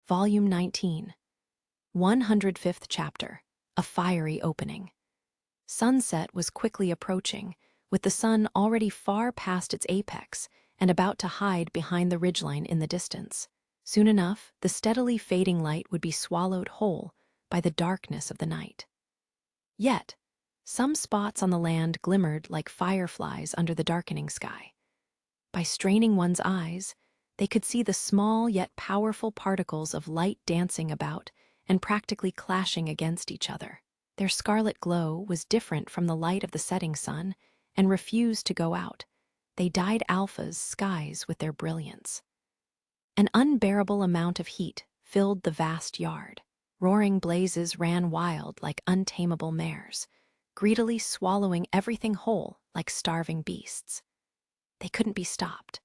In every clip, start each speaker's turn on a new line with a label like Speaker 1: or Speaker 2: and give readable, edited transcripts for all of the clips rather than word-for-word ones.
Speaker 1: Volume 19, 105th Chapter, A Fiery Opening. Sunset was quickly approaching, with the sun already far past its apex and about to hide behind the ridgeline in the distance. Soon enough, the steadily fading light would be swallowed whole by the darkness of the night. Yet, some spots on the land glimmered like fireflies under the darkening sky. By straining one's eyes, they could see the small yet powerful particles of light dancing about and practically clashing against each other. Their scarlet glow was different from the light of the setting sun and refused to go out. They dyed Alpha's skies with their brilliance. An unbearable amount of heat filled the vast yard. Roaring blazes ran wild like untamable mares, greedily swallowing everything whole like starving beasts. They couldn't be stopped.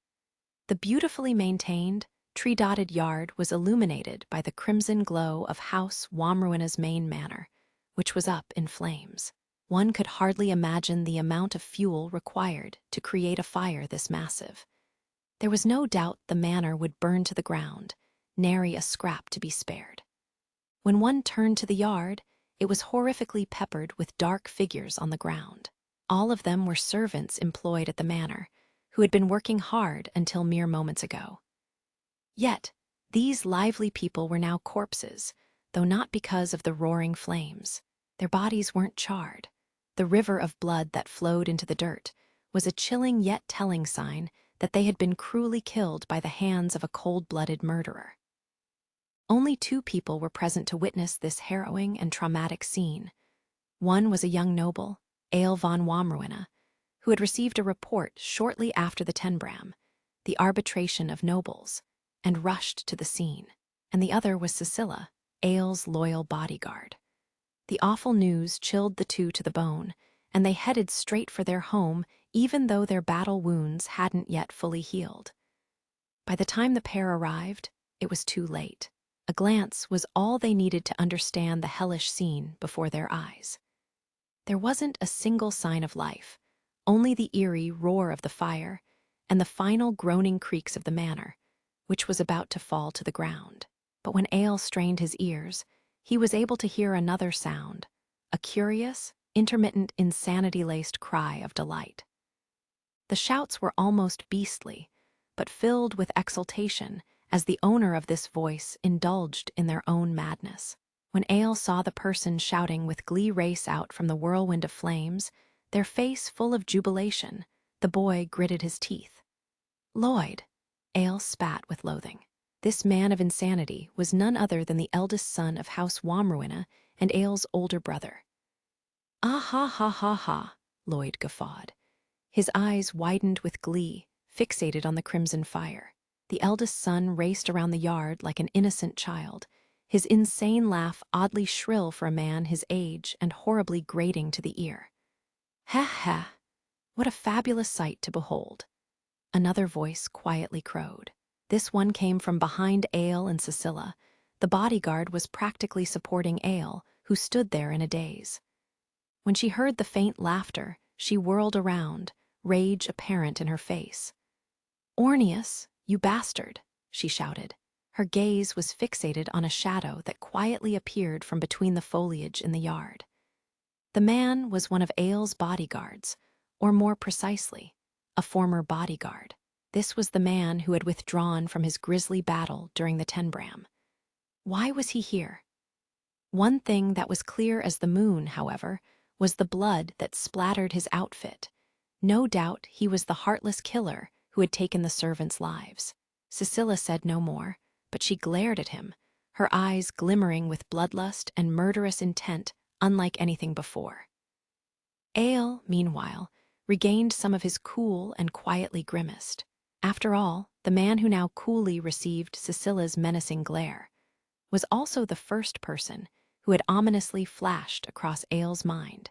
Speaker 1: The beautifully maintained, tree-dotted yard was illuminated by the crimson glow of House Wamruina's main manor, which was up in flames. One could hardly imagine the amount of fuel required to create a fire this massive. There was no doubt the manor would burn to the ground, nary a scrap to be spared. When one turned to the yard, it was horrifically peppered with dark figures on the ground. All of them were servants employed at the manor, who had been working hard until mere moments ago. Yet, these lively people were now corpses, though not because of the roaring flames. Their bodies weren't charred. The river of blood that flowed into the dirt was a chilling yet telling sign that they had been cruelly killed by the hands of a cold-blooded murderer. Only 2 people were present to witness this harrowing and traumatic scene. One was a young noble, Ael von Wamruina, who had received a report shortly after the Tenbram, the arbitration of nobles, and rushed to the scene. And the other was Cecilia, Ael's loyal bodyguard. The awful news chilled the 2 to the bone, and they headed straight for their home even though their battle wounds hadn't yet fully healed. By the time the pair arrived, it was too late. A glance was all they needed to understand the hellish scene before their eyes. There wasn't a single sign of life, only the eerie roar of the fire and the final groaning creaks of the manor, which was about to fall to the ground. But when Ael strained his ears, he was able to hear another sound, a curious, intermittent, insanity-laced cry of delight. The shouts were almost beastly, but filled with exultation as the owner of this voice indulged in their own madness. When Ael saw the person shouting with glee race out from the whirlwind of flames, their face full of jubilation, the boy gritted his teeth. Lloyd, Ael spat with loathing. This man of insanity was none other than the eldest son of House Wamruina and Ael's older brother. Ah ha ha ha ha, Lloyd guffawed. His eyes widened with glee, fixated on the crimson fire. The eldest son raced around the yard like an innocent child, his insane laugh oddly shrill for a man his age and horribly grating to the ear. Ha ha! What a fabulous sight to behold! Another voice quietly crowed. This one came from behind Ael and Cecilia. The bodyguard was practically supporting Ael, who stood there in a daze. When she heard the faint laughter, she whirled around, rage apparent in her face. "Ornius, you bastard!" she shouted. Her gaze was fixated on a shadow that quietly appeared from between the foliage in the yard. The man was one of Ael's bodyguards, or more precisely, a former bodyguard. This was the man who had withdrawn from his grisly battle during the Tenbram. Why was he here? One thing that was clear as the moon, however, was the blood that splattered his outfit. No doubt he was the heartless killer who had taken the servants' lives. Cecilia said no more, but she glared at him, her eyes glimmering with bloodlust and murderous intent unlike anything before. Ael, meanwhile, regained some of his cool and quietly grimaced. After all, the man who now coolly received Cecilia's menacing glare was also the first person who had ominously flashed across Ael's mind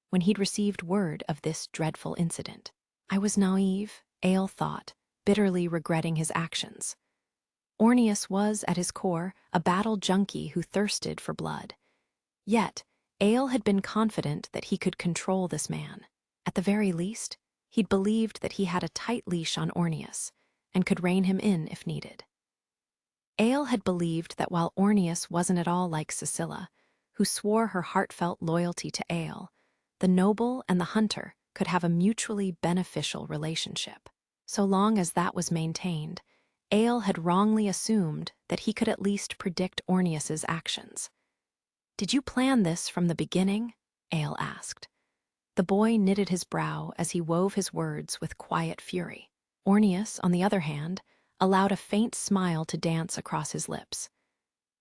Speaker 1: when he'd received word of this dreadful incident. I was naive, Ael thought, bitterly regretting his actions. Ornius was, at his core, a battle junkie who thirsted for blood. Yet, Ael had been confident that he could control this man. At the very least, he'd believed that he had a tight leash on Ornius and could rein him in if needed. Aele had believed that while Ornius wasn't at all like Scylla, who swore her heartfelt loyalty to Aele, the noble and the hunter could have a mutually beneficial relationship. So long as that was maintained, Aele had wrongly assumed that he could at least predict Ornius's actions. "Did you plan this from the beginning?" Aele asked. The boy knitted his brow as he wove his words with quiet fury. Ornius, on the other hand, allowed a faint smile to dance across his lips.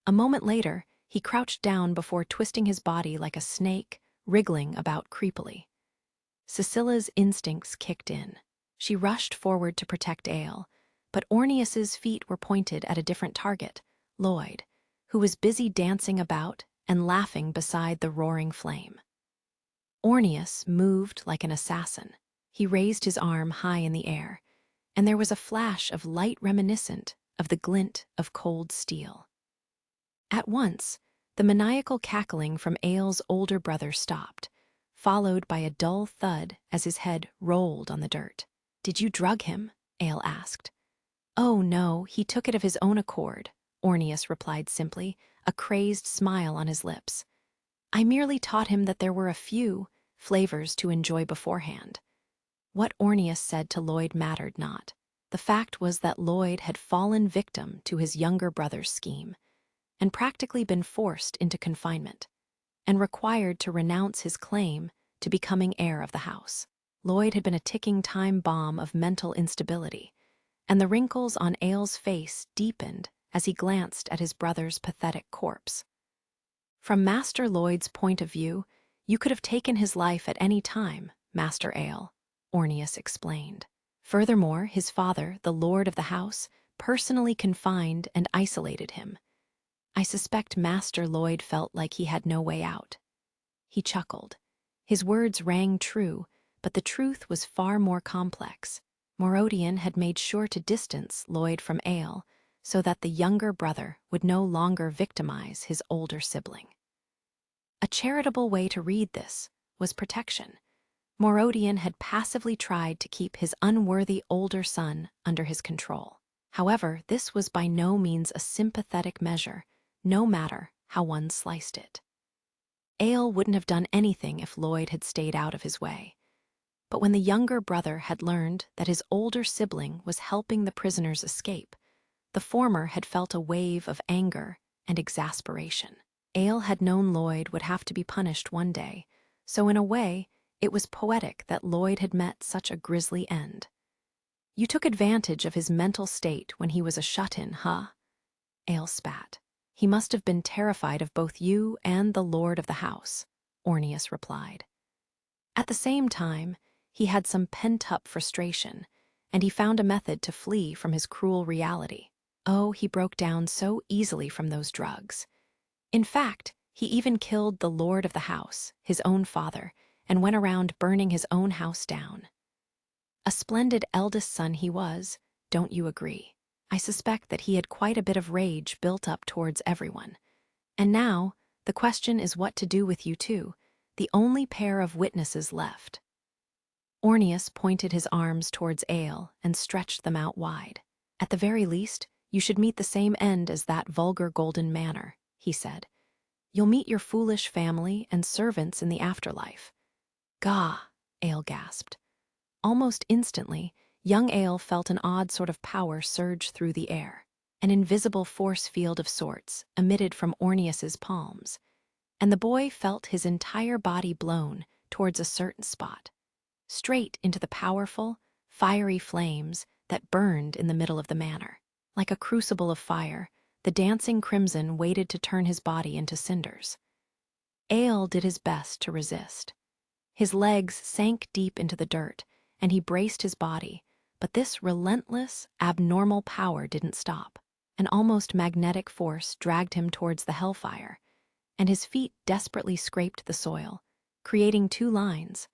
Speaker 1: A moment later, he crouched down before twisting his body like a snake, wriggling about creepily. Scylla's instincts kicked in. She rushed forward to protect Aele, but Ornius's feet were pointed at a different target, Lloyd, who was busy dancing about and laughing beside the roaring flame. Ornius moved like an assassin. He raised his arm high in the air, and there was a flash of light reminiscent of the glint of cold steel. At once, the maniacal cackling from Aele's older brother stopped, followed by a dull thud as his head rolled on the dirt. "Did you drug him?" Aele asked. "Oh, no, he took it of his own accord," Ornius replied simply, a crazed smile on his lips. "I merely taught him that there were a few flavors to enjoy beforehand." What Ornius said to Lloyd mattered not. The fact was that Lloyd had fallen victim to his younger brother's scheme, and practically been forced into confinement, and required to renounce his claim to becoming heir of the house. Lloyd had been a ticking time bomb of mental instability, and the wrinkles on Aele's face deepened as he glanced at his brother's pathetic corpse. "From Master Lloyd's point of view, you could have taken his life at any time, Master Aele," Ornius explained. Furthermore, his father, the lord of the house, personally confined and isolated him. I suspect Master Lloyd felt like he had no way out. He chuckled. His words rang true, but the truth was far more complex. Morodion had made sure to distance Lloyd from Aele so that the younger brother would no longer victimize his older sibling. A charitable way to read this was protection. Morodion had passively tried to keep his unworthy older son under his control. However, this was by no means a sympathetic measure, no matter how one sliced it. Aele wouldn't have done anything if Lloyd had stayed out of his way. But when the younger brother had learned that his older sibling was helping the prisoners escape, the former had felt a wave of anger and exasperation. Aele had known Lloyd would have to be punished one day, so in a way, it was poetic that Lloyd had met such a grisly end. "You took advantage of his mental state when he was a shut-in, huh?" Aele spat. "He must have been terrified of both you and the lord of the house," Ornius replied. At the same time, he had some pent-up frustration, and he found a method to flee from his cruel reality. Oh, he broke down so easily from those drugs. In fact, he even killed the lord of the house, his own father, and went around burning his own house down. A splendid eldest son he was, don't you agree? I suspect that he had quite a bit of rage built up towards everyone. And now, the question is what to do with you two, the only pair of witnesses left. Ornius pointed his arms towards Aele and stretched them out wide. "At the very least, you should meet the same end as that vulgar golden manor," he said. "You'll meet your foolish family and servants in the afterlife." "Gah," Aele gasped. Almost instantly, young Aele felt an odd sort of power surge through the air, an invisible force field of sorts emitted from Ornius's palms, and the boy felt his entire body blown towards a certain spot, straight into the powerful, fiery flames that burned in the middle of the manor. Like a crucible of fire, the dancing crimson waited to turn his body into cinders. Aele did his best to resist. His legs sank deep into the dirt, and he braced his body, but this relentless, abnormal power didn't stop. An almost magnetic force dragged him towards the hellfire, and his feet desperately scraped the soil, creating two lines,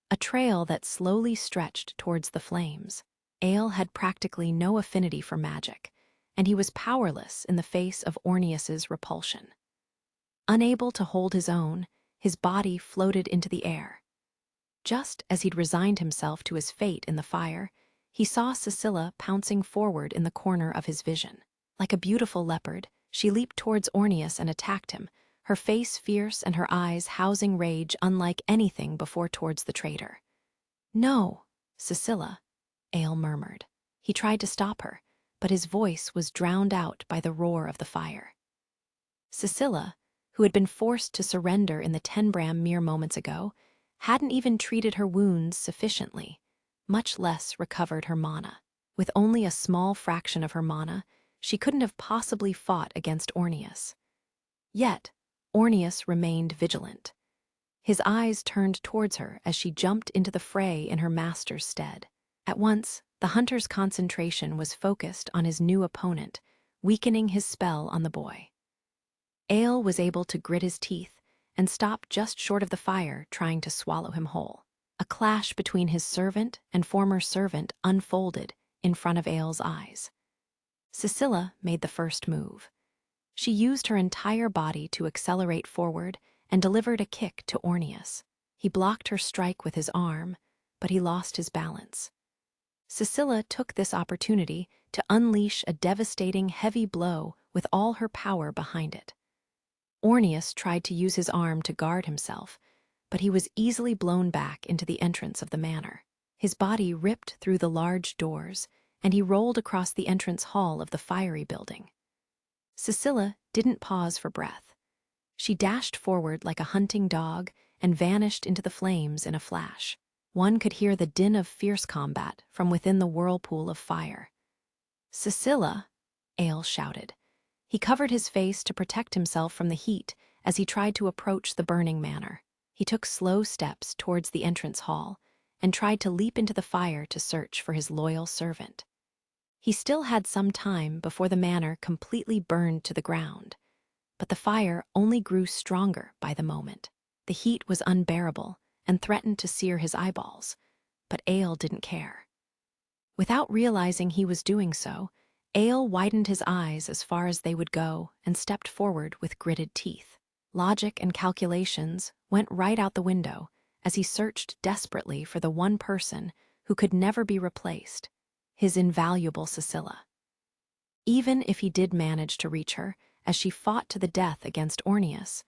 Speaker 1: a trail that slowly stretched towards the flames. Aele had practically no affinity for magic, and he was powerless in the face of Ornius's repulsion. Unable to hold his own, his body floated into the air. Just as he'd resigned himself to his fate in the fire, he saw Scylla pouncing forward in the corner of his vision. Like a beautiful leopard, she leaped towards Orneus and attacked him, her face fierce and her eyes housing rage unlike anything before towards the traitor. "No, Cecilia," Ale murmured. He tried to stop her, but his voice was drowned out by the roar of the fire. Cecilia, who had been forced to surrender in the Tenbram mere moments ago, hadn't even treated her wounds sufficiently, much less recovered her mana. With only a small fraction of her mana, she couldn't have possibly fought against Orneus. Yet, Orneus remained vigilant. His eyes turned towards her as she jumped into the fray in her master's stead. At once, the hunter's concentration was focused on his new opponent, weakening his spell on the boy. Ale was able to grit his teeth and stop just short of the fire trying to swallow him whole. A clash between his servant and former servant unfolded in front of Ale's eyes. Cecilia made the first move. She used her entire body to accelerate forward and delivered a kick to Orneus. He blocked her strike with his arm, but he lost his balance. Cecilia took this opportunity to unleash a devastating heavy blow with all her power behind it. Orneus tried to use his arm to guard himself, but he was easily blown back into the entrance of the manor. His body ripped through the large doors, and he rolled across the entrance hall of the fiery building. Cecilia didn't pause for breath. She dashed forward like a hunting dog and vanished into the flames in a flash. One could hear the din of fierce combat from within the whirlpool of fire. "Cecilia," Ale shouted. He covered his face to protect himself from the heat as he tried to approach the burning manor. He took slow steps towards the entrance hall and tried to leap into the fire to search for his loyal servant. He still had some time before the manor completely burned to the ground, but the fire only grew stronger by the moment. The heat was unbearable and threatened to sear his eyeballs, but Ale didn't care. Without realizing he was doing so, Ale widened his eyes as far as they would go and stepped forward with gritted teeth. Logic and calculations went right out the window as he searched desperately for the one person who could never be replaced, his invaluable Cecilia. Even if he did manage to reach her as she fought to the death against Orneus,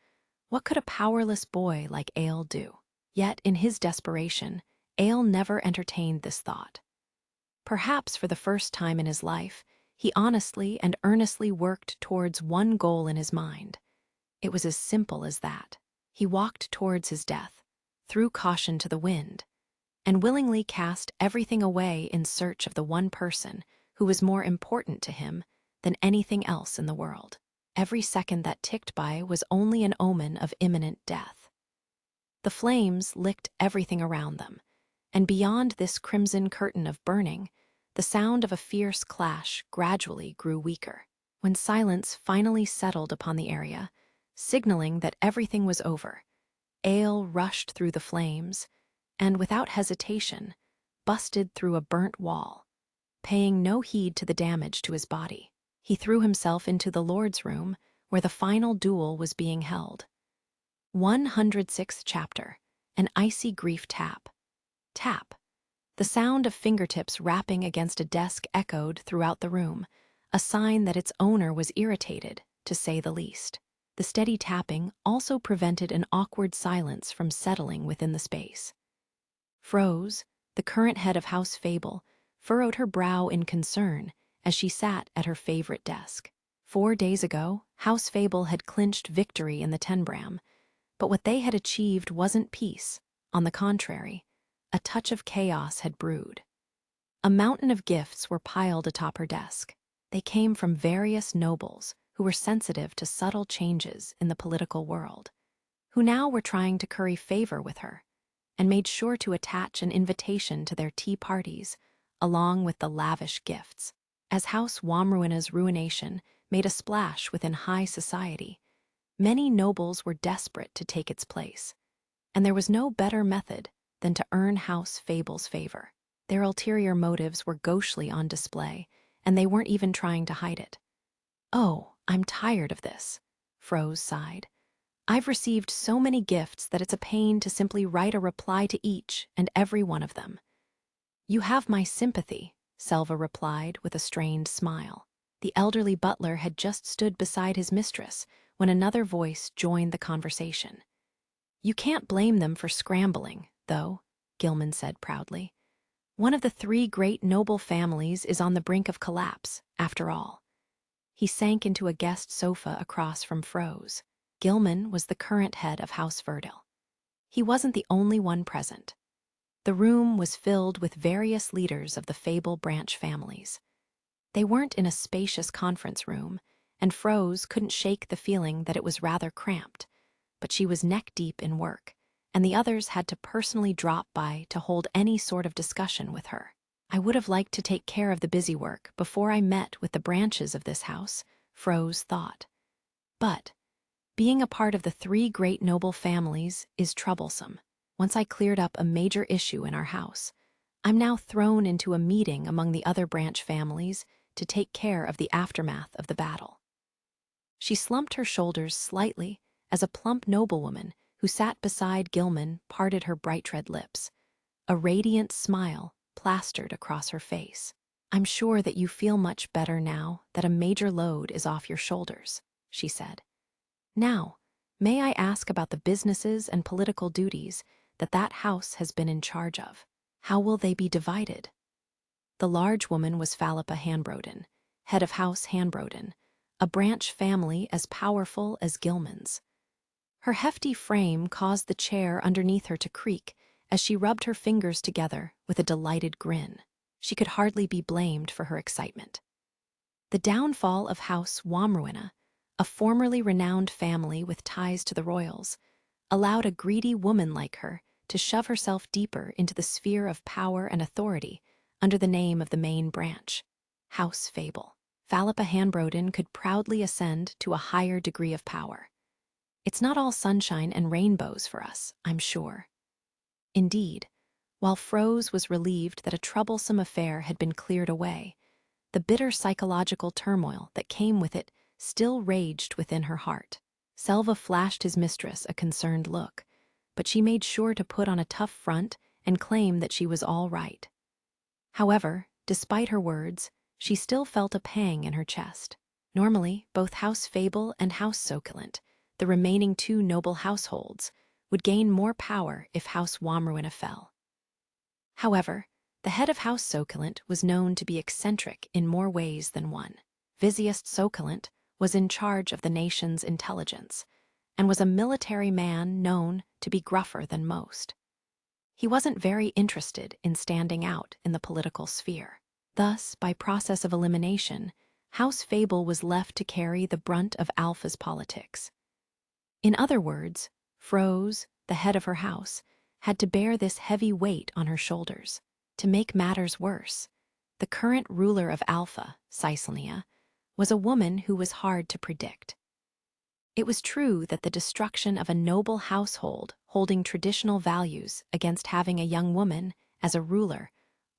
Speaker 1: what could a powerless boy like Ale do? Yet, in his desperation, Ale never entertained this thought. Perhaps for the first time in his life, he honestly and earnestly worked towards one goal in his mind. It was as simple as that. He walked towards his death, threw caution to the wind, and willingly cast everything away in search of the one person who was more important to him than anything else in the world. Every second that ticked by was only an omen of imminent death. The flames licked everything around them, and beyond this crimson curtain of burning, the sound of a fierce clash gradually grew weaker. When silence finally settled upon the area, signaling that everything was over, Ale rushed through the flames and, without hesitation, busted through a burnt wall, paying no heed to the damage to his body. He threw himself into the Lord's room where the final duel was being held. 106th chapter, an icy grief tap. Tap. The sound of fingertips rapping against a desk echoed throughout the room, a sign that its owner was irritated, to say the least. The steady tapping also prevented an awkward silence from settling within the space. Froze, the current head of House Fable, furrowed her brow in concern as she sat at her favorite desk. 4 days ago, House Fable had clinched victory in the Tenbram, but what they had achieved wasn't peace. On the contrary, a touch of chaos had brewed. A mountain of gifts were piled atop her desk. They came from various nobles who were sensitive to subtle changes in the political world, who now were trying to curry favor with her, and made sure to attach an invitation to their tea parties, along with the lavish gifts. As House Wamruina's ruination made a splash within high society, many nobles were desperate to take its place, and there was no better method than to earn House Fable's favor. Their ulterior motives were gauchely on display, and they weren't even trying to hide it. "Oh, I'm tired of this," Froze sighed. "I've received so many gifts that it's a pain to simply write a reply to each and every one of them." "You have my sympathy," Selva replied with a strained smile. The elderly butler had just stood beside his mistress when another voice joined the conversation. "You can't blame them for scrambling, though," Gilman said proudly. "One of the three great noble families is on the brink of collapse, after all." He sank into a guest sofa across from Froze. Gilman was the current head of House Verdil. He wasn't the only one present. The room was filled with various leaders of the Fable branch families. They weren't in a spacious conference room, and Froze couldn't shake the feeling that it was rather cramped, but she was neck-deep in work, and the others had to personally drop by to hold any sort of discussion with her. "I would have liked to take care of the busy work before I met with the branches of this house," Froze thought. "But being a part of the three great noble families is troublesome. Once I cleared up a major issue in our house, I'm now thrown into a meeting among the other branch families to take care of the aftermath of the battle." She slumped her shoulders slightly as a plump noblewoman who sat beside Gilman parted her bright red lips. A radiant smile plastered across her face. "I'm sure that you feel much better now that a major load is off your shoulders," she said. "Now, may I ask about the businesses and political duties that house has been in charge of? How will they be divided?" The large woman was Philippa Hanbroden, head of House Hanbroden, a branch family as powerful as Gilman's. Her hefty frame caused the chair underneath her to creak as she rubbed her fingers together with a delighted grin. She could hardly be blamed for her excitement. The downfall of House Wamruina, a formerly renowned family with ties to the royals, allowed a greedy woman like her to shove herself deeper into the sphere of power and authority under the name of the main branch, House Fable. Philippa Hanbroden could proudly ascend to a higher degree of power. "It's not all sunshine and rainbows for us, I'm sure." Indeed, while Froze was relieved that a troublesome affair had been cleared away, the bitter psychological turmoil that came with it still raged within her heart. Selva flashed his mistress a concerned look, but she made sure to put on a tough front and claim that she was all right. However, despite her words, she still felt a pang in her chest. Normally, both House Fable and House Succulent, the remaining two noble households, would gain more power if House Wamruina fell. However, the head of House Succulent was known to be eccentric in more ways than one. Viziest Succulent was in charge of the nation's intelligence, and was a military man known to be gruffer than most. He wasn't very interested in standing out in the political sphere. Thus, by process of elimination, House Fable was left to carry the brunt of Alpha's politics. In other words, Froze, the head of her house, had to bear this heavy weight on her shoulders. To make matters worse, the current ruler of Alpha, Caesalnia, was a woman who was hard to predict. It was true that the destruction of a noble household holding traditional values against having a young woman as a ruler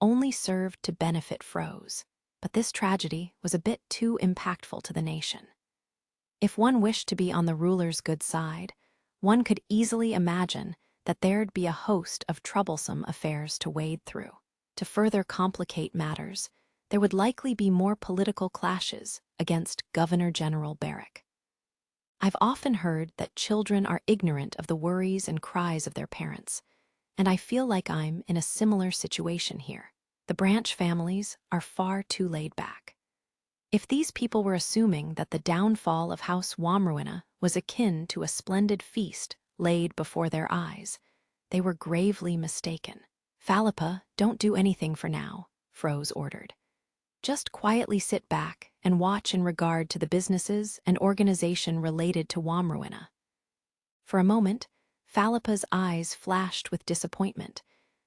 Speaker 1: only served to benefit Froze, but this tragedy was a bit too impactful to the nation. If one wished to be on the ruler's good side, one could easily imagine that there'd be a host of troublesome affairs to wade through. To further complicate matters, there would likely be more political clashes against Governor General Barrack. I've often heard that children are ignorant of the worries and cries of their parents, and I feel like I'm in a similar situation here. The branch families are far too laid back. If these people were assuming that the downfall of House Wamruina was akin to a splendid feast laid before their eyes, they were gravely mistaken. "Philippa, don't do anything for now," Froze ordered. "Just quietly sit back and watch in regard to the businesses and organization related to Wamruina." For a moment, Philippa's eyes flashed with disappointment,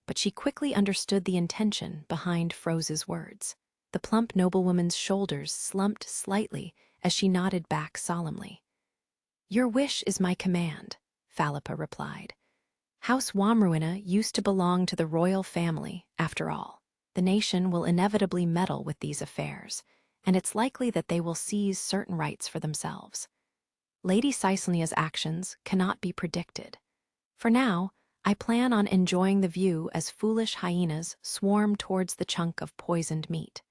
Speaker 1: but she quickly understood the intention behind Froze's words. The plump noblewoman's shoulders slumped slightly as she nodded back solemnly. "Your wish is my command," Philippa replied. "House Wamruina used to belong to the royal family, after all. The nation will inevitably meddle with these affairs, and it's likely that they will seize certain rights for themselves. Lady Caesalnia's actions cannot be predicted. For now, I plan on enjoying the view as foolish hyenas swarm towards the chunk of poisoned meat."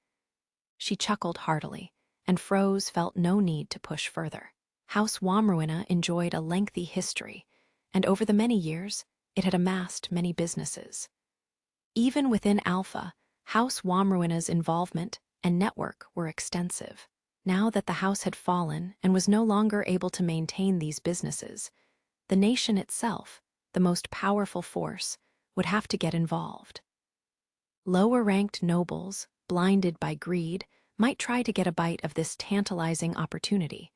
Speaker 1: She chuckled heartily, and Froze felt no need to push further. House Wamruina enjoyed a lengthy history, and over the many years, it had amassed many businesses. Even within Alpha, House Wamruina's involvement and network were extensive. Now that the house had fallen and was no longer able to maintain these businesses, the nation itself, the most powerful force, would have to get involved. Lower-ranked nobles, blinded by greed, might try to get a bite of this tantalizing opportunity,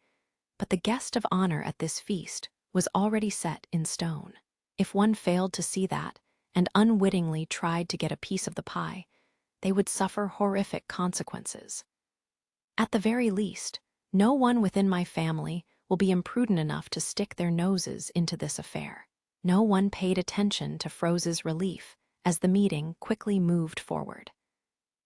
Speaker 1: but the guest of honor at this feast was already set in stone. If one failed to see that and unwittingly tried to get a piece of the pie, they would suffer horrific consequences. At the very least, no one within my family will be imprudent enough to stick their noses into this affair. No one paid attention to Froze's relief as the meeting quickly moved forward.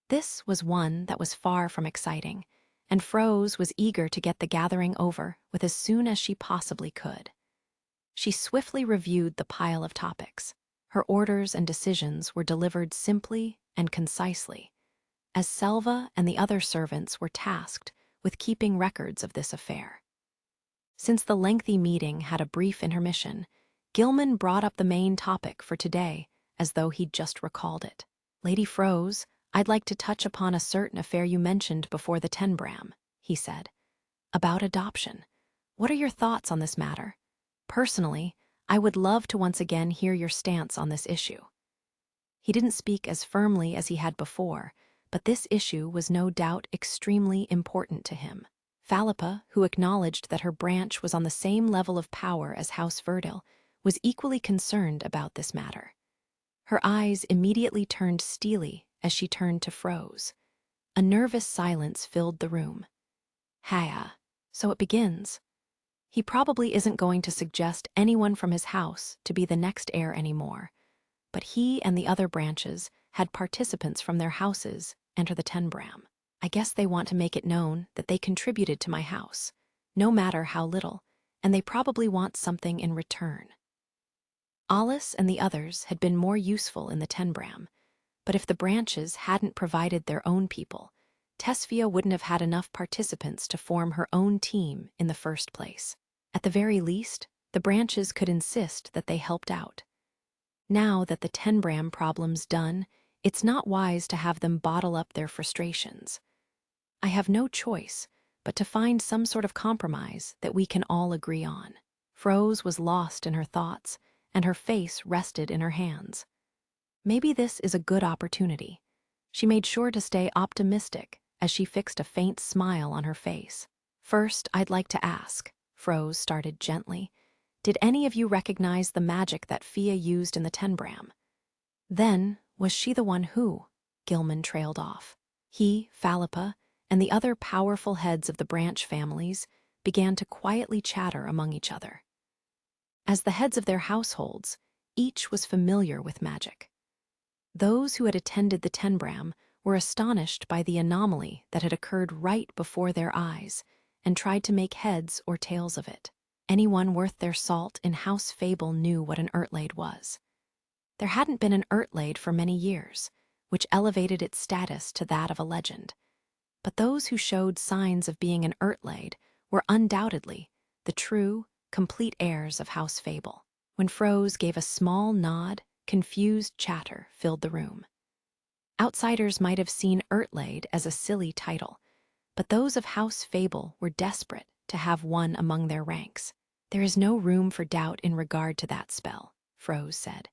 Speaker 1: This was one that was far from exciting, and Froze was eager to get the gathering over with as soon as she possibly could. She swiftly reviewed the pile of topics. Her orders and decisions were delivered simply and concisely, as Selva and the other servants were tasked with keeping records of this affair. Since the lengthy meeting had a brief intermission, Gilman brought up the main topic for today as though he'd just recalled it. "Lady Froze, I'd like to touch upon a certain affair you mentioned before the Tenbram," he said. "About adoption. What are your thoughts on this matter? Personally, I would love to once again hear your stance on this issue." He didn't speak as firmly as he had before, but this issue was no doubt extremely important to him. Philippa, who acknowledged that her branch was on the same level of power as House Verdil, was equally concerned about this matter. Her eyes immediately turned steely as she turned to Froze. A nervous silence filled the room. "Haya, so it begins. He probably isn't going to suggest anyone from his house to be the next heir anymore, but he and the other branches had participants from their houses enter the Tenbram. I guess they want to make it known that they contributed to my house, no matter how little, and they probably want something in return." Alice and the others had been more useful in the Tenbram, but if the branches hadn't provided their own people, Tesphia wouldn't have had enough participants to form her own team in the first place. At the very least, the branches could insist that they helped out. Now that the Tenbram problem's done, it's not wise to have them bottle up their frustrations. I have no choice but to find some sort of compromise that we can all agree on. Froze was lost in her thoughts, and her face rested in her hands. Maybe this is a good opportunity. She made sure to stay optimistic as she fixed a faint smile on her face. "First, I'd like to ask," Froze started gently, "did any of you recognize the magic that Fia used in the Tenbram?" "Then, was she the one who?" Gilman trailed off. He, Philippa, and the other powerful heads of the branch families began to quietly chatter among each other. As the heads of their households, each was familiar with magic. Those who had attended the Tenbram were astonished by the anomaly that had occurred right before their eyes and tried to make heads or tails of it. Anyone worth their salt in House Fable knew what an Ertlade was. There hadn't been an Ertlade for many years, which elevated its status to that of a legend. But those who showed signs of being an Ertlade were undoubtedly the true, complete heirs of House Fable. When Froze gave a small nod, confused chatter filled the room. Outsiders might have seen Ertlade as a silly title, but those of House Fable were desperate to have one among their ranks. "There is no room for doubt in regard to that spell," Froze said.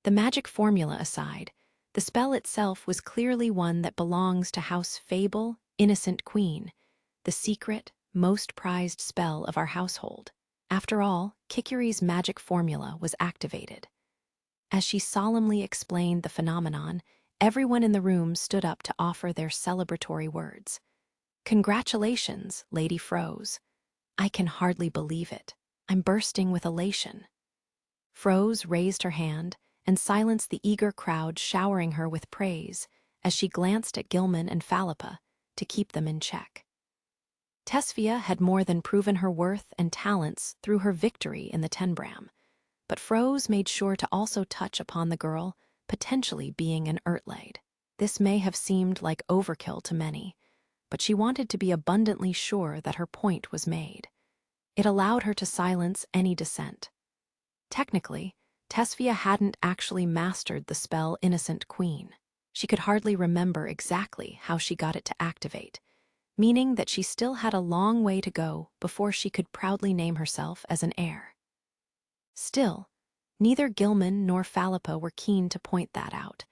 Speaker 1: The magic formula aside, the spell itself was clearly one that belongs to House Fable, Innocent Queen, the secret, most prized spell of our household. After all, Kikuri's magic formula was activated. As she solemnly explained the phenomenon, everyone in the room stood up to offer their celebratory words. "Congratulations, Lady Froze. I can hardly believe it. I'm bursting with elation." Froze raised her hand and silenced the eager crowd showering her with praise as she glanced at Gilman and Philippa to keep them in check. Tesphia had more than proven her worth and talents through her victory in the Tenbram, but Froze made sure to also touch upon the girl potentially being an Ertlade. This may have seemed like overkill to many, but she wanted to be abundantly sure that her point was made. It allowed her to silence any dissent. Technically, Tesphia hadn't actually mastered the spell Innocent Queen. She could hardly remember exactly how she got it to activate, meaning that she still had a long way to go before she could proudly name herself as an heir. Still, neither Gilman nor Philippa were keen to point that out,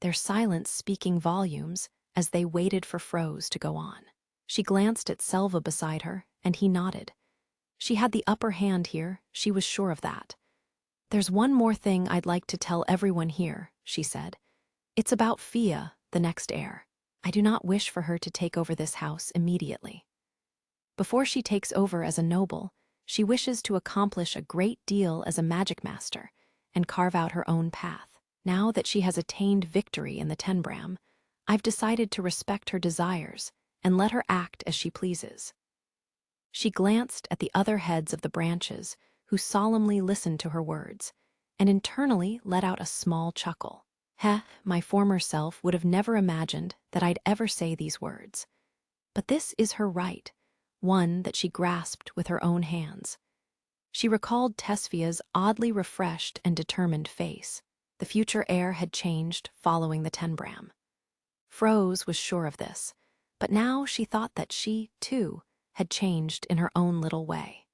Speaker 1: their silence speaking volumes as they waited for Froze to go on. She glanced at Selva beside her, and he nodded. She had the upper hand here, she was sure of that. "There's one more thing I'd like to tell everyone here," she said. "It's about Fia, the next heir. I do not wish for her to take over this house immediately. Before she takes over as a noble, she wishes to accomplish a great deal as a Magicmaster and carve out her own path. Now that she has attained victory in the Tenbram, I've decided to respect her desires and let her act as she pleases." She glanced at the other heads of the branches, who solemnly listened to her words, and internally let out a small chuckle. My former self would have never imagined that I'd ever say these words. But this is her right, one that she grasped with her own hands. She recalled Tesfia's oddly refreshed and determined face. The future heir had changed following the Tenbram. Froze was sure of this, but now she thought that she, too, had changed in her own little way.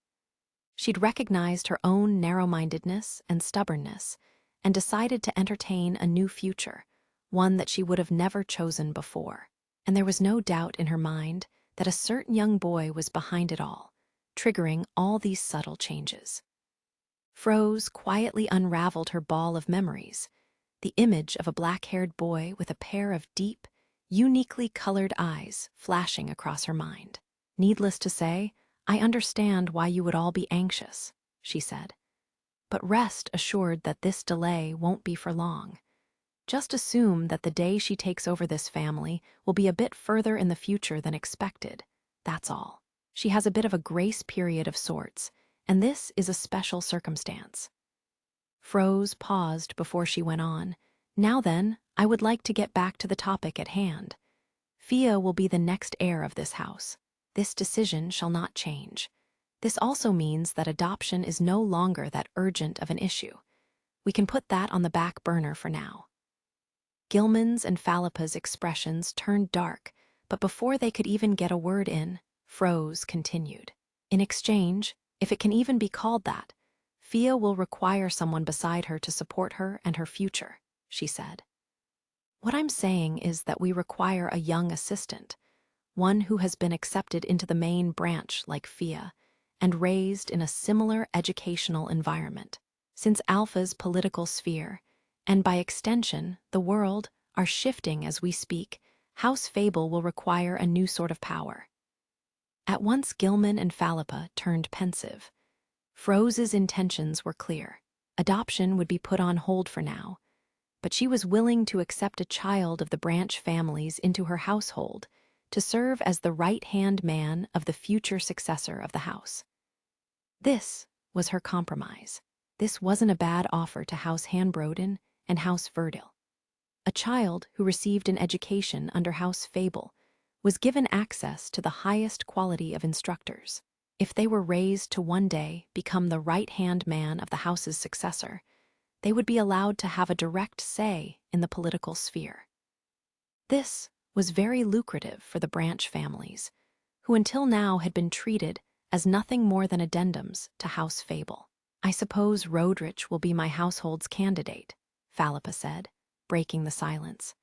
Speaker 1: She'd recognized her own narrow-mindedness and stubbornness and decided to entertain a new future, one that she would have never chosen before. And there was no doubt in her mind that a certain young boy was behind it all, triggering all these subtle changes. Froze quietly unraveled her ball of memories, the image of a black-haired boy with a pair of deep, uniquely colored eyes flashing across her mind. "Needless to say, I understand why you would all be anxious," she said. "But rest assured that this delay won't be for long. Just assume that the day she takes over this family will be a bit further in the future than expected, that's all. She has a bit of a grace period of sorts, and this is a special circumstance." Froze paused before she went on. "Now then, I would like to get back to the topic at hand. Fia will be the next heir of this house. This decision shall not change. This also means that adoption is no longer that urgent of an issue. We can put that on the back burner for now." Gilman's and Philippa's expressions turned dark, but before they could even get a word in, Froze continued. "In exchange, if it can even be called that, Fia will require someone beside her to support her and her future," she said. "What I'm saying is that we require a young assistant, one who has been accepted into the main branch like Fia, and raised in a similar educational environment. Since Alpha's political sphere, and by extension, the world, are shifting as we speak, House Fable will require a new sort of power." At once Gilman and Philippa turned pensive. Froze's intentions were clear. Adoption would be put on hold for now, but she was willing to accept a child of the branch families into her household to serve as the right-hand man of the future successor of the house. This was her compromise. This wasn't a bad offer to House Hanbroden and House Verdil. A child who received an education under House Fable was given access to the highest quality of instructors. If they were raised to one day become the right-hand man of the house's successor, they would be allowed to have a direct say in the political sphere. This was very lucrative for the branch families, who until now had been treated as nothing more than addendums to House Fable. "I suppose Rodrich will be my household's candidate," Philippa said, breaking the silence.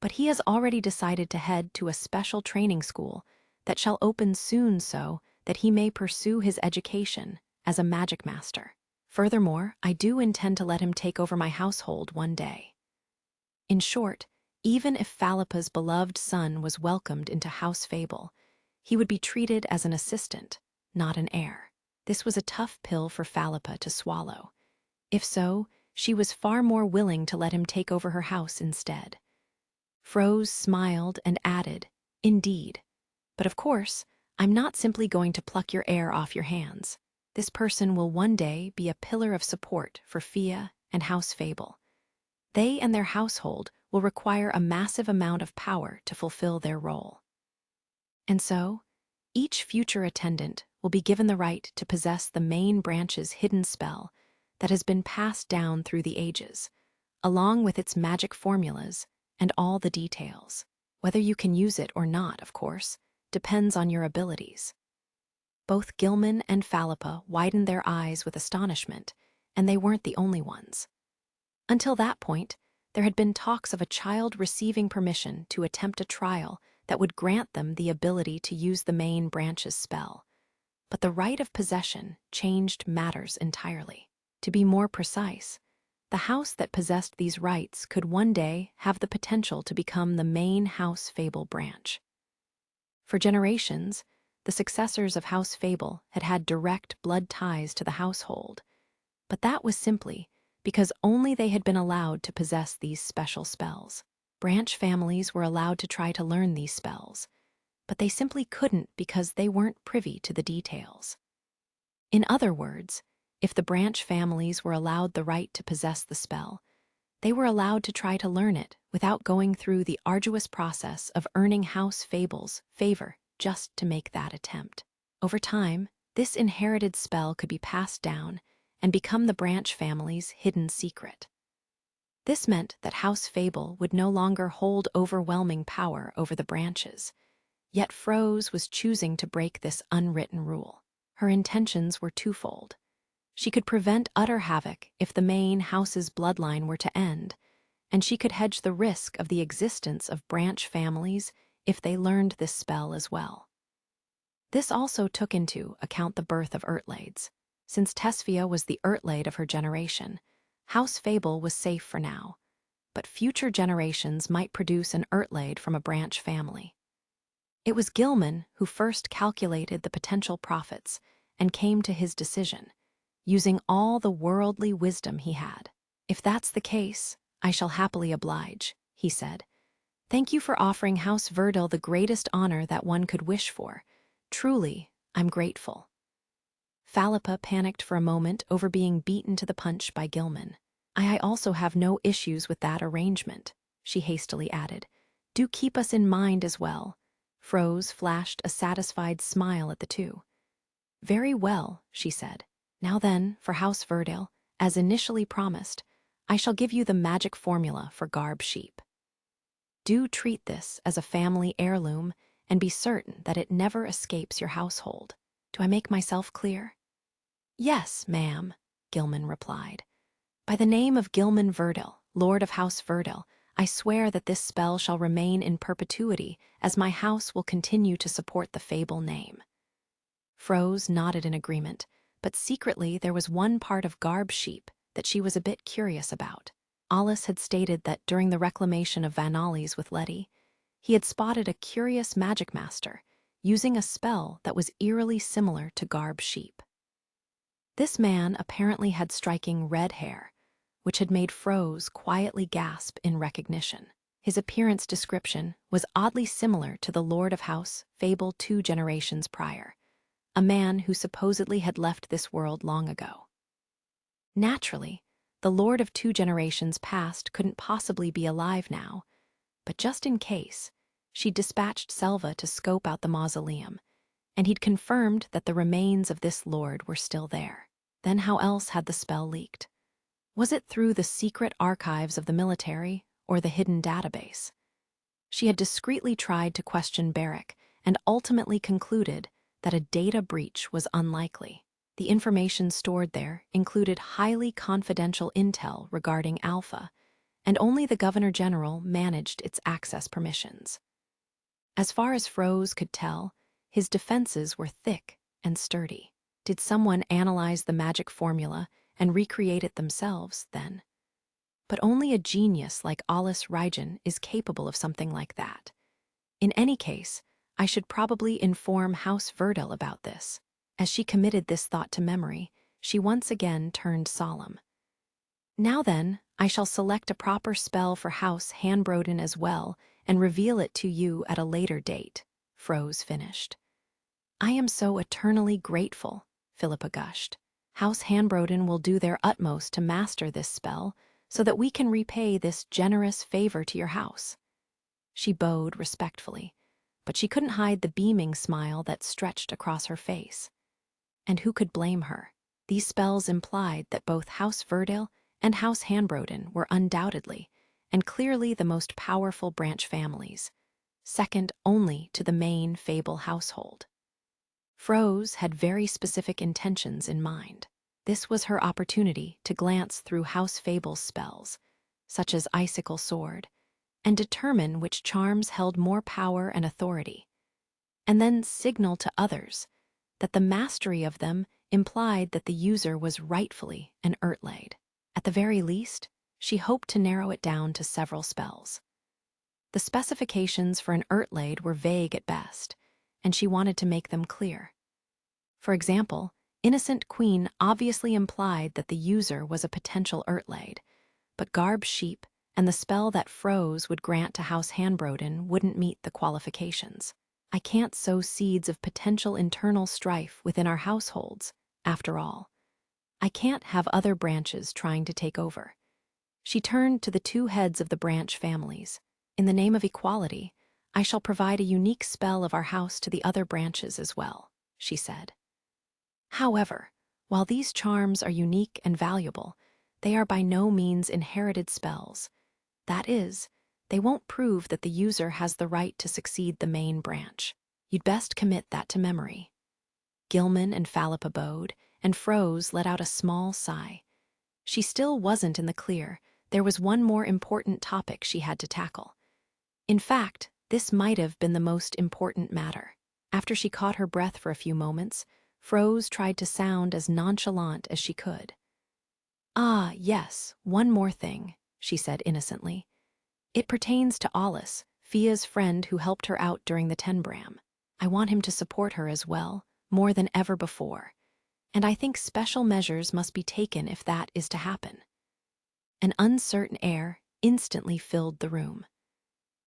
Speaker 1: "But he has already decided to head to a special training school that shall open soon so that he may pursue his education as a Magicmaster. Furthermore, I do intend to let him take over my household one day." In short, even if Philippa's beloved son was welcomed into House Fable, he would be treated as an assistant, not an heir. This was a tough pill for Philippa to swallow. If so, she was far more willing to let him take over her house instead. Froze smiled and added, "Indeed. But of course, I'm not simply going to pluck your heir off your hands. This person will one day be a pillar of support for Fia and House Fable. They and their household will require a massive amount of power to fulfill their role." And so, each future attendant will be given the right to possess the main branch's hidden spell that has been passed down through the ages, along with its magic formulas and all the details. Whether you can use it or not, of course, depends on your abilities. Both Gilman and Philippa widened their eyes with astonishment, and they weren't the only ones. Until that point, there had been talks of a child receiving permission to attempt a trial that would grant them the ability to use the main branch's spell. But the right of possession changed matters entirely. To be more precise, the house that possessed these rights could one day have the potential to become the main House Fable branch. For generations, the successors of House Fable had had direct blood ties to the household, but that was simply because only they had been allowed to possess these special spells. Branch families were allowed to try to learn these spells, but they simply couldn't because they weren't privy to the details. In other words, if the branch families were allowed the right to possess the spell, they were allowed to try to learn it without going through the arduous process of earning House Fable's favor just to make that attempt. Over time, this inherited spell could be passed down and become the branch family's hidden secret. This meant that House Fable would no longer hold overwhelming power over the branches, yet Froze was choosing to break this unwritten rule. Her intentions were twofold. She could prevent utter havoc if the main house's bloodline were to end, and she could hedge the risk of the existence of branch families if they learned this spell as well. This also took into account the birth of Ertlades. Since Tesphia was the Ertlade of her generation, House Fable was safe for now, but future generations might produce an Ertlade from a branch family. It was Gilman who first calculated the potential profits and came to his decision, using all the worldly wisdom he had. "If that's the case, I shall happily oblige," he said. "Thank you for offering House Verdal the greatest honor that one could wish for. Truly, I'm grateful." Philippa panicked for a moment over being beaten to the punch by Gilman. I also have no issues with that arrangement," she hastily added. "Do keep us in mind as well." Froze flashed a satisfied smile at the two. "Very well," she said. "Now then, for House Verdal, as initially promised, I shall give you the magic formula for Garb Sheep. Do treat this as a family heirloom and be certain that it never escapes your household. Do I make myself clear?" "Yes, ma'am," Gilman replied. "By the name of Gilman Verdal, Lord of House Verdal, I swear that this spell shall remain in perpetuity as my house will continue to support the Fable name." Froze nodded in agreement, but secretly there was one part of Garb Sheep that she was a bit curious about. Alice had stated that during the reclamation of Vanalli's with Letty, he had spotted a curious Magicmaster using a spell that was eerily similar to Garb Sheep. This man apparently had striking red hair, which had made Froze quietly gasp in recognition. His appearance description was oddly similar to the Lord of House Fable 2 generations prior, a man who supposedly had left this world long ago. Naturally, the Lord of 2 generations past couldn't possibly be alive now, but just in case, she dispatched Selva to scope out the mausoleum, and he'd confirmed that the remains of this lord were still there. Then how else had the spell leaked? Was it through the secret archives of the military or the hidden database? She had discreetly tried to question Barrick and ultimately concluded that a data breach was unlikely. The information stored there included highly confidential intel regarding Alpha, and only the Governor General managed its access permissions. As far as Froze could tell, his defenses were thick and sturdy. Did someone analyze the magic formula and recreate it themselves, then? But only a genius like Alice Rygen is capable of something like that. In any case, I should probably inform House Verdal about this. As she committed this thought to memory, she once again turned solemn. "Now then, I shall select a proper spell for House Hanbroden as well and reveal it to you at a later date," Froze finished. "I am so eternally grateful," Philippa gushed. "House Hanbroden will do their utmost to master this spell so that we can repay this generous favor to your house." She bowed respectfully, but she couldn't hide the beaming smile that stretched across her face. And who could blame her? These spells implied that both House Verdale and House Hanbroden were undoubtedly, and clearly the most powerful branch families, second only to the main Fable household. Froze had very specific intentions in mind. This was her opportunity to glance through House Fable's spells, such as Icicle Sword, and determine which charms held more power and authority, and then signal to others that the mastery of them implied that the user was rightfully an Ertlade. At the very least, she hoped to narrow it down to several spells. The specifications for an Ertlade were vague at best, and she wanted to make them clear. For example, Innocent Queen obviously implied that the user was a potential Ertlade, but Garb Sheep and the spell that Froze would grant to House Hanbroden wouldn't meet the qualifications. I can't sow seeds of potential internal strife within our households, after all. I can't have other branches trying to take over. She turned to the two heads of the branch families. In the name of equality, I shall provide a unique spell of our house to the other branches as well, she said. However, while these charms are unique and valuable, they are by no means inherited spells. That is, they won't prove that the user has the right to succeed the main branch. You'd best commit that to memory. Gilman and Philippa bowed, and Froze let out a small sigh. She still wasn't in the clear. There was one more important topic she had to tackle. In fact, this might have been the most important matter. After she caught her breath for a few moments, Froze tried to sound as nonchalant as she could. "Ah, yes, one more thing," she said innocently. "It pertains to Alice, Fia's friend who helped her out during the Tenbram. I want him to support her as well, more than ever before. And I think special measures must be taken if that is to happen." An uncertain air instantly filled the room.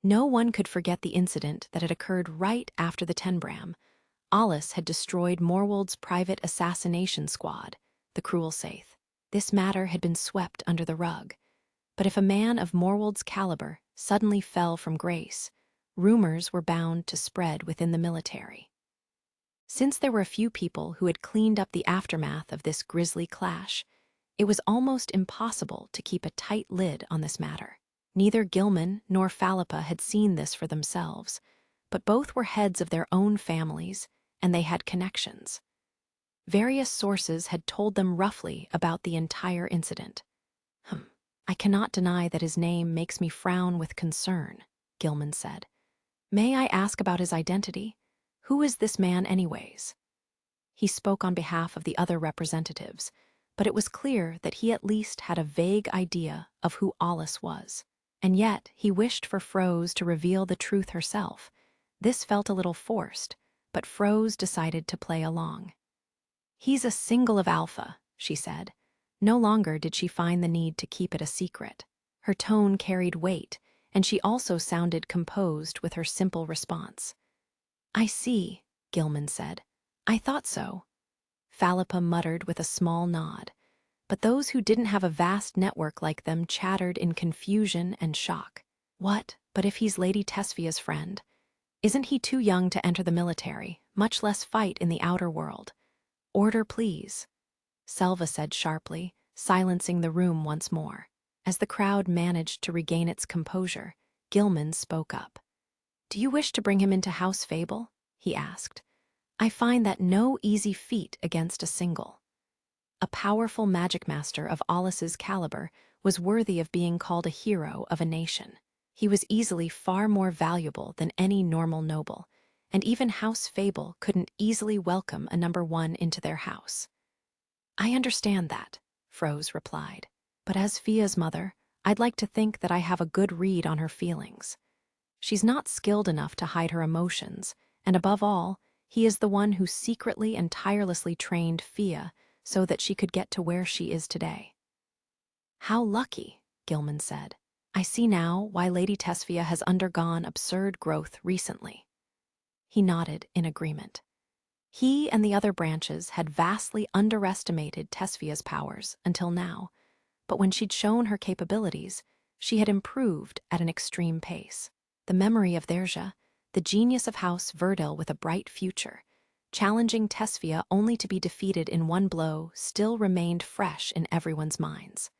Speaker 1: No one could forget the incident that had occurred right after the Tenbram. Alice had destroyed Morwold's private assassination squad, the Cruel Saith. This matter had been swept under the rug. But if a man of Morwold's caliber suddenly fell from grace, rumors were bound to spread within the military. Since there were a few people who had cleaned up the aftermath of this grisly clash, it was almost impossible to keep a tight lid on this matter. Neither Gilman nor Philippa had seen this for themselves, but both were heads of their own families, and they had connections. Various sources had told them roughly about the entire incident. "I cannot deny that his name makes me frown with concern," Gilman said. "May I ask about his identity? Who is this man anyways?" He spoke on behalf of the other representatives, but it was clear that he at least had a vague idea of who Alice was. And yet he wished for Froze to reveal the truth herself. This felt a little forced, but Froze decided to play along. "He's a single of Alpha," she said. No longer did she find the need to keep it a secret. Her tone carried weight, and she also sounded composed with her simple response. "I see," Gilman said. "I thought so." Philippa muttered with a small nod, but those who didn't have a vast network like them chattered in confusion and shock. "What, but if he's Lady Tesfia's friend? Isn't he too young to enter the military, much less fight in the outer world? Order, please," Selva said sharply, silencing the room once more. As the crowd managed to regain its composure, Gilman spoke up. "Do you wish to bring him into House Fable?" he asked. "I find that no easy feat against a single." A powerful Magicmaster of Alice's caliber was worthy of being called a hero of a nation. He was easily far more valuable than any normal noble, and even House Fable couldn't easily welcome a number one into their house. "I understand that," Froze replied. "But as Fia's mother, I'd like to think that I have a good read on her feelings. She's not skilled enough to hide her emotions, and above all, he is the one who secretly and tirelessly trained Fia so that she could get to where she is today." "How lucky," Gilman said. "I see now why Lady Tesfia has undergone absurd growth recently." He nodded in agreement. He and the other branches had vastly underestimated Tesfia's powers until now, but when she'd shown her capabilities, she had improved at an extreme pace. The memory of Therja, the genius of House Verdil with a bright future, challenging Tesphia only to be defeated in one blow, still remained fresh in everyone's minds.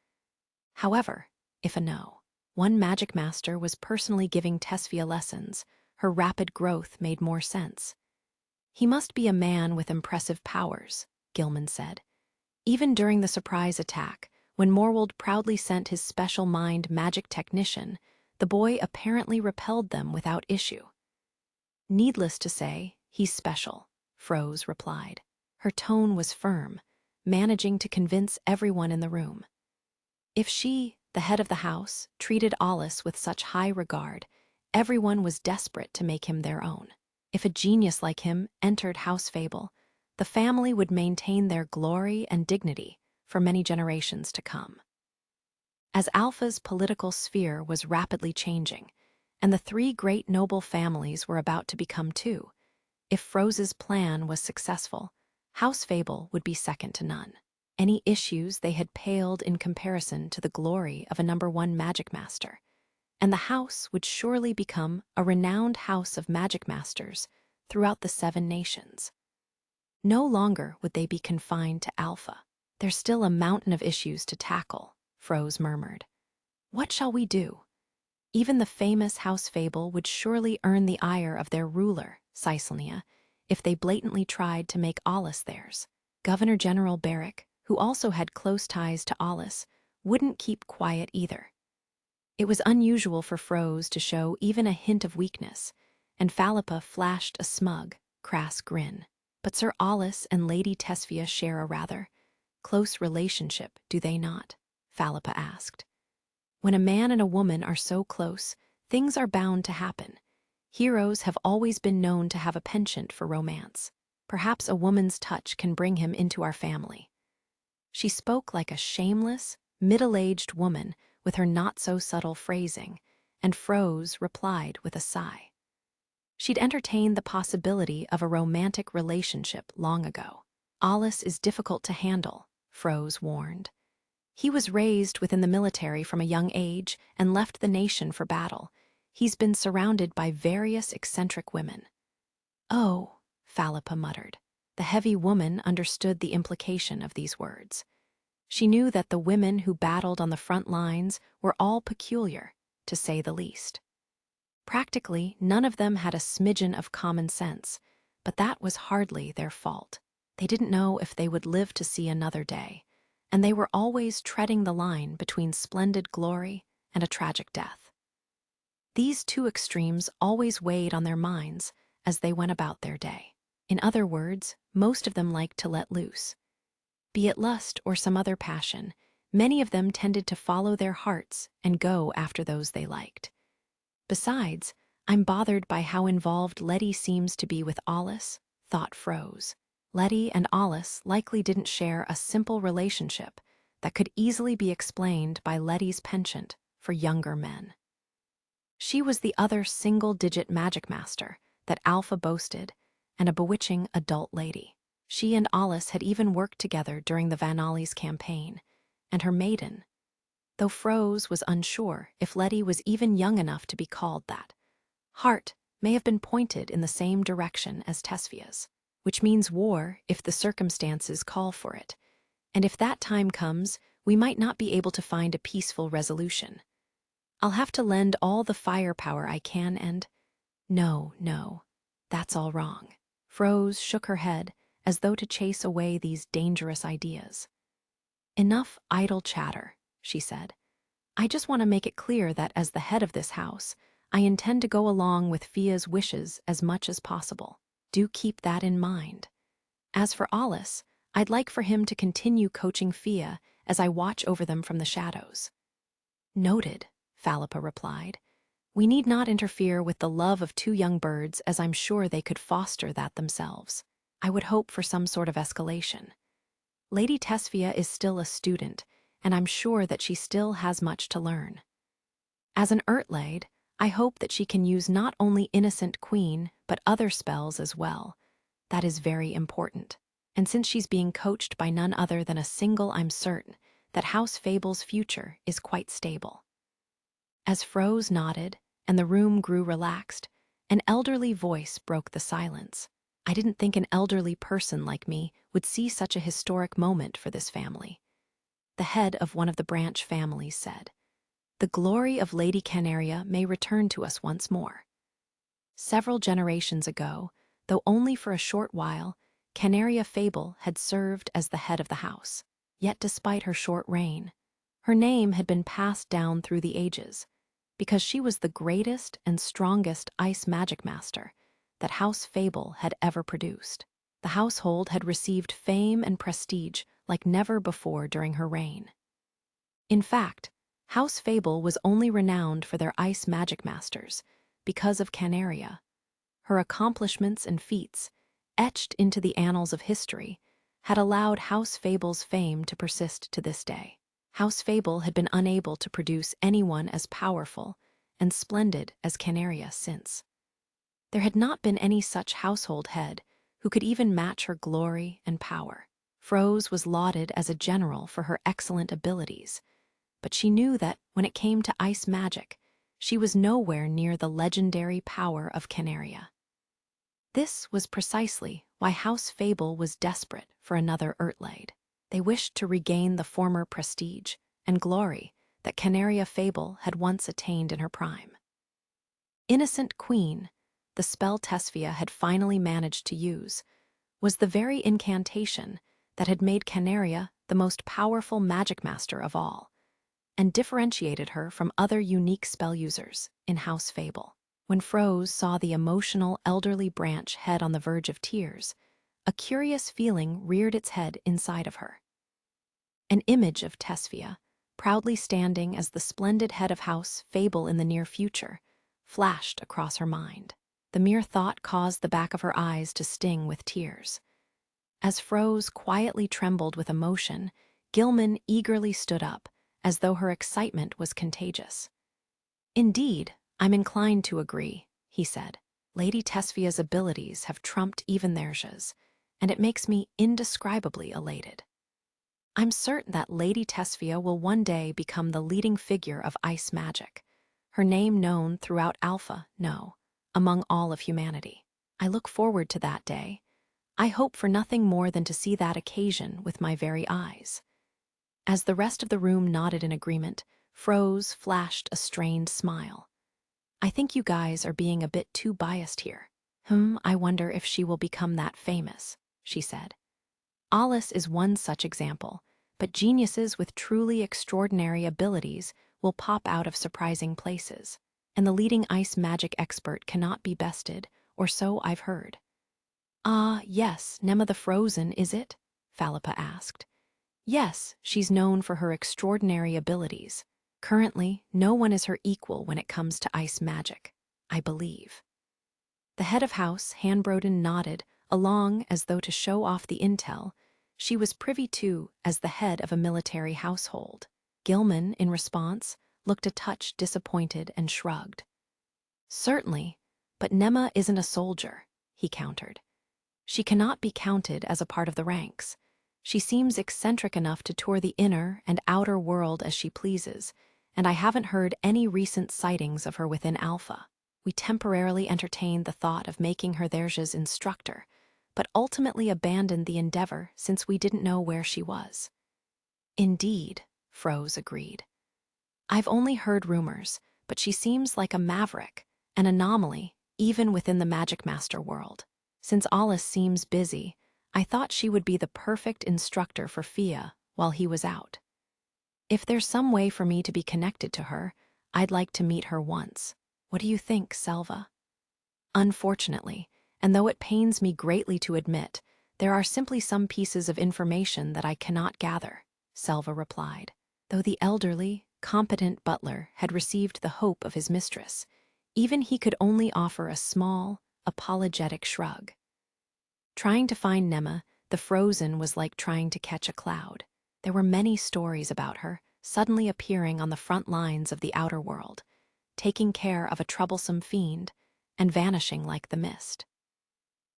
Speaker 1: However, if a no, one Magicmaster was personally giving Tesphia lessons, her rapid growth made more sense. He must be a man with impressive powers, Gilman said. Even during the surprise attack, when Morwold proudly sent his special mind magic technician, the boy apparently repelled them without issue. Needless to say, he's special, Froze replied. Her tone was firm, managing to convince everyone in the room. If she, the head of the house, treated Alice with such high regard, everyone was desperate to make him their own. If a genius like him entered House Fable, the family would maintain their glory and dignity for many generations to come. As Alpha's political sphere was rapidly changing, and the three great noble families were about to become two, if Froze's plan was successful, House Fable would be second to none. Any issues they had paled in comparison to the glory of a #1 Magicmaster, and the house would surely become a renowned house of Magicmasters throughout the 7 nations. No longer would they be confined to Alpha. There's still a mountain of issues to tackle, Froze murmured. What shall we do? Even the famous House Fable would surely earn the ire of their ruler, Caesalnia, if they blatantly tried to make Alice theirs. Governor General Barrick, who also had close ties to Alice, wouldn't keep quiet either. It was unusual for Froze to show even a hint of weakness, and Philippa flashed a smug, crass grin. But Sir Alice and Lady Tesphia share a rather close relationship, do they not? Philippa asked. When a man and a woman are so close, things are bound to happen. Heroes have always been known to have a penchant for romance. Perhaps a woman's touch can bring him into our family. She spoke like a shameless, middle-aged woman with her not-so-subtle phrasing, and Froze replied with a sigh. She'd entertained the possibility of a romantic relationship long ago. Alice is difficult to handle, Froze warned. He was raised within the military from a young age and left the nation for battle. He's been surrounded by various eccentric women. Oh, Philippa muttered. The heavy woman understood the implication of these words. She knew that the women who battled on the front lines were all peculiar, to say the least. Practically, none of them had a smidgen of common sense, but that was hardly their fault. They didn't know if they would live to see another day, and they were always treading the line between splendid glory and a tragic death. These two extremes always weighed on their minds as they went about their day. In other words, most of them liked to let loose. Be it lust or some other passion, many of them tended to follow their hearts and go after those they liked. Besides, I'm bothered by how involved Letty seems to be with Alice, thought Froze. Letty and Alice likely didn't share a simple relationship that could easily be explained by Letty's penchant for younger men. She was the other single-digit Magicmaster that Alpha boasted, and a bewitching adult lady. She and Alice had even worked together during the Vanalli's campaign, and her maiden, though Froze was unsure if Letty was even young enough to be called that. Heart may have been pointed in the same direction as Tesfia's, which means war if the circumstances call for it, and if that time comes, we might not be able to find a peaceful resolution. I'll have to lend all the firepower I can and— No, that's all wrong. Froze shook her head as though to chase away these dangerous ideas. Enough idle chatter, she said. I just want to make it clear that as the head of this house, I intend to go along with Fia's wishes as much as possible. Do keep that in mind. As for Alice, I'd like for him to continue coaching Fia as I watch over them from the shadows. Noted, Philippa replied. We need not interfere with the love of two young birds, as I'm sure they could foster that themselves. I would hope for some sort of escalation. Lady Tesphia is still a student, and I'm sure that she still has much to learn. As an Ertlade, I hope that she can use not only Innocent Queen, but other spells as well. That is very important. And since she's being coached by none other than a single, I'm certain that House Fable's future is quite stable. As Froze nodded and the room grew relaxed, An elderly voice broke the silence. I didn't think an elderly person like me would see such a historic moment for this family. The head of one of the branch families said, "The glory of Lady Canaria may return to us once more." Several generations ago, though only for a short while, Canaria Fable had served as the head of the house. Yet despite her short reign, her name had been passed down through the ages, because she was the greatest and strongest ice Magicmaster that House Fable had ever produced. The household had received fame and prestige like never before during her reign. In fact, House Fable was only renowned for their ice Magicmasters because of Canaria. Her accomplishments and feats, etched into the annals of history, had allowed House Fable's fame to persist to this day. House Fable had been unable to produce anyone as powerful and splendid as Canaria since. There had not been any such household head who could even match her glory and power. Froze was lauded as a general for her excellent abilities, but she knew that when it came to ice magic, she was nowhere near the legendary power of Canaria. This was precisely why House Fable was desperate for another Ertlaid. They wished to regain the former prestige and glory that Canaria Fable had once attained in her prime. Innocent Queen, the spell Tesphia had finally managed to use, was the very incantation that had made Canaria the most powerful Magicmaster of all, and differentiated her from other unique spell users in House Fable. When Froze saw the emotional elderly branch head on the verge of tears, a curious feeling reared its head inside of her. An image of Tesphia, proudly standing as the splendid head of House Fable in the near future, flashed across her mind. The mere thought caused the back of her eyes to sting with tears. As Froze quietly trembled with emotion, Gilman eagerly stood up, as though her excitement was contagious. "Indeed, I'm inclined to agree," he said. "Lady Tesfia's abilities have trumped even theirs, and it makes me indescribably elated. I'm certain that Lady Tesfia will one day become the leading figure of ice magic, her name known throughout Alpha, no, among all of humanity. I look forward to that day. I hope for nothing more than to see that occasion with my very eyes." As the rest of the room nodded in agreement, Froze flashed a strained smile. "I think you guys are being a bit too biased here. I wonder if she will become that famous," she said. "Alice is one such example, but geniuses with truly extraordinary abilities will pop out of surprising places, and the leading ice magic expert cannot be bested, or so I've heard." "Ah, yes, Nema the Frozen, is it?" Philippa asked. "Yes, she's known for her extraordinary abilities. Currently, no one is her equal when it comes to ice magic, I believe." The head of house, Hanbroden, nodded, along as though to show off the intel she was privy to as the head of a military household. Gilman, in response, looked a touch disappointed and shrugged. "Certainly, but Nema isn't a soldier," he countered. "She cannot be counted as a part of the ranks. She seems eccentric enough to tour the inner and outer world as she pleases, and I haven't heard any recent sightings of her within Alpha. We temporarily entertained the thought of making her Theirge's instructor, but ultimately abandoned the endeavor since we didn't know where she was." "Indeed," Froze agreed. "I've only heard rumors, but she seems like a maverick, an anomaly, even within the Magicmaster world. Since Alice seems busy, I thought she would be the perfect instructor for Fia while he was out. If there's some way for me to be connected to her, I'd like to meet her once. What do you think, Selva?" "Unfortunately, and though it pains me greatly to admit, there are simply some pieces of information that I cannot gather," Selva replied. Though the elderly, competent butler had received the hope of his mistress, even he could only offer a small, apologetic shrug. Trying to find Nema, the Frozen, was like trying to catch a cloud. There were many stories about her, suddenly appearing on the front lines of the outer world, taking care of a troublesome fiend, and vanishing like the mist.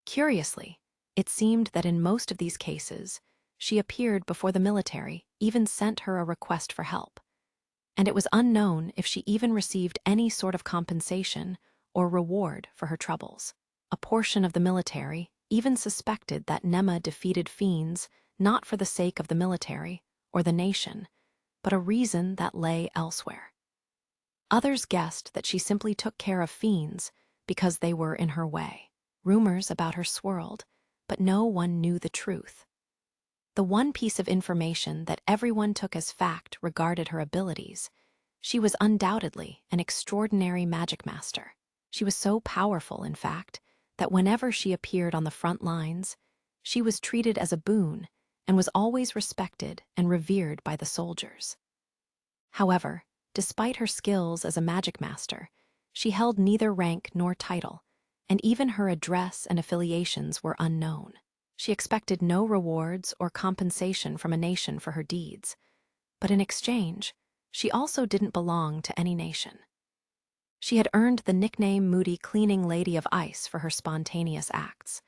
Speaker 1: Curiously, it seemed that in most of these cases, she appeared before the military even sent her a request for help, and it was unknown if she even received any sort of compensation or reward for her troubles. A portion of the military even suspected that Nema defeated fiends not for the sake of the military or the nation, but a reason that lay elsewhere. Others guessed that she simply took care of fiends because they were in her way. Rumors about her swirled, but no one knew the truth. The one piece of information that everyone took as fact regarded her abilities. She was undoubtedly an extraordinary magic master. She was so powerful, in fact, that whenever she appeared on the front lines, she was treated as a boon and was always respected and revered by the soldiers. However, despite her skills as a magic master, she held neither rank nor title, and even her address and affiliations were unknown. She expected no rewards or compensation from a nation for her deeds, but in exchange, she also didn't belong to any nation. She had earned the nickname Moody Cleaning Lady of Ice for her spontaneous acts,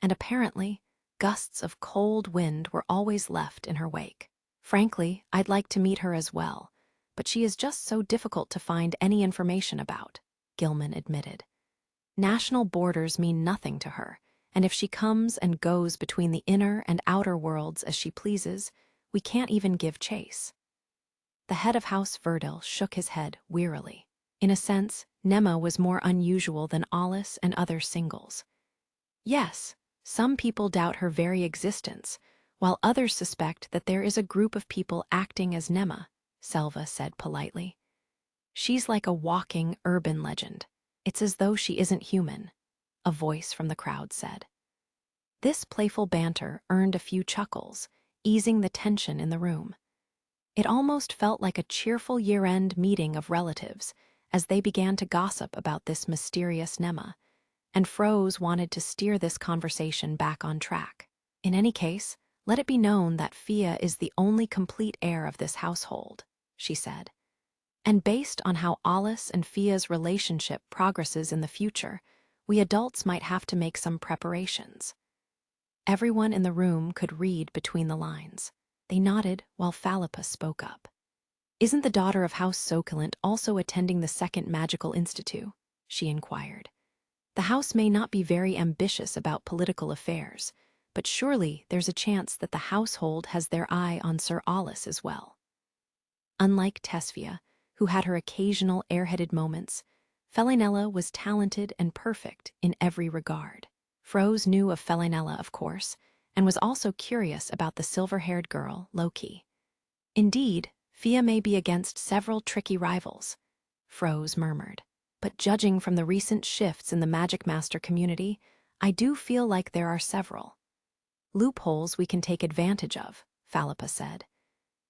Speaker 1: and apparently, gusts of cold wind were always left in her wake. Frankly, I'd like to meet her as well, but she is just so difficult to find any information about, Gilman admitted. National borders mean nothing to her, and if she comes and goes between the inner and outer worlds as she pleases, we can't even give chase. The head of House Verdil shook his head wearily. In a sense, Nema was more unusual than Alice and other singles. Yes, some people doubt her very existence, while others suspect that there is a group of people acting as Nema, Selva said politely. She's like a walking urban legend. It's as though she isn't human, a voice from the crowd said. This playful banter earned a few chuckles, easing the tension in the room. It almost felt like a cheerful year-end meeting of relatives as they began to gossip about this mysterious Nema, and Froze wanted to steer this conversation back on track. In any case, let it be known that Fia is the only complete heir of this household, she said. And based on how Alice and Fia's relationship progresses in the future, we adults might have to make some preparations. Everyone in the room could read between the lines. They nodded while Philippa spoke up. Isn't the daughter of House Succulent also attending the Second Magical Institute? She inquired. The house may not be very ambitious about political affairs, but surely there's a chance that the household has their eye on Sir Alice as well. Unlike Tesvia, who had her occasional airheaded moments, Felinella was talented and perfect in every regard. Froze knew of Felinella, of course, and was also curious about the silver-haired girl, Loki. Indeed, Fia may be against several tricky rivals, Froze murmured. But judging from the recent shifts in the Magicmaster community, I do feel like there are several loopholes we can take advantage of, Philippa said.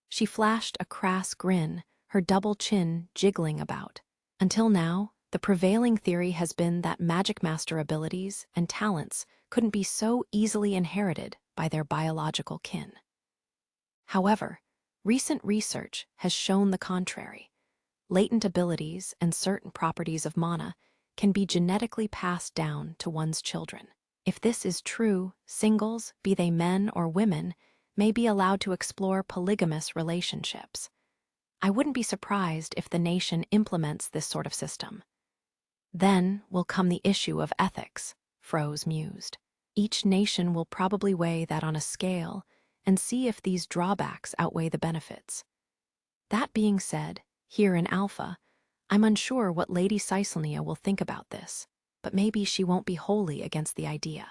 Speaker 1: She flashed a crass grin, her double chin jiggling about. Until now, the prevailing theory has been that Magicmaster abilities and talents couldn't be so easily inherited by their biological kin. However, recent research has shown the contrary. Latent abilities and certain properties of mana can be genetically passed down to one's children. If this is true, singles, be they men or women, may be allowed to explore polygamous relationships. I wouldn't be surprised if the nation implements this sort of system. Then will come the issue of ethics, Froze mused. Each nation will probably weigh that on a scale and see if these drawbacks outweigh the benefits. That being said, here in Alpha, I'm unsure what Lady Cyselnia will think about this, but maybe she won't be wholly against the idea.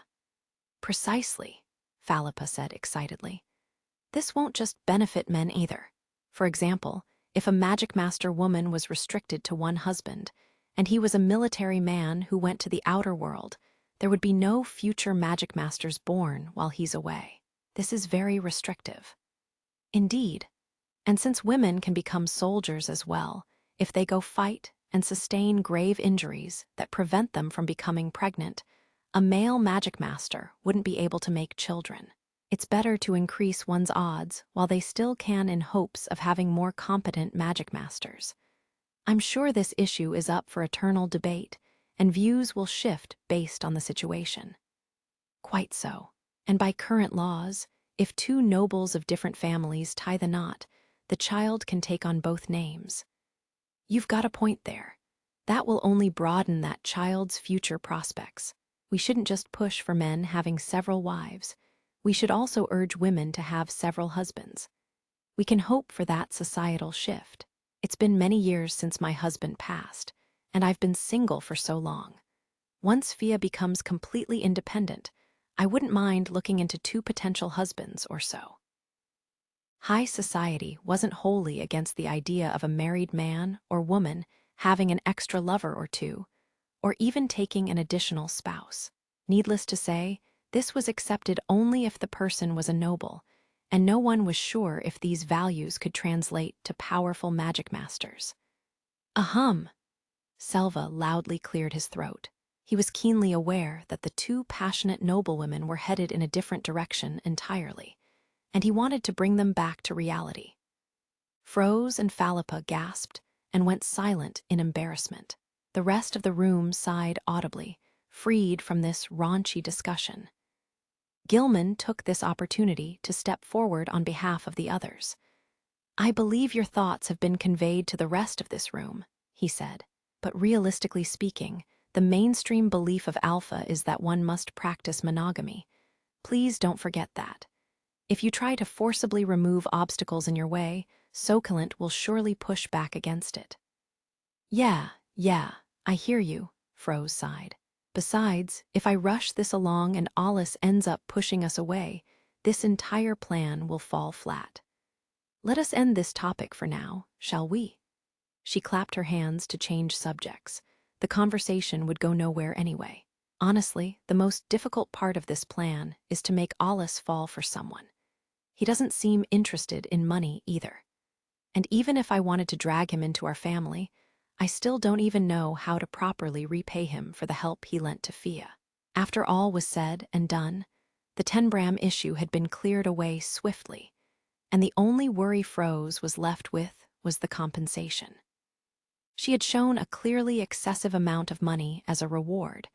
Speaker 1: Precisely, Philippa said excitedly. This won't just benefit men either. For example, if a Magicmaster woman was restricted to one husband, and he was a military man who went to the outer world, there would be no future Magicmasters born while he's away. This is very restrictive. Indeed. And since women can become soldiers as well, if they go fight and sustain grave injuries that prevent them from becoming pregnant, a male Magicmaster wouldn't be able to make children. It's better to increase one's odds while they still can in hopes of having more competent Magicmasters. I'm sure this issue is up for eternal debate, and views will shift based on the situation. Quite so. And by current laws, if two nobles of different families tie the knot, the child can take on both names. You've got a point there. That will only broaden that child's future prospects. We shouldn't just push for men having several wives. We should also urge women to have several husbands. We can hope for that societal shift. It's been many years since my husband passed, and I've been single for so long. Once Fia becomes completely independent, I wouldn't mind looking into 2 potential husbands or so. High society wasn't wholly against the idea of a married man or woman having an extra lover or 2, or even taking an additional spouse. Needless to say, this was accepted only if the person was a noble, and no one was sure if these values could translate to powerful magic masters. Ahem! Selva loudly cleared his throat. He was keenly aware that the 2 passionate noblewomen were headed in a different direction entirely, and he wanted to bring them back to reality. Froze and Philippa gasped and went silent in embarrassment. The rest of the room sighed audibly, freed from this raunchy discussion. Gilman took this opportunity to step forward on behalf of the others. "I believe your thoughts have been conveyed to the rest of this room," he said. "But realistically speaking, the mainstream belief of Alpha is that one must practice monogamy. Please don't forget that. If you try to forcibly remove obstacles in your way, Soculent will surely push back against it." Yeah, I hear you," Froze sighed. "Besides, if I rush this along and Alice ends up pushing us away, this entire plan will fall flat. Let us end this topic for now, shall we?" She clapped her hands to change subjects. The conversation would go nowhere anyway. Honestly, the most difficult part of this plan is to make Alice fall for someone. He doesn't seem interested in money either. And even if I wanted to drag him into our family, I still don't even know how to properly repay him for the help he lent to Fia. After all was said and done, the Tenbram issue had been cleared away swiftly, and the only worry Froze was left with was the compensation. She had shown a clearly excessive amount of money as a reward,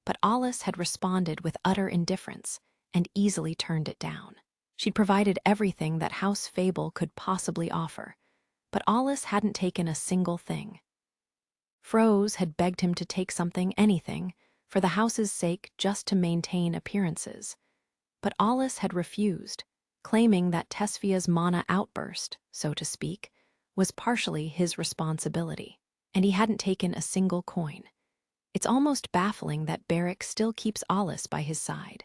Speaker 1: but Alice had responded with utter indifference and easily turned it down. She'd provided everything that House Fable could possibly offer, but Alice hadn't taken a single thing. Froze had begged him to take something, anything, for the house's sake, just to maintain appearances. But Alice had refused, claiming that Tesfia's mana outburst, so to speak, was partially his responsibility, and he hadn't taken a single coin. It's almost baffling that Barrick still keeps Alice by his side.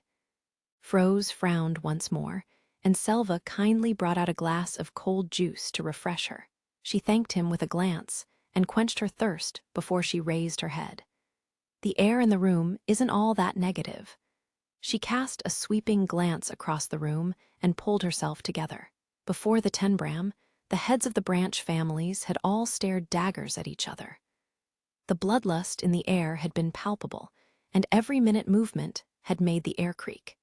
Speaker 1: Froze frowned once more, and Selva kindly brought out a glass of cold juice to refresh her. She thanked him with a glance and quenched her thirst before she raised her head. The air in the room isn't all that negative. She cast a sweeping glance across the room and pulled herself together. Before the Tenbram, the heads of the branch families had all stared daggers at each other. The bloodlust in the air had been palpable, and every minute movement had made the air creak.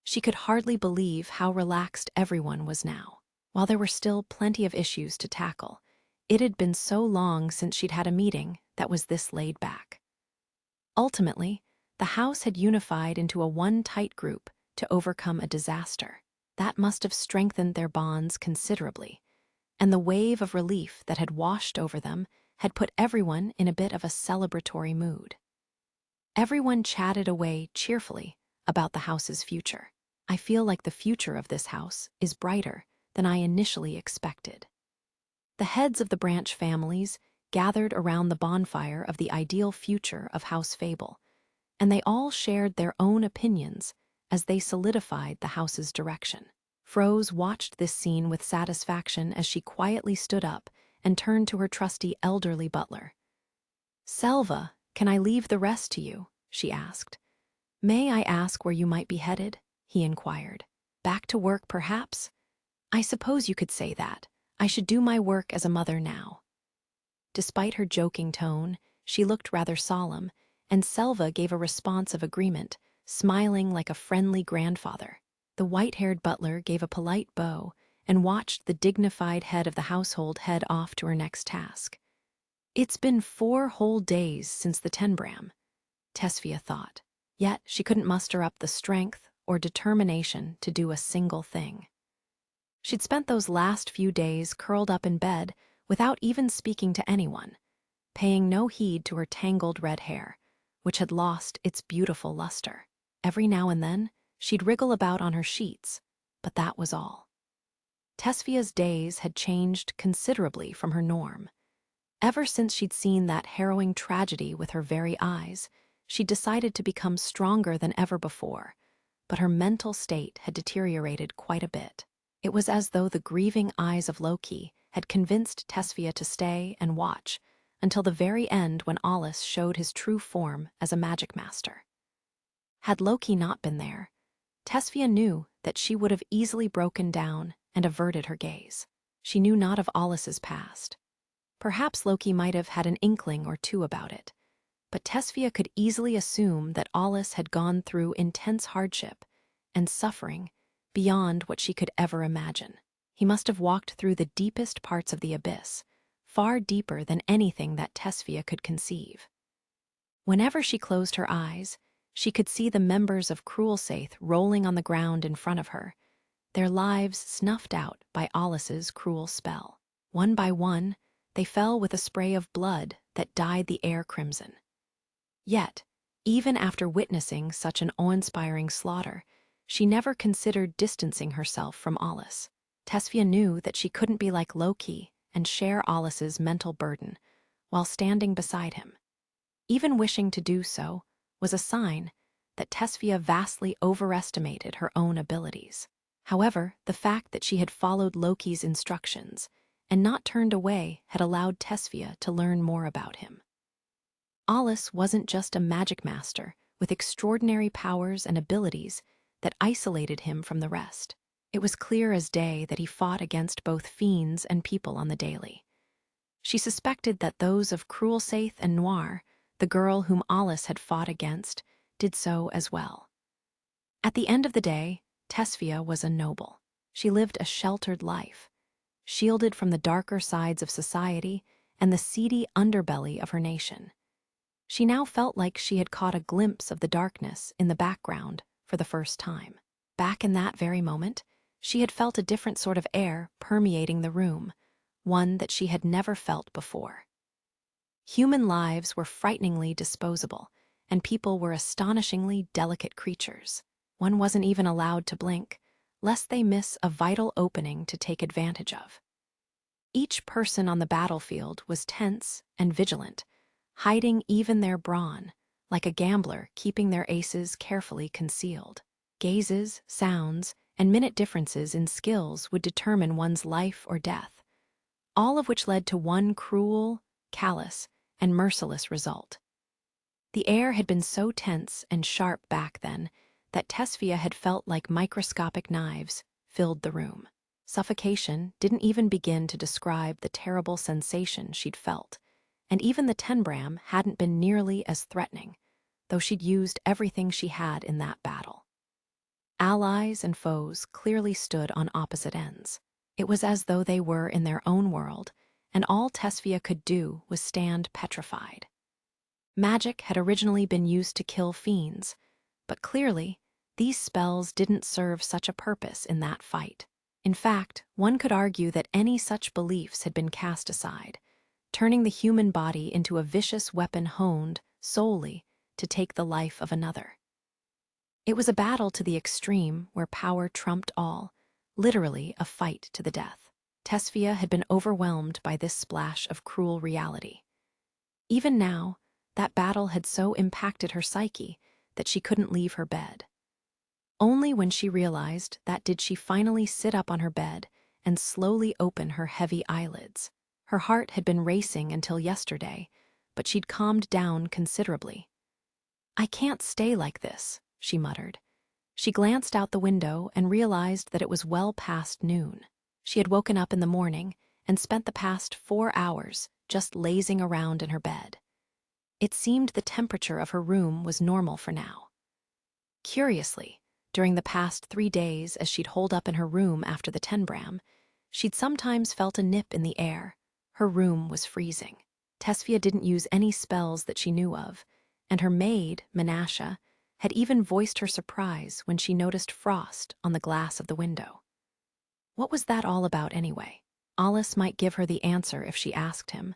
Speaker 1: She could hardly believe how relaxed everyone was now. While there were still plenty of issues to tackle, it had been so long since she'd had a meeting that was this laid back. Ultimately, the house had unified into a one tight group to overcome a disaster. That must have strengthened their bonds considerably, and the wave of relief that had washed over them had put everyone in a bit of a celebratory mood. Everyone chatted away cheerfully about the house's future. "I feel like the future of this house is brighter than I initially expected." The heads of the branch families gathered around the bonfire of the ideal future of House Fable, and they all shared their own opinions as they solidified the house's direction. Froze watched this scene with satisfaction as she quietly stood up and turned to her trusty elderly butler. "Selva, can I leave the rest to you?" she asked. "May I ask where you might be headed?" he inquired. "Back to work, perhaps?" "I suppose you could say that. I should do my work as a mother now." Despite her joking tone, she looked rather solemn, and Selva gave a response of agreement, smiling like a friendly grandfather. The white-haired butler gave a polite bow and watched the dignified head of the household head off to her next task. It's been 4 whole days since the Tenbram, Tesfia thought, yet she couldn't muster up the strength or determination to do a single thing. She'd spent those last few days curled up in bed without even speaking to anyone, paying no heed to her tangled red hair, which had lost its beautiful luster. Every now and then, she'd wriggle about on her sheets, but that was all. Tesfia's days had changed considerably from her norm. Ever since she'd seen that harrowing tragedy with her very eyes, she'd decided to become stronger than ever before, but her mental state had deteriorated quite a bit. It was as though the grieving eyes of Loki had convinced Tesfia to stay and watch until the very end when Aulus showed his true form as a Magicmaster. Had Loki not been there, Tesfia knew that she would have easily broken down and averted her gaze. She knew not of Aulus's past. Perhaps Loki might have had an inkling or two about it, but Tesfia could easily assume that Aulus had gone through intense hardship and suffering beyond what she could ever imagine. He must have walked through the deepest parts of the abyss, far deeper than anything that Tesfia could conceive. Whenever she closed her eyes, she could see the members of Cruelsaith rolling on the ground in front of her, their lives snuffed out by Aulus's cruel spell. One by one, they fell with a spray of blood that dyed the air crimson. Yet, even after witnessing such an awe-inspiring slaughter, she never considered distancing herself from Aulus. Tesfia knew that she couldn't be like Loki and share Aulus's mental burden while standing beside him. Even wishing to do so was a sign that Tesfia vastly overestimated her own abilities. However, the fact that she had followed Loki's instructions and not turned away had allowed Tesfia to learn more about him. Aulus wasn't just a magic master with extraordinary powers and abilities that isolated him from the rest. It was clear as day that he fought against both fiends and people on the daily. She suspected that those of Cruelsaith and Noir, the girl whom Aulus had fought against, did so as well. At the end of the day, Tesfia was a noble. She lived a sheltered life, shielded from the darker sides of society and the seedy underbelly of her nation. She now felt like she had caught a glimpse of the darkness in the background for the first time. Back in that very moment, she had felt a different sort of air permeating the room, one that she had never felt before. Human lives were frighteningly disposable, and people were astonishingly delicate creatures. One wasn't even allowed to blink, lest they miss a vital opening to take advantage of. Each person on the battlefield was tense and vigilant, hiding even their brawn, like a gambler keeping their aces carefully concealed. Gazes, sounds, and minute differences in skills would determine one's life or death, all of which led to one cruel, callous, and merciless result. The air had been so tense and sharp back then that Tesfia had felt like microscopic knives filled the room. Suffocation didn't even begin to describe the terrible sensation she'd felt, and even the tenbram hadn't been nearly as threatening, though she'd used everything she had in that battle. Allies and foes clearly stood on opposite ends. It was as though they were in their own world, and all Tesfia could do was stand petrified. Magic had originally been used to kill fiends, but clearly, these spells didn't serve such a purpose in that fight. In fact, one could argue that any such beliefs had been cast aside, turning the human body into a vicious weapon honed solely to take the life of another. It was a battle to the extreme where power trumped all, literally a fight to the death. Tesfia had been overwhelmed by this splash of cruel reality. Even now, that battle had so impacted her psyche that she couldn't leave her bed. Only when she realized that did she finally sit up on her bed and slowly open her heavy eyelids. Her heart had been racing until yesterday, but she'd calmed down considerably. "I can't stay like this," she muttered. She glanced out the window and realized that it was well past noon. She had woken up in the morning and spent the past 4 hours just lazing around in her bed. It seemed the temperature of her room was normal for now. Curiously, during the past 3 days as she'd holed up in her room after the tenbram, she'd sometimes felt a nip in the air. Her room was freezing. Tesfia didn't use any spells that she knew of, and her maid, Menasha, had even voiced her surprise when she noticed frost on the glass of the window. What was that all about anyway? Aulus might give her the answer if she asked him,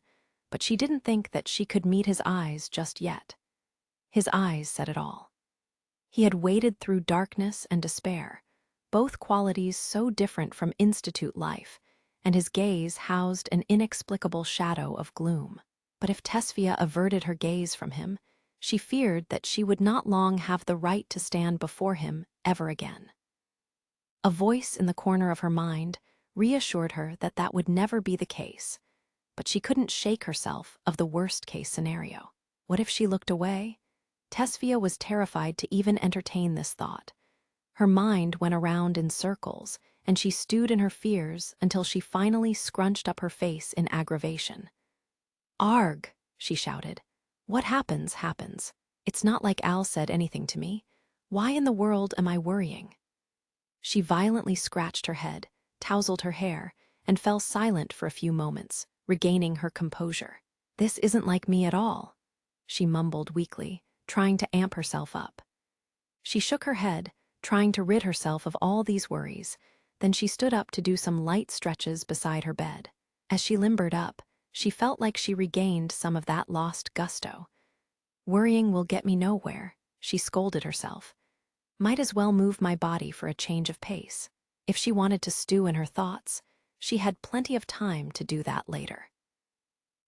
Speaker 1: but she didn't think that she could meet his eyes just yet. His eyes said it all. He had waded through darkness and despair, both qualities so different from institute life, and his gaze housed an inexplicable shadow of gloom. But if Tesvia averted her gaze from him, she feared that she would not long have the right to stand before him ever again. A voice in the corner of her mind reassured her that that would never be the case, but she couldn't shake herself of the worst-case scenario. What if she looked away? Tesvia was terrified to even entertain this thought. Her mind went around in circles, and she stewed in her fears until she finally scrunched up her face in aggravation. "Arg!" she shouted. "What happens, happens. It's not like Al said anything to me. Why in the world am I worrying?" She violently scratched her head, tousled her hair, and fell silent for a few moments, regaining her composure. "This isn't like me at all," she mumbled weakly, trying to amp herself up. She shook her head, trying to rid herself of all these worries. Then she stood up to do some light stretches beside her bed. As she limbered up, she felt like she regained some of that lost gusto. "Worrying will get me nowhere," she scolded herself. "Might as well move my body for a change of pace." If she wanted to stew in her thoughts, she had plenty of time to do that later.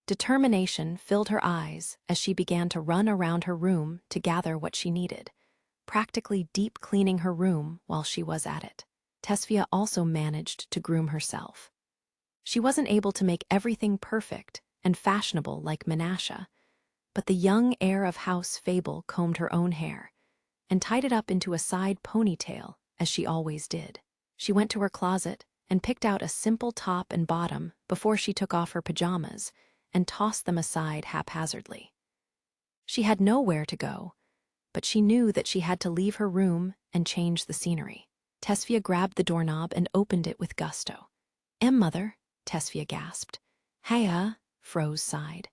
Speaker 1: Determination filled her eyes as she began to run around her room to gather what she needed, practically deep cleaning her room while she was at it. Tesvia also managed to groom herself. She wasn't able to make everything perfect and fashionable like Menashe, but the young heir of House Fable combed her own hair and tied it up into a side ponytail, as she always did. She went to her closet and picked out a simple top and bottom before she took off her pajamas and tossed them aside haphazardly. She had nowhere to go, but she knew that she had to leave her room and change the scenery. Tesvia grabbed the doorknob and opened it with gusto. Mother," Tesvia gasped. "Heya," Froze sighed.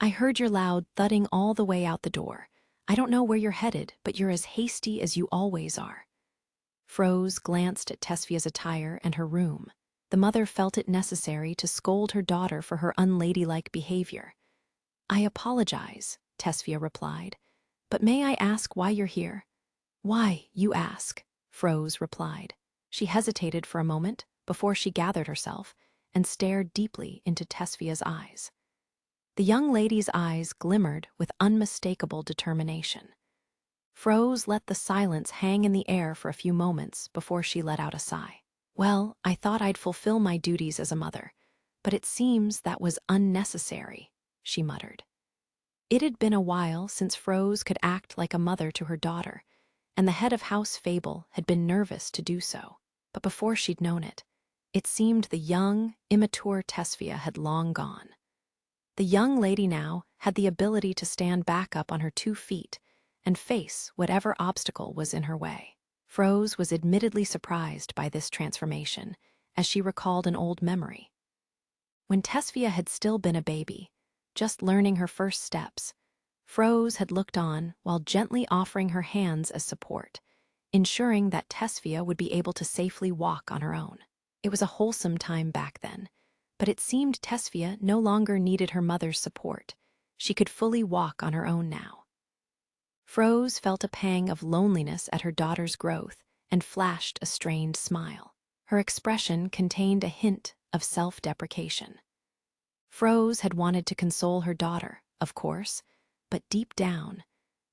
Speaker 1: "I heard your loud thudding all the way out the door. I don't know where you're headed, but you're as hasty as you always are." Froze glanced at Tesvia's attire and her room. The mother felt it necessary to scold her daughter for her unladylike behavior. "I apologize," Tesvia replied, "but may I ask why you're here?" "Why, you ask," Froze replied. She hesitated for a moment before she gathered herself and stared deeply into Tesvia's eyes. The young lady's eyes glimmered with unmistakable determination. Froze let the silence hang in the air for a few moments before she let out a sigh. "Well, I thought I'd fulfill my duties as a mother, but it seems that was unnecessary," she muttered. It had been a while since Froze could act like a mother to her daughter, and the head of House Fable had been nervous to do so. But before she'd known it, it seemed the young, immature Tesvia had long gone. The young lady now had the ability to stand back up on her 2 feet and face whatever obstacle was in her way. Froze was admittedly surprised by this transformation as she recalled an old memory. When Tesvia had still been a baby, just learning her first steps, Froze had looked on while gently offering her hands as support, ensuring that Tesvia would be able to safely walk on her own. It was a wholesome time back then, but it seemed Tesvia no longer needed her mother's support. She could fully walk on her own now. Froze felt a pang of loneliness at her daughter's growth and flashed a strained smile. Her expression contained a hint of self-deprecation. Froze had wanted to console her daughter, of course, but deep down,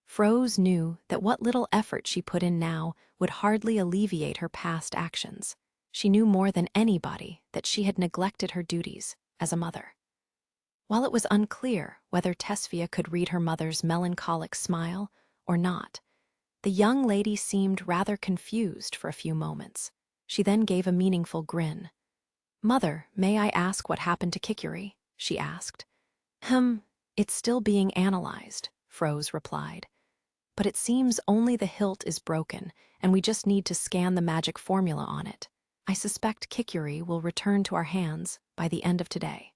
Speaker 1: Froze knew that what little effort she put in now would hardly alleviate her past actions. She knew more than anybody that she had neglected her duties as a mother. While it was unclear whether Tesvia could read her mother's melancholic smile or not, the young lady seemed rather confused for a few moments. She then gave a meaningful grin. "Mother, may I ask what happened to Kikuri?" she asked. It's still being analyzed," Froze replied. "But it seems only the hilt is broken, and we just need to scan the magic formula on it. I suspect Kikuri will return to our hands by the end of today.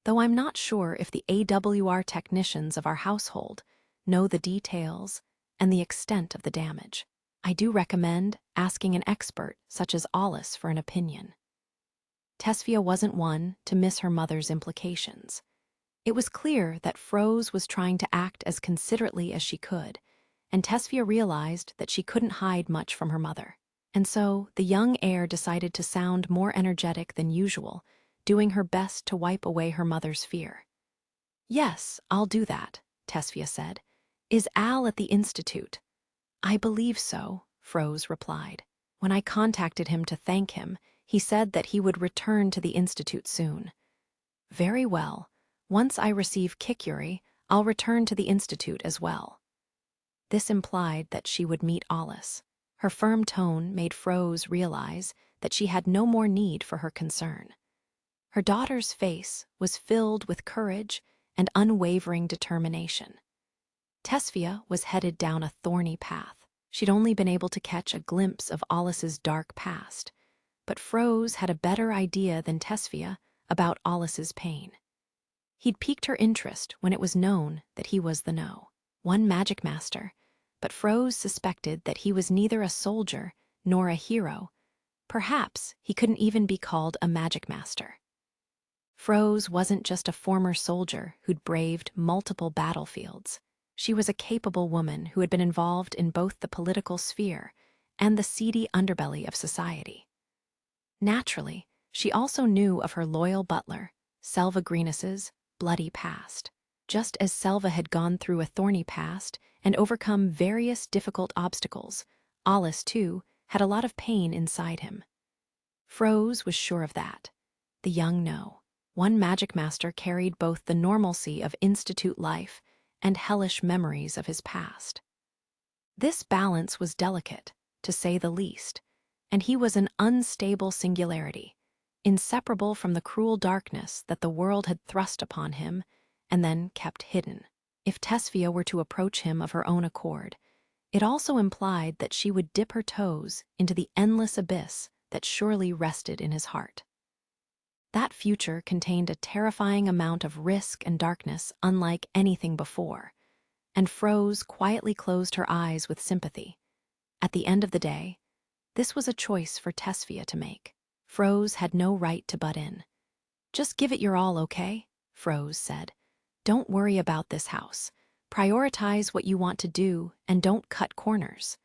Speaker 1: Though I'm not sure if the AWR technicians of our household know the details and the extent of the damage. I do recommend asking an expert such as Alice for an opinion." Tesvia wasn't one to miss her mother's implications. It was clear that Froze was trying to act as considerately as she could, and Tesfia realized that she couldn't hide much from her mother. And so the young heir decided to sound more energetic than usual, doing her best to wipe away her mother's fear. "Yes, I'll do that," Tesfia said. "Is Al at the Institute?" "I believe so," Froze replied. "When I contacted him to thank him, he said that he would return to the Institute soon." "Very well. Once I receive Kikuri, I'll return to the Institute as well." This implied that she would meet Alice. Her firm tone made Froze realize that she had no more need for her concern. Her daughter's face was filled with courage and unwavering determination. Tesfia was headed down a thorny path. She'd only been able to catch a glimpse of Alice's dark past, but Froze had a better idea than Tesfia about Alice's pain. He'd piqued her interest when it was known that he was the one Magicmaster, but Froze suspected that he was neither a soldier nor a hero. Perhaps he couldn't even be called a Magicmaster. Froze wasn't just a former soldier who'd braved multiple battlefields. She was a capable woman who had been involved in both the political sphere and the seedy underbelly of society. Naturally, she also knew of her loyal butler, Selva Greenis's, bloody past. Just as Selva had gone through a thorny past and overcome various difficult obstacles, Alice, too, had a lot of pain inside him. Froze was sure of that. The young one Magicmaster carried both the normalcy of Institute life and hellish memories of his past. This balance was delicate, to say the least, and he was an unstable singularity, inseparable from the cruel darkness that the world had thrust upon him and then kept hidden. If Tesfia were to approach him of her own accord, it also implied that she would dip her toes into the endless abyss that surely rested in his heart. That future contained a terrifying amount of risk and darkness unlike anything before, and Froze quietly closed her eyes with sympathy. At the end of the day, this was a choice for Tesfia to make. Froze had no right to butt in. "Just give it your all, okay?" Froze said. "Don't worry about this house. Prioritize what you want to do and don't cut corners."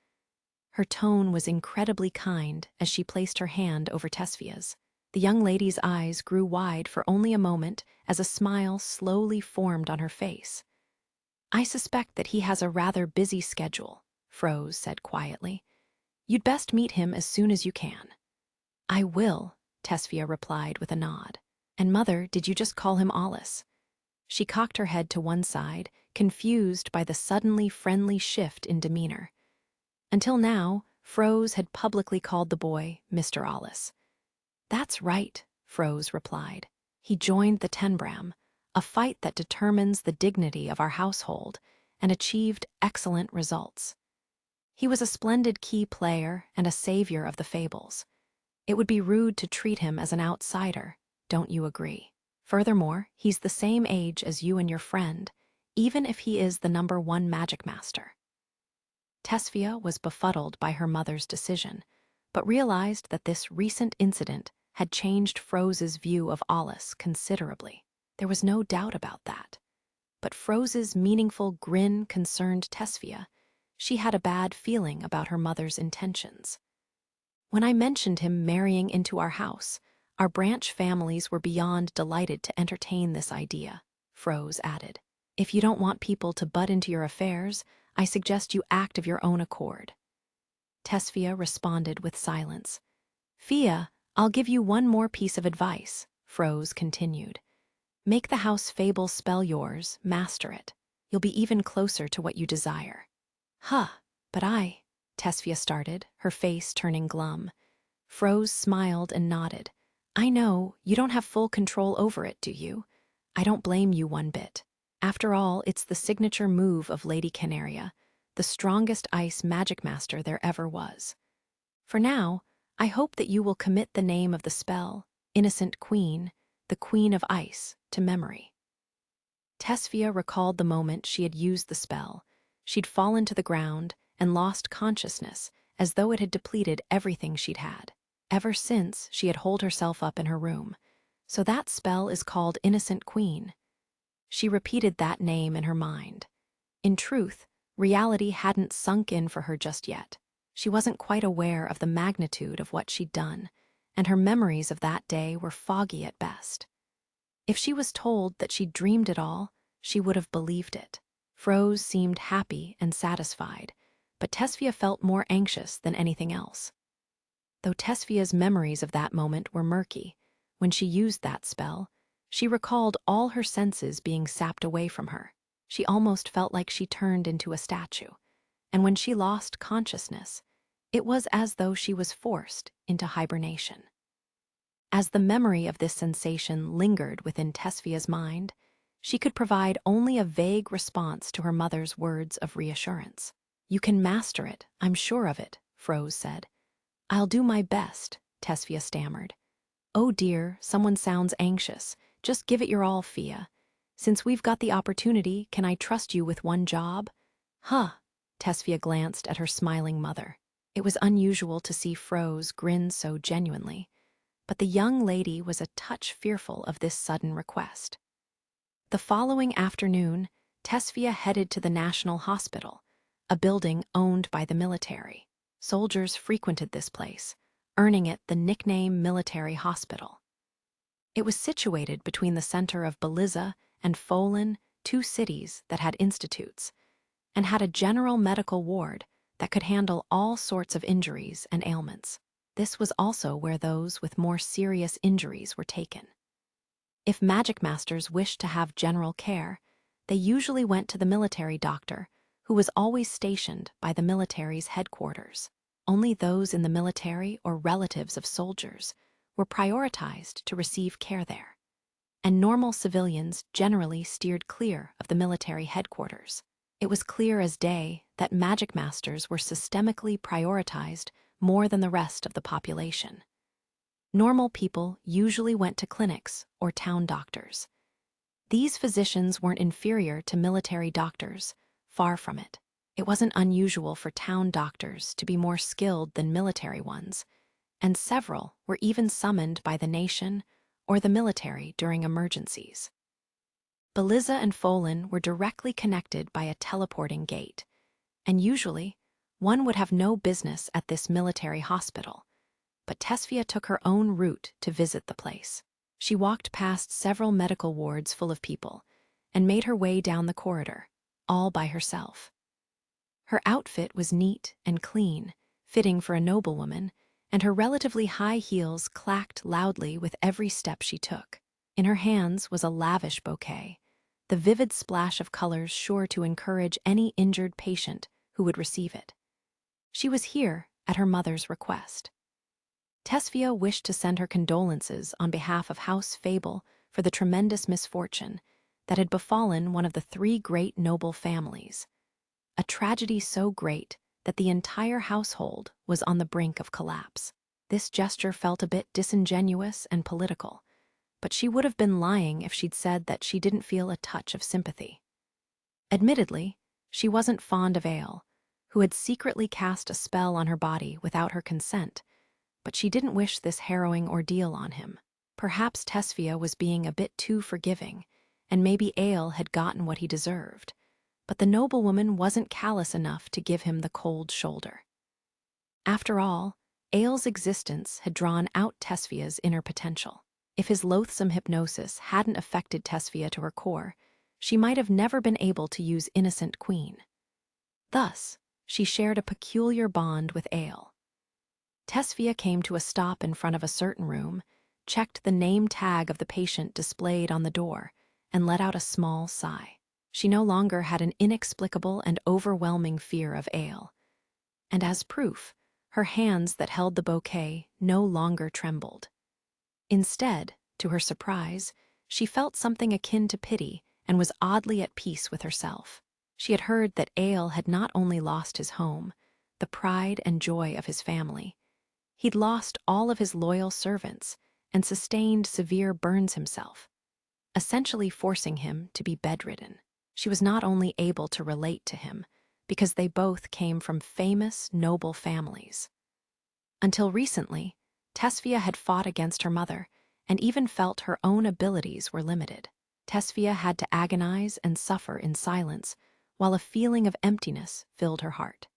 Speaker 1: Her tone was incredibly kind as she placed her hand over Tesfia's. The young lady's eyes grew wide for only a moment as a smile slowly formed on her face. "I suspect that he has a rather busy schedule," Froze said quietly. "You'd best meet him as soon as you can." "I will," Tesfia replied with a nod. "And Mother, did you just call him Alice?" She cocked her head to one side, confused by the suddenly friendly shift in demeanor. Until now, Froze had publicly called the boy Mr. Alice. "That's right," Froze replied. "He joined the Tenbram, a fight that determines the dignity of our household, and achieved excellent results. He was a splendid key player and a savior of the Fables. It would be rude to treat him as an outsider, don't you agree? Furthermore, he's the same age as you and your friend, even if he is the #1 Magicmaster." Tesfia was befuddled by her mother's decision, but realized that this recent incident had changed Froze's view of Alice considerably. There was no doubt about that. But Froze's meaningful grin concerned Tesfia. She had a bad feeling about her mother's intentions. "When I mentioned him marrying into our house, our branch families were beyond delighted to entertain this idea," Froze added. "If you don't want people to butt into your affairs, I suggest you act of your own accord." Tesfia responded with silence. "Fia, I'll give you one more piece of advice," Froze continued. "Make the house fable spell yours, master it. You'll be even closer to what you desire." "Huh, but Tesfia started, her face turning glum. Froze smiled and nodded. "I know, you don't have full control over it, do you? I don't blame you one bit. After all, it's the signature move of Lady Canaria, the strongest ice Magicmaster there ever was. For now, I hope that you will commit the name of the spell, Innocent Queen, the Queen of Ice, to memory." Tesfia recalled the moment she had used the spell. She'd fallen to the ground and lost consciousness as though it had depleted everything she'd had. Ever since, she had holed herself up in her room. "So that spell is called Innocent Queen." She repeated that name in her mind. In truth, reality hadn't sunk in for her just yet. She wasn't quite aware of the magnitude of what she'd done, and her memories of that day were foggy at best. If she was told that she'd dreamed it all, she would have believed it. Froze seemed happy and satisfied, but Tesvia felt more anxious than anything else. Though Tesvia's memories of that moment were murky, when she used that spell, she recalled all her senses being sapped away from her. She almost felt like she turned into a statue, and when she lost consciousness, it was as though she was forced into hibernation. As the memory of this sensation lingered within Tesvia's mind, she could provide only a vague response to her mother's words of reassurance. "You can master it, I'm sure of it," Froze said. "I'll do my best," Tesvia stammered. "Oh dear, someone sounds anxious. Just give it your all, Fia. Since we've got the opportunity, can I trust you with one job?" "Huh," Tesvia glanced at her smiling mother. It was unusual to see Froze grin so genuinely, but the young lady was a touch fearful of this sudden request. The following afternoon, Tesvia headed to the National Hospital, a building owned by the military. Soldiers frequented this place, earning it the nickname Military Hospital. It was situated between the center of Belize and Folin, two cities that had institutes, and had a general medical ward that could handle all sorts of injuries and ailments. This was also where those with more serious injuries were taken. If Magicmasters wished to have general care, they usually went to the military doctor, who was always stationed by the military's headquarters. Only those in the military or relatives of soldiers were prioritized to receive care there, and normal civilians generally steered clear of the military headquarters. It was clear as day that Magicmasters were systemically prioritized more than the rest of the population. Normal people usually went to clinics or town doctors. These physicians weren't inferior to military doctors, far from it. It wasn't unusual for town doctors to be more skilled than military ones, and several were even summoned by the nation or the military during emergencies. Belize and Folin were directly connected by a teleporting gate, and usually one would have no business at this military hospital, but Tesvia took her own route to visit the place. She walked past several medical wards full of people and made her way down the corridor, all by herself. Her outfit was neat and clean, fitting for a noblewoman, and her relatively high heels clacked loudly with every step she took. In her hands was a lavish bouquet, the vivid splash of colors sure to encourage any injured patient who would receive it. She was here at her mother's request. Tesvia wished to send her condolences on behalf of House Fable for the tremendous misfortune that had befallen one of the three great noble families, a tragedy so great that the entire household was on the brink of collapse. This gesture felt a bit disingenuous and political, but she would have been lying if she'd said that she didn't feel a touch of sympathy. Admittedly, she wasn't fond of Ale, who had secretly cast a spell on her body without her consent, but she didn't wish this harrowing ordeal on him. Perhaps Tesvia was being a bit too forgiving, and maybe Ale had gotten what he deserved, but the noblewoman wasn't callous enough to give him the cold shoulder. After all, Ale's existence had drawn out Tesvia's inner potential. If his loathsome hypnosis hadn't affected Tesvia to her core, she might have never been able to use Innocent Queen. Thus, she shared a peculiar bond with Ale. Tesvia came to a stop in front of a certain room, checked the name tag of the patient displayed on the door, and let out a small sigh. She no longer had an inexplicable and overwhelming fear of Ale, and as proof, her hands that held the bouquet no longer trembled. Instead, to her surprise, she felt something akin to pity and was oddly at peace with herself. She had heard that Ale had not only lost his home, the pride and joy of his family, he'd lost all of his loyal servants and sustained severe burns himself, essentially forcing him to be bedridden. She was not only able to relate to him, because they both came from famous, noble families. Until recently, Tesvia had fought against her mother and even felt her own abilities were limited. Tesphia had to agonize and suffer in silence, while a feeling of emptiness filled her heart.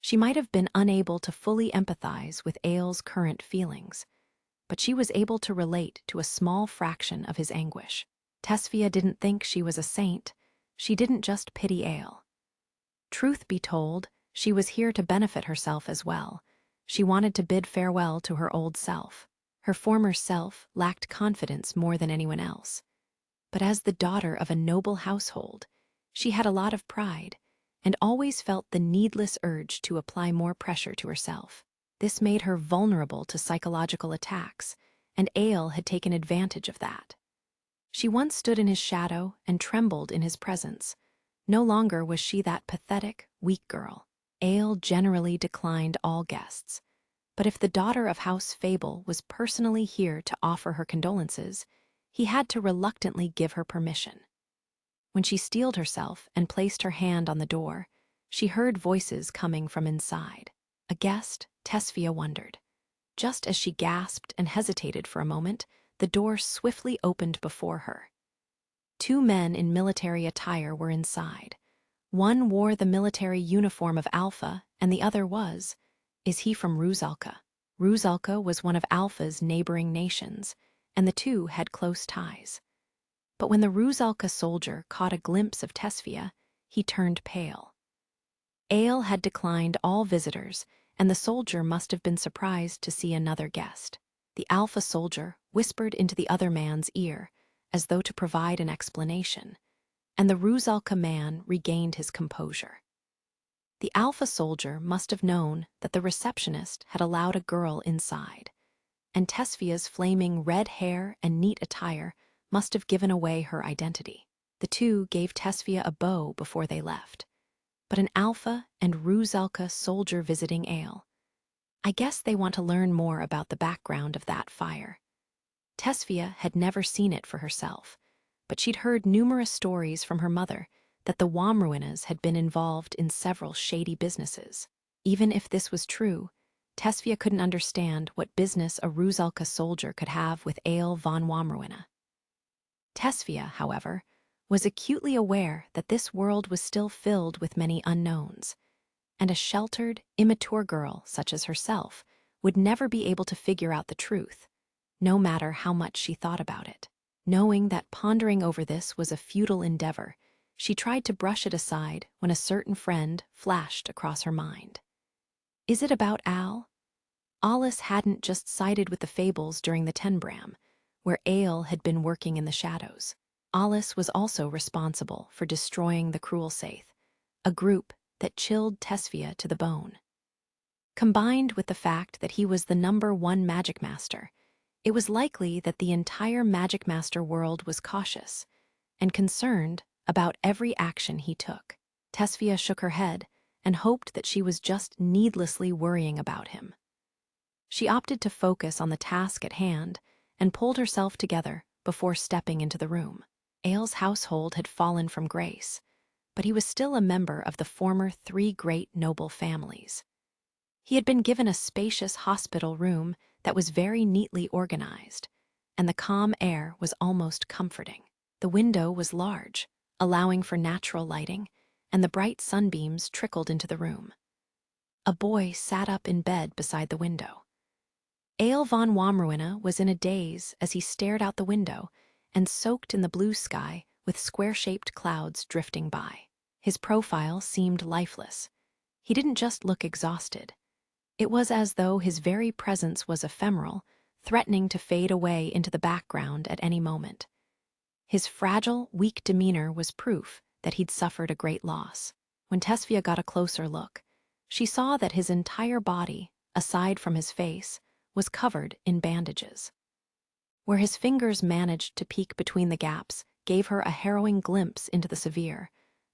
Speaker 1: She might have been unable to fully empathize with Ael's current feelings, but she was able to relate to a small fraction of his anguish. Tesphia didn't think she was a saint. She didn't just pity Ael. Truth be told, she was here to benefit herself as well. She wanted to bid farewell to her old self. Her former self lacked confidence more than anyone else. But as the daughter of a noble household, she had a lot of pride and always felt the needless urge to apply more pressure to herself. This made her vulnerable to psychological attacks, and Ael had taken advantage of that. She once stood in his shadow and trembled in his presence. No longer was she that pathetic, weak girl. Ael generally declined all guests, but if the daughter of House Fable was personally here to offer her condolences, he had to reluctantly give her permission. When she steeled herself and placed her hand on the door, she heard voices coming from inside. A guest, Tesphia wondered. Just as she gasped and hesitated for a moment, the door swiftly opened before her. Two men in military attire were inside. One wore the military uniform of Alpha, and the other was. Is he from Rusalka? Rusalka was one of Alpha's neighboring nations, and the two had close ties. But when the Rusalka soldier caught a glimpse of Tesphia, he turned pale. Ael had declined all visitors, and the soldier must have been surprised to see another guest. The Alpha soldier whispered into the other man's ear, as though to provide an explanation, and the Rusalka man regained his composure. The Alpha soldier must have known that the receptionist had allowed a girl inside, and Tesfia's flaming red hair and neat attire must have given away her identity. The two gave Tesphia a bow before they left. But an Alpha and Rusalka soldier visiting Ael. I guess they want to learn more about the background of that fire. Tesphia had never seen it for herself, but she'd heard numerous stories from her mother that the Wamruinas had been involved in several shady businesses. Even if this was true, Tesphia couldn't understand what business a Rusalka soldier could have with Ael von Wamruina. Tesphia, however, was acutely aware that this world was still filled with many unknowns, and a sheltered, immature girl such as herself would never be able to figure out the truth, no matter how much she thought about it. Knowing that pondering over this was a futile endeavor, she tried to brush it aside when a certain friend flashed across her mind. Is it about Al? Alice hadn't just sided with the Fables during the Tenbram, where Ael had been working in the shadows. Alice was also responsible for destroying the Cruel Saith, a group that chilled Tesphia to the bone. Combined with the fact that he was the #1 Magicmaster, it was likely that the entire Magicmaster world was cautious and concerned about every action he took. Tesphia shook her head and hoped that she was just needlessly worrying about him. She opted to focus on the task at hand and pulled herself together before stepping into the room. Ael's household had fallen from grace, but he was still a member of the former 3 great noble families. He had been given a spacious hospital room that was very neatly organized, and the calm air was almost comforting. The window was large, allowing for natural lighting, and the bright sunbeams trickled into the room. A boy sat up in bed beside the window. Ael von Wamruina was in a daze as he stared out the window and soaked in the blue sky with square-shaped clouds drifting by. His profile seemed lifeless. He didn't just look exhausted. It was as though his very presence was ephemeral, threatening to fade away into the background at any moment. His fragile, weak demeanor was proof that he'd suffered a great loss. When Tesphia got a closer look, she saw that his entire body, aside from his face, was covered in bandages. Where his fingers managed to peek between the gaps gave her a harrowing glimpse into the severe,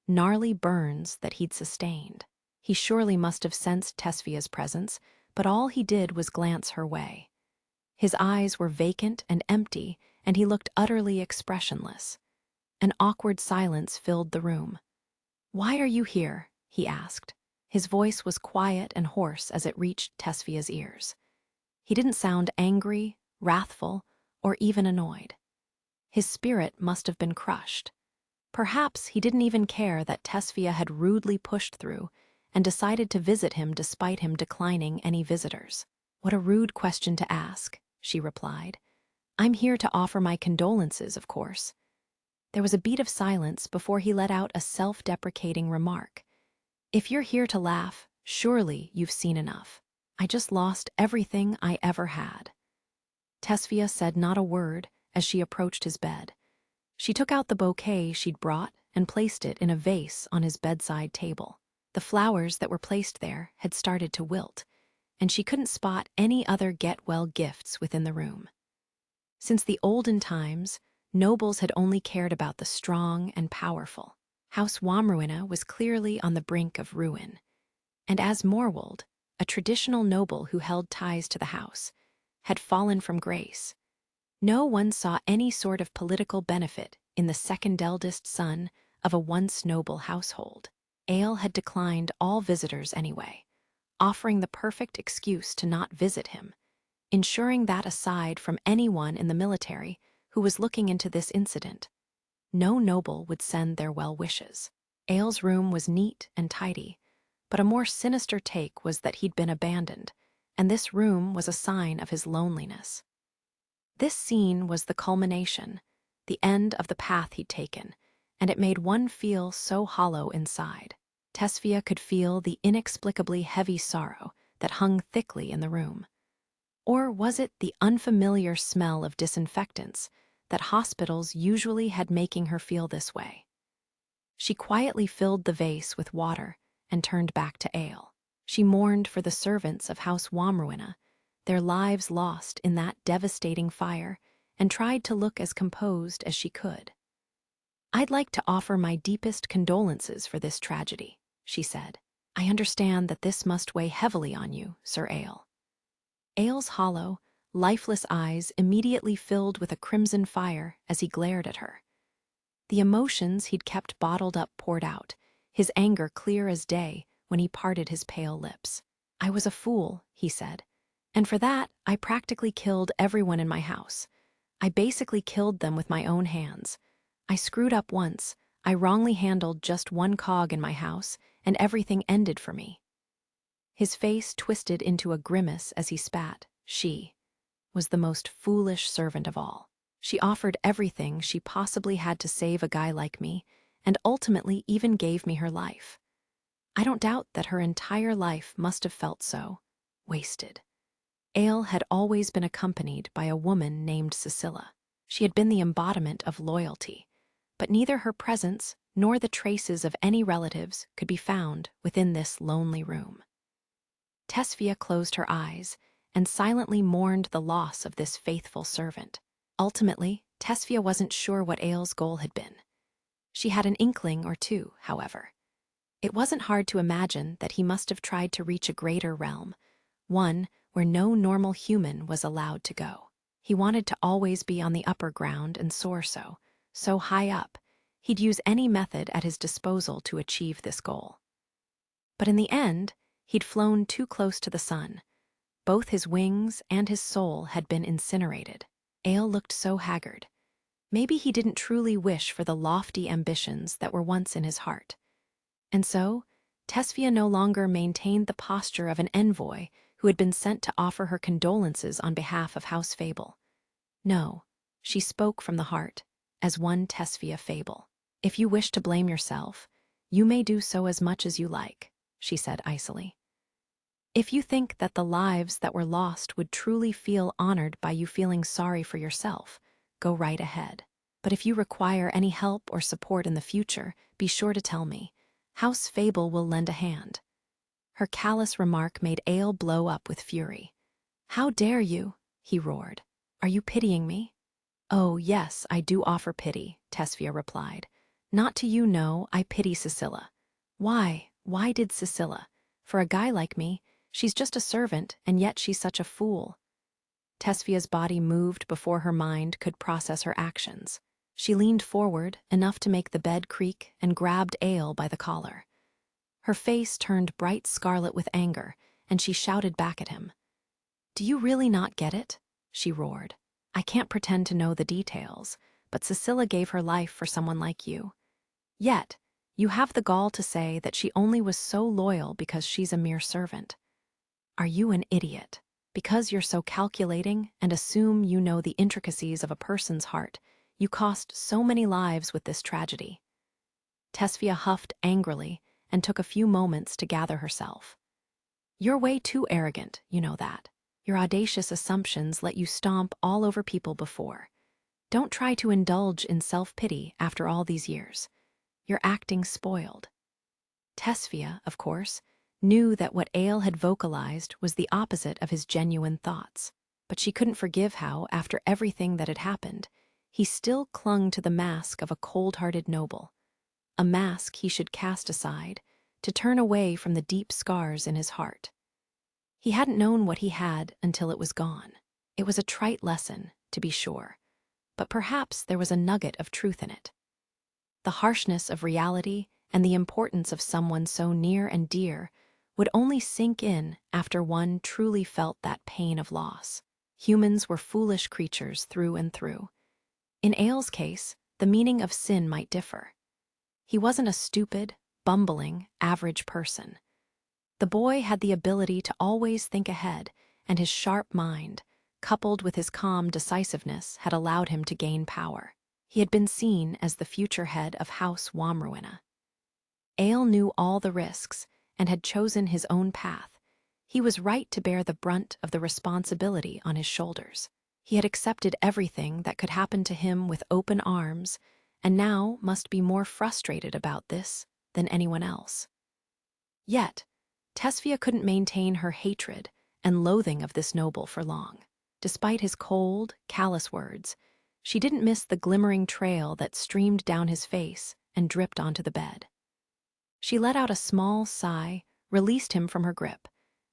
Speaker 1: gnarly burns that he'd sustained. He surely must have sensed Tesfia's presence, but all he did was glance her way. His eyes were vacant and empty, and he looked utterly expressionless. An awkward silence filled the room. "Why are you here?" he asked. His voice was quiet and hoarse as it reached Tesfia's ears. He didn't sound angry, wrathful, or even annoyed. His spirit must have been crushed. Perhaps he didn't even care that Tesphia had rudely pushed through and decided to visit him despite him declining any visitors. "What a rude question to ask," she replied. "I'm here to offer my condolences, of course." There was a beat of silence before he let out a self-deprecating remark. "If you're here to laugh, surely you've seen enough. I just lost everything I ever had." Tesphia said not a word as she approached his bed. She took out the bouquet she'd brought and placed it in a vase on his bedside table. The flowers that were placed there had started to wilt, and she couldn't spot any other get-well gifts within the room. Since the olden times, nobles had only cared about the strong and powerful. House Wamruina was clearly on the brink of ruin, and as Morwold, a traditional noble who held ties to the house, had fallen from grace, no one saw any sort of political benefit in the second eldest son of a once noble household. Ale had declined all visitors anyway, offering the perfect excuse to not visit him, ensuring that aside from anyone in the military who was looking into this incident, no noble would send their well wishes. Ale's room was neat and tidy, but a more sinister take was that he'd been abandoned, and this room was a sign of his loneliness. This scene was the culmination, the end of the path he'd taken, and it made one feel so hollow inside. Tesphia could feel the inexplicably heavy sorrow that hung thickly in the room. Or was it the unfamiliar smell of disinfectants that hospitals usually had making her feel this way? She quietly filled the vase with water and turned back to Ale. She mourned for the servants of House Wamruina, their lives lost in that devastating fire, and tried to look as composed as she could. "I'd like to offer my deepest condolences for this tragedy," she said. "I understand that this must weigh heavily on you, Sir Ale." Ale's hollow, lifeless eyes immediately filled with a crimson fire as he glared at her. The emotions he'd kept bottled up poured out, his anger clear as day when he parted his pale lips. "I was a fool," he said, "and for that I practically killed everyone in my house. I basically killed them with my own hands. I screwed up once, I wrongly handled just one cog in my house, and everything ended for me." His face twisted into a grimace as he spat. "She was the most foolish servant of all. She offered everything she possibly had to save a guy like me, and ultimately even gave me her life. I don't doubt that her entire life must have felt so wasted." Ale had always been accompanied by a woman named Cecilia. She had been the embodiment of loyalty, but neither her presence nor the traces of any relatives could be found within this lonely room. Tesphia closed her eyes and silently mourned the loss of this faithful servant. Ultimately, Tesphia wasn't sure what Ale's goal had been. She had an inkling or two, however. It wasn't hard to imagine that he must have tried to reach a greater realm, one where no normal human was allowed to go. He wanted to always be on the upper ground and soar so high up, he'd use any method at his disposal to achieve this goal. But in the end, he'd flown too close to the sun. Both his wings and his soul had been incinerated. Ale looked so haggard. Maybe he didn't truly wish for the lofty ambitions that were once in his heart. And so, Tesphia no longer maintained the posture of an envoy who had been sent to offer her condolences on behalf of House Fable. No, she spoke from the heart, as one Tesphia Fable. "If you wish to blame yourself, you may do so as much as you like," she said icily. "If you think that the lives that were lost would truly feel honored by you feeling sorry for yourself, go right ahead. But if you require any help or support in the future, be sure to tell me. House Fable will lend a hand." Her callous remark made Ale blow up with fury. "How dare you?" he roared. "Are you pitying me?" "Oh, yes, I do offer pity," Tesphia replied. "Not to you, no, I pity Cecilia." Why did Cecilia? For a guy like me, she's just a servant, and yet she's such a fool." Tesfia's body moved before her mind could process her actions. She leaned forward enough to make the bed creak and grabbed Ale by the collar. Her face turned bright scarlet with anger, and she shouted back at him. "Do you really not get it?" she roared. "I can't pretend to know the details, but Cecilia gave her life for someone like you. Yet, you have the gall to say that she only was so loyal because she's a mere servant. Are you an idiot? Because you're so calculating and assume you know the intricacies of a person's heart, you cost so many lives with this tragedy. Tesvia huffed angrily and took a few moments to gather herself. You're way too arrogant, you know that. Your audacious assumptions let you stomp all over people before. Don't try to indulge in self-pity after all these years. You're acting spoiled. Tesvia, of course, knew that what Ale had vocalized was the opposite of his genuine thoughts, but she couldn't forgive how, after everything that had happened, he still clung to the mask of a cold-hearted noble, a mask he should cast aside, to turn away from the deep scars in his heart. He hadn't known what he had until it was gone. It was a trite lesson, to be sure, but perhaps there was a nugget of truth in it. The harshness of reality and the importance of someone so near and dear would only sink in after one truly felt that pain of loss. Humans were foolish creatures through and through. In Ale's case, the meaning of sin might differ. He wasn't a stupid, bumbling, average person. The boy had the ability to always think ahead, and his sharp mind, coupled with his calm decisiveness, had allowed him to gain power. He had been seen as the future head of House Wamruina. Ale knew all the risks and had chosen his own path. He was right to bear the brunt of the responsibility on his shoulders. He had accepted everything that could happen to him with open arms, and now must be more frustrated about this than anyone else. Yet, Tesvia couldn't maintain her hatred and loathing of this noble for long. Despite his cold, callous words, she didn't miss the glimmering trail that streamed down his face and dripped onto the bed. She let out a small sigh, released him from her grip,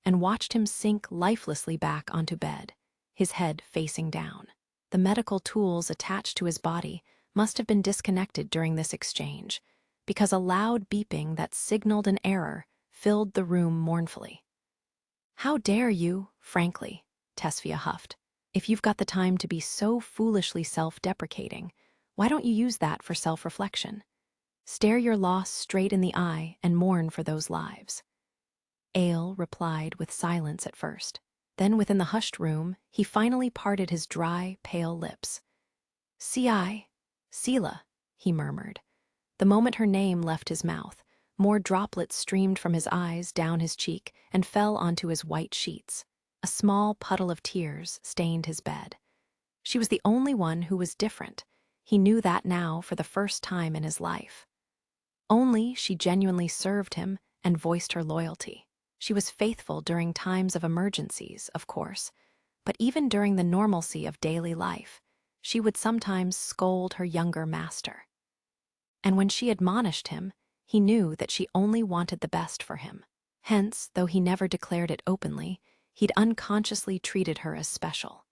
Speaker 1: and watched him sink lifelessly back onto bed, his head facing down. The medical tools attached to his body must have been disconnected during this exchange, because a loud beeping that signaled an error filled the room mournfully. "How dare you, frankly," Tesvia huffed. "If you've got the time to be so foolishly self-deprecating, why don't you use that for self-reflection? Stare your loss straight in the eye and mourn for those lives." Ale replied with silence at first. Then within the hushed room, he finally parted his dry, pale lips. Sila," he murmured. The moment her name left his mouth, more droplets streamed from his eyes down his cheek and fell onto his white sheets. A small puddle of tears stained his bed. She was the only one who was different. He knew that now for the first time in his life. Only she genuinely served him and voiced her loyalty. She was faithful during times of emergencies, of course, but even during the normalcy of daily life, she would sometimes scold her younger master. And when she admonished him, he knew that she only wanted the best for him. Hence, though he never declared it openly, he'd unconsciously treated her as special.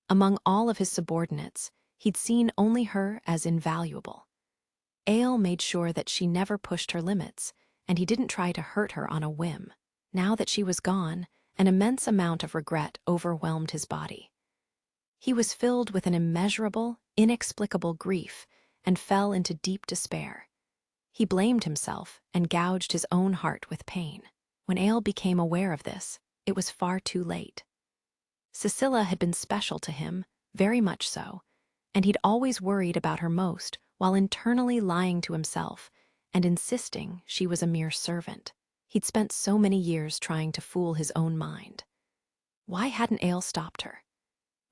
Speaker 1: Among all of his subordinates, he'd seen only her as invaluable. Ale made sure that she never pushed her limits, and he didn't try to hurt her on a whim. Now that she was gone, an immense amount of regret overwhelmed his body. He was filled with an immeasurable, inexplicable grief and fell into deep despair. He blamed himself and gouged his own heart with pain. When Ale became aware of this, it was far too late. Cecilia had been special to him, very much so, and he'd always worried about her most while internally lying to himself and insisting she was a mere servant. He'd spent so many years trying to fool his own mind. Why hadn't Ale stopped her?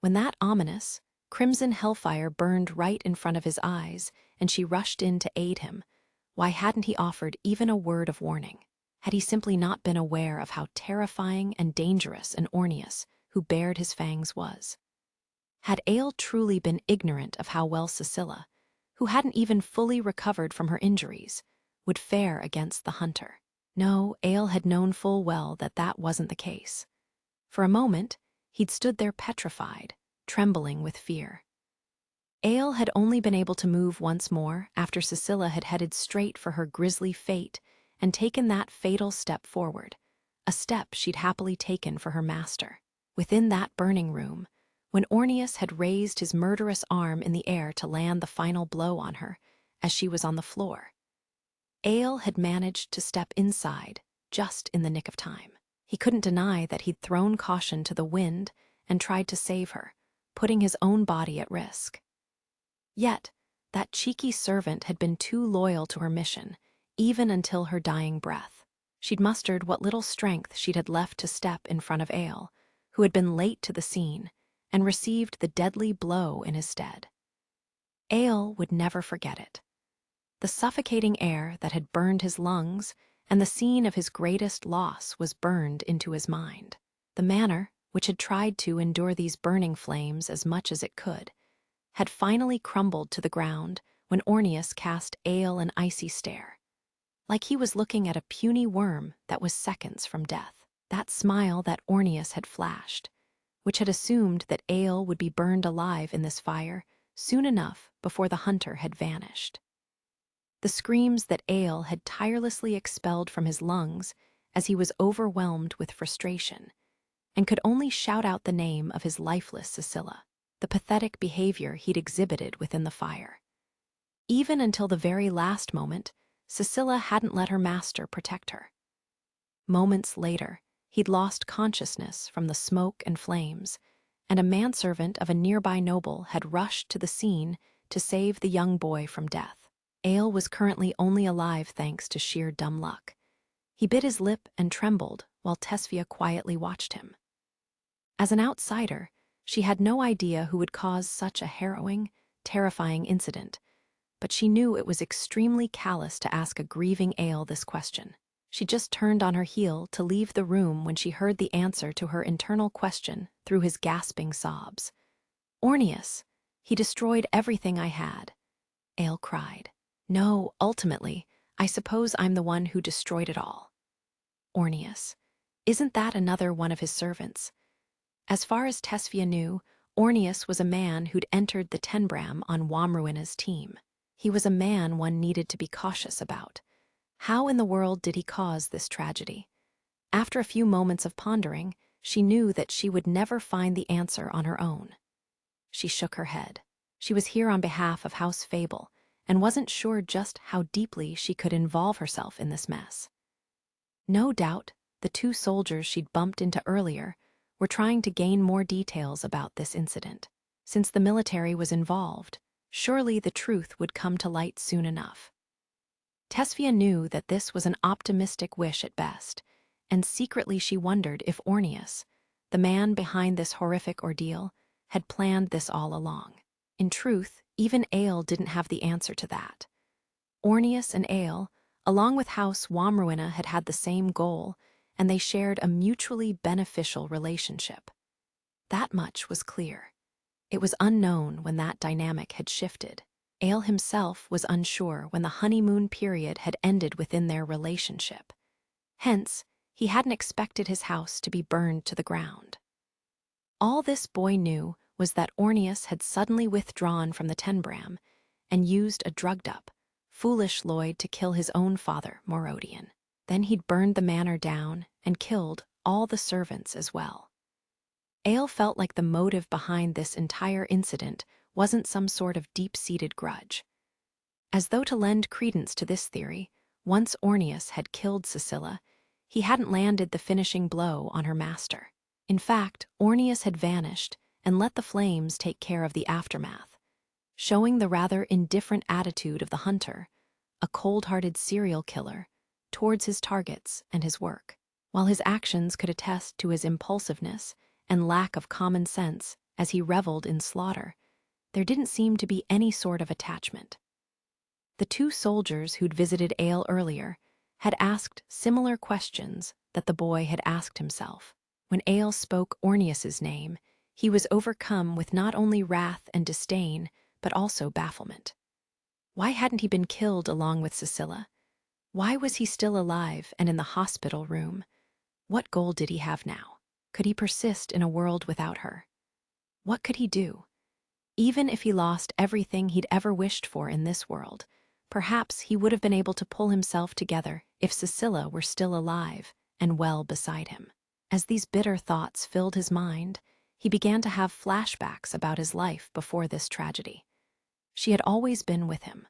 Speaker 1: When that ominous, crimson hellfire burned right in front of his eyes and she rushed in to aid him, why hadn't he offered even a word of warning? Had he simply not been aware of how terrifying and dangerous an Orneus who bared his fangs was? Had Ale truly been ignorant of how well Cecilia, who hadn't even fully recovered from her injuries, would fare against the hunter? No, Ale had known full well that that wasn't the case. For a moment, he'd stood there petrified, trembling with fear. Ale had only been able to move once more after Cecilia had headed straight for her grisly fate and taken that fatal step forward, a step she'd happily taken for her master. Within that burning room, when Ornius had raised his murderous arm in the air to land the final blow on her as she was on the floor. Aele had managed to step inside just in the nick of time. He couldn't deny that he'd thrown caution to the wind and tried to save her, putting his own body at risk. Yet, that cheeky servant had been too loyal to her mission, even until her dying breath. She'd mustered what little strength she'd had left to step in front of Aele, who had been late to the scene, and received the deadly blow in his stead. Aele would never forget it. The suffocating air that had burned his lungs and the scene of his greatest loss was burned into his mind. The manor, which had tried to endure these burning flames as much as it could, had finally crumbled to the ground when Ornius cast Aele an icy stare, like he was looking at a puny worm that was seconds from death. That smile that Ornius had flashed, which had assumed that Aele would be burned alive in this fire soon enough before the hunter had vanished. The screams that Aele had tirelessly expelled from his lungs as he was overwhelmed with frustration, and could only shout out the name of his lifeless Scylla, the pathetic behavior he'd exhibited within the fire. Even until the very last moment, Scylla hadn't let her master protect her. Moments later, he'd lost consciousness from the smoke and flames, and a manservant of a nearby noble had rushed to the scene to save the young boy from death. Aele was currently only alive thanks to sheer dumb luck. He bit his lip and trembled while Tesvia quietly watched him. As an outsider, she had no idea who would cause such a harrowing, terrifying incident, but she knew it was extremely callous to ask a grieving Aele this question. She just turned on her heel to leave the room when she heard the answer to her internal question through his gasping sobs. "Ornius, he destroyed everything I had," Aele cried. "No, ultimately, I suppose I'm the one who destroyed it all." Ornius. Isn't that another one of his servants? As far as Tesvia knew, Ornius was a man who'd entered the Tenbram on Wamruina's team. He was a man one needed to be cautious about. How in the world did he cause this tragedy? After a few moments of pondering, she knew that she would never find the answer on her own. She shook her head. She was here on behalf of House Fable, and wasn't sure just how deeply she could involve herself in this mess. No doubt, the two soldiers she'd bumped into earlier were trying to gain more details about this incident. Since the military was involved, surely the truth would come to light soon enough. Tesvia knew that this was an optimistic wish at best, and secretly she wondered if Ornius, the man behind this horrific ordeal, had planned this all along. In truth, even Aele didn't have the answer to that. Ornius and Aele, along with House Wamruina, had the same goal, and they shared a mutually beneficial relationship. That much was clear. It was unknown when that dynamic had shifted. Aele himself was unsure when the honeymoon period had ended within their relationship. Hence, he hadn't expected his house to be burned to the ground. All this boy knew was that Ornius had suddenly withdrawn from the Tenbram and used a drugged-up, foolish Lloyd to kill his own father, Morodion. Then he'd burned the manor down and killed all the servants as well. Aele felt like the motive behind this entire incident wasn't some sort of deep-seated grudge. As though to lend credence to this theory, once Ornius had killed Scylla, he hadn't landed the finishing blow on her master. In fact, Ornius had vanished and let the flames take care of the aftermath, showing the rather indifferent attitude of the hunter, a cold-hearted serial killer, towards his targets and his work. While his actions could attest to his impulsiveness and lack of common sense as he reveled in slaughter, there didn't seem to be any sort of attachment. The two soldiers who'd visited Aele earlier had asked similar questions that the boy had asked himself. When Aele spoke Ornius's name, he was overcome with not only wrath and disdain, but also bafflement. Why hadn't he been killed along with Scylla? Why was he still alive and in the hospital room? What goal did he have now? Could he persist in a world without her? What could he do? Even if he lost everything he'd ever wished for in this world, perhaps he would have been able to pull himself together if Scylla were still alive and well beside him. As these bitter thoughts filled his mind, He began to have flashbacks about his life before this tragedy. She had always been with him.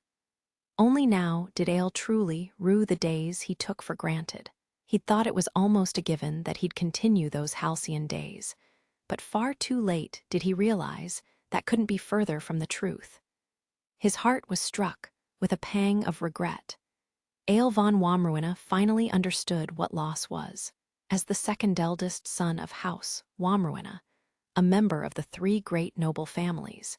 Speaker 1: Only now did Ael truly rue the days he took for granted. He'd thought it was almost a given that he'd continue those halcyon days, but far too late did he realize that couldn't be further from the truth. His heart was struck with a pang of regret. Ael von Wamruina finally understood what loss was. As the second eldest son of House Wamruina, a member of the three great noble families,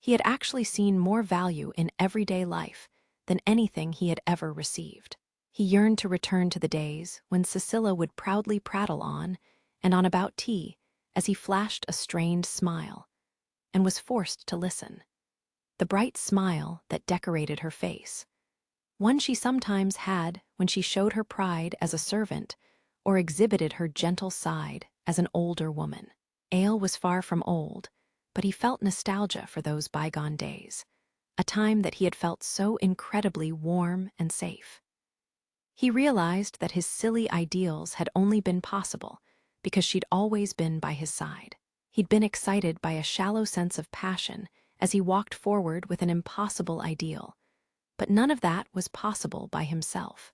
Speaker 1: he had actually seen more value in everyday life than anything he had ever received. He yearned to return to the days when Cecilia would proudly prattle on and on about tea as he flashed a strained smile, and was forced to listen. The bright smile that decorated her face, one she sometimes had when she showed her pride as a servant or exhibited her gentle side as an older woman. Ael was far from old, but he felt nostalgia for those bygone days, a time that he had felt so incredibly warm and safe. He realized that his silly ideals had only been possible because she'd always been by his side. He'd been excited by a shallow sense of passion as he walked forward with an impossible ideal, but none of that was possible by himself.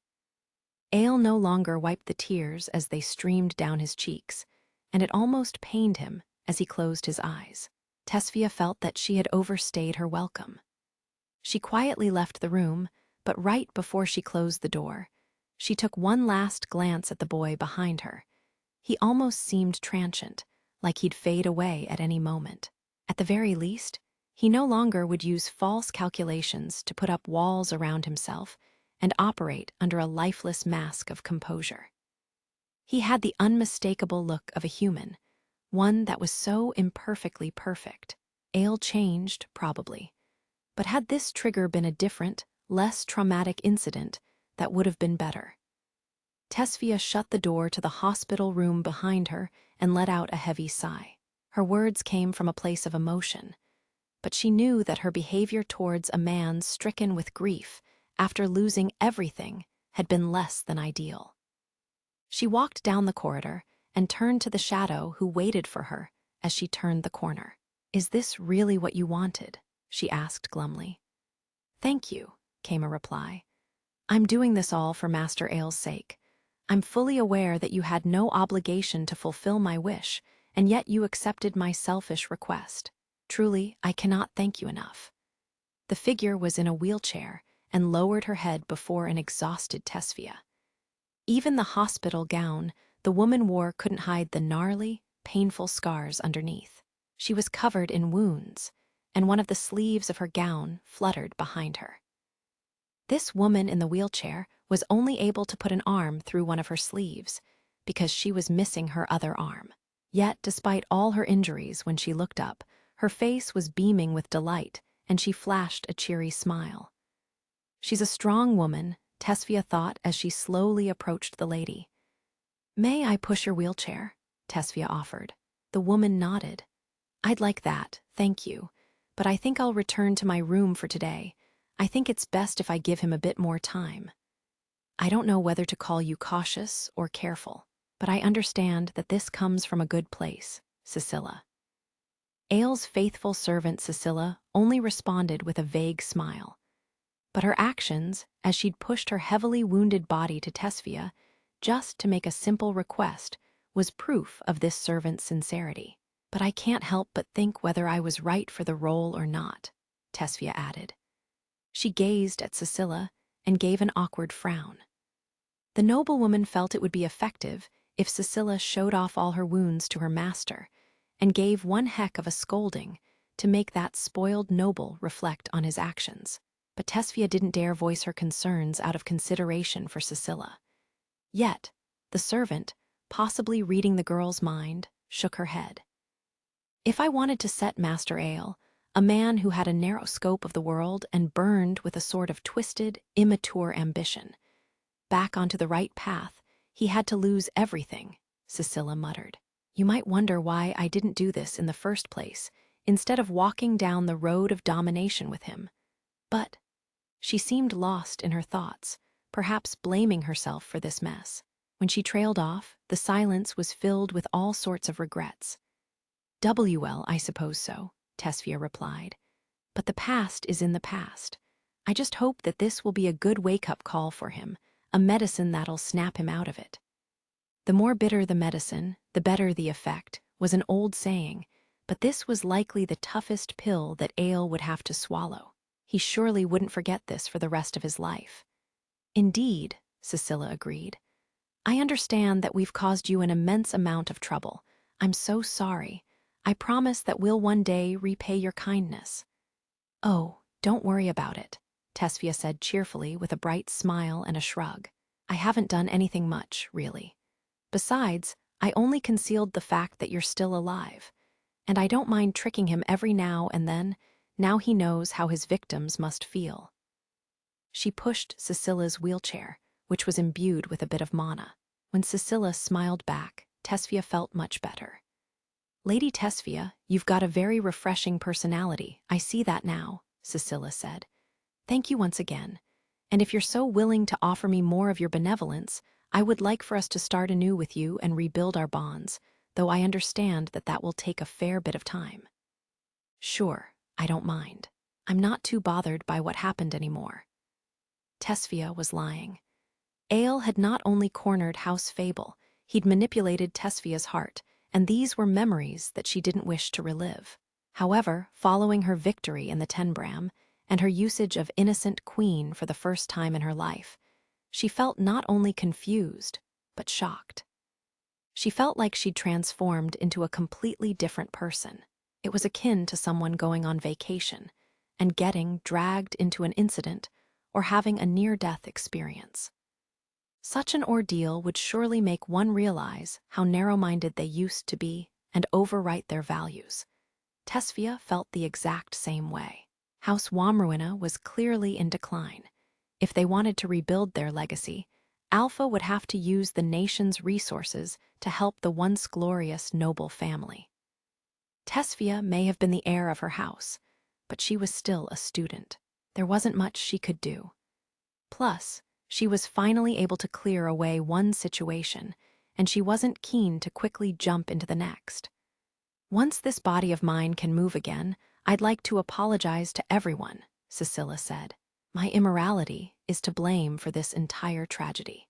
Speaker 1: Ael no longer wiped the tears as they streamed down his cheeks, and it almost pained him as he closed his eyes. Tesvia felt that she had overstayed her welcome. She quietly left the room, but right before she closed the door, she took one last glance at the boy behind her. He almost seemed transient, like he'd fade away at any moment. At the very least, he no longer would use false calculations to put up walls around himself and operate under a lifeless mask of composure. He had the unmistakable look of a human, one that was so imperfectly perfect. Ael changed, probably, but had this trigger been a different, less traumatic incident, that would have been better. Tesvia shut the door to the hospital room behind her and let out a heavy sigh. Her words came from a place of emotion, but she knew that her behavior towards a man stricken with grief after losing everything had been less than ideal. She walked down the corridor and turned to the shadow who waited for her as she turned the corner. "Is this really what you wanted?" she asked glumly. "Thank you," came a reply. "I'm doing this all for Master Ael's sake. I'm fully aware that you had no obligation to fulfill my wish, and yet you accepted my selfish request. Truly, I cannot thank you enough." The figure was in a wheelchair and lowered her head before an exhausted Tesvia. Even the hospital gown the woman wore couldn't hide the gnarly, painful scars underneath. She was covered in wounds, and one of the sleeves of her gown fluttered behind her. This woman in the wheelchair was only able to put an arm through one of her sleeves because she was missing her other arm. Yet, despite all her injuries, when she looked up, her face was beaming with delight, and she flashed a cheery smile. "She's a strong woman," Tesvia thought as she slowly approached the lady. "May I push your wheelchair?" Tesvia offered. The woman nodded. "I'd like that, thank you, but I think I'll return to my room for today. I think it's best if I give him a bit more time." "I don't know whether to call you cautious or careful, but I understand that this comes from a good place, Cecilia." Ael's faithful servant Cecilia only responded with a vague smile, but her actions, as she'd pushed her heavily wounded body to Tesvia just to make a simple request, was proof of this servant's sincerity. "But I can't help but think whether I was right for the role or not," Tesvia added. She gazed at Cecilia and gave an awkward frown. The noblewoman felt it would be effective if Cecilia showed off all her wounds to her master and gave one heck of a scolding to make that spoiled noble reflect on his actions. But Tesvia didn't dare voice her concerns out of consideration for Cecilia. Yet, the servant, possibly reading the girl's mind, shook her head. "If I wanted to set Master Ael, a man who had a narrow scope of the world and burned with a sort of twisted, immature ambition, back onto the right path, he had to lose everything," Cecilia muttered. "You might wonder why I didn't do this in the first place, instead of walking down the road of domination with him. But..." She seemed lost in her thoughts, perhaps blaming herself for this mess. When she trailed off, the silence was filled with all sorts of regrets. "Well, I suppose so," Tesfia replied. "But the past is in the past. I just hope that this will be a good wake-up call for him, a medicine that'll snap him out of it." The more bitter the medicine, the better the effect, was an old saying, but this was likely the toughest pill that Ale would have to swallow. He surely wouldn't forget this for the rest of his life. "Indeed," Cecilia agreed. "I understand that we've caused you an immense amount of trouble. I'm so sorry. I promise that we'll one day repay your kindness." "Oh, don't worry about it," Tesfia said cheerfully with a bright smile and a shrug. "I haven't done anything much, really. Besides, I only concealed the fact that you're still alive. And I don't mind tricking him every now and then. Now he knows how his victims must feel." She pushed Cecilla's wheelchair, which was imbued with a bit of mana. When Cecilia smiled back, Tesfia felt much better. "Lady Tesfia, you've got a very refreshing personality. I see that now," Cecilia said. "Thank you once again. And if you're so willing to offer me more of your benevolence, I would like for us to start anew with you and rebuild our bonds, though I understand that that will take a fair bit of time." "Sure, I don't mind. I'm not too bothered by what happened anymore." Tesfia was lying. Ale had not only cornered House Fable, he'd manipulated Tesfia's heart, and these were memories that she didn't wish to relive. However, following her victory in the Tenbram, and her usage of innocent queen for the first time in her life, she felt not only confused, but shocked. She felt like she'd transformed into a completely different person. It was akin to someone going on vacation and getting dragged into an incident or having a near-death experience. Such an ordeal would surely make one realize how narrow-minded they used to be and overwrite their values. Tesfia felt the exact same way. House Wamruina was clearly in decline. If they wanted to rebuild their legacy, Alpha would have to use the nation's resources to help the once glorious noble family. Tesfia may have been the heir of her house, but she was still a student. There wasn't much she could do. Plus, she was finally able to clear away one situation, and she wasn't keen to quickly jump into the next. "Once this body of mine can move again, I'd like to apologize to everyone," Cecilia said. "My immorality is to blame for this entire tragedy.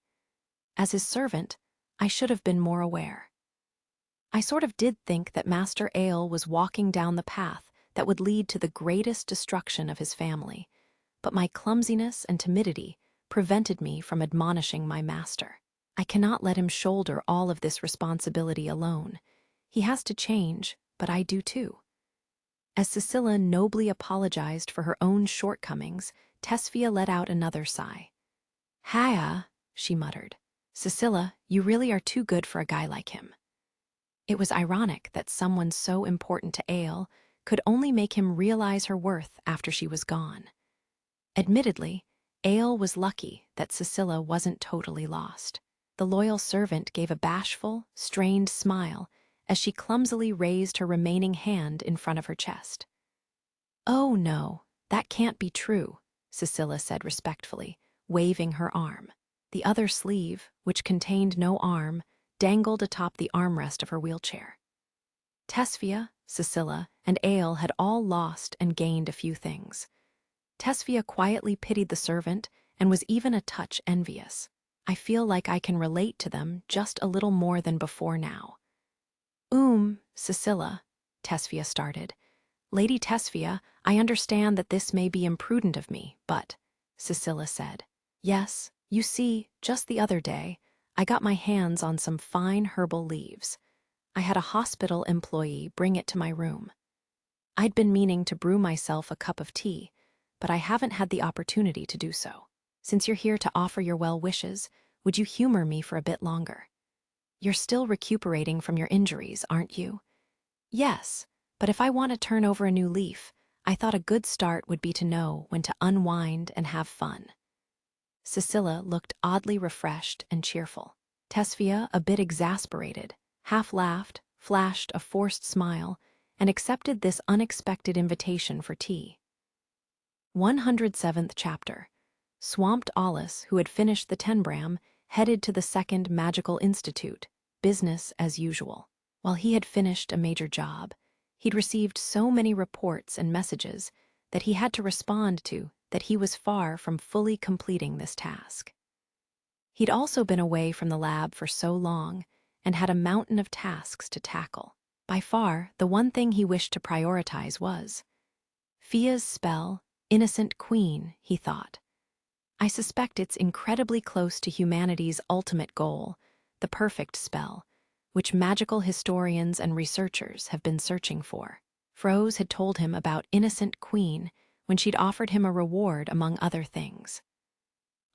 Speaker 1: As his servant, I should have been more aware. I sort of did think that Master Ale was walking down the path that would lead to the greatest destruction of his family, but my clumsiness and timidity prevented me from admonishing my master. I cannot let him shoulder all of this responsibility alone. He has to change, but I do too." As Cecilia nobly apologized for her own shortcomings, Tesfia let out another sigh. "Hiya," she muttered. "Cecilia, you really are too good for a guy like him." It was ironic that someone so important to Ale could only make him realize her worth after she was gone. Admittedly, Ale was lucky that Cecilia wasn't totally lost. The loyal servant gave a bashful, strained smile as she clumsily raised her remaining hand in front of her chest. "Oh no, that can't be true," Cecilia said respectfully, waving her arm. The other sleeve, which contained no arm, dangled atop the armrest of her wheelchair. Tesfia, Cecilia, and Ale had all lost and gained a few things. Tesfia quietly pitied the servant and was even a touch envious. "I feel like I can relate to them just a little more than before now." Cecilia," Tesfia started. "Lady Tesfia, I understand that this may be imprudent of me, but," Cecilia said. "Yes, you see, just the other day, I got my hands on some fine herbal leaves. I had a hospital employee bring it to my room. I'd been meaning to brew myself a cup of tea, but I haven't had the opportunity to do so. Since you're here to offer your well wishes, would you humor me for a bit longer? You're still recuperating from your injuries, aren't you?" "Yes, but if I want to turn over a new leaf, I thought a good start would be to know when to unwind and have fun." Cecilia looked oddly refreshed and cheerful. Tesfia, a bit exasperated, half laughed, flashed a forced smile, and accepted this unexpected invitation for tea. 107th chapter. Swamped Alice, who had finished the Tenbram, headed to the second Magical Institute, business as usual. While he had finished a major job, he'd received so many reports and messages that he had to respond to that he was far from fully completing this task. He'd also been away from the lab for so long and had a mountain of tasks to tackle. By far, the one thing he wished to prioritize was Fia's spell, Innocent Queen, he thought. I suspect it's incredibly close to humanity's ultimate goal, the perfect spell, which magical historians and researchers have been searching for. Froze had told him about Innocent Queen when she'd offered him a reward among other things.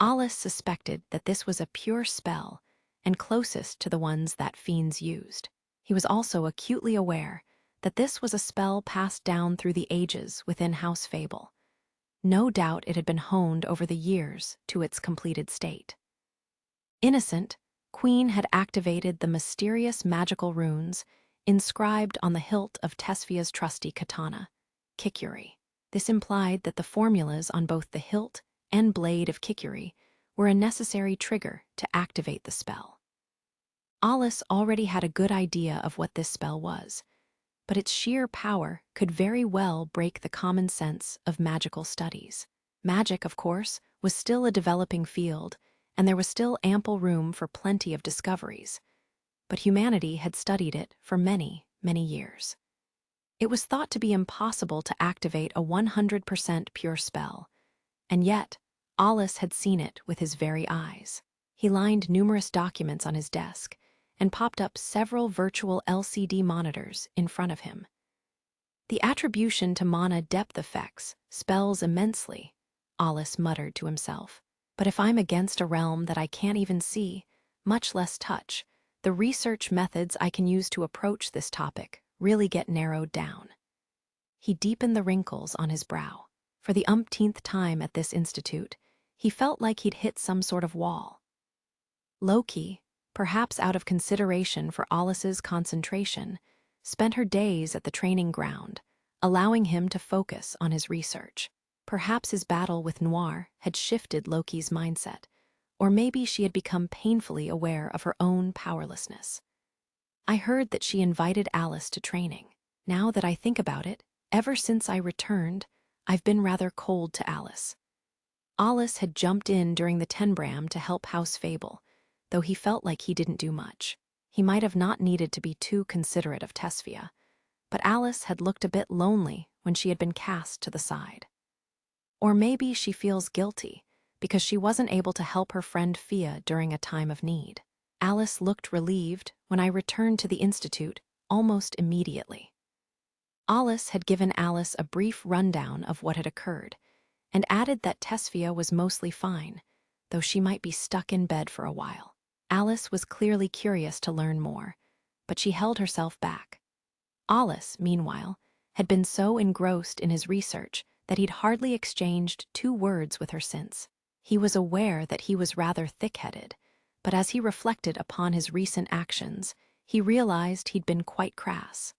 Speaker 1: Alice suspected that this was a pure spell and closest to the ones that fiends used. He was also acutely aware that this was a spell passed down through the ages within House Fable. No doubt it had been honed over the years to its completed state. Innocent, Queen had activated the mysterious magical runes inscribed on the hilt of Tesfia's trusty katana, Kikuri. This implied that the formulas on both the hilt and blade of Kikuri were a necessary trigger to activate the spell. Alice already had a good idea of what this spell was, but its sheer power could very well break the common sense of magical studies. Magic, of course, was still a developing field, and there was still ample room for plenty of discoveries, but humanity had studied it for many, many years. It was thought to be impossible to activate a 100% pure spell, and yet Alice had seen it with his very eyes. He lined numerous documents on his desk and popped up several virtual LCD monitors in front of him. The attribution to mana depth effects spells immensely, Alice muttered to himself. But if I'm against a realm that I can't even see, much less touch, the research methods I can use to approach this topic really get narrowed down. He deepened the wrinkles on his brow. For the umpteenth time at this institute, he felt like he'd hit some sort of wall. Loki, perhaps out of consideration for Alice's concentration, spent her days at the training ground, allowing him to focus on his research. Perhaps his battle with Noir had shifted Loki's mindset, or maybe she had become painfully aware of her own powerlessness. I heard that she invited Alice to training. Now that I think about it, ever since I returned, I've been rather cold to Alice. Alice had jumped in during the Tenbram to help House Fable, though he felt like he didn't do much. He might have not needed to be too considerate of Tesfia, but Alice had looked a bit lonely when she had been cast to the side. Or maybe she feels guilty because she wasn't able to help her friend Fia during a time of need. Alice looked relieved when I returned to the institute almost immediately. Alice had given Alice a brief rundown of what had occurred and added that Tesfia was mostly fine, though she might be stuck in bed for a while. Alice was clearly curious to learn more, but she held herself back. Alice, meanwhile, had been so engrossed in his research that he'd hardly exchanged 2 words with her since. He was aware that he was rather thick-headed, but as he reflected upon his recent actions, he realized he'd been quite crass.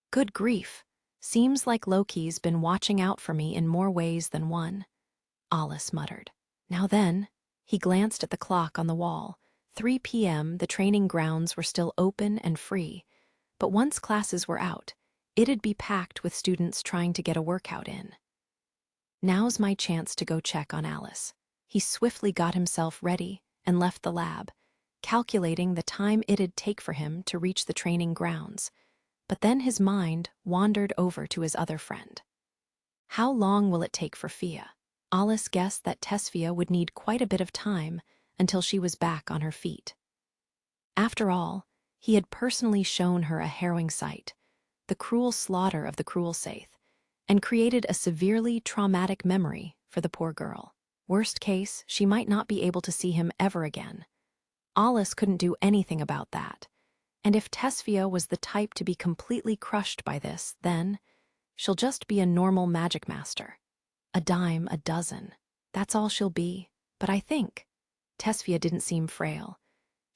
Speaker 1: Good grief, seems like Loki's been watching out for me in more ways than one, Alice muttered. Now then, he glanced at the clock on the wall. 3 p.m., the training grounds were still open and free, but once classes were out, it'd be packed with students trying to get a workout in. Now's my chance to go check on Alice. He swiftly got himself ready and left the lab, calculating the time it'd take for him to reach the training grounds. But then his mind wandered over to his other friend. How long will it take for Fia? Alice guessed that Tesfia would need quite a bit of time until she was back on her feet. After all, he had personally shown her a harrowing sight, the cruel slaughter of the cruel Saith, and created a severely traumatic memory for the poor girl. Worst case, she might not be able to see him ever again. Alice couldn't do anything about that. And if Tesfia was the type to be completely crushed by this, then she'll just be a normal Magicmaster. A dime a dozen. That's all she'll be. But I think Tesfia didn't seem frail.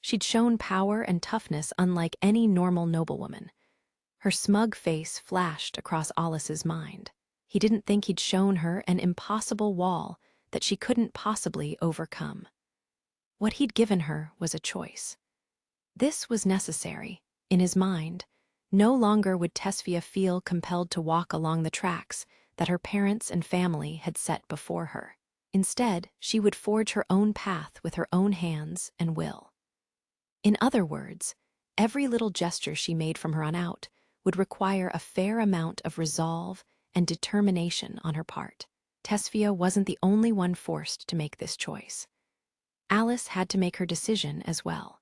Speaker 1: She'd shown power and toughness unlike any normal noblewoman. Her smug face flashed across Alice's mind. He didn't think he'd shown her an impossible wall that she couldn't possibly overcome. What he'd given her was a choice. This was necessary, In his mind, no longer would Tesphia feel compelled to walk along the tracks that her parents and family had set before her. Instead, she would forge her own path with her own hands and will. In other words, every little gesture she made from here on out would require a fair amount of resolve and determination on her part. Tesphia wasn't the only one forced to make this choice. Alice had to make her decision as well.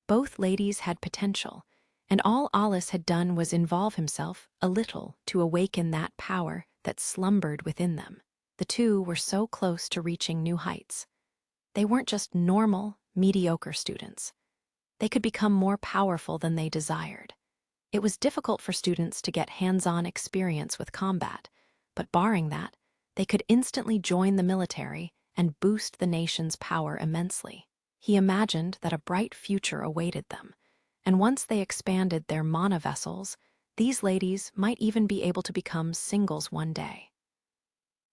Speaker 1: Both ladies had potential, and all Alice had done was involve himself a little to awaken that power that slumbered within them. The two were so close to reaching new heights. They weren't just normal, mediocre students. They could become more powerful than they desired. It was difficult for students to get hands-on experience with combat, but barring that, they could instantly join the military and boost the nation's power immensely. He imagined that a bright future awaited them, and once they expanded their mana vessels, these ladies might even be able to become singles one day.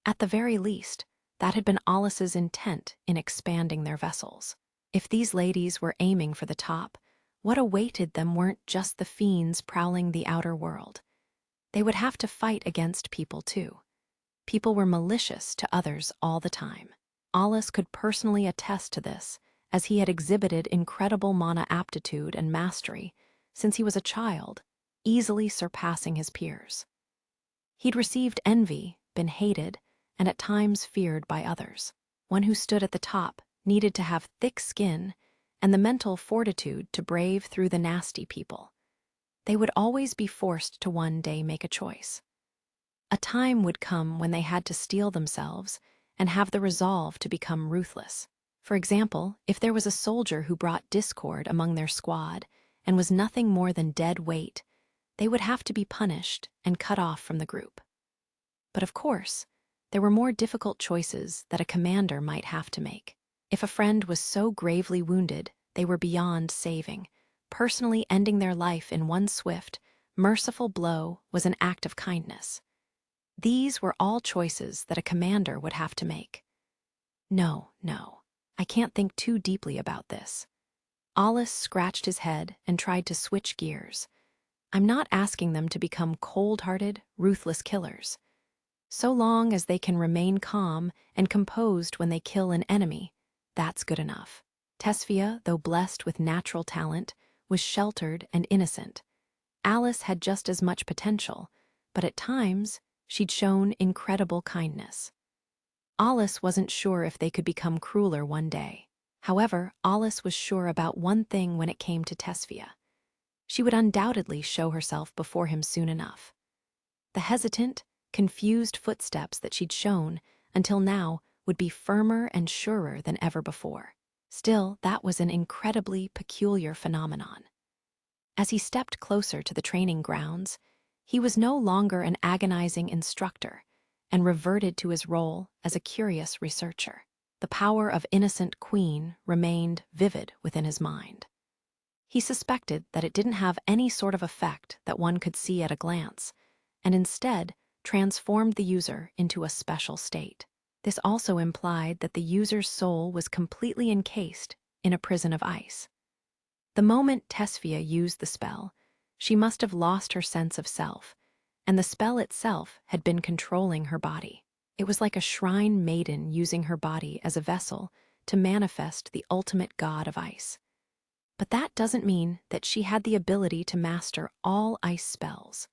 Speaker 1: At the very least, that had been Alice's intent in expanding their vessels. If these ladies were aiming for the top, what awaited them weren't just the fiends prowling the outer world. They would have to fight against people too. People were malicious to others all the time. Alice could personally attest to this, as he had exhibited incredible mana aptitude and mastery since he was a child, easily surpassing his peers. He'd received envy, been hated, and at times feared by others. One who stood at the top needed to have thick skin and the mental fortitude to brave through the nasty people. They would always be forced to one day make a choice. A time would come when they had to steel themselves and have the resolve to become ruthless. For example, if there was a soldier who brought discord among their squad and was nothing more than dead weight, they would have to be punished and cut off from the group. But of course, there were more difficult choices that a commander might have to make. If a friend was so gravely wounded they were beyond saving, personally ending their life in one swift, merciful blow was an act of kindness. These were all choices that a commander would have to make. No, I can't think too deeply about this. Alice scratched his head and tried to switch gears. I'm not asking them to become cold-hearted, ruthless killers. So long as they can remain calm and composed when they kill an enemy, that's good enough. Tesphia, though blessed with natural talent, was sheltered and innocent. Alice had just as much potential, but at times she'd shown incredible kindness. Alice wasn't sure if they could become crueler one day. However, Alice was sure about one thing when it came to Tesphia. She would undoubtedly show herself before him soon enough. The hesitant, confused footsteps that she'd shown until now would be firmer and surer than ever before. Still, that was an incredibly peculiar phenomenon. As he stepped closer to the training grounds, he was no longer an agonizing instructor and reverted to his role as a curious researcher. The power of innocent queen remained vivid within his mind. He suspected that it didn't have any sort of effect that one could see at a glance, and instead transformed the user into a special state. This also implied that the user's soul was completely encased in a prison of ice. The moment Tesphia used the spell, she must have lost her sense of self, and the spell itself had been controlling her body. It was like a shrine maiden using her body as a vessel to manifest the ultimate god of ice. But that doesn't mean that she had the ability to master all ice spells.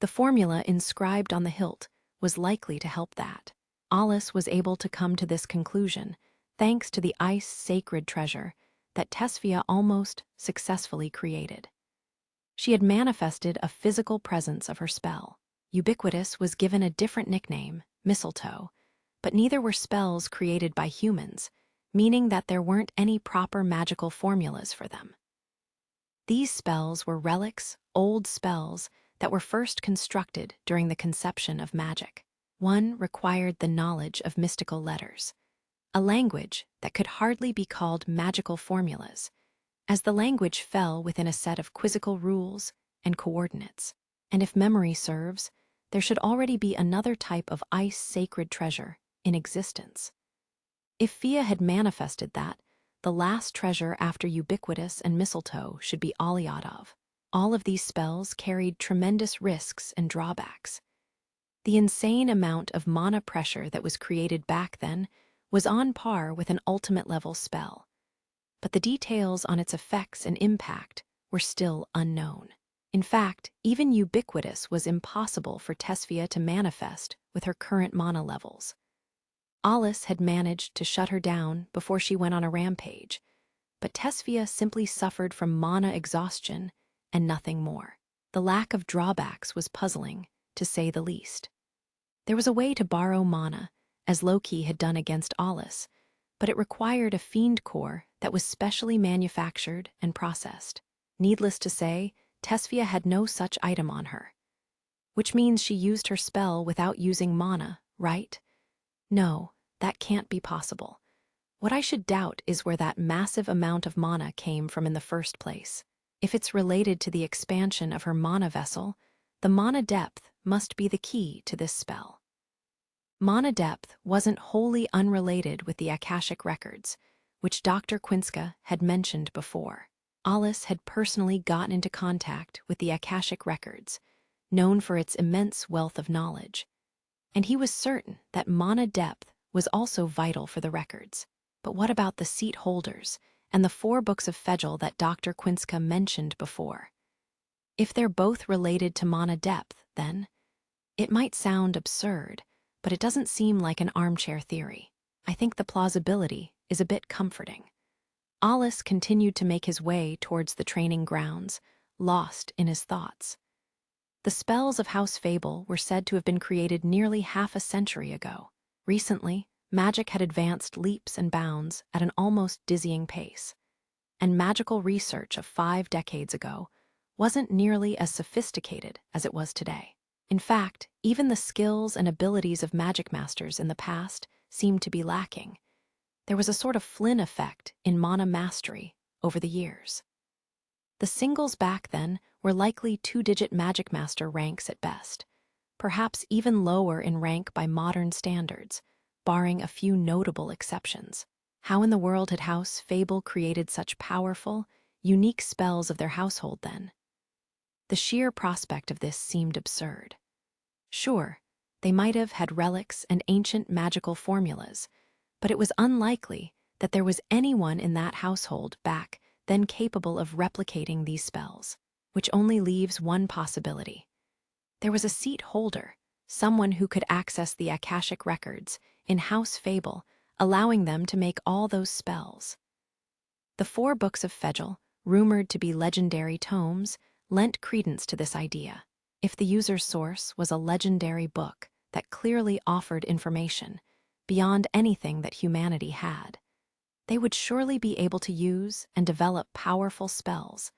Speaker 1: The formula inscribed on the hilt was likely to help that. Alice was able to come to this conclusion thanks to the ice sacred treasure that Tesphia almost successfully created. She had manifested a physical presence of her spell. Ubiquitous was given a different nickname, mistletoe, but neither were spells created by humans, meaning that there weren't any proper magical formulas for them. These spells were relics, old spells that were first constructed during the conception of magic. One required the knowledge of mystical letters, a language that could hardly be called magical formulas, as the language fell within a set of quizzical rules and coordinates. And if memory serves, there should already be another type of ice sacred treasure in existence. If Fia had manifested that, the last treasure after ubiquitous and mistletoe should be Audiobook. All of these spells carried tremendous risks and drawbacks. The insane amount of mana pressure that was created back then was on par with an ultimate-level spell, but the details on its effects and impact were still unknown. In fact, even ubiquitous was impossible for Tesphia to manifest with her current mana levels. Alice had managed to shut her down before she went on a rampage, but Tesphia simply suffered from mana exhaustion and nothing more. The lack of drawbacks was puzzling, to say the least. There was a way to borrow mana, as Loki had done against Alice, but it required a fiend core that was specially manufactured and processed. Needless to say, Tesphia had no such item on her. Which means she used her spell without using mana, right? No, that can't be possible. What I should doubt is where that massive amount of mana came from in the first place. If it's related to the expansion of her mana vessel, the mana depth must be the key to this spell. Mana depth wasn't wholly unrelated with the Akashic records, which Dr. Quinska had mentioned before. Alice had personally gotten into contact with the Akashic records, known for its immense wealth of knowledge, and he was certain that mana depth was also vital for the records. But what about the seat holders and the 4 books of Fegel that Dr. Quinska mentioned before? If they're both related to mana depth, then it might sound absurd, but it doesn't seem like an armchair theory. I think the plausibility is a bit comforting. Alice continued to make his way towards the training grounds, lost in his thoughts. The spells of House Fable were said to have been created nearly half a century ago. Recently, magic had advanced leaps and bounds at an almost dizzying pace, and magical research of 5 decades ago wasn't nearly as sophisticated as it was today. In fact, even the skills and abilities of Magicmasters in the past seemed to be lacking. There was a sort of Flynn effect in mana mastery over the years. The singles back then were likely 2-digit Magicmaster ranks at best, perhaps even lower in rank by modern standards, barring a few notable exceptions. How in the world had House Fable created such powerful, unique spells of their household then? The sheer prospect of this seemed absurd. Sure, they might have had relics and ancient magical formulas, but it was unlikely that there was anyone in that household back then capable of replicating these spells, which only leaves one possibility. There was a seat holder, someone who could access the Akashic records in House Fable, allowing them to make all those spells. The 4 books of Fegel, rumored to be legendary tomes, lent credence to this idea. If the user's source was a legendary book that clearly offered information beyond anything that humanity had, they would surely be able to use and develop powerful spells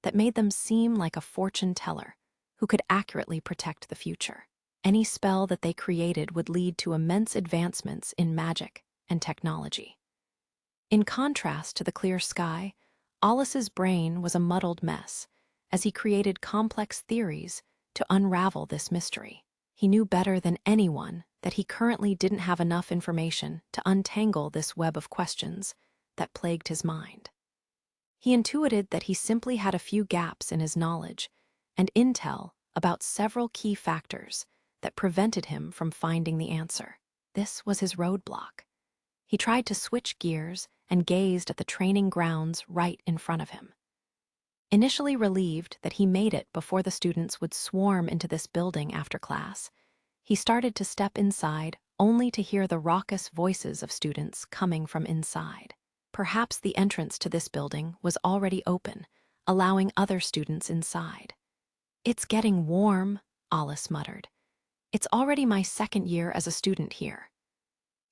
Speaker 1: that made them seem like a fortune teller who could accurately protect the future. Any spell that they created would lead to immense advancements in magic and technology. In contrast to the clear sky, Alice's brain was a muddled mess as he created complex theories to unravel this mystery. He knew better than anyone that he currently didn't have enough information to untangle this web of questions that plagued his mind. He intuited that he simply had a few gaps in his knowledge and intel about several key factors that prevented him from finding the answer. This was his roadblock. He tried to switch gears and gazed at the training grounds right in front of him. Initially relieved that he made it before the students would swarm into this building after class, he started to step inside only to hear the raucous voices of students coming from inside. Perhaps the entrance to this building was already open, allowing other students inside. "It's getting warm," Alice muttered. "It's already my 2nd year as a student here."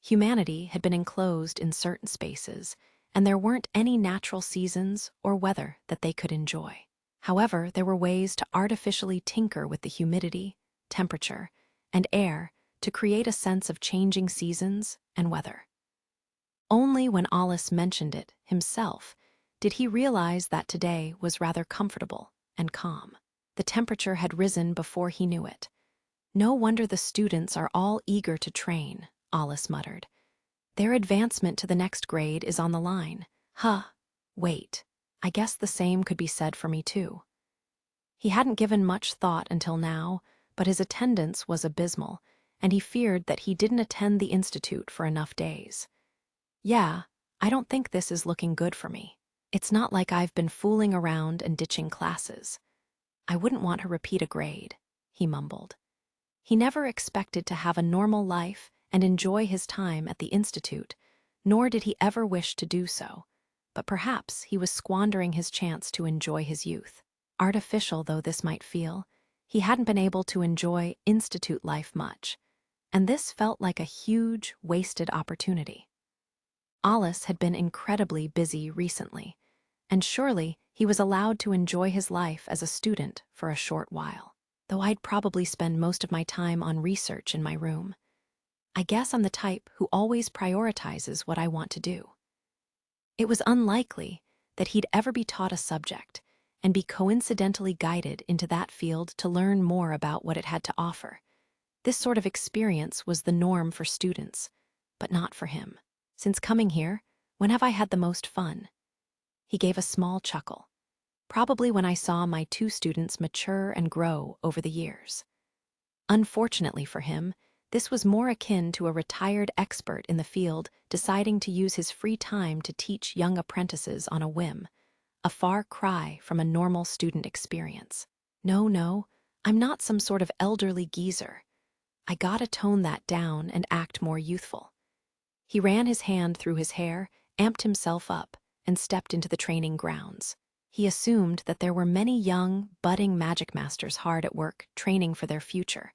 Speaker 1: Humanity had been enclosed in certain spaces, and there weren't any natural seasons or weather that they could enjoy. However, there were ways to artificially tinker with the humidity, temperature, and air to create a sense of changing seasons and weather. Only when Alice mentioned it himself did he realize that today was rather comfortable and calm. The temperature had risen before he knew it. "No wonder the students are all eager to train," Alice muttered. "Their advancement to the next grade is on the line. Huh, wait, I guess the same could be said for me too. He hadn't given much thought until now, but his attendance was abysmal, and he feared that he didn't attend the institute for enough days. Yeah, I don't think this is looking good for me. It's not like I've been fooling around and ditching classes. I wouldn't want to repeat a grade, he mumbled. He never expected to have a normal life and enjoy his time at the institute, nor did he ever wish to do so. But perhaps he was squandering his chance to enjoy his youth. Artificial though this might feel, he hadn't been able to enjoy institute life much, and this felt like a huge, wasted opportunity. Alice had been incredibly busy recently, and surely he was allowed to enjoy his life as a student for a short while, though I'd probably spend most of my time on research in my room. I guess I'm the type who always prioritizes what I want to do. It was unlikely that he'd ever be taught a subject and be coincidentally guided into that field to learn more about what it had to offer. This sort of experience was the norm for students, but not for him. Since coming here, when have I had the most fun? He gave a small chuckle. Probably when I saw my two students mature and grow over the years. Unfortunately for him, this was more akin to a retired expert in the field deciding to use his free time to teach young apprentices on a whim, a far cry from a normal student experience. No, I'm not some sort of elderly geezer. I gotta tone that down and act more youthful. He ran his hand through his hair, amped himself up, and stepped into the training grounds. He assumed that there were many young, budding Magicmasters hard at work training for their future,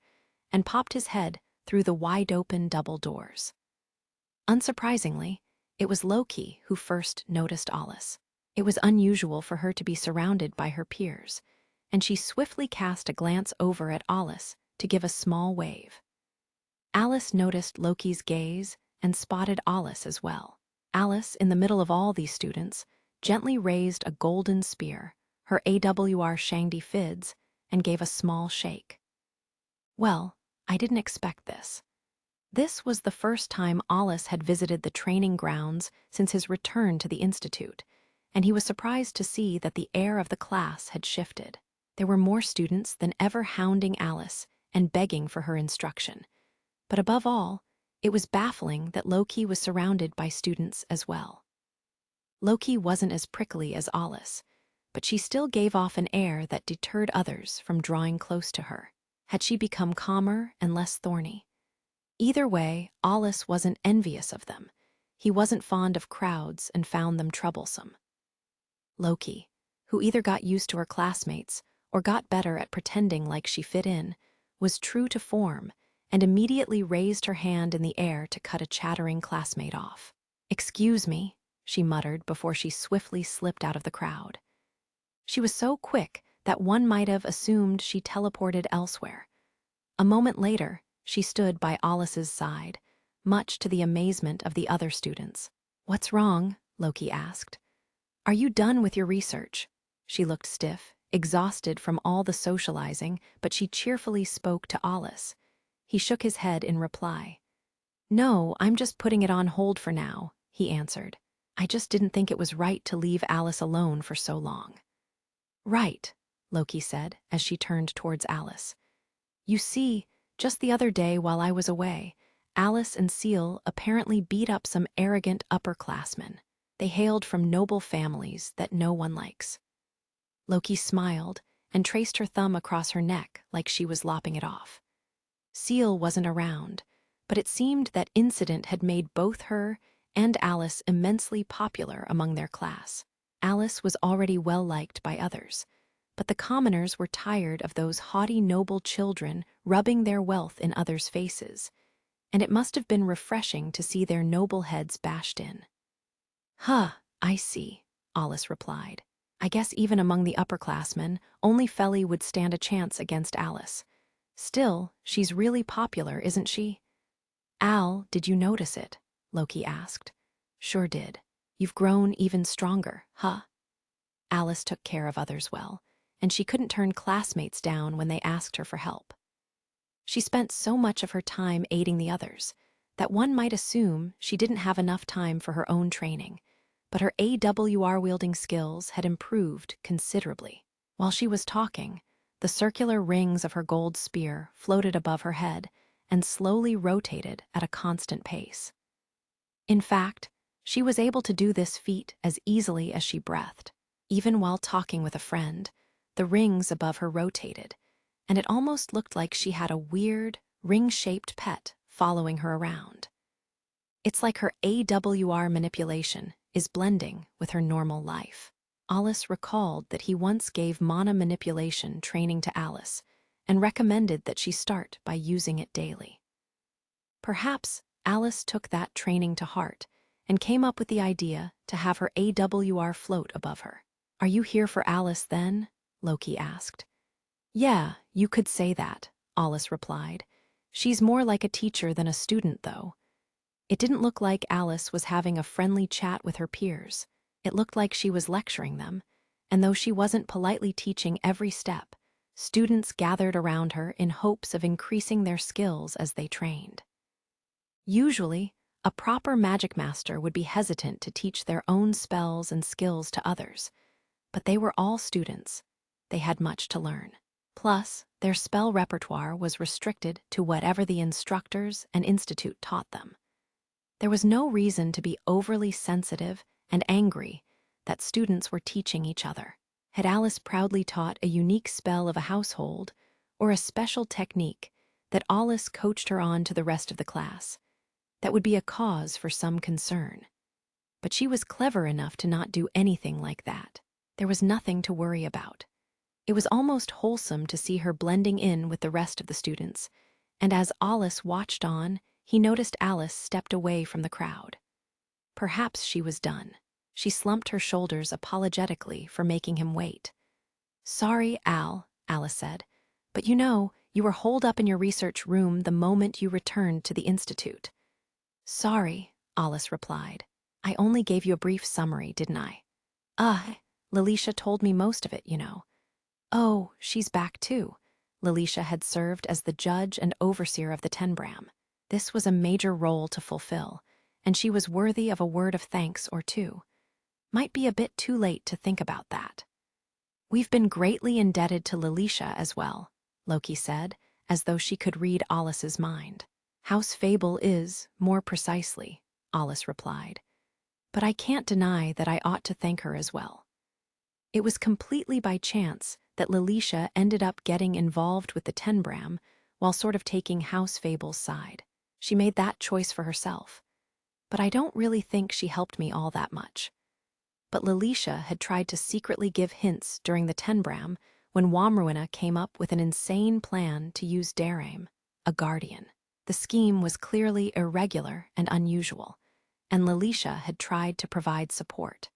Speaker 1: and popped his head through the wide-open double doors. Unsurprisingly, it was Loki who first noticed Alice. It was unusual for her to be surrounded by her peers, and she swiftly cast a glance over at Alice to give a small wave. Alice noticed Loki's gaze and spotted Alice as well. Alice, in the middle of all these students, gently raised a golden spear, her AWR Shangdi Fids, and gave a small shake. Well, I didn't expect this. This was the first time Alice had visited the training grounds since his return to the institute, and he was surprised to see that the air of the class had shifted. There were more students than ever hounding Alice and begging for her instruction. But above all, it was baffling that Loki was surrounded by students as well. Loki wasn't as prickly as Alice, but she still gave off an air that deterred others from drawing close to her. Had she become calmer and less thorny? Either way, Alice wasn't envious of them. He wasn't fond of crowds and found them troublesome. Loki, who either got used to her classmates or got better at pretending like she fit in, was true to form and immediately raised her hand in the air to cut a chattering classmate off. "Excuse me," she muttered before she swiftly slipped out of the crowd. She was so quick that one might have assumed she teleported elsewhere. A moment later, she stood by Alice's side, much to the amazement of the other students. "What's wrong?" Loki asked. "Are you done with your research?" She looked stiff, exhausted from all the socializing, but she cheerfully spoke to Alice. He shook his head in reply. "No, I'm just putting it on hold for now," he answered. "I just didn't think it was right to leave Alice alone for so long." "Right," Loki said as she turned towards Alice. "You see, just the other day while I was away, Alice and Seal apparently beat up some arrogant upperclassmen. They hailed from noble families that no one likes." Loki smiled and traced her thumb across her neck like she was lopping it off. Seal wasn't around, but it seemed that incident had made both her and Alice immensely popular among their class. Alice was already well-liked by others, but the commoners were tired of those haughty noble children rubbing their wealth in others' faces, and it must have been refreshing to see their noble heads bashed in. "Huh, I see," Alice replied. "I guess even among the upperclassmen, only Felly would stand a chance against Alice. Still, she's really popular, isn't she?" "Al, did you notice it?" Loki asked. "Sure did. You've grown even stronger, huh?" Alice took care of others well, and she couldn't turn classmates down when they asked her for help. She spent so much of her time aiding the others that one might assume she didn't have enough time for her own training, but her AWR-wielding skills had improved considerably. While she was talking, the circular rings of her gold spear floated above her head and slowly rotated at a constant pace. In fact, she was able to do this feat as easily as she breathed. Even while talking with a friend, the rings above her rotated, and it almost looked like she had a weird, ring-shaped pet following her around. It's like her AWR manipulation is blending with her normal life. Alice recalled that he once gave mana manipulation training to Alice and recommended that she start by using it daily. Perhaps Alice took that training to heart and came up with the idea to have her AWR float above her. "Are you here for Alice then?" Loki asked. "Yeah, you could say that," Alice replied. "She's more like a teacher than a student, though." It didn't look like Alice was having a friendly chat with her peers. It looked like she was lecturing them, and though she wasn't politely teaching every step, students gathered around her in hopes of increasing their skills as they trained. Usually, a proper Magicmaster would be hesitant to teach their own spells and skills to others, but they were all students. They had much to learn. Plus, their spell repertoire was restricted to whatever the instructors and institute taught them. There was no reason to be overly sensitive and angry that students were teaching each other. Had Alice proudly taught a unique spell of a household or a special technique that Alice coached her on to the rest of the class, that would be a cause for some concern. But she was clever enough to not do anything like that. There was nothing to worry about. It was almost wholesome to see her blending in with the rest of the students, and as Alice watched on, he noticed Alice stepped away from the crowd. Perhaps she was done. She slumped her shoulders apologetically for making him wait. "Sorry, Al," Alice said, "but you were holed up in your research room the moment you returned to the institute." "Sorry," Alice replied. "I only gave you a brief summary, didn't I?" Lalisha told me most of it, you know." "Oh, she's back too." Lalisha had served as the judge and overseer of the Tenbram. This was a major role to fulfill, and she was worthy of a word of thanks or two. Might be a bit too late to think about that. "We've been greatly indebted to Lalisha as well," Loki said, as though she could read Alice's mind. "House Fable is, more precisely," Alice replied. "But I can't deny that I ought to thank her as well." It was completely by chance that Lalisha ended up getting involved with the Tenbram while sort of taking House Fable's side. She made that choice for herself. But I don't really think she helped me all that much. But Lalisha had tried to secretly give hints during the Tenbram when Wamruina came up with an insane plan to use Daraim, a guardian. The scheme was clearly irregular and unusual, and Lalisha had tried to provide support.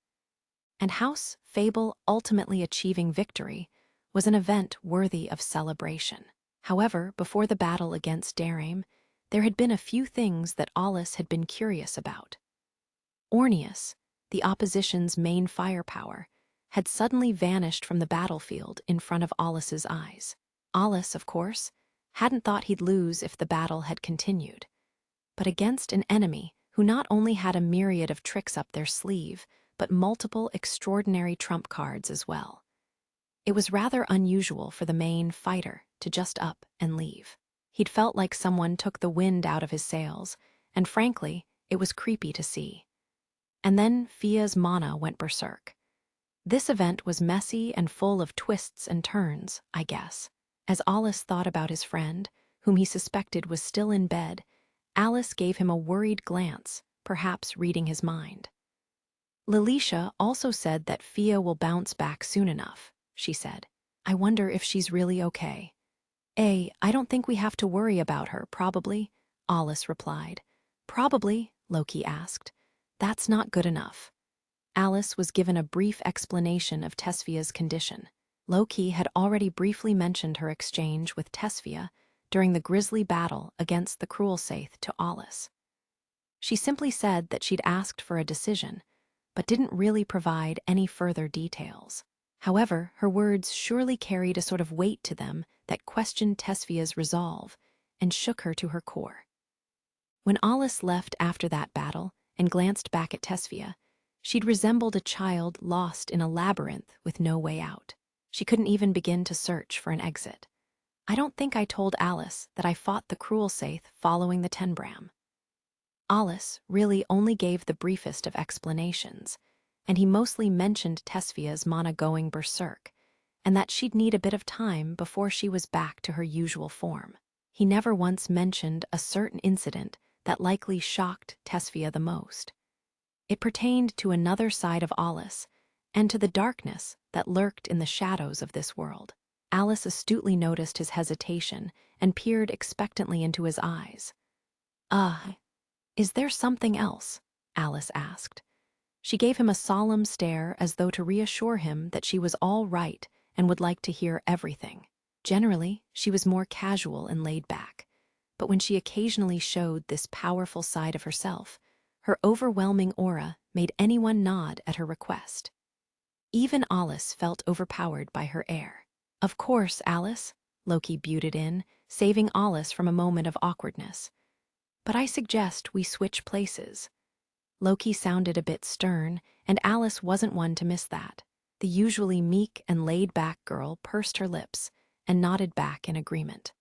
Speaker 1: And House Fable ultimately achieving victory was an event worthy of celebration. However, before the battle against Daraim, there had been a few things that Alice had been curious about. Orneus, the opposition's main firepower, had suddenly vanished from the battlefield in front of Alice's eyes. Alice, of course, hadn't thought he'd lose if the battle had continued. But against an enemy who not only had a myriad of tricks up their sleeve, but multiple extraordinary trump cards as well. It was rather unusual for the main fighter to just up and leave. He'd felt like someone took the wind out of his sails, and frankly, it was creepy to see. And then Fia's mana went berserk. This event was messy and full of twists and turns, I guess. As Alice thought about his friend, whom he suspected was still in bed, Alice gave him a worried glance, perhaps reading his mind. "Lalisha also said that Fia will bounce back soon enough," she said. "I wonder if she's really okay." I don't think we have to worry about her, probably," Alice replied. "Probably?" Loki asked. "That's not good enough." Alice was given a brief explanation of Tesfia's condition. Loki had already briefly mentioned her exchange with Tesfia during the grisly battle against the Cruel Saith to Alice. She simply said that she'd asked for a decision, but didn't really provide any further details. However, her words surely carried a sort of weight to them that questioned Tesfia's resolve and shook her to her core. When Alice left after that battle and glanced back at Tesfia, She'd resembled a child lost in a labyrinth with no way out. She couldn't even begin to search for an exit. I don't think I told Alice that I fought the cruel Saith following the Tenbram. Alice really only gave the briefest of explanations, and he mostly mentioned Tesfia's mana going berserk, and that she'd need a bit of time before she was back to her usual form. He never once mentioned a certain incident that likely shocked Tesfia the most. It pertained to another side of Alice, and to the darkness that lurked in the shadows of this world. Alice astutely noticed his hesitation and peered expectantly into his eyes. Is there something else?" Alice asked. She gave him a solemn stare as though to reassure him that she was all right and would like to hear everything. Generally, she was more casual and laid back, but when she occasionally showed this powerful side of herself, her overwhelming aura made anyone nod at her request. Even Alice felt overpowered by her air. "Of course, Alice," Loki butted in, saving Alice from a moment of awkwardness. "But I suggest we switch places." Loki sounded a bit stern, and Alice wasn't one to miss that. The usually meek and laid-back girl pursed her lips and nodded back in agreement.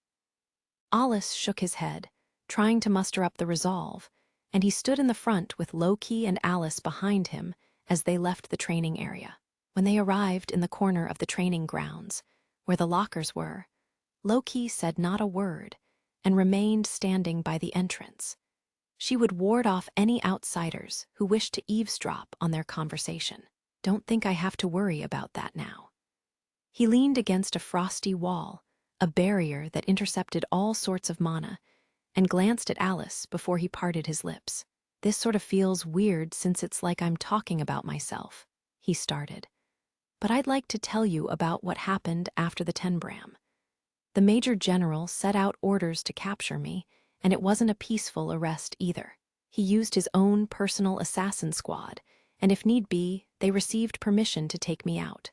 Speaker 1: Alice shook his head, trying to muster up the resolve, and he stood in the front with Loki and Alice behind him as they left the training area. When they arrived in the corner of the training grounds, where the lockers were, Loki said not a word and remained standing by the entrance. She would ward off any outsiders who wished to eavesdrop on their conversation. "Don't think I have to worry about that now." He leaned against a frosty wall, a barrier that intercepted all sorts of mana, and glanced at Alice before he parted his lips. "This sort of feels weird since it's like I'm talking about myself," he started. "But I'd like to tell you about what happened after the Tenbram. The Major General set out orders to capture me, and it wasn't a peaceful arrest either. He used his own personal assassin squad, and if need be, they received permission to take me out."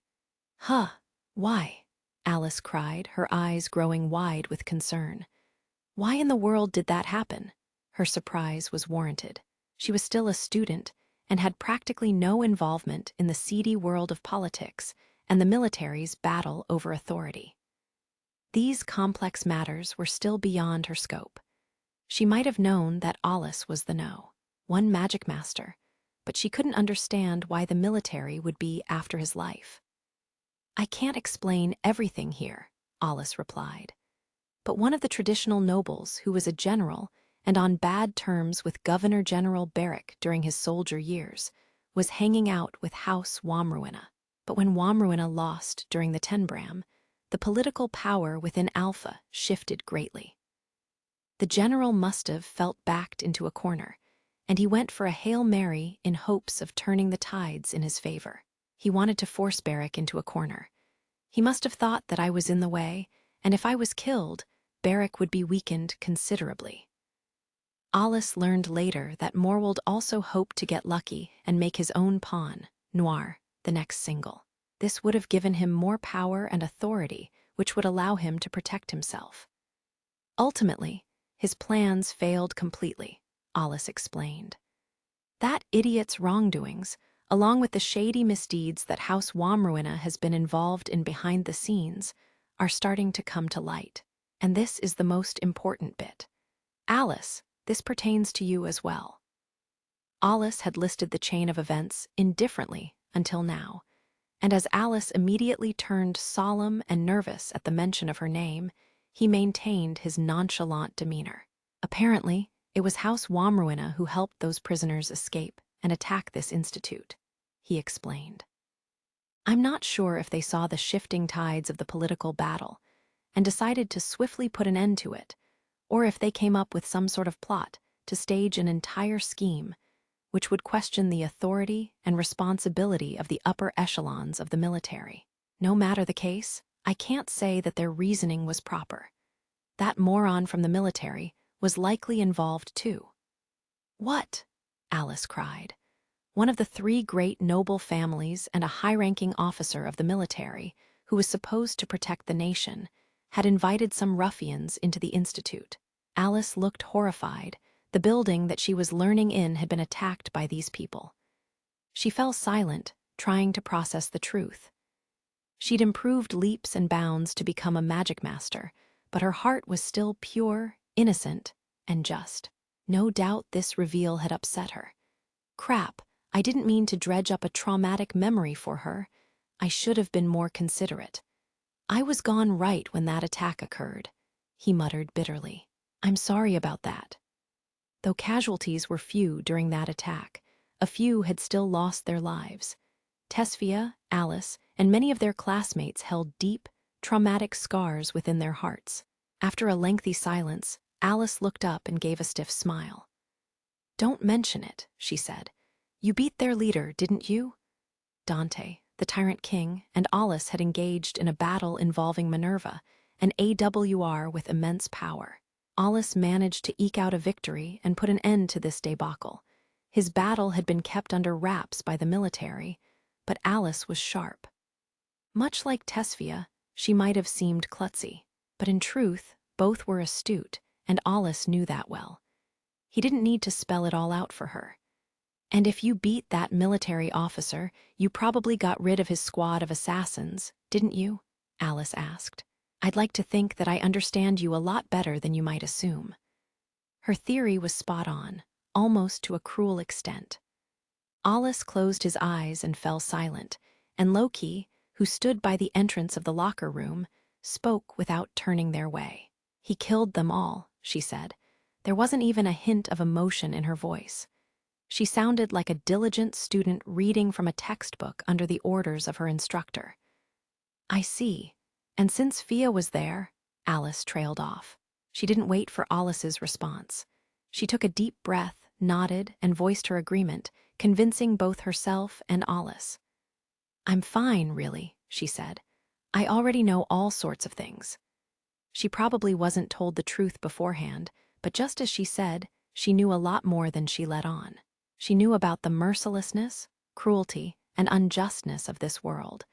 Speaker 1: "Huh, why?" Alice cried, her eyes growing wide with concern. Why in the world did that happen? Her surprise was warranted. She was still a student and had practically no involvement in the seedy world of politics and the military's battle over authority. These complex matters were still beyond her scope. She might have known that Alice was the no, one Magicmaster, but she couldn't understand why the military would be after his life. "I can't explain everything here," Alice replied. "But one of the traditional nobles who was a general and on bad terms with Governor General Barrick during his soldier years was hanging out with House Wamruina. But when Wamruina lost during the Tenbram, the political power within Alpha shifted greatly. The general must have felt backed into a corner, and he went for a Hail Mary in hopes of turning the tides in his favor. He wanted to force Barrick into a corner. He must have thought that I was in the way, and if I was killed, Barrick would be weakened considerably." Alice learned later that Morwold also hoped to get lucky and make his own pawn, Noir, the next single. This would have given him more power and authority, which would allow him to protect himself. Ultimately, his plans failed completely, Alice explained. That idiot's wrongdoings, along with the shady misdeeds that House Wamruina has been involved in behind the scenes, are starting to come to light. And this is the most important bit. Alice, this pertains to you as well. Alice had listed the chain of events indifferently until now, and as Alice immediately turned solemn and nervous at the mention of her name, he maintained his nonchalant demeanor. Apparently, it was House Wamruina who helped those prisoners escape and attack this institute, he explained. "I'm not sure if they saw the shifting tides of the political battle and decided to swiftly put an end to it, or if they came up with some sort of plot to stage an entire scheme which would question the authority and responsibility of the upper echelons of the military. No matter the case, I can't say that their reasoning was proper. That moron from the military was likely involved too." "What?" Alice cried. One of the 3 great noble families and a high-ranking officer of the military, who was supposed to protect the nation, had invited some ruffians into the institute. Alice looked horrified. The building that she was learning in had been attacked by these people. She fell silent, trying to process the truth. She'd improved leaps and bounds to become a Magicmaster, but her heart was still pure, innocent, and just. No doubt this reveal had upset her. Crap, I didn't mean to dredge up a traumatic memory for her. I should have been more considerate. I was gone right when that attack occurred, he muttered bitterly. I'm sorry about that. Though casualties were few during that attack, a few had still lost their lives. Tesphia, Alice, and many of their classmates held deep, traumatic scars within their hearts. After a lengthy silence, Alice looked up and gave a stiff smile. Don't mention it, she said. You beat their leader, didn't you? Dante, the Tyrant King, and Alice had engaged in a battle involving Minerva, an AWR with immense power. Alice managed to eke out a victory and put an end to this debacle. His battle had been kept under wraps by the military, but Alice was sharp. Much like Tesphia, she might have seemed klutzy, but in truth, both were astute, and Alice knew that well. He didn't need to spell it all out for her. And if you beat that military officer, you probably got rid of his squad of assassins, didn't you? Alice asked. I'd like to think that I understand you a lot better than you might assume. Her theory was spot on, almost to a cruel extent. Alice closed his eyes and fell silent, and Loki, who stood by the entrance of the locker room, spoke without turning their way. He killed them all, she said. There wasn't even a hint of emotion in her voice. She sounded like a diligent student reading from a textbook under the orders of her instructor. I see. And since Fia was there, Alice trailed off. She didn't wait for Alice's response. She took a deep breath, nodded, and voiced her agreement, convincing both herself and Alice. I'm fine, really, she said. I already know all sorts of things. She probably wasn't told the truth beforehand, but just as she said, she knew a lot more than she let on. She knew about the mercilessness, cruelty, and unjustness of this world,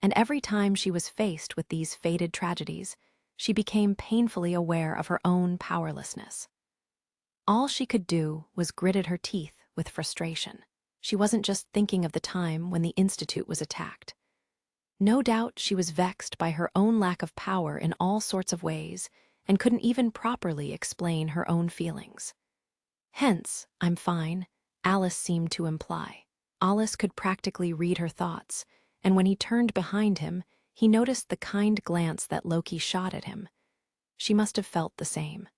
Speaker 1: and every time she was faced with these fated tragedies, she became painfully aware of her own powerlessness. All she could do was gritted her teeth with frustration. She wasn't just thinking of the time when the Institute was attacked. No doubt she was vexed by her own lack of power in all sorts of ways and couldn't even properly explain her own feelings. Hence, I'm fine, Alice seemed to imply. Alice could practically read her thoughts, and when he turned behind him, he noticed the kind glance that Loki shot at him. She must have felt the same.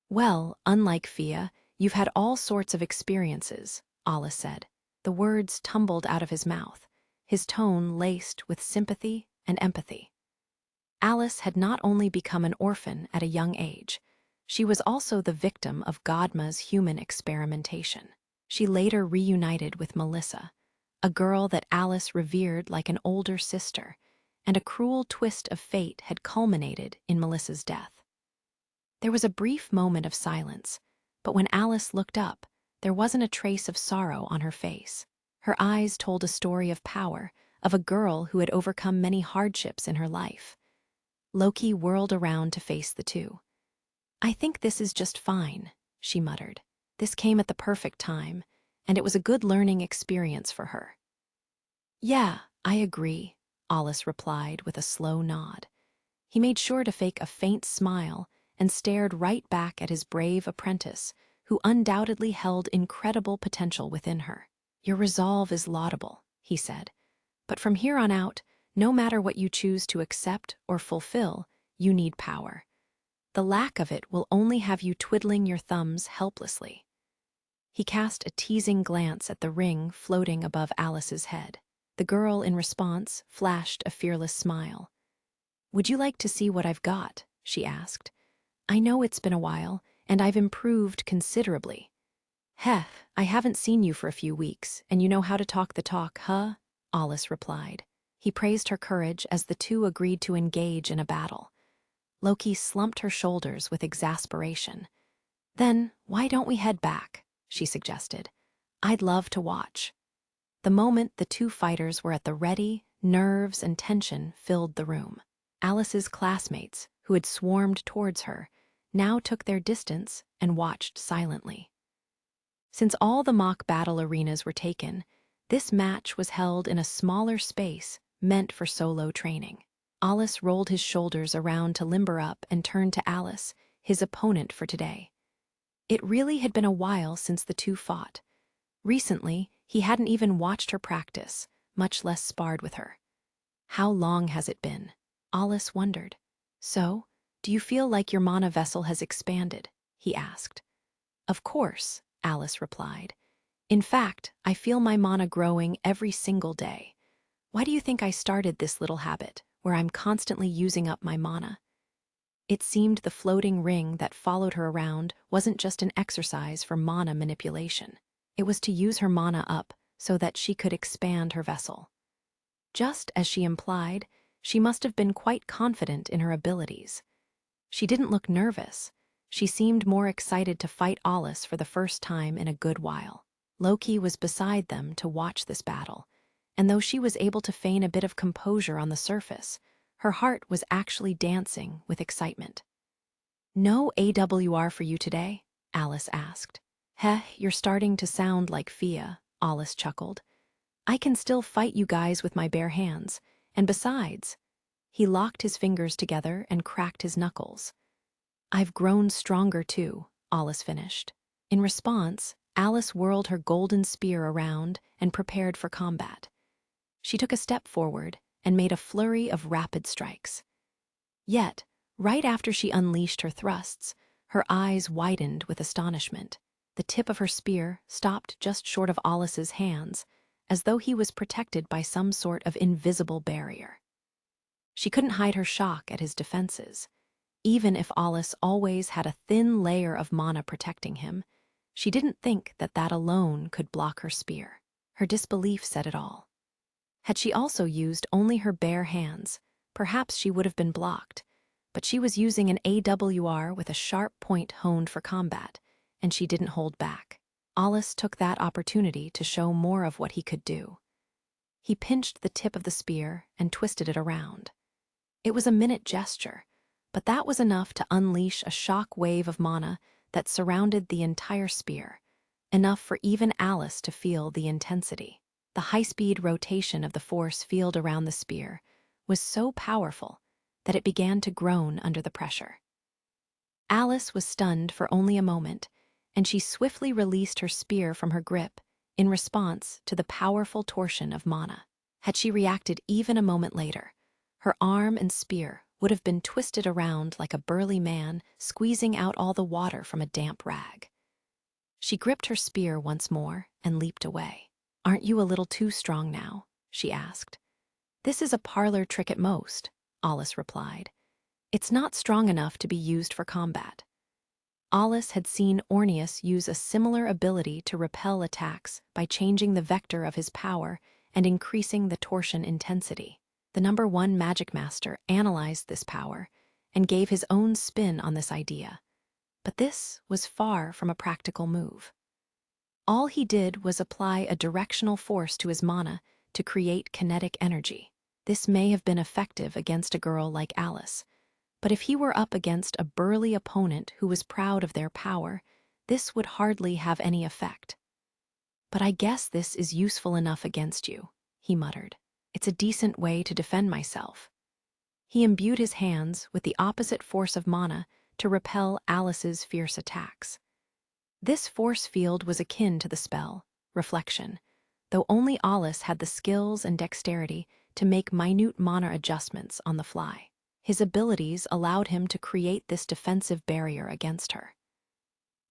Speaker 1: Well, unlike Fia, you've had all sorts of experiences, Alice said. The words tumbled out of his mouth, his tone laced with sympathy and empathy. Alice had not only become an orphan at a young age, she was also the victim of Godma's human experimentation. She later reunited with Melissa, a girl that Alice revered like an older sister, and a cruel twist of fate had culminated in Melissa's death. There was a brief moment of silence, but when Alice looked up, there wasn't a trace of sorrow on her face. Her eyes told a story of power, of a girl who had overcome many hardships in her life. Loki whirled around to face the two. I think this is just fine, she muttered. This came at the perfect time, and it was a good learning experience for her. Yeah, I agree, Alice replied with a slow nod. He made sure to fake a faint smile and stared right back at his brave apprentice, who undoubtedly held incredible potential within her. Your resolve is laudable, he said, but from here on out, no matter what you choose to accept or fulfill, you need power. The lack of it will only have you twiddling your thumbs helplessly. He cast a teasing glance at the ring floating above Alice's head. The girl, in response, flashed a fearless smile. Would you like to see what I've got? She asked. I know it's been a while, and I've improved considerably. Heh, I haven't seen you for a few weeks, and you know how to talk the talk, huh? Alice replied. He praised her courage as the two agreed to engage in a battle. Loki slumped her shoulders with exasperation. Then, why don't we head back? She suggested. I'd love to watch. The moment the two fighters were at the ready, nerves and tension filled the room. Alice's classmates, who had swarmed towards her, now took their distance and watched silently. Since all the mock battle arenas were taken, This match was held in a smaller space meant for solo training. Alice rolled his shoulders around to limber up and turned to Alice, his opponent for today. It really had been a while since the two fought. Recently, he hadn't even watched her practice, much less sparred with her. How long has it been? Alice wondered. So, do you feel like your mana vessel has expanded? He asked. Of course, Alice replied. In fact, I feel my mana growing every single day. Why do you think I started this little habit, where I'm constantly using up my mana? It seemed the floating ring that followed her around wasn't just an exercise for mana manipulation. It was to use her mana up so that she could expand her vessel. Just as she implied, she must have been quite confident in her abilities. She didn't look nervous. She seemed more excited to fight Alice for the first time in a good while. Loki was beside them to watch this battle, and though she was able to feign a bit of composure on the surface, her heart was actually dancing with excitement. No AWR for you today? Alice asked. Heh, you're starting to sound like Fia, Alice chuckled. I can still fight you guys with my bare hands, and besides, he locked his fingers together and cracked his knuckles. I've grown stronger too, Alice finished. In response, Alice whirled her golden spear around and prepared for combat. She took a step forward and made a flurry of rapid strikes. Yet, right after she unleashed her thrusts, her eyes widened with astonishment. The tip of her spear stopped just short of Alice's hands, as though he was protected by some sort of invisible barrier. She couldn't hide her shock at his defenses. Even if Alice always had a thin layer of mana protecting him, she didn't think that that alone could block her spear. Her disbelief said it all. Had she also used only her bare hands, perhaps she would have been blocked, but she was using an AWR with a sharp point honed for combat, and she didn't hold back. Alice took that opportunity to show more of what he could do. He pinched the tip of the spear and twisted it around. It was a minute gesture, but that was enough to unleash a shock wave of mana that surrounded the entire spear, enough for even Alice to feel the intensity. The high-speed rotation of the force field around the spear was so powerful that it began to groan under the pressure. Alice was stunned for only a moment, and she swiftly released her spear from her grip in response to the powerful torsion of mana. Had she reacted even a moment later, her arm and spear would have been twisted around like a burly man squeezing out all the water from a damp rag. She gripped her spear once more and leaped away. Aren't you a little too strong now? She asked. This is a parlor trick at most, Alice replied. It's not strong enough to be used for combat. Alice had seen Orneus use a similar ability to repel attacks by changing the vector of his power and increasing the torsion intensity. The #1 Magicmaster analyzed this power and gave his own spin on this idea, but this was far from a practical move. All he did was apply a directional force to his mana to create kinetic energy. This may have been effective against a girl like Alice, but if he were up against a burly opponent who was proud of their power, this would hardly have any effect. But I guess this is useful enough against you, he muttered. It's a decent way to defend myself. He imbued his hands with the opposite force of mana to repel Alice's fierce attacks. This force field was akin to the spell, Reflection, though only Alice had the skills and dexterity to make minute mana adjustments on the fly. His abilities allowed him to create this defensive barrier against her.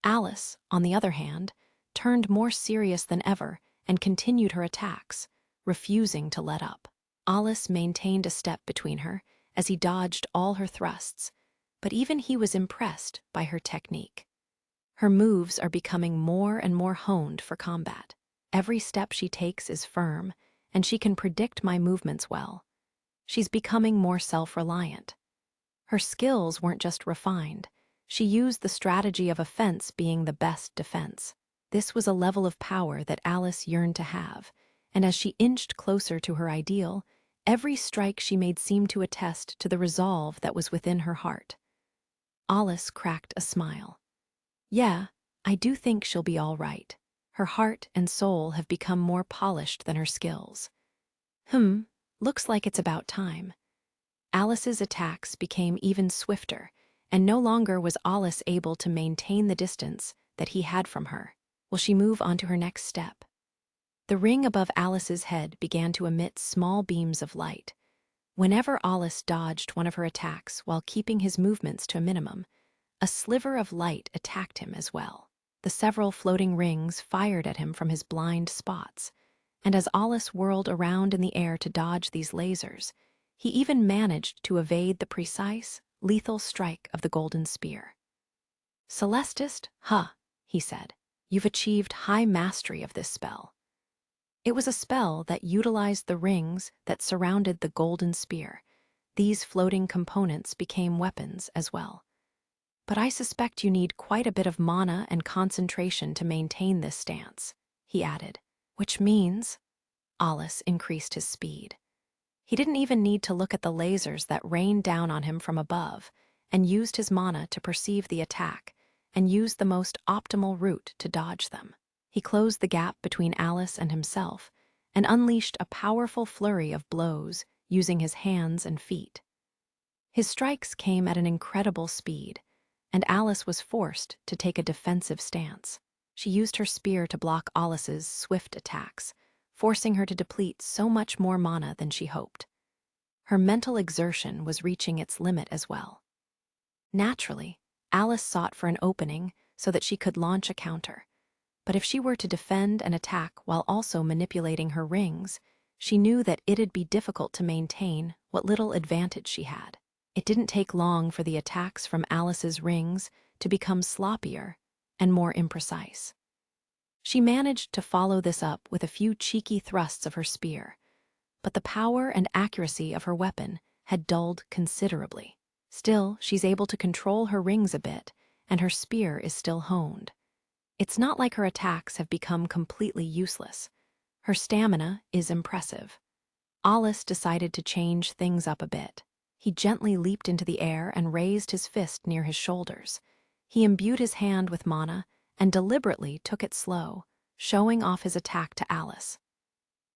Speaker 1: Alice, on the other hand, turned more serious than ever and continued her attacks, refusing to let up. Alice maintained a step between her as he dodged all her thrusts, but even he was impressed by her technique. Her moves are becoming more and more honed for combat. Every step she takes is firm, and she can predict my movements well. She's becoming more self-reliant. Her skills weren't just refined. She used the strategy of offense being the best defense. This was a level of power that Alice yearned to have, and as she inched closer to her ideal, every strike she made seemed to attest to the resolve that was within her heart. Alice cracked a smile. Yeah, I do think she'll be all right. Her heart and soul have become more polished than her skills. Looks like it's about time. Alice's attacks became even swifter, and no longer was Alice able to maintain the distance that he had from her. Will she move on to her next step? The ring above Alice's head began to emit small beams of light. Whenever Alice dodged one of her attacks while keeping his movements to a minimum, a sliver of light attacked him as well. The several floating rings fired at him from his blind spots, and as Alice whirled around in the air to dodge these lasers, he even managed to evade the precise, lethal strike of the golden spear. "Celestist, he said. "You've achieved high mastery of this spell." It was a spell that utilized the rings that surrounded the golden spear. These floating components became weapons as well. "But I suspect you need quite a bit of mana and concentration to maintain this stance," he added. "Which means—" Alice increased his speed. He didn't even need to look at the lasers that rained down on him from above, and used his mana to perceive the attack and use the most optimal route to dodge them. He closed the gap between Alice and himself and unleashed a powerful flurry of blows using his hands and feet. His strikes came at an incredible speed, and Alice was forced to take a defensive stance. She used her spear to block Alice's swift attacks, forcing her to deplete so much more mana than she hoped. Her mental exertion was reaching its limit as well. Naturally, Alice sought for an opening so that she could launch a counter. But if she were to defend and attack while also manipulating her rings, she knew that it'd be difficult to maintain what little advantage she had. It didn't take long for the attacks from Alice's rings to become sloppier and more imprecise. She managed to follow this up with a few cheeky thrusts of her spear, but the power and accuracy of her weapon had dulled considerably. Still, she's able to control her rings a bit, and her spear is still honed. It's not like her attacks have become completely useless. Her stamina is impressive. Alice decided to change things up a bit. He gently leaped into the air and raised his fist near his shoulders. He imbued his hand with mana and deliberately took it slow, showing off his attack to Alice.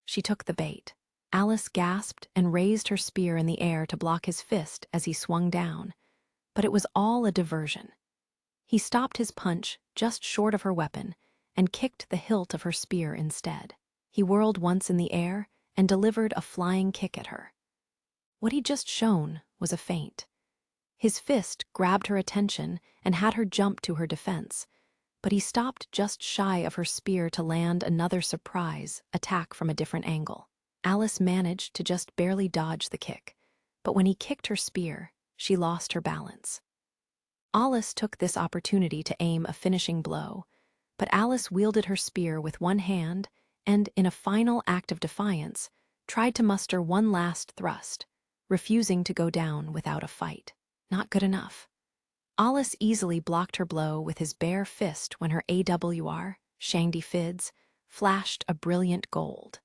Speaker 1: She took the bait. Alice gasped and raised her spear in the air to block his fist as he swung down, but it was all a diversion. He stopped his punch just short of her weapon and kicked the hilt of her spear instead. He whirled once in the air and delivered a flying kick at her. What he'd just shown was a feint. His fist grabbed her attention and had her jump to her defense, but he stopped just shy of her spear to land another surprise attack from a different angle. Alice managed to just barely dodge the kick, but when he kicked her spear, she lost her balance. Alice took this opportunity to aim a finishing blow, but Alice wielded her spear with one hand and, in a final act of defiance, tried to muster one last thrust, refusing to go down without a fight. Not good enough. Alice easily blocked her blow with his bare fist when her AWR, Shangdi Fids, flashed a brilliant gold.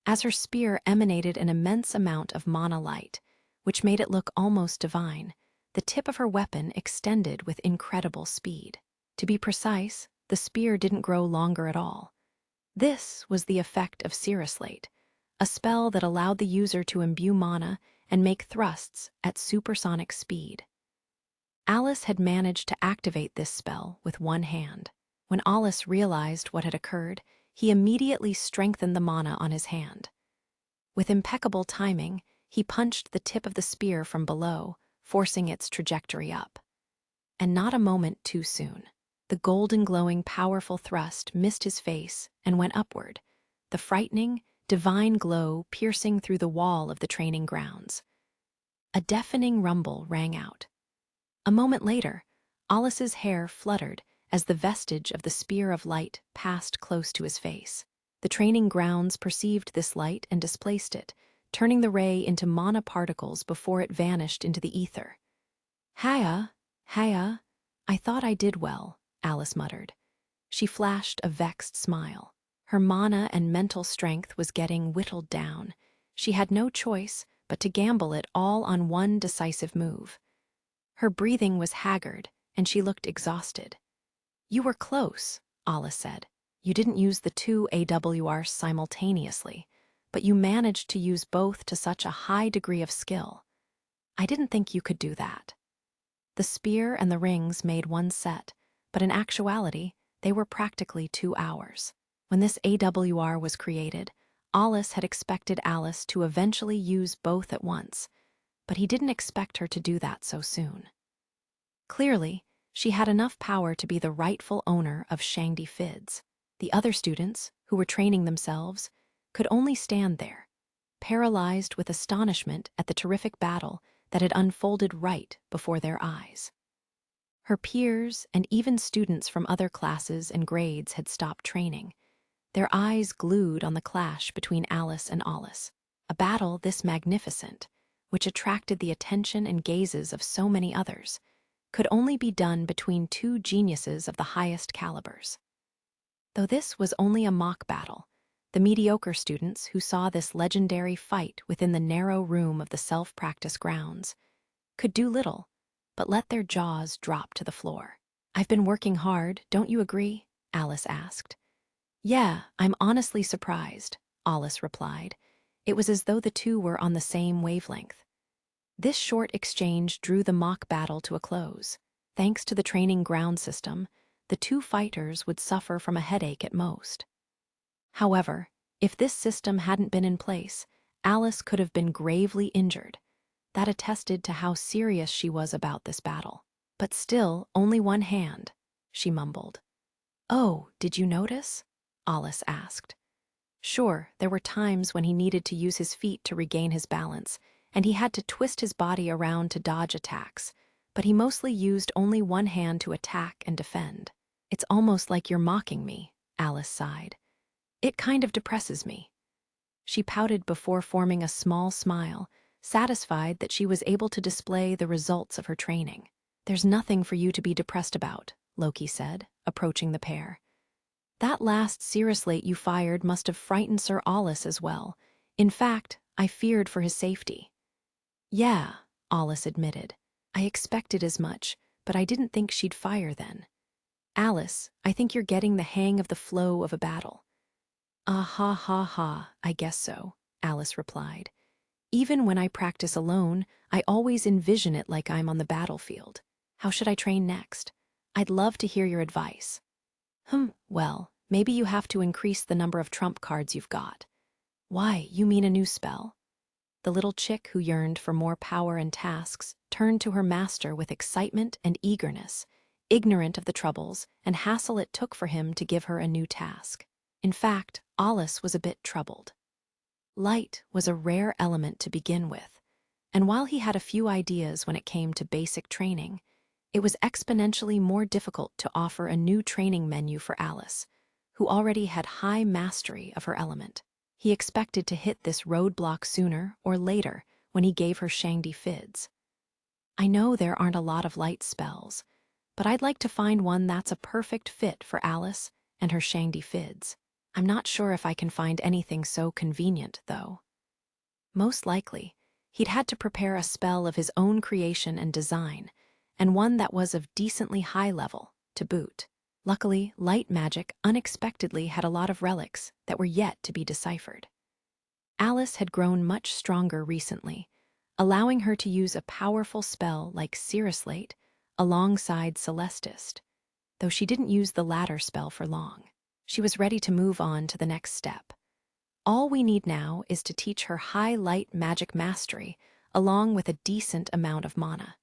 Speaker 1: As her spear emanated an immense amount of mana light, which made it look almost divine, the tip of her weapon extended with incredible speed. To be precise, the spear didn't grow longer at all. This was the effect of Searaslate, a spell that allowed the user to imbue mana and make thrusts at supersonic speed. Alice had managed to activate this spell with one hand. When Alice realized what had occurred, he immediately strengthened the mana on his hand. With impeccable timing, he punched the tip of the spear from below, forcing its trajectory up. And not a moment too soon. The golden glowing powerful thrust missed his face and went upward, the frightening, divine glow piercing through the wall of the training grounds. A deafening rumble rang out. A moment later, Alice's hair fluttered as the vestige of the spear of light passed close to his face. The training grounds perceived this light and displaced it, turning the ray into mana particles before it vanished into the ether. Haya, I thought I did well, Alice muttered. She flashed a vexed smile. Her mana and mental strength was getting whittled down. She had no choice but to gamble it all on one decisive move. Her breathing was haggard, and she looked exhausted. You were close, Alice said. You didn't use the two AWRs simultaneously, but you managed to use both to such a high degree of skill. I didn't think you could do that. The spear and the rings made one set, but in actuality, they were practically 2 hours. When this AWR was created, Alice had expected Alice to eventually use both at once, but he didn't expect her to do that so soon. Clearly, she had enough power to be the rightful owner of Shangdi Fids. The other students, who were training themselves, could only stand there, paralyzed with astonishment at the terrific battle that had unfolded right before their eyes. Her peers and even students from other classes and grades had stopped training, their eyes glued on the clash between Alice and Alice. A battle this magnificent, which attracted the attention and gazes of so many others, could only be done between two geniuses of the highest calibers. Though this was only a mock battle, the mediocre students who saw this legendary fight within the narrow room of the self-practice grounds could do little but let their jaws drop to the floor. "I've been working hard, don't you agree?" Alice asked. "Yeah, I'm honestly surprised," Alice replied. It was as though the two were on the same wavelength. This short exchange drew the mock battle to a close. Thanks to the training ground system, the two fighters would suffer from a headache at most. However, if this system hadn't been in place, Alice could have been gravely injured. That attested to how serious she was about this battle. "But still, only one hand," she mumbled. "Oh, did you notice?" Alice asked. Sure, there were times when he needed to use his feet to regain his balance, and he had to twist his body around to dodge attacks, but he mostly used only one hand to attack and defend. "It's almost like you're mocking me," Alice sighed. "It kind of depresses me." She pouted before forming a small smile, satisfied that she was able to display the results of her training. "There's nothing for you to be depressed about," Loki said, approaching the pair. "That last Cirrus-late you fired must have frightened Sir Alice as well. In fact, I feared for his safety." "Yeah," Alice admitted. "I expected as much, but I didn't think she'd fire then." "Alice, I think you're getting the hang of the flow of a battle." "Ah ha ha ha, I guess so," Alice replied. "Even when I practice alone, I always envision it like I'm on the battlefield. How should I train next? I'd love to hear your advice." Well, maybe you have to increase the number of trump cards you've got." "Why, you mean a new spell?" The little chick who yearned for more power and tasks turned to her master with excitement and eagerness, ignorant of the troubles and hassle it took for him to give her a new task. In fact, Alice was a bit troubled. Light was a rare element to begin with, and while he had a few ideas when it came to basic training, it was exponentially more difficult to offer a new training menu for Alice, who already had high mastery of her element. He expected to hit this roadblock sooner or later when he gave her Shangdi Fids. "I know there aren't a lot of light spells, but I'd like to find one that's a perfect fit for Alice and her Shangdi Fids. I'm not sure if I can find anything so convenient, though." Most likely, he'd had to prepare a spell of his own creation and design, and one that was of decently high level, to boot. Luckily, light magic unexpectedly had a lot of relics that were yet to be deciphered. Alice had grown much stronger recently, allowing her to use a powerful spell like Cirrus-late alongside Celestist, though she didn't use the latter spell for long. She was ready to move on to the next step. All we need now is to teach her high light magic mastery along with a decent amount of mana.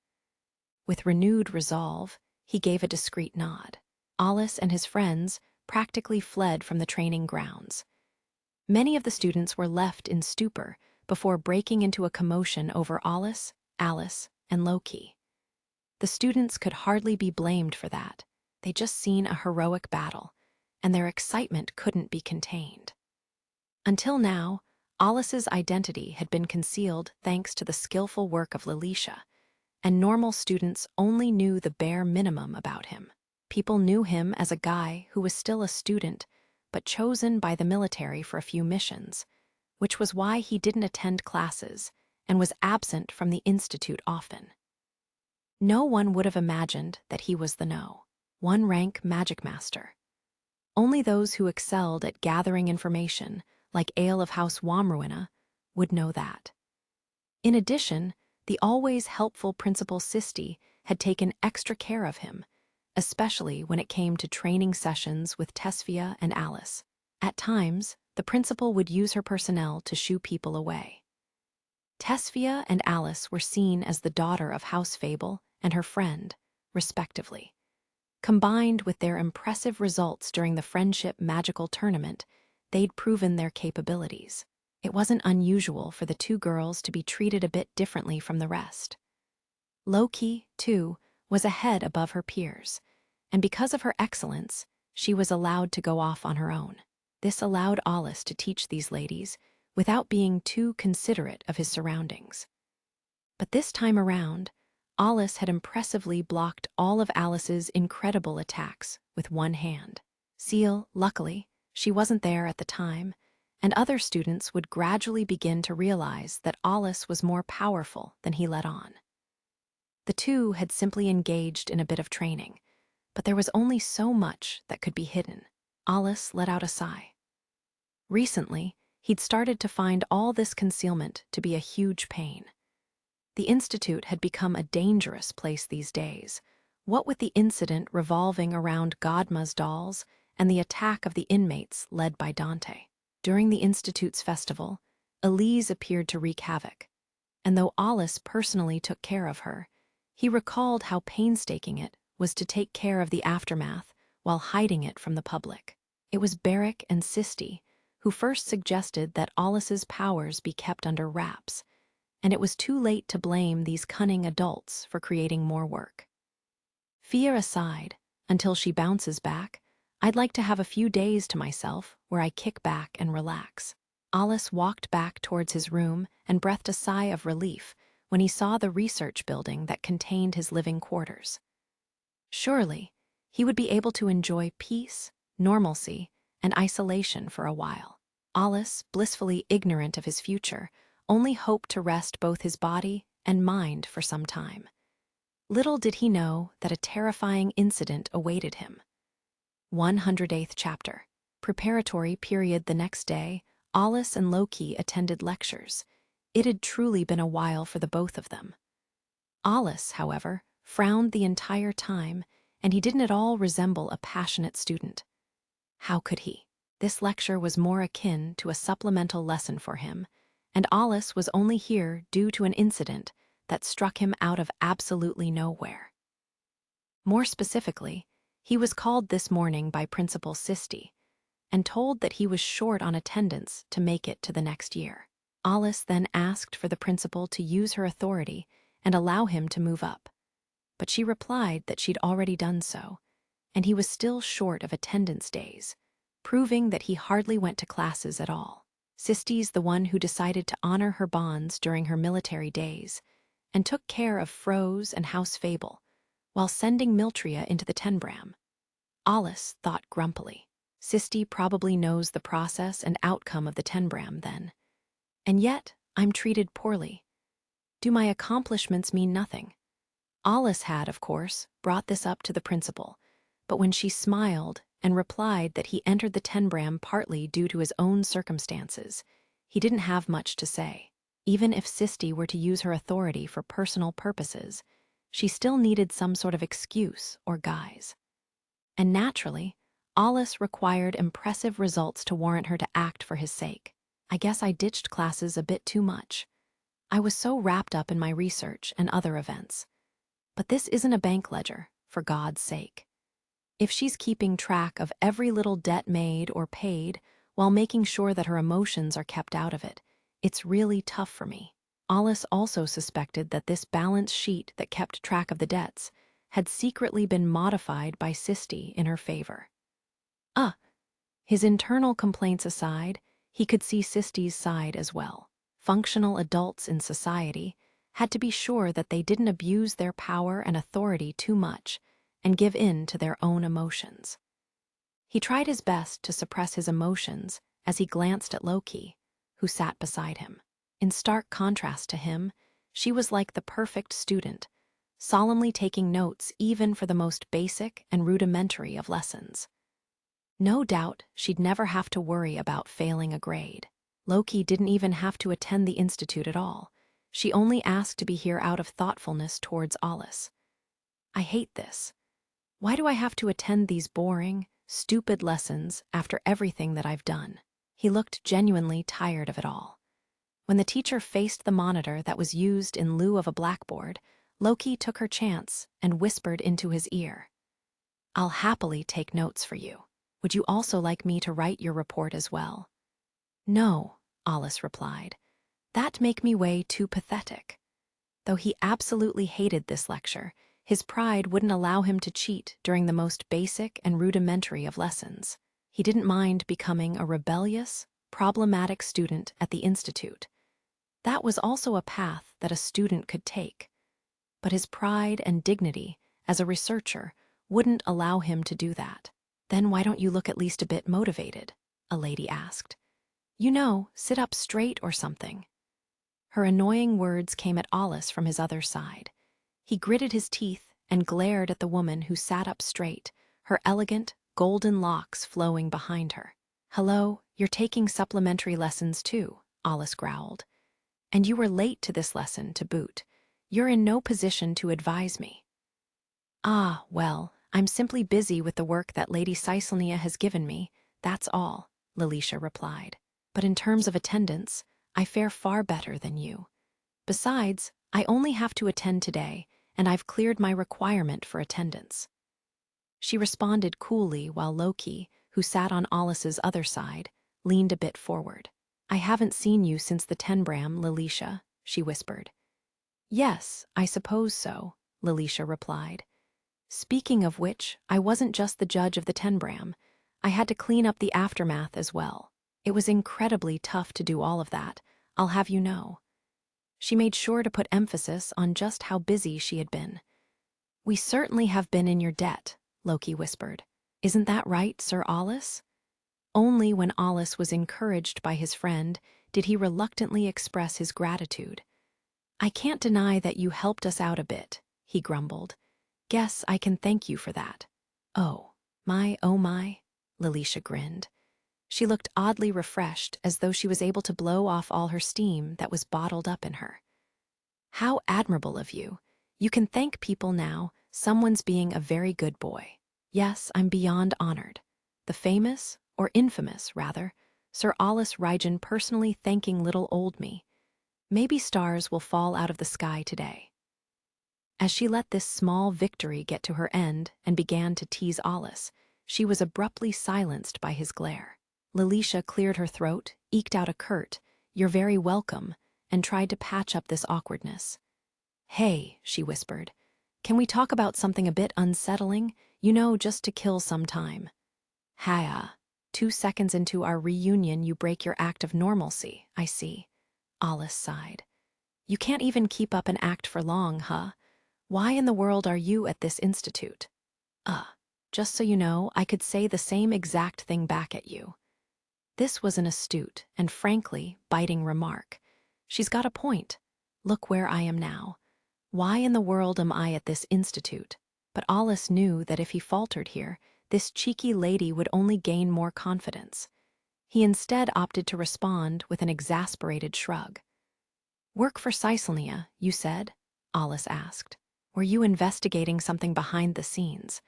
Speaker 1: With renewed resolve, he gave a discreet nod. Alice and his friends practically fled from the training grounds. Many of the students were left in stupor before breaking into a commotion over Alice, and Loki. The students could hardly be blamed for that. They'd just seen a heroic battle, and their excitement couldn't be contained. Until now, Alice's identity had been concealed thanks to the skillful work of Lilicia, and normal students only knew the bare minimum about him. People knew him as a guy who was still a student, but chosen by the military for a few missions, which was why he didn't attend classes and was absent from the institute often. No one would have imagined that he was the one-rank Magicmaster. Only those who excelled at gathering information, like Ale of House Wamruina, would know that. In addition, the always helpful Principal Sisti had taken extra care of him, especially when it came to training sessions with Tesphia and Alice. At times, the principal would use her personnel to shoo people away. Tesphia and Alice were seen as the daughter of House Fable and her friend, respectively. Combined with their impressive results during the Friendship Magical Tournament, they'd proven their capabilities. It wasn't unusual for the two girls to be treated a bit differently from the rest. Loki, too, was a head above her peers, and because of her excellence, she was allowed to go off on her own. This allowed Alice to teach these ladies without being too considerate of his surroundings. But this time around, Alice had impressively blocked all of Alice's incredible attacks with one hand. Seal, luckily, she wasn't there at the time, and other students would gradually begin to realize that Alice was more powerful than he let on. The two had simply engaged in a bit of training, but there was only so much that could be hidden. Alice let out a sigh. Recently, he'd started to find all this concealment to be a huge pain. The Institute had become a dangerous place these days, what with the incident revolving around Godma's dolls and the attack of the inmates led by Dante. During the Institute's festival, Elise appeared to wreak havoc, and though Alice personally took care of her, he recalled how painstaking it was to take care of the aftermath while hiding it from the public. It was Barrick and Sisti who first suggested that Alice's powers be kept under wraps, and it was too late to blame these cunning adults for creating more work. Fear aside, until she bounces back, I'd like to have a few days to myself where I kick back and relax. Alice walked back towards his room and breathed a sigh of relief when he saw the research building that contained his living quarters. Surely, he would be able to enjoy peace, normalcy, and isolation for a while. Alice, blissfully ignorant of his future, only hoped to rest both his body and mind for some time. Little did he know that a terrifying incident awaited him. 108th chapter. Preparatory period. The next day, Alice and Loki attended lectures. It had truly been a while for the both of them. Alice, however, frowned the entire time, and he didn't at all resemble a passionate student. How could he? This lecture was more akin to a supplemental lesson for him, and Alice was only here due to an incident that struck him out of absolutely nowhere. More specifically, he was called this morning by Principal Sisti and told that he was short on attendance to make it to the next year. Alice then asked for the principal to use her authority and allow him to move up, but she replied that she'd already done so, and he was still short of attendance days, proving that he hardly went to classes at all. Sisti's the one who decided to honor her bonds during her military days and took care of Froze and House Fable while sending Miltria into the Tenbram. Alice thought grumpily. Sisti probably knows the process and outcome of the Tenbram then. And yet, I'm treated poorly. Do my accomplishments mean nothing? Alice had, of course, brought this up to the principal, but when she smiled and replied that he entered the Tenbram partly due to his own circumstances, he didn't have much to say. Even if Sisti were to use her authority for personal purposes, she still needed some sort of excuse or guise. And naturally, Alice required impressive results to warrant her to act for his sake. I guess I ditched classes a bit too much. I was so wrapped up in my research and other events. But this isn't a bank ledger, for God's sake. If she's keeping track of every little debt made or paid while making sure that her emotions are kept out of it, it's really tough for me. Alice also suspected that this balance sheet that kept track of the debts had secretly been modified by Sisti in her favor. His internal complaints aside, he could see Sisti's side as well. Functional adults in society had to be sure that they didn't abuse their power and authority too much and give in to their own emotions. He tried his best to suppress his emotions as he glanced at Loki, who sat beside him. In stark contrast to him, she was like the perfect student, solemnly taking notes even for the most basic and rudimentary of lessons. No doubt she'd never have to worry about failing a grade. Loki didn't even have to attend the institute at all. She only asked to be here out of thoughtfulness towards Alice. I hate this. Why do I have to attend these boring, stupid lessons after everything that I've done? He looked genuinely tired of it all. When the teacher faced the monitor that was used in lieu of a blackboard, Loki took her chance and whispered into his ear. I'll happily take notes for you. Would you also like me to write your report as well? No, Alice replied. That'd make me way too pathetic. Though he absolutely hated this lecture, his pride wouldn't allow him to cheat during the most basic and rudimentary of lessons. He didn't mind becoming a rebellious, problematic student at the institute. That was also a path that a student could take. But his pride and dignity as a researcher wouldn't allow him to do that. Then why don't you look at least a bit motivated? A lady asked. You know, sit up straight or something. Her annoying words came at Alice from his other side. He gritted his teeth and glared at the woman who sat up straight, her elegant, golden locks flowing behind her. Hello, you're taking supplementary lessons too, Alice growled. And you were late to this lesson, to boot. You're in no position to advise me. Ah, well, I'm simply busy with the work that Lady Cyselnia has given me, that's all, Lelicia replied. But in terms of attendance, I fare far better than you. Besides, I only have to attend today, and I've cleared my requirement for attendance. She responded coolly while Loki, who sat on Alice's other side, leaned a bit forward. I haven't seen you since the Tenbram, Lelicia, she whispered. Yes, I suppose so, Lelicia replied. Speaking of which, I wasn't just the judge of the Tenbram. I had to clean up the aftermath as well. It was incredibly tough to do all of that, I'll have you know. She made sure to put emphasis on just how busy she had been. We certainly have been in your debt, Loki whispered. Isn't that right, Sir Alice? Only when Alice was encouraged by his friend did he reluctantly express his gratitude. I can't deny that you helped us out a bit, he grumbled. Guess I can thank you for that. Oh my, Lelicia grinned. She looked oddly refreshed, as though she was able to blow off all her steam that was bottled up in her. How admirable of you. You can thank people now. Someone's being a very good boy. Yes, I'm beyond honored. The famous, or infamous, rather, Sir Alice Rygen personally thanking little old me. Maybe stars will fall out of the sky today. As she let this small victory get to her end and began to tease Alice, she was abruptly silenced by his glare. Lelicia cleared her throat, eked out a curt, "You're very welcome," and tried to patch up this awkwardness. Hey, she whispered, can we talk about something a bit unsettling? You know, just to kill some time. Haya, 2 seconds into our reunion you break your act of normalcy, I see. Alice sighed. You can't even keep up an act for long, huh? Why in the world are you at this institute? Just so you know, I could say the same exact thing back at you. This was an astute and, frankly, biting remark. She's got a point. Look where I am now. Why in the world am I at this institute? But Alice knew that if he faltered here, this cheeky lady would only gain more confidence. He instead opted to respond with an exasperated shrug. Work for Cyselnia, you said? Alice asked. Were you investigating something behind the scenes?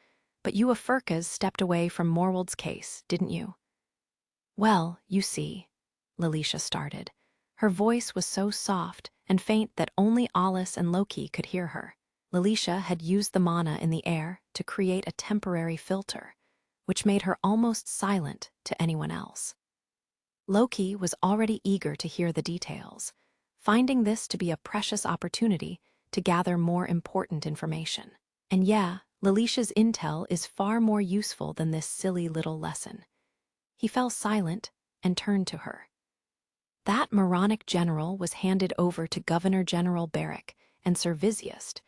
Speaker 1: But you Afurkas stepped away from Morwold's case, didn't you? Well, you see, Lelicia started. Her voice was so soft and faint that only Alice and Loki could hear her. Lelicia had used the mana in the air to create a temporary filter, which made her almost silent to anyone else. Loki was already eager to hear the details, finding this to be a precious opportunity to gather more important information. And yeah, Lelicia's intel is far more useful than this silly little lesson. He fell silent and turned to her. That moronic general was handed over to Governor General Barrick and Sir Viziest,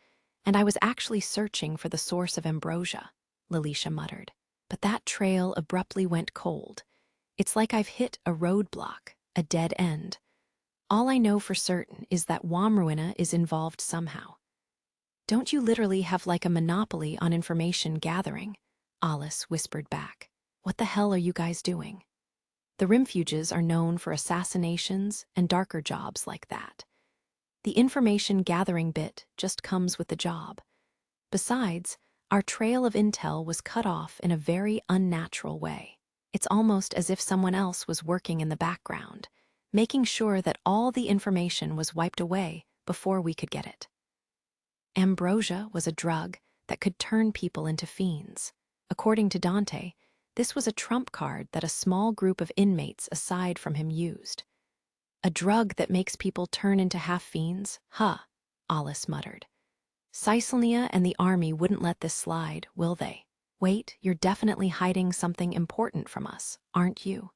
Speaker 1: and I was actually searching for the source of ambrosia, Lelicia muttered. But that trail abruptly went cold. It's like I've hit a roadblock, a dead end. All I know for certain is that Wamruina is involved somehow. Don't you literally have like a monopoly on information gathering? Alice whispered back. What the hell are you guys doing? The Rimfuges are known for assassinations and darker jobs like that. The information gathering bit just comes with the job. Besides, our trail of intel was cut off in a very unnatural way. It's almost as if someone else was working in the background, making sure that all the information was wiped away before we could get it. Ambrosia was a drug that could turn people into fiends. According to Dante, this was a trump card that a small group of inmates aside from him used. A drug that makes people turn into half-fiends? Huh, Alice muttered. Caesalnia and the army wouldn't let this slide, will they? Wait, you're definitely hiding something important from us, aren't you?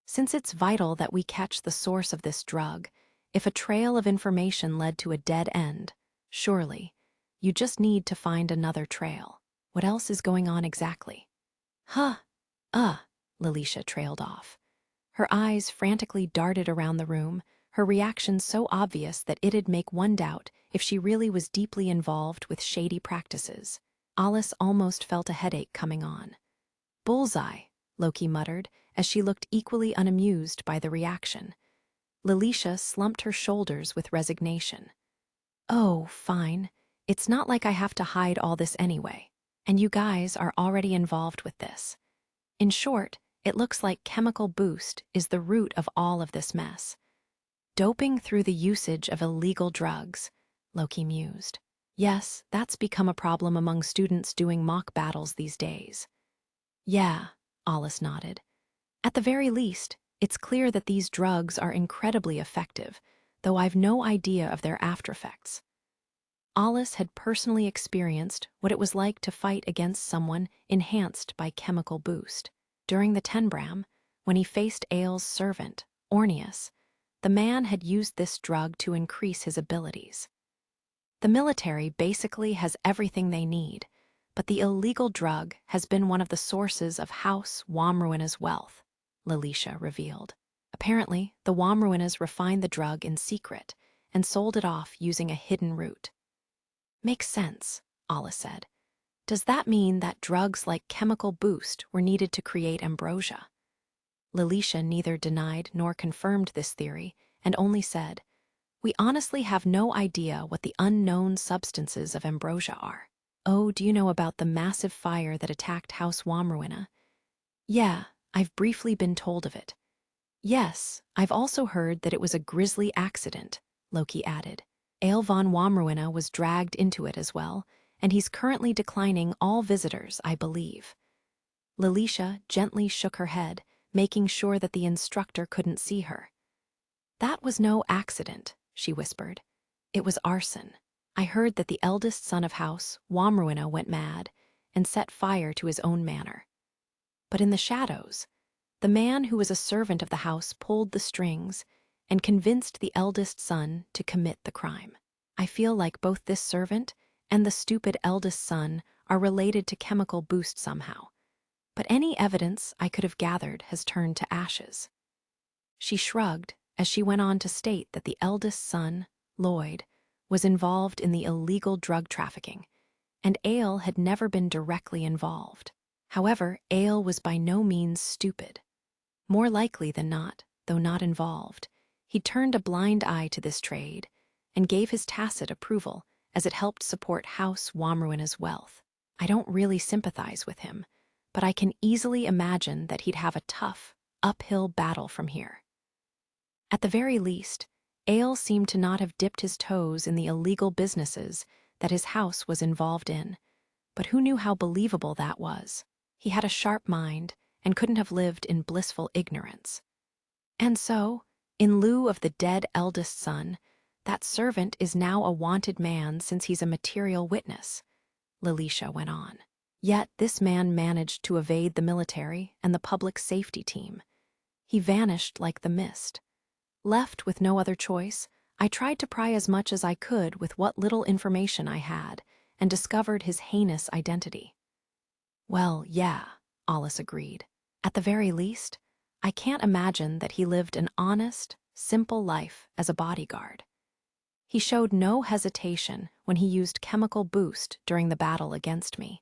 Speaker 1: Since it's vital that we catch the source of this drug, if a trail of information led to a dead end, surely, you just need to find another trail. What else is going on exactly? Huh, Lelicia trailed off. Her eyes frantically darted around the room, her reaction so obvious that it'd make one doubt if she really was deeply involved with shady practices. Alice almost felt a headache coming on. Bullseye, Loki muttered, as she looked equally unamused by the reaction. Lelicia slumped her shoulders with resignation. Oh, fine. It's not like I have to hide all this anyway. And you guys are already involved with this. In short, it looks like chemical boost is the root of all of this mess. Doping through the usage of illegal drugs, Loki mused. Yes, that's become a problem among students doing mock battles these days. Yeah, Alice nodded. At the very least, it's clear that these drugs are incredibly effective, though I've no idea of their aftereffects. Alice had personally experienced what it was like to fight against someone enhanced by chemical boost. During the Tenbram, when he faced Ael's servant, Orneus, the man had used this drug to increase his abilities. The military basically has everything they need, but the illegal drug has been one of the sources of House Wamruina's wealth, Lelicia revealed. Apparently, the Wamruinas refined the drug in secret and sold it off using a hidden route. Makes sense, Alice said. Does that mean that drugs like chemical boost were needed to create ambrosia? Lelicia neither denied nor confirmed this theory, and only said, We honestly have no idea what the unknown substances of ambrosia are. Oh, do you know about the massive fire that attacked House Wamruina? Yeah, I've briefly been told of it. Yes, I've also heard that it was a grisly accident, Loki added. Ael von Wamruina was dragged into it as well, and he's currently declining all visitors, I believe. Lelicia gently shook her head, making sure that the instructor couldn't see her. That was no accident, she whispered. It was arson. I heard that the eldest son of House Wamruina went mad and set fire to his own manor. But in the shadows, the man who was a servant of the house pulled the strings and convinced the eldest son to commit the crime. I feel like both this servant and the stupid eldest son are related to chemical boost somehow, but any evidence I could have gathered has turned to ashes. She shrugged as she went on to state that the eldest son, Lloyd, was involved in the illegal drug trafficking, and Ael had never been directly involved. However, Ael was by no means stupid. More likely than not, though not involved, he turned a blind eye to this trade and gave his tacit approval as it helped support House Wamruina's wealth. I don't really sympathize with him, but I can easily imagine that he'd have a tough, uphill battle from here. At the very least, Ael seemed to not have dipped his toes in the illegal businesses that his house was involved in, but who knew how believable that was? He had a sharp mind and couldn't have lived in blissful ignorance. And so, in lieu of the dead eldest son, that servant is now a wanted man since he's a material witness, Lelicia went on. Yet this man managed to evade the military and the public safety team. He vanished like the mist. Left with no other choice, I tried to pry as much as I could with what little information I had and discovered his heinous identity. Well, yeah, Alice agreed. At the very least, I can't imagine that he lived an honest, simple life as a bodyguard. He showed no hesitation when he used chemical boost during the battle against me,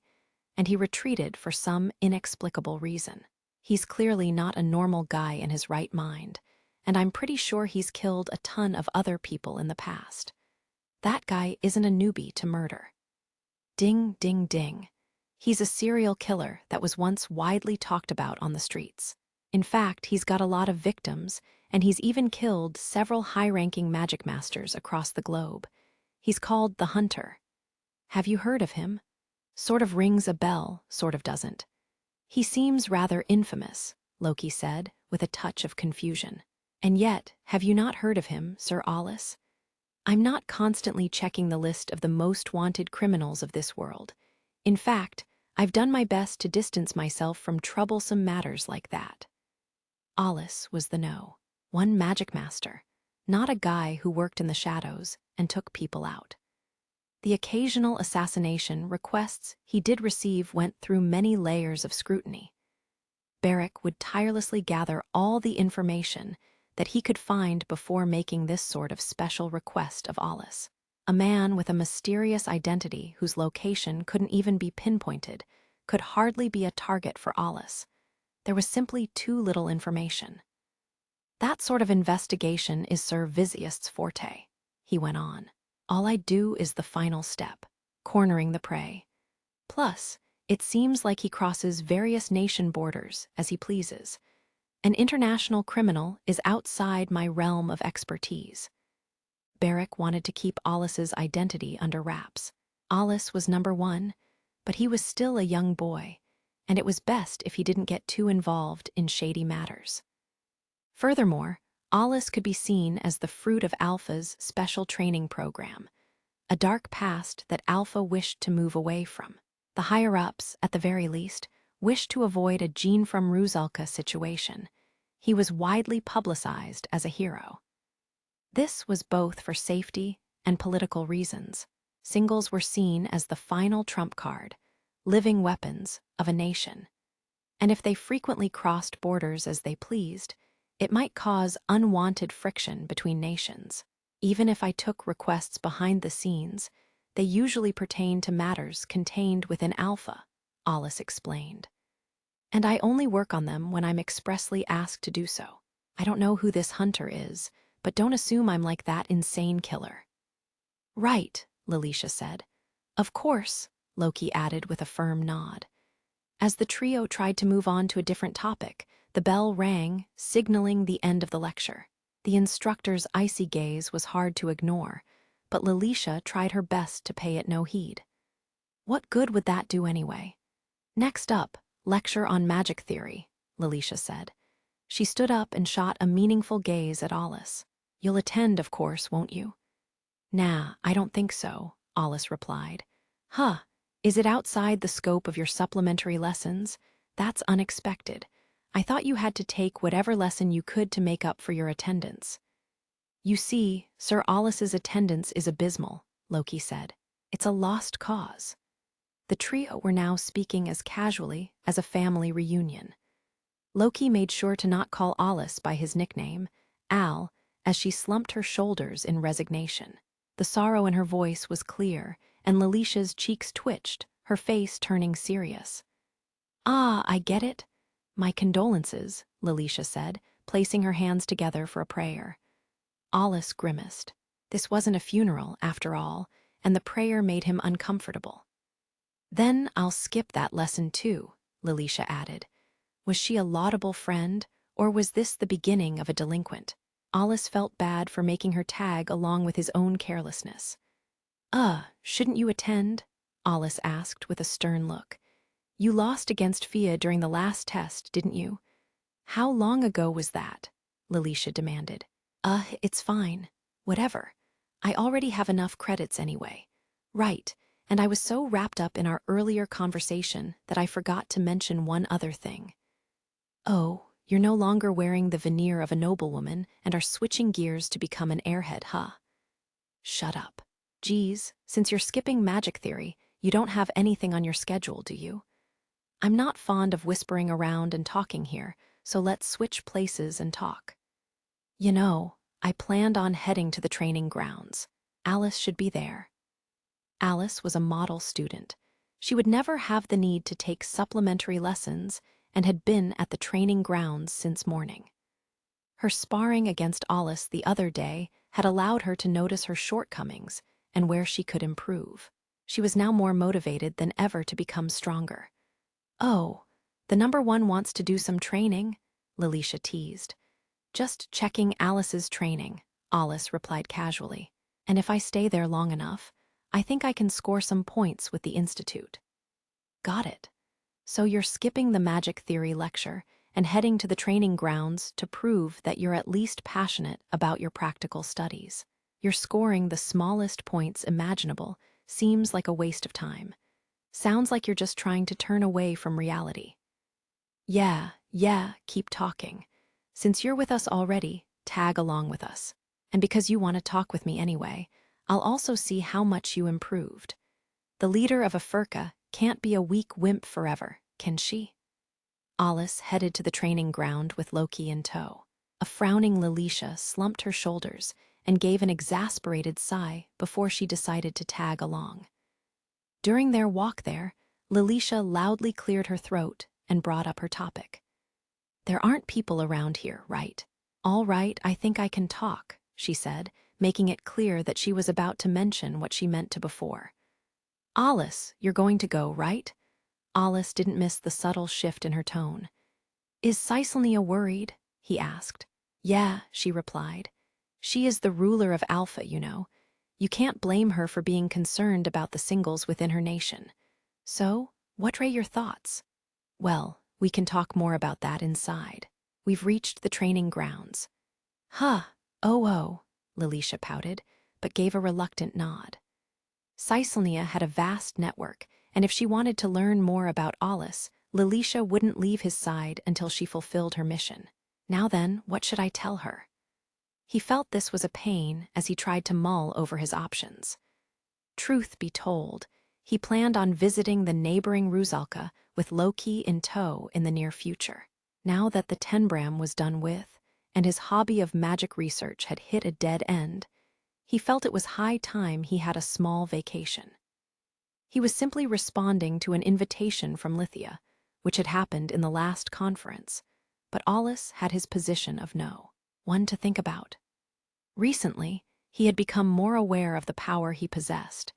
Speaker 1: and he retreated for some inexplicable reason. He's clearly not a normal guy in his right mind, and I'm pretty sure he's killed a ton of other people in the past. That guy isn't a newbie to murder. Ding, ding, ding. He's a serial killer that was once widely talked about on the streets. In fact, he's got a lot of victims, and he's even killed several high-ranking Magicmasters across the globe. He's called the Hunter. Have you heard of him? Sort of rings a bell, sort of doesn't. He seems rather infamous, Loki said, with a touch of confusion. And yet, have you not heard of him, Sir Alice? I'm not constantly checking the list of the most wanted criminals of this world. In fact, I've done my best to distance myself from troublesome matters like that. Alice was the no. One Magicmaster, not a guy who worked in the shadows and took people out. The occasional assassination requests he did receive went through many layers of scrutiny. Barrick would tirelessly gather all the information that he could find before making this sort of special request of Alice. A man with a mysterious identity whose location couldn't even be pinpointed could hardly be a target for Alice. There was simply too little information. That sort of investigation is Sir Vizier's forte, he went on. All I do is the final step, cornering the prey. Plus, it seems like he crosses various nation borders as he pleases. An international criminal is outside my realm of expertise. Barrick wanted to keep Alice's identity under wraps. Alice was number one, but he was still a young boy, and it was best if he didn't get too involved in shady matters. Furthermore, Alice could be seen as the fruit of Alpha's special training program, a dark past that Alpha wished to move away from. The higher-ups, at the very least, wished to avoid a Jean from Rusalka situation. He was widely publicized as a hero. This was both for safety and political reasons. Singles were seen as the final trump card, living weapons of a nation. And if they frequently crossed borders as they pleased, it might cause unwanted friction between nations. Even if I took requests behind the scenes, they usually pertain to matters contained within Alpha, Alice explained. And I only work on them when I'm expressly asked to do so. I don't know who this Hunter is, but don't assume I'm like that insane killer. Right, Lelicia said. Of course, Loki added with a firm nod. As the trio tried to move on to a different topic, the bell rang, signaling the end of the lecture. The instructor's icy gaze was hard to ignore, but Lelicia tried her best to pay it no heed. What good would that do anyway? Next up, lecture on magic theory, Lelicia said. She stood up and shot a meaningful gaze at Alice. You'll attend, of course, won't you? Nah, I don't think so, Alice replied. Huh, is it outside the scope of your supplementary lessons? That's unexpected. I thought you had to take whatever lesson you could to make up for your attendance. You see, Sir Alice's attendance is abysmal, Loki said. It's a lost cause. The trio were now speaking as casually as a family reunion. Loki made sure to not call Alice by his nickname, Al, as she slumped her shoulders in resignation. The sorrow in her voice was clear, and Lelicia's cheeks twitched, her face turning serious. Ah, I get it. My condolences, Lelicia said, placing her hands together for a prayer. Alice grimaced. This wasn't a funeral, after all, and the prayer made him uncomfortable. Then I'll skip that lesson too, Lelicia added. Was she a laudable friend, or was this the beginning of a delinquent? Alice felt bad for making her tag along with his own carelessness. Shouldn't you attend? Alice asked with a stern look. You lost against Fia during the last test, didn't you? How long ago was that? Lelicia demanded. It's fine. Whatever. I already have enough credits anyway. Right, and I was so wrapped up in our earlier conversation that I forgot to mention one other thing. Oh, you're no longer wearing the veneer of a noblewoman and are switching gears to become an airhead, huh? Shut up. Geez, since you're skipping magic theory, you don't have anything on your schedule, do you? I'm not fond of whispering around and talking here, so let's switch places and talk. You know, I planned on heading to the training grounds. Alice should be there. Alice was a model student. She would never have the need to take supplementary lessons and had been at the training grounds since morning. Her sparring against Alice the other day had allowed her to notice her shortcomings and where she could improve. She was now more motivated than ever to become stronger. "Oh, the number one wants to do some training," Lilicia teased. "Just checking Alice's training," Alice replied casually. "And if I stay there long enough, I think I can score some points with the Institute." "Got it. So you're skipping the magic theory lecture and heading to the training grounds to prove that you're at least passionate about your practical studies. You're scoring the smallest points imaginable seems like a waste of time. Sounds like you're just trying to turn away from reality." Yeah, keep talking. Since you're with us already, tag along with us. And because you want to talk with me anyway, I'll also see how much you improved. The leader of a furka can't be a weak wimp forever, can she? Alice headed to the training ground with Loki in tow. A frowning Lilicia slumped her shoulders and gave an exasperated sigh before she decided to tag along. During their walk there, Lilicia loudly cleared her throat and brought up her topic. "There aren't people around here, right?" "All right, I think I can talk," she said, making it clear that she was about to mention what she meant to before. "Alice, you're going to go, right?" Alice didn't miss the subtle shift in her tone. "Is Cyselnia worried?" he asked. "Yeah," she replied. "She is the ruler of Alpha, you know. You can't blame her for being concerned about the singles within her nation. So, what are your thoughts?" "Well, we can talk more about that inside. We've reached the training grounds." Oh, Lilicia pouted, but gave a reluctant nod. Cyselnia had a vast network, and if she wanted to learn more about Alice, Lilicia wouldn't leave his side until she fulfilled her mission. Now then, what should I tell her? He felt this was a pain as he tried to mull over his options. Truth be told, he planned on visiting the neighboring Rusalka with Loki in tow in the near future. Now that the Tenbram was done with, and his hobby of magic research had hit a dead end, he felt it was high time he had a small vacation. He was simply responding to an invitation from Lithia, which had happened in the last conference, but Alice had his position of no. One to think about. Recently, he had become more aware of the power he possessed,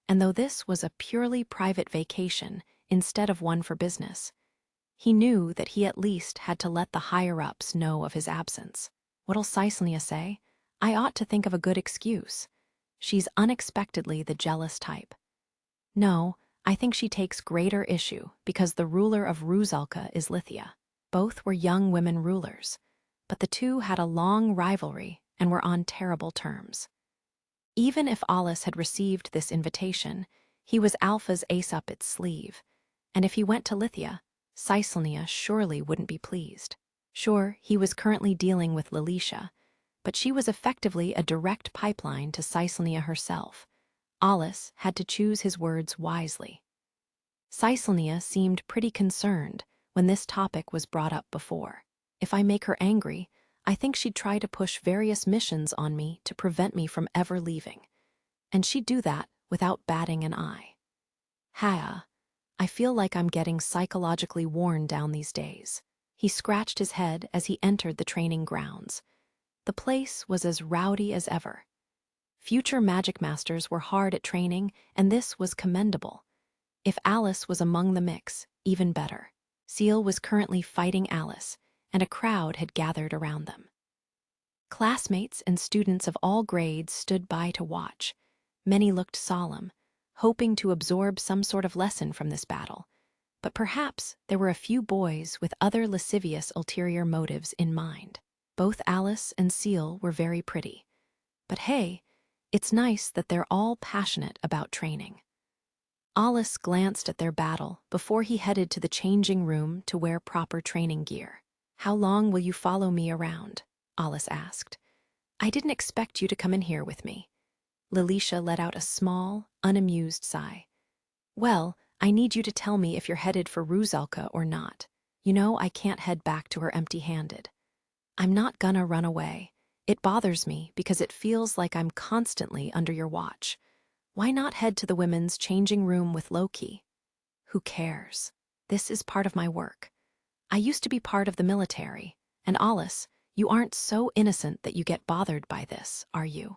Speaker 1: and though this was a purely private vacation instead of one for business, he knew that he at least had to let the higher-ups know of his absence. What'll Cyselnia say? I ought to think of a good excuse. She's unexpectedly the jealous type. No, I think she takes greater issue because the ruler of Rusalka is Lithia. Both were young women rulers, but the two had a long rivalry and were on terrible terms. Even if Alice had received this invitation, he was Alpha's ace up its sleeve, and if he went to Lithia, Cyselnia surely wouldn't be pleased. Sure, he was currently dealing with Lilicia, but she was effectively a direct pipeline to Cyselnia herself. Alice had to choose his words wisely. Cyselnia seemed pretty concerned when this topic was brought up before. If I make her angry, I think she'd try to push various missions on me to prevent me from ever leaving. And she'd do that without batting an eye. I feel like I'm getting psychologically worn down these days. He scratched his head as he entered the training grounds. The place was as rowdy as ever. Future Magicmasters were hard at training, and this was commendable. If Alice was among the mix, even better. Seal was currently fighting Alice, and a crowd had gathered around them. Classmates and students of all grades stood by to watch. Many looked solemn, hoping to absorb some sort of lesson from this battle, but perhaps there were a few boys with other lascivious ulterior motives in mind. Both Alice and Seal were very pretty. But hey, it's nice that they're all passionate about training. Alice glanced at their battle before he headed to the changing room to wear proper training gear. "How long will you follow me around?" Alice asked. "I didn't expect you to come in here with me." Lilicia let out a small, unamused sigh. "Well, I need you to tell me if you're headed for Rusalka or not. You know I can't head back to her empty-handed." "I'm not gonna run away. It bothers me because it feels like I'm constantly under your watch. Why not head to the women's changing room with Loki?" Who cares? This is part of my work. I used to be part of the military, and Alice, you aren't so innocent that you get bothered by this, are you?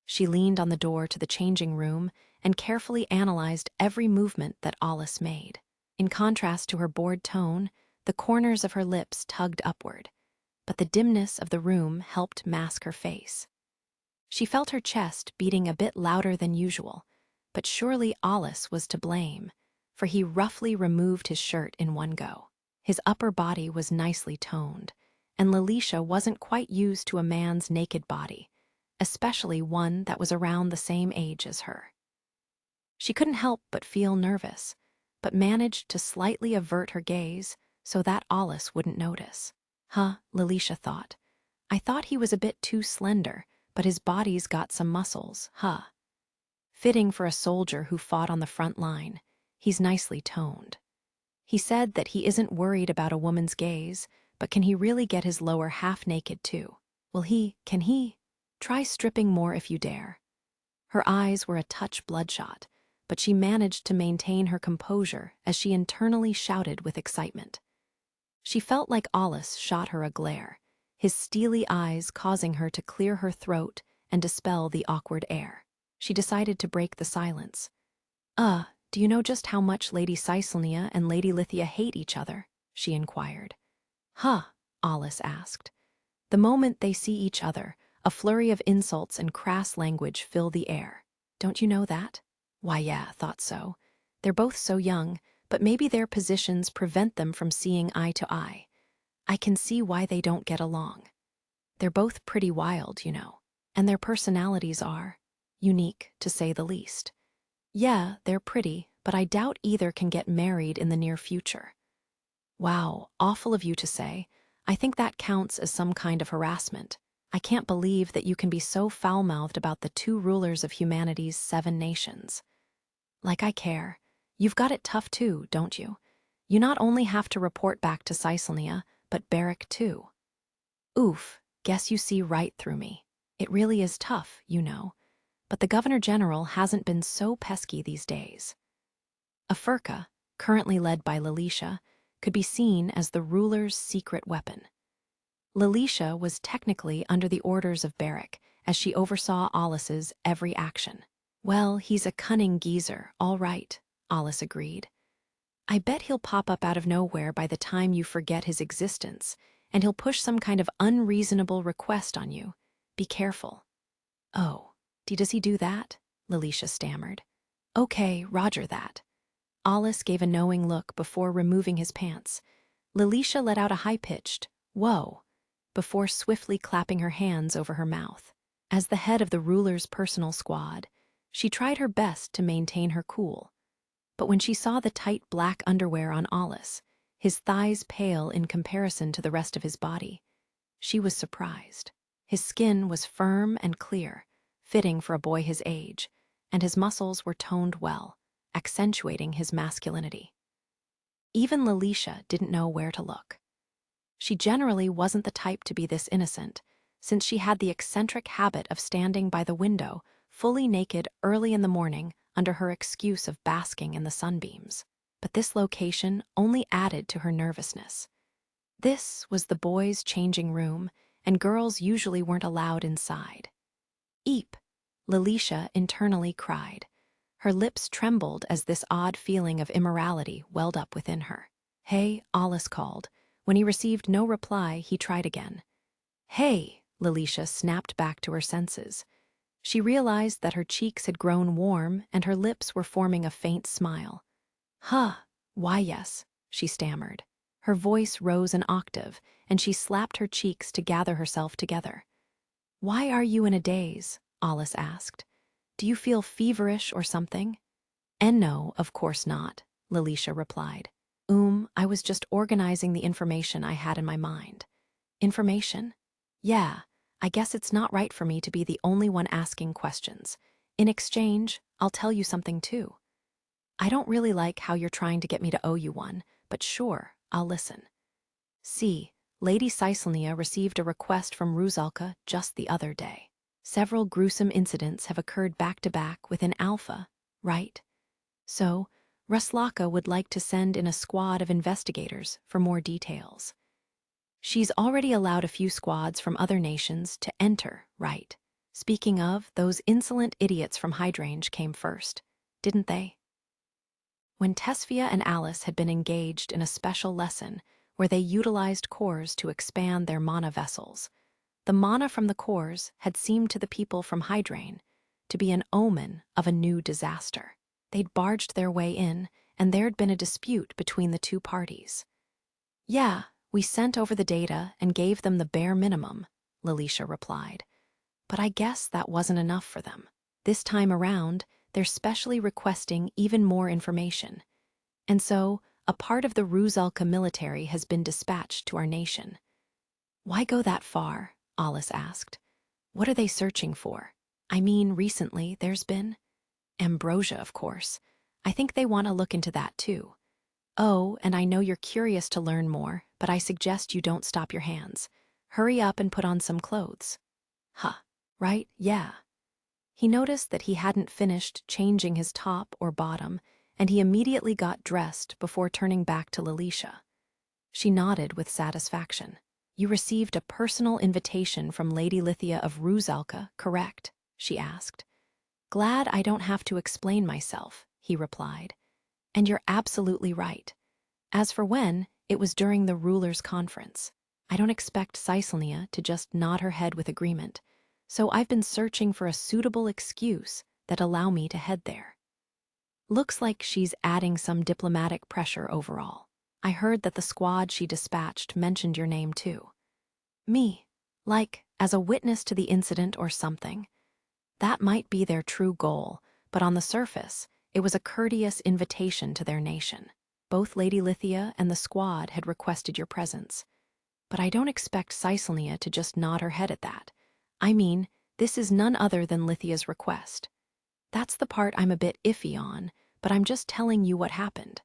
Speaker 1: She leaned on the door to the changing room and carefully analyzed every movement that Alice made. In contrast to her bored tone, the corners of her lips tugged upward, but the dimness of the room helped mask her face. She felt her chest beating a bit louder than usual, but surely Alice was to blame, for he roughly removed his shirt in one go. His upper body was nicely toned, and Letitia wasn't quite used to a man's naked body, especially one that was around the same age as her. She couldn't help but feel nervous, but managed to slightly avert her gaze so that Alice wouldn't notice. Letitia thought. I thought he was a bit too slender, but his body's got some muscles, Fitting for a soldier who fought on the front line. He's nicely toned. He said that he isn't worried about a woman's gaze, but can he really get his lower half naked too? Can he? Try stripping more if you dare. Her eyes were a touch bloodshot, but she managed to maintain her composure as she internally shouted with excitement. She felt like Alice shot her a glare, his steely eyes causing her to clear her throat and dispel the awkward air. She decided to break the silence. Do you know just how much Lady Caesalnia and Lady Lithia hate each other? She inquired. Alice asked. The moment they see each other, a flurry of insults and crass language fill the air. Don't you know that? Why, yeah, thought so. They're both so young, but maybe their positions prevent them from seeing eye to eye. I can see why they don't get along. They're both pretty wild, you know, and their personalities are unique, to say the least. Yeah, they're pretty, but I doubt either can get married in the near future. Wow, awful of you to say. I think that counts as some kind of harassment. I can't believe that you can be so foul-mouthed about the two rulers of humanity's 7 nations. Like I care. You've got it tough too, don't you? You not only have to report back to Caesalnia, but Barrack too. Oof, guess you see right through me. It really is tough, you know. But the Governor-General hasn't been so pesky these days. A furka, currently led by Letitia, could be seen as the ruler's secret weapon. Letitia was technically under the orders of Barrack, as she oversaw Alice's every action. Well, he's a cunning geezer, all right, Alice agreed. I bet he'll pop up out of nowhere by the time you forget his existence, and he'll push some kind of unreasonable request on you. Be careful. Oh, does he do that? Letitia stammered. Okay, roger that. Alice gave a knowing look before removing his pants. Letitia let out a high-pitched, whoa, before swiftly clapping her hands over her mouth. As the head of the ruler's personal squad, she tried her best to maintain her cool. But when she saw the tight black underwear on Alice, his thighs pale in comparison to the rest of his body, she was surprised. His skin was firm and clear, fitting for a boy his age, and his muscles were toned well, accentuating his masculinity. Even Letitia didn't know where to look. She generally wasn't the type to be this innocent, since she had the eccentric habit of standing by the window, fully naked early in the morning under her excuse of basking in the sunbeams. But this location only added to her nervousness. This was the boys' changing room, and girls usually weren't allowed inside. Eep, Letitia internally cried. Her lips trembled as this odd feeling of immorality welled up within her. Hey, Alice called. When he received no reply, he tried again. Hey, Letitia snapped back to her senses. She realized that her cheeks had grown warm and her lips were forming a faint smile. Why yes, she stammered. Her voice rose an octave, and she slapped her cheeks to gather herself together. Why are you in a daze? Alice asked. Do you feel feverish or something? And no, of course not, Letitia replied. I was just organizing the information I had in my mind. Information? Yeah, I guess it's not right for me to be the only one asking questions. In exchange, I'll tell you something too. I don't really like how you're trying to get me to owe you one, but sure, I'll listen. See, Lady Caesalnia received a request from Rusalka just the other day. Several gruesome incidents have occurred back-to-back within Alpha, right? So, Ruslaka would like to send in a squad of investigators for more details. She's already allowed a few squads from other nations to enter, right? Speaking of, those insolent idiots from Hydrange came first, didn't they? When Tesphia and Alice had been engaged in a special lesson where they utilized cores to expand their mana vessels, the mana from the cores had seemed to the people from Hydrain to be an omen of a new disaster. They'd barged their way in, and there'd been a dispute between the two parties. Yeah, we sent over the data and gave them the bare minimum, Lalisha replied. But I guess that wasn't enough for them. This time around, they're specially requesting even more information. And so, a part of the Ruzalka military has been dispatched to our nation. Why go that far? Alice asked. What are they searching for? I mean, recently there's been ambrosia, of course. I think they want to look into that too. Oh, and I know you're curious to learn more, but I suggest you don't stop your hands. Hurry up and put on some clothes. Huh, right? Yeah. He noticed that he hadn't finished changing his top or bottom, and he immediately got dressed before turning back to Lalisha. She nodded with satisfaction. You received a personal invitation from Lady Lithia of Ruzalka, correct? She asked. Glad I don't have to explain myself, he replied. And you're absolutely right. As for when, it was during the rulers' conference. I don't expect Caesalnia to just nod her head with agreement, so I've been searching for a suitable excuse that allow me to head there. Looks like she's adding some diplomatic pressure overall. I heard that the squad she dispatched mentioned your name too. Me? Like, as a witness to the incident or something? That might be their true goal, but on the surface, it was a courteous invitation to their nation. Both Lady Lithia and the squad had requested your presence. But I don't expect Caesalnia to just nod her head at that. I mean, this is none other than Lithia's request. That's the part I'm a bit iffy on, but I'm just telling you what happened.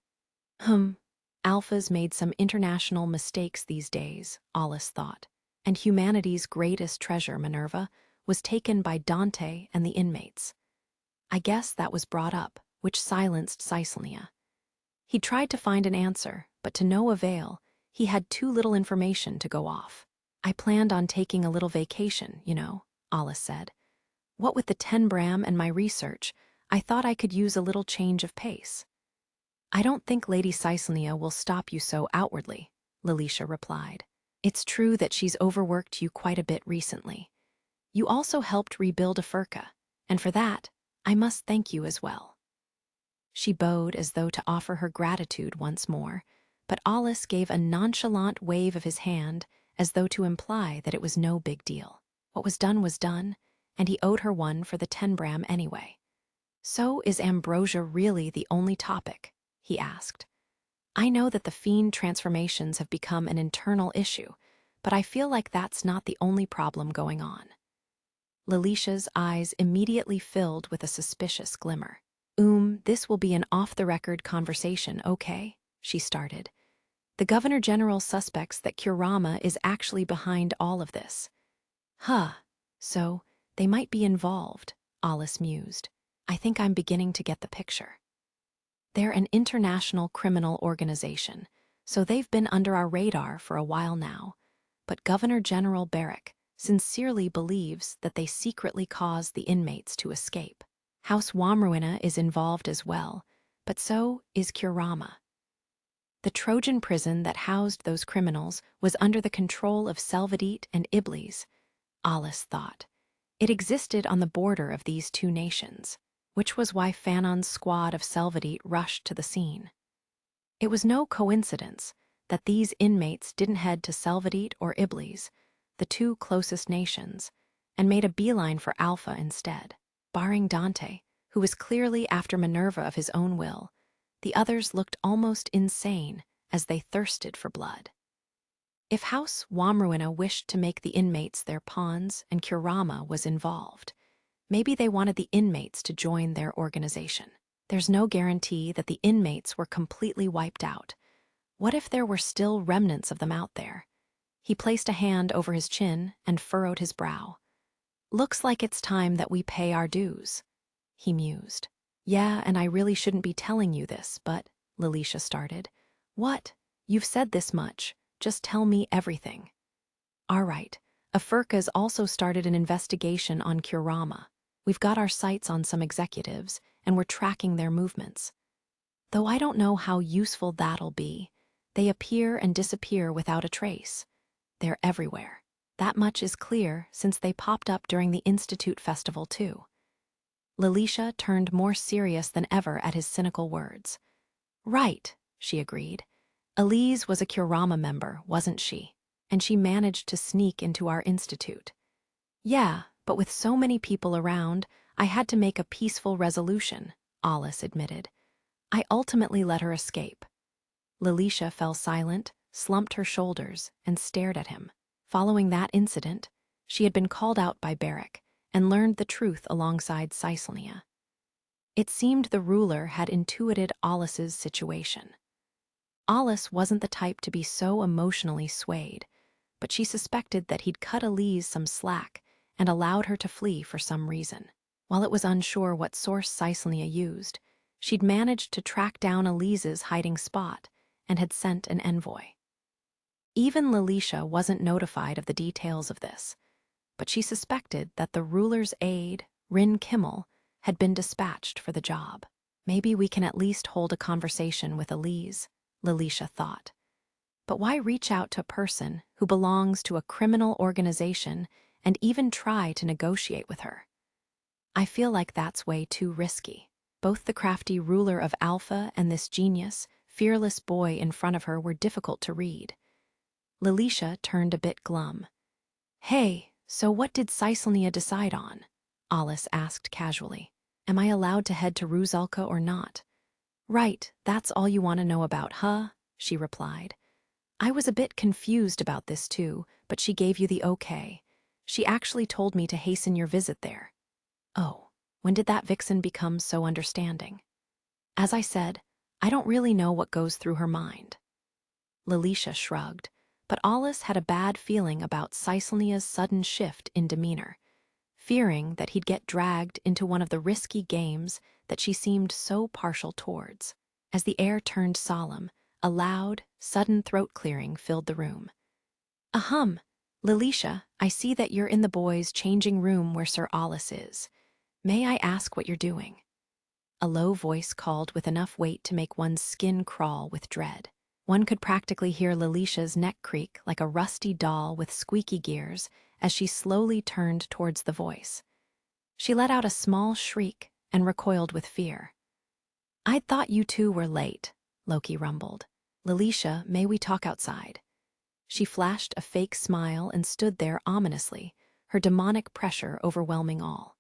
Speaker 1: Alpha's made some international mistakes these days, Alice thought, and humanity's greatest treasure, Minerva, was taken by Dante and the inmates. I guess that was brought up, which silenced Caesalnia. He tried to find an answer, but to no avail. He had too little information to go off. I planned on taking a little vacation, Alice said. What with the 10 bram and my research, I thought I could use a little change of pace. I don't think Lady Caesalnia will stop you so outwardly, Lalisha replied. It's true that she's overworked you quite a bit recently. You also helped rebuild Afurka, and for that, I must thank you as well. She bowed as though to offer her gratitude once more, but Alice gave a nonchalant wave of his hand as though to imply that it was no big deal. What was done, and he owed her one for the 10 bram anyway. So is ambrosia really the only topic? He asked. I know that the fiend transformations have become an internal issue, but I feel like that's not the only problem going on. Lalisha's eyes immediately filled with a suspicious glimmer. This will be an off-the-record conversation, okay? She started. The Governor General suspects that Kurama is actually behind all of this. So they might be involved, Alice mused. I think I'm beginning to get the picture. They're an international criminal organization, so they've been under our radar for a while now. But Governor General Barrick sincerely believes that they secretly caused the inmates to escape. House Wamruina is involved as well, but so is Kurama. The Trojan prison that housed those criminals was under the control of Selvadit and Iblis, Alice thought. It existed on the border of these two nations, which was why Fanon's squad of Selvadit rushed to the scene. It was no coincidence that these inmates didn't head to Selvadit or Iblis, the two closest nations, and made a beeline for Alpha instead. Barring Dante, who was clearly after Minerva of his own will, the others looked almost insane as they thirsted for blood. If House Wamruina wished to make the inmates their pawns and Kurama was involved, maybe they wanted the inmates to join their organization. There's no guarantee that the inmates were completely wiped out. What if there were still remnants of them out there? He placed a hand over his chin and furrowed his brow. Looks like it's time that we pay our dues, he mused. Yeah, and I really shouldn't be telling you this, but, Lalisha started. What? You've said this much. Just tell me everything. All right. Afurka's also started an investigation on Kurama. We've got our sights on some executives, and we're tracking their movements. Though I don't know how useful that'll be. They appear and disappear without a trace. They're everywhere. That much is clear since they popped up during the Institute Festival too. Lalisha turned more serious than ever at his cynical words. Right, she agreed. Elise was a Kurama member, wasn't she? And she managed to sneak into our institute. Yeah, but with so many people around, I had to make a peaceful resolution, Alice admitted. I ultimately let her escape. Lalisha fell silent, slumped her shoulders, and stared at him. Following that incident, she had been called out by Barrack and learned the truth alongside Caesalnia. It seemed the ruler had intuited Alice's situation. Alice wasn't the type to be so emotionally swayed, but she suspected that he'd cut Elise some slack and allowed her to flee for some reason. While it was unsure what source Caesalnia used, she'd managed to track down Elise's hiding spot and had sent an envoy. Even Lalisha wasn't notified of the details of this, but she suspected that the ruler's aide, Rin Kimmel, had been dispatched for the job. Maybe we can at least hold a conversation with Elise, Lalisha thought. But why reach out to a person who belongs to a criminal organization and even try to negotiate with her? I feel like that's way too risky. Both the crafty ruler of Alpha and this genius, fearless boy in front of her were difficult to read. Lalisha turned a bit glum. Hey, so what did Caesalnia decide on? Alice asked casually. Am I allowed to head to Ruzalka or not? Right, that's all you want to know about, huh? She replied. I was a bit confused about this too, but she gave you the okay. She actually told me to hasten your visit there. Oh, when did that vixen become so understanding? As I said, I don't really know what goes through her mind. Lalisha shrugged, but Alice had a bad feeling about Caesalnia's sudden shift in demeanor, fearing that he'd get dragged into one of the risky games that she seemed so partial towards. As the air turned solemn, a loud, sudden throat clearing filled the room. Ahem, Lalisha, I see that you're in the boys' changing room where Sir Alice is. May I ask what you're doing? A low voice called with enough weight to make one's skin crawl with dread. One could practically hear Lalisha's neck creak like a rusty doll with squeaky gears as she slowly turned towards the voice. She let out a small shriek and recoiled with fear. I'd thought you two were late, Loki rumbled. Lalisha, may we talk outside? She flashed a fake smile and stood there ominously, her demonic pressure overwhelming all.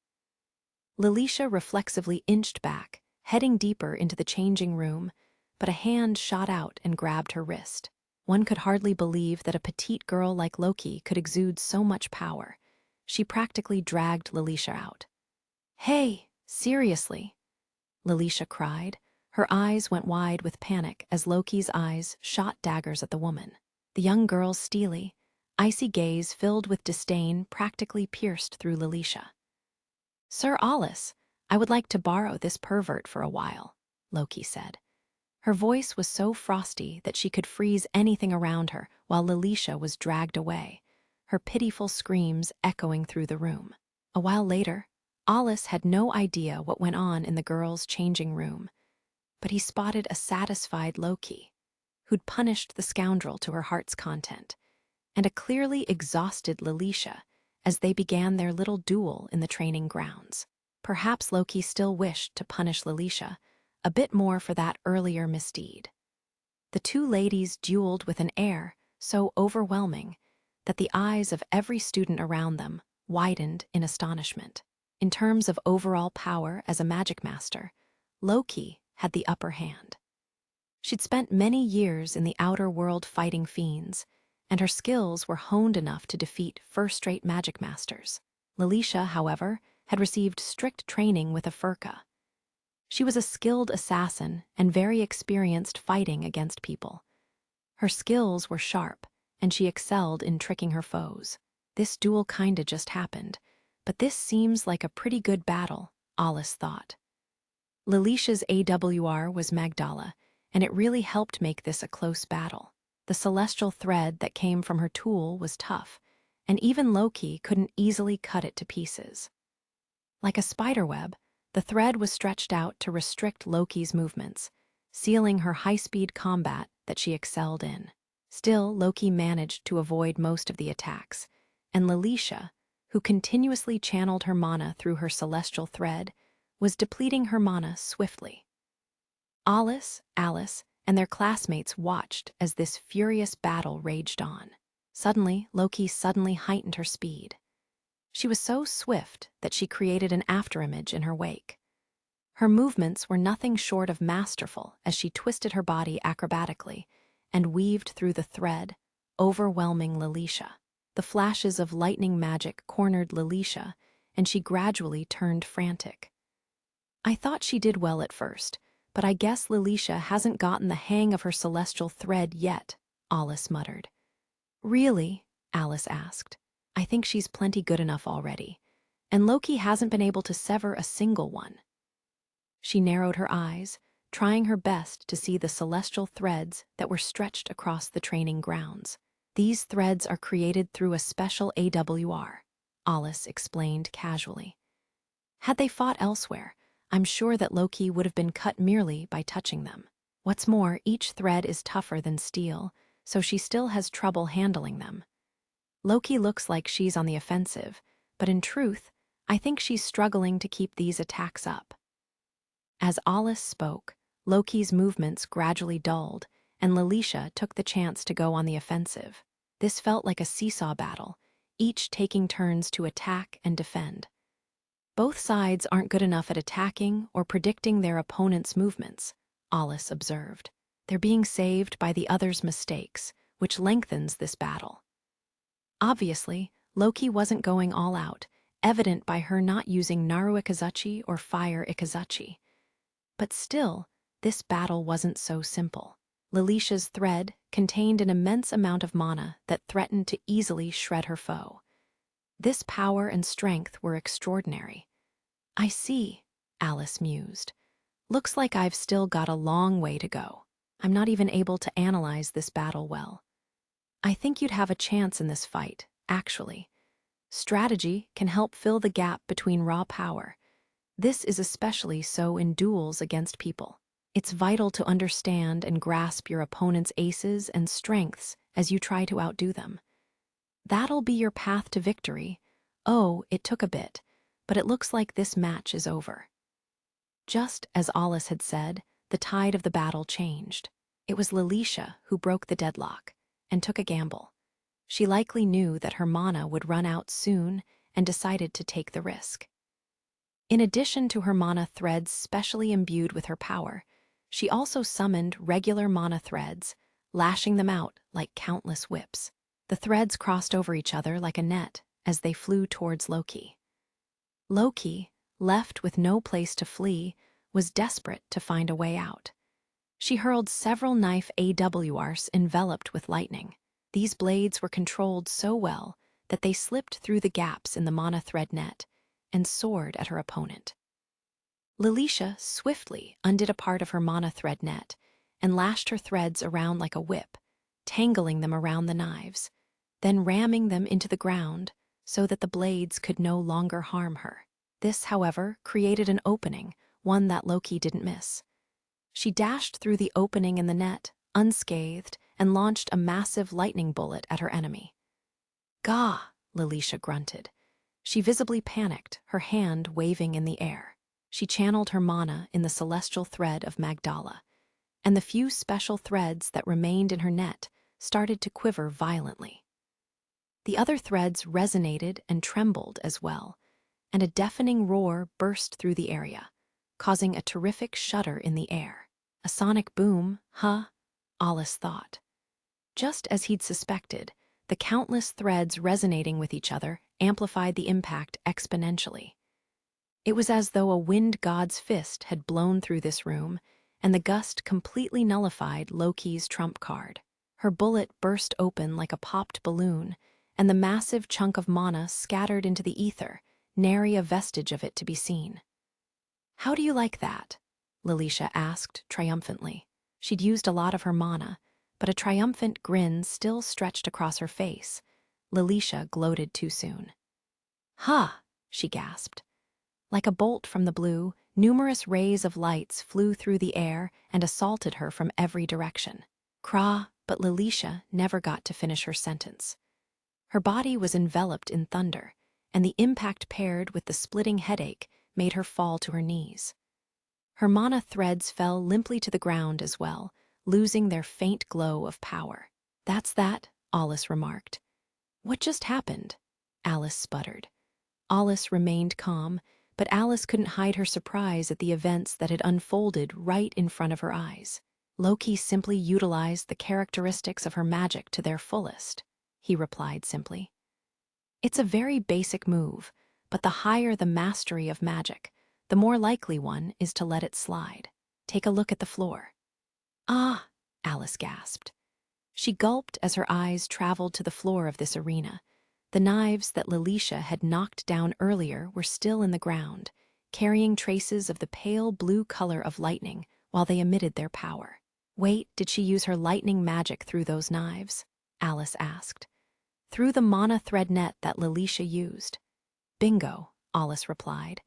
Speaker 1: Lalisha reflexively inched back, heading deeper into the changing room, but a hand shot out and grabbed her wrist. One could hardly believe that a petite girl like Loki could exude so much power. She practically dragged Lalisha out. Hey, seriously? Lalisha cried. Her eyes went wide with panic as Loki's eyes shot daggers at the woman. The young girl's steely, icy gaze filled with disdain practically pierced through Lalisha. Sir Alice, I would like to borrow this pervert for a while, Loki said. Her voice was so frosty that she could freeze anything around her while Lalisha was dragged away, her pitiful screams echoing through the room. A while later, Alice had no idea what went on in the girl's changing room, but he spotted a satisfied Loki, who'd punished the scoundrel to her heart's content, and a clearly exhausted Lalisha as they began their little duel in the training grounds. Perhaps Loki still wished to punish Lalisha a bit more for that earlier misdeed. The two ladies dueled with an air so overwhelming that the eyes of every student around them widened in astonishment. In terms of overall power as a Magicmaster, Loki had the upper hand. She'd spent many years in the outer world fighting fiends, and her skills were honed enough to defeat first-rate Magicmasters. Lalisha, however, had received strict training with a Furka. She was a skilled assassin and very experienced fighting against people. Her skills were sharp, and she excelled in tricking her foes. This duel kinda just happened, but this seems like a pretty good battle, Alice thought. Lilicia's AWR was Magdala, and it really helped make this a close battle. The celestial thread that came from her tool was tough, and even Loki couldn't easily cut it to pieces. Like a spiderweb, the thread was stretched out to restrict Loki's movements, sealing her high-speed combat that she excelled in. Still, Loki managed to avoid most of the attacks, and Lilicia, who continuously channeled her mana through her celestial thread, was depleting her mana swiftly. Alice, and their classmates watched as this furious battle raged on. Suddenly, Loki heightened her speed. She was so swift that she created an afterimage in her wake. Her movements were nothing short of masterful as she twisted her body acrobatically and weaved through the thread, overwhelming Lilicia. The flashes of lightning magic cornered Lilicia, and she gradually turned frantic. I thought she did well at first, but I guess Lilicia hasn't gotten the hang of her celestial thread yet, Alice muttered. Really? Alice asked. I think she's plenty good enough already, and Loki hasn't been able to sever a single one. She narrowed her eyes, trying her best to see the celestial threads that were stretched across the training grounds. These threads are created through a special AWR, Alice explained casually. Had they fought elsewhere, I'm sure that Loki would have been cut merely by touching them. What's more, each thread is tougher than steel, so she still has trouble handling them. Loki looks like she's on the offensive, but in truth, I think she's struggling to keep these attacks up. As Alice spoke, Loki's movements gradually dulled, and Lilicia took the chance to go on the offensive. This felt like a seesaw battle, each taking turns to attack and defend. Both sides aren't good enough at attacking or predicting their opponent's movements, Alice observed. They're being saved by the other's mistakes, which lengthens this battle. Obviously, Loki wasn't going all out, evident by her not using Naru Ikazuchi or Fire Ikazuchi. But still, this battle wasn't so simple. Lilicia's thread contained an immense amount of mana that threatened to easily shred her foe. This power and strength were extraordinary. I see, Alice mused. Looks like I've still got a long way to go. I'm not even able to analyze this battle well. I think you'd have a chance in this fight, actually. Strategy can help fill the gap between raw power. This is especially so in duels against people. It's vital to understand and grasp your opponent's aces and strengths as you try to outdo them. That'll be your path to victory. Oh, it took a bit, but it looks like this match is over. Just as Alice had said, the tide of the battle changed. It was Lilicia who broke the deadlock and took a gamble. She likely knew that her mana would run out soon and decided to take the risk. In addition to her mana threads specially imbued with her power, she also summoned regular mana threads, lashing them out like countless whips. The threads crossed over each other like a net as they flew towards Loki. Loki, left with no place to flee, was desperate to find a way out. She hurled several knife AWRs enveloped with lightning. These blades were controlled so well that they slipped through the gaps in the mana thread net and soared at her opponent. Lilicia swiftly undid a part of her mana thread net and lashed her threads around like a whip, tangling them around the knives, then ramming them into the ground so that the blades could no longer harm her. This, however, created an opening, one that Loki didn't miss. She dashed through the opening in the net, unscathed, and launched a massive lightning bullet at her enemy. "Gah!" Lilicia grunted. She visibly panicked, her hand waving in the air. She channeled her mana in the celestial thread of Magdala, and the few special threads that remained in her net started to quiver violently. The other threads resonated and trembled as well, and a deafening roar burst through the area, causing a terrific shudder in the air. A sonic boom, huh? Alice thought. Just as he'd suspected, the countless threads resonating with each other amplified the impact exponentially. It was as though a wind god's fist had blown through this room, and the gust completely nullified Loki's trump card. Her bullet burst open like a popped balloon, and the massive chunk of mana scattered into the ether, nary a vestige of it to be seen. "How do you like that?" Lalisha asked triumphantly. She'd used a lot of her mana, but a triumphant grin still stretched across her face. Lalisha gloated too soon. "Ha!" she gasped. Like a bolt from the blue, numerous rays of lights flew through the air and assaulted her from every direction. Craw, but Lalisha never got to finish her sentence. Her body was enveloped in thunder, and the impact paired with the splitting headache made her fall to her knees. Her mana threads fell limply to the ground as well, losing their faint glow of power. "That's that," Alice remarked. "What just happened?" Alice sputtered. Alice remained calm, but Alice couldn't hide her surprise at the events that had unfolded right in front of her eyes. "Loki simply utilized the characteristics of her magic to their fullest," he replied simply. "It's a very basic move, but the higher the mastery of magic, the more likely one is to let it slide. Take a look at the floor." "Ah," Alice gasped. She gulped as her eyes traveled to the floor of this arena. The knives that Lalisha had knocked down earlier were still in the ground, carrying traces of the pale blue color of lightning while they emitted their power. "Wait, did she use her lightning magic through those knives?" Alice asked. "Through the mana thread net that Lalisha used." "Bingo," Alice replied.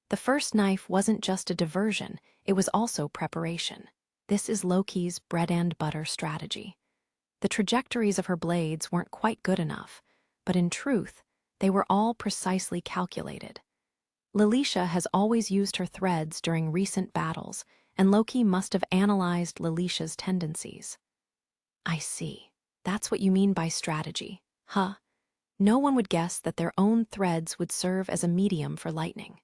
Speaker 1: "The first knife wasn't just a diversion, it was also preparation. This is Loki's bread and butter strategy." The trajectories of her blades weren't quite good enough, but in truth, they were all precisely calculated. Lalisha has always used her threads during recent battles, and Loki must have analyzed Lalisha's tendencies. "I see. That's what you mean by strategy, huh? No one would guess that their own threads would serve as a medium for lightning."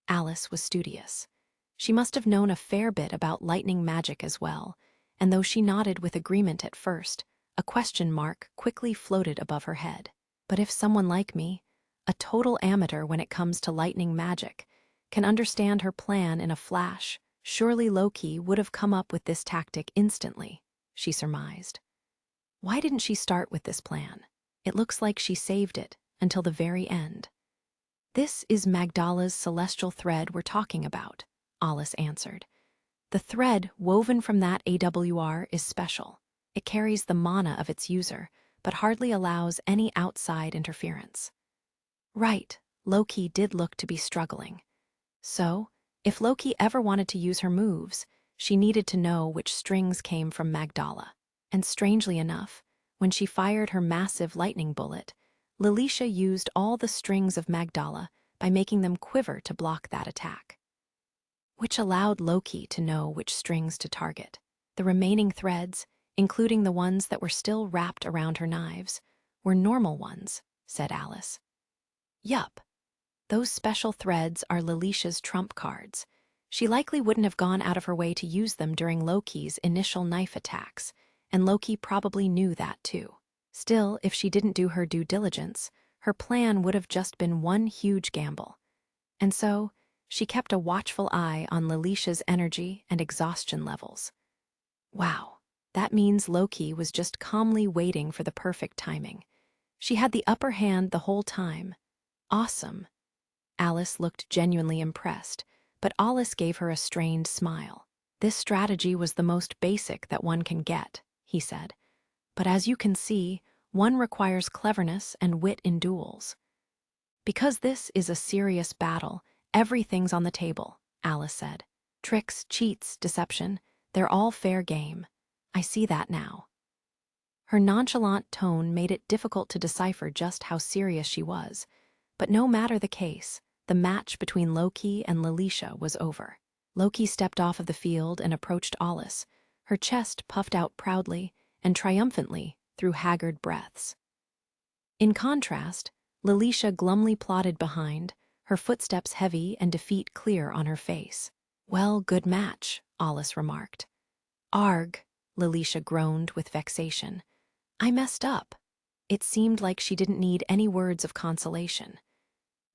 Speaker 1: Alice was studious. She must have known a fair bit about lightning magic as well, and though she nodded with agreement at first, a question mark quickly floated above her head. "But if someone like me, a total amateur when it comes to lightning magic, can understand her plan in a flash, surely Loki would have come up with this tactic instantly," she surmised. "Why didn't she start with this plan? It looks like she saved it until the very end." "This is Magdalla's celestial thread we're talking about," Alice answered. "The thread woven from that AWR is special. It carries the mana of its user, but hardly allows any outside interference." Right, Loki did look to be struggling. So, if Loki ever wanted to use her moves, she needed to know which strings came from Magdalla. And strangely enough, when she fired her massive lightning bullet, Lalisha used all the strings of Magdalla by making them quiver to block that attack, which allowed Loki to know which strings to target. The remaining threads, including the ones that were still wrapped around her knives, were normal ones, said Alice. "Yup. Those special threads are Lalisha's trump cards. She likely wouldn't have gone out of her way to use them during Loki's initial knife attacks, and Loki probably knew that too. Still, if she didn't do her due diligence, her plan would have just been one huge gamble. And so, she kept a watchful eye on Lalisha's energy and exhaustion levels. Wow, that means Loki was just calmly waiting for the perfect timing. She had the upper hand the whole time. Awesome. Alice looked genuinely impressed, but Alice gave her a strained smile. "This strategy was the most basic that one can get," he said. "But as you can see, one requires cleverness and wit in duels." "Because this is a serious battle, everything's on the table," Alice said. "Tricks, cheats, deception, they're all fair game. I see that now." Her nonchalant tone made it difficult to decipher just how serious she was, but no matter the case, the match between Loki and Lalisha was over. Loki stepped off of the field and approached Alice, her chest puffed out proudly and triumphantly through haggard breaths. In contrast, Lalisha glumly plodded behind, her footsteps heavy and defeat clear on her face. "Well, good match," Alice remarked. "Arg," Lalisha groaned with vexation. "I messed up." It seemed like she didn't need any words of consolation.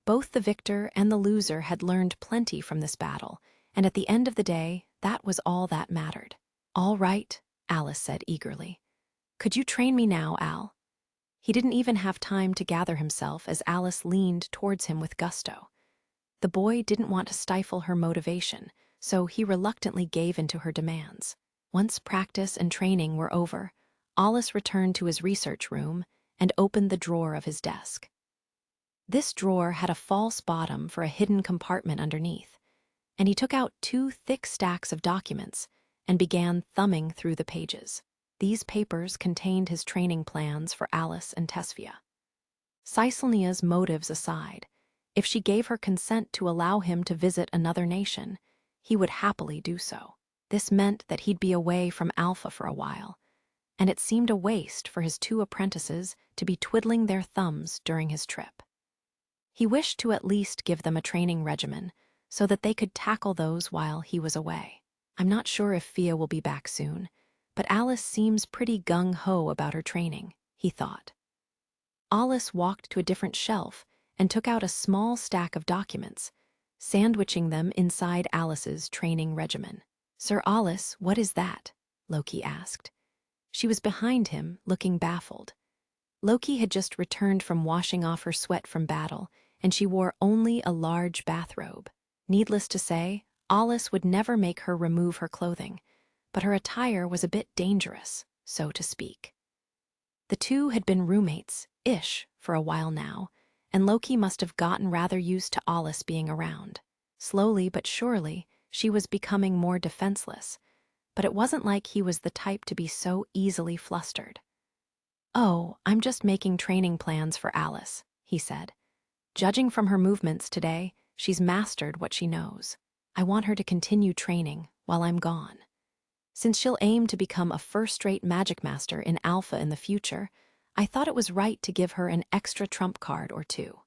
Speaker 1: Both the victor and the loser had learned plenty from this battle, and at the end of the day, that was all that mattered. "All right," Alice said eagerly. "Could you train me now, Al?" He didn't even have time to gather himself as Alice leaned towards him with gusto. The boy didn't want to stifle her motivation, so he reluctantly gave in to her demands. Once practice and training were over, Alice returned to his research room and opened the drawer of his desk. This drawer had a false bottom for a hidden compartment underneath, and he took out 2 thick stacks of documents and began thumbing through the pages. These papers contained his training plans for Alice and Tesvia. Caecilia's motives aside, if she gave her consent to allow him to visit another nation, he would happily do so. This meant that he'd be away from Alpha for a while, and it seemed a waste for his 2 apprentices to be twiddling their thumbs during his trip. He wished to at least give them a training regimen so that they could tackle those while he was away. I'm not sure if Fia will be back soon, but Alice seems pretty gung-ho about her training, he thought. Alice walked to a different shelf and took out a small stack of documents, sandwiching them inside Alice's training regimen. "Sir Alice, what is that?" Loki asked. She was behind him, looking baffled. Loki had just returned from washing off her sweat from battle, and she wore only a large bathrobe. Needless to say, Alice would never make her remove her clothing, but her attire was a bit dangerous, so to speak. The 2 had been roommates-ish for a while now, and Loki must have gotten rather used to Alice being around. Slowly but surely, she was becoming more defenseless, but it wasn't like he was the type to be so easily flustered. "Oh, I'm just making training plans for Alice," he said. "Judging from her movements today, she's mastered what she knows. I want her to continue training while I'm gone. Since she'll aim to become a first-rate Magicmaster in Alpha in the future, I thought it was right to give her an extra trump card or 2.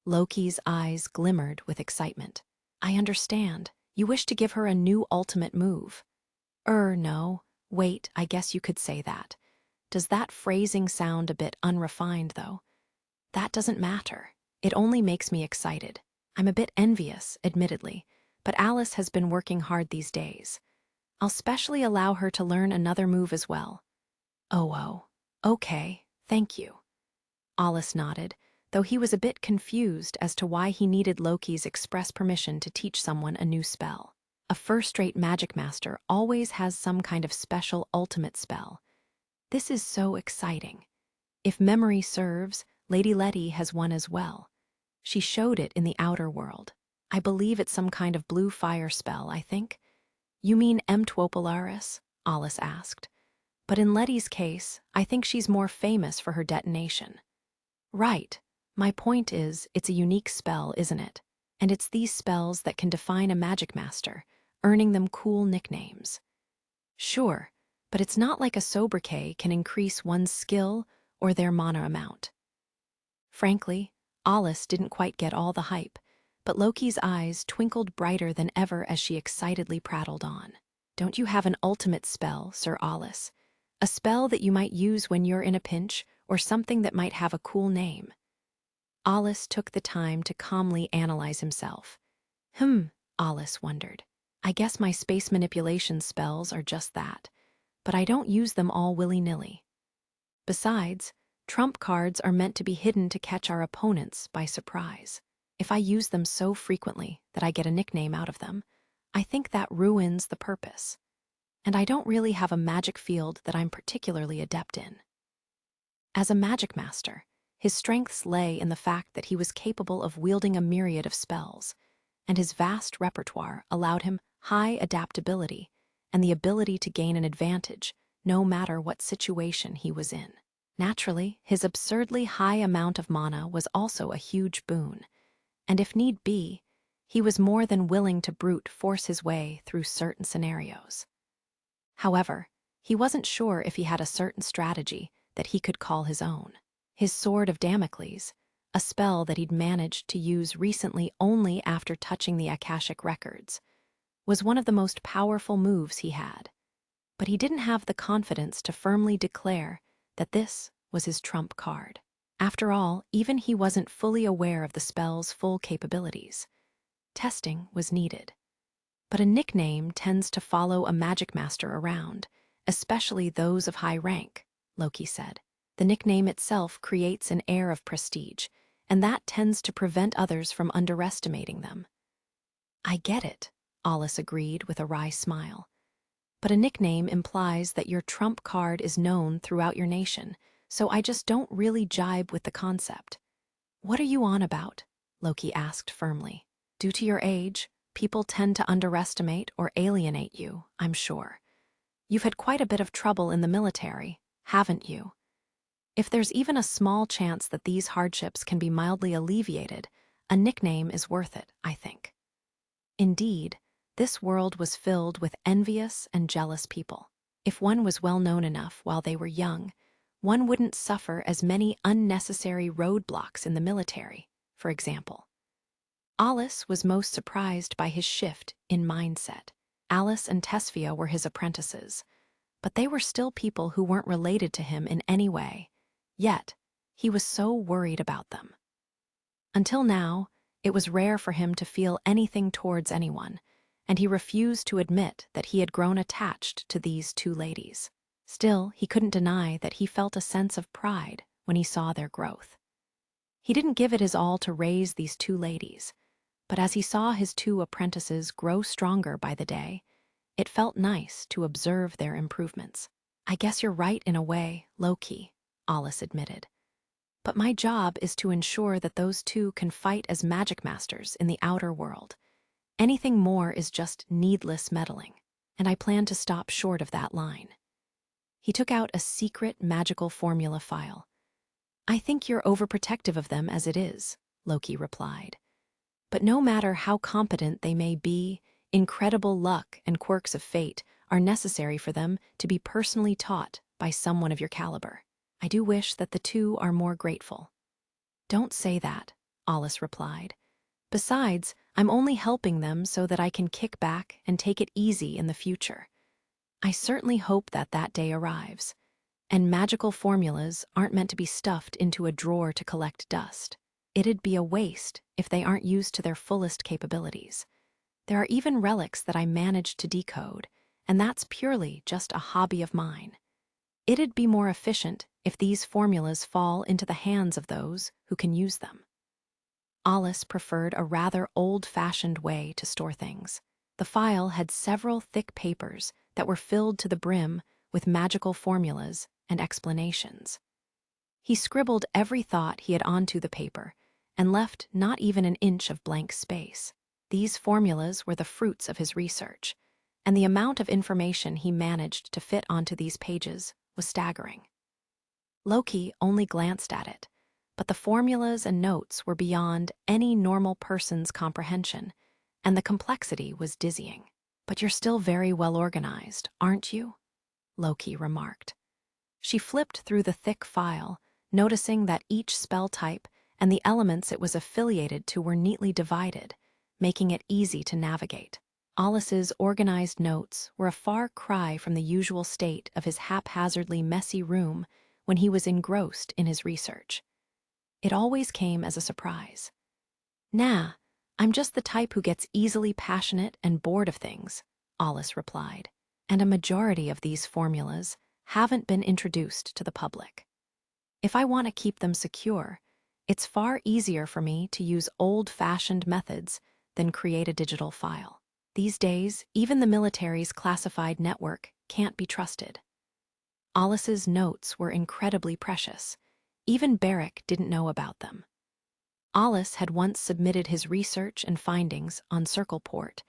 Speaker 1: Loki's eyes glimmered with excitement. "I understand. You wish to give her a new ultimate move." No. Wait, I guess you could say that. Does that phrasing sound a bit unrefined, though? That doesn't matter. It only makes me excited. I'm a bit envious, admittedly, but Alice has been working hard these days. I'll specially allow her to learn another move as well." Oh, okay, thank you." Alice nodded, though he was a bit confused as to why he needed Loki's express permission to teach someone a new spell. A first-rate Magicmaster always has some kind of special ultimate spell. This is so exciting. If memory serves, Lady Letty has one as well. She showed it in the outer world. I believe it's some kind of blue fire spell, I think. "You mean Emtwopolaris?" Alice asked. "But in Letty's case, I think she's more famous for her detonation." "Right. My point is, it's a unique spell, isn't it? And it's these spells that can define a Magicmaster, earning them cool nicknames." "Sure, but it's not like a sobriquet can increase one's skill or their mana amount." Frankly, Alice didn't quite get all the hype, but Loki's eyes twinkled brighter than ever as she excitedly prattled on. "Don't you have an ultimate spell, Sir Alice? A spell that you might use when you're in a pinch, or something that might have a cool name?" Alice took the time to calmly analyze himself. Alice wondered. "I guess my space manipulation spells are just that, but I don't use them all willy-nilly. Besides, trump cards are meant to be hidden to catch our opponents by surprise. If I use them so frequently that I get a nickname out of them, I think that ruins the purpose. And I don't really have a magic field that I'm particularly adept in." As a Magicmaster, his strengths lay in the fact that he was capable of wielding a myriad of spells, and his vast repertoire allowed him high adaptability and the ability to gain an advantage no matter what situation he was in. Naturally, his absurdly high amount of mana was also a huge boon, and if need be, he was more than willing to brute force his way through certain scenarios. However, he wasn't sure if he had a certain strategy that he could call his own. His Sword of Damocles, a spell that he'd managed to use recently only after touching the Akashic records, was one of the most powerful moves he had, but he didn't have the confidence to firmly declare that this was his trump card. After all, even he wasn't fully aware of the spell's full capabilities. Testing was needed. But a nickname tends to follow a Magicmaster around, especially those of high rank, Loki said. The nickname itself creates an air of prestige, and that tends to prevent others from underestimating them. "I get it," Alice agreed with a wry smile. But a nickname implies that your trump card is known throughout your nation, so I just don't really jibe with the concept. What are you on about? Loki asked firmly. Due to your age, people tend to underestimate or alienate you, I'm sure. You've had quite a bit of trouble in the military, haven't you? If there's even a small chance that these hardships can be mildly alleviated, a nickname is worth it, I think. Indeed, this world was filled with envious and jealous people. If one was well known enough while they were young, one wouldn't suffer as many unnecessary roadblocks in the military, for example. Alice was most surprised by his shift in mindset. Alice and Tesphia were his apprentices, but they were still people who weren't related to him in any way. Yet, he was so worried about them. Until now, it was rare for him to feel anything towards anyone, and he refused to admit that he had grown attached to these two ladies. Still, he couldn't deny that he felt a sense of pride when he saw their growth. He didn't give it his all to raise these two ladies, but as he saw his two apprentices grow stronger by the day, it felt nice to observe their improvements. I guess you're right in a way, low-key, Alice admitted. But my job is to ensure that those two can fight as Magicmasters in the outer world. Anything more is just needless meddling, and I plan to stop short of that line. He took out a secret magical formula file. I think you're overprotective of them as it is, Loki replied. But no matter how competent they may be, incredible luck and quirks of fate are necessary for them to be personally taught by someone of your caliber. I do wish that the two are more grateful. Don't say that, Alice replied. Besides, I'm only helping them so that I can kick back and take it easy in the future. I certainly hope that that day arrives. And magical formulas aren't meant to be stuffed into a drawer to collect dust. It'd be a waste if they aren't used to their fullest capabilities. There are even relics that I managed to decode, and that's purely just a hobby of mine. It'd be more efficient if these formulas fall into the hands of those who can use them. Alice preferred a rather old-fashioned way to store things. The file had several thick papers that were filled to the brim with magical formulas and explanations. He scribbled every thought he had onto the paper and left not even an inch of blank space. These formulas were the fruits of his research, and the amount of information he managed to fit onto these pages was staggering. Loki only glanced at it, but the formulas and notes were beyond any normal person's comprehension, and the complexity was dizzying. But you're still very well organized, aren't you? Loki remarked. She flipped through the thick file, noticing that each spell type and the elements it was affiliated to were neatly divided, making it easy to navigate. Alice's organized notes were a far cry from the usual state of his haphazardly messy room when he was engrossed in his research. It always came as a surprise. Nah, I'm just the type who gets easily passionate and bored of things, Alice replied, and a majority of these formulas haven't been introduced to the public. If I want to keep them secure, it's far easier for me to use old-fashioned methods than create a digital file. These days, even the military's classified network can't be trusted. Alice's notes were incredibly precious. Even Barrick didn't know about them. Alice had once submitted his research and findings on Circleport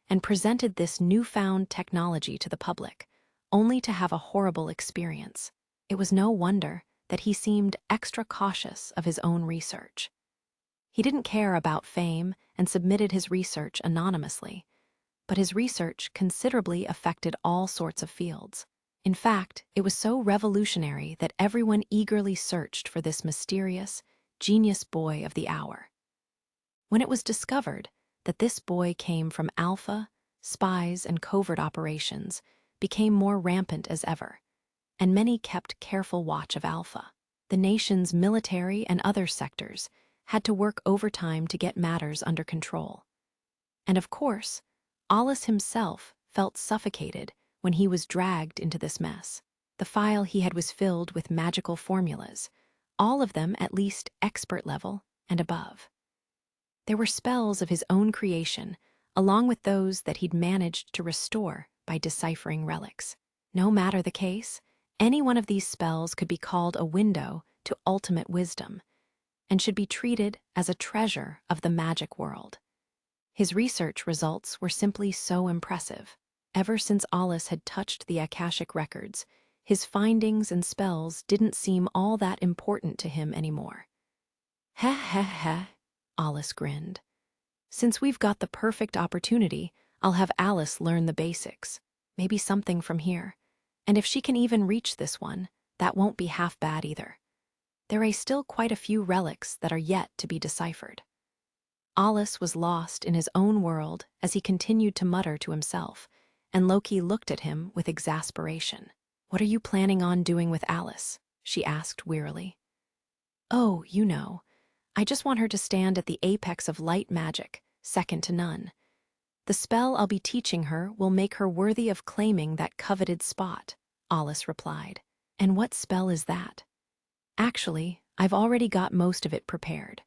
Speaker 1: and presented this newfound technology to the public, only to have a horrible experience. It was no wonder that he seemed extra cautious of his own research. He didn't care about fame and submitted his research anonymously, but his research considerably affected all sorts of fields. In fact, it was so revolutionary that everyone eagerly searched for this mysterious, genius boy of the hour. When it was discovered that this boy came from Alpha, spies and covert operations became more rampant as ever, and many kept careful watch of Alpha. The nation's military and other sectors had to work overtime to get matters under control. And of course, Alice himself felt suffocated when he was dragged into this mess. The file he had was filled with magical formulas, all of them at least expert level and above. There were spells of his own creation, along with those that he'd managed to restore by deciphering relics. No matter the case, any one of these spells could be called a window to ultimate wisdom and should be treated as a treasure of the magic world. His research results were simply so impressive. Ever since Alice had touched the Akashic records, his findings and spells didn't seem all that important to him anymore. Heh heh heh, Alice grinned. Since we've got the perfect opportunity, I'll have Alice learn the basics, maybe something from here. And if she can even reach this one, that won't be half bad either. There are still quite a few relics that are yet to be deciphered. Alice was lost in his own world as he continued to mutter to himself, and Loki looked at him with exasperation. "What are you planning on doing with Alice?" she asked wearily. "Oh, you know. I just want her to stand at the apex of light magic, second to none. The spell I'll be teaching her will make her worthy of claiming that coveted spot," Alice replied. "And what spell is that?" "Actually, I've already got most of it prepared.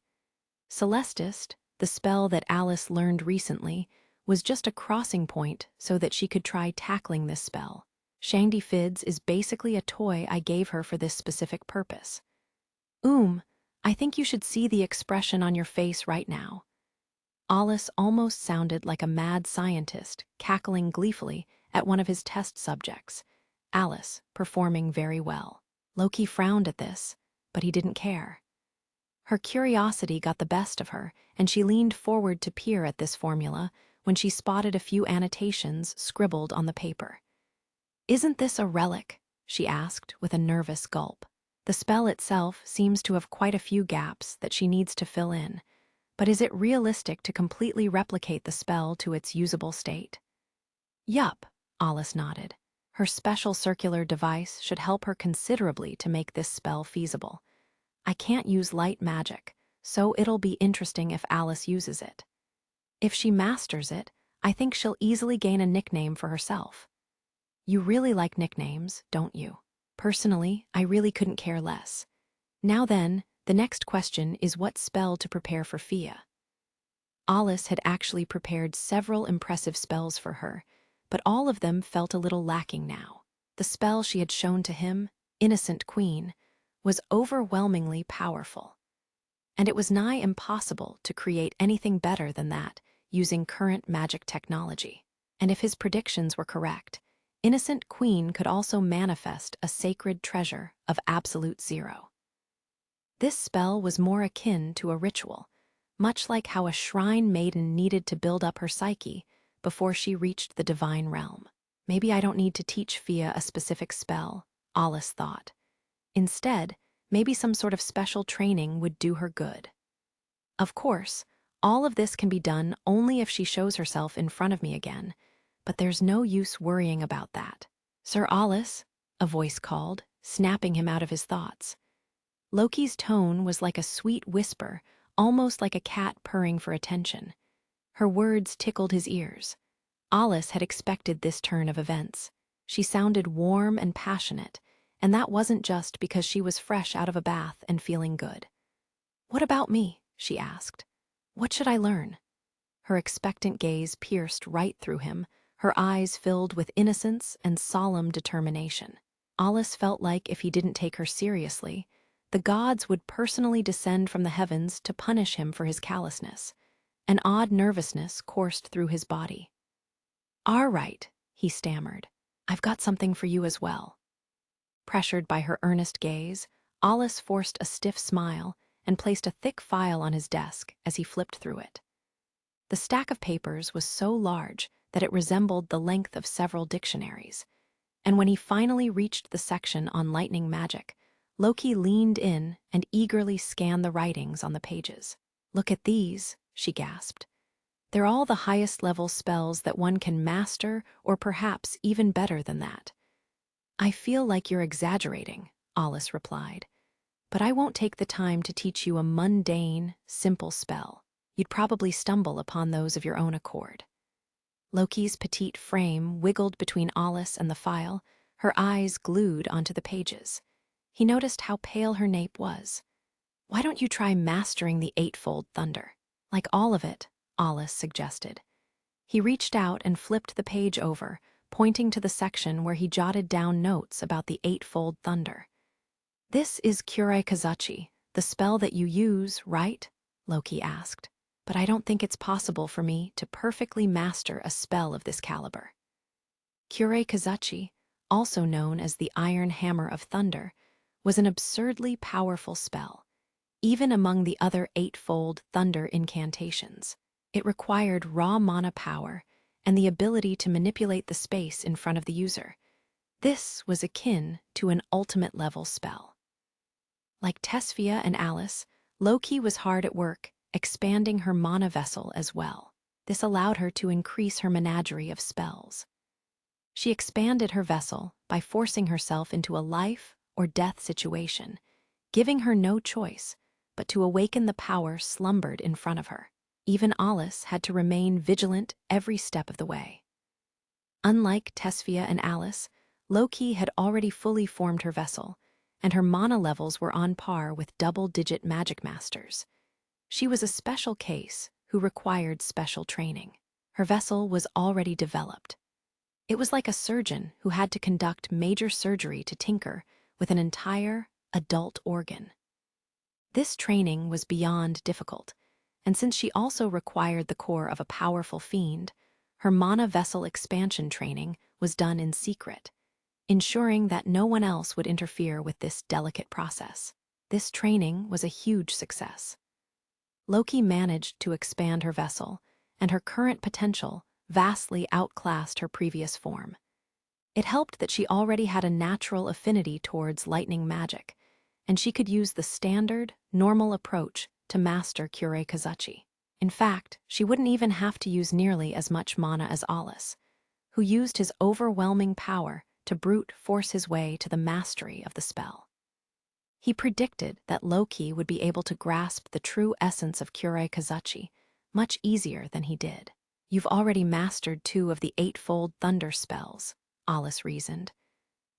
Speaker 1: Celestist, the spell that Alice learned recently, was just a crossing point so that she could try tackling this spell. Shandy Fids is basically a toy I gave her for this specific purpose." I think you should see the expression on your face right now." Alice almost sounded like a mad scientist, cackling gleefully at one of his test subjects, Alice performing very well. Loki frowned at this, but he didn't care. Her curiosity got the best of her, and she leaned forward to peer at this formula when she spotted a few annotations scribbled on the paper. "Isn't this a relic?" she asked with a nervous gulp. The spell itself seems to have quite a few gaps that she needs to fill in, but is it realistic to completely replicate the spell to its usable state? "Yup," Alice nodded. Her special circular device should help her considerably to make this spell feasible. "I can't use light magic, so it'll be interesting if Alice uses it. If she masters it, I think she'll easily gain a nickname for herself." "You really like nicknames, don't you?" "Personally, I really couldn't care less. Now then, the next question is what spell to prepare for Fia." Alice had actually prepared several impressive spells for her, but all of them felt a little lacking now. The spell she had shown to him, Innocent Queen, was overwhelmingly powerful. And it was nigh impossible to create anything better than that using current magic technology. And if his predictions were correct, Innocent Queen could also manifest a sacred treasure of absolute zero. This spell was more akin to a ritual, much like how a shrine maiden needed to build up her psyche before she reached the divine realm. Maybe I don't need to teach Fia a specific spell, Alice thought. Instead, maybe some sort of special training would do her good. Of course, all of this can be done only if she shows herself in front of me again, but there's no use worrying about that. "Sir Alice," a voice called, snapping him out of his thoughts. Loki's tone was like a sweet whisper, almost like a cat purring for attention. Her words tickled his ears. Alice had expected this turn of events. She sounded warm and passionate, and that wasn't just because she was fresh out of a bath and feeling good. "What about me?" she asked. "What should I learn?" Her expectant gaze pierced right through him, her eyes filled with innocence and solemn determination. Alice felt like if he didn't take her seriously, the gods would personally descend from the heavens to punish him for his callousness. An odd nervousness coursed through his body. "All right," he stammered. "I've got something for you as well." Pressured by her earnest gaze, Alice forced a stiff smile and placed a thick file on his desk as he flipped through it. The stack of papers was so large that it resembled the length of several dictionaries, and when he finally reached the section on lightning magic, Loki leaned in and eagerly scanned the writings on the pages. "Look at these," she gasped. "They're all the highest level spells that one can master, or perhaps even better than that." "I feel like you're exaggerating," Alice replied. "But I won't take the time to teach you a mundane, simple spell. You'd probably stumble upon those of your own accord." Loki's petite frame wiggled between Alice and the file, her eyes glued onto the pages. He noticed how pale her nape was. "Why don't you try mastering the Eightfold Thunder?" "Like all of it," Alice suggested. He reached out and flipped the page over, pointing to the section where he jotted down notes about the eightfold thunder. "This is Kurei Kazuchi, the spell that you use, right?" Loki asked. "But I don't think it's possible for me to perfectly master a spell of this caliber." Kurei Kazuchi, also known as the Iron Hammer of Thunder, was an absurdly powerful spell, even among the other eightfold thunder incantations. It required raw mana power and the ability to manipulate the space in front of the user. This was akin to an ultimate level spell. Like Tesphia and Alice, Loki was hard at work, expanding her mana vessel as well. This allowed her to increase her menagerie of spells. She expanded her vessel by forcing herself into a life or death situation, giving her no choice but to awaken the power slumbered in front of her. Even Alice had to remain vigilant every step of the way. Unlike Tesphia and Alice, Loki had already fully formed her vessel, and her mana levels were on par with double-digit Magicmasters. She was a special case who required special training. Her vessel was already developed. It was like a surgeon who had to conduct major surgery to tinker with an entire adult organ. This training was beyond difficult, and since she also required the core of a powerful fiend, her mana vessel expansion training was done in secret, ensuring that no one else would interfere with this delicate process. This training was a huge success. Loki managed to expand her vessel, and her current potential vastly outclassed her previous form. It helped that she already had a natural affinity towards lightning magic, and she could use the standard, normal approach to master Kurei Kazuchi. In fact, she wouldn't even have to use nearly as much mana as Alice, who used his overwhelming power to brute force his way to the mastery of the spell. He predicted that Loki would be able to grasp the true essence of Kurei Kazuchi much easier than he did. "You've already mastered 2 of the eightfold thunder spells," Alice reasoned,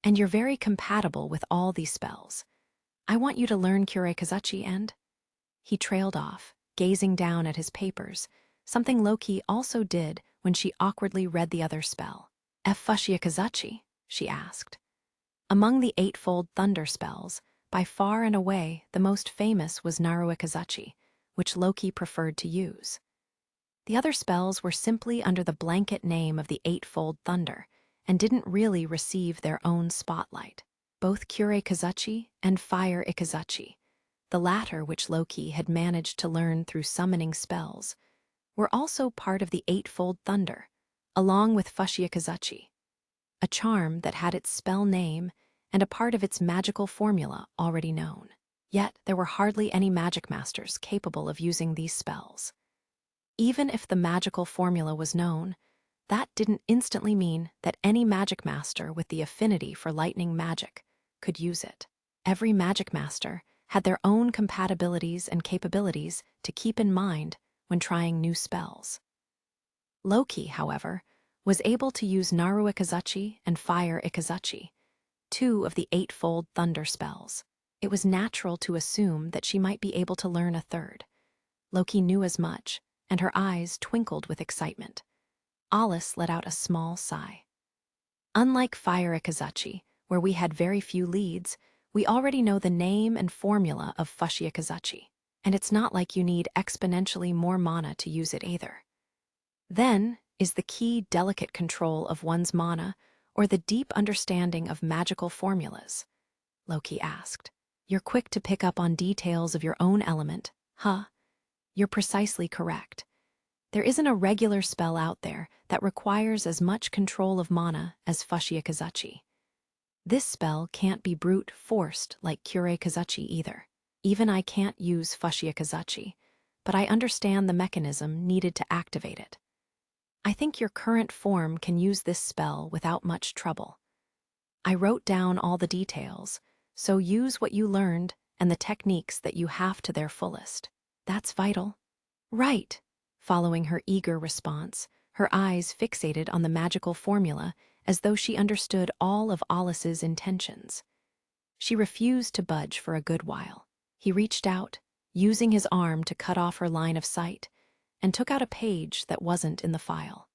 Speaker 1: "and you're very compatible with all these spells. I want you to learn Kurei Kazuchi and—" He trailed off, gazing down at his papers, something Loki also did when she awkwardly read the other spell. "Fushia Kazuchi?" she asked. Among the eightfold thunder spells, by far and away the most famous was Narue Kazuchi, which Loki preferred to use. The other spells were simply under the blanket name of the eightfold thunder and didn't really receive their own spotlight. Both Kurei Kazuchi and Fire Ikazuchi, the latter which Loki had managed to learn through summoning spells, were also part of the eightfold thunder, along with Fushia Kazuchi, a charm that had its spell name and a part of its magical formula already known. Yet there were hardly any Magicmasters capable of using these spells. Even if the magical formula was known, that didn't instantly mean that any Magicmaster with the affinity for lightning magic could use it. Every Magicmaster had their own compatibilities and capabilities to keep in mind when trying new spells. Loki, however, was able to use Narue Ikazuchi and Fire Ikazuchi, 2 of the eightfold thunder spells. It was natural to assume that she might be able to learn a third. Loki knew as much, and her eyes twinkled with excitement. Alice let out a small sigh. Unlike Fire Ikazuchi, where we had very few leads, we already know the name and formula of Fushia Kazuchi, and it's not like you need exponentially more mana to use it either. Then is the key delicate control of one's mana or the deep understanding of magical formulas? Loki asked. "You're quick to pick up on details of your own element, huh?" "You're precisely correct. There isn't a regular spell out there that requires as much control of mana as Fushia Kazuchi. This spell can't be brute forced like Kurei Kazuchi either. Even I can't use Fushia Kazuchi, but I understand the mechanism needed to activate it. I think your current form can use this spell without much trouble. I wrote down all the details, so use what you learned and the techniques that you have to their fullest. That's vital." "Right." Following her eager response, her eyes fixated on the magical formula as though she understood all of Alice's intentions. She refused to budge for a good while. He reached out, using his arm to cut off her line of sight, and took out a page that wasn't in the file.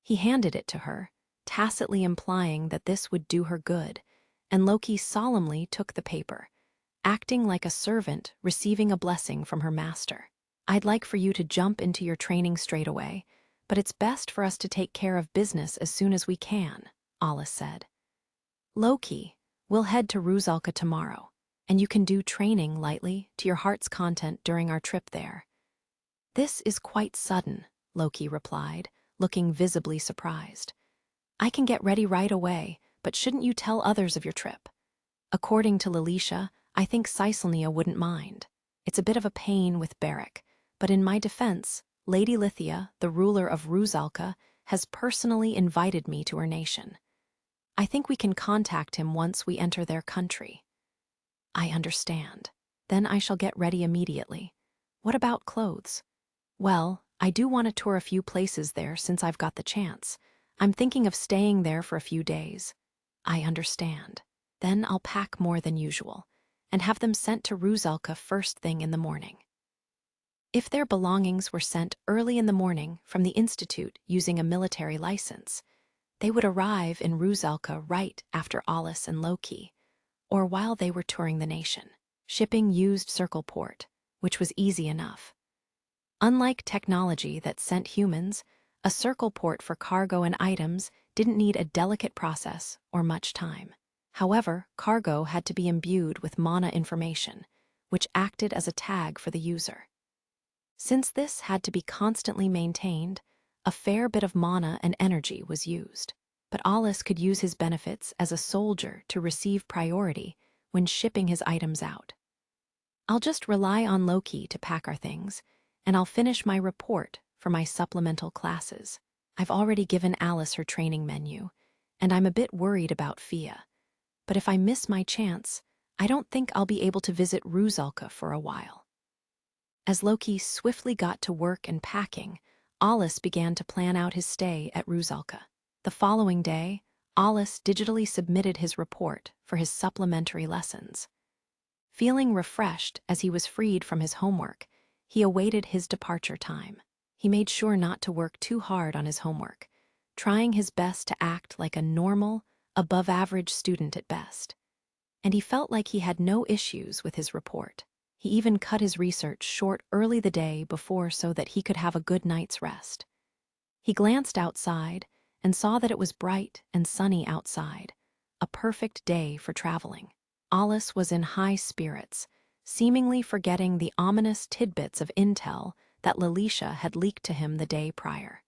Speaker 1: He handed it to her, tacitly implying that this would do her good, and Loki solemnly took the paper, acting like a servant receiving a blessing from her master. "I'd like for you to jump into your training straight away, but it's best for us to take care of business as soon as we can," Alice said. "Loki, we'll head to Rusalka tomorrow, and you can do training lightly to your heart's content during our trip there." "This is quite sudden," Loki replied, looking visibly surprised. "I can get ready right away, but shouldn't you tell others of your trip? According to Lilicia, I think Cyselnia wouldn't mind. It's a bit of a pain with Beric, but in my defense, Lady Lithia, the ruler of Rusalka, has personally invited me to her nation. I think we can contact him once we enter their country." "I understand. Then I shall get ready immediately. What about clothes?" "Well, I do want to tour a few places there since I've got the chance. I'm thinking of staying there for a few days." "I understand. Then I'll pack more than usual, and have them sent to Rusalka first thing in the morning." If their belongings were sent early in the morning from the Institute using a military license, they would arrive in Rusalka right after Alice and Loki, or while they were touring the nation. Shipping used Circle Port, which was easy enough. Unlike technology that sent humans, a circle port for cargo and items didn't need a delicate process or much time. However, cargo had to be imbued with mana information, which acted as a tag for the user. Since this had to be constantly maintained, a fair bit of mana and energy was used. But Alice could use his benefits as a soldier to receive priority when shipping his items out. "I'll just rely on Loki to pack our things, and I'll finish my report for my supplemental classes. I've already given Alice her training menu, and I'm a bit worried about Fia. But if I miss my chance, I don't think I'll be able to visit Rusalka for a while." As Loki swiftly got to work and packing, Alice began to plan out his stay at Rusalka. The following day, Alice digitally submitted his report for his supplementary lessons. Feeling refreshed as he was freed from his homework, he awaited his departure time. He made sure not to work too hard on his homework, trying his best to act like a normal, above-average student at best. And he felt like he had no issues with his report. He even cut his research short early the day before so that he could have a good night's rest. He glanced outside and saw that it was bright and sunny outside, a perfect day for traveling. Alice was in high spirits, seemingly forgetting the ominous tidbits of intel that Lilicia had leaked to him the day prior.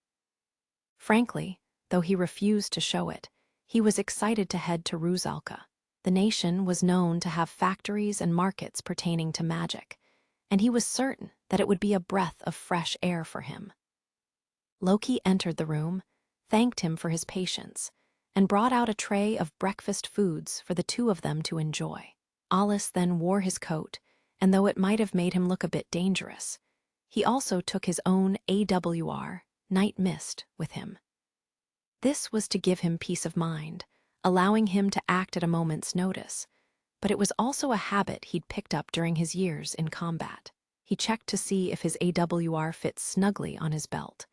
Speaker 1: Frankly, though he refused to show it, he was excited to head to Rusalka. The nation was known to have factories and markets pertaining to magic, and he was certain that it would be a breath of fresh air for him. Loki entered the room, thanked him for his patience, and brought out a tray of breakfast foods for the two of them to enjoy. Alice then wore his coat, and though it might have made him look a bit dangerous, he also took his own AWR, Night Mist, with him. This was to give him peace of mind, allowing him to act at a moment's notice, but it was also a habit he'd picked up during his years in combat. He checked to see if his AWR fit snugly on his belt.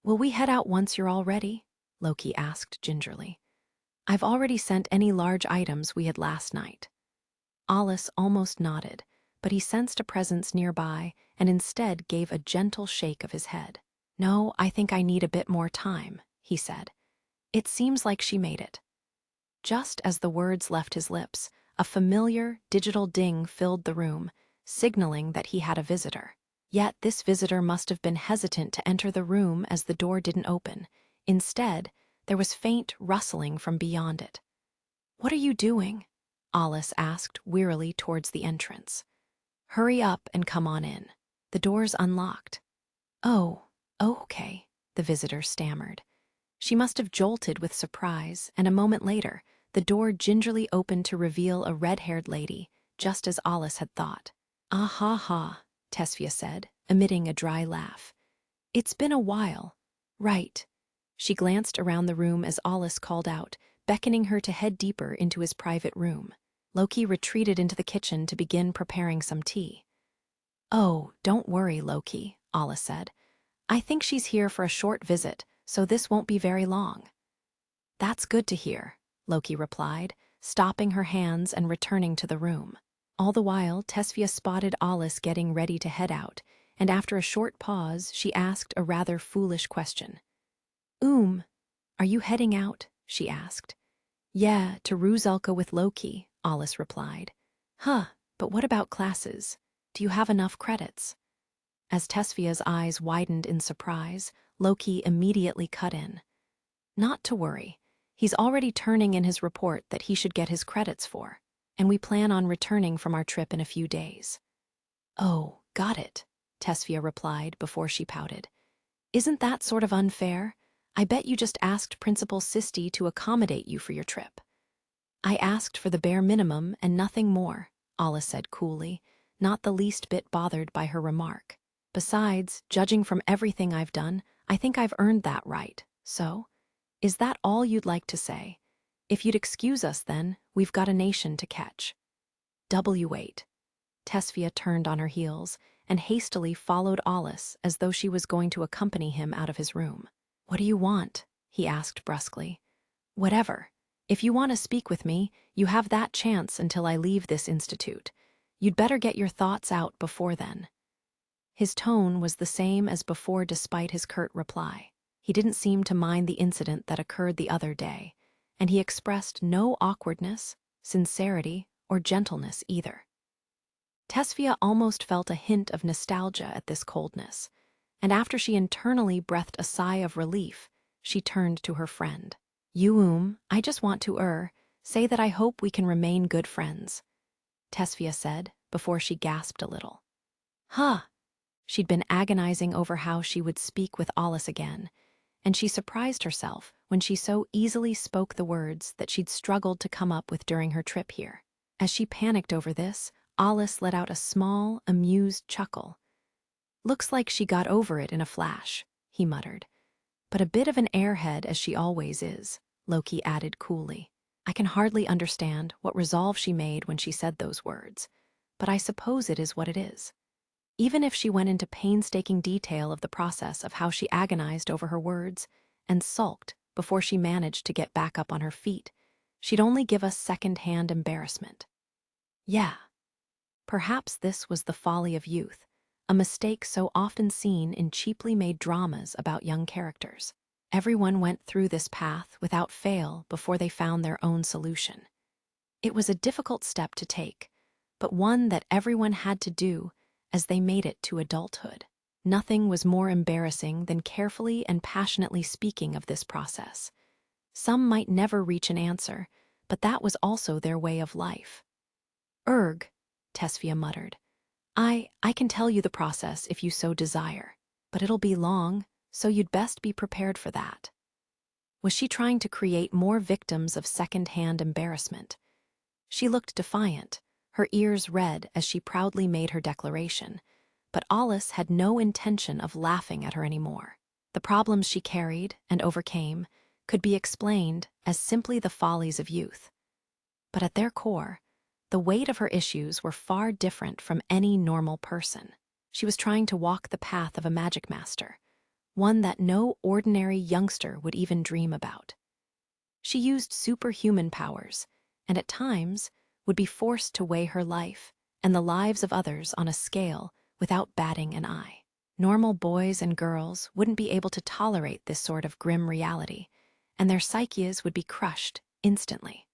Speaker 1: "Will we head out once you're all ready?" Loki asked gingerly. "I've already sent any large items we had last night." Alice almost nodded, but he sensed a presence nearby and instead gave a gentle shake of his head. "No, I think I need a bit more time," he said. "It seems like she made it." Just as the words left his lips, a familiar digital ding filled the room, signaling that he had a visitor. Yet this visitor must have been hesitant to enter the room as the door didn't open. Instead, there was faint rustling from beyond it. "What are you doing?" Alice asked wearily towards the entrance. "Hurry up and come on in. The door's unlocked." "Oh, okay," the visitor stammered. She must have jolted with surprise, and a moment later, the door gingerly opened to reveal a red-haired lady, just as Alice had thought. "Ah ha ha," Tesfia said, emitting a dry laugh. "It's been a while." "Right." She glanced around the room as Alice called out, beckoning her to head deeper into his private room. Loki retreated into the kitchen to begin preparing some tea. "Oh, don't worry, Loki," Alice said. "I think she's here for a short visit, so this won't be very long." "That's good to hear," Loki replied, stopping her hands and returning to the room. All the while, Tesvia spotted Alice getting ready to head out, and after a short pause, she asked a rather foolish question. Are you heading out?" she asked. "Yeah, to Rusalka with Loki," Alice replied. "Huh, but what about classes? Do you have enough credits?" As Tesvia's eyes widened in surprise, Loki immediately cut in. "Not to worry. He's already turning in his report that he should get his credits for, and we plan on returning from our trip in a few days." "Oh, got it," Tesvia replied before she pouted. "Isn't that sort of unfair? I bet you just asked Principal Sisti to accommodate you for your trip." "I asked for the bare minimum and nothing more," Alice said coolly, not the least bit bothered by her remark. "Besides, judging from everything I've done, I think I've earned that right. So, is that all you'd like to say? If you'd excuse us then, we've got a nation to catch." "Wait." Tesvia turned on her heels and hastily followed Alice as though she was going to accompany him out of his room. "What do you want?" he asked brusquely. "Whatever. If you want to speak with me, you have that chance until I leave this institute. You'd better get your thoughts out before then." His tone was the same as before despite his curt reply. He didn't seem to mind the incident that occurred the other day, and he expressed no awkwardness, sincerity, or gentleness either. Tesvia almost felt a hint of nostalgia at this coldness, and after she internally breathed a sigh of relief, she turned to her friend. I just want to say that I hope we can remain good friends," Tesvia said before she gasped a little. Huh! She'd been agonizing over how she would speak with Alice again, and she surprised herself when she so easily spoke the words that she'd struggled to come up with during her trip here. As she panicked over this, Alice let out a small, amused chuckle. "Looks like she got over it in a flash," he muttered. "But a bit of an airhead as she always is," Loki added coolly. "I can hardly understand what resolve she made when she said those words, but I suppose it is what it is." Even if she went into painstaking detail of the process of how she agonized over her words and sulked before she managed to get back up on her feet, she'd only give us second-hand embarrassment. Yeah. Perhaps this was the folly of youth, a mistake so often seen in cheaply made dramas about young characters. Everyone went through this path without fail before they found their own solution. It was a difficult step to take, but one that everyone had to do as they made it to adulthood. Nothing was more embarrassing than carefully and passionately speaking of this process. Some might never reach an answer, but that was also their way of life. "Erg," Tesvia muttered. I can tell you the process if you so desire, but it'll be long, so you'd best be prepared for that." Was she trying to create more victims of second-hand embarrassment? She looked defiant, her ears red as she proudly made her declaration, but Alice had no intention of laughing at her anymore. The problems she carried and overcame could be explained as simply the follies of youth. But at their core, the weight of her issues were far different from any normal person. She was trying to walk the path of a Magicmaster, one that no ordinary youngster would even dream about. She used superhuman powers, and at times would be forced to weigh her life and the lives of others on a scale without batting an eye. Normal boys and girls wouldn't be able to tolerate this sort of grim reality, and their psyches would be crushed instantly.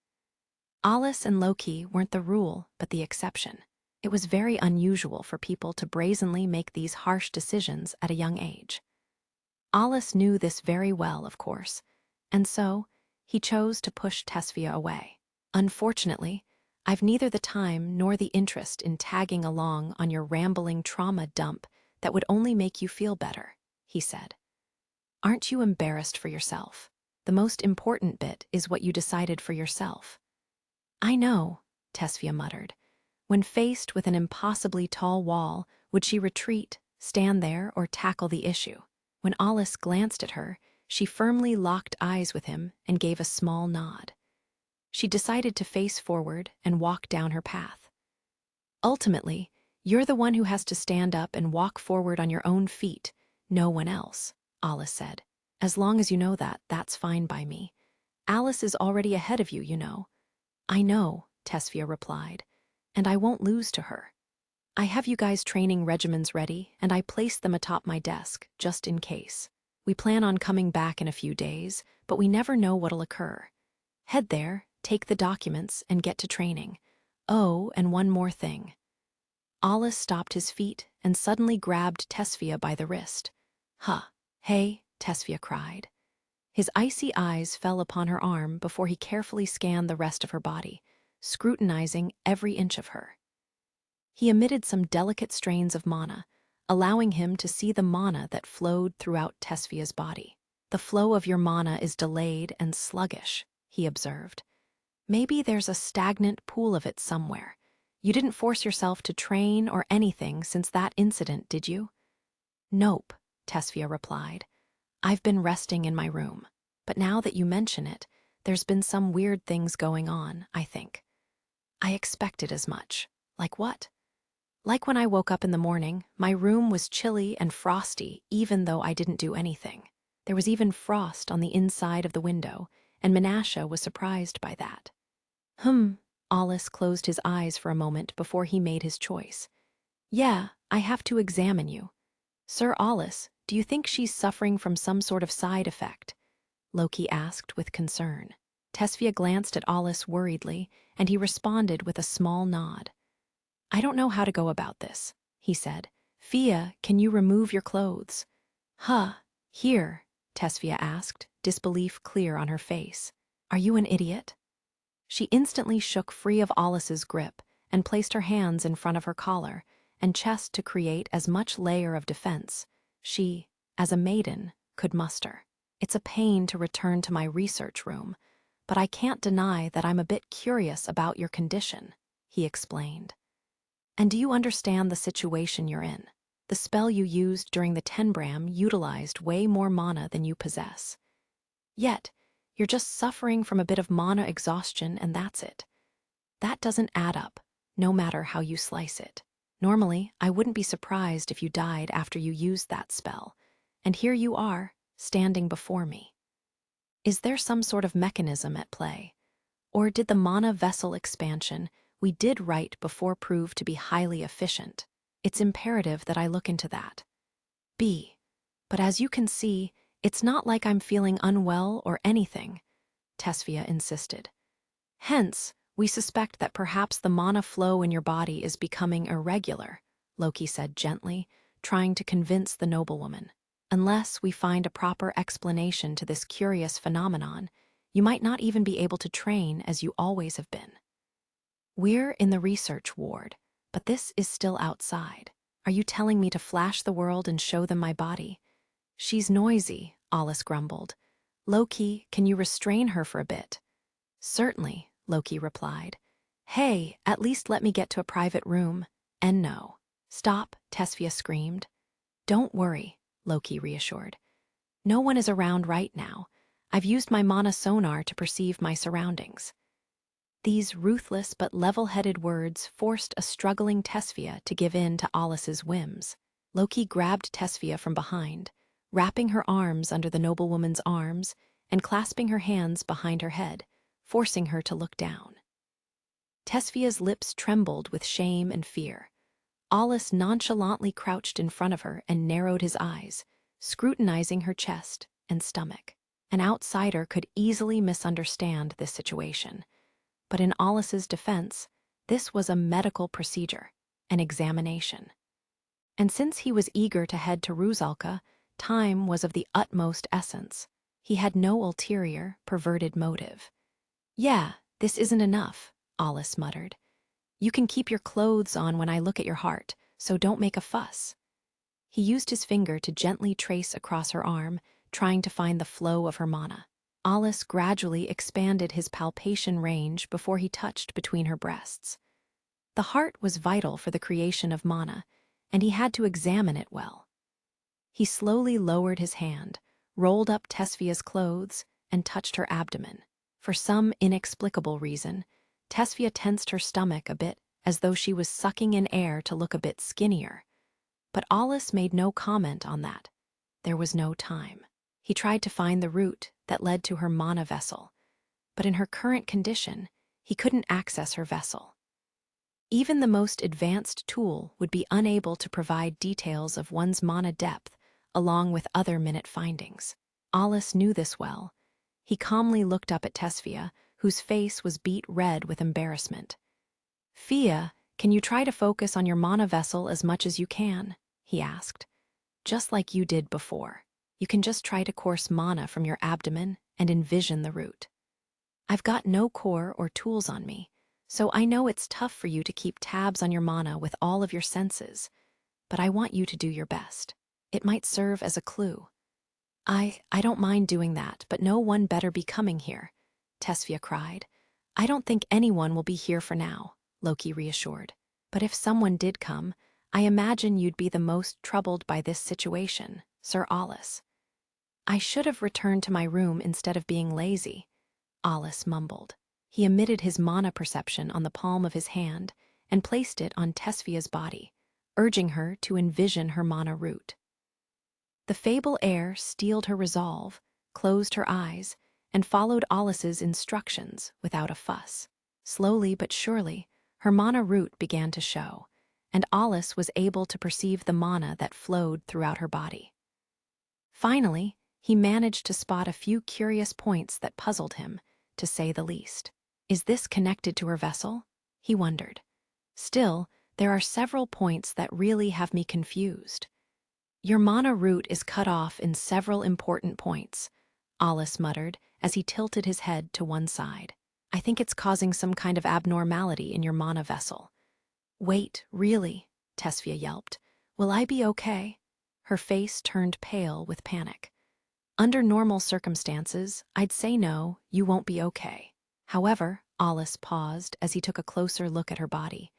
Speaker 1: Alice and Loki weren't the rule, but the exception. It was very unusual for people to brazenly make these harsh decisions at a young age. Alice knew this very well, of course, and so he chose to push Tesvia away. "Unfortunately, I've neither the time nor the interest in tagging along on your rambling trauma dump that would only make you feel better," he said. "Aren't you embarrassed for yourself? The most important bit is what you decided for yourself." "I know," Tesvia muttered. When faced with an impossibly tall wall, would she retreat, stand there, or tackle the issue? When Alice glanced at her, she firmly locked eyes with him and gave a small nod. She decided to face forward and walk down her path. "Ultimately, you're the one who has to stand up and walk forward on your own feet, no one else," Alice said, As long as you know that, that's fine by me. Alice is already ahead of you, you know. I know, Tesvia replied, and I won't lose to her. I have you guys' training regimens ready, and I placed them atop my desk, just in case. We plan on coming back in a few days, but we never know what'll occur. Head there, take the documents, and get to training. Oh, and one more thing. Alice stopped his feet and suddenly grabbed Tesvia by the wrist. Huh. Hey, Tesvia cried. His icy eyes fell upon her arm before he carefully scanned the rest of her body, scrutinizing every inch of her. He emitted some delicate strains of mana, allowing him to see the mana that flowed throughout Tesvia's body. The flow of your mana is delayed and sluggish, he observed. Maybe there's a stagnant pool of it somewhere. You didn't force yourself to train or anything since that incident, did you? Nope, Tesvia replied. I've been resting in my room. But now that you mention it, there's been some weird things going on, I think. I expected as much. Like what? Like when I woke up in the morning, my room was chilly and frosty even though I didn't do anything. There was even frost on the inside of the window, and Menashe was surprised by that. Alice closed his eyes for a moment before he made his choice. Yeah, I have to examine you. Sir Alice, do you think she's suffering from some sort of side effect? Loki asked with concern. Tesvia glanced at Alice worriedly, and he responded with a small nod. I don't know how to go about this, he said. Fia, can you remove your clothes? Here, Tesvia asked, disbelief clear on her face. Are you an idiot? She instantly shook free of Alice's grip and placed her hands in front of her collar and chest to create as much layer of defense she, as a maiden, could muster. It's a pain to return to my research room, but I can't deny that I'm a bit curious about your condition, he explained. And do you understand the situation you're in? The spell you used during the Tenbram utilized way more mana than you possess. Yet, you're just suffering from a bit of mana exhaustion and that's it. That doesn't add up, no matter how you slice it. Normally, I wouldn't be surprised if you died after you used that spell, and here you are, standing before me. Is there some sort of mechanism at play? Or did the mana vessel expansion we did right before prove to be highly efficient? It's imperative that I look into that. B. But as you can see, it's not like I'm feeling unwell or anything, Tesvia insisted. Hence, we suspect that perhaps the mana flow in your body is becoming irregular, Loki said gently, trying to convince the noblewoman. Unless we find a proper explanation to this curious phenomenon, you might not even be able to train as you always have been. We're in the research ward, but this is still outside. Are you telling me to flash the world and show them my body? She's noisy, Alice grumbled. Loki, can you restrain her for a bit? Certainly, Loki replied. Hey, at least let me get to a private room. And no. Stop, Tesvia screamed. Don't worry, Loki reassured. No one is around right now. I've used my mana sonar to perceive my surroundings. These ruthless but level-headed words forced a struggling Tesvia to give in to Alice's whims. Loki grabbed Tesvia from behind, wrapping her arms under the noblewoman's arms and clasping her hands behind her head, forcing her to look down. Tesvia's lips trembled with shame and fear. Alice nonchalantly crouched in front of her and narrowed his eyes, scrutinizing her chest and stomach. An outsider could easily misunderstand this situation, but in Alice's defense, this was a medical procedure, an examination. And since he was eager to head to Rusalka, time was of the utmost essence. He had no ulterior, perverted motive. Yeah, this isn't enough, Alice muttered. You can keep your clothes on when I look at your heart, so don't make a fuss. He used his finger to gently trace across her arm, trying to find the flow of her mana. Alice gradually expanded his palpation range before he touched between her breasts. The heart was vital for the creation of mana, and he had to examine it well. He slowly lowered his hand, rolled up Tesvia's clothes, and touched her abdomen. For some inexplicable reason, Tesvia tensed her stomach a bit as though she was sucking in air to look a bit skinnier. But Alice made no comment on that. There was no time. He tried to find the route that led to her mana vessel, but in her current condition, he couldn't access her vessel. Even the most advanced tool would be unable to provide details of one's mana depth along with other minute findings. Alice knew this well. He calmly looked up at Tesphia, whose face was beet red with embarrassment. "Fia, can you try to focus on your mana vessel as much as you can?" he asked. "Just like you did before. You can just try to course mana from your abdomen and envision the route. I've got no core or tools on me, so I know it's tough for you to keep tabs on your mana with all of your senses, but I want you to do your best. It might serve as a clue." I don't mind doing that, but no one better be coming here," Tesphia cried. "I don't think anyone will be here for now," Loki reassured. "But if someone did come, I imagine you'd be the most troubled by this situation, Sir Alice." "I should have returned to my room instead of being lazy," Alice mumbled. He emitted his mana perception on the palm of his hand and placed it on Tesfia's body, urging her to envision her mana route. The fable air steeled her resolve, closed her eyes, and followed Alice's instructions without a fuss. Slowly but surely, her mana route began to show, and Alice was able to perceive the mana that flowed throughout her body. Finally, he managed to spot a few curious points that puzzled him, to say the least. Is this connected to her vessel? He wondered. Still, there are several points that really have me confused. Your mana route is cut off in several important points, Alice muttered as he tilted his head to one side. I think it's causing some kind of abnormality in your mana vessel. Wait, really? Tesphia yelped. Will I be okay? Her face turned pale with panic. Under normal circumstances, I'd say no, you won't be okay. However, Alice paused as he took a closer look at her body.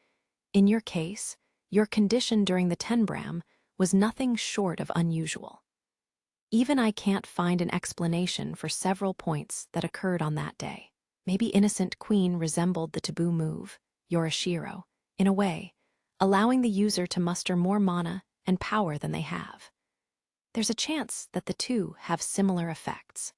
Speaker 1: In your case, your condition during the Tenbram was nothing short of unusual. Even I can't find an explanation for several points that occurred on that day. Maybe Innocent Queen resembled the taboo move, Yorishiro, in a way, allowing the user to muster more mana and power than they have. There's a chance that the two have similar effects.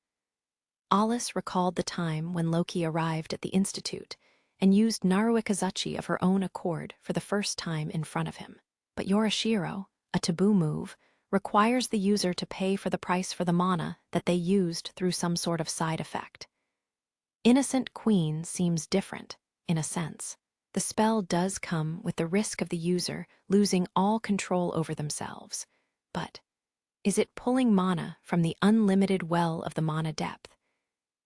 Speaker 1: Alice recalled the time when Loki arrived at the Institute and used Naruikazuchi of her own accord for the first time in front of him. But Yorishiro, a taboo move, requires the user to pay for the price for the mana that they used through some sort of side effect. Innocent Queen seems different, in a sense. The spell does come with the risk of the user losing all control over themselves. But is it pulling mana from the unlimited well of the mana depth?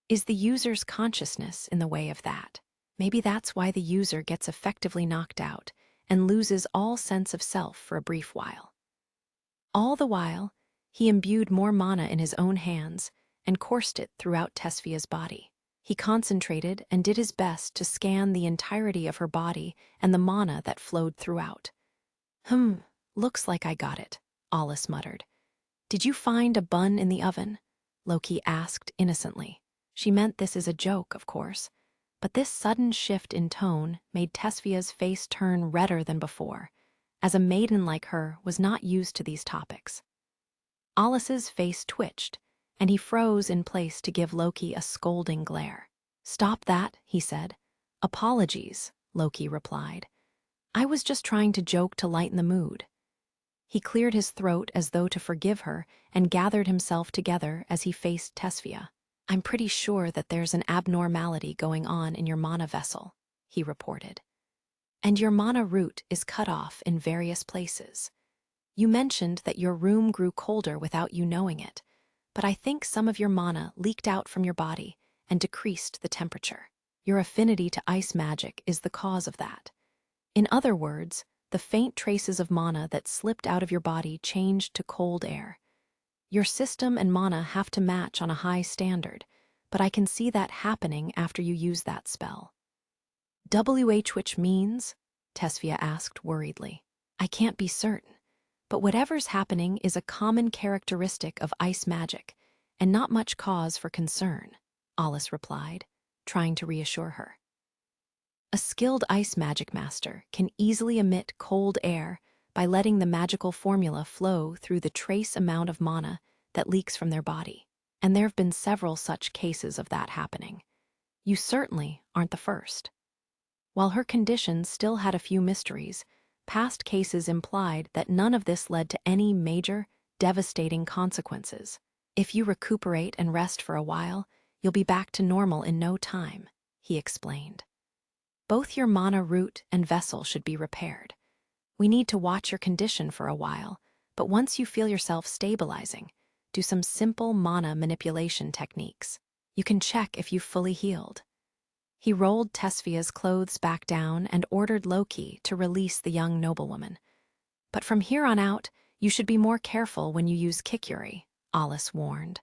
Speaker 1: Is the user's consciousness in the way of that? Maybe that's why the user gets effectively knocked out and loses all sense of self for a brief while. All the while, he imbued more mana in his own hands and coursed it throughout Tesfia's body. He concentrated and did his best to scan the entirety of her body and the mana that flowed throughout. Looks like I got it, Alice muttered. Did you find a bun in the oven? Loki asked innocently. She meant this as a joke, of course, but this sudden shift in tone made Tesfia's face turn redder than before, as a maiden like her was not used to these topics. Alice's face twitched, and he froze in place to give Loki a scolding glare. Stop that, he said. Apologies, Loki replied. I was just trying to joke to lighten the mood. He cleared his throat as though to forgive her and gathered himself together as he faced Tesphia. I'm pretty sure that there's an abnormality going on in your mana vessel, he reported. And your mana route is cut off in various places. You mentioned that your room grew colder without you knowing it, but I think some of your mana leaked out from your body and decreased the temperature. Your affinity to ice magic is the cause of that. In other words, the faint traces of mana that slipped out of your body changed to cold air. Your system and mana have to match on a high standard, but I can see that happening after you use that spell. Which means? Tesphia asked worriedly. I can't be certain, but whatever's happening is a common characteristic of ice magic, and not much cause for concern, Alice replied, trying to reassure her. A skilled ice Magicmaster can easily emit cold air by letting the magical formula flow through the trace amount of mana that leaks from their body. and there have been several such cases of that happening. You certainly aren't the first. While her condition still had a few mysteries, past cases implied that none of this led to any major, devastating consequences. If you recuperate and rest for a while, you'll be back to normal in no time, he explained. Both your mana root and vessel should be repaired. We need to watch your condition for a while, but once you feel yourself stabilizing, do some simple mana manipulation techniques. You can check if you've fully healed. He rolled Tesfia's clothes back down and ordered Loki to release the young noblewoman. But from here on out, you should be more careful when you use Kikuri, Alice warned.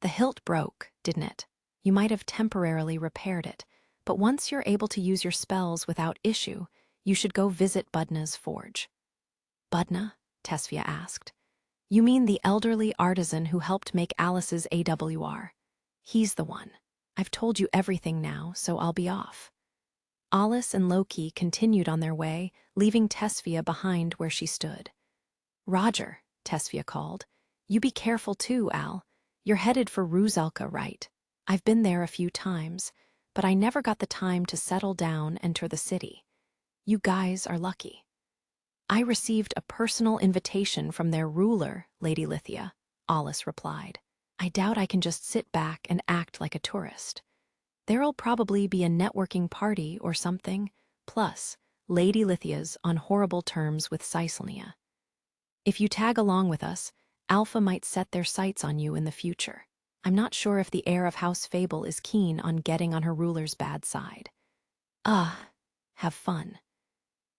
Speaker 1: The hilt broke, didn't it? You might have temporarily repaired it, but once you're able to use your spells without issue, you should go visit Budna's forge. Budna? Tesfia asked. You mean the elderly artisan who helped make Alice's AWR? He's the one. I've told you everything now, so I'll be off. Alice and Loki continued on their way, leaving Tesfia behind where she stood. Roger, Tesfia called. You be careful too, Al. You're headed for Ruzelka, right? I've been there a few times, but I never got the time to settle down and tour the city. You guys are lucky. I received a personal invitation from their ruler, Lady Lithia, Alice replied. I doubt I can just sit back and act like a tourist. There'll probably be a networking party or something, plus Lady Lithia's on horrible terms with Cyselnia. If you tag along with us, Alpha might set their sights on you in the future. I'm not sure if the heir of House Fable is keen on getting on her ruler's bad side. Have fun.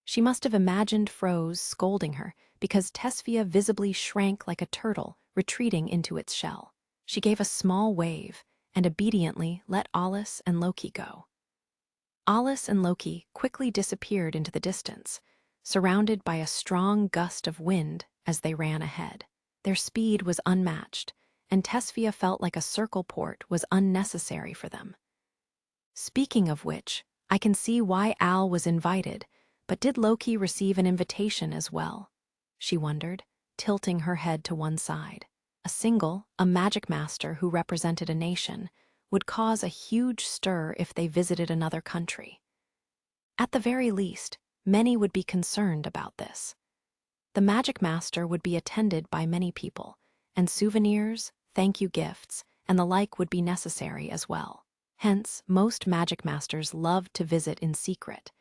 Speaker 1: She must have imagined Froze scolding her because Tesfia visibly shrank like a turtle retreating into its shell. She gave a small wave and obediently let Alice and Loki go. Alice and Loki quickly disappeared into the distance, surrounded by a strong gust of wind as they ran ahead. Their speed was unmatched, and Tesfia felt like a circle port was unnecessary for them. Speaking of which, I can see why Al was invited, but did Loki receive an invitation as well? She wondered, tilting her head to one side. A Magicmaster who represented a nation, would cause a huge stir if they visited another country. At the very least, many would be concerned about this. The Magicmaster would be attended by many people, and souvenirs, thank you gifts, and the like would be necessary as well. Hence, most Magicmasters loved to visit in secret,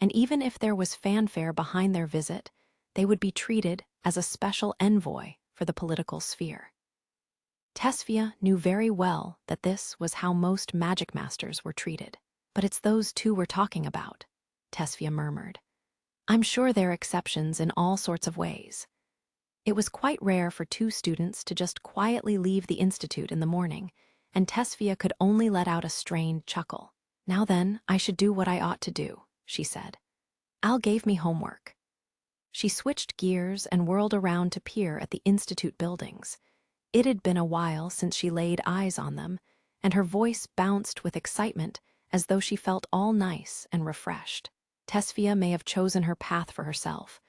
Speaker 1: and even if there was fanfare behind their visit, they would be treated as a special envoy for the political sphere. Tesfia knew very well that this was how most Magicmasters were treated. But it's those two we're talking about, Tesfia murmured. I'm sure there are exceptions in all sorts of ways. It was quite rare for two students to just quietly leave the institute in the morning, and Tesfia could only let out a strained chuckle. Now then, I should do what I ought to do, she said. Al gave me homework. She switched gears and whirled around to peer at the institute buildings. It had been a while since she laid eyes on them, and her voice bounced with excitement as though she felt all nice and refreshed. Tesfia may have chosen her path for herself,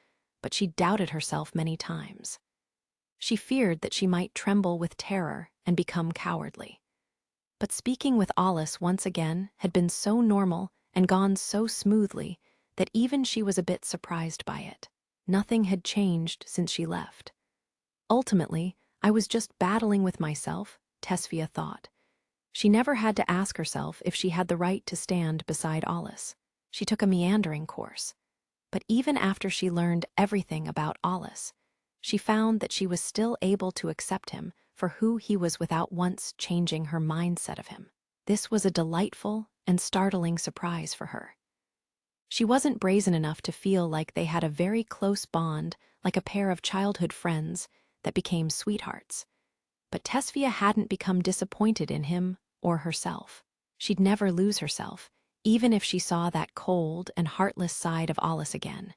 Speaker 1: but she doubted herself many times. She feared that she might tremble with terror and become cowardly. But speaking with Alice once again had been so normal and gone so smoothly that even she was a bit surprised by it. Nothing had changed since she left. Ultimately, I was just battling with myself, Tesfia thought. She never had to ask herself if she had the right to stand beside Alice. She took a meandering course. But even after she learned everything about Alice, she found that she was still able to accept him for who he was without once changing her mindset of him. This was a delightful and startling surprise for her. She wasn't brazen enough to feel like they had a very close bond, like a pair of childhood friends that became sweethearts. But Tesfia hadn't become disappointed in him or herself. She'd never lose herself, even if she saw that cold and heartless side of Alice again.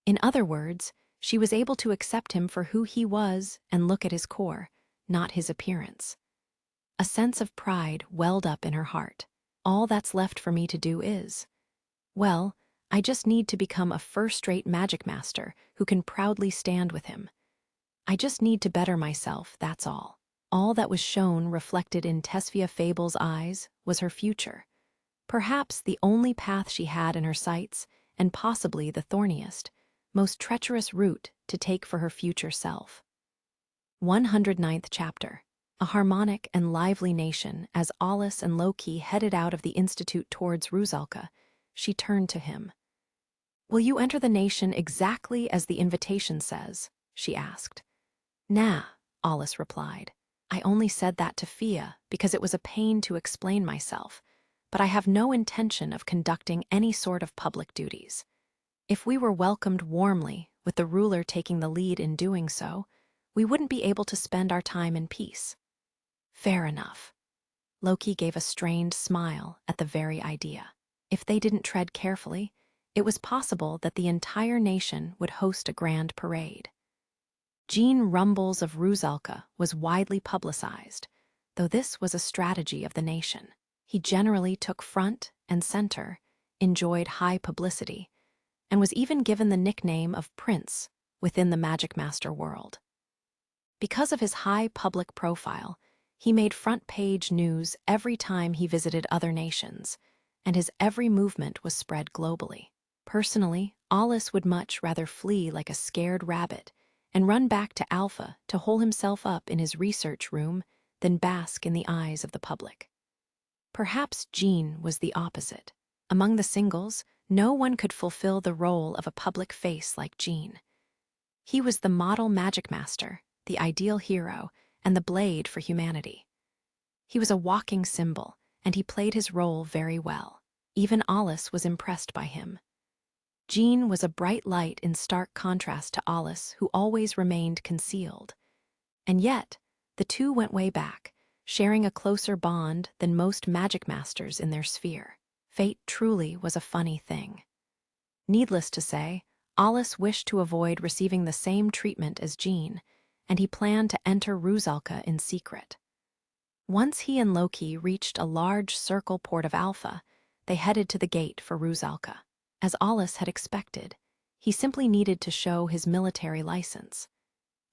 Speaker 1: In other words, she was able to accept him for who he was and look at his core, not his appearance. A sense of pride welled up in her heart. All that's left for me to do is, well, I just need to become a first-rate Magicmaster who can proudly stand with him. I just need to better myself, that's all. All that was shown reflected in Tesphia Fable's eyes was her future, perhaps the only path she had in her sights, and possibly the thorniest, most treacherous route to take for her future self. 109th chapter. A harmonic and lively nation. As Aulus and Loki headed out of the institute towards Rusalka, she turned to him. "Will you enter the nation exactly as the invitation says?" she asked. "Nah," Aulus replied. "I only said that to Fia because it was a pain to explain myself, but I have no intention of conducting any sort of public duties. If we were welcomed warmly, with the ruler taking the lead in doing so, we wouldn't be able to spend our time in peace." "Fair enough." Loki gave a strained smile at the very idea. If they didn't tread carefully, it was possible that the entire nation would host a grand parade. Gene Rumbles of Rusalka was widely publicized, though this was a strategy of the nation. He generally took front and center, enjoyed high publicity, and was even given the nickname of Prince within the Magicmaster world. Because of his high public profile, he made front-page news every time he visited other nations, and his every movement was spread globally. Personally, Aulus would much rather flee like a scared rabbit and run back to Alpha to hole himself up in his research room than bask in the eyes of the public. Perhaps Jean was the opposite. Among the singles, no one could fulfill the role of a public face like Jean. He was the model Magicmaster, the ideal hero, and the blade for humanity. He was a walking symbol, and he played his role very well. Even Aulus was impressed by him. Jean was a bright light in stark contrast to Aulus, who always remained concealed. And yet, the two went way back, sharing a closer bond than most magic masters in their sphere. Fate truly was a funny thing. Needless to say, Aulus wished to avoid receiving the same treatment as Jean, and he planned to enter Rusalka in secret. Once he and Loki reached a large circle port of Alpha, they headed to the gate for Rusalka. As Aulus had expected, he simply needed to show his military license.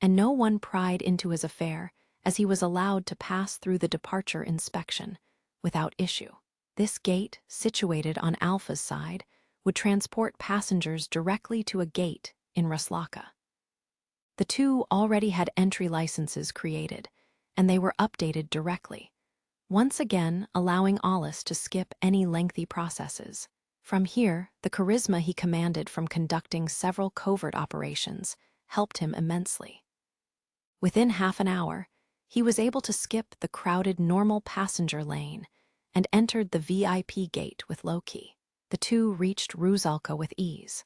Speaker 1: And no one pried into his affair, as he was allowed to pass through the departure inspection without issue. This gate, situated on Alpha's side, would transport passengers directly to a gate in Rusalka. The two already had entry licenses created, and they were updated directly, once again allowing Aulus to skip any lengthy processes. From here, the charisma he commanded from conducting several covert operations helped him immensely. Within half an hour, he was able to skip the crowded normal passenger lane and entered the VIP gate with Loki. The two reached Rusalka with ease.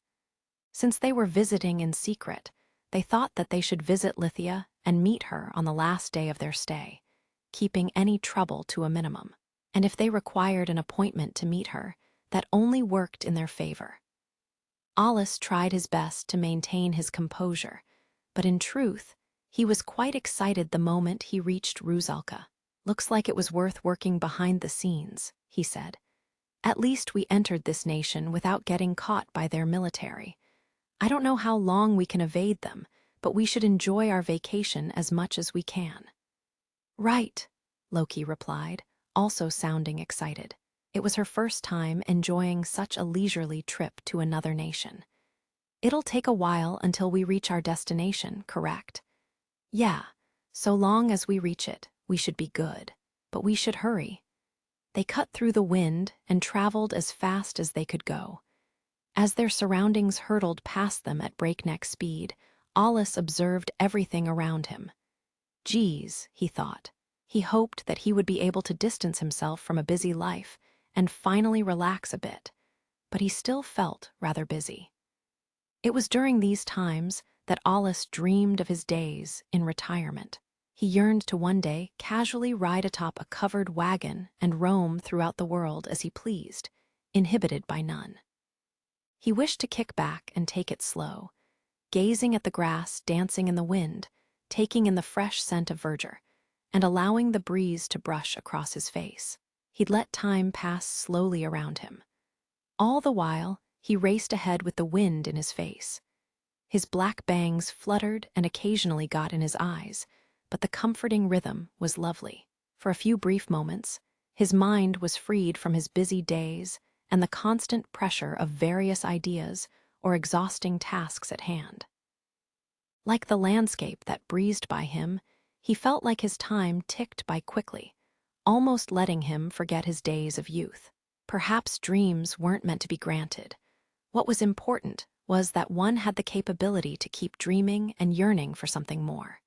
Speaker 1: Since they were visiting in secret, they thought that they should visit Lithia and meet her on the last day of their stay, keeping any trouble to a minimum. And if they required an appointment to meet her, that only worked in their favor. Aulus tried his best to maintain his composure, but in truth, he was quite excited the moment he reached Rusalka. "Looks like it was worth working behind the scenes," he said. "At least we entered this nation without getting caught by their military. I don't know how long we can evade them, but we should enjoy our vacation as much as we can." "Right," Loki replied, also sounding excited. It was her first time enjoying such a leisurely trip to another nation. "It'll take a while until we reach our destination, correct?" "Yeah, so long as we reach it, we should be good. But we should hurry." They cut through the wind and traveled as fast as they could go. As their surroundings hurtled past them at breakneck speed, Aulus observed everything around him. Geez, he thought. He hoped that he would be able to distance himself from a busy life and finally relax a bit, but he still felt rather busy. It was during these times that Aulus dreamed of his days in retirement. He yearned to one day casually ride atop a covered wagon and roam throughout the world as he pleased, inhibited by none. He wished to kick back and take it slow, gazing at the grass dancing in the wind, taking in the fresh scent of verdure, and allowing the breeze to brush across his face. He'd let time pass slowly around him. All the while, he raced ahead with the wind in his face. His black bangs fluttered and occasionally got in his eyes, but the comforting rhythm was lovely. For a few brief moments, his mind was freed from his busy days and the constant pressure of various ideas or exhausting tasks at hand. Like the landscape that breezed by him, he felt like his time ticked by quickly, almost letting him forget his days of youth. Perhaps dreams weren't meant to be granted. What was important was that one had the capability to keep dreaming and yearning for something more.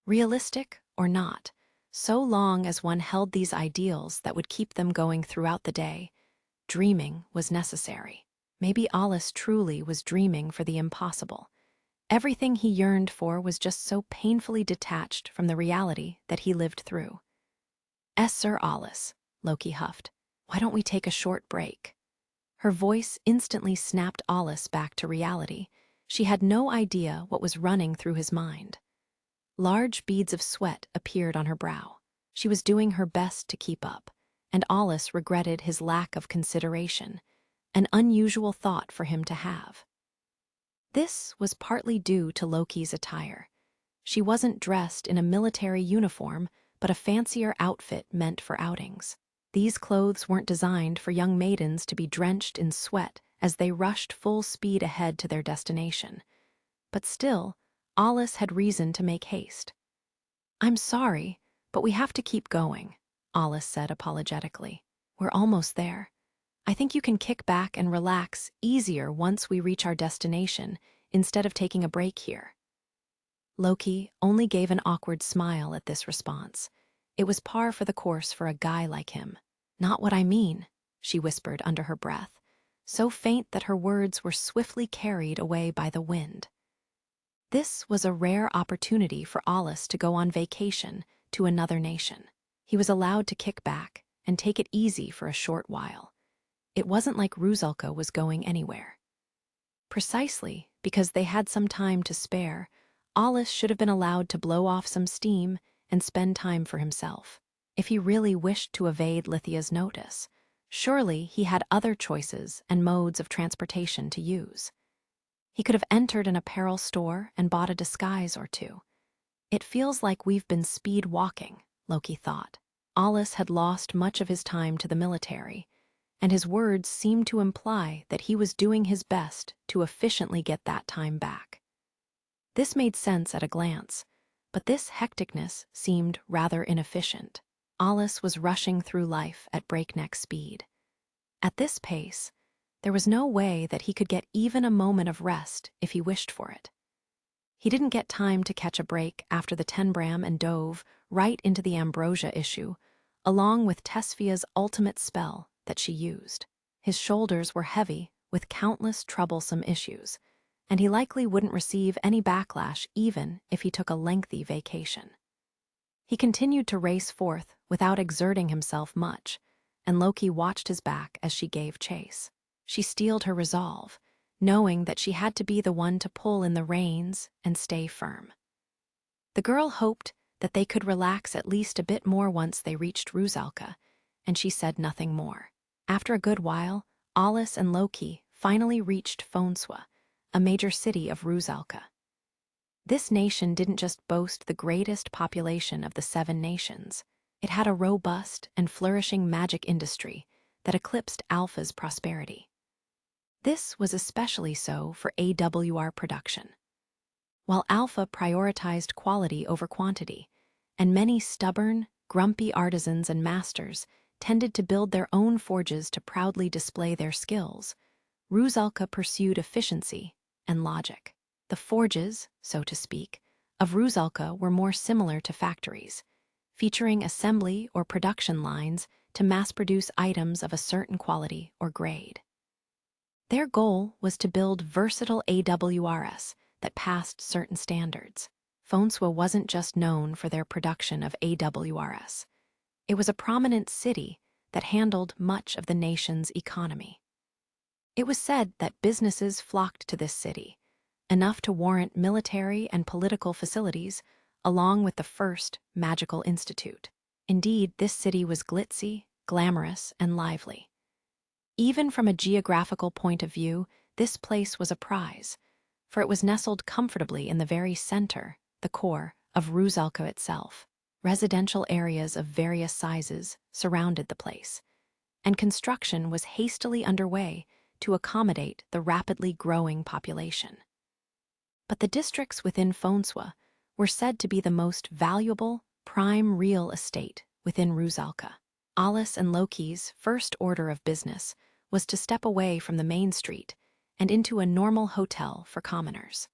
Speaker 1: Realistic or not, so long as one held these ideals that would keep them going throughout the day, dreaming was necessary. Maybe Alice truly was dreaming for the impossible. Everything he yearned for was just so painfully detached from the reality that he lived through. Sir Alice, Loki huffed. Why don't we take a short break? Her voice instantly snapped Alice back to reality. She had no idea what was running through his mind. Large beads of sweat appeared on her brow. She was doing her best to keep up, and Alice regretted his lack of consideration, an unusual thought for him to have. This was partly due to Loki's attire. She wasn't dressed in a military uniform, but a fancier outfit meant for outings. These clothes weren't designed for young maidens to be drenched in sweat as they rushed full speed ahead to their destination. But still, Alice had reason to make haste. "I'm sorry, but we have to keep going," Alice said apologetically. "We're almost there. I think you can kick back and relax easier once we reach our destination, instead of taking a break here." Loki only gave an awkward smile at this response. It was par for the course for a guy like him. "Not what I mean," she whispered under her breath, so faint that her words were swiftly carried away by the wind. This was a rare opportunity for Alice to go on vacation to another nation. He was allowed to kick back and take it easy for a short while. It wasn't like Rusalka was going anywhere. Precisely because they had some time to spare, Alice should have been allowed to blow off some steam and spend time for himself. If he really wished to evade Lithia's notice, surely he had other choices and modes of transportation to use. He could have entered an apparel store and bought a disguise or two. "It feels like we've been speed walking," Loki thought. Alice had lost much of his time to the military, and his words seemed to imply that he was doing his best to efficiently get that time back. This made sense at a glance, but this hecticness seemed rather inefficient. Alice was rushing through life at breakneck speed. At this pace, there was no way that he could get even a moment of rest if he wished for it. He didn't get time to catch a break after the Tenbram and dove right into the ambrosia issue, along with Tesfia's ultimate spell that she used. His shoulders were heavy with countless troublesome issues, and he likely wouldn't receive any backlash even if he took a lengthy vacation. He continued to race forth without exerting himself much, and Loki watched his back as she gave chase. She steeled her resolve, knowing that she had to be the one to pull in the reins and stay firm. The girl hoped that they could relax at least a bit more once they reached Rusalka, and she said nothing more. After a good while, Alice and Loki finally reached Fonswa, a major city of Rusalka. This nation didn't just boast the greatest population of the 7 nations. It had a robust and flourishing magic industry that eclipsed Alpha's prosperity. This was especially so for AWR production. While Alpha prioritized quality over quantity, and many stubborn, grumpy artisans and masters tended to build their own forges to proudly display their skills, Rusalka pursued efficiency and logic. The forges, so to speak, of Rusalka were more similar to factories, featuring assembly or production lines to mass-produce items of a certain quality or grade. Their goal was to build versatile AWRs that passed certain standards. Fonswa wasn't just known for their production of AWRs. It was a prominent city that handled much of the nation's economy. It was said that businesses flocked to this city, enough to warrant military and political facilities, along with the first magical institute. Indeed, this city was glitzy, glamorous, and lively. Even from a geographical point of view, this place was a prize, for it was nestled comfortably in the very center, the core, of Rusalka itself. Residential areas of various sizes surrounded the place, and construction was hastily underway to accommodate the rapidly growing population. But the districts within Fonswa were said to be the most valuable, prime real estate within Rusalka. Alice and Loki's first order of business was to step away from the main street and into a normal hotel for commoners.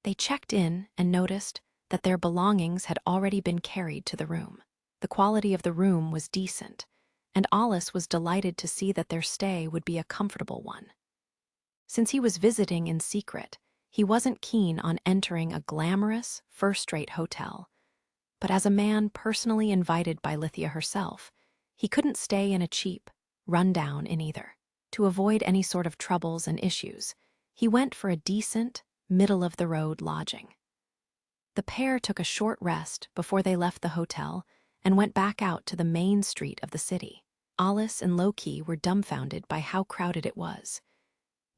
Speaker 1: They checked in and noticed that their belongings had already been carried to the room. The quality of the room was decent, and Alice was delighted to see that their stay would be a comfortable one. Since he was visiting in secret, he wasn't keen on entering a glamorous, first-rate hotel, but as a man personally invited by Lithia herself, he couldn't stay in a cheap, run-down inn either. To avoid any sort of troubles and issues, he went for a decent, middle-of-the-road lodging. The pair took a short rest before they left the hotel and went back out to the main street of the city. Alice and Loki were dumbfounded by how crowded it was.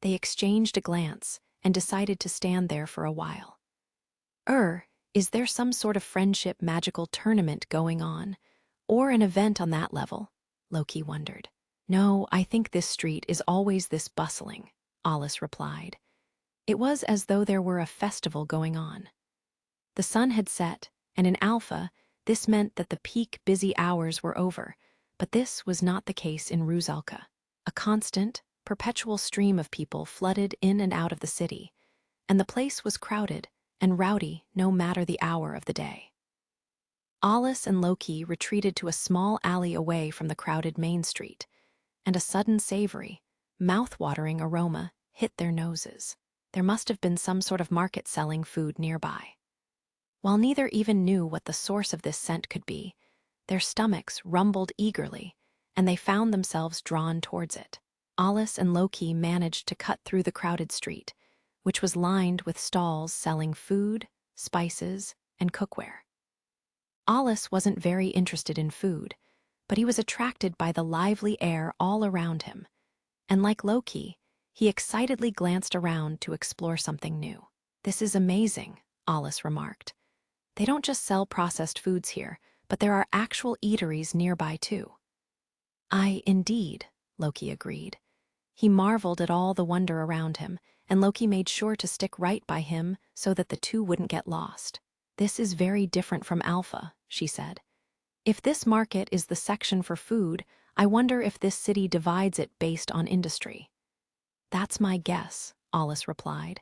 Speaker 1: They exchanged a glance and decided to stand there for a while. Is there some sort of friendship magical tournament going on, or an event on that level? Loki wondered. No, I think this street is always this bustling, Alice replied. It was as though there were a festival going on. The sun had set, and in Alpha, this meant that the peak busy hours were over, but this was not the case in Rusalka. A constant, perpetual stream of people flooded in and out of the city, and the place was crowded and rowdy no matter the hour of the day. Alice and Loki retreated to a small alley away from the crowded main street, and a sudden savory, mouth-watering aroma hit their noses. There must have been some sort of market selling food nearby. While neither even knew what the source of this scent could be, their stomachs rumbled eagerly, and they found themselves drawn towards it. Alice and Loki managed to cut through the crowded street, which was lined with stalls selling food, spices, and cookware. Alice wasn't very interested in food, but he was attracted by the lively air all around him, and like Loki, he excitedly glanced around to explore something new. This is amazing, Alice remarked. They don't just sell processed foods here, but there are actual eateries nearby too. Indeed, Loki agreed. He marveled at all the wonder around him, and Loki made sure to stick right by him so that the two wouldn't get lost. This is very different from Alpha, she said. If this market is the section for food, I wonder if this city divides it based on industry. That's my guess, Alice replied.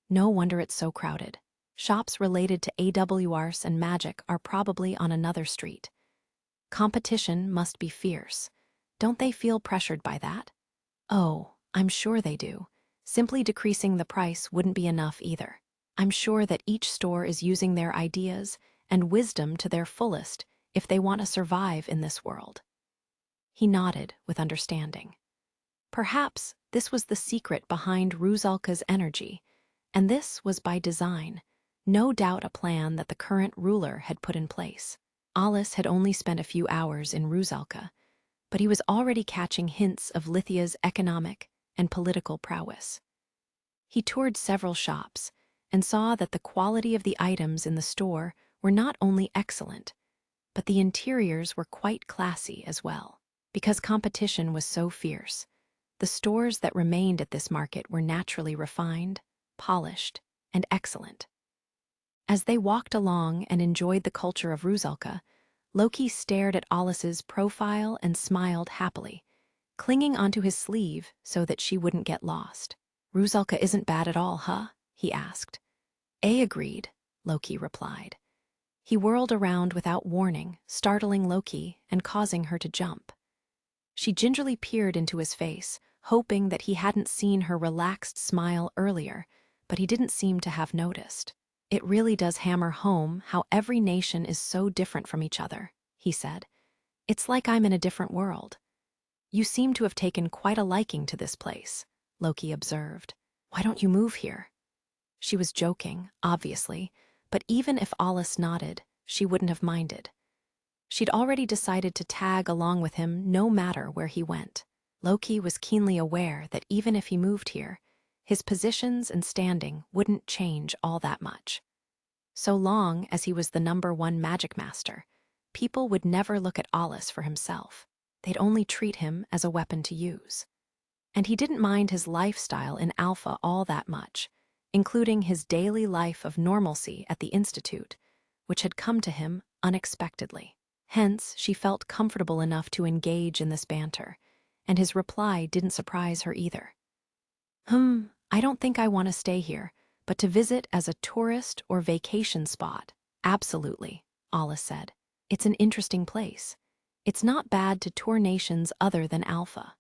Speaker 1: No wonder it's so crowded. Shops related to AWRs and magic are probably on another street. Competition must be fierce. Don't they feel pressured by that? Oh, I'm sure they do. Simply decreasing the price wouldn't be enough either. I'm sure that each store is using their ideas and wisdom to their fullest if they want to survive in this world. He nodded with understanding. Perhaps this was the secret behind Rusalka's energy, and this was by design, no doubt a plan that the current ruler had put in place. Alice had only spent a few hours in Rusalka, but he was already catching hints of Lithia's economic and political prowess. He toured several shops and saw that the quality of the items in the store were not only excellent, but the interiors were quite classy as well. Because competition was so fierce, the stores that remained at this market were naturally refined, polished, and excellent. As they walked along and enjoyed the culture of Rusalka, Loki stared at Alice's profile and smiled happily, clinging onto his sleeve so that she wouldn't get lost. Rusalka isn't bad at all, huh? He asked. Agreed, Loki replied. He whirled around without warning, startling Loki and causing her to jump. She gingerly peered into his face, hoping that he hadn't seen her relaxed smile earlier, but he didn't seem to have noticed. It really does hammer home how every nation is so different from each other, he said. It's like I'm in a different world. You seem to have taken quite a liking to this place, Loki observed. Why don't you move here? She was joking, obviously, but even if Alice nodded, she wouldn't have minded. She'd already decided to tag along with him no matter where he went. Loki was keenly aware that even if he moved here, his positions and standing wouldn't change all that much. So long as he was the #1 Magicmaster, people would never look at Alice for himself. They'd only treat him as a weapon to use. And he didn't mind his lifestyle in Alpha all that much, including his daily life of normalcy at the Institute, which had come to him unexpectedly. Hence, she felt comfortable enough to engage in this banter, and his reply didn't surprise her either. I don't think I want to stay here, but to visit as a tourist or vacation spot. Absolutely, Alice said. It's an interesting place. It's not bad to tour nations other than Alpha.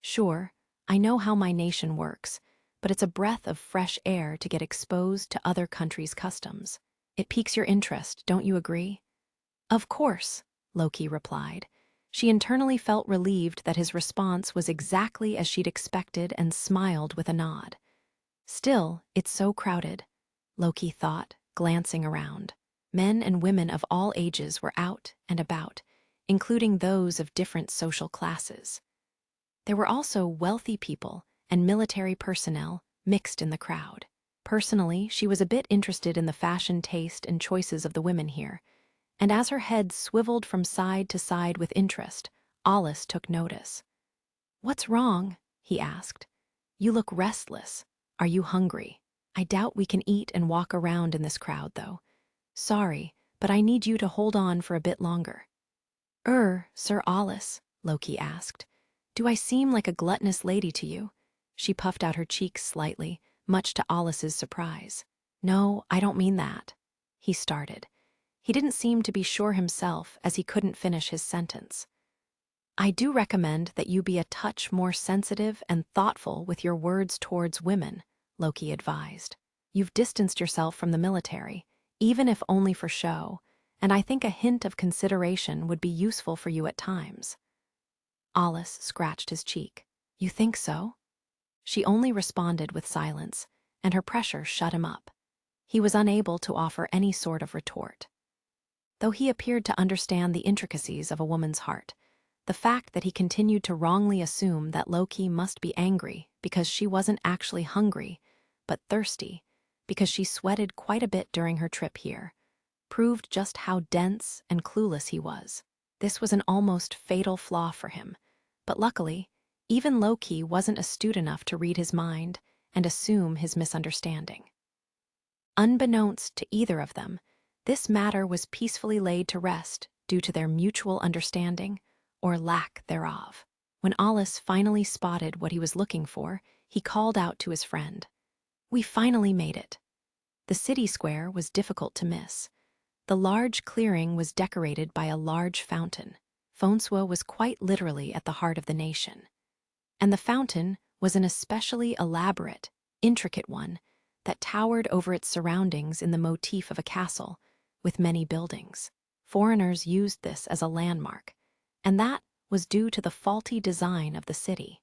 Speaker 1: Sure, I know how my nation works, but it's a breath of fresh air to get exposed to other countries' customs. It piques your interest, don't you agree? Of course, Loki replied. She internally felt relieved that his response was exactly as she'd expected and smiled with a nod. Still, it's so crowded, Loki thought, glancing around. Men and women of all ages were out and about, including those of different social classes. There were also wealthy people and military personnel mixed in the crowd. Personally, she was a bit interested in the fashion taste and choices of the women here, and as her head swiveled from side to side with interest, Alice took notice. "What's wrong?" he asked. "You look restless. Are you hungry? I doubt we can eat and walk around in this crowd, though. Sorry, but I need you to hold on for a bit longer." Sir Alice," Loki asked, "do I seem like a gluttonous lady to you?" She puffed out her cheeks slightly, much to Alice's surprise. "No, I don't mean that," he started. He didn't seem to be sure himself as he couldn't finish his sentence. "I do recommend that you be a touch more sensitive and thoughtful with your words towards women," Loki advised. "You've distanced yourself from the military, even if only for show, and I think a hint of consideration would be useful for you at times." Alice scratched his cheek. "You think so?" She only responded with silence, and her pressure shut him up. He was unable to offer any sort of retort. Though he appeared to understand the intricacies of a woman's heart, the fact that he continued to wrongly assume that Loki must be angry because she wasn't actually hungry, but thirsty, because she sweated quite a bit during her trip here, proved just how dense and clueless he was. This was an almost fatal flaw for him, but luckily, even Loki wasn't astute enough to read his mind and assume his misunderstanding. Unbeknownst to either of them, this matter was peacefully laid to rest due to their mutual understanding, or lack thereof. When Alice finally spotted what he was looking for, he called out to his friend. "We finally made it." The city square was difficult to miss. The large clearing was decorated by a large fountain. Fonsua was quite literally at the heart of the nation. And the fountain was an especially elaborate, intricate one that towered over its surroundings in the motif of a castle, with many buildings. Foreigners used this as a landmark, and that was due to the faulty design of the city.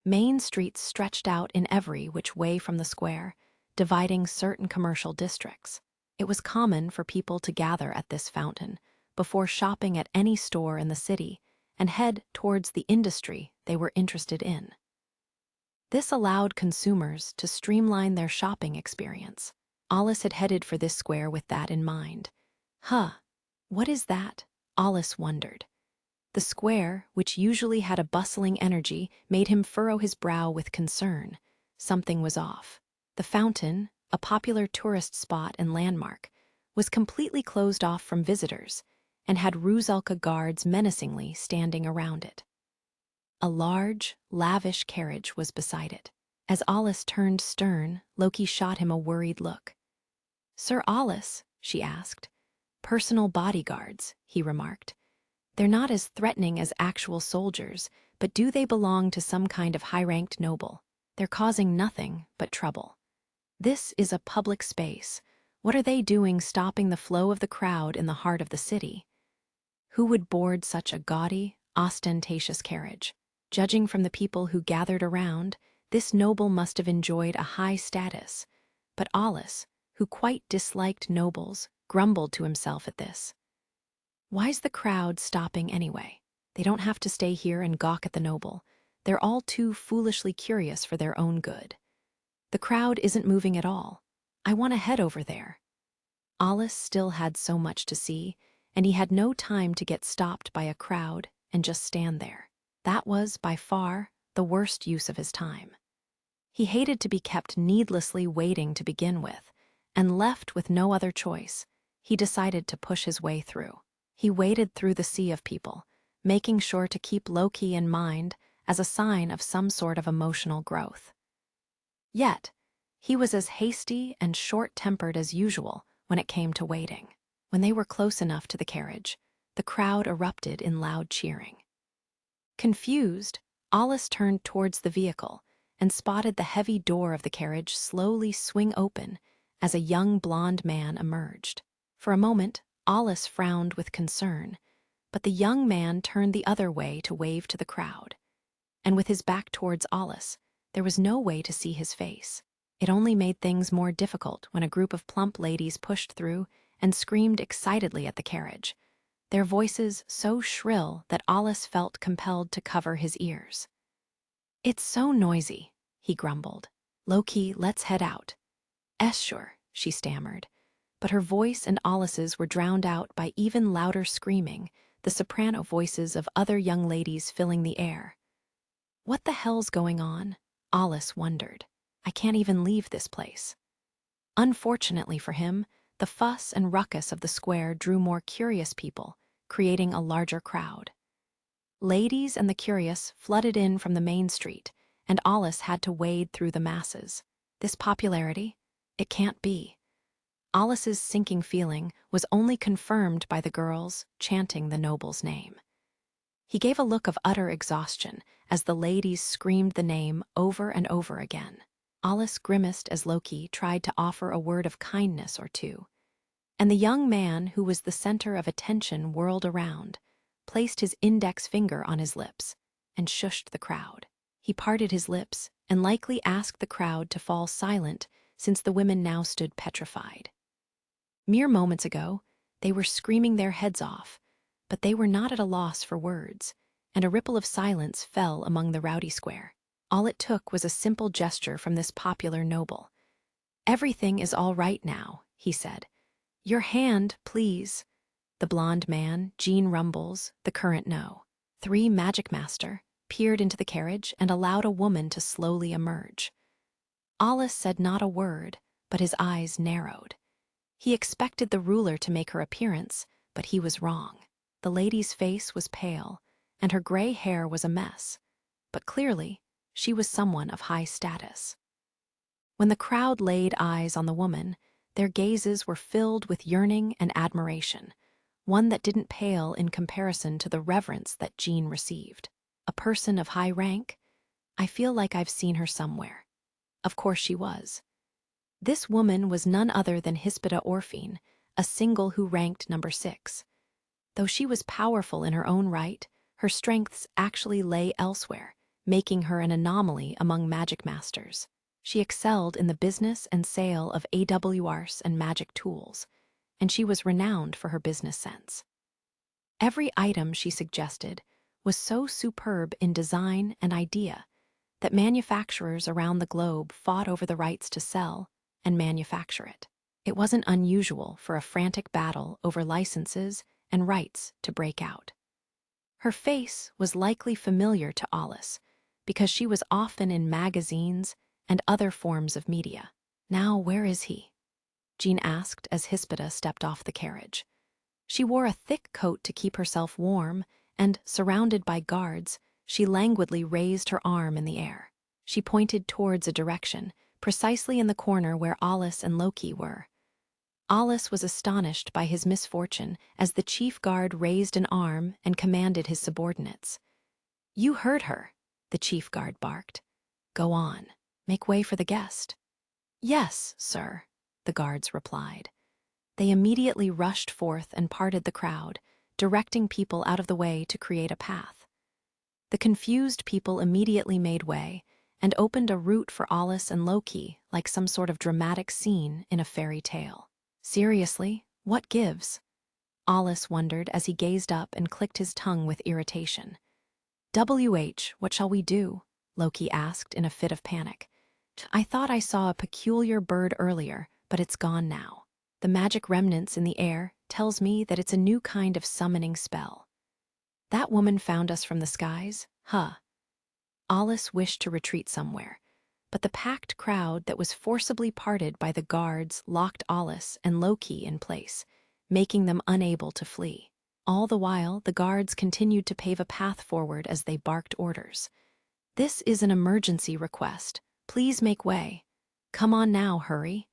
Speaker 1: Main streets stretched out in every which way from the square, dividing certain commercial districts. It was common for people to gather at this fountain before shopping at any store in the city and head towards the industry they were interested in. This allowed consumers to streamline their shopping experience. Alice had headed for this square with that in mind. What is that? Alice wondered. The square, which usually had a bustling energy, made him furrow his brow with concern. Something was off. The fountain, a popular tourist spot and landmark, was completely closed off from visitors and had Ruzalka guards menacingly standing around it. A large, lavish carriage was beside it. As Alice turned stern, Loki shot him a worried look. "Sir Alice," she asked. "Personal bodyguards," he remarked. "They're not as threatening as actual soldiers, but do they belong to some kind of high-ranked noble? They're causing nothing but trouble. This is a public space. What are they doing stopping the flow of the crowd in the heart of the city? Who would board such a gaudy, ostentatious carriage? Judging from the people who gathered around, this noble must have enjoyed a high status. But Alice, who quite disliked nobles, grumbled to himself at this. Why's the crowd stopping anyway? They don't have to stay here and gawk at the noble. They're all too foolishly curious for their own good. The crowd isn't moving at all. I want to head over there." Alice still had so much to see, and he had no time to get stopped by a crowd and just stand there. That was, by far, the worst use of his time. He hated to be kept needlessly waiting to begin with, and left with no other choice, he decided to push his way through. He waded through the sea of people, making sure to keep Loki in mind as a sign of some sort of emotional growth. Yet, he was as hasty and short-tempered as usual when it came to waiting. When they were close enough to the carriage, the crowd erupted in loud cheering. Confused, Alice turned towards the vehicle and spotted the heavy door of the carriage slowly swing open as a young blonde man emerged. For a moment, Alice frowned with concern, but the young man turned the other way to wave to the crowd. And with his back towards Alice, there was no way to see his face. It only made things more difficult when a group of plump ladies pushed through and screamed excitedly at the carriage, their voices so shrill that Alice felt compelled to cover his ears. "It's so noisy," he grumbled. "Loki, let's head out." "Sure," she stammered, but her voice and Alice's were drowned out by even louder screaming, the soprano voices of other young ladies filling the air. What the hell's going on? Alice wondered. I can't even leave this place. Unfortunately for him, the fuss and ruckus of the square drew more curious people, creating a larger crowd. Ladies and the curious flooded in from the main street, and Alice had to wade through the masses. This popularity? It can't be. Alice's sinking feeling was only confirmed by the girls chanting the noble's name. He gave a look of utter exhaustion as the ladies screamed the name over and over again. Alice grimaced as Loki tried to offer a word of kindness or two, and the young man who was the center of attention whirled around, placed his index finger on his lips, and shushed the crowd. He parted his lips and likely asked the crowd to fall silent since the women now stood petrified. Mere moments ago, they were screaming their heads off, but they were not at a loss for words, and a ripple of silence fell among the rowdy square. All it took was a simple gesture from this popular noble. "Everything is all right now," he said. "Your hand, please." The blonde man, Gene Rumbles, the current No. 3 Magicmaster, peered into the carriage and allowed a woman to slowly emerge. Alice said not a word, but his eyes narrowed. He expected the ruler to make her appearance, but he was wrong. The lady's face was pale, and her gray hair was a mess, but clearly, she was someone of high status. When the crowd laid eyes on the woman, their gazes were filled with yearning and admiration, one that didn't pale in comparison to the reverence that Jean received. A person of high rank? I feel like I've seen her somewhere. Of course she was. This woman was none other than Hispida Orphine, a single who ranked number 6. Though she was powerful in her own right, her strengths actually lay elsewhere, making her an anomaly among magic masters. She excelled in the business and sale of AWRs and magic tools, and she was renowned for her business sense. Every item she suggested was so superb in design and idea that manufacturers around the globe fought over the rights to sell and manufacture it. It wasn't unusual for a frantic battle over licenses and rights to break out. Her face was likely familiar to Alice because she was often in magazines and other forms of media. "Now, where is he?" Jean asked as Hispida stepped off the carriage. She wore a thick coat to keep herself warm, and, surrounded by guards, she languidly raised her arm in the air. She pointed towards a direction, precisely in the corner where Alice and Loki were. Alice was astonished by his misfortune as the chief guard raised an arm and commanded his subordinates. "You heard her," the chief guard barked. "Go on. Make way for the guest." "Yes, sir," the guards replied. They immediately rushed forth and parted the crowd, directing people out of the way to create a path. The confused people immediately made way and opened a route for Alice and Loki like some sort of dramatic scene in a fairy tale. Seriously, what gives? Alice wondered as he gazed up and clicked his tongue with irritation. What shall we do?" Loki asked in a fit of panic. "I thought I saw a peculiar bird earlier, but it's gone now." The magic remnants in the air tells me that it's a new kind of summoning spell. That woman found us from the skies, huh? Alice wished to retreat somewhere, but the packed crowd that was forcibly parted by the guards locked Alice and Loki in place, making them unable to flee. All the while, the guards continued to pave a path forward as they barked orders. "This is an emergency request. Please make way. Come on now, hurry."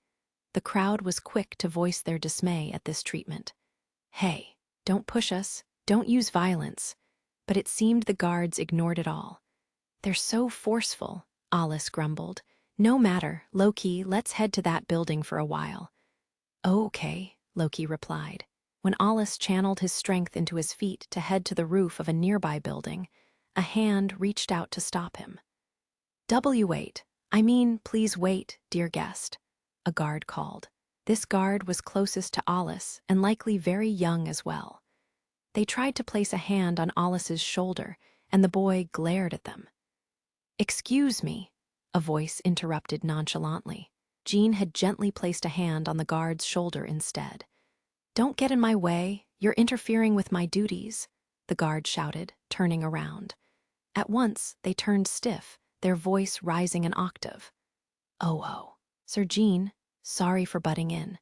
Speaker 1: The crowd was quick to voice their dismay at this treatment. "Hey, don't push us, don't use violence." But it seemed the guards ignored it all. "They're so forceful," Alice grumbled. "No matter, Loki, let's head to that building for a while." "Oh, okay," Loki replied. When Alice channeled his strength into his feet to head to the roof of a nearby building, a hand reached out to stop him. "Wait. I mean, please wait, dear guest," a guard called. This guard was closest to Alice and likely very young as well. They tried to place a hand on Alice's shoulder, and the boy glared at them. "Excuse me," a voice interrupted nonchalantly. Jean had gently placed a hand on the guard's shoulder instead. "Don't get in my way, you're interfering with my duties," the guard shouted, turning around. At once, they turned stiff, their voice rising an octave. "Oh, Sir Jean, sorry for butting in.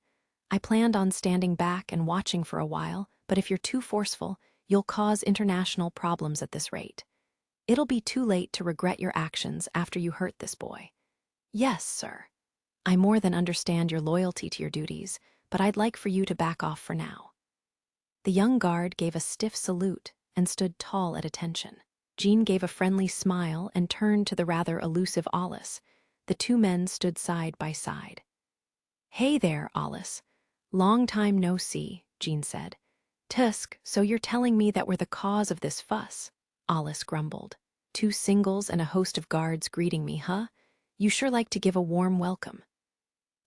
Speaker 1: I planned on standing back and watching for a while, but if you're too forceful, you'll cause international problems at this rate. It'll be too late to regret your actions after you hurt this boy." "Yes, sir. I more than understand your loyalty to your duties, but I'd like for you to back off for now." The young guard gave a stiff salute and stood tall at attention. Jean gave a friendly smile and turned to the rather elusive Alice. The two men stood side by side. "Hey there, Alice. Long time no see," Jean said. "Tusk, so you're telling me that we're the cause of this fuss," Alice grumbled. "Two singles and a host of guards greeting me, huh? You sure like to give a warm welcome."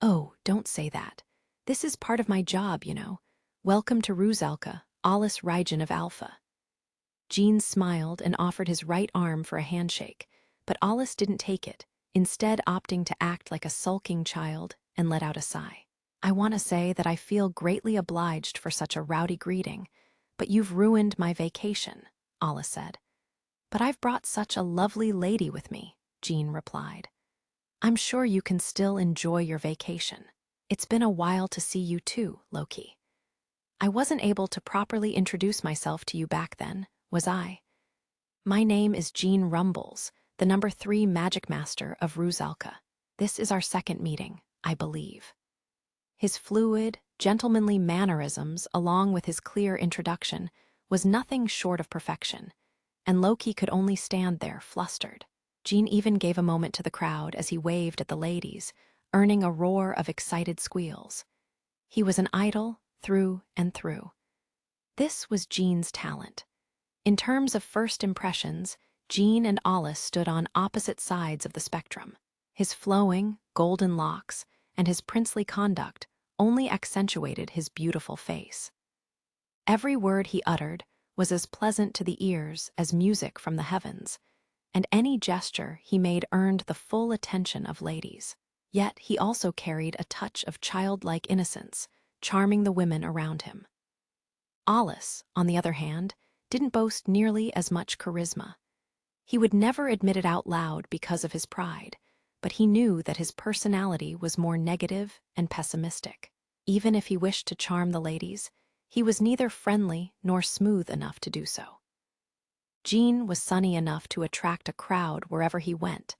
Speaker 1: "Oh, don't say that. This is part of my job, you know. Welcome to Rusalka, Alice Rygen of Alpha." Jean smiled and offered his right arm for a handshake, but Alice didn't take it, instead opting to act like a sulking child and let out a sigh. "I want to say that I feel greatly obliged for such a rowdy greeting, but you've ruined my vacation," Alice said. "But I've brought such a lovely lady with me," Jean replied. "I'm sure you can still enjoy your vacation. It's been a while to see you too, Loki. I wasn't able to properly introduce myself to you back then, was I? My name is Jean Rumbles, the number 3 Magicmaster of Rusalka. This is our second meeting, I believe." His fluid, gentlemanly mannerisms, along with his clear introduction, was nothing short of perfection, and Loki could only stand there, flustered. Jean even gave a moment to the crowd as he waved at the ladies, earning a roar of excited squeals. He was an idol through and through. This was Jean's talent. In terms of first impressions, Jean and Alice stood on opposite sides of the spectrum. His flowing, golden locks and his princely conduct only accentuated his beautiful face. Every word he uttered was as pleasant to the ears as music from the heavens, and any gesture he made earned the full attention of ladies. Yet he also carried a touch of childlike innocence, charming the women around him. Alice, on the other hand, didn't boast nearly as much charisma. He would never admit it out loud because of his pride, but he knew that his personality was more negative and pessimistic. Even if he wished to charm the ladies, he was neither friendly nor smooth enough to do so. Jean was sunny enough to attract a crowd wherever he went,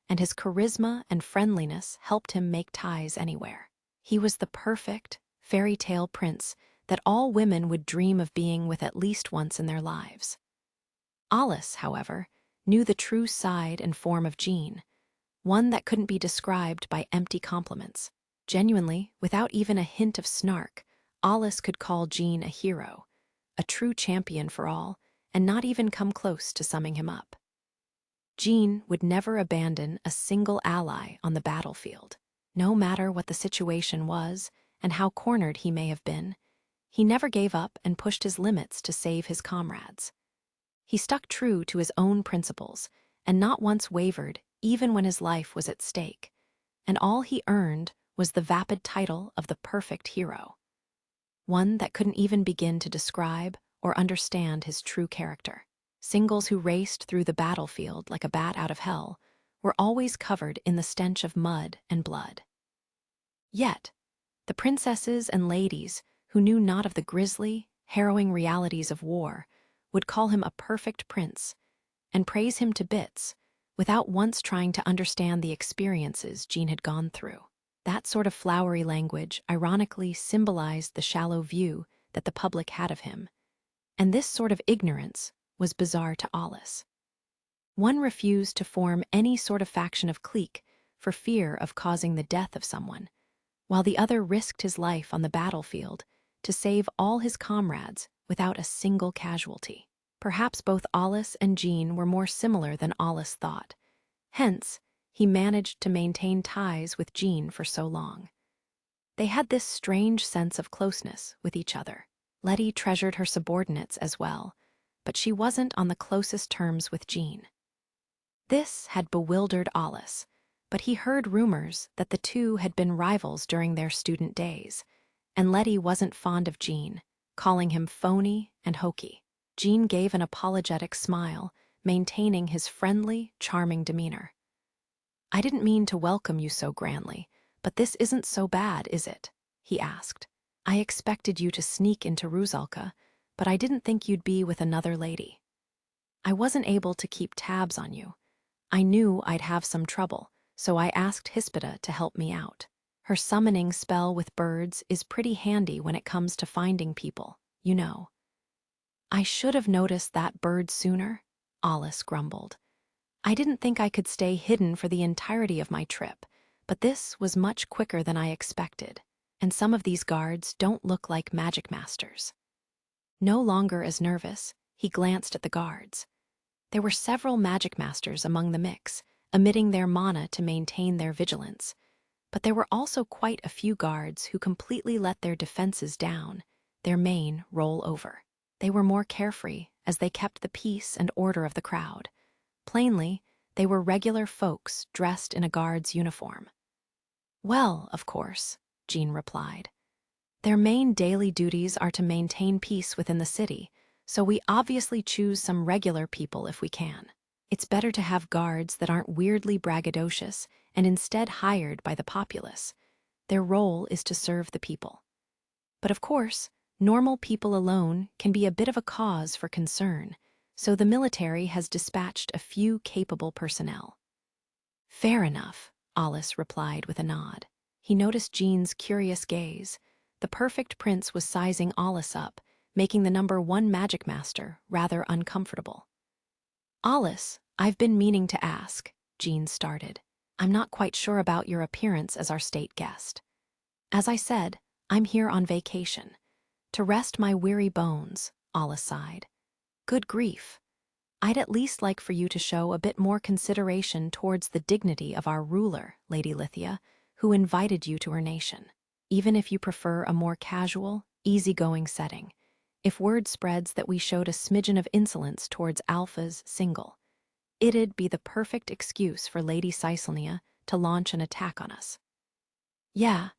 Speaker 1: and his charisma and friendliness helped him make ties anywhere. He was the perfect, fairy tale prince that all women would dream of being with at least once in their lives. Alice, however, knew the true side and form of Jean, one that couldn't be described by empty compliments. Genuinely, without even a hint of snark, Alice could call Jean a hero, a true champion for all, and not even come close to summing him up. Jean would never abandon a single ally on the battlefield. No matter what the situation was and how cornered he may have been, he never gave up and pushed his limits to save his comrades. He stuck true to his own principles and not once wavered even when his life was at stake, and all he earned was the vapid title of the perfect hero, one that couldn't even begin to describe or understand his true character. Singles who raced through the battlefield like a bat out of hell were always covered in the stench of mud and blood. Yet, the princesses and ladies who knew not of the grisly, harrowing realities of war would call him a perfect prince and praise him to bits without once trying to understand the experiences Jean had gone through. That sort of flowery language ironically symbolized the shallow view that the public had of him, and this sort of ignorance was bizarre to Alice. One refused to form any sort of faction of clique for fear of causing the death of someone, while the other risked his life on the battlefield to save all his comrades without a single casualty. Perhaps both Alice and Jean were more similar than Alice thought. Hence, he managed to maintain ties with Jean for so long. They had this strange sense of closeness with each other. Letty treasured her subordinates as well, but she wasn't on the closest terms with Jean. This had bewildered Alice, but he heard rumors that the two had been rivals during their student days, and Letty wasn't fond of Jean, calling him phony and hokey. Jean gave an apologetic smile, maintaining his friendly, charming demeanor. "I didn't mean to welcome you so grandly, but this isn't so bad, is it?" he asked. "I expected you to sneak into Ruzalka, but I didn't think you'd be with another lady. I wasn't able to keep tabs on you. I knew I'd have some trouble, so I asked Hispida to help me out. Her summoning spell with birds is pretty handy when it comes to finding people, you know." "I should have noticed that bird sooner," Alice grumbled. "I didn't think I could stay hidden for the entirety of my trip, but this was much quicker than I expected, and some of these guards don't look like Magicmasters." No longer as nervous, he glanced at the guards. There were several Magicmasters among the mix, emitting their mana to maintain their vigilance, but there were also quite a few guards who completely let their defenses down, their mane roll over. They were more carefree as they kept the peace and order of the crowd. Plainly, they were regular folks dressed in a guard's uniform. "Well, of course," Jean replied. "Their main daily duties are to maintain peace within the city, so we obviously choose some regular people if we can. It's better to have guards that aren't weirdly braggadocious and instead hired by the populace. Their role is to serve the people. But of course, normal people alone can be a bit of a cause for concern, so the military has dispatched a few capable personnel." "Fair enough," Alice replied with a nod. He noticed Jean's curious gaze. The perfect prince was sizing Alice up, making the #1 Magicmaster rather uncomfortable. "Alice, I've been meaning to ask," Jean started. "I'm not quite sure about your appearance as our state guest. As I said, I'm here on vacation. To rest my weary bones," Alice sighed. "Good grief. I'd at least like for you to show a bit more consideration towards the dignity of our ruler, Lady Lithia, who invited you to her nation. Even if you prefer a more casual, easygoing setting, if word spreads that we showed a smidgen of insolence towards Alpha's single, it'd be the perfect excuse for Lady Caesalnia to launch an attack on us. Yeah,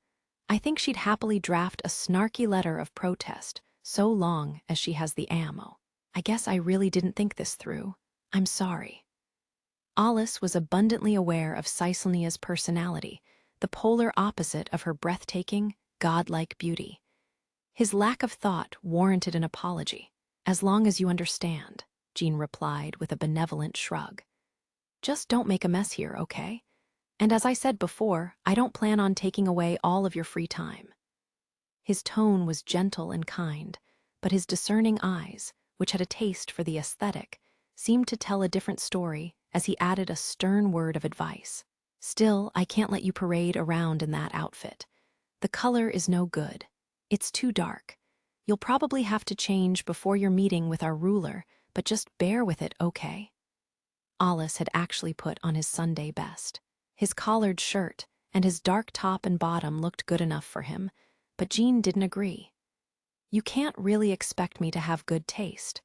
Speaker 1: I think she'd happily draft a snarky letter of protest so long as she has the ammo. I guess I really didn't think this through. I'm sorry." Alice was abundantly aware of Caesalnia's personality, the polar opposite of her breathtaking, godlike beauty. His lack of thought warranted an apology. "As long as you understand," Jean replied with a benevolent shrug. "Just don't make a mess here, okay? And as I said before, I don't plan on taking away all of your free time." His tone was gentle and kind, but his discerning eyes, which had a taste for the aesthetic, seemed to tell a different story as he added a stern word of advice. "Still, I can't let you parade around in that outfit. The color is no good. It's too dark. You'll probably have to change before your meeting with our ruler, but just bear with it, okay?" Alice had actually put on his Sunday best. His collared shirt and his dark top and bottom looked good enough for him, but Jean didn't agree. "You can't really expect me to have good taste.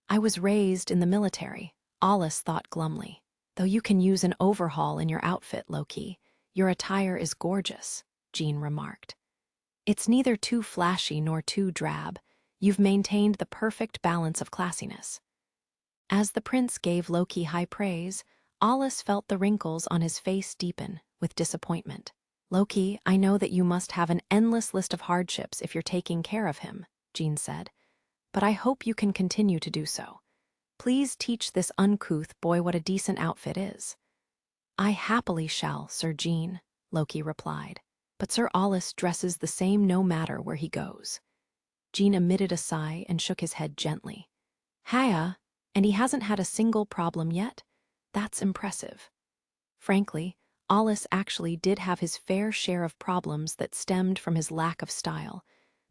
Speaker 1: I was raised in the military," Alice thought glumly. "Though you can use an overhaul in your outfit, low-key. Your attire is gorgeous." Jean remarked. It's neither too flashy nor too drab. You've maintained the perfect balance of classiness. As the prince gave Loki high praise, Alice felt the wrinkles on his face deepen with disappointment. Loki, I know that you must have an endless list of hardships if you're taking care of him, Jean said, but I hope you can continue to do so. Please teach this uncouth boy what a decent outfit is. I happily shall, Sir Jean, Loki replied, but Sir Alice dresses the same no matter where he goes. Jean emitted a sigh and shook his head gently. Hiya, and he hasn't had a single problem yet? That's impressive. Frankly, Alice actually did have his fair share of problems that stemmed from his lack of style,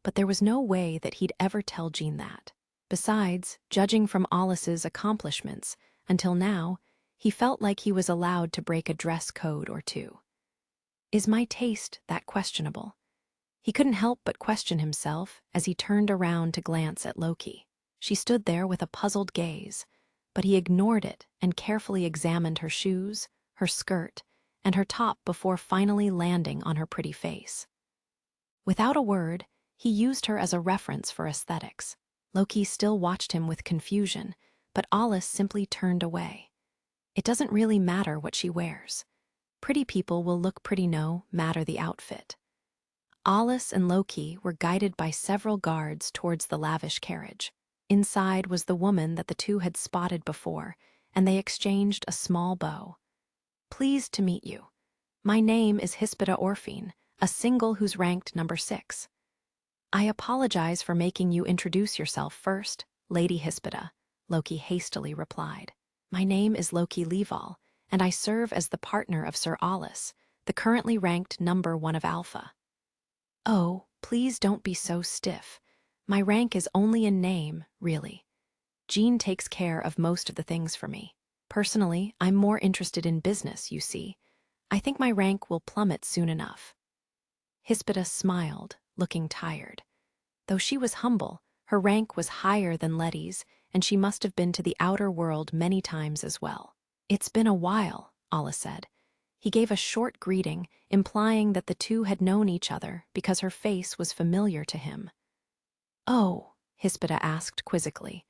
Speaker 1: but there was no way that he'd ever tell Jean that. Besides, judging from Alice's accomplishments, until now, he felt like he was allowed to break a dress code or two. Is my taste that questionable? He couldn't help but question himself as he turned around to glance at Loki. She stood there with a puzzled gaze, but he ignored it and carefully examined her shoes, her skirt, and her top before finally landing on her pretty face. Without a word, he used her as a reference for aesthetics. Loki still watched him with confusion, but Alice simply turned away. It doesn't really matter what she wears. Pretty people will look pretty no matter the outfit. Alice and Loki were guided by several guards towards the lavish carriage. Inside was the woman that the two had spotted before, and they exchanged a small bow. Pleased to meet you. My name is Hispida Orphine, a single who's ranked number 6. I apologize for making you introduce yourself first, Lady Hispida, Loki hastily replied. My name is Loki Leval, and I serve as the partner of Sir Alice, the currently ranked number 1 of Alpha. Oh, please don't be so stiff. My rank is only in name, really. Jean takes care of most of the things for me. Personally, I'm more interested in business, you see. I think my rank will plummet soon enough. Hispida smiled, looking tired. Though she was humble, her rank was higher than Letty's, and she must have been to the outer world many times as well. It's been a while, Alice said. He gave a short greeting, implying that the two had known each other because her face was familiar to him. Oh, Hispida asked quizzically.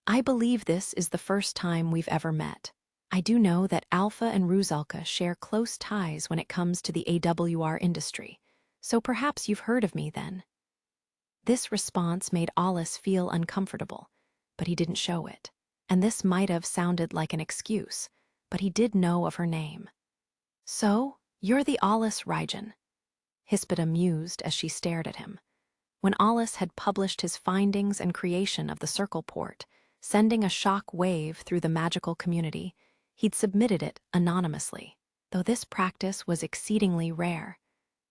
Speaker 1: I believe this is the first time we've ever met. I do know that Alpha and Rusalka share close ties when it comes to the AWR industry, so perhaps you've heard of me then. This response made Alice feel uncomfortable, but he didn't show it, and this might have sounded like an excuse, but he did know of her name. So, you're the Alice Rygen, Hispida mused as she stared at him. When Alice had published his findings and creation of the circle port, sending a shock wave through the magical community, he'd submitted it anonymously, though this practice was exceedingly rare.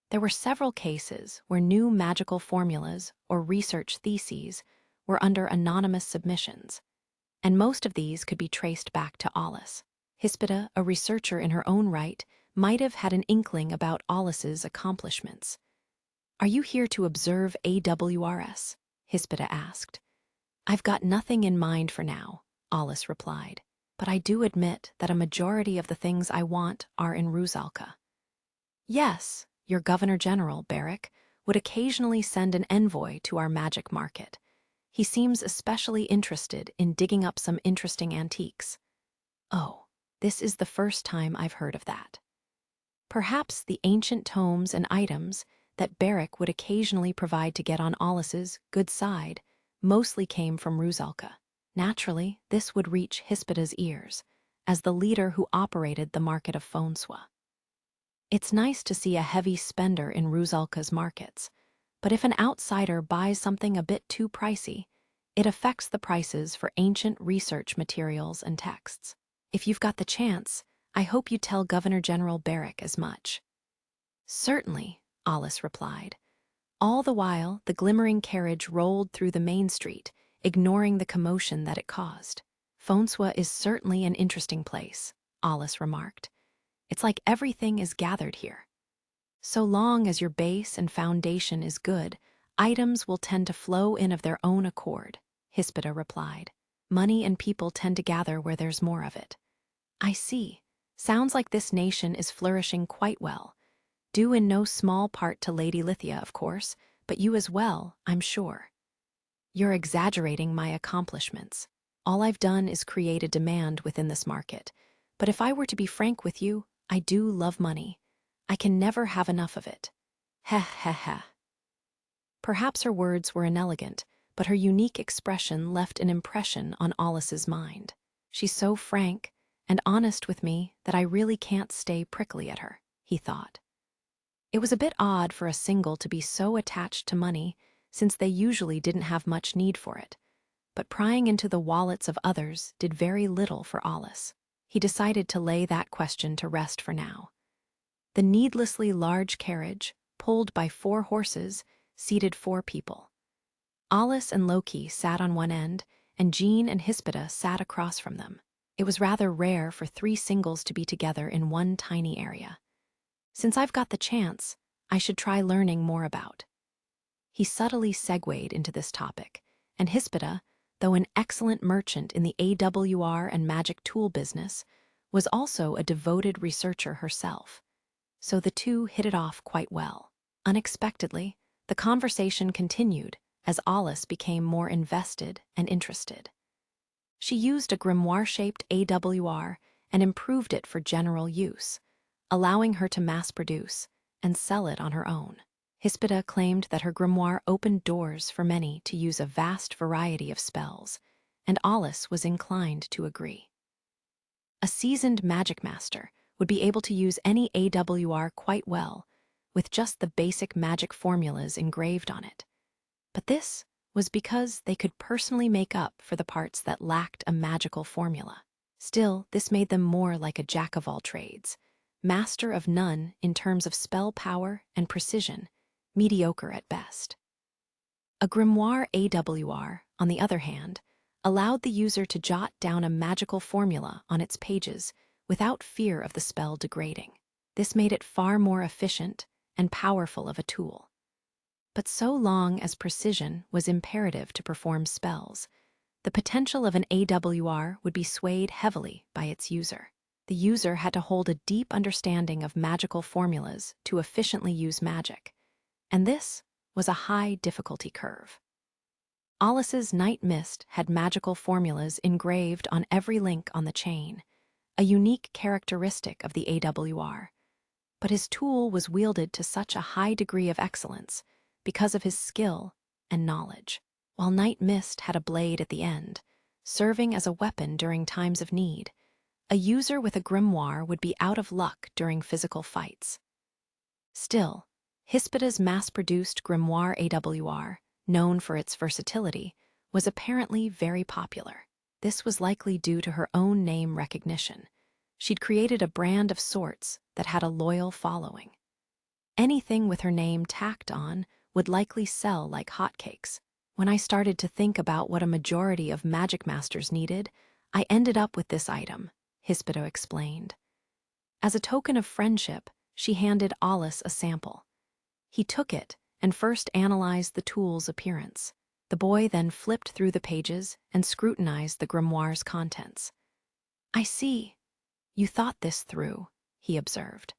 Speaker 1: There were several cases where new magical formulas or research theses were under anonymous submissions, and most of these could be traced back to Alice. Hispida, a researcher in her own right, might have had an inkling about Alice's accomplishments. Are you here to observe AWRS? Hispida asked. I've got nothing in mind for now, Alice replied, but I do admit that a majority of the things I want are in Rusalka. Yes, your Governor General, Barrick, would occasionally send an envoy to our magic market. He seems especially interested in digging up some interesting antiques. Oh, this is the first time I've heard of that. Perhaps the ancient tomes and items that Barrick would occasionally provide to get on Alice's good side mostly came from Rusalka. Naturally, this would reach Hispida's ears, as the leader who operated the market of Fonswa. It's nice to see a heavy spender in Rusalka's markets, but if an outsider buys something a bit too pricey, it affects the prices for ancient research materials and texts. If you've got the chance, I hope you tell Governor General Barrick as much. Certainly, Alice replied. All the while, the glimmering carriage rolled through the main street, ignoring the commotion that it caused. Fonswa is certainly an interesting place, Alice remarked. It's like everything is gathered here. So long as your base and foundation is good, items will tend to flow in of their own accord, Hispida replied. Money and people tend to gather where there's more of it. I see. Sounds like this nation is flourishing quite well. Due in no small part to Lady Lithia, of course, but you as well, I'm sure. You're exaggerating my accomplishments. All I've done is create a demand within this market. But if I were to be frank with you, I do love money. I can never have enough of it. Heh heh heh. Perhaps her words were inelegant, but her unique expression left an impression on Alice's mind. She's so frank and honest with me that I really can't stay prickly at her, he thought. It was a bit odd for a single to be so attached to money, since they usually didn't have much need for it. But prying into the wallets of others did very little for Alice. He decided to lay that question to rest for now. The needlessly large carriage, pulled by 4 horses, seated 4 people. Alice and Loki sat on one end, and Jean and Hispida sat across from them. It was rather rare for 3 singles to be together in one tiny area. Since I've got the chance, I should try learning more about. He subtly segued into this topic, and Hispida, though an excellent merchant in the AWR and magic tool business, was also a devoted researcher herself. So the two hit it off quite well. Unexpectedly, the conversation continued as Alice became more invested and interested. She used a grimoire-shaped AWR and improved it for general use, allowing her to mass-produce and sell it on her own. Hispida claimed that her grimoire opened doors for many to use a vast variety of spells, and Alice was inclined to agree. A seasoned Magicmaster would be able to use any AWR quite well, with just the basic magic formulas engraved on it. But this was because they could personally make up for the parts that lacked a magical formula. Still, this made them more like a jack-of-all-trades, master of none in terms of spell power and precision, mediocre at best. A grimoire AWR, on the other hand, allowed the user to jot down a magical formula on its pages without fear of the spell degrading. This made it far more efficient and powerful of a tool. But so long as precision was imperative to perform spells, the potential of an AWR would be swayed heavily by its user. The user had to hold a deep understanding of magical formulas to efficiently use magic, and this was a high difficulty curve. Alice's Night Mist had magical formulas engraved on every link on the chain, a unique characteristic of the AWR. But his tool was wielded to such a high degree of excellence because of his skill and knowledge, while Night Mist had a blade at the end, serving as a weapon during times of need. A user with a grimoire would be out of luck during physical fights. Still, Hispida's mass-produced grimoire AWR, known for its versatility, was apparently very popular. This was likely due to her own name recognition. She'd created a brand of sorts that had a loyal following. Anything with her name tacked on would likely sell like hotcakes. When I started to think about what a majority of Magicmasters needed, I ended up with this item, Hispida explained. As a token of friendship, she handed Alice a sample. He took it and first analyzed the tool's appearance. The boy then flipped through the pages and scrutinized the grimoire's contents. "I see. You thought this through," he observed.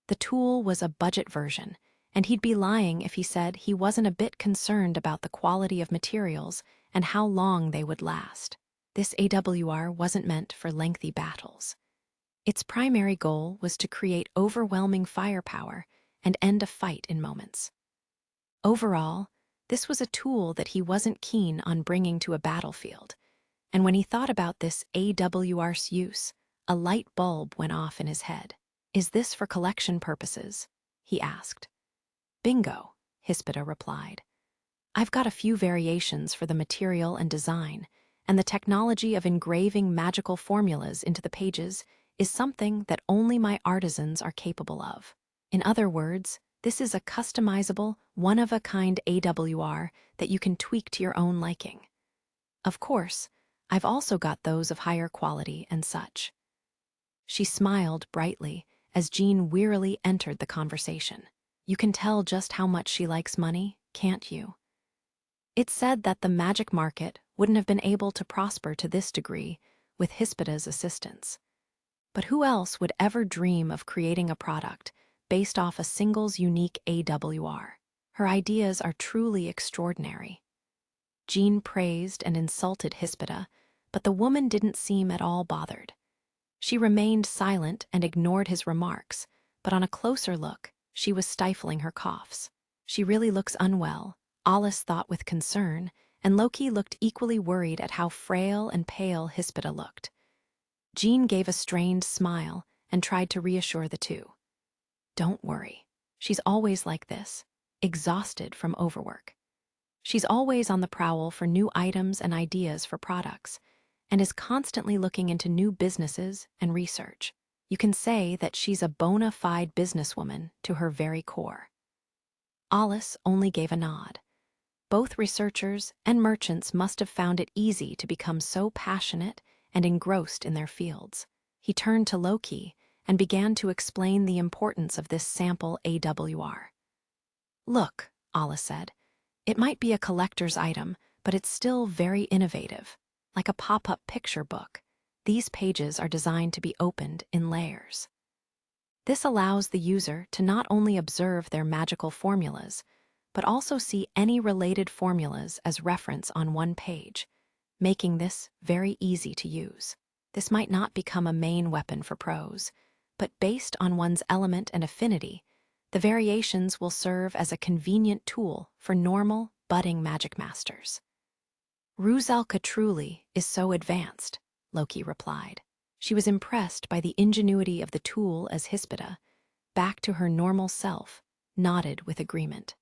Speaker 1: The tool was a budget version, and he'd be lying if he said he wasn't a bit concerned about the quality of materials and how long they would last. This AWR wasn't meant for lengthy battles. Its primary goal was to create overwhelming firepower and end a fight in moments. Overall, this was a tool that he wasn't keen on bringing to a battlefield, and when he thought about this AWR's use, a light bulb went off in his head. "Is this for collection purposes?" he asked. "Bingo," Hispida replied. "I've got a few variations for the material and design, and the technology of engraving magical formulas into the pages is something that only my artisans are capable of. In other words, this is a customizable, one-of-a-kind AWR that you can tweak to your own liking. Of course, I've also got those of higher quality and such." She smiled brightly as Jean wearily entered the conversation. You can tell just how much she likes money, can't you? It's said that the magic market wouldn't have been able to prosper to this degree with Hispida's assistance. But who else would ever dream of creating a product based off a single's unique AWR. Her ideas are truly extraordinary. Jean praised and insulted Hispida, but the woman didn't seem at all bothered. She remained silent and ignored his remarks, but on a closer look, she was stifling her coughs. She really looks unwell, Alice thought with concern, and Loki looked equally worried at how frail and pale Hispida looked. Jean gave a strained smile and tried to reassure the two. Don't worry. She's always like this, exhausted from overwork. She's always on the prowl for new items and ideas for products, and is constantly looking into new businesses and research. You can say that she's a bona fide businesswoman to her very core. Alice only gave a nod. Both researchers and merchants must have found it easy to become so passionate and engrossed in their fields. He turned to Loki and began to explain the importance of this sample AWR. Look, Alice said, it might be a collector's item, but it's still very innovative. Like a pop-up picture book, these pages are designed to be opened in layers. This allows the user to not only observe their magical formulas, but also see any related formulas as reference on one page, making this very easy to use. This might not become a main weapon for pros, but based on one's element and affinity, the variations will serve as a convenient tool for normal, budding magic masters. Rusalka truly is so advanced, Loki replied. She was impressed by the ingenuity of the tool as Hispida, back to her normal self, nodded with agreement.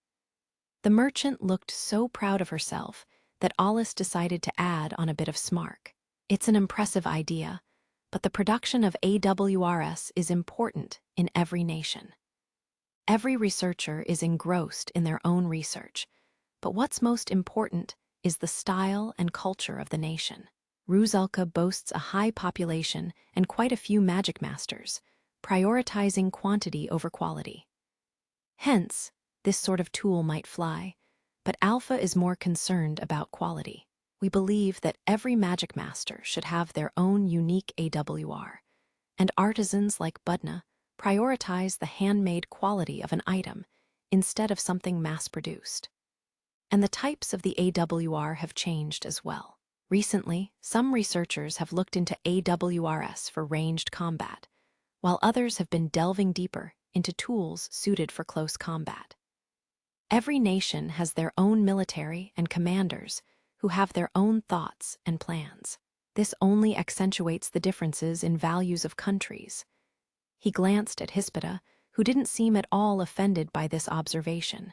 Speaker 1: The merchant looked so proud of herself that Alice decided to add on a bit of smark. It's an impressive idea, but the production of AWRs is important in every nation. Every researcher is engrossed in their own research, but what's most important is the style and culture of the nation. Rusalka boasts a high population and quite a few magic masters, prioritizing quantity over quality. Hence, this sort of tool might fly, but Alpha is more concerned about quality. We believe that every magic master should have their own unique AWR, and artisans like Budna prioritize the handmade quality of an item instead of something mass-produced. And the types of the AWR have changed as well. Recently, some researchers have looked into AWRs for ranged combat, while others have been delving deeper into tools suited for close combat. Every nation has their own military and commanders who have their own thoughts and plans. This only accentuates the differences in values of countries. He glanced at Hispida, who didn't seem at all offended by this observation.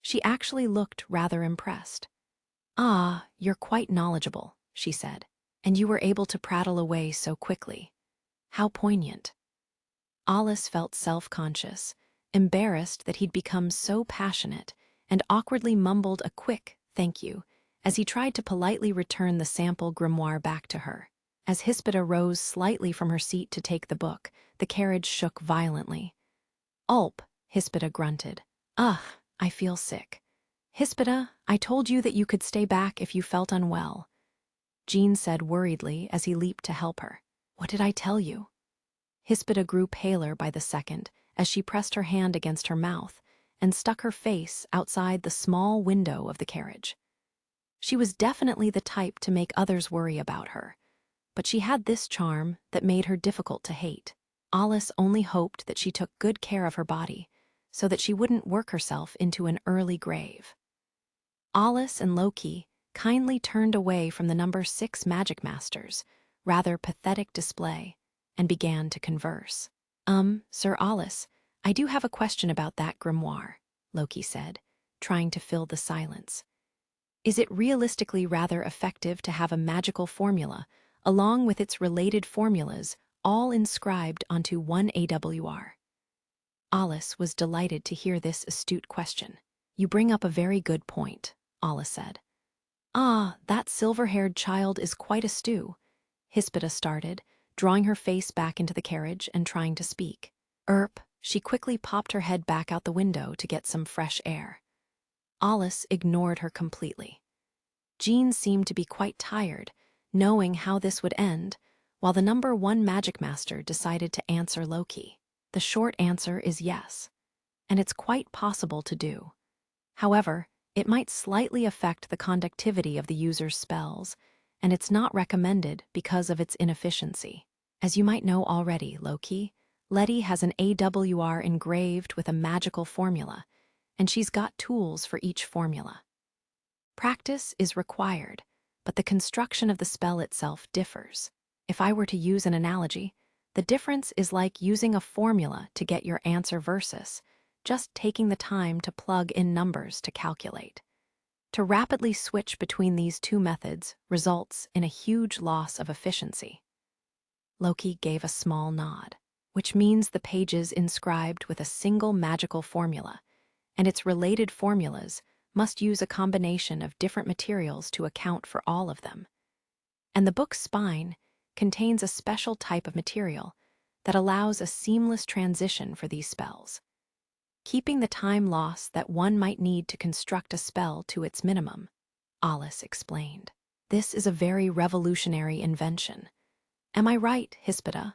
Speaker 1: She actually looked rather impressed. Ah, you're quite knowledgeable, she said, and you were able to prattle away so quickly. How poignant. Alice felt self-conscious, embarrassed that he'd become so passionate, and awkwardly mumbled a quick thank you as he tried to politely return the sample grimoire back to her. As Hispida rose slightly from her seat to take the book, the carriage shook violently. Ulp, Hispida grunted. Ugh, I feel sick. Hispida, I told you that you could stay back if you felt unwell, Jean said worriedly as he leaped to help her. What did I tell you? Hispida grew paler by the second as she pressed her hand against her mouth and stuck her face outside the small window of the carriage. She was definitely the type to make others worry about her, but she had this charm that made her difficult to hate. Alice only hoped that she took good care of her body so that she wouldn't work herself into an early grave. Alice and Loki kindly turned away from the number 6 Magic Master's rather pathetic display and began to converse. Sir Alice, I do have a question about that grimoire, Loki said, trying to fill the silence. Is it realistically rather effective to have a magical formula, along with its related formulas, all inscribed onto one AWR? Alice was delighted to hear this astute question. You bring up a very good point, Alice said. Ah, that silver-haired child is quite a stew, Hispida started, drawing her face back into the carriage and trying to speak. She quickly popped her head back out the window to get some fresh air. Alice ignored her completely. Jean seemed to be quite tired, knowing how this would end, while the number 1 Magic Master decided to answer Loki. The short answer is yes, and it's quite possible to do. However, it might slightly affect the conductivity of the user's spells, and it's not recommended because of its inefficiency. As you might know already, Loki, Letty has an AWR engraved with a magical formula, and she's got tools for each formula. Practice is required, but the construction of the spell itself differs. If I were to use an analogy, the difference is like using a formula to get your answer versus just taking the time to plug in numbers to calculate. To rapidly switch between these two methods results in a huge loss of efficiency. Loki gave a small nod, which means the pages inscribed with a single magical formula, and its related formulas must use a combination of different materials to account for all of them. And the book's spine contains a special type of material that allows a seamless transition for these spells, keeping the time loss that one might need to construct a spell to its minimum, Alice explained. This is a very revolutionary invention. Am I right, Hispida?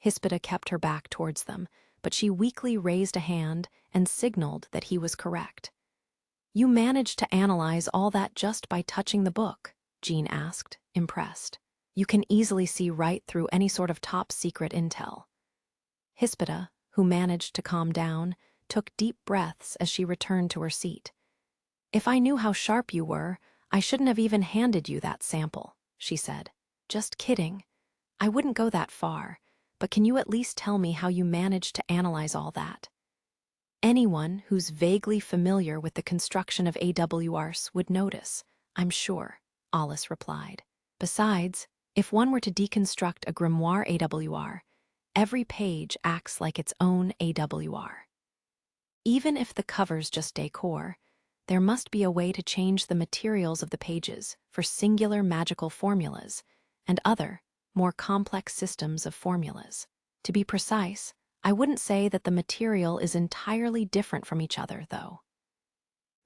Speaker 1: Hispida kept her back towards them, but she weakly raised a hand and signaled that he was correct. You managed to analyze all that just by touching the book, Jean asked, impressed. You can easily see right through any sort of top-secret intel. Hispida, who managed to calm down, took deep breaths as she returned to her seat. If I knew how sharp you were, I shouldn't have even handed you that sample, she said. Just kidding. I wouldn't go that far, but can you at least tell me how you managed to analyze all that? Anyone who's vaguely familiar with the construction of AWRs would notice, I'm sure, Alice replied. Besides, if one were to deconstruct a grimoire AWR, every page acts like its own AWR. Even if the cover's just decor, there must be a way to change the materials of the pages for singular magical formulas and other, more complex systems of formulas. To be precise, I wouldn't say that the material is entirely different from each other, though.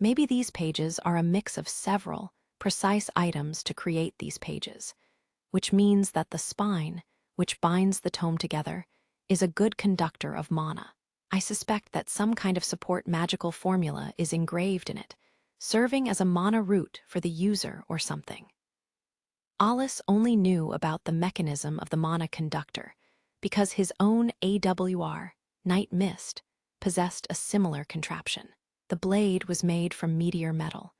Speaker 1: Maybe these pages are a mix of several precise items to create these pages, which means that the spine, which binds the tome together, is a good conductor of mana. I suspect that some kind of support magical formula is engraved in it, serving as a mana root for the user or something. Alice only knew about the mechanism of the mana conductor because his own AWR, Night Mist, possessed a similar contraption. The blade was made from meteor metal,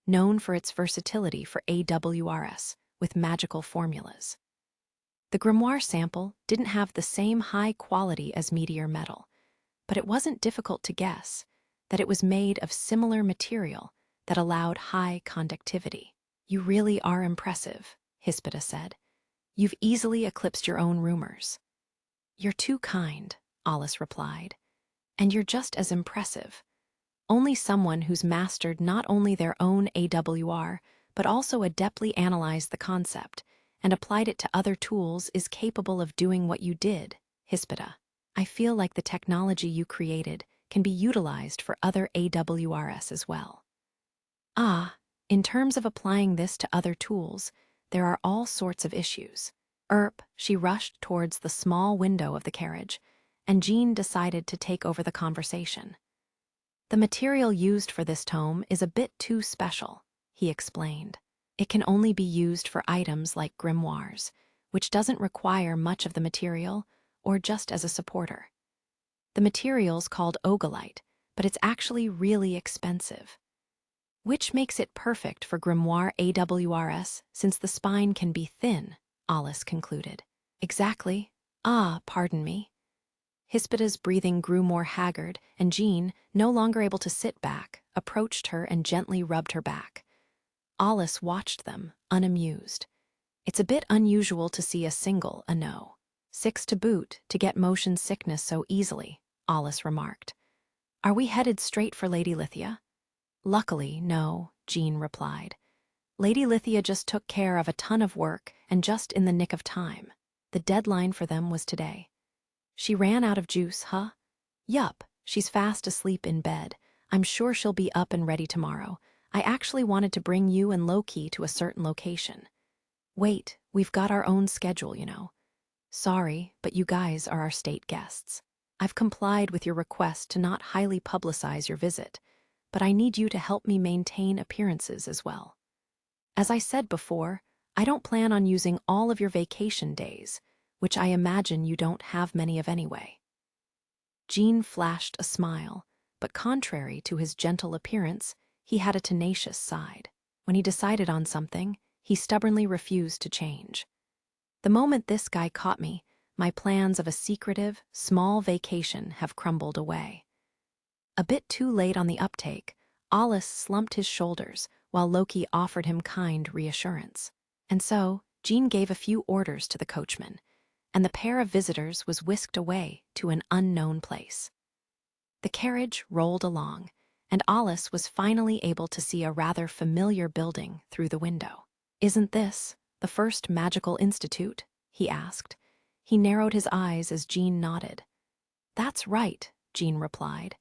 Speaker 1: known for its versatility for AWRs with magical formulas. The grimoire sample didn't have the same high quality as meteor metal, but it wasn't difficult to guess that it was made of similar material that allowed high conductivity. You really are impressive, Hispida said. You've easily eclipsed your own rumors. You're too kind, Alice replied. And you're just as impressive. Only someone who's mastered not only their own AWR, but also adeptly analyzed the concept and applied it to other tools is capable of doing what you did, Hispida. I feel like the technology you created can be utilized for other AWRs as well. In terms of applying this to other tools, there are all sorts of issues. She rushed towards the small window of the carriage, and Jean decided to take over the conversation. The material used for this tome is a bit too special, he explained. It can only be used for items like grimoires, which doesn't require much of the material or just as a supporter. The material's called ogolite, but it's actually really expensive, which makes it perfect for grimoire AWRs since the spine can be thin, Alice concluded. Exactly. Pardon me. Hispida's breathing grew more haggard, and Jean, no longer able to sit back, approached her and gently rubbed her back. Alice watched them, unamused. It's a bit unusual to see a single no. 6 to boot to get motion sickness so easily, Alice remarked. Are we headed straight for Lady Lithia? Luckily, no, Jean replied. Lady Lithia just took care of a ton of work and just in the nick of time. The deadline for them was today. She ran out of juice, huh? Yup, she's fast asleep in bed. I'm sure she'll be up and ready tomorrow. I actually wanted to bring you and Loki to a certain location. Wait, we've got our own schedule, you know. Sorry, but you guys are our state guests. I've complied with your request to not highly publicize your visit, but I need you to help me maintain appearances as well. As I said before, I don't plan on using all of your vacation days, which I imagine you don't have many of anyway." Jean flashed a smile, but contrary to his gentle appearance, he had a tenacious side. When he decided on something, he stubbornly refused to change. "The moment this guy caught me, my plans of a secretive, small vacation have crumbled away." A bit too late on the uptake, Ollis slumped his shoulders while Loki offered him kind reassurance. And so, Jean gave a few orders to the coachman, and the pair of visitors was whisked away to an unknown place. The carriage rolled along, and Ollis was finally able to see a rather familiar building through the window. "Isn't this the first magical institute?" he asked. He narrowed his eyes as Jean nodded. "That's right," Jean replied.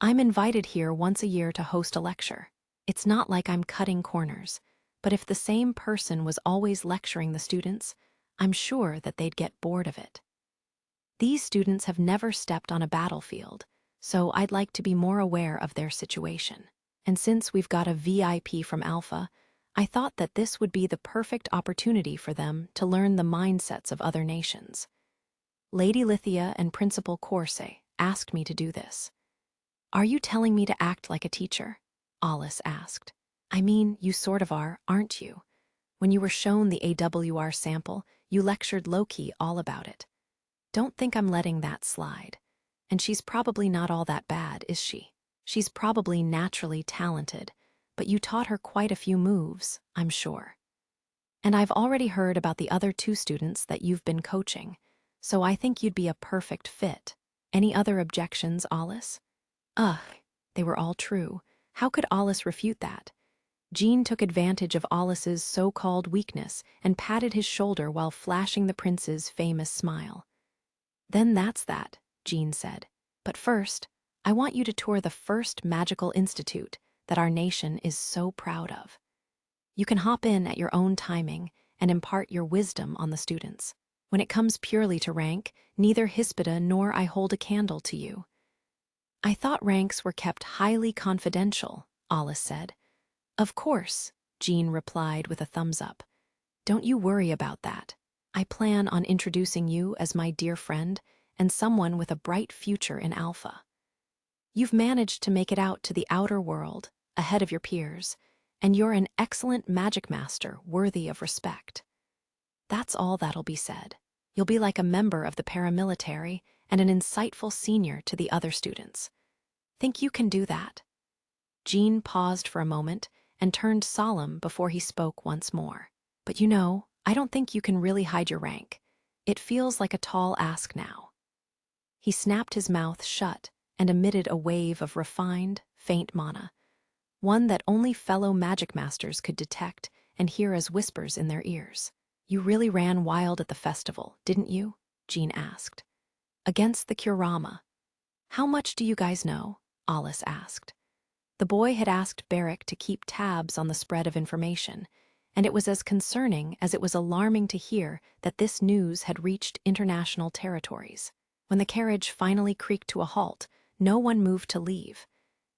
Speaker 1: "I'm invited here once a year to host a lecture. It's not like I'm cutting corners, but if the same person was always lecturing the students, I'm sure that they'd get bored of it. These students have never stepped on a battlefield, so I'd like to be more aware of their situation. And since we've got a VIP from Alpha, I thought that this would be the perfect opportunity for them to learn the mindsets of other nations. Lady Lithia and Principal Corsae asked me to do this." "Are you telling me to act like a teacher?" Ollis asked. "I mean, you sort of are, aren't you? When you were shown the AWR sample, you lectured Loki all about it. Don't think I'm letting that slide. And she's probably not all that bad, is she? She's probably naturally talented, but you taught her quite a few moves, I'm sure. And I've already heard about the other 2 students that you've been coaching, so I think you'd be a perfect fit. Any other objections, Ollis?" Ugh, they were all true. How could Ollis refute that? Jean took advantage of Ollis's so-called weakness and patted his shoulder while flashing the prince's famous smile. "Then that's that," Jean said. "But first, I want you to tour the first magical institute that our nation is so proud of. You can hop in at your own timing and impart your wisdom on the students. When it comes purely to rank, neither Hispida nor I hold a candle to you." "I thought ranks were kept highly confidential," Ollis said. "Of course," Jean replied with a thumbs up. "Don't you worry about that. I plan on introducing you as my dear friend and someone with a bright future in Alpha. You've managed to make it out to the outer world, ahead of your peers, and you're an excellent Magicmaster worthy of respect. That's all that'll be said. You'll be like a member of the paramilitary and an insightful senior to the other students. Think you can do that?" Jean paused for a moment and turned solemn before he spoke once more. "But you know, I don't think you can really hide your rank. It feels like a tall ask now." He snapped his mouth shut and emitted a wave of refined, faint mana, one that only fellow Magicmasters could detect and hear as whispers in their ears. "You really ran wild at the festival, didn't you?" Jean asked. "Against the Kurama. How much do you guys know?" Ollis asked. The boy had asked Barrick to keep tabs on the spread of information, and it was as concerning as it was alarming to hear that this news had reached international territories. When the carriage finally creaked to a halt, no one moved to leave.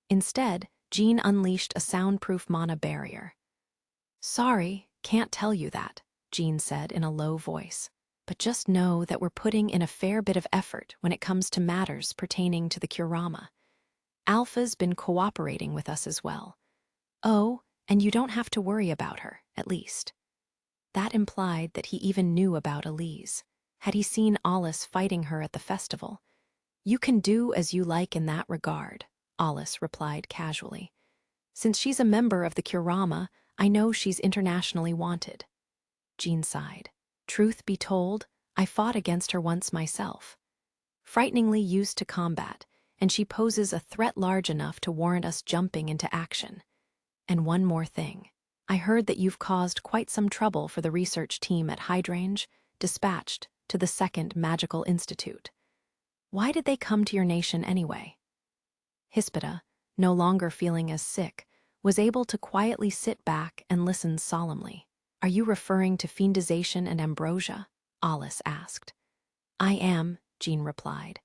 Speaker 1: Instead, Jean unleashed a soundproof mana barrier. "Sorry, can't tell you that," Jean said in a low voice. "But just know that we're putting in a fair bit of effort when it comes to matters pertaining to the Kurama. Alpha's been cooperating with us as well. Oh, and you don't have to worry about her, at least." That implied that he even knew about Elise. Had he seen Ollis fighting her at the festival? "You can do as you like in that regard," Ollis replied casually. "Since she's a member of the Kurama, I know she's internationally wanted." Jean sighed. "Truth be told, I fought against her once myself. Frighteningly used to combat, and she poses a threat large enough to warrant us jumping into action. And one more thing. I heard that you've caused quite some trouble for the research team at Hydrange, dispatched to the Second Magical Institute. Why did they come to your nation anyway?" Hispida, no longer feeling as sick, was able to quietly sit back and listen solemnly. "Are you referring to fiendization and ambrosia?" Ollis asked. "I am," Jean replied.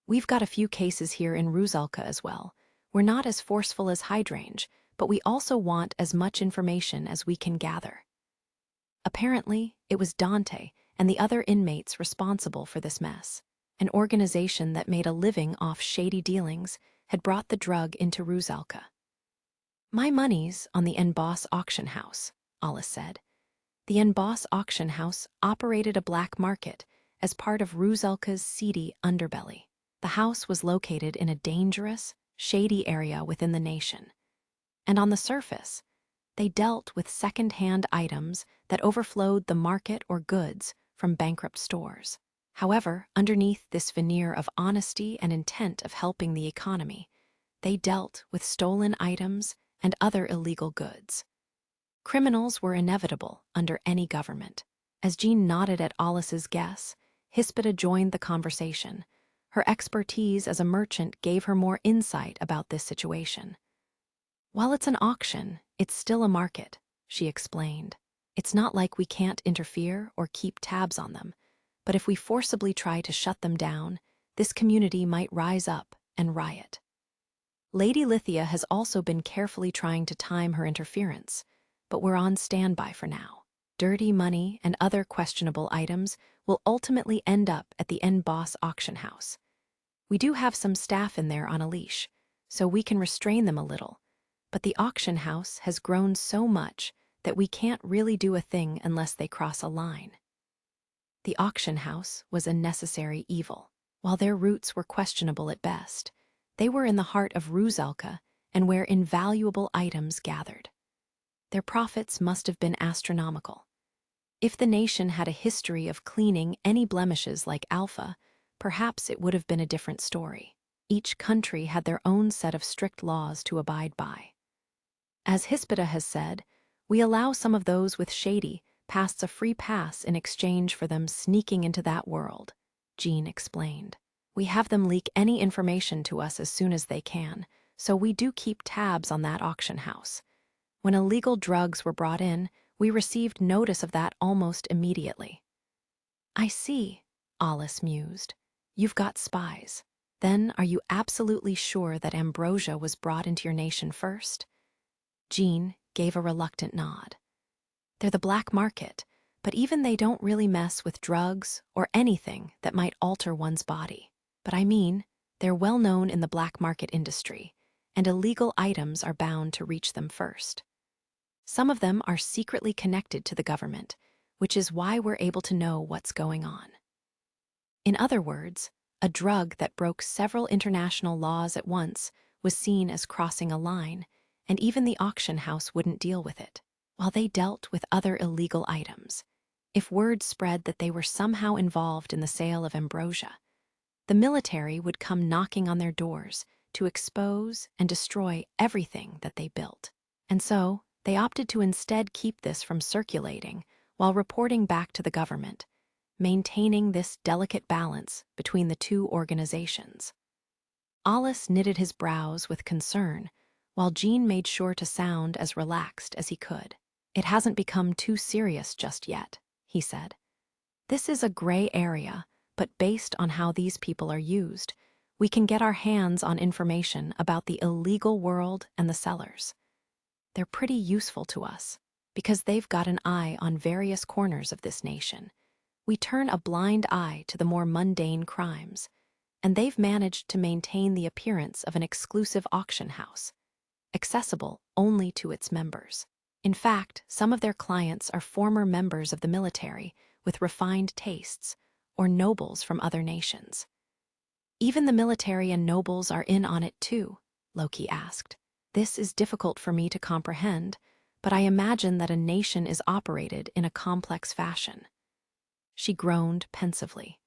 Speaker 1: We've got a few cases here in Rusalka as well. We're not as forceful as Hydrangea, but we also want as much information as we can gather." Apparently, it was Dante and the other inmates responsible for this mess. An organization that made a living off shady dealings had brought the drug into Rusalka. "My money's on the Enboss auction house," Alice said. The Enboss auction house operated a black market as part of Rusalka's seedy underbelly. The house was located in a dangerous, shady area within the nation. And on the surface, they dealt with second-hand items that overflowed the market or goods from bankrupt stores. However, underneath this veneer of honesty and intent of helping the economy, they dealt with stolen items and other illegal goods. Criminals were inevitable under any government. As Jean nodded at Alice's guess, Hispida joined the conversation. Her expertise as a merchant gave her more insight about this situation. "While it's an auction, it's still a market," she explained. "It's not like we can't interfere or keep tabs on them, but if we forcibly try to shut them down, this community might rise up and riot." Lady Lithia has also been carefully trying to time her interference, but we're on standby for now. Dirty money and other questionable items will ultimately end up at the Enboss auction house. We do have some staff in there on a leash, so we can restrain them a little, but the auction house has grown so much that we can't really do a thing unless they cross a line. The auction house was a necessary evil. While their roots were questionable at best, they were in the heart of Rusalka and where invaluable items gathered. Their profits must have been astronomical. If the nation had a history of cleaning any blemishes like Alpha, perhaps it would have been a different story. Each country had their own set of strict laws to abide by. As Hispida has said, we allow some of those with shady pasts a free pass in exchange for them sneaking into that world, Jean explained. We have them leak any information to us as soon as they can, so we do keep tabs on that auction house. When illegal drugs were brought in, we received notice of that almost immediately. "I see," Alice mused. "You've got spies. Then are you absolutely sure that ambrosia was brought into your nation first?" Jean gave a reluctant nod. "They're the black market, but even they don't really mess with drugs or anything that might alter one's body. But I mean, they're well known in the black market industry, and illegal items are bound to reach them first. Some of them are secretly connected to the government, which is why we're able to know what's going on. In other words, a drug that broke several international laws at once was seen as crossing a line, and even the auction house wouldn't deal with it, while they dealt with other illegal items. If word spread that they were somehow involved in the sale of ambrosia, the military would come knocking on their doors to expose and destroy everything that they built. And so, they opted to instead keep this from circulating while reporting back to the government, maintaining this delicate balance between the two organizations. Alice knitted his brows with concern, while Jean made sure to sound as relaxed as he could. "It hasn't become too serious just yet," he said. "This is a gray area, but based on how these people are used, we can get our hands on information about the illegal world and the sellers. They're pretty useful to us, because they've got an eye on various corners of this nation. We turn a blind eye to the more mundane crimes, and they've managed to maintain the appearance of an exclusive auction house, accessible only to its members. In fact, some of their clients are former members of the military with refined tastes, or nobles from other nations." "Even the military and nobles are in on it too?" Loki asked. "This is difficult for me to comprehend, but I imagine that a nation is operated in a complex fashion." She groaned pensively.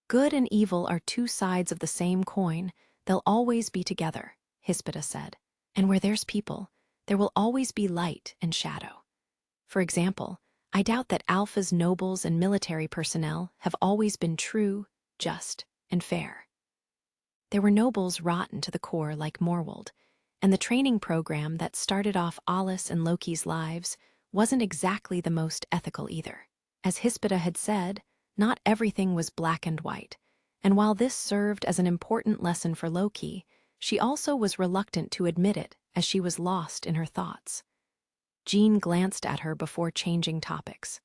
Speaker 1: "Good and evil are two sides of the same coin. They'll always be together," Hispida said. "And where there's people, there will always be light and shadow. For example, I doubt that Alpha's nobles and military personnel have always been true, just, and fair. There were nobles rotten to the core like Morwold, and the training program that started off Alice and Loki's lives wasn't exactly the most ethical either. As Hispida had said, not everything was black and white, and while this served as an important lesson for Loki, she also was reluctant to admit it as she was lost in her thoughts. Jean glanced at her before changing topics.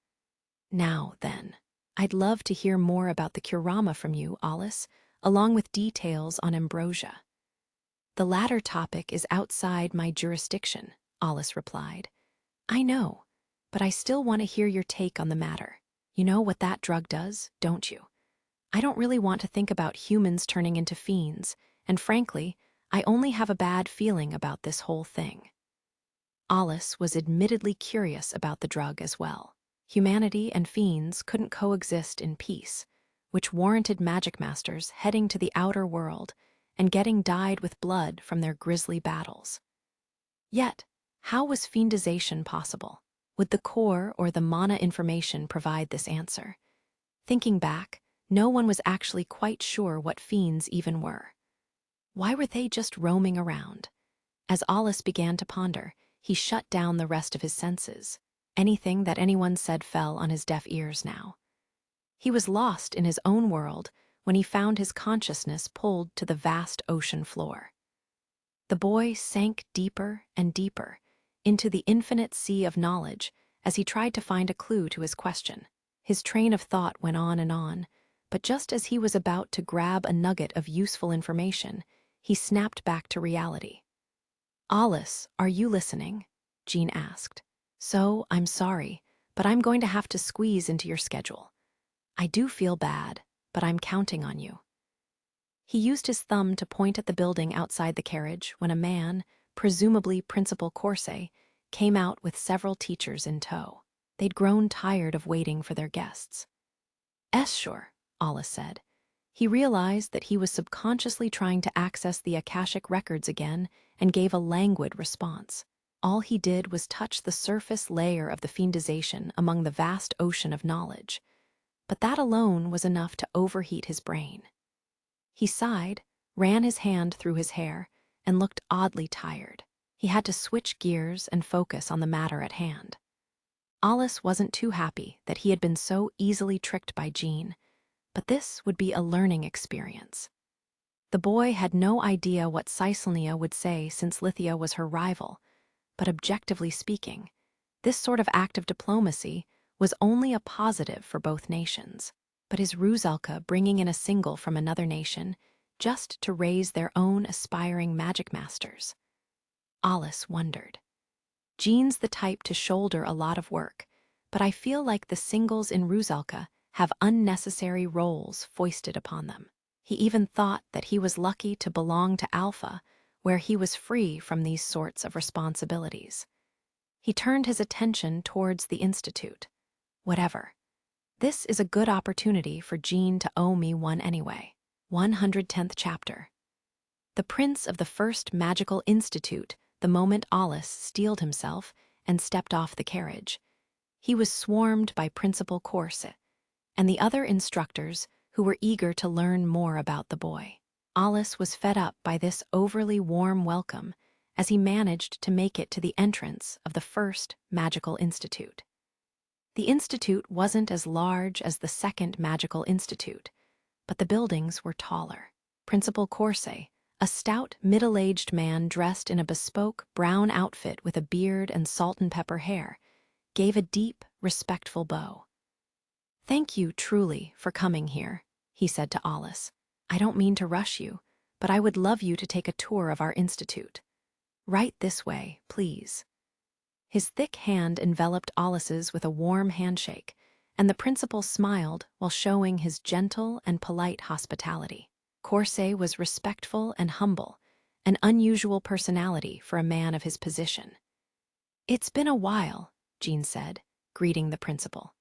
Speaker 1: Now, then, I'd love to hear more about the Kurama from you, Alice, along with details on ambrosia. The latter topic is outside my jurisdiction, Alice replied. I know, but I still want to hear your take on the matter. You know what that drug does, don't you? I don't really want to think about humans turning into fiends, and frankly, I only have a bad feeling about this whole thing. Alice was admittedly curious about the drug as well. Humanity and fiends couldn't coexist in peace, which warranted Magicmasters heading to the outer world and getting dyed with blood from their grisly battles. Yet, how was fiendization possible? Would the core or the mana information provide this answer? Thinking back, no one was actually quite sure what fiends even were. Why were they just roaming around? As Alice began to ponder, he shut down the rest of his senses. Anything that anyone said fell on his deaf ears now. He was lost in his own world when he found his consciousness pulled to the vast ocean floor. The boy sank deeper and deeper into the infinite sea of knowledge as he tried to find a clue to his question. His train of thought went on, but just as he was about to grab a nugget of useful information, he snapped back to reality. Alice, are you listening? Jean asked. So, I'm sorry, but I'm going to have to squeeze into your schedule. I do feel bad, but I'm counting on you. He used his thumb to point at the building outside the carriage when a man, presumably Principal Corset, came out with several teachers in tow. They'd grown tired of waiting for their guests. Sure, Alice said. He realized that he was subconsciously trying to access the Akashic records again and gave a languid response. All he did was touch the surface layer of the fiendization among the vast ocean of knowledge, but that alone was enough to overheat his brain. He sighed, ran his hand through his hair, and looked oddly tired. He had to switch gears and focus on the matter at hand. Alice wasn't too happy that he had been so easily tricked by Jean, but this would be a learning experience. The boy had no idea what Caesalnia would say since Lithia was her rival, but objectively speaking, this sort of act of diplomacy was only a positive for both nations. But is Rusalka bringing in a single from another nation just to raise their own aspiring magic masters? Alice wondered. Jean's the type to shoulder a lot of work, but I feel like the singles in Rusalka have unnecessary roles foisted upon them. He even thought that he was lucky to belong to Alpha, where he was free from these sorts of responsibilities. He turned his attention towards the Institute. Whatever. This is a good opportunity for Jean to owe me one anyway. 110th chapter. The prince of the first magical institute the moment Alice steeled himself and stepped off the carriage. He was swarmed by Principal Corset and the other instructors who were eager to learn more about the boy. Alice was fed up by this overly warm welcome as he managed to make it to the entrance of the first magical institute. The institute wasn't as large as the second magical institute, but the buildings were taller. Principal Corset, a stout, middle-aged man dressed in a bespoke brown outfit with a beard and salt and pepper hair, gave a deep, respectful bow. Thank you, truly, for coming here, he said to Alice. I don't mean to rush you, but I would love you to take a tour of our institute. Right this way, please. His thick hand enveloped Alice's with a warm handshake, and the principal smiled while showing his gentle and polite hospitality. Corset was respectful and humble, an unusual personality for a man of his position. It's been a while, Jean said, greeting the principal.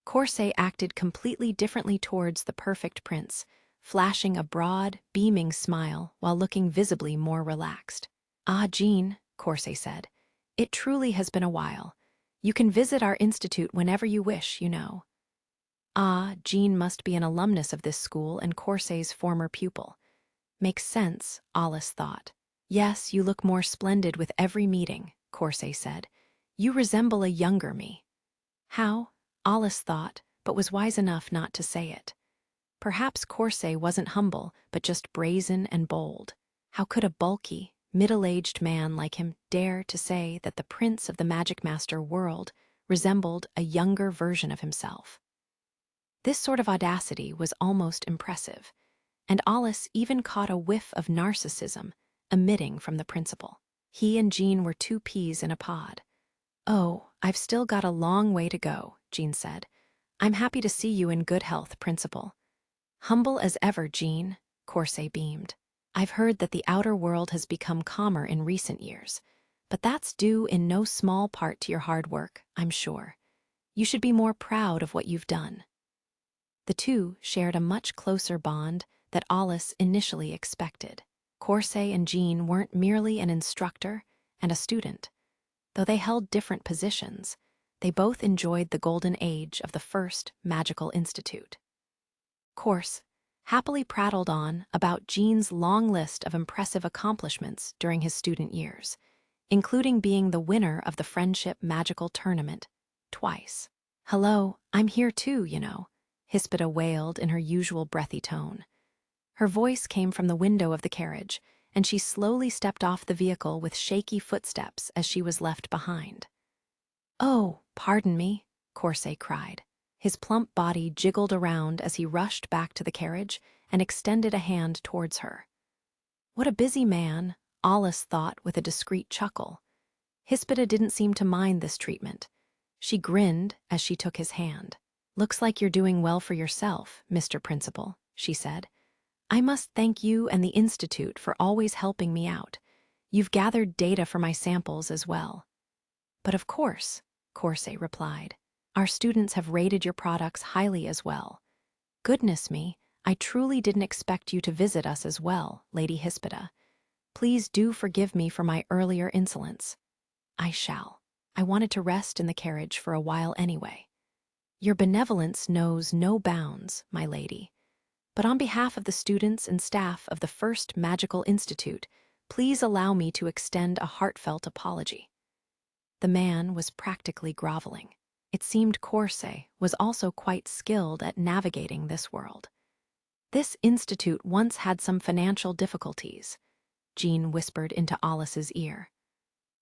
Speaker 1: Corset acted completely differently towards the perfect prince, flashing a broad, beaming smile while looking visibly more relaxed. Ah, Jean, Corset said, it truly has been a while. You can visit our institute whenever you wish, you know. Ah, Jean must be an alumnus of this school and Corset's former pupil. Makes sense, Alice thought. Yes, you look more splendid with every meeting, Corset said. You resemble a younger me. How? Alice thought, but was wise enough not to say it. Perhaps Corset wasn't humble, but just brazen and bold. How could a bulky, middle-aged man like him dare to say that the prince of the Magicmaster world resembled a younger version of himself? This sort of audacity was almost impressive, and Alice even caught a whiff of narcissism emitting from the principal. He and Jean were two peas in a pod. "Oh, I've still got a long way to go," Jean said. "I'm happy to see you in good health, Principal." "Humble as ever, Jean," Corset beamed. "I've heard that the outer world has become calmer in recent years, but that's due in no small part to your hard work, I'm sure. You should be more proud of what you've done." The two shared a much closer bond that Alice initially expected. Corset and Jean weren't merely an instructor and a student. Though they held different positions, they both enjoyed the golden age of the first magical institute. Corset happily prattled on about Jean's long list of impressive accomplishments during his student years, including being the winner of the Friendship Magical Tournament twice. "Hello, I'm here too, you know," Hispida wailed in her usual breathy tone. Her voice came from the window of the carriage, and she slowly stepped off the vehicle with shaky footsteps as she was left behind. "Oh, pardon me," Corset cried. His plump body jiggled around as he rushed back to the carriage and extended a hand towards her. What a busy man, Alice thought with a discreet chuckle. Hispida didn't seem to mind this treatment. She grinned as she took his hand. "Looks like you're doing well for yourself, Mr. Principal," she said. "I must thank you and the Institute for always helping me out. You've gathered data for my samples as well." "But of course," Corset replied. "Our students have rated your products highly as well. Goodness me, I truly didn't expect you to visit us as well, Lady Hispida. Please do forgive me for my earlier insolence." "I shall. I wanted to rest in the carriage for a while anyway." "Your benevolence knows no bounds, my lady. But on behalf of the students and staff of the First Magical Institute, please allow me to extend a heartfelt apology." The man was practically groveling. It seemed Corset was also quite skilled at navigating this world. "This institute once had some financial difficulties," Jean whispered into Alice's ear.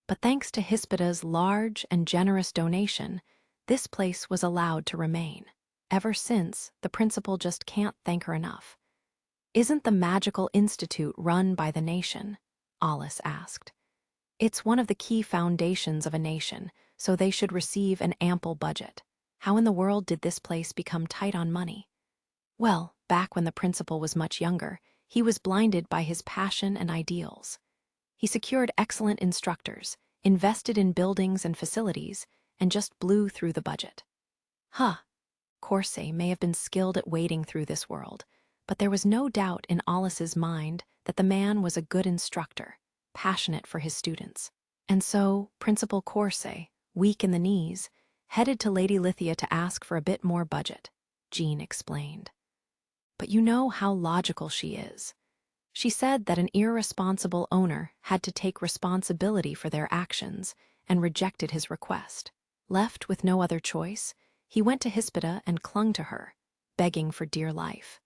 Speaker 1: "But thanks to Hispida's large and generous donation, this place was allowed to remain. Ever since, the principal just can't thank her enough." "Isn't the Magical Institute run by the nation?" Alice asked. "It's one of the key foundations of a nation, so they should receive an ample budget. How in the world did this place become tight on money?" "Well, back when the principal was much younger, he was blinded by his passion and ideals. He secured excellent instructors, invested in buildings and facilities, and just blew through the budget." Huh. Corset may have been skilled at wading through this world, but there was no doubt in Alice's mind that the man was a good instructor, passionate for his students. And so, Principal Corset, weak in the knees, headed to Lady Lithia to ask for a bit more budget, Jean explained. But you know how logical she is. She said that an irresponsible owner had to take responsibility for their actions and rejected his request. Left with no other choice, he went to Hispida and clung to her, begging for dear life.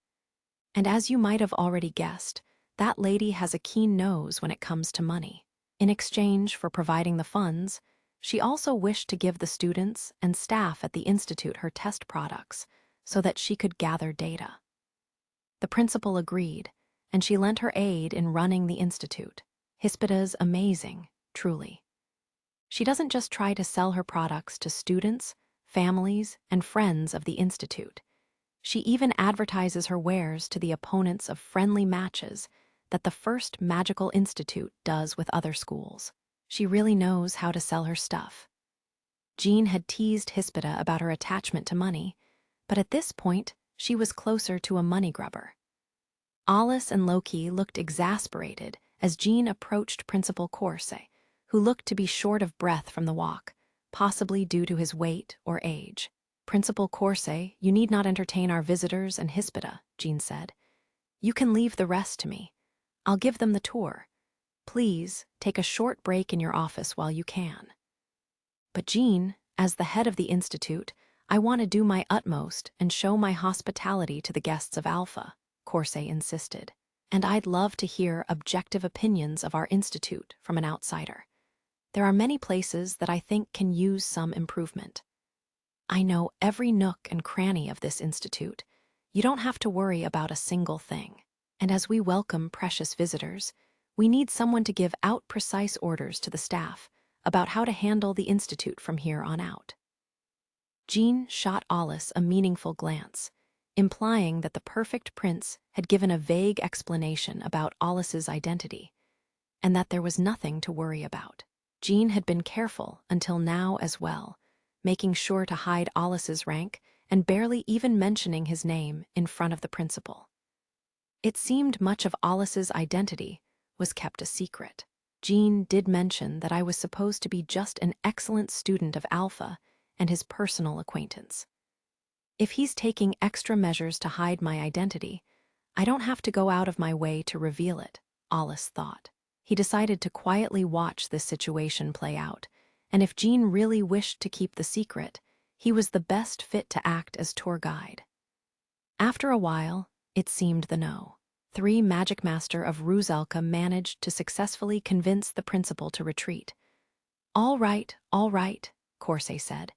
Speaker 1: And as you might have already guessed, that lady has a keen nose when it comes to money. In exchange for providing the funds, she also wished to give the students and staff at the Institute her test products so that she could gather data. The principal agreed, and she lent her aid in running the Institute. Hispida's amazing, truly. She doesn't just try to sell her products to students, families, and friends of the Institute. She even advertises her wares to the opponents of friendly matches that the First Magical Institute does with other schools. She really knows how to sell her stuff. Jean had teased Hispida about her attachment to money, but at this point, she was closer to a money grubber. Alice and Loki looked exasperated as Jean approached Principal Corset, who looked to be short of breath from the walk, possibly due to his weight or age. "Principal Corset, you need not entertain our visitors and Hispida," Jean said. "You can leave the rest to me. I'll give them the tour. Please, take a short break in your office while you can." But Jean, as the head of the Institute, I want to do my utmost and show my hospitality to the guests of Alpha, Corsair insisted. And I'd love to hear objective opinions of our institute from an outsider. There are many places that I think can use some improvement. I know every nook and cranny of this institute. You don't have to worry about a single thing. And as we welcome precious visitors, we need someone to give out precise orders to the staff about how to handle the institute from here on out. Jean shot Alice a meaningful glance, implying that the perfect prince had given a vague explanation about Alice's identity, and that there was nothing to worry about. Jean had been careful until now as well, making sure to hide Alice's rank and barely even mentioning his name in front of the principal. It seemed much of Alice's identity was kept a secret. Jean did mention that I was supposed to be just an excellent student of Alpha and his personal acquaintance. If he's taking extra measures to hide my identity, I don't have to go out of my way to reveal it, Alice thought. He decided to quietly watch this situation play out, and if Jean really wished to keep the secret, he was the best fit to act as tour guide. After a while, it seemed the no. 3 Magicmaster of Ruzelka managed to successfully convince the principal to retreat. All right, Corsair said.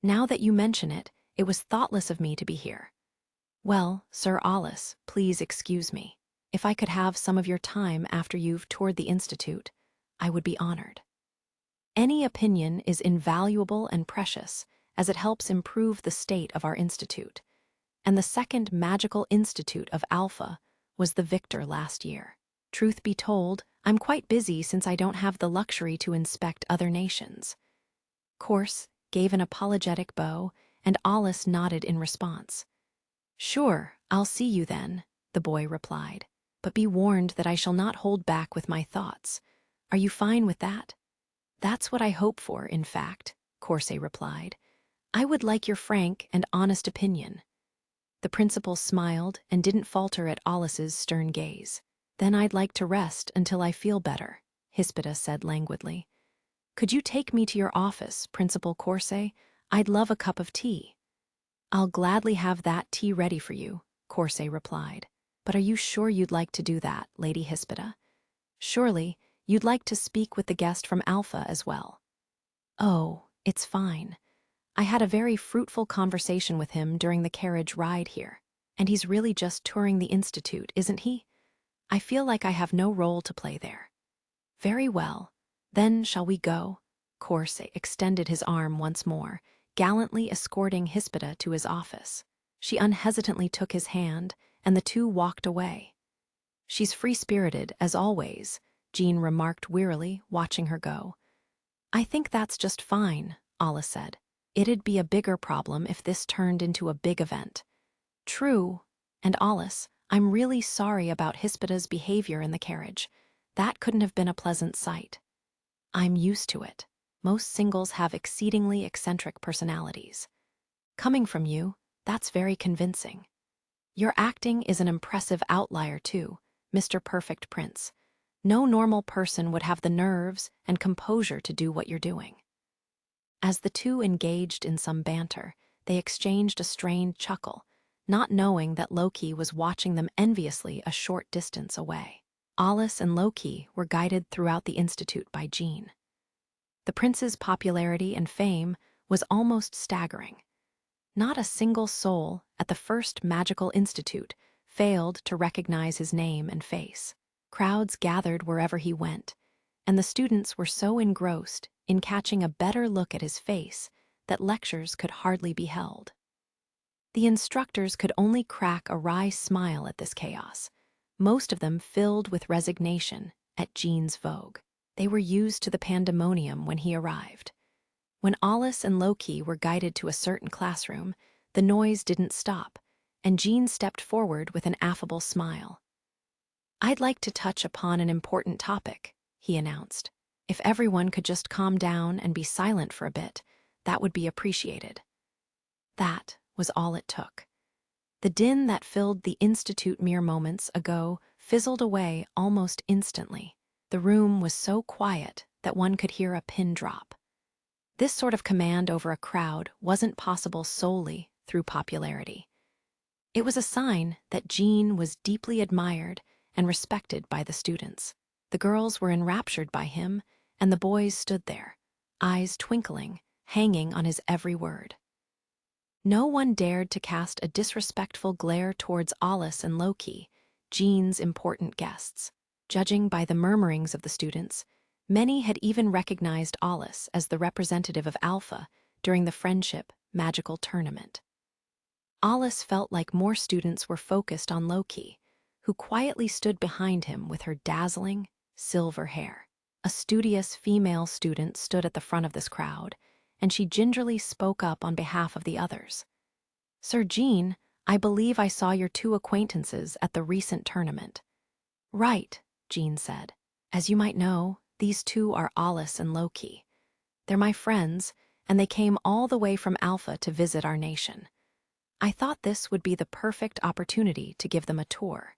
Speaker 1: Now that you mention it, it was thoughtless of me to be here. Well, Sir Alice, please excuse me. If I could have some of your time after you've toured the institute, I would be honored. Any opinion is invaluable and precious, as it helps improve the state of our institute. And the second magical institute of Alpha was the victor last year. Truth be told, I'm quite busy since I don't have the luxury to inspect other nations. Corsair gave an apologetic bow, and Alice nodded in response. Sure, I'll see you then, the boy replied. But be warned that I shall not hold back with my thoughts. Are you fine with that? That's what I hope for, in fact, Corsair replied. I would like your frank and honest opinion. The principal smiled and didn't falter at Alice's stern gaze. Then I'd like to rest until I feel better, Hispida said languidly. Could you take me to your office, Principal Corsair? I'd love a cup of tea. I'll gladly have that tea ready for you, Corsair replied. But are you sure you'd like to do that, Lady Hispida? Surely, you'd like to speak with the guest from Alpha as well. Oh, it's fine. I had a very fruitful conversation with him during the carriage ride here, and he's really just touring the institute, isn't he? I feel like I have no role to play there. Very well. Then shall we go? Corsair extended his arm once more, gallantly escorting Hispida to his office. She unhesitantly took his hand, and the two walked away. She's free-spirited, as always, Jean remarked wearily, watching her go. I think that's just fine, Alice said. It'd be a bigger problem if this turned into a big event. True. And Alice, I'm really sorry about Hispida's behavior in the carriage. That couldn't have been a pleasant sight. I'm used to it. Most singles have exceedingly eccentric personalities. Coming from you, that's very convincing. Your acting is an impressive outlier too, Mr. Perfect Prince. No normal person would have the nerves and composure to do what you're doing. As the two engaged in some banter, they exchanged a strained chuckle, not knowing that Loki was watching them enviously a short distance away. Alice and Loki were guided throughout the institute by Jean. The prince's popularity and fame was almost staggering. Not a single soul at the first magical institute failed to recognize his name and face. Crowds gathered wherever he went, and the students were so engrossed in catching a better look at his face that lectures could hardly be held. The instructors could only crack a wry smile at this chaos, most of them filled with resignation at Jean's vogue. They were used to the pandemonium when he arrived. When Alice and Loki were guided to a certain classroom, the noise didn't stop, and Jean stepped forward with an affable smile. I'd like to touch upon an important topic, he announced. If everyone could just calm down and be silent for a bit, that would be appreciated. That was all it took. The din that filled the institute mere moments ago fizzled away almost instantly. The room was so quiet that one could hear a pin drop. This sort of command over a crowd wasn't possible solely through popularity. It was a sign that Jean was deeply admired and respected by the students. The girls were enraptured by him, and the boys stood there, eyes twinkling, hanging on his every word. No one dared to cast a disrespectful glare towards Alice and Loki, Jean's important guests. Judging by the murmurings of the students, many had even recognized Alice as the representative of Alpha during the Friendship Magical Tournament. Alice felt like more students were focused on Loki, who quietly stood behind him with her dazzling, silver hair. A studious female student stood at the front of this crowd, and she gingerly spoke up on behalf of the others. "Sir Jean, I believe I saw your two acquaintances at the recent tournament." "Right," Jean said. "As you might know, these two are Alice and Loki. They're my friends, and they came all the way from Alpha to visit our nation. I thought this would be the perfect opportunity to give them a tour."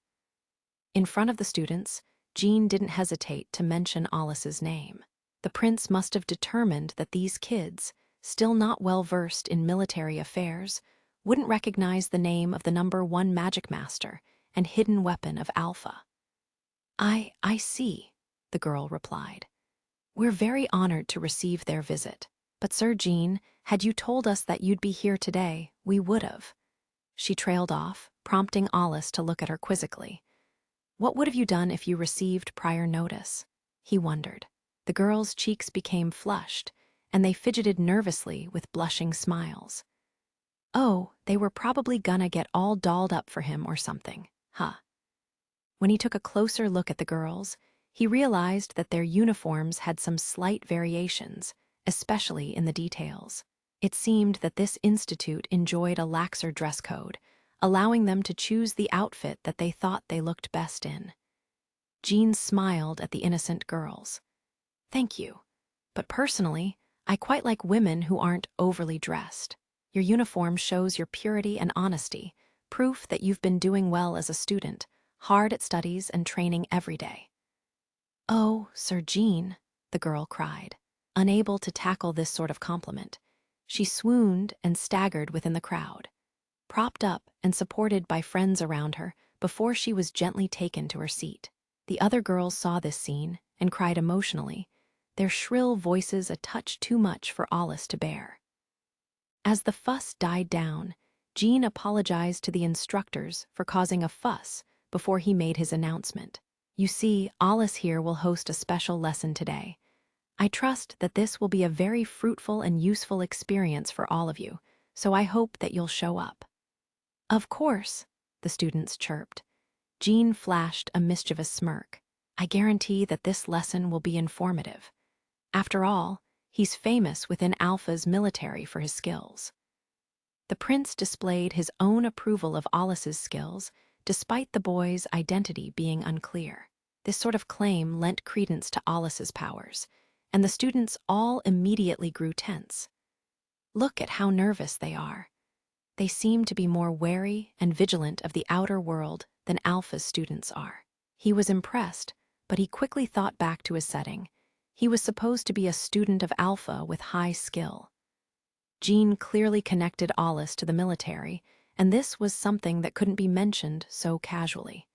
Speaker 1: In front of the students, Jean didn't hesitate to mention Alice's name. The prince must have determined that these kids, still not well versed in military affairs, wouldn't recognize the name of the #1 Magicmaster and hidden weapon of Alpha. I see," the girl replied. "We're very honored to receive their visit. But Sir Jean, had you told us that you'd be here today, we would have." She trailed off, prompting Alice to look at her quizzically. "What would have you done if you received prior notice?" he wondered. The girls' cheeks became flushed, and they fidgeted nervously with blushing smiles. Oh, they were probably gonna get all dolled up for him or something, huh? When he took a closer look at the girls, he realized that their uniforms had some slight variations, especially in the details. It seemed that this institute enjoyed a laxer dress code, allowing them to choose the outfit that they thought they looked best in. Jean smiled at the innocent girls. "Thank you. But personally, I quite like women who aren't overly dressed. Your uniform shows your purity and honesty, proof that you've been doing well as a student, hard at studies and training every day." "Oh, Sir Jean," the girl cried, unable to tackle this sort of compliment. She swooned and staggered within the crowd, propped up and supported by friends around her before she was gently taken to her seat. The other girls saw this scene and cried emotionally, their shrill voices a touch too much for Alice to bear. As the fuss died down, Jean apologized to the instructors for causing a fuss before he made his announcement. "You see, Alice here will host a special lesson today. I trust that this will be a very fruitful and useful experience for all of you, so I hope that you'll show up." "Of course," the students chirped. Jean flashed a mischievous smirk. "I guarantee that this lesson will be informative. After all, he's famous within Alpha's military for his skills." The prince displayed his own approval of Alice's skills, despite the boy's identity being unclear. This sort of claim lent credence to Alice's powers, and the students all immediately grew tense. "Look at how nervous they are. They seem to be more wary and vigilant of the outer world than Alpha's students are." He was impressed, but he quickly thought back to his setting. He was supposed to be a student of Alpha with high skill. Jean clearly connected Alice to the military, and this was something that couldn't be mentioned so casually.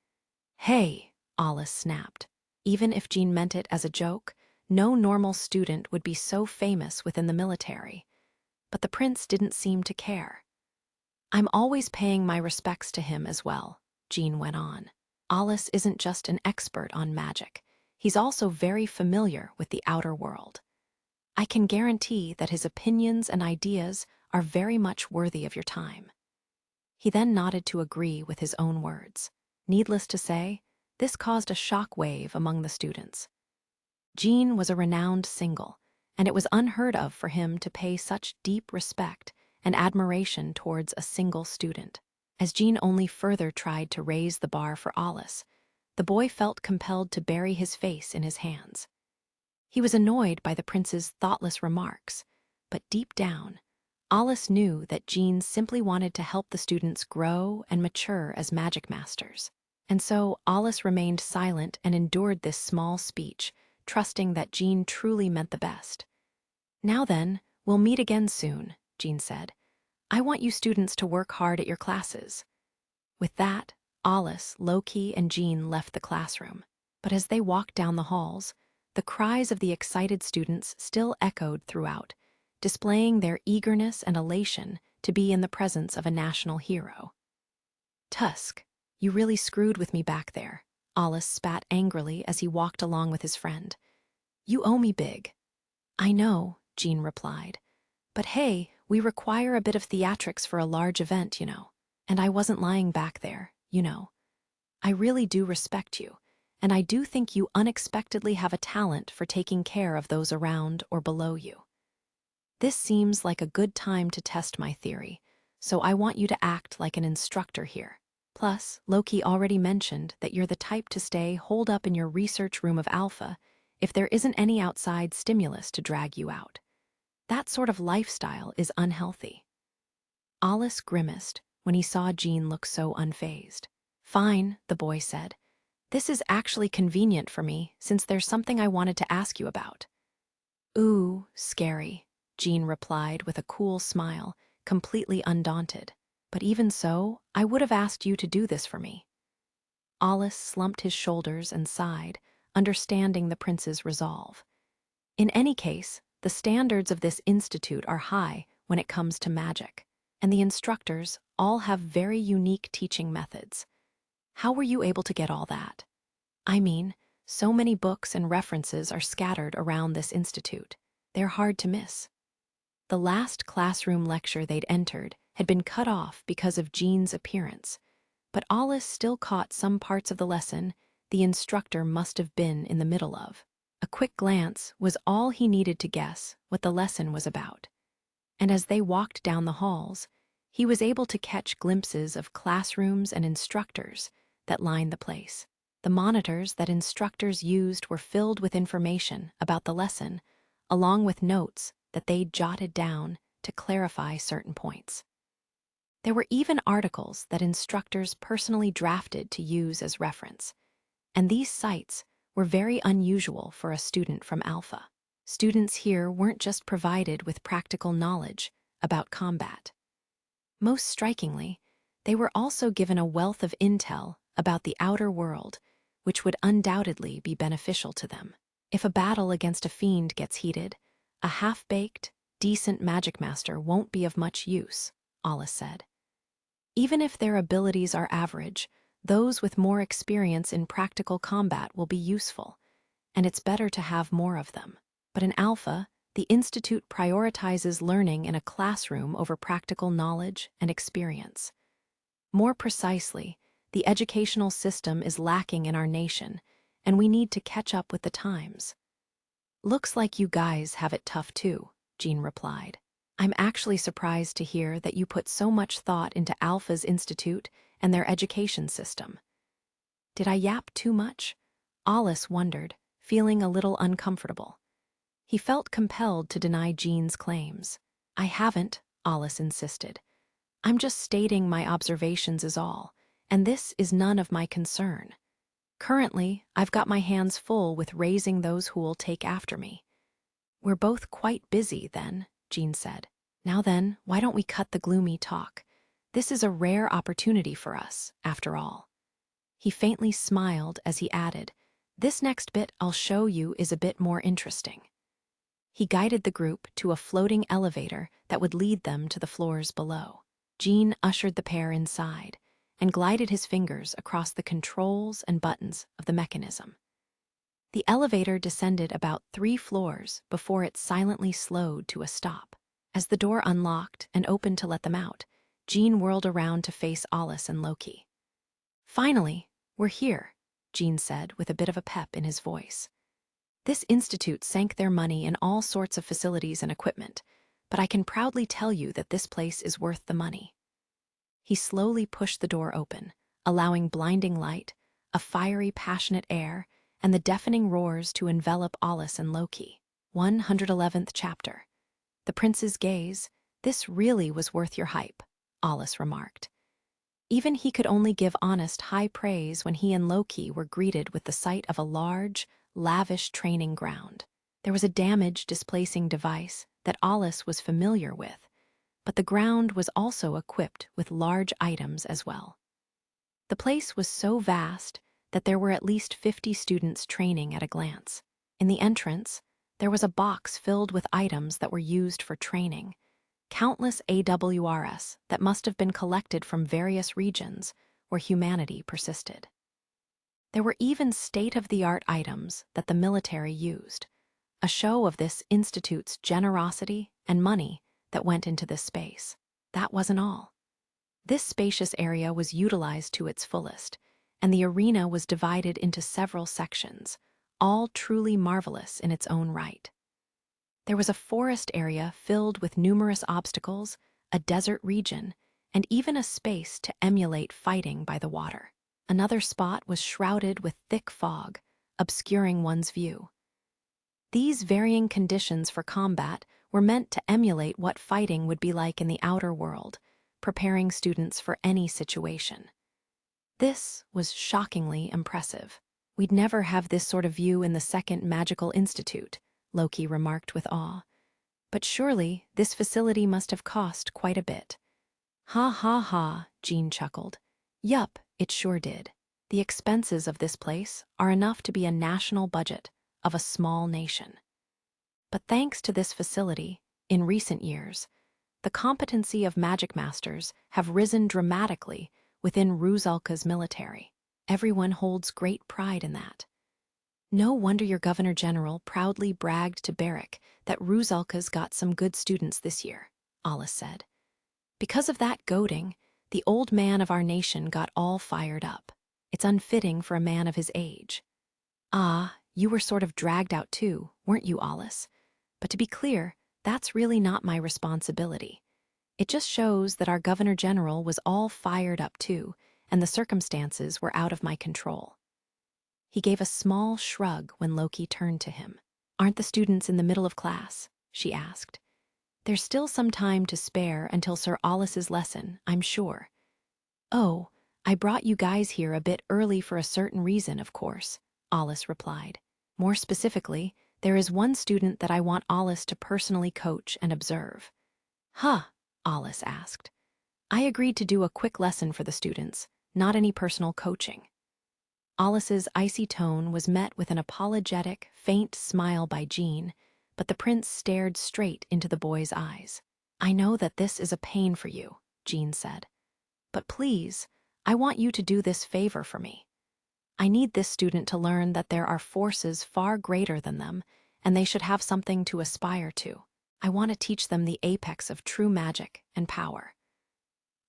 Speaker 1: "Hey," Alice snapped. Even if Jean meant it as a joke, no normal student would be so famous within the military. But the prince didn't seem to care. "I'm always paying my respects to him as well," Jean went on. "Alice isn't just an expert on magic. He's also very familiar with the outer world. I can guarantee that his opinions and ideas are very much worthy of your time." He then nodded to agree with his own words. Needless to say, this caused a shock wave among the students. Jean was a renowned single, and it was unheard of for him to pay such deep respect and admiration towards a single student. As Jean only further tried to raise the bar for Alice, the boy felt compelled to bury his face in his hands. He was annoyed by the prince's thoughtless remarks, but deep down, Alice knew that Jean simply wanted to help the students grow and mature as magic masters. And so Alice remained silent and endured this small speech, trusting that Jean truly meant the best. "Now then, We'll meet again soon, Jean said. I want you students to work hard at your classes. With that, Alice, Loki, and Jean left the classroom. But as they walked down the halls, the cries of the excited students still echoed throughout, displaying their eagerness and elation to be in the presence of a national hero. Tusk, you really screwed with me back there, Alice spat angrily as he walked along with his friend. You owe me big. I know, Jean replied. But hey, we require a bit of theatrics for a large event, you know. And I wasn't lying back there, you know. I really do respect you, and I do think you unexpectedly have a talent for taking care of those around or below you. This seems like a good time to test my theory, so I want you to act like an instructor here. Plus, Loki already mentioned that you're the type to stay holed up in your research room of Alpha if there isn't any outside stimulus to drag you out. That sort of lifestyle is unhealthy. Alice grimaced when he saw Jean look so unfazed. Fine, the boy said. This is actually convenient for me, since there's something I wanted to ask you about. Ooh, scary, Jean replied with a cool smile, completely undaunted. But even so, I would have asked you to do this for me. Alice slumped his shoulders and sighed, understanding the prince's resolve. In any case, the standards of this institute are high when it comes to magic, and the instructors all have very unique teaching methods. How were you able to get all that? I mean, so many books and references are scattered around this institute. They're hard to miss. The last classroom lecture they'd entered had been cut off because of Jean's appearance, but Alice still caught some parts of the lesson the instructor must have been in the middle of. A quick glance was all he needed to guess what the lesson was about. And as they walked down the halls, he was able to catch glimpses of classrooms and instructors that lined the place. The monitors that instructors used were filled with information about the lesson, along with notes that they'd jotted down to clarify certain points. There were even articles that instructors personally drafted to use as reference, and these sites were very unusual for a student from Alpha. Students here weren't just provided with practical knowledge about combat. Most strikingly, they were also given a wealth of intel about the outer world, which would undoubtedly be beneficial to them. If a battle against a fiend gets heated, a half-baked, decent Magicmaster won't be of much use, Alice said. Even if their abilities are average, those with more experience in practical combat will be useful, and it's better to have more of them. But in Alpha, the Institute prioritizes learning in a classroom over practical knowledge and experience. More precisely, the educational system is lacking in our nation, and we need to catch up with the times. Looks like you guys have it tough too, Jean replied. I'm actually surprised to hear that you put so much thought into Alpha's Institute and their education system. Did I yap too much? Alice wondered, feeling a little uncomfortable. He felt compelled to deny Jean's claims. I haven't, Alice insisted. I'm just stating my observations is all, and this is none of my concern. Currently, I've got my hands full with raising those who will take after me. We're both quite busy, then, Jean said. Now then, why don't we cut the gloomy talk? This is a rare opportunity for us, after all. He faintly smiled as he added, this next bit I'll show you is a bit more interesting. He guided the group to a floating elevator that would lead them to the floors below. Jean ushered the pair inside and glided his fingers across the controls and buttons of the mechanism. The elevator descended about 3 floors before it silently slowed to a stop. As the door unlocked and opened to let them out, Jean whirled around to face Alice and Loki. Finally, we're here, Jean said with a bit of a pep in his voice. This institute sank their money in all sorts of facilities and equipment, but I can proudly tell you that this place is worth the money. He slowly pushed the door open, allowing blinding light, a fiery, passionate air, and the deafening roars to envelop Alice and Loki. 111th chapter. The prince's gaze. This really was worth your hype, Alice remarked. Even he could only give honest high praise when he and Loki were greeted with the sight of a large, lavish training ground. There was a damage-displacing device that Alice was familiar with, but the ground was also equipped with large items as well. The place was so vast that there were at least 50 students training at a glance. In the entrance, there was a box filled with items that were used for training, countless AWRs that must have been collected from various regions where humanity persisted. There were even state-of-the-art items that the military used, a show of this institute's generosity and money that went into this space. That wasn't all. This spacious area was utilized to its fullest, and the arena was divided into several sections, all truly marvelous in its own right. There was a forest area filled with numerous obstacles, a desert region, and even a space to emulate fighting by the water. Another spot was shrouded with thick fog, obscuring one's view. These varying conditions for combat were meant to emulate what fighting would be like in the outer world, preparing students for any situation. This was shockingly impressive. We'd never have this sort of view in the Second Magical Institute, Loki remarked with awe. But surely this facility must have cost quite a bit. Ha ha ha, Jean chuckled. Yup, it sure did. The expenses of this place are enough to be a national budget of a small nation. But thanks to this facility, in recent years, the competency of Magicmasters have risen dramatically within Rusalka's military. Everyone holds great pride in that. No wonder your Governor General proudly bragged to Barrack that Rusalka's got some good students this year, Alice said. Because of that goading, the old man of our nation got all fired up. It's unfitting for a man of his age. Ah, you were sort of dragged out too, weren't you, Alice? But to be clear, that's really not my responsibility. It just shows that our Governor General was all fired up too, and the circumstances were out of my control. He gave a small shrug when Loki turned to him. Aren't the students in the middle of class? She asked. There's still some time to spare until Sir Alice's lesson, I'm sure. Oh, I brought you guys here a bit early for a certain reason, of course, Alice replied. More specifically, there is one student that I want Alice to personally coach and observe. Huh, Alice asked. I agreed to do a quick lesson for the students, not any personal coaching. Alice's icy tone was met with an apologetic, faint smile by Jean, but the prince stared straight into the boy's eyes. I know that this is a pain for you, Jean said. But please, I want you to do this favor for me. I need this student to learn that there are forces far greater than them, and they should have something to aspire to. I want to teach them the apex of true magic and power.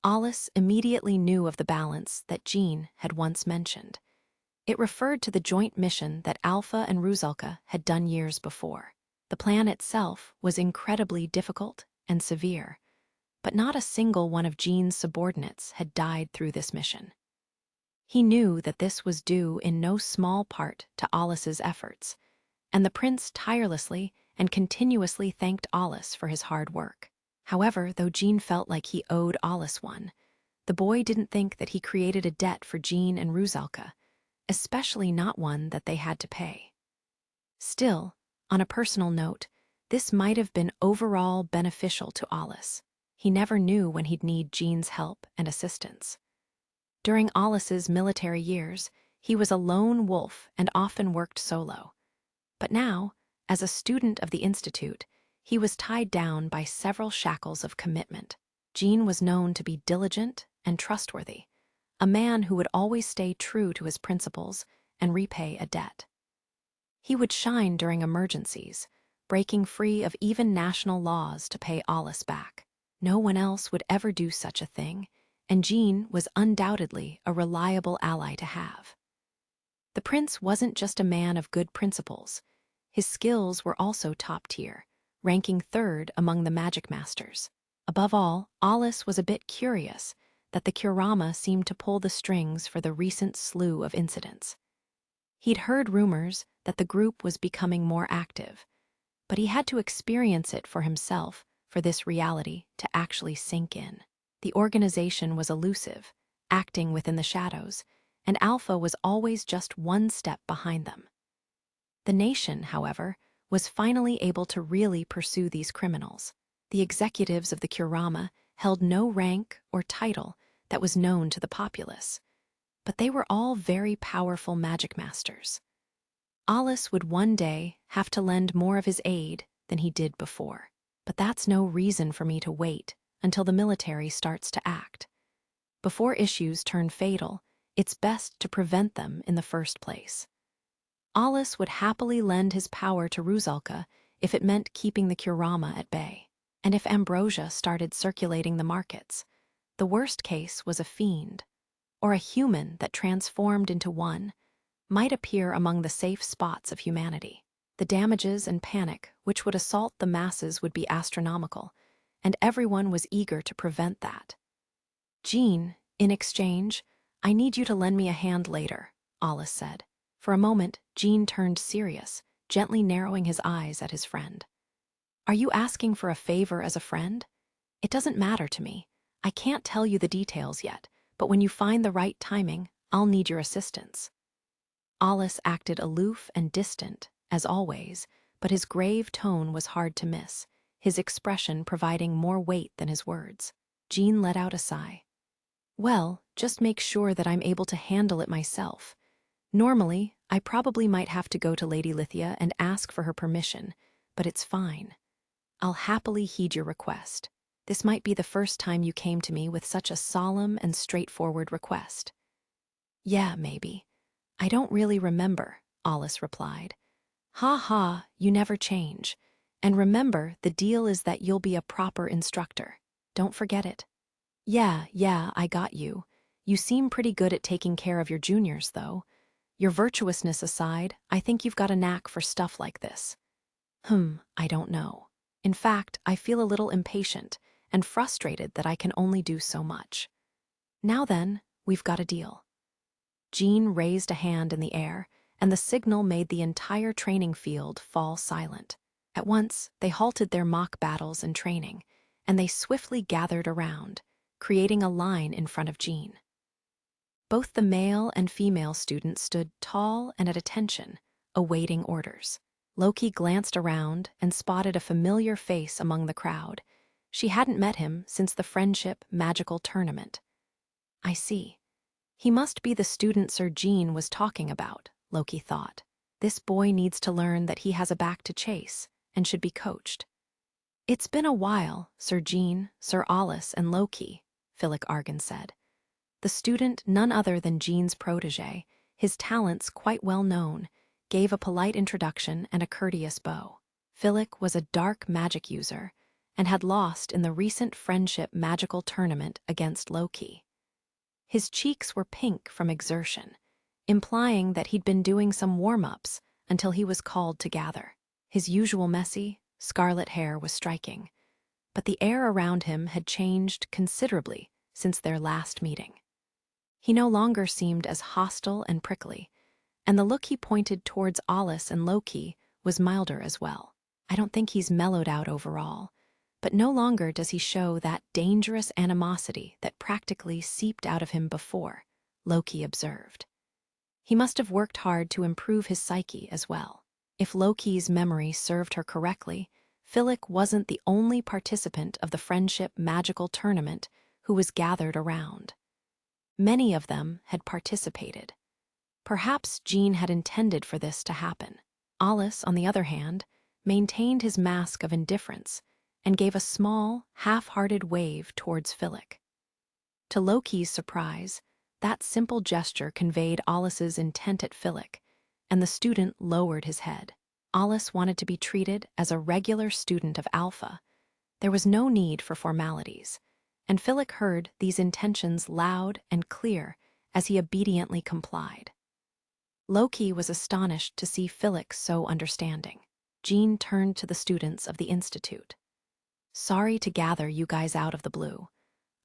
Speaker 1: Alice immediately knew of the balance that Jean had once mentioned. It referred to the joint mission that Alpha and Rusalka had done years before. The plan itself was incredibly difficult and severe, but not a single one of Jean's subordinates had died through this mission. He knew that this was due in no small part to Alice's efforts, and the prince tirelessly and continuously thanked Alice for his hard work. However, though Jean felt like he owed Alice one, the boy didn't think that he created a debt for Jean and Rusalka, especially not one that they had to pay. Still, on a personal note, this might have been overall beneficial to Alice. He never knew when he'd need Jean's help and assistance. During Alice's military years, he was a lone wolf and often worked solo. But now, as a student of the Institute, he was tied down by several shackles of commitment. Jean was known to be diligent and trustworthy, a man who would always stay true to his principles and repay a debt. He would shine during emergencies, breaking free of even national laws to pay Alice back. No one else would ever do such a thing, and Jean was undoubtedly a reliable ally to have. The prince wasn't just a man of good principles. His skills were also top tier, ranking third among the Magicmasters. Above all, Alice was a bit curious that the Kurama seemed to pull the strings for the recent slew of incidents. He'd heard rumors that the group was becoming more active, but he had to experience it for himself for this reality to actually sink in. The organization was elusive, acting within the shadows, and Alpha was always just one step behind them. The nation, however, was finally able to really pursue these criminals. The executives of the Kurama held no rank or title that was known to the populace, but they were all very powerful magic masters. Alice would one day have to lend more of his aid than he did before, but that's no reason for me to wait until the military starts to act. Before issues turn fatal, it's best to prevent them in the first place. Alice would happily lend his power to Rusalka if it meant keeping the Kurama at bay. And if ambrosia started circulating the markets, the worst case was a fiend, or a human that transformed into one, might appear among the safe spots of humanity. The damages and panic which would assault the masses would be astronomical, and everyone was eager to prevent that. "Jean, in exchange, I need you to lend me a hand later," Alice said. For a moment, Jean turned serious, gently narrowing his eyes at his friend. "Are you asking for a favor as a friend? It doesn't matter to me. I can't tell you the details yet, but when you find the right timing, I'll need your assistance." Alice acted aloof and distant, as always, but his grave tone was hard to miss, his expression providing more weight than his words. Jean let out a sigh. "Well, just make sure that I'm able to handle it myself. Normally, I probably might have to go to Lady Lithia and ask for her permission, but it's fine. I'll happily heed your request. This might be the first time you came to me with such a solemn and straightforward request." "Yeah, maybe. I don't really remember," Alice replied. "Ha ha, you never change. And remember, the deal is that you'll be a proper instructor. Don't forget it." Yeah, I got you. You seem pretty good at taking care of your juniors, though. Your virtuousness aside, I think you've got a knack for stuff like this." I don't know. In fact, I feel a little impatient and frustrated that I can only do so much. Now then, we've got a deal." Jean raised a hand in the air, and the signal made the entire training field fall silent. At once, they halted their mock battles and training, and they swiftly gathered around, creating a line in front of Jean. Both the male and female students stood tall and at attention, awaiting orders. Loki glanced around and spotted a familiar face among the crowd. She hadn't met him since the Friendship Magical Tournament. "I see. He must be the student Sir Jean was talking about," Loki thought. "This boy needs to learn that he has a back to chase and should be coached." "It's been a while, Sir Jean, Sir Alice, and Loki," Philip Argan said. The student, none other than Jean's protege, his talents quite well known, gave a polite introduction and a courteous bow. Philip was a dark magic user and had lost in the recent Friendship Magical Tournament against Loki. His cheeks were pink from exertion, implying that he'd been doing some warm-ups until he was called to gather. His usual messy, scarlet hair was striking, but the air around him had changed considerably since their last meeting. He no longer seemed as hostile and prickly, and the look he pointed towards Alice and Loki was milder as well. "I don't think he's mellowed out overall, but no longer does he show that dangerous animosity that practically seeped out of him before," Loki observed. "He must have worked hard to improve his psyche as well." If Loki's memory served her correctly, Philip wasn't the only participant of the Friendship Magical Tournament who was gathered around. Many of them had participated. Perhaps Jean had intended for this to happen. Alice, on the other hand, maintained his mask of indifference and gave a small, half-hearted wave towards Philip. To Loki's surprise, that simple gesture conveyed Alice's intent at Philip, and the student lowered his head. Alice wanted to be treated as a regular student of Alpha. There was no need for formalities, and Philip heard these intentions loud and clear as he obediently complied. Loki was astonished to see Philip so understanding. Jean turned to the students of the Institute. "Sorry to gather you guys out of the blue.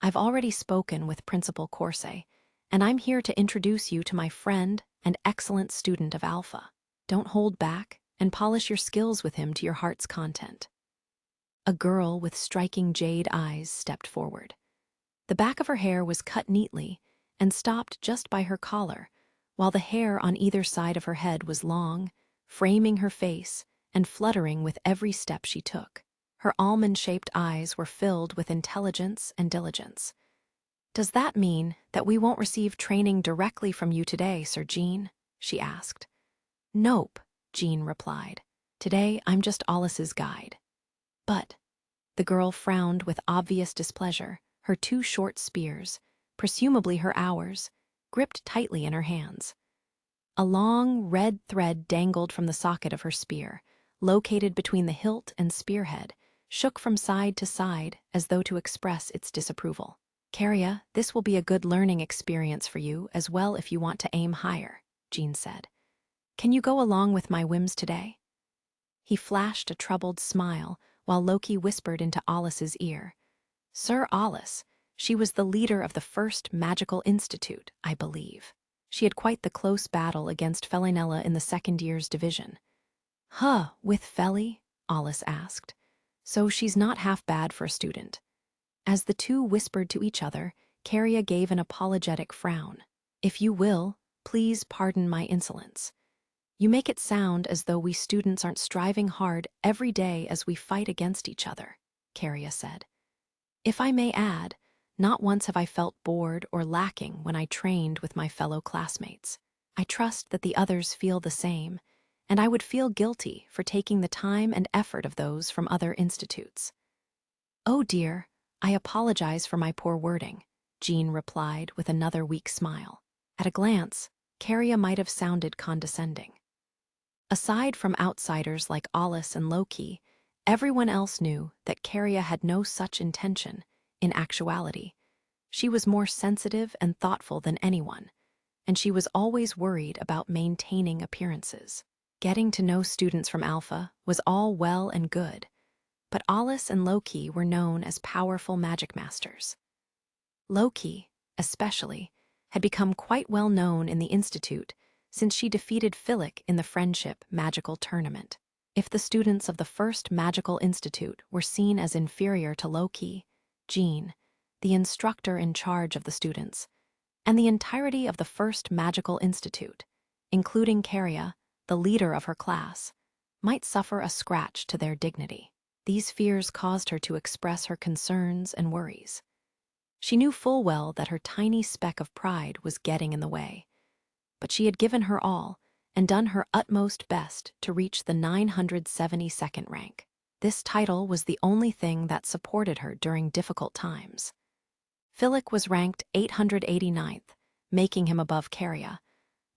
Speaker 1: I've already spoken with Principal Corset, and I'm here to introduce you to my friend and excellent student of Alpha. Don't hold back and polish your skills with him to your heart's content." A girl with striking jade eyes stepped forward. The back of her hair was cut neatly and stopped just by her collar, while the hair on either side of her head was long, framing her face and fluttering with every step she took. Her almond-shaped eyes were filled with intelligence and diligence. "Does that mean that we won't receive training directly from you today, Sir Jean?" she asked. "Nope," Jean replied. "Today I'm just Alice's guide." "But," the girl frowned with obvious displeasure, her two short spears, presumably her hours, gripped tightly in her hands. A long, red thread dangled from the socket of her spear, located between the hilt and spearhead, shook from side to side as though to express its disapproval. "Caria, this will be a good learning experience for you as well if you want to aim higher," Jean said. "Can you go along with my whims today?" He flashed a troubled smile while Loki whispered into Alice's ear. "Sir Alice, she was the leader of the first magical institute, I believe. She had quite the close battle against Felinella in the second year's division." "Huh, with Feli?" Alice asked. "So she's not half bad for a student." As the two whispered to each other, Caria gave an apologetic frown. "If you will, please pardon my insolence. You make it sound as though we students aren't striving hard every day as we fight against each other," Caria said. "If I may add, not once have I felt bored or lacking when I trained with my fellow classmates. I trust that the others feel the same, and I would feel guilty for taking the time and effort of those from other institutes." "Oh dear, I apologize for my poor wording," Jean replied with another weak smile. At a glance, Caria might have sounded condescending. Aside from outsiders like Alice and Loki, everyone else knew that Caria had no such intention. In actuality, she was more sensitive and thoughtful than anyone, and she was always worried about maintaining appearances. Getting to know students from Alpha was all well and good, but Alice and Loki were known as powerful magic masters. Loki, especially, had become quite well known in the Institute since she defeated Philip in the Friendship Magical Tournament. If the students of the first Magical Institute were seen as inferior to Loki, Jean, the instructor in charge of the students, and the entirety of the first Magical Institute, including Caria, the leader of her class, might suffer a scratch to their dignity. These fears caused her to express her concerns and worries. She knew full well that her tiny speck of pride was getting in the way, but she had given her all and done her utmost best to reach the 972nd rank. This title was the only thing that supported her during difficult times. Philip was ranked 889th, making him above Caria,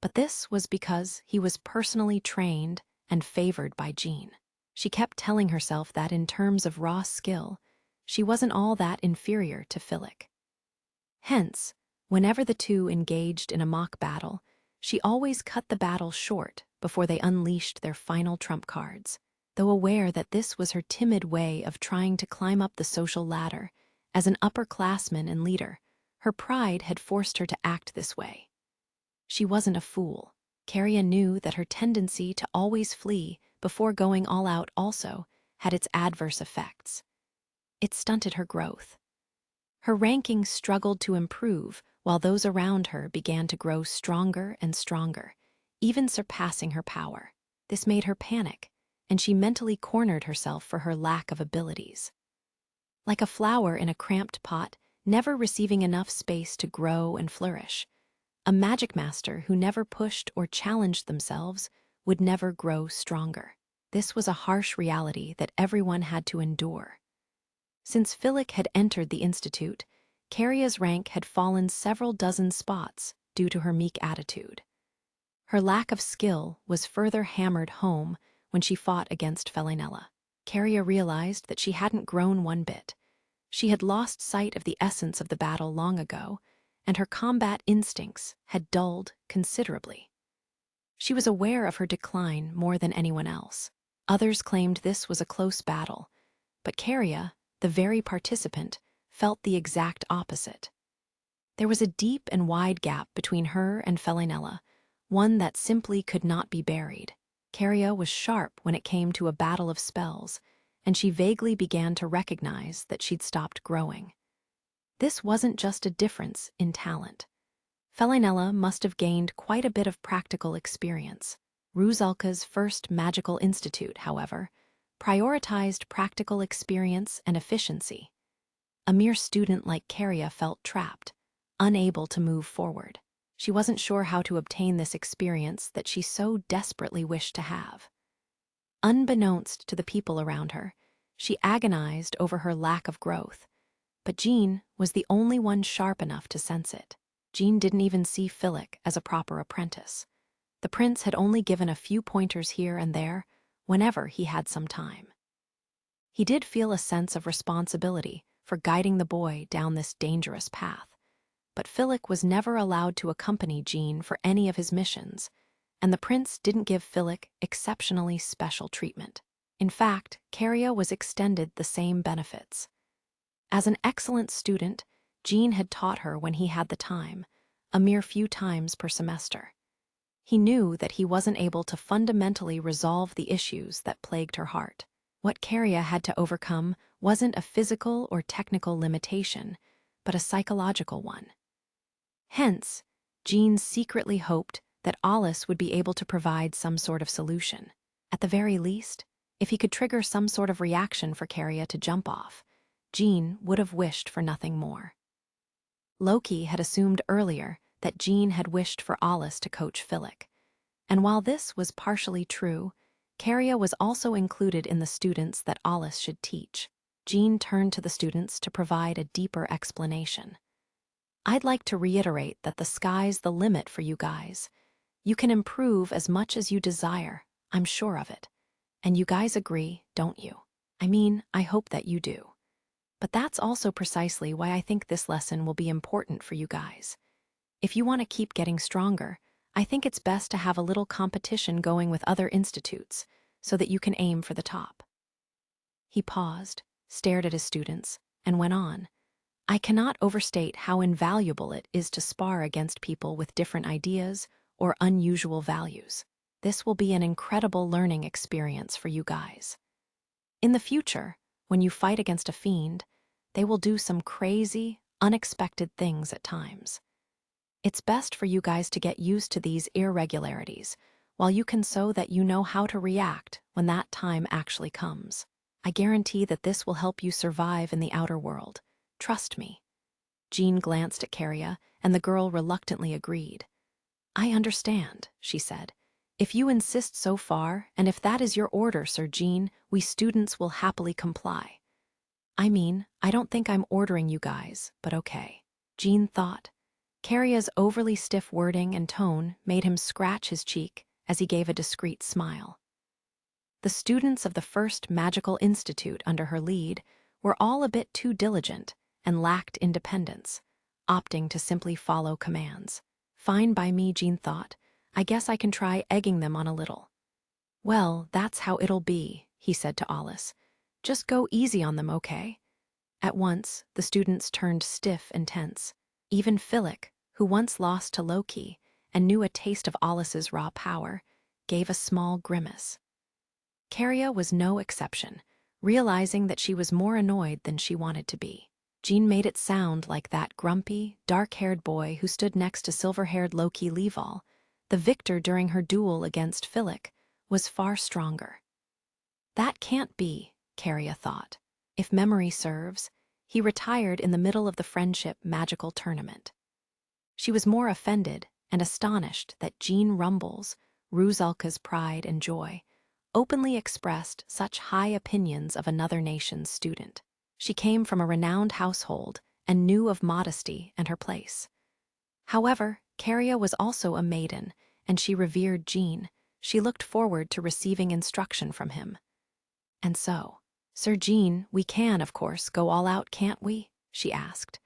Speaker 1: but this was because he was personally trained and favored by Jean. She kept telling herself that in terms of raw skill, she wasn't all that inferior to Philip. Hence, whenever the two engaged in a mock battle, she always cut the battle short before they unleashed their final trump cards. Though aware that this was her timid way of trying to climb up the social ladder, as an upperclassman and leader, her pride had forced her to act this way. She wasn't a fool. Caria knew that her tendency to always flee before going all out also had its adverse effects. It stunted her growth. Her ranking struggled to improve while those around her began to grow stronger and stronger, even surpassing her power. This made her panic, and she mentally cornered herself for her lack of abilities. Like a flower in a cramped pot, never receiving enough space to grow and flourish, a magic master who never pushed or challenged themselves would never grow stronger. This was a harsh reality that everyone had to endure. Since Philip had entered the Institute, Caria's rank had fallen several dozen spots due to her meek attitude. Her lack of skill was further hammered home when she fought against Felinella. Caria realized that she hadn't grown one bit. She had lost sight of the essence of the battle long ago, and her combat instincts had dulled considerably. She was aware of her decline more than anyone else. Others claimed this was a close battle, but Caria, the very participant, felt the exact opposite. There was a deep and wide gap between her and Felinella, one that simply could not be buried. Caria was sharp when it came to a battle of spells, and she vaguely began to recognize that she'd stopped growing. This wasn't just a difference in talent. Felinella must have gained quite a bit of practical experience. Ruzalka's first magical institute, however, prioritized practical experience and efficiency. A mere student like Caria felt trapped, unable to move forward. She wasn't sure how to obtain this experience that she so desperately wished to have. Unbeknownst to the people around her, she agonized over her lack of growth, but Jean was the only one sharp enough to sense it. Jean didn't even see Philip as a proper apprentice. The prince had only given a few pointers here and there, whenever he had some time. He did feel a sense of responsibility for guiding the boy down this dangerous path, but Philip was never allowed to accompany Jean for any of his missions, and the prince didn't give Philip exceptionally special treatment. In fact, Caria was extended the same benefits. As an excellent student, Jean had taught her when he had the time, a mere few times per semester. He knew that he wasn't able to fundamentally resolve the issues that plagued her heart. What Caria had to overcome wasn't a physical or technical limitation, but a psychological one. Hence, Jean secretly hoped that Alice would be able to provide some sort of solution. At the very least, if he could trigger some sort of reaction for Caria to jump off, Jean would have wished for nothing more. Loki had assumed earlier that Jean had wished for Alice to coach Philip, and while this was partially true, Caria was also included in the students that Alice should teach. Jean turned to the students to provide a deeper explanation. I'd like to reiterate that the sky's the limit for you guys. You can improve as much as you desire, I'm sure of it. And you guys agree, don't you? I mean, I hope that you do. But that's also precisely why I think this lesson will be important for you guys. If you want to keep getting stronger, I think it's best to have a little competition going with other institutes so that you can aim for the top. He paused, stared at his students, and went on. I cannot overstate how invaluable it is to spar against people with different ideas or unusual values. This will be an incredible learning experience for you guys. In the future, when you fight against a fiend, they will do some crazy, unexpected things at times. It's best for you guys to get used to these irregularities, while you can so that you know how to react when that time actually comes. I guarantee that this will help you survive in the outer world. Trust me. Jean glanced at Caria, and the girl reluctantly agreed. I understand, she said. If you insist so far, and if that is your order, Sir Jean, we students will happily comply. I mean, I don't think I'm ordering you guys, but okay. Jean thought. Caria's overly stiff wording and tone made him scratch his cheek as he gave a discreet smile. The students of the first magical institute under her lead were all a bit too diligent and lacked independence, opting to simply follow commands. Fine by me, Jean thought. I guess I can try egging them on a little. Well, that's how it'll be, he said to Alice. Just go easy on them, okay? At once, the students turned stiff and tense. Even Philip, who once lost to Loki and knew a taste of Alice's raw power, gave a small grimace. Caria was no exception, realizing that she was more annoyed than she wanted to be. Jean made it sound like that grumpy, dark-haired boy who stood next to silver-haired Loki Leval, the victor during her duel against Philip, was far stronger. That can't be, Caria thought. If memory serves, he retired in the middle of the friendship magical tournament. She was more offended and astonished that Jean Rumbles, Ruzalka's pride and joy, openly expressed such high opinions of another nation's student. She came from a renowned household and knew of modesty and her place. However, Caria was also a maiden, and she revered Jean. She looked forward to receiving instruction from him. And so, Sir Jean, we can, of course, go all out, can't we? She asked.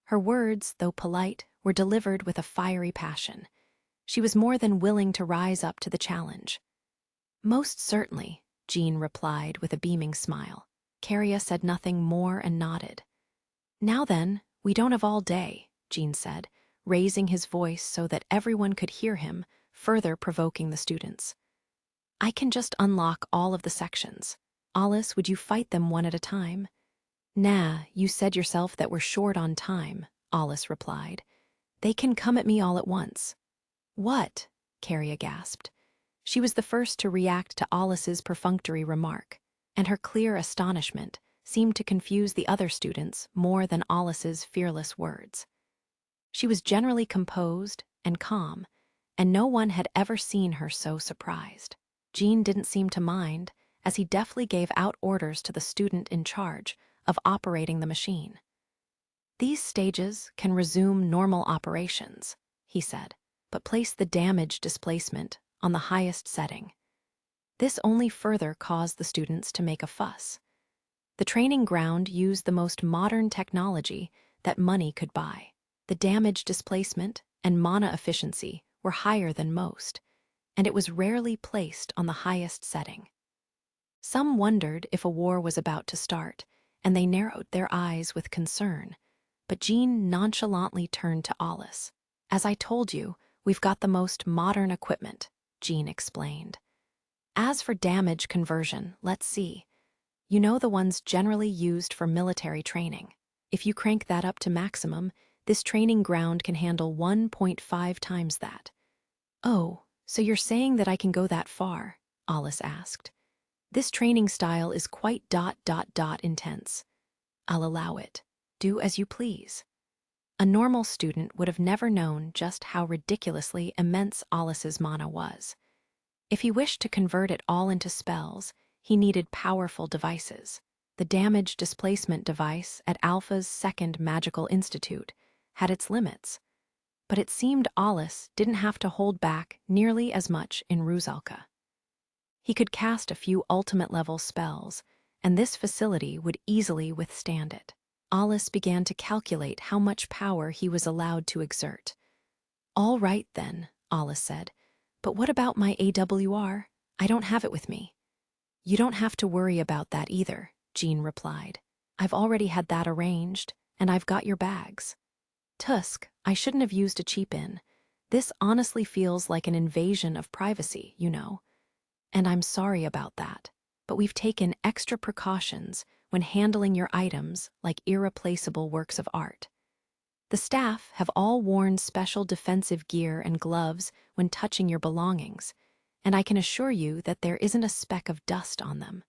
Speaker 1: Her words, though polite, were delivered with a fiery passion. She was more than willing to rise up to the challenge. Most certainly, Jean replied with a beaming smile. Caria said nothing more and nodded. Now then, we don't have all day, Jean said, raising his voice so that everyone could hear him, further provoking the students. I can just unlock all of the sections. Alice, would you fight them one at a time? Nah, you said yourself that we're short on time, Alice replied. They can come at me all at once. What? Caria gasped. She was the first to react to Alice's perfunctory remark, and her clear astonishment seemed to confuse the other students more than Alice's fearless words. She was generally composed and calm, and no one had ever seen her so surprised. Jean didn't seem to mind, as he deftly gave out orders to the student in charge of operating the machine. "These stages can resume normal operations," he said, "but place the damage displacement on the highest setting." This only further caused the students to make a fuss. The training ground used the most modern technology that money could buy. The damage displacement and mana efficiency were higher than most, and it was rarely placed on the highest setting. Some wondered if a war was about to start, and they narrowed their eyes with concern, but Jean nonchalantly turned to Alice. "As I told you, we've got the most modern equipment," Jean explained. "As for damage conversion, let's see. You know the ones generally used for military training. If you crank that up to maximum, this training ground can handle 1.5 times that." "Oh, so you're saying that I can go that far?" Alice asked. "This training style is quite intense." "I'll allow it. Do as you please." A normal student would have never known just how ridiculously immense Alice's mana was. If he wished to convert it all into spells, he needed powerful devices. The damage displacement device at Alpha's second magical institute had its limits, but it seemed Alice didn't have to hold back nearly as much in Rusalka. He could cast a few ultimate-level spells, and this facility would easily withstand it. Alice began to calculate how much power he was allowed to exert. "All right, then," Alice said, "but what about my AWR? I don't have it with me." "You don't have to worry about that either," Jean replied. "I've already had that arranged, and I've got your bags." "Tusk, I shouldn't have used a cheap-in. This honestly feels like an invasion of privacy, you know. And I'm sorry about that, but we've taken extra precautions when handling your items like irreplaceable works of art. The staff have all worn special defensive gear and gloves when touching your belongings, and I can assure you that there isn't a speck of dust on them."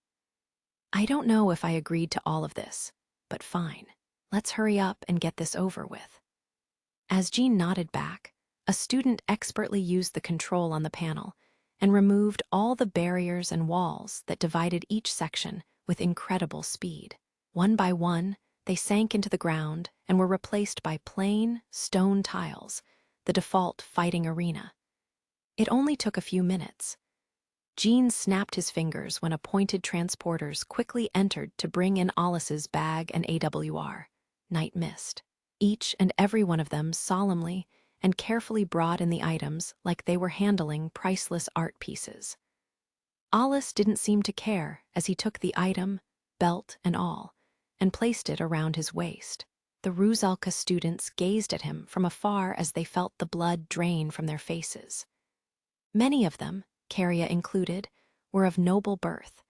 Speaker 1: "I don't know if I agreed to all of this, but fine. Let's hurry up and get this over with." As Jean nodded back, a student expertly used the control on the panel and removed all the barriers and walls that divided each section with incredible speed. One by one, they sank into the ground and were replaced by plain, stone tiles, the default fighting arena. It only took a few minutes. Jean snapped his fingers when appointed transporters quickly entered to bring in Alice's bag and AWR. Night mist. Each and every one of them solemnly and carefully brought in the items like they were handling priceless art pieces. Alice didn't seem to care as he took the item, belt and all, and placed it around his waist. The Rusalka students gazed at him from afar as they felt the blood drain from their faces. Many of them, Caria included, were of noble birth,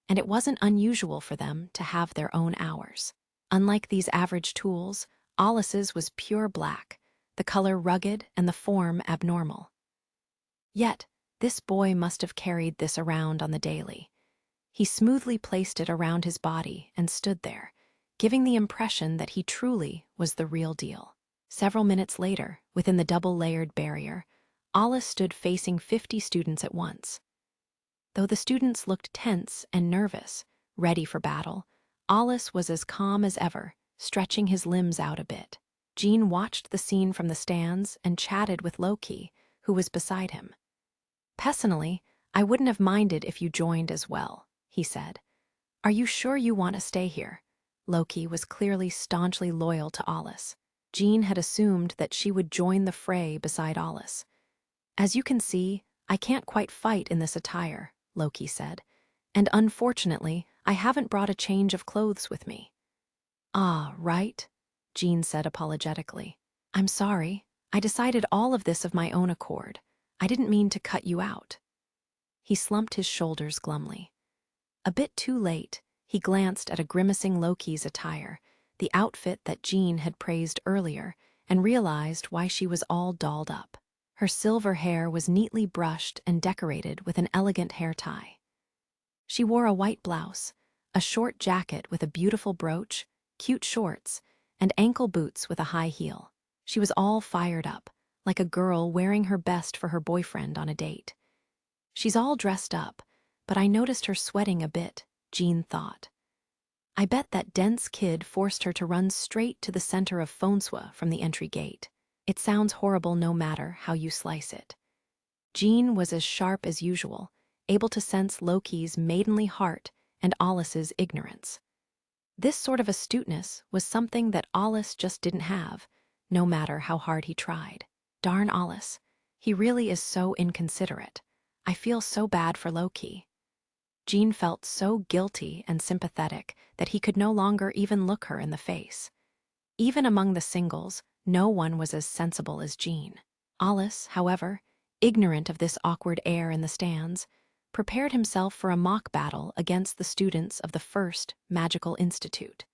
Speaker 1: and it wasn't unusual for them to have their own hours. Unlike these average tools, Alice's was pure black, the color rugged and the form abnormal. Yet, this boy must have carried this around on the daily. He smoothly placed it around his body and stood there, giving the impression that he truly was the real deal. Several minutes later, within the double-layered barrier, Alice stood facing 50 students at once. Though the students looked tense and nervous, ready for battle, Alice was as calm as ever, stretching his limbs out a bit. Jean watched the scene from the stands and chatted with Loki, who was beside him. "Personally, I wouldn't have minded if you joined as well," he said. "Are you sure you want to stay here?" Loki was clearly staunchly loyal to Alice. Jean had assumed that she would join the fray beside Alice. "As you can see, I can't quite fight in this attire," Loki said, "and unfortunately, I haven't brought a change of clothes with me." "Ah, right," Jean said apologetically. "I'm sorry. I decided all of this of my own accord. I didn't mean to cut you out." He slumped his shoulders glumly. A bit too late, he glanced at a grimacing Loki's attire, the outfit that Jean had praised earlier, and realized why she was all dolled up. Her silver hair was neatly brushed and decorated with an elegant hair tie. She wore a white blouse, a short jacket with a beautiful brooch, cute shorts, and ankle boots with a high heel. She was all fired up, like a girl wearing her best for her boyfriend on a date. She's all dressed up, but I noticed her sweating a bit, Jean thought. I bet that dense kid forced her to run straight to the center of Fonswa from the entry gate. It sounds horrible no matter how you slice it. Jean was as sharp as usual, able to sense Loki's maidenly heart and Alice's ignorance. This sort of astuteness was something that Alice just didn't have, no matter how hard he tried. Darn Alice, he really is so inconsiderate. I feel so bad for Loki. Jean felt so guilty and sympathetic that he could no longer even look her in the face. Even among the singles, no one was as sensible as Jean. Alice, however, ignorant of this awkward air in the stands, prepared himself for a mock battle against the students of the First Magical Institute.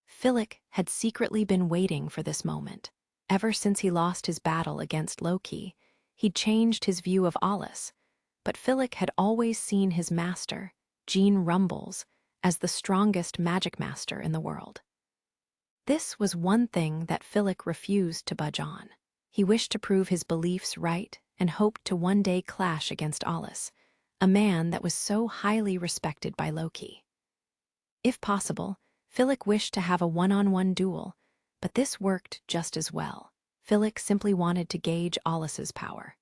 Speaker 1: Philip had secretly been waiting for this moment. Ever since he lost his battle against Loki, he'd changed his view of Alice, but Philip had always seen his master, Jean Rumbles, as the strongest Magicmaster in the world. This was one thing that Philip refused to budge on. He wished to prove his beliefs right and hoped to one day clash against Alice, a man that was so highly respected by Loki. If possible, Philip wished to have a one-on-one duel, but this worked just as well. Philip simply wanted to gauge Alice's power.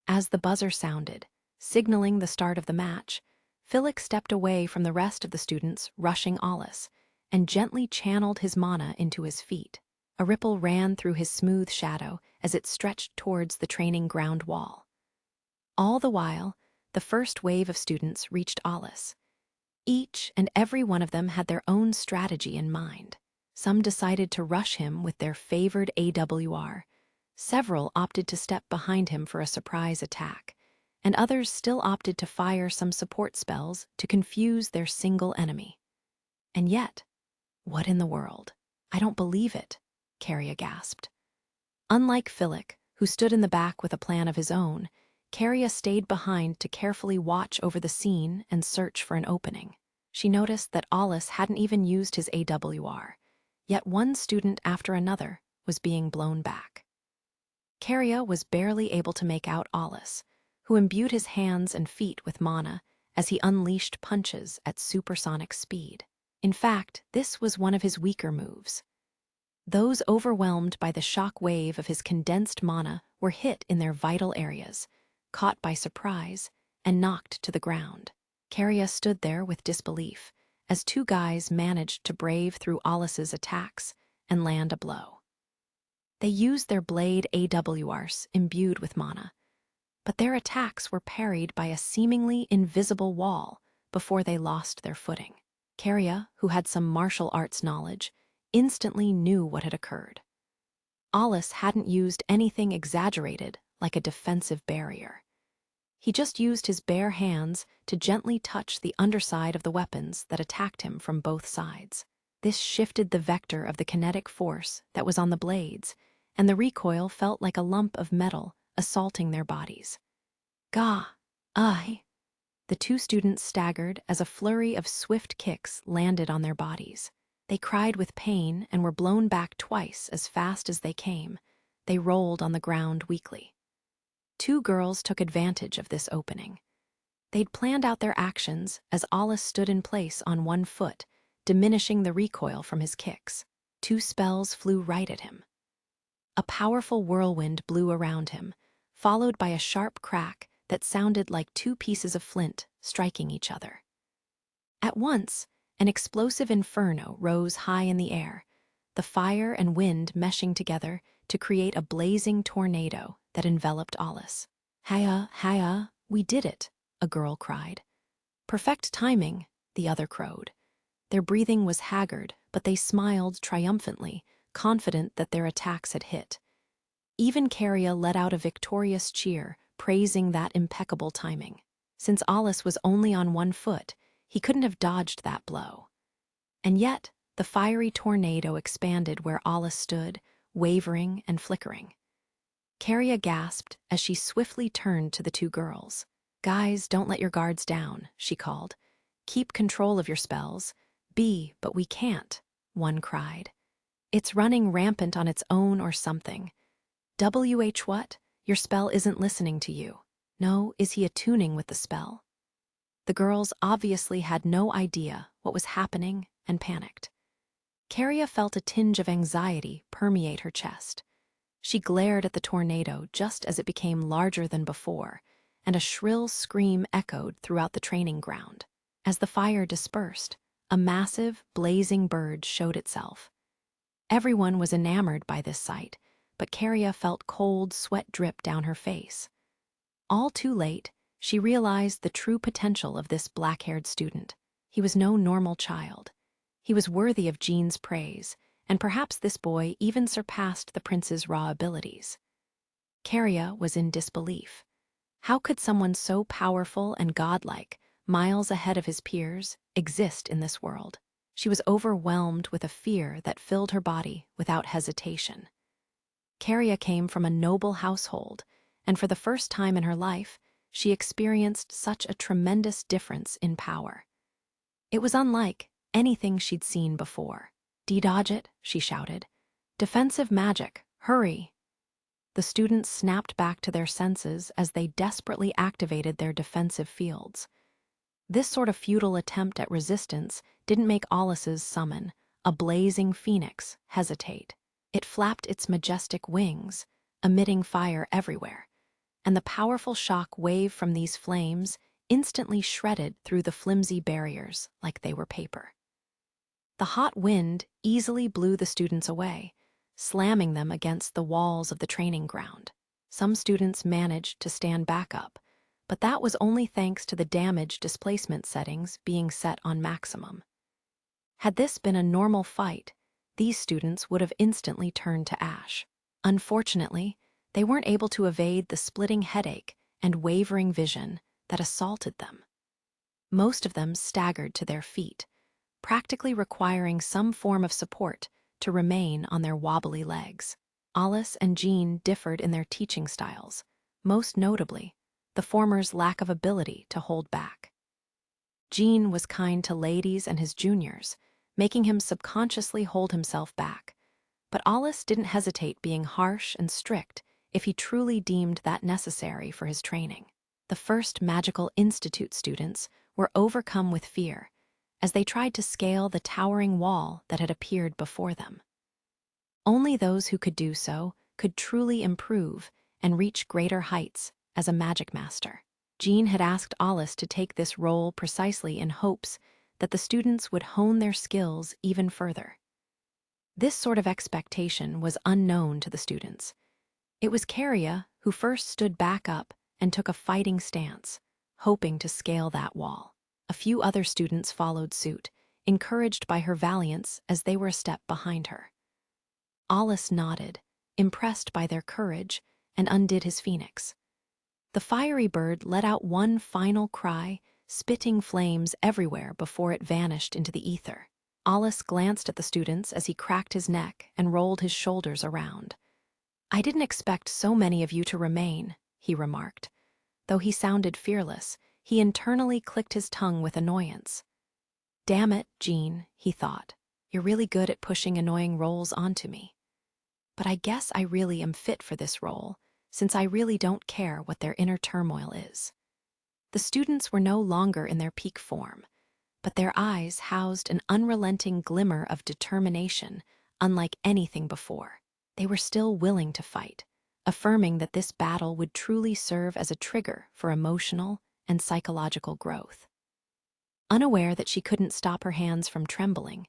Speaker 1: As the buzzer sounded, signaling the start of the match, Philip stepped away from the rest of the students rushing Alice and gently channeled his mana into his feet. A ripple ran through his smooth shadow as it stretched towards the training ground wall. All the while, the first wave of students reached Alice. Each and every one of them had their own strategy in mind. Some decided to rush him with their favored AWR. Several opted to step behind him for a surprise attack, and others still opted to fire some support spells to confuse their single enemy. And yet, what in the world? I don't believe it, Carria gasped. Unlike Philip, who stood in the back with a plan of his own, Carria stayed behind to carefully watch over the scene and search for an opening. She noticed that Alice hadn't even used his AWR, yet one student after another was being blown back. Carria was barely able to make out Alice, who imbued his hands and feet with mana as he unleashed punches at supersonic speed. In fact, this was one of his weaker moves. Those overwhelmed by the shock wave of his condensed mana were hit in their vital areas, caught by surprise, and knocked to the ground. Carria stood there with disbelief as two guys managed to brave through Alice's attacks and land a blow. They used their blade AWRs imbued with mana, but their attacks were parried by a seemingly invisible wall before they lost their footing. Carria, who had some martial arts knowledge, instantly knew what had occurred. Alice hadn't used anything exaggerated like a defensive barrier. He just used his bare hands to gently touch the underside of the weapons that attacked him from both sides. This shifted the vector of the kinetic force that was on the blades, and the recoil felt like a lump of metal assaulting their bodies. Gah! Ay! The two students staggered as a flurry of swift kicks landed on their bodies. They cried with pain and were blown back twice as fast as they came. They rolled on the ground weakly. Two girls took advantage of this opening. They'd planned out their actions as Alice stood in place on one foot, diminishing the recoil from his kicks. Two spells flew right at him. A powerful whirlwind blew around him, followed by a sharp crack that sounded like two pieces of flint striking each other. At once, an explosive inferno rose high in the air, the fire and wind meshing together to create a blazing tornado that enveloped Alice. "Hiya, hiya, we did it," a girl cried. "Perfect timing," the other crowed. Their breathing was haggard, but they smiled triumphantly, confident that their attacks had hit. Even Carria let out a victorious cheer, praising that impeccable timing. Since Alice was only on one foot, he couldn't have dodged that blow. And yet, the fiery tornado expanded where Alice stood, wavering and flickering. Caria gasped as she swiftly turned to the two girls. "Guys, don't let your guards down," she called. "Keep control of your spells." "But we can't," one cried. "It's running rampant on its own or something." What? Your spell isn't listening to you." "No, is he attuning with the spell?" The girls obviously had no idea what was happening and panicked. Caria felt a tinge of anxiety permeate her chest. She glared at the tornado just as it became larger than before, and a shrill scream echoed throughout the training ground. As the fire dispersed, a massive, blazing bird showed itself. Everyone was enamored by this sight, but Caria felt cold sweat drip down her face. All too late, she realized the true potential of this black-haired student. He was no normal child. He was worthy of Jean's praise, and perhaps this boy even surpassed the prince's raw abilities. Caria was in disbelief. How could someone so powerful and godlike, miles ahead of his peers, exist in this world? She was overwhelmed with a fear that filled her body without hesitation. Caria came from a noble household, and for the first time in her life, she experienced such a tremendous difference in power. It was unlike anything she'd seen before. "Dodge it," she shouted. "Defensive magic, hurry!" The students snapped back to their senses as they desperately activated their defensive fields. This sort of futile attempt at resistance didn't make Alice's summon, a blazing phoenix, hesitate. It flapped its majestic wings, emitting fire everywhere, and the powerful shock wave from these flames instantly shredded through the flimsy barriers like they were paper. The hot wind easily blew the students away, slamming them against the walls of the training ground. Some students managed to stand back up, but that was only thanks to the damage displacement settings being set on maximum. Had this been a normal fight, these students would have instantly turned to ash. Unfortunately, they weren't able to evade the splitting headache and wavering vision that assaulted them. Most of them staggered to their feet, practically requiring some form of support to remain on their wobbly legs. Alice and Jean differed in their teaching styles, most notably, the former's lack of ability to hold back. Jean was kind to ladies and his juniors, making him subconsciously hold himself back, but Alice didn't hesitate being harsh and strict if he truly deemed that necessary for his training. The first Magical Institute students were overcome with fear as they tried to scale the towering wall that had appeared before them. Only those who could do so could truly improve and reach greater heights as a Magicmaster. Jean had asked Alice to take this role precisely in hopes that the students would hone their skills even further. This sort of expectation was unknown to the students. It was Caria who first stood back up and took a fighting stance, hoping to scale that wall. A few other students followed suit, encouraged by her valiance as they were a step behind her. Alice nodded, impressed by their courage, and undid his phoenix. The fiery bird let out one final cry, spitting flames everywhere before it vanished into the ether. Alice glanced at the students as he cracked his neck and rolled his shoulders around. "I didn't expect so many of you to remain," he remarked. Though he sounded fearless, he internally clicked his tongue with annoyance. "Damn it, Jean," he thought. "You're really good at pushing annoying roles onto me. But I guess I really am fit for this role, since I really don't care what their inner turmoil is." The students were no longer in their peak form, but their eyes housed an unrelenting glimmer of determination unlike anything before. They were still willing to fight, affirming that this battle would truly serve as a trigger for emotional and psychological growth. Unaware that she couldn't stop her hands from trembling,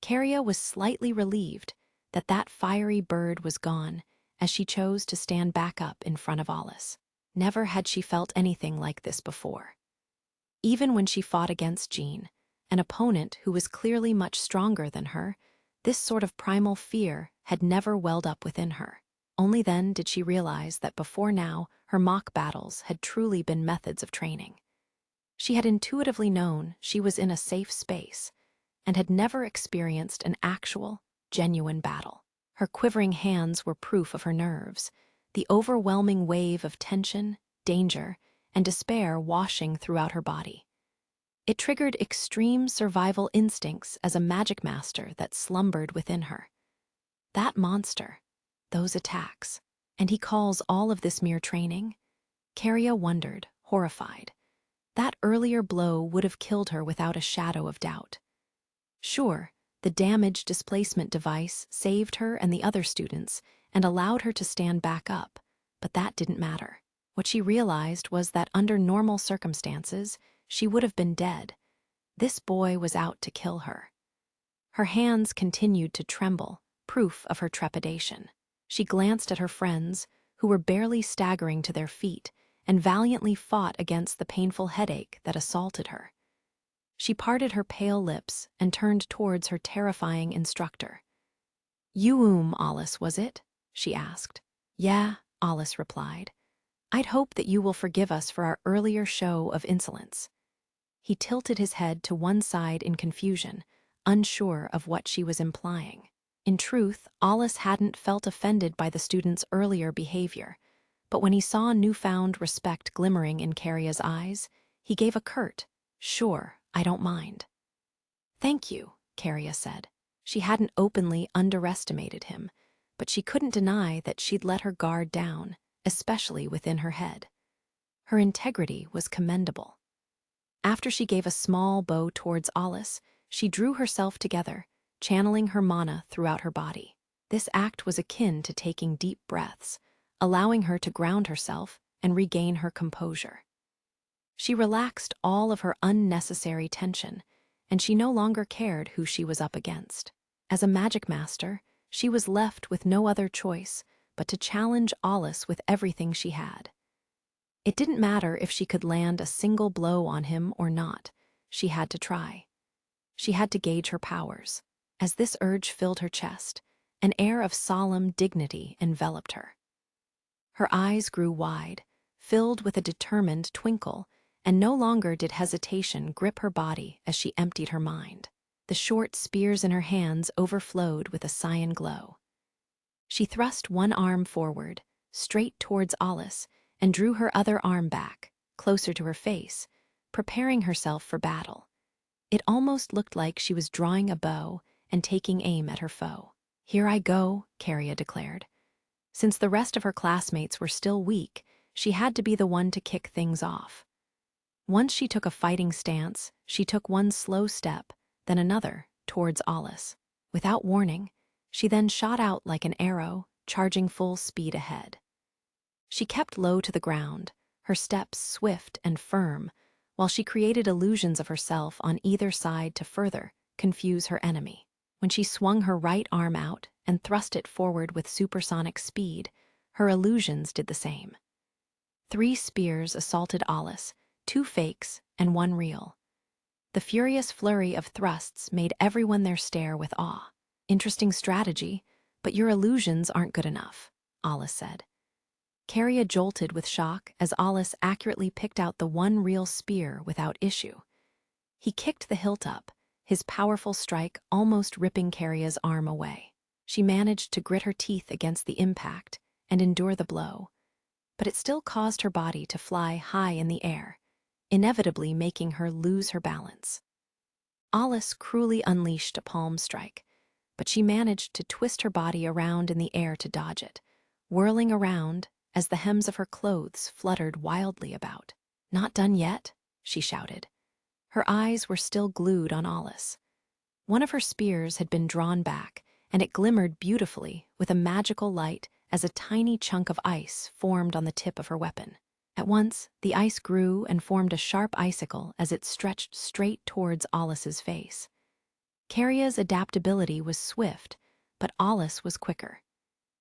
Speaker 1: Caria was slightly relieved that that fiery bird was gone as she chose to stand back up in front of Alice. Never had she felt anything like this before. Even when she fought against Jean, an opponent who was clearly much stronger than her, this sort of primal fear had never welled up within her. Only then did she realize that before now, her mock battles had truly been methods of training. She had intuitively known she was in a safe space and had never experienced an actual, genuine battle. Her quivering hands were proof of her nerves, the overwhelming wave of tension, danger, and despair washing throughout her body. It triggered extreme survival instincts as a magic master that slumbered within her. That monster, those attacks, and he calls all of this mere training? Caria wondered, horrified. That earlier blow would have killed her without a shadow of doubt. Sure, the damage displacement device saved her and the other students and allowed her to stand back up, but that didn't matter. What she realized was that under normal circumstances, she would have been dead. This boy was out to kill her. Her hands continued to tremble, proof of her trepidation. She glanced at her friends, who were barely staggering to their feet, and valiantly fought against the painful headache that assaulted her. She parted her pale lips and turned towards her terrifying instructor. "You, Alice, was it?" she asked. "Yeah," Alice replied. "I'd hope that you will forgive us for our earlier show of insolence." He tilted his head to one side in confusion, unsure of what she was implying. In truth, Alice hadn't felt offended by the student's earlier behavior, but when he saw newfound respect glimmering in Caria's eyes, he gave a curt, "Sure, I don't mind." "Thank you," Caria said. She hadn't openly underestimated him, but she couldn't deny that she'd let her guard down, especially within her head. Her integrity was commendable. After she gave a small bow towards Alice, she drew herself together, channeling her mana throughout her body. This act was akin to taking deep breaths, allowing her to ground herself and regain her composure. She relaxed all of her unnecessary tension, and she no longer cared who she was up against. As a magic master, she was left with no other choice but to challenge Alice with everything she had. It didn't matter if she could land a single blow on him or not. She had to try. She had to gauge her powers. As this urge filled her chest, an air of solemn dignity enveloped her. Her eyes grew wide, filled with a determined twinkle, and no longer did hesitation grip her body as she emptied her mind. The short spears in her hands overflowed with a cyan glow. She thrust one arm forward, straight towards Alice, and drew her other arm back, closer to her face, preparing herself for battle. It almost looked like she was drawing a bow and taking aim at her foe. "Here I go," Caria declared. Since the rest of her classmates were still weak, she had to be the one to kick things off. Once she took a fighting stance, she took one slow step, then another, towards Alice. Without warning, she then shot out like an arrow, charging full speed ahead. She kept low to the ground, her steps swift and firm, while she created illusions of herself on either side to further confuse her enemy. When she swung her right arm out and thrust it forward with supersonic speed, her illusions did the same. 3 spears assaulted Alice, 2 fakes and 1 real. The furious flurry of thrusts made everyone there stare with awe. "Interesting strategy, but your illusions aren't good enough," Alice said. Caria jolted with shock as Alice accurately picked out the 1 real spear without issue. He kicked the hilt up, his powerful strike almost ripping Caria's arm away. She managed to grit her teeth against the impact and endure the blow, but it still caused her body to fly high in the air, inevitably making her lose her balance. Alice cruelly unleashed a palm strike, but she managed to twist her body around in the air to dodge it, whirling around as the hems of her clothes fluttered wildly about. "Not done yet," she shouted. Her eyes were still glued on Alice. One of her spears had been drawn back, and it glimmered beautifully with a magical light as a tiny chunk of ice formed on the tip of her weapon. At once, the ice grew and formed a sharp icicle as it stretched straight towards Alice's face. Caria's adaptability was swift, but Alice was quicker.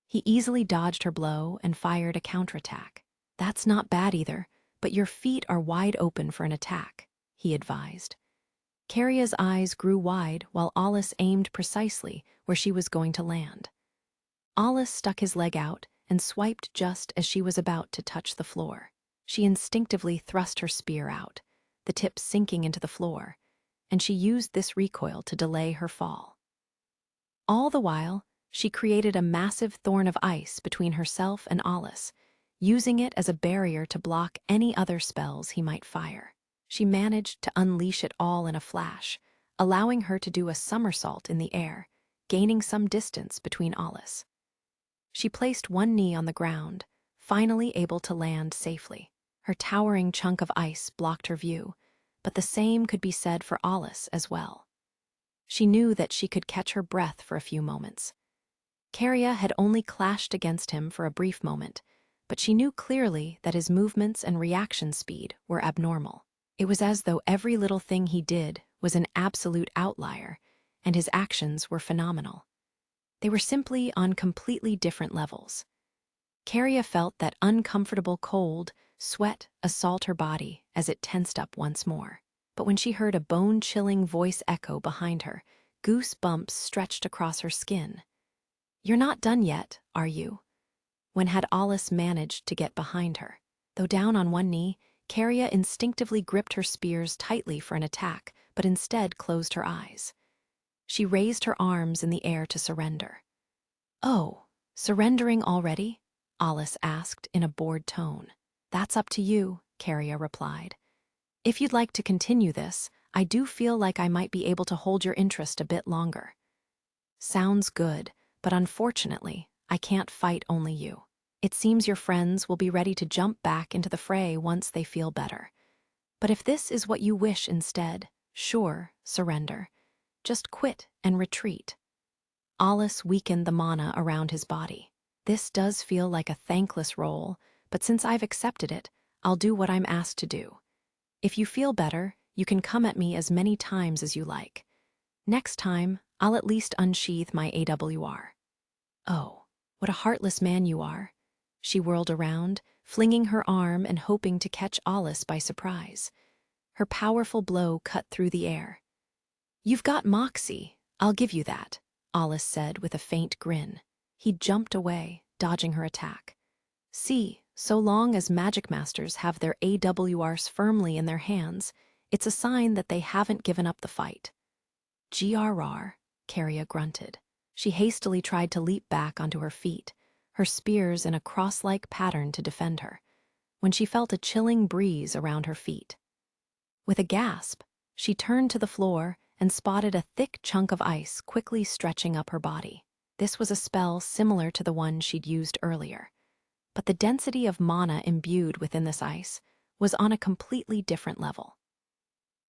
Speaker 1: He easily dodged her blow and fired a counterattack. "That's not bad either, but your feet are wide open for an attack," he advised. Caria's eyes grew wide while Alice aimed precisely where she was going to land. Alice stuck his leg out and swiped just as she was about to touch the floor. She instinctively thrust her spear out, the tip sinking into the floor, and she used this recoil to delay her fall. All the while, She created a massive thorn of ice between herself and Alice, using it as a barrier to block any other spells he might fire. She managed to unleash it all in a flash, allowing her to do a somersault in the air, gaining some distance between Alice. She placed one knee on the ground, finally able to land safely. Her towering chunk of ice blocked her view, but the same could be said for Alice as well. She knew that she could catch her breath for a few moments. Caria had only clashed against him for a brief moment, but she knew clearly that his movements and reaction speed were abnormal. It was as though every little thing he did was an absolute outlier, and his actions were phenomenal. They were simply on completely different levels. Caria felt that uncomfortable cold sweat assault her body as it tensed up once more. But when she heard a bone-chilling voice echo behind her, goosebumps stretched across her skin. "You're not done yet, are you?" When had Alice managed to get behind her? Though down on one knee, Caria instinctively gripped her spears tightly for an attack, but instead closed her eyes. She raised her arms in the air to surrender. "Oh, surrendering already?" Alice asked in a bored tone. "That's up to you," Caria replied. "If you'd like to continue this, I do feel like I might be able to hold your interest a bit longer." "Sounds good, but unfortunately, I can't fight only you. It seems your friends will be ready to jump back into the fray once they feel better. But if this is what you wish instead, sure, surrender. Just quit and retreat." Alice weakened the mana around his body. "This does feel like a thankless role, but since I've accepted it, I'll do what I'm asked to do. If you feel better, you can come at me as many times as you like. Next time, I'll at least unsheath my AWR. "Oh, what a heartless man you are." She whirled around, flinging her arm and hoping to catch Alice by surprise. Her powerful blow cut through the air. "You've got moxie, I'll give you that," Alice said with a faint grin. He jumped away, dodging her attack. "See, so long as Magicmasters have their AWRs firmly in their hands, it's a sign that they haven't given up the fight." "GRR," Caria grunted. She hastily tried to leap back onto her feet, her spears in a cross-like pattern to defend her, when she felt a chilling breeze around her feet. With a gasp, she turned to the floor and spotted a thick chunk of ice quickly stretching up her body. This was a spell similar to the one she'd used earlier, but the density of mana imbued within this ice was on a completely different level.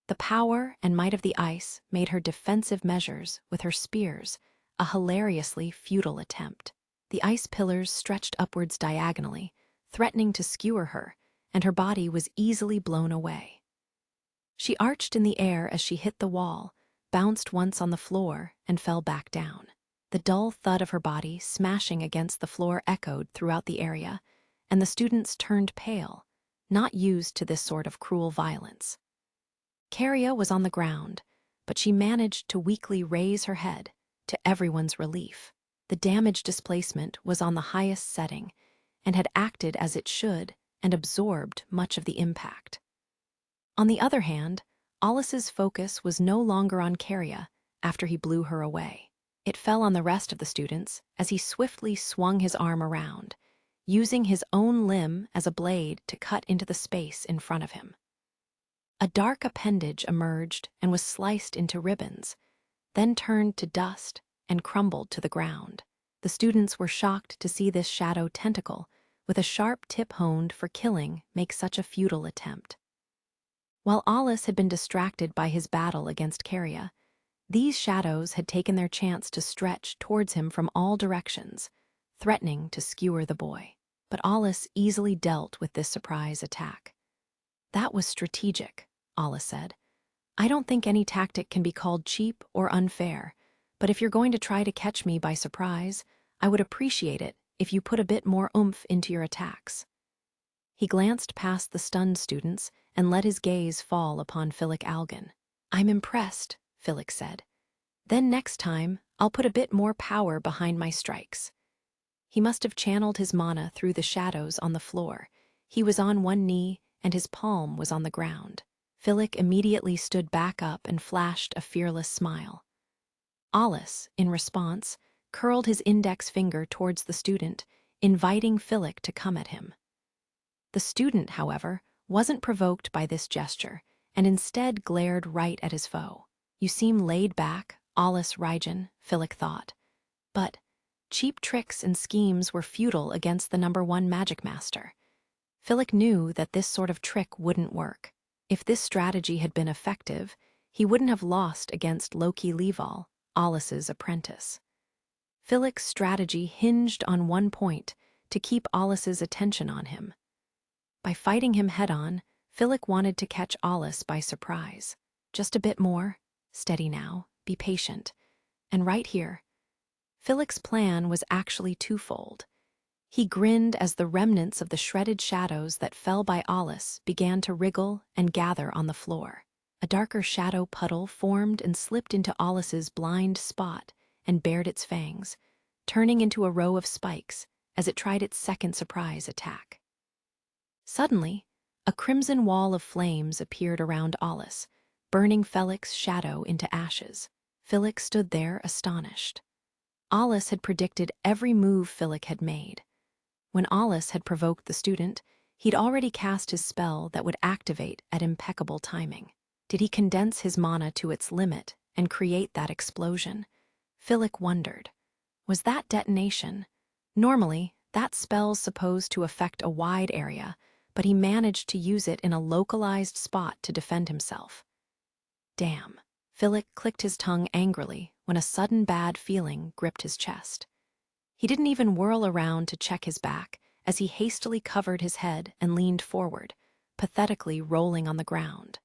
Speaker 1: The power and might of the ice made her defensive measures with her spears a hilariously futile attempt. The ice pillars stretched upwards diagonally, threatening to skewer her, and her body was easily blown away. She arched in the air as she hit the wall, bounced once on the floor, and fell back down. The dull thud of her body smashing against the floor echoed throughout the area, and the students turned pale, not used to this sort of cruel violence. Caria was on the ground, but she managed to weakly raise her head, to everyone's relief. The damage displacement was on the highest setting, and had acted as it should and absorbed much of the impact. On the other hand, Alice's focus was no longer on Caria after he blew her away. It fell on the rest of the students as he swiftly swung his arm around, using his own limb as a blade to cut into the space in front of him. A dark appendage emerged and was sliced into ribbons, then turned to dust and crumbled to the ground. The students were shocked to see this shadow tentacle, with a sharp tip honed for killing, make such a futile attempt. While Alice had been distracted by his battle against Caria, these shadows had taken their chance to stretch towards him from all directions, threatening to skewer the boy. But Alice easily dealt with this surprise attack. "That was strategic," Alice said. "I don't think any tactic can be called cheap or unfair, but if you're going to try to catch me by surprise, I would appreciate it if you put a bit more oomph into your attacks." He glanced past the stunned students and let his gaze fall upon Philip Algan. "I'm impressed," Philip said. "Then next time, I'll put a bit more power behind my strikes." He must have channeled his mana through the shadows on the floor. He was on one knee, and his palm was on the ground. Philip immediately stood back up and flashed a fearless smile. Alice, in response, curled his index finger towards the student, inviting Philip to come at him. The student, however, wasn't provoked by this gesture, and instead glared right at his foe. "You seem laid back, Alice Rygen," Philip thought. But cheap tricks and schemes were futile against the #1 Magicmaster. Philip knew that this sort of trick wouldn't work. If this strategy had been effective, he wouldn't have lost against Loki Leval, Alice's apprentice. Philip's strategy hinged on one point: to keep Alice's attention on him. By fighting him head-on, Philip wanted to catch Alice by surprise. Just a bit more. Steady now. Be patient. And right here. Philip's plan was actually twofold. He grinned as the remnants of the shredded shadows that fell by Alice began to wriggle and gather on the floor. A darker shadow puddle formed and slipped into Alice's blind spot and bared its fangs, turning into a row of spikes as it tried its second surprise attack. Suddenly, a crimson wall of flames appeared around Alice, burning Philip's shadow into ashes. Philip stood there astonished. Alice had predicted every move Philip had made. When Alice had provoked the student, he'd already cast his spell that would activate at impeccable timing. Did he condense his mana to its limit and create that explosion? Philip wondered. Was that detonation? Normally, that spell's supposed to affect a wide area, but he managed to use it in a localized spot to defend himself. Damn. Philip clicked his tongue angrily when a sudden bad feeling gripped his chest. He didn't even whirl around to check his back as he hastily covered his head and leaned forward, pathetically rolling on the ground.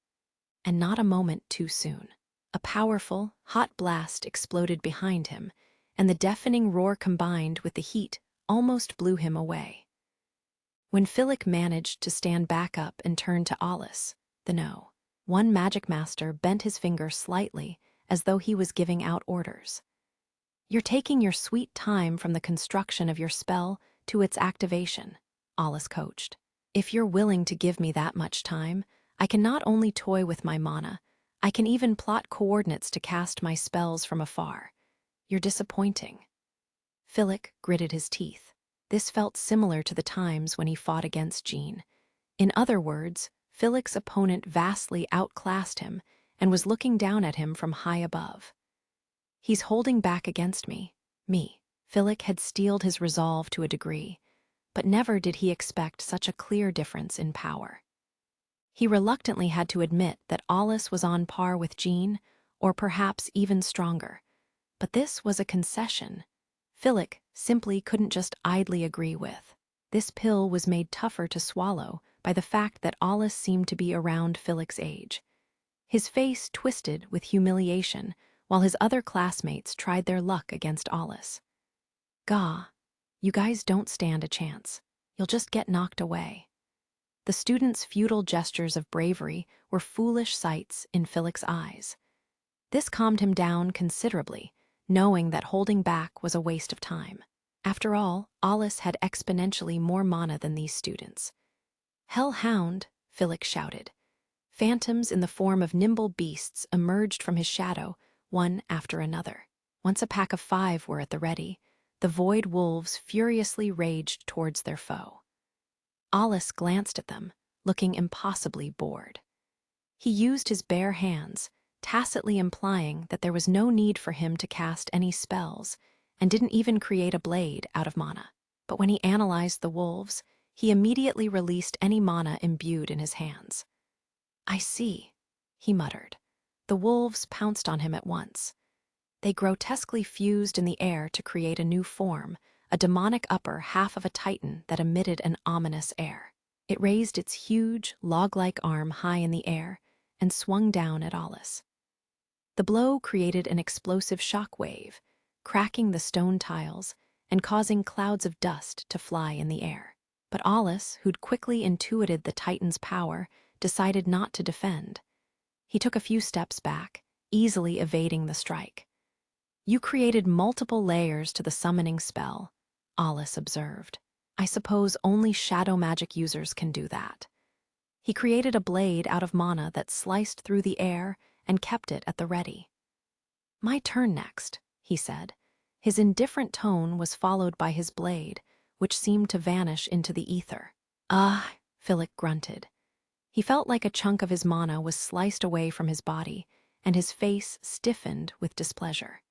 Speaker 1: And not a moment too soon. A powerful, hot blast exploded behind him, and the deafening roar combined with the heat almost blew him away. When Philip managed to stand back up and turn to Alice, the #1 Magicmaster bent his finger slightly as though he was giving out orders. "You're taking your sweet time from the construction of your spell to its activation," Alice coached. "If you're willing to give me that much time, I can not only toy with my mana, I can even plot coordinates to cast my spells from afar. You're disappointing." Philip gritted his teeth. This felt similar to the times when he fought against Jean. In other words, Philip's opponent vastly outclassed him and was looking down at him from high above. "He's holding back against me. Philip had steeled his resolve to a degree, but never did he expect such a clear difference in power. He reluctantly had to admit that Alice was on par with Jean, or perhaps even stronger. But this was a concession Philip simply couldn't just idly agree with. This pill was made tougher to swallow by the fact that Alice seemed to be around Philip's age. His face twisted with humiliation while his other classmates tried their luck against Alice. "Gah, you guys don't stand a chance. You'll just get knocked away." The students' futile gestures of bravery were foolish sights in Philip's eyes. This calmed him down considerably, knowing that holding back was a waste of time. After all, Alice had exponentially more mana than these students. "Hellhound," Philip shouted. Phantoms in the form of nimble beasts emerged from his shadow, one after another. Once a pack of 5 were at the ready, the void wolves furiously raged towards their foe. Alice glanced at them, looking impossibly bored. He used his bare hands, tacitly implying that there was no need for him to cast any spells, and didn't even create a blade out of mana. But when he analyzed the wolves, he immediately released any mana imbued in his hands. "I see," he muttered. The wolves pounced on him at once. They grotesquely fused in the air to create a new form, a demonic upper half of a titan that emitted an ominous air. It raised its huge, log-like arm high in the air and swung down at Alice. The blow created an explosive shock wave, cracking the stone tiles and causing clouds of dust to fly in the air. But Alice, who'd quickly intuited the titan's power, decided not to defend. He took a few steps back, easily evading the strike. "You created multiple layers to the summoning spell," Alice observed. "I suppose only shadow magic users can do that." He created a blade out of mana that sliced through the air and kept it at the ready. "My turn next," he said, His indifferent tone was followed by his blade, which seemed to vanish into the ether. "Ah," Philip grunted. He felt like a chunk of his mana was sliced away from his body, and his face stiffened with displeasure.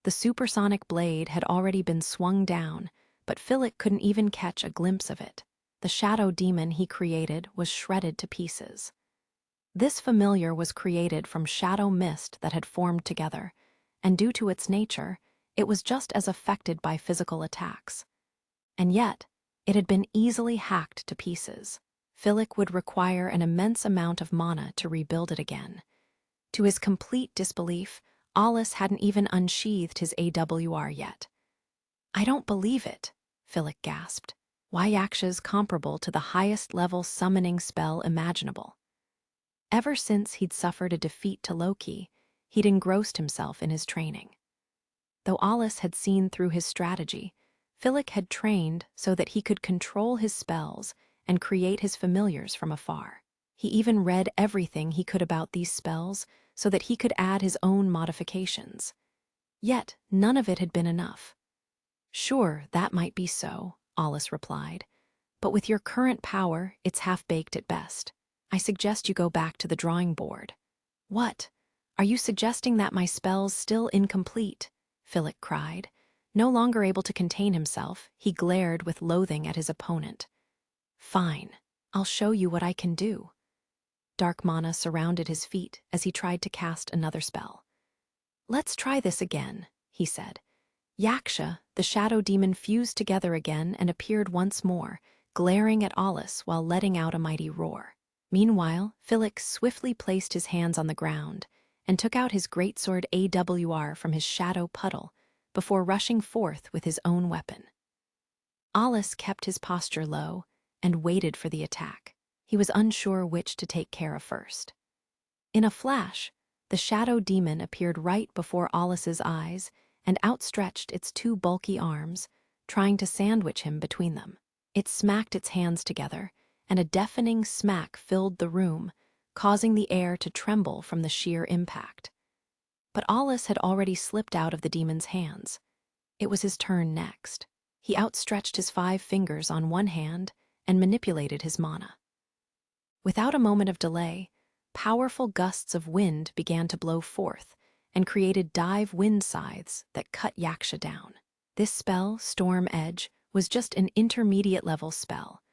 Speaker 1: The supersonic blade had already been swung down, but Philip couldn't even catch a glimpse of it. The shadow demon he created was shredded to pieces. This familiar was created from shadow mist that had formed together, and due to its nature, it was just as affected by physical attacks. And yet, it had been easily hacked to pieces. Philip would require an immense amount of mana to rebuild it again. To his complete disbelief, Alice hadn't even unsheathed his AWR yet. "I don't believe it," Philip gasped. "Why Yaksha's comparable to the highest-level summoning spell imaginable." Ever since he'd suffered a defeat to Loki, he'd engrossed himself in his training. Though Alice had seen through his strategy, Philip had trained so that he could control his spells and create his familiars from afar. He even read everything he could about these spells so that he could add his own modifications. Yet none of it had been enough. "Sure, that might be so," Alice replied, "but with your current power, it's half-baked at best. I suggest you go back to the drawing board." "What? Are you suggesting that my spell's still incomplete?" Philip cried. No longer able to contain himself, he glared with loathing at his opponent. "Fine, I'll show you what I can do." Dark mana surrounded his feet as he tried to cast another spell. "Let's try this again," he said. Yaksha, the shadow demon, fused together again and appeared once more, glaring at Alice while letting out a mighty roar. Meanwhile, Philip swiftly placed his hands on the ground and took out his greatsword AWR from his shadow puddle before rushing forth with his own weapon. Alice kept his posture low and waited for the attack. He was unsure which to take care of first. In a flash, the shadow demon appeared right before Alice's eyes and outstretched its two bulky arms, trying to sandwich him between them. It smacked its hands together, and a deafening smack filled the room, causing the air to tremble from the sheer impact. But Alice had already slipped out of the demon's hands. It was his turn next. He outstretched his 5 fingers on one hand and manipulated his mana. Without a moment of delay, powerful gusts of wind began to blow forth and created dive wind scythes that cut Yaksha down. This spell, Storm Edge, was just an intermediate-level spell,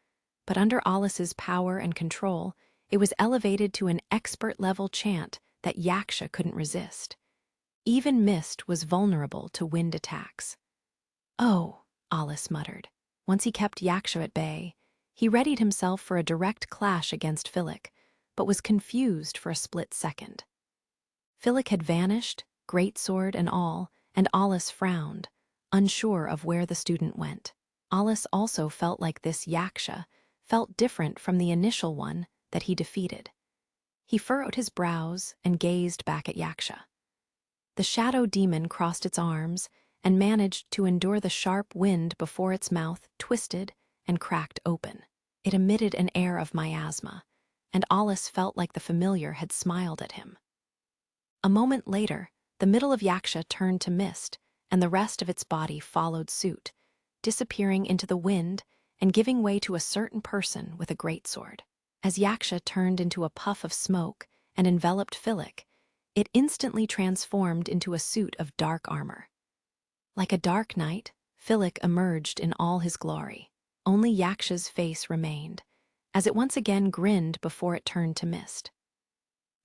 Speaker 1: but under Alice's power and control, it was elevated to an expert-level chant that Yaksha couldn't resist. Even Mist was vulnerable to wind attacks. "Oh," Alice muttered. Once he kept Yaksha at bay, he readied himself for a direct clash against Philip, but was confused for a split second. Philip had vanished, greatsword and all, and Alice frowned, unsure of where the student went. Alice also felt like this Yaksha felt different from the initial one that he defeated. He furrowed his brows and gazed back at Yaksha. The shadow demon crossed its arms and managed to endure the sharp wind before its mouth twisted and cracked open. It emitted an air of miasma, and Alice felt like the familiar had smiled at him. A moment later, the middle of Yaksha turned to mist, and the rest of its body followed suit, disappearing into the wind and giving way to a certain person with a greatsword. As Yaksha turned into a puff of smoke and enveloped Philip, it instantly transformed into a suit of dark armor. Like a dark night, Philip emerged in all his glory. Only Yaksha's face remained, as it once again grinned before it turned to mist.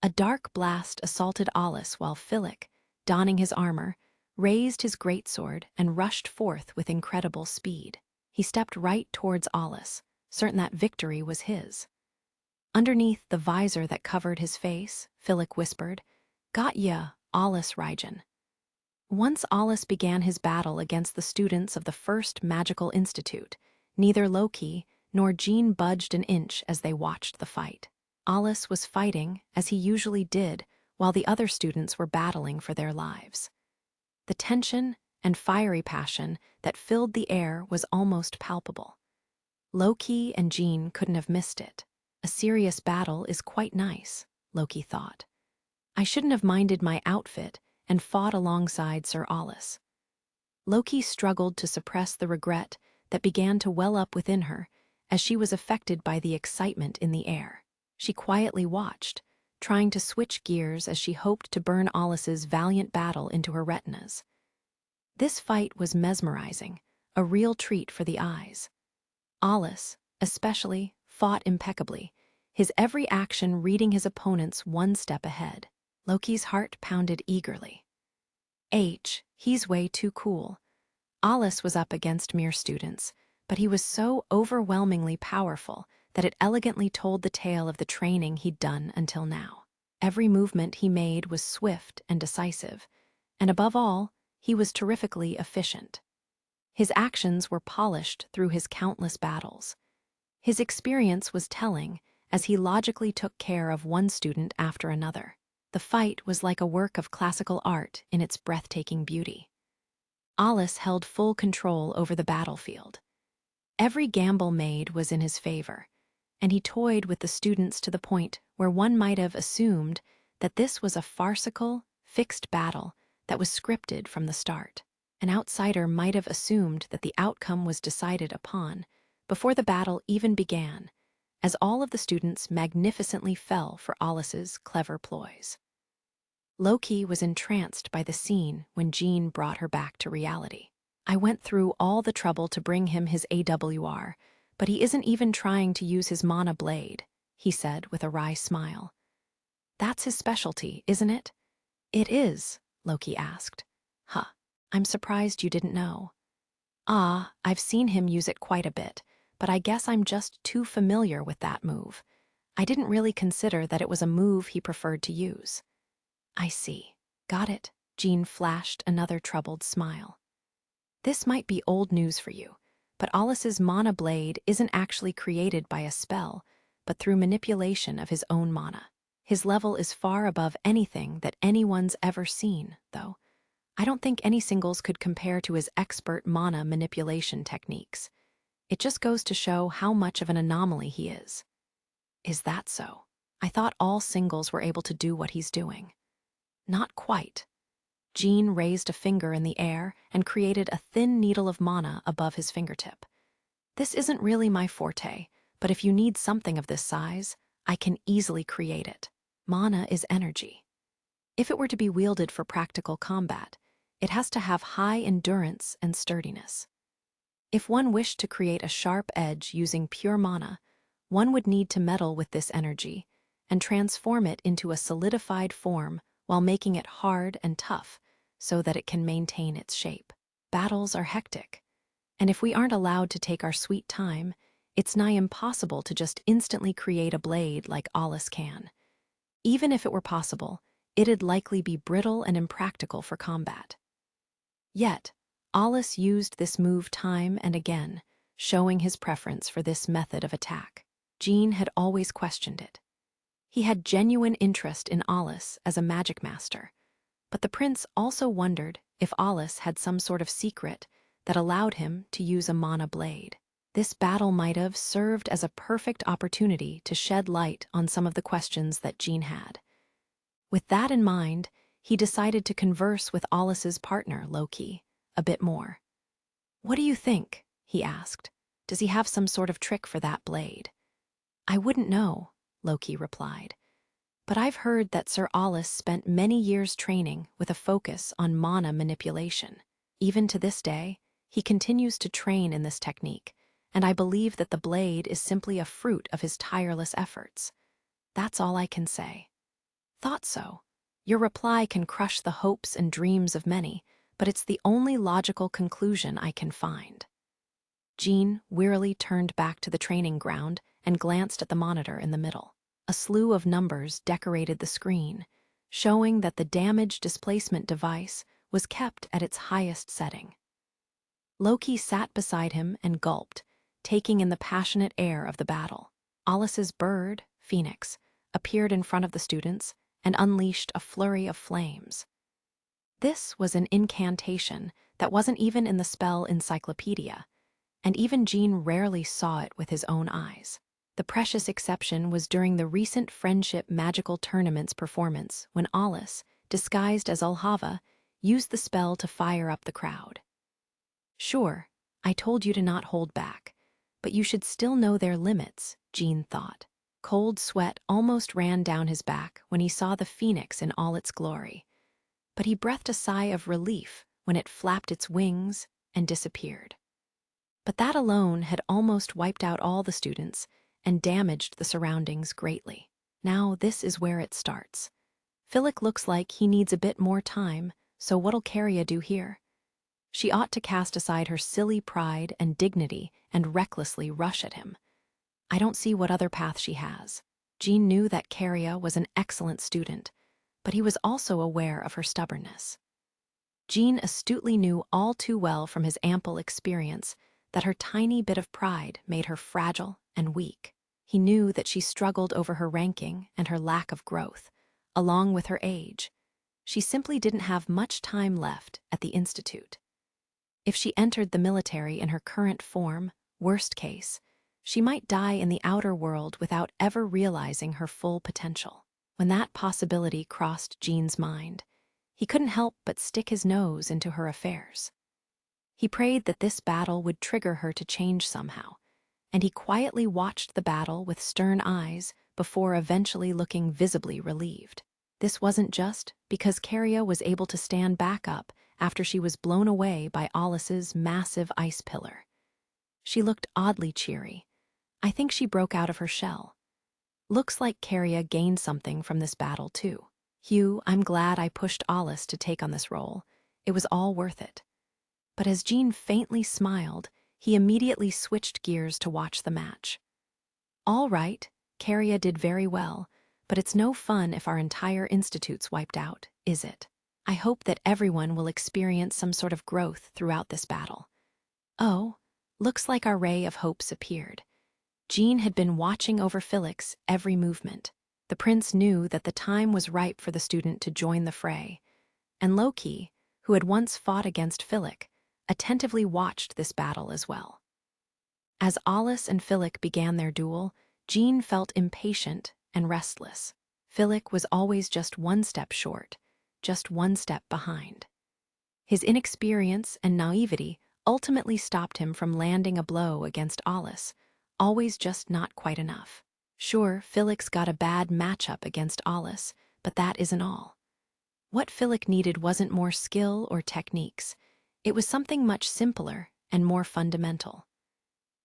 Speaker 1: A dark blast assaulted Alice while Philip, donning his armor, raised his greatsword and rushed forth with incredible speed. He stepped right towards Alice, certain that victory was his. Underneath the visor that covered his face, Philip whispered, "Got ya, Alice Rygen." Once Alice began his battle against the students of the First Magical Institute, neither Loki nor Jean budged an inch as they watched the fight. Alice was fighting, as he usually did, while the other students were battling for their lives. The tension and fiery passion that filled the air was almost palpable. Loki and Jean couldn't have missed it. A serious battle is quite nice, Loki thought. I shouldn't have minded my outfit and fought alongside Sir Alice. Loki struggled to suppress the regret that began to well up within her as she was affected by the excitement in the air. She quietly watched, trying to switch gears as she hoped to burn Olis's valiant battle into her retinas. This fight was mesmerizing, a real treat for the eyes. Olis, especially, fought impeccably, his every action reading his opponents one step ahead. Loki's heart pounded eagerly. He's way too cool. Olis was up against mere students, but he was so overwhelmingly powerful that it elegantly told the tale of the training he'd done until now. Every movement he made was swift and decisive, and above all, he was terrifically efficient. His actions were polished through his countless battles. His experience was telling as he logically took care of one student after another. The fight was like a work of classical art in its breathtaking beauty. Olis held full control over the battlefield. Every gamble made was in his favor, and he toyed with the students to the point where one might have assumed that this was a farcical, fixed battle that was scripted from the start. An outsider might have assumed that the outcome was decided upon before the battle even began, as all of the students magnificently fell for Olis's clever ploys. Loki was entranced by the scene when Jean brought her back to reality. I went through all the trouble to bring him his AWR, but he isn't even trying to use his mana blade, he said with a wry smile. That's his specialty, isn't it? It is, Loki asked. Huh, I'm surprised you didn't know. I've seen him use it quite a bit, but I guess I'm just too familiar with that move. I didn't really consider that it was a move he preferred to use. I see. Got it. Jean flashed another troubled smile. This might be old news for you, but Olis's mana blade isn't actually created by a spell, but through manipulation of his own mana. His level is far above anything that anyone's ever seen, though. I don't think any singles could compare to his expert mana manipulation techniques. It just goes to show how much of an anomaly he is. Is that so? I thought all singles were able to do what he's doing. Not quite. Jean raised a finger in the air and created a thin needle of mana above his fingertip. This isn't really my forte, but if you need something of this size, I can easily create it. Mana is energy. If it were to be wielded for practical combat, it has to have high endurance and sturdiness. If one wished to create a sharp edge using pure mana, one would need to meddle with this energy and transform it into a solidified form while making it hard and tough so that it can maintain its shape. Battles are hectic, and if we aren't allowed to take our sweet time, it's nigh impossible to just instantly create a blade like Olis can. Even if it were possible, it'd likely be brittle and impractical for combat. Yet, Olis used this move time and again, showing his preference for this method of attack. Jean had always questioned it. He had genuine interest in Olis as a Magicmaster, but the prince also wondered if Olis had some sort of secret that allowed him to use a mana blade. This battle might have served as a perfect opportunity to shed light on some of the questions that Jean had. With that in mind, he decided to converse with Olis's partner, Loki, a bit more. "What do you think?" he asked. "Does he have some sort of trick for that blade?" "I wouldn't know," Loki replied. "But I've heard that Sir Olis spent many years training with a focus on mana manipulation. Even to this day, he continues to train in this technique, and I believe that the blade is simply a fruit of his tireless efforts. That's all I can say." "Thought so. Your reply can crush the hopes and dreams of many, but it's the only logical conclusion I can find." Jean wearily turned back to the training ground and glanced at the monitor in the middle. A slew of numbers decorated the screen, showing that the damage displacement device was kept at its highest setting. Loki sat beside him and gulped, taking in the passionate air of the battle. Olis's bird, Phoenix, appeared in front of the students and unleashed a flurry of flames. This was an incantation that wasn't even in the spell encyclopedia, and even Jean rarely saw it with his own eyes. The precious exception was during the recent Friendship Magical Tournament's performance when Olis, disguised as Ulhava, used the spell to fire up the crowd. Sure, I told you to not hold back, but you should still know their limits, Jean thought. Cold sweat almost ran down his back when he saw the phoenix in all its glory, but he breathed a sigh of relief when it flapped its wings and disappeared. But that alone had almost wiped out all the students and damaged the surroundings greatly. Now this is where it starts. Philip looks like he needs a bit more time, so what'll Caria do here? She ought to cast aside her silly pride and dignity and recklessly rush at him. I don't see what other path she has. Jean knew that Caria was an excellent student, but he was also aware of her stubbornness. Jean astutely knew all too well from his ample experience that her tiny bit of pride made her fragile and weak. He knew that she struggled over her ranking and her lack of growth, along with her age. She simply didn't have much time left at the institute. If she entered the military in her current form, worst case, she might die in the outer world without ever realizing her full potential. When that possibility crossed Jean's mind, he couldn't help but stick his nose into her affairs. He prayed that this battle would trigger her to change somehow, and he quietly watched the battle with stern eyes before eventually looking visibly relieved. This wasn't just because Caria was able to stand back up after she was blown away by Alice's massive ice pillar. She looked oddly cheery. I think she broke out of her shell. Looks like Caria gained something from this battle too. Hugh, I'm glad I pushed Alice to take on this role. It was all worth it. But as Jean faintly smiled, he immediately switched gears to watch the match. All right, Caria did very well, but it's no fun if our entire institute's wiped out, is it? I hope that everyone will experience some sort of growth throughout this battle. Oh, looks like our ray of hopes appeared. Jean had been watching over Felix's every movement. The prince knew that the time was ripe for the student to join the fray, and Loki, who had once fought against Felix, attentively watched this battle as well. As Alice and Felix began their duel, Jean felt impatient and restless. Felix was always just one step short, just one step behind. His inexperience and naivety ultimately stopped him from landing a blow against Alice, always just not quite enough. Sure, Felix got a bad matchup against Alice, but that isn't all. What Felix needed wasn't more skill or techniques. It was something much simpler and more fundamental.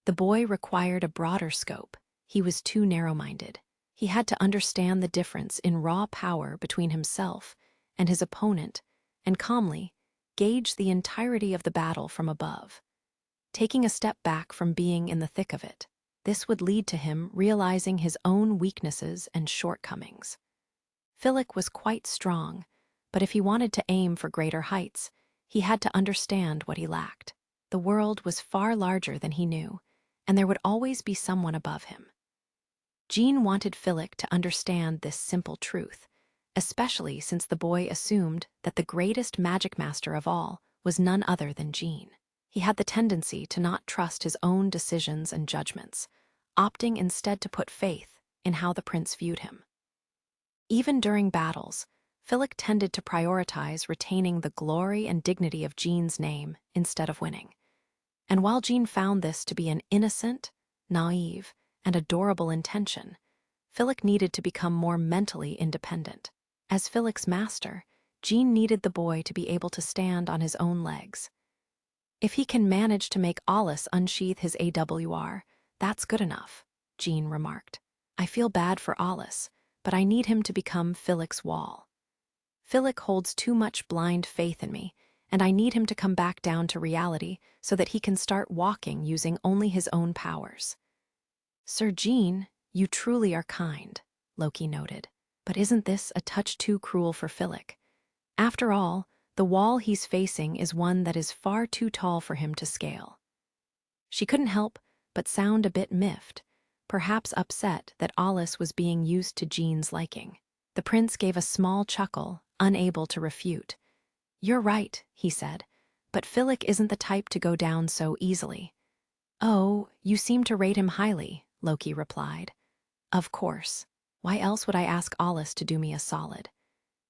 Speaker 1: The boy required a broader scope. He was too narrow-minded. He had to understand the difference in raw power between himself and his opponent, and calmly gauge the entirety of the battle from above, taking a step back from being in the thick of it. This would lead to him realizing his own weaknesses and shortcomings. Felix was quite strong, but if he wanted to aim for greater heights, he had to understand what he lacked. The world was far larger than he knew, and there would always be someone above him. Jean wanted Felix to understand this simple truth, especially since the boy assumed that the greatest Magicmaster of all was none other than Jean. He had the tendency to not trust his own decisions and judgments, opting instead to put faith in how the prince viewed him. Even during battles, Felix tended to prioritize retaining the glory and dignity of Jean's name instead of winning. And while Jean found this to be an innocent, naive, and adorable intention, Felix needed to become more mentally independent. As Felix's master, Jean needed the boy to be able to stand on his own legs. If he can manage to make Alice unsheath his AWR, that's good enough, Jean remarked. I feel bad for Alice, but I need him to become Felix's wall. Felix holds too much blind faith in me, and I need him to come back down to reality so that he can start walking using only his own powers. Sir Jean, you truly are kind, Loki noted. But isn't this a touch too cruel for Felix? After all, the wall he's facing is one that is far too tall for him to scale. She couldn't help but sound a bit miffed, perhaps upset that Alice was being used to Jean's liking. The prince gave a small chuckle, unable to refute. You're right, he said, but Felix isn't the type to go down so easily. Oh, you seem to rate him highly, Loki replied. Of course. Why else would I ask Alice to do me a solid?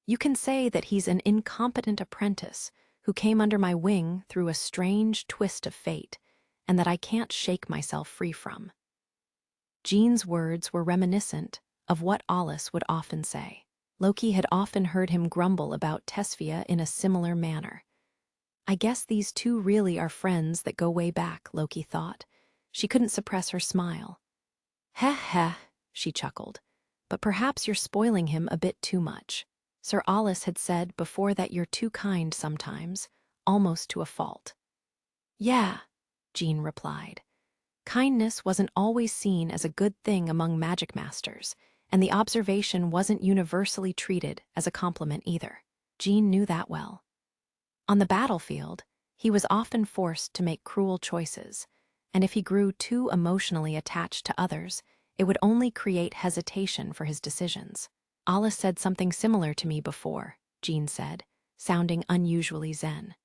Speaker 1: You can say that he's an incompetent apprentice who came under my wing through a strange twist of fate, and that I can't shake myself free from." Jean's words were reminiscent of what Alice would often say. Loki had often heard him grumble about Tesphia in a similar manner. "I guess these two really are friends that go way back," Loki thought. She couldn't suppress her smile. "Heh heh," she chuckled. "But perhaps you're spoiling him a bit too much. Sir Alice had said before that you're too kind sometimes, almost to a fault." "Yeah," Jean replied. Kindness wasn't always seen as a good thing among magic masters, and the observation wasn't universally treated as a compliment either. Jean knew that well. On the battlefield, he was often forced to make cruel choices, and if he grew too emotionally attached to others, it would only create hesitation for his decisions. "Alice said something similar to me before," Jean said, sounding unusually zen.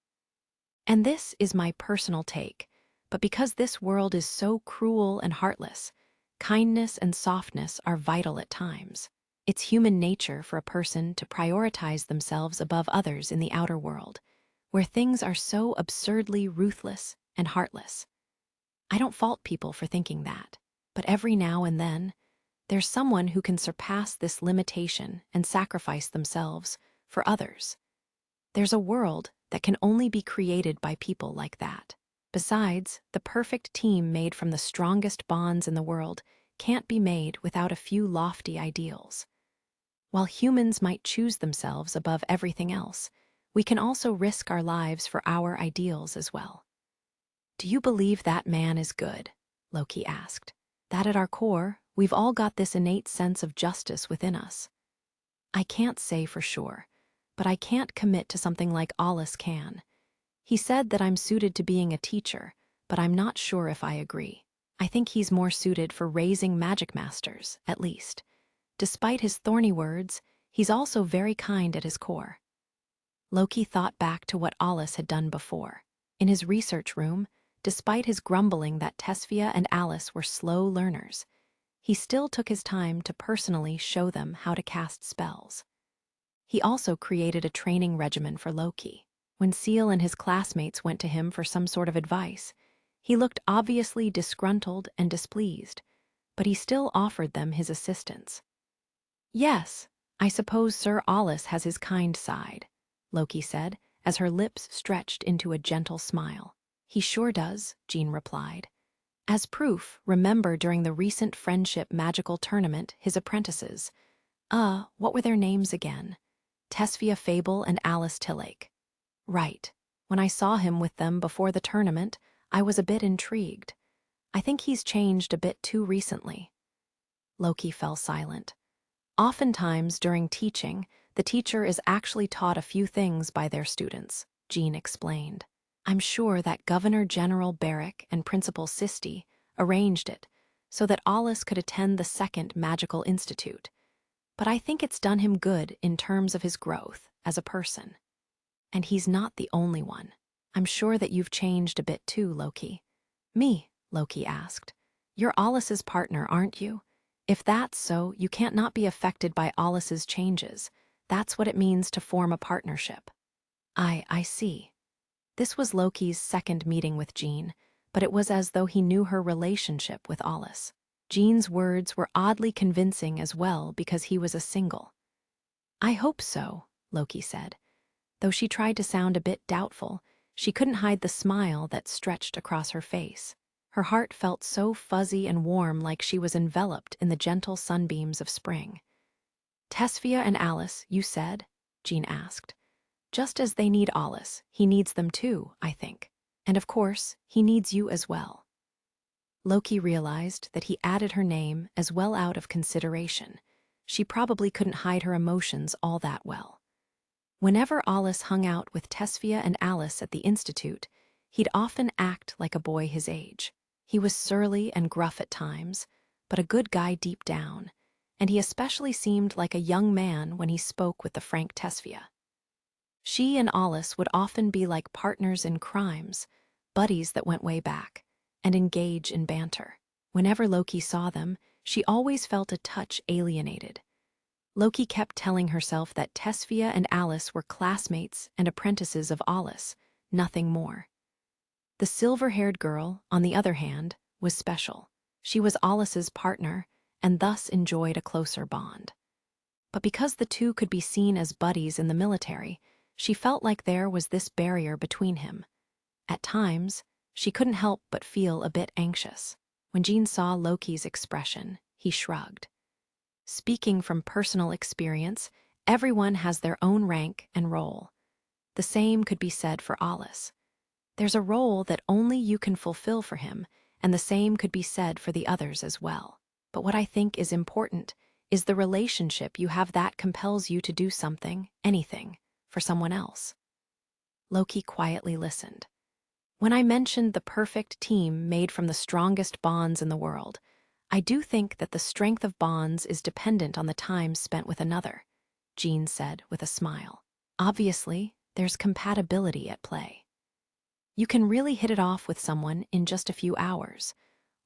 Speaker 1: "And this is my personal take, but because this world is so cruel and heartless, kindness and softness are vital at times. It's human nature for a person to prioritize themselves above others in the outer world, where things are so absurdly ruthless and heartless. I don't fault people for thinking that, but every now and then, there's someone who can surpass this limitation and sacrifice themselves for others. There's a world that can only be created by people like that. Besides, the perfect team made from the strongest bonds in the world can't be made without a few lofty ideals. While humans might choose themselves above everything else, we can also risk our lives for our ideals as well." "Do you believe that man is good?" Loki asked. "That at our core, we've all got this innate sense of justice within us." "I can't say for sure, but I can't commit to something like Alice can. He said that I'm suited to being a teacher, but I'm not sure if I agree. I think he's more suited for raising magic masters, at least. Despite his thorny words, he's also very kind at his core." Loki thought back to what Alice had done before. In his research room, despite his grumbling that Tesphia and Alice were slow learners, he still took his time to personally show them how to cast spells. He also created a training regimen for Loki. When Seal and his classmates went to him for some sort of advice, he looked obviously disgruntled and displeased, but he still offered them his assistance. "Yes, I suppose Sir Alice has his kind side," Loki said, as her lips stretched into a gentle smile. "He sure does," Jean replied. "As proof, remember during the recent friendship magical tournament, his apprentices, what were their names again? Tesphia Fable and Alice Tillake. Right. When I saw him with them before the tournament, I was a bit intrigued. I think he's changed a bit too recently." Loki fell silent. "Oftentimes during teaching, the teacher is actually taught a few things by their students," Jean explained. "I'm sure that Governor General Barrick and Principal Sisti arranged it so that Alice could attend the second Magical Institute, but I think it's done him good in terms of his growth as a person. And he's not the only one. I'm sure that you've changed a bit too, Loki." "Me?" Loki asked. "You're Alice's partner, aren't you? If that's so, you can't not be affected by Alice's changes. That's what it means to form a partnership." I see." This was Loki's second meeting with Jean, but it was as though he knew her relationship with Alice. Jean's words were oddly convincing as well because he was a single. "I hope so," Loki said. Though she tried to sound a bit doubtful, she couldn't hide the smile that stretched across her face. Her heart felt so fuzzy and warm, like she was enveloped in the gentle sunbeams of spring. "Tesphia and Alice, you said?" Jean asked. "Just as they need Alice, he needs them too, I think. And of course, he needs you as well." Loki realized that he added her name as well out of consideration. She probably couldn't hide her emotions all that well. Whenever Alice hung out with Tesphia and Alice at the Institute, he'd often act like a boy his age. He was surly and gruff at times, but a good guy deep down, and he especially seemed like a young man when he spoke with the frank Tesphia. She and Alice would often be like partners in crimes, buddies that went way back, and engage in banter. Whenever Loki saw them, she always felt a touch alienated. Loki kept telling herself that Tesphia and Alice were classmates and apprentices of Alice, nothing more. The silver-haired girl, on the other hand, was special. She was Alice's partner, and thus enjoyed a closer bond. But because the two could be seen as buddies in the military, she felt like there was this barrier between him. At times, she couldn't help but feel a bit anxious. When Jean saw Loki's expression, he shrugged. Speaking from personal experience, everyone has their own rank and role. The same could be said for Alice. There's a role that only you can fulfill for him, and the same could be said for the others as well. But what I think is important is the relationship you have that compels you to do something, anything, for someone else. Loki quietly listened. When I mentioned the perfect team made from the strongest bonds in the world, I do think that the strength of bonds is dependent on the time spent with another, Jean said with a smile. Obviously, there's compatibility at play. You can really hit it off with someone in just a few hours,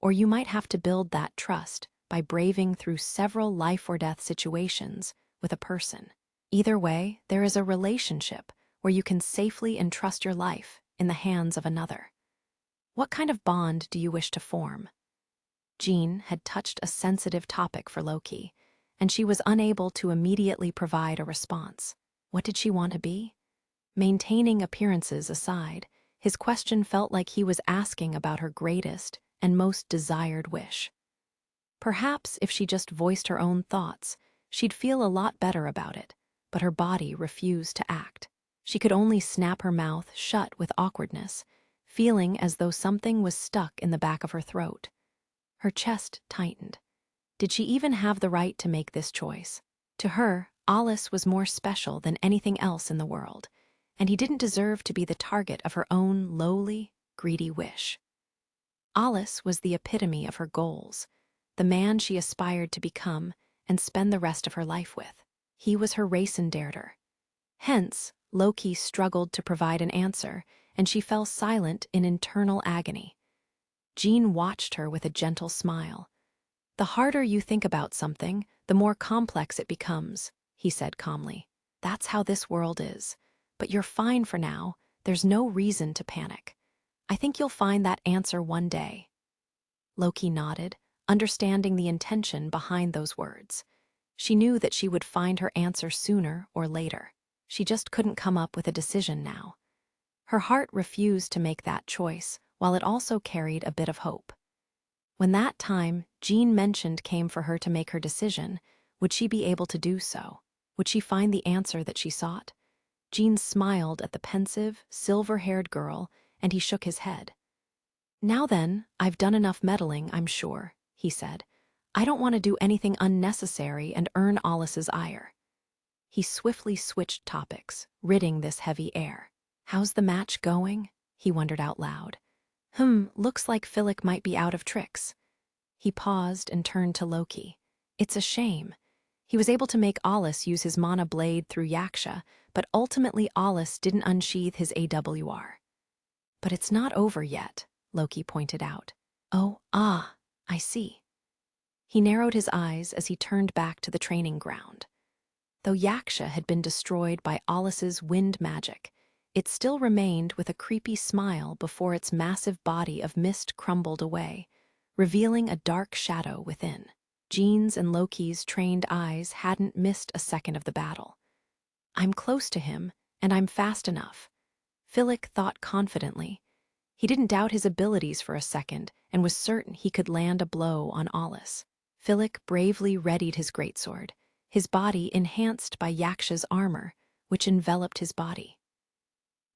Speaker 1: or you might have to build that trust by braving through several life-or-death situations with a person. Either way, there is a relationship where you can safely entrust your life in the hands of another. What kind of bond do you wish to form? Jean had touched a sensitive topic for Loki, and she was unable to immediately provide a response. What did she want to be? Maintaining appearances aside, his question felt like he was asking about her greatest and most desired wish. Perhaps if she just voiced her own thoughts, she'd feel a lot better about it, but her body refused to act. She could only snap her mouth shut with awkwardness, feeling as though something was stuck in the back of her throat. Her chest tightened. Did she even have the right to make this choice? To her, Alice was more special than anything else in the world, and he didn't deserve to be the target of her own lowly, greedy wish. Alice was the epitome of her goals, the man she aspired to become and spend the rest of her life with. He was her Racendarter. Hence, Loki struggled to provide an answer, and she fell silent in internal agony. Jean watched her with a gentle smile. The harder you think about something, the more complex it becomes, he said calmly. That's how this world is. But you're fine for now. There's no reason to panic. I think you'll find that answer one day. Loki nodded, understanding the intention behind those words. She knew that she would find her answer sooner or later. She just couldn't come up with a decision now. Her heart refused to make that choice, while it also carried a bit of hope. When that time Jean mentioned came for her to make her decision, would she be able to do so? Would she find the answer that she sought? Jean smiled at the pensive, silver-haired girl, and he shook his head. Now then, I've done enough meddling, I'm sure, he said. I don't want to do anything unnecessary and earn Alice's ire. He swiftly switched topics, ridding this heavy air. How's the match going? He wondered out loud. Looks like Philip might be out of tricks. He paused and turned to Loki. It's a shame. He was able to make Alice use his mana blade through Yaksha, but ultimately Alice didn't unsheath his AWR. But it's not over yet, Loki pointed out. Oh, I see. He narrowed his eyes as he turned back to the training ground. Though Yaksha had been destroyed by Alice's wind magic, it still remained with a creepy smile before its massive body of mist crumbled away, revealing a dark shadow within. Jean's and Loki's trained eyes hadn't missed a second of the battle. I'm close to him, and I'm fast enough. Philip thought confidently. He didn't doubt his abilities for a second and was certain he could land a blow on Alice. Philip bravely readied his greatsword, his body enhanced by Yaksha's armor, which enveloped his body.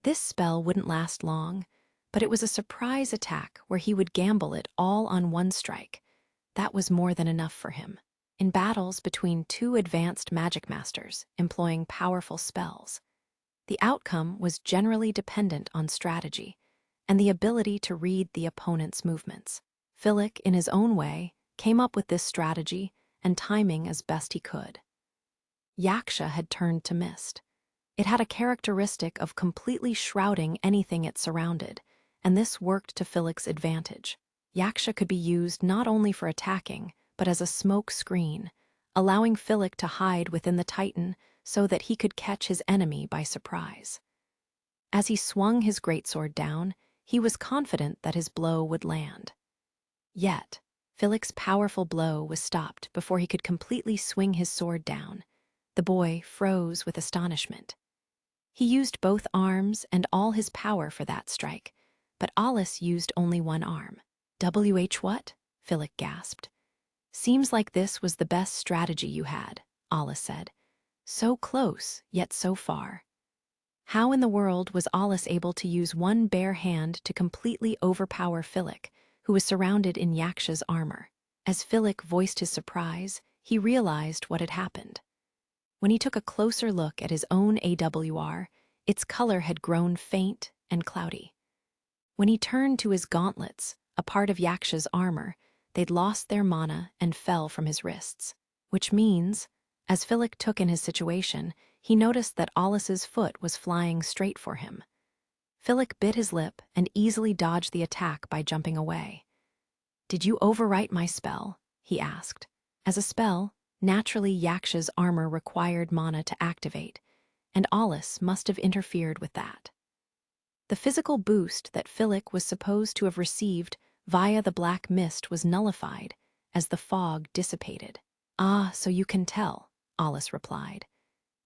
Speaker 1: This spell wouldn't last long, but it was a surprise attack where he would gamble it all on one strike. That was more than enough for him. In battles between two advanced Magicmasters employing powerful spells, the outcome was generally dependent on strategy and the ability to read the opponent's movements. Philip, in his own way, came up with this strategy and timing as best he could. Yaksha had turned to mist. It had a characteristic of completely shrouding anything it surrounded, and this worked to Philip's advantage. Yaksha could be used not only for attacking, but as a smoke screen, allowing Philip to hide within the Titan so that he could catch his enemy by surprise. As he swung his greatsword down, he was confident that his blow would land. Yet, Philip's powerful blow was stopped before he could completely swing his sword down. The boy froze with astonishment. He used both arms and all his power for that strike, but Alice used only one arm. What? Philip gasped. Seems like this was the best strategy you had, Alice said. So close, yet so far. How in the world was Alice able to use one bare hand to completely overpower Philip, who was surrounded in Yaksha's armor? As Philip voiced his surprise, he realized what had happened. When he took a closer look at his own AWR, its color had grown faint and cloudy. When he turned to his gauntlets, a part of Yaksha's armor, they'd lost their mana and fell from his wrists. Which means, as Philip took in his situation, he noticed that Alice's foot was flying straight for him. Philip bit his lip and easily dodged the attack by jumping away. "Did you overwrite my spell?" he asked. As a spell, naturally Yaksha's armor required mana to activate, and Alice must have interfered with that. The physical boost that Philip was supposed to have received via the black mist was nullified as the fog dissipated. "Ah, so you can tell," Alice replied.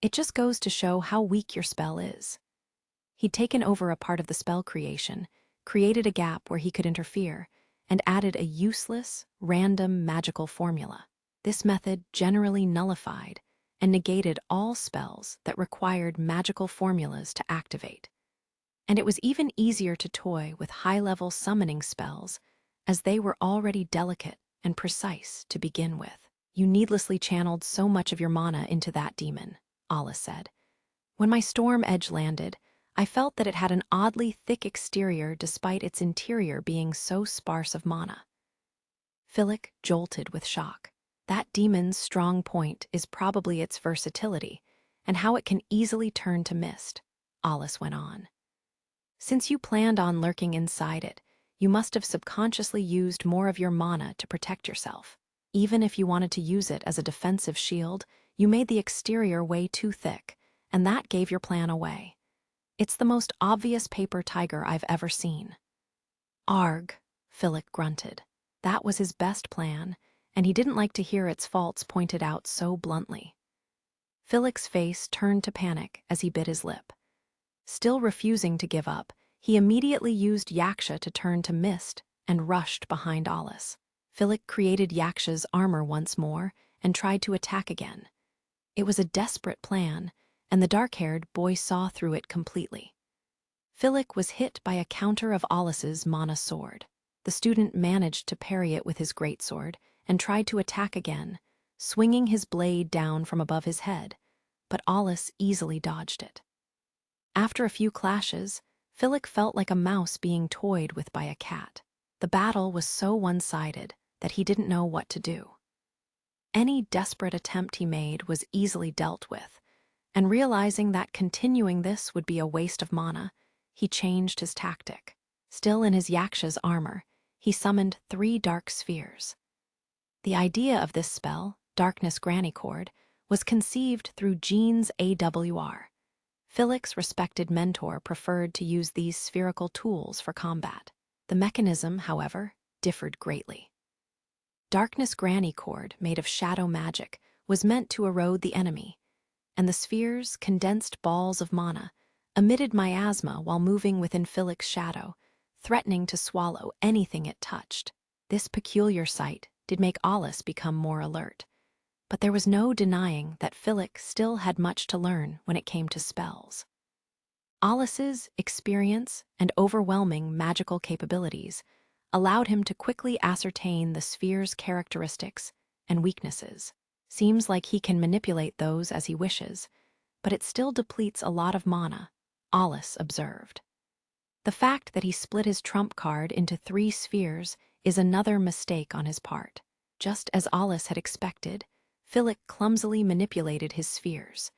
Speaker 1: "It just goes to show how weak your spell is." He'd taken over a part of the spell creation, created a gap where he could interfere, and added a useless, random magical formula. This method generally nullified and negated all spells that required magical formulas to activate. And it was even easier to toy with high-level summoning spells, as they were already delicate and precise to begin with. "You needlessly channeled so much of your mana into that demon," Alice said. "When my storm edge landed, I felt that it had an oddly thick exterior despite its interior being so sparse of mana." Philip jolted with shock. That demon's strong point is probably its versatility, and how it can easily turn to mist, Alice went on. "Since you planned on lurking inside it, you must have subconsciously used more of your mana to protect yourself. Even if you wanted to use it as a defensive shield, you made the exterior way too thick, and that gave your plan away. It's the most obvious paper tiger I've ever seen." "Arg," Philip grunted. That was his best plan, and he didn't like to hear its faults pointed out so bluntly. Philip's face turned to panic as he bit his lip. Still refusing to give up, he immediately used Yaksha to turn to mist and rushed behind Alice. Philip created Yaksha's armor once more and tried to attack again. It was a desperate plan, and the dark-haired boy saw through it completely. Philip was hit by a counter of Alice's mana sword. The student managed to parry it with his greatsword and tried to attack again, swinging his blade down from above his head, but Alice easily dodged it. After a few clashes, Philip felt like a mouse being toyed with by a cat. The battle was so one-sided that he didn't know what to do. Any desperate attempt he made was easily dealt with, and realizing that continuing this would be a waste of mana, he changed his tactic. Still in his Yaksha's armor, he summoned 3 dark spheres. The idea of this spell, Darkness Granny Cord, was conceived through Jean's AWR. Philip's respected mentor preferred to use these spherical tools for combat. The mechanism, however, differed greatly. Darkness Granny Cord, made of shadow magic, was meant to erode the enemy, and the spheres, condensed balls of mana, emitted miasma while moving within Philip's shadow, threatening to swallow anything it touched. This peculiar sight did make Alice become more alert, but there was no denying that Philip still had much to learn when it came to spells. Alice's experience and overwhelming magical capabilities allowed him to quickly ascertain the sphere's characteristics and weaknesses. Seems like he can manipulate those as he wishes, but it still depletes a lot of mana, Alice observed. The fact that he split his trump card into 3 spheres is another mistake on his part. Just as Alice had expected, Philip clumsily manipulated his spheres,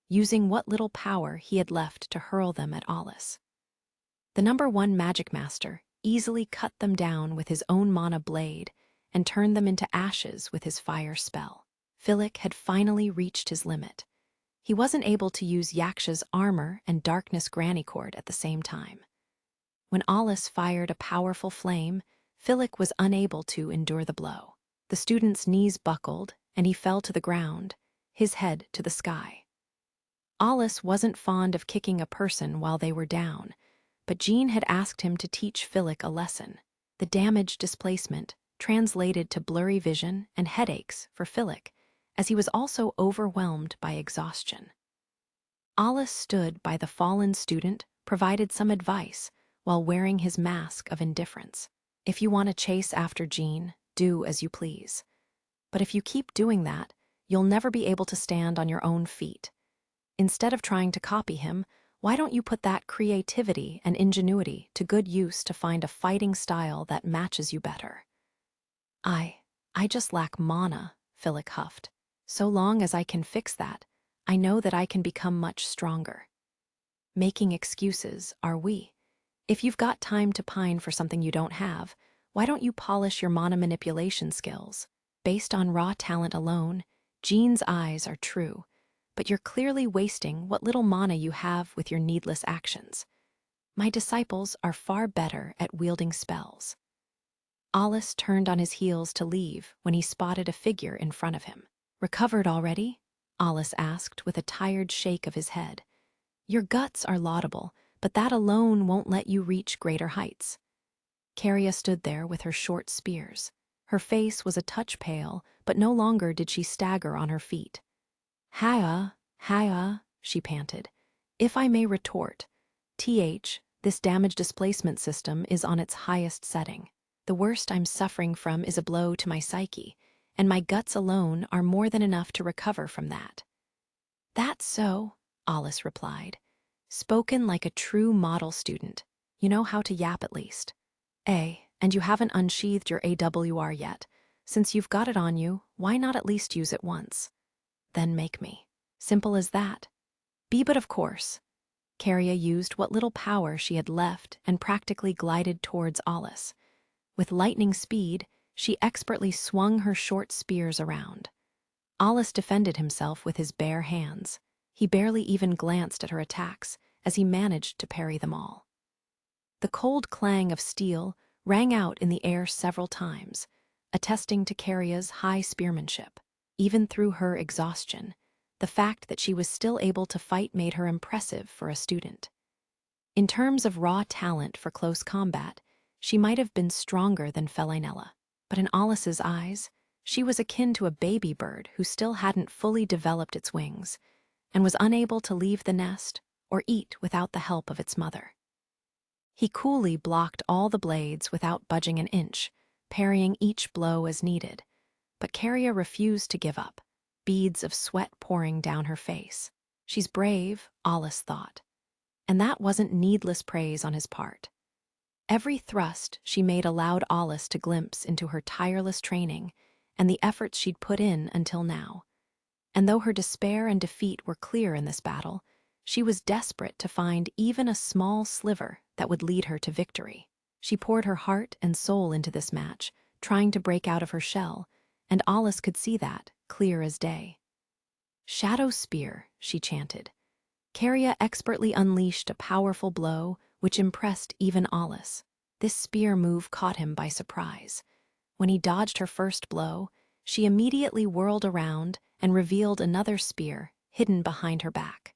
Speaker 1: using what little power he had left to hurl them at Alice. The #1 Magicmaster easily cut them down with his own mana blade and turned them into ashes with his fire spell. Philip had finally reached his limit. He wasn't able to use Yaksha's armor and darkness granny cord at the same time. When Alice fired a powerful flame, Philip was unable to endure the blow. The student's knees buckled, and he fell to the ground, his head to the sky. Alice wasn't fond of kicking a person while they were down, but Jean had asked him to teach Philip a lesson. The damage displacement translated to blurry vision and headaches for Philip, as he was also overwhelmed by exhaustion. Alice stood by the fallen student, provided some advice, while wearing his mask of indifference. If you want to chase after Jean, do as you please. But if you keep doing that, you'll never be able to stand on your own feet. Instead of trying to copy him, why don't you put that creativity and ingenuity to good use to find a fighting style that matches you better? I just lack mana, Philip huffed. So long as I can fix that, I know that I can become much stronger. Making excuses, are we? If you've got time to pine for something you don't have, why don't you polish your mana manipulation skills? Based on raw talent alone, Jean's eyes are true, but you're clearly wasting what little mana you have with your needless actions. My disciples are far better at wielding spells. Alice turned on his heels to leave when he spotted a figure in front of him. Recovered already? Alice asked with a tired shake of his head. Your guts are laudable, but that alone won't let you reach greater heights. Caria stood there with her short spears. Her face was a touch pale, but no longer did she stagger on her feet. Haya, she panted. If I may retort, this damage displacement system is on its highest setting. The worst I'm suffering from is a blow to my psyche, and my guts alone are more than enough to recover from that. That's so, Alice replied. Spoken like a true model student. You know how to yap at least. And you haven't unsheathed your AWR yet. Since you've got it on you, why not at least use it once? Then make me. Simple as that. But of course. Caria used what little power she had left and practically glided towards Alice. With lightning speed, she expertly swung her short spears around. Alice defended himself with his bare hands. He barely even glanced at her attacks as he managed to parry them all. The cold clang of steel rang out in the air several times, attesting to Caria's high spearmanship. Even through her exhaustion, the fact that she was still able to fight made her impressive for a student. In terms of raw talent for close combat, she might have been stronger than Felinella, but in Alice's eyes, she was akin to a baby bird who still hadn't fully developed its wings and was unable to leave the nest or eat without the help of its mother. He coolly blocked all the blades without budging an inch, parrying each blow as needed, but Caria refused to give up, beads of sweat pouring down her face. She's brave, Alice thought, and that wasn't needless praise on his part. Every thrust she made allowed Alice to glimpse into her tireless training and the efforts she'd put in until now. And though her despair and defeat were clear in this battle, she was desperate to find even a small sliver that would lead her to victory. She poured her heart and soul into this match, trying to break out of her shell, and Alice could see that, clear as day. Shadow Spear, she chanted. Caria expertly unleashed a powerful blow, which impressed even Alice. This spear move caught him by surprise. When he dodged her first blow, she immediately whirled around and revealed another spear hidden behind her back.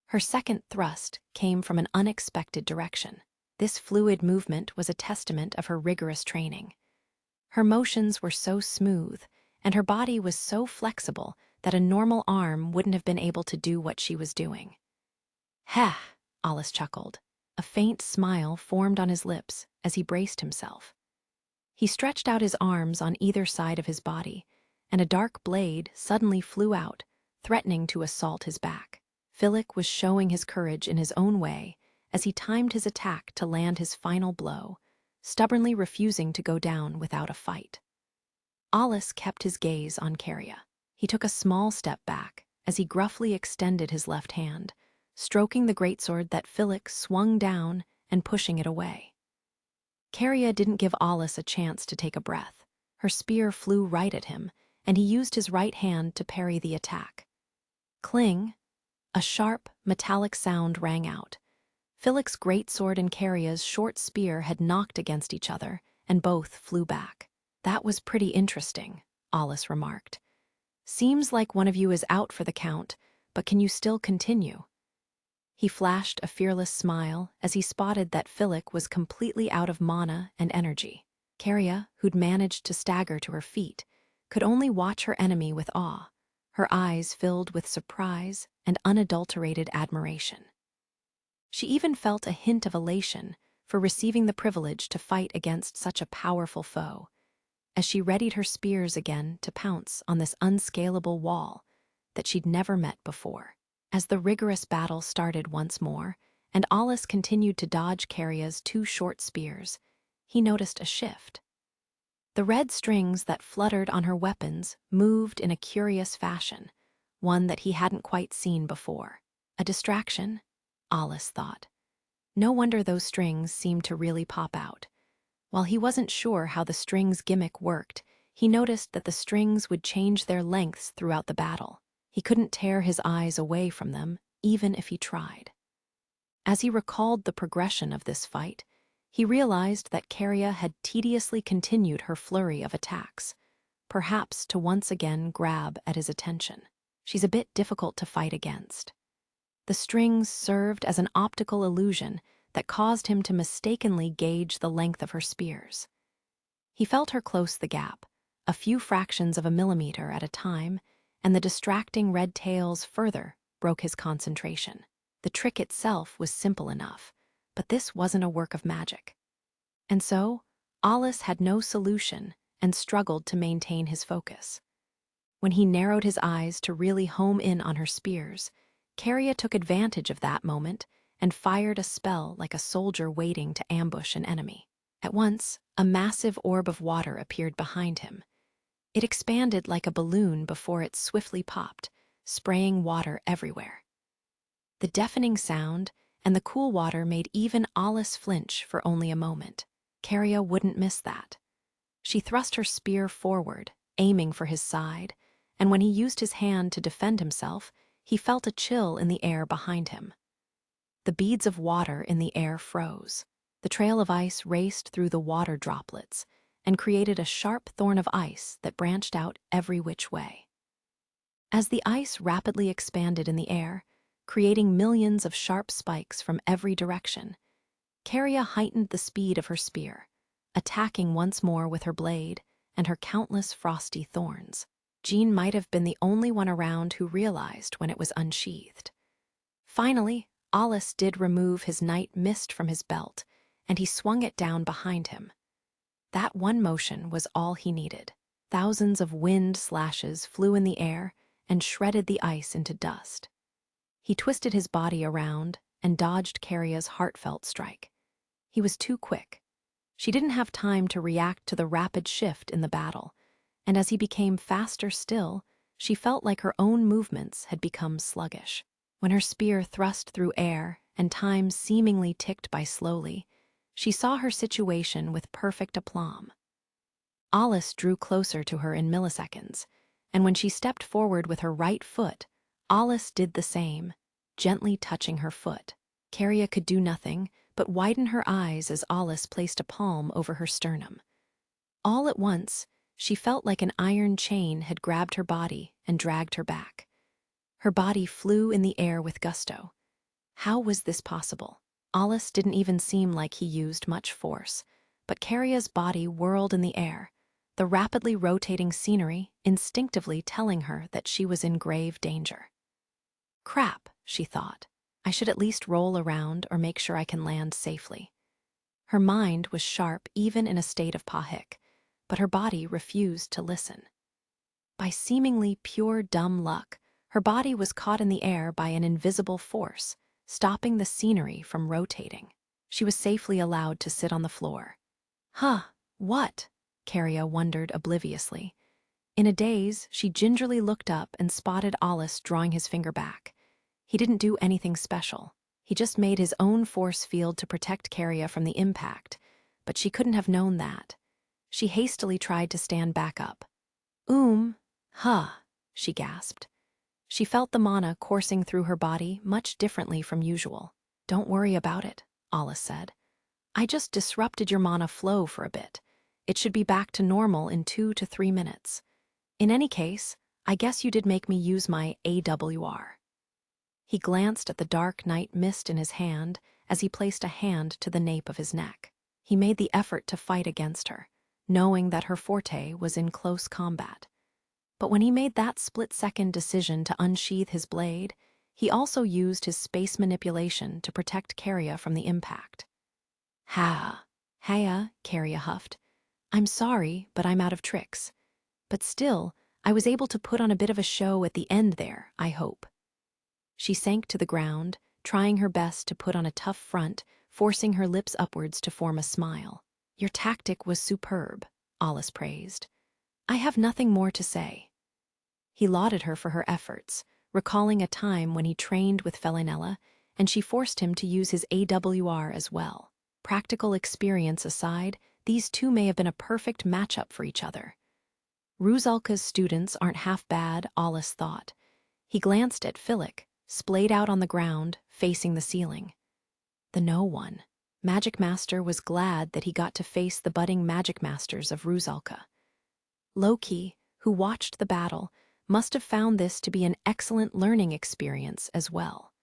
Speaker 1: Her second thrust came from an unexpected direction. This fluid movement was a testament of her rigorous training. Her motions were so smooth, and her body was so flexible that a normal arm wouldn't have been able to do what she was doing. "Heh," Alice chuckled. A faint smile formed on his lips as he braced himself. He stretched out his arms on either side of his body, and a dark blade suddenly flew out, threatening to assault his back. Philip was showing his courage in his own way as he timed his attack to land his final blow, stubbornly refusing to go down without a fight. Alice kept his gaze on Caria. He took a small step back as he gruffly extended his left hand, stroking the greatsword that Philip swung down and pushing it away. Caria didn't give Alice a chance to take a breath. Her spear flew right at him, and he used his right hand to parry the attack. Cling! A sharp, metallic sound rang out. Filic's greatsword and Caria's short spear had knocked against each other, and both flew back. "That was pretty interesting," Alice remarked. "Seems like one of you is out for the count, but can you still continue?" He flashed a fearless smile as he spotted that Filic was completely out of mana and energy. Caria, who'd managed to stagger to her feet, could only watch her enemy with awe, her eyes filled with surprise and unadulterated admiration. She even felt a hint of elation for receiving the privilege to fight against such a powerful foe, as she readied her spears again to pounce on this unscalable wall that she'd never met before. As the rigorous battle started once more, and Alice continued to dodge Caria's two short spears, he noticed a shift. The red strings that fluttered on her weapons moved in a curious fashion, one that he hadn't quite seen before. A distraction? Alice thought. No wonder those strings seemed to really pop out. While he wasn't sure how the strings gimmick worked, he noticed that the strings would change their lengths throughout the battle. He couldn't tear his eyes away from them, even if he tried. As he recalled the progression of this fight, he realized that Caria had tediously continued her flurry of attacks, perhaps to once again grab at his attention. She's a bit difficult to fight against. The strings served as an optical illusion that caused him to mistakenly gauge the length of her spears. He felt her close the gap, a few fractions of a millimeter at a time, and the distracting red tails further broke his concentration. The trick itself was simple enough, but this wasn't a work of magic. And so, Alice had no solution and struggled to maintain his focus. When he narrowed his eyes to really home in on her spears, Caria took advantage of that moment and fired a spell like a soldier waiting to ambush an enemy. At once, a massive orb of water appeared behind him. It expanded like a balloon before it swiftly popped, spraying water everywhere. The deafening sound and the cool water made even Alice flinch for only a moment. Caria wouldn't miss that. She thrust her spear forward, aiming for his side, and when he used his hand to defend himself, he felt a chill in the air behind him. The beads of water in the air froze. The trail of ice raced through the water droplets and created a sharp thorn of ice that branched out every which way. As the ice rapidly expanded in the air, creating millions of sharp spikes from every direction, Caria heightened the speed of her spear, attacking once more with her blade and her countless frosty thorns. Jean might have been the only one around who realized when it was unsheathed. Finally, Alice did remove his night mist from his belt, and he swung it down behind him. That one motion was all he needed. Thousands of wind slashes flew in the air and shredded the ice into dust. He twisted his body around and dodged Caria's heartfelt strike. He was too quick. She didn't have time to react to the rapid shift in the battle, and as he became faster still, she felt like her own movements had become sluggish. When her spear thrust through air and time seemingly ticked by slowly, she saw her situation with perfect aplomb. Alice drew closer to her in milliseconds, and when she stepped forward with her right foot, Alice did the same, gently touching her foot. Caria could do nothing but widen her eyes as Alice placed a palm over her sternum. All at once, she felt like an iron chain had grabbed her body and dragged her back. Her body flew in the air with gusto. How was this possible? Alice didn't even seem like he used much force, but Caria's body whirled in the air, the rapidly rotating scenery instinctively telling her that she was in grave danger. Crap, she thought. I should at least roll around or make sure I can land safely. Her mind was sharp even in a state of pahik, but her body refused to listen. By seemingly pure dumb luck, her body was caught in the air by an invisible force, stopping the scenery from rotating. She was safely allowed to sit on the floor. Huh, what? Caria wondered obliviously. In a daze, she gingerly looked up and spotted Alice drawing his finger back. He didn't do anything special. He just made his own force field to protect Caria from the impact, but she couldn't have known that. She hastily tried to stand back up. Huh, she gasped. She felt the mana coursing through her body much differently from usual. Don't worry about it, Alice said. I just disrupted your mana flow for a bit. It should be back to normal in 2 to 3 minutes. In any case, I guess you did make me use my AWR. He glanced at the dark night mist in his hand as he placed a hand to the nape of his neck. He made the effort to fight against her, knowing that her forte was in close combat. But when he made that split-second decision to unsheath his blade, he also used his space manipulation to protect Caria from the impact. Haya, Caria huffed. I'm sorry, but I'm out of tricks. But still, I was able to put on a bit of a show at the end there, I hope. She sank to the ground, trying her best to put on a tough front, forcing her lips upwards to form a smile. Your tactic was superb, Alice praised. I have nothing more to say. He lauded her for her efforts, recalling a time when he trained with Felinella, and she forced him to use his AWR as well. Practical experience aside, these two may have been a perfect matchup for each other. Rusalka's students aren't half bad, Alice thought. He glanced at Philip, splayed out on the ground, facing the ceiling. The no one. Magicmaster was glad that he got to face the budding Magicmasters of Rusalka. Loki, who watched the battle, must have found this to be an excellent learning experience as well.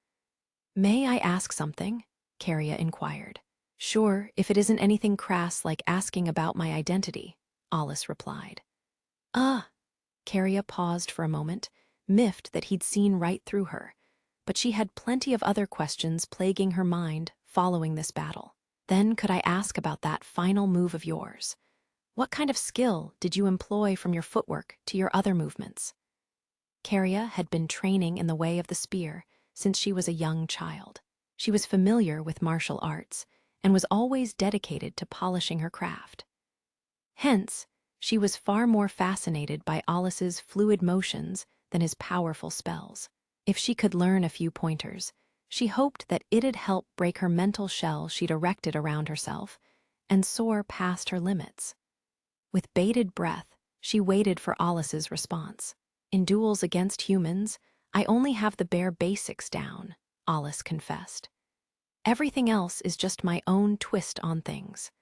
Speaker 1: May I ask something? Caria inquired. Sure, if it isn't anything crass like asking about my identity, Alice replied. Caria paused for a moment, miffed that he'd seen right through her, but she had plenty of other questions plaguing her mind following this battle. Then could I ask about that final move of yours? What kind of skill did you employ from your footwork to your other movements? Caria had been training in the way of the spear since she was a young child. She was familiar with martial arts and was always dedicated to polishing her craft. Hence, she was far more fascinated by Alice's fluid motions than his powerful spells. If she could learn a few pointers, she hoped that it'd help break her mental shell she'd erected around herself and soar past her limits. With bated breath, she waited for Alice's response. In duels against humans, I only have the bare basics down, Alice confessed. Everything else is just my own twist on things.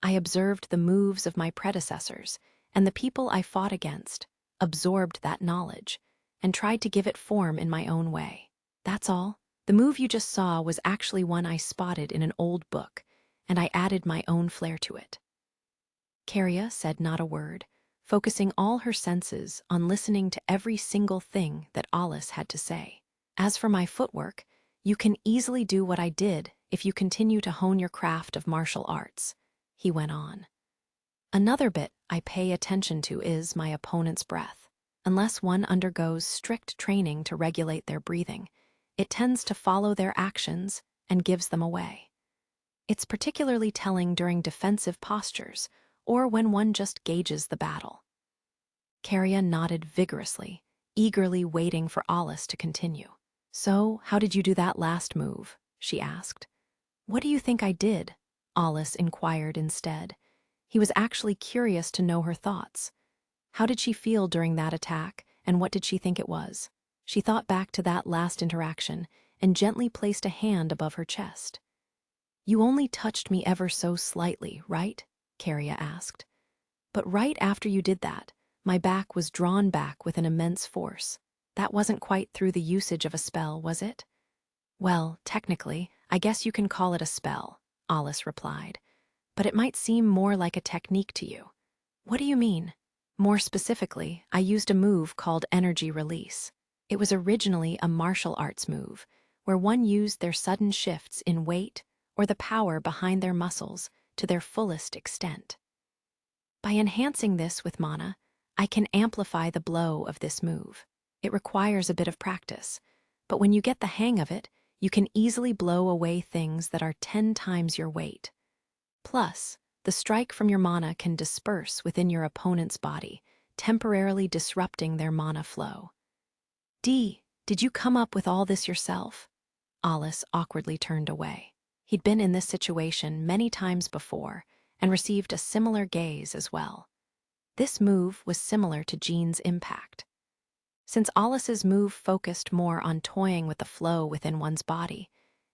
Speaker 1: I observed the moves of my predecessors, and the people I fought against, absorbed that knowledge, and tried to give it form in my own way. That's all. The move you just saw was actually one I spotted in an old book, and I added my own flair to it. Caria said not a word, focusing all her senses on listening to every single thing that Alice had to say. As for my footwork, you can easily do what I did if you continue to hone your craft of martial arts, he went on. Another bit I pay attention to is my opponent's breath. Unless one undergoes strict training to regulate their breathing, it tends to follow their actions and gives them away. It's particularly telling during defensive postures or when one just gauges the battle. Caria nodded vigorously, eagerly waiting for Alice to continue. So, how did you do that last move? She asked. What do you think I did? Alice inquired instead. He was actually curious to know her thoughts. How did she feel during that attack, and what did she think it was? She thought back to that last interaction and gently placed a hand above her chest. You only touched me ever so slightly, right? Caria asked. But right after you did that, my back was drawn back with an immense force. That wasn't quite through the usage of a spell, was it? Well, technically, I guess you can call it a spell, Alice replied. But it might seem more like a technique to you. What do you mean? More specifically, I used a move called energy release. It was originally a martial arts move, where one used their sudden shifts in weight or the power behind their muscles to their fullest extent. By enhancing this with mana, I can amplify the blow of this move. It requires a bit of practice, but when you get the hang of it, you can easily blow away things that are 10 times your weight. Plus, the strike from your mana can disperse within your opponent's body, temporarily disrupting their mana flow. Did you come up with all this yourself? Alice awkwardly turned away. He'd been in this situation many times before and received a similar gaze as well. This move was similar to Jean's impact. Since Alice's move focused more on toying with the flow within one's body,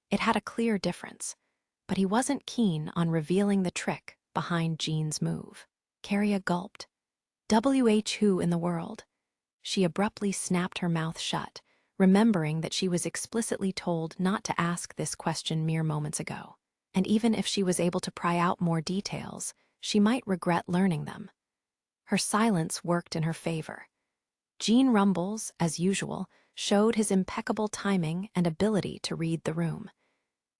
Speaker 1: it had a clear difference, but he wasn't keen on revealing the trick behind Jean's move. Caria gulped. Who in the world? She abruptly snapped her mouth shut, remembering that she was explicitly told not to ask this question mere moments ago. And even if she was able to pry out more details, she might regret learning them. Her silence worked in her favor. Jean Rumbles, as usual, showed his impeccable timing and ability to read the room.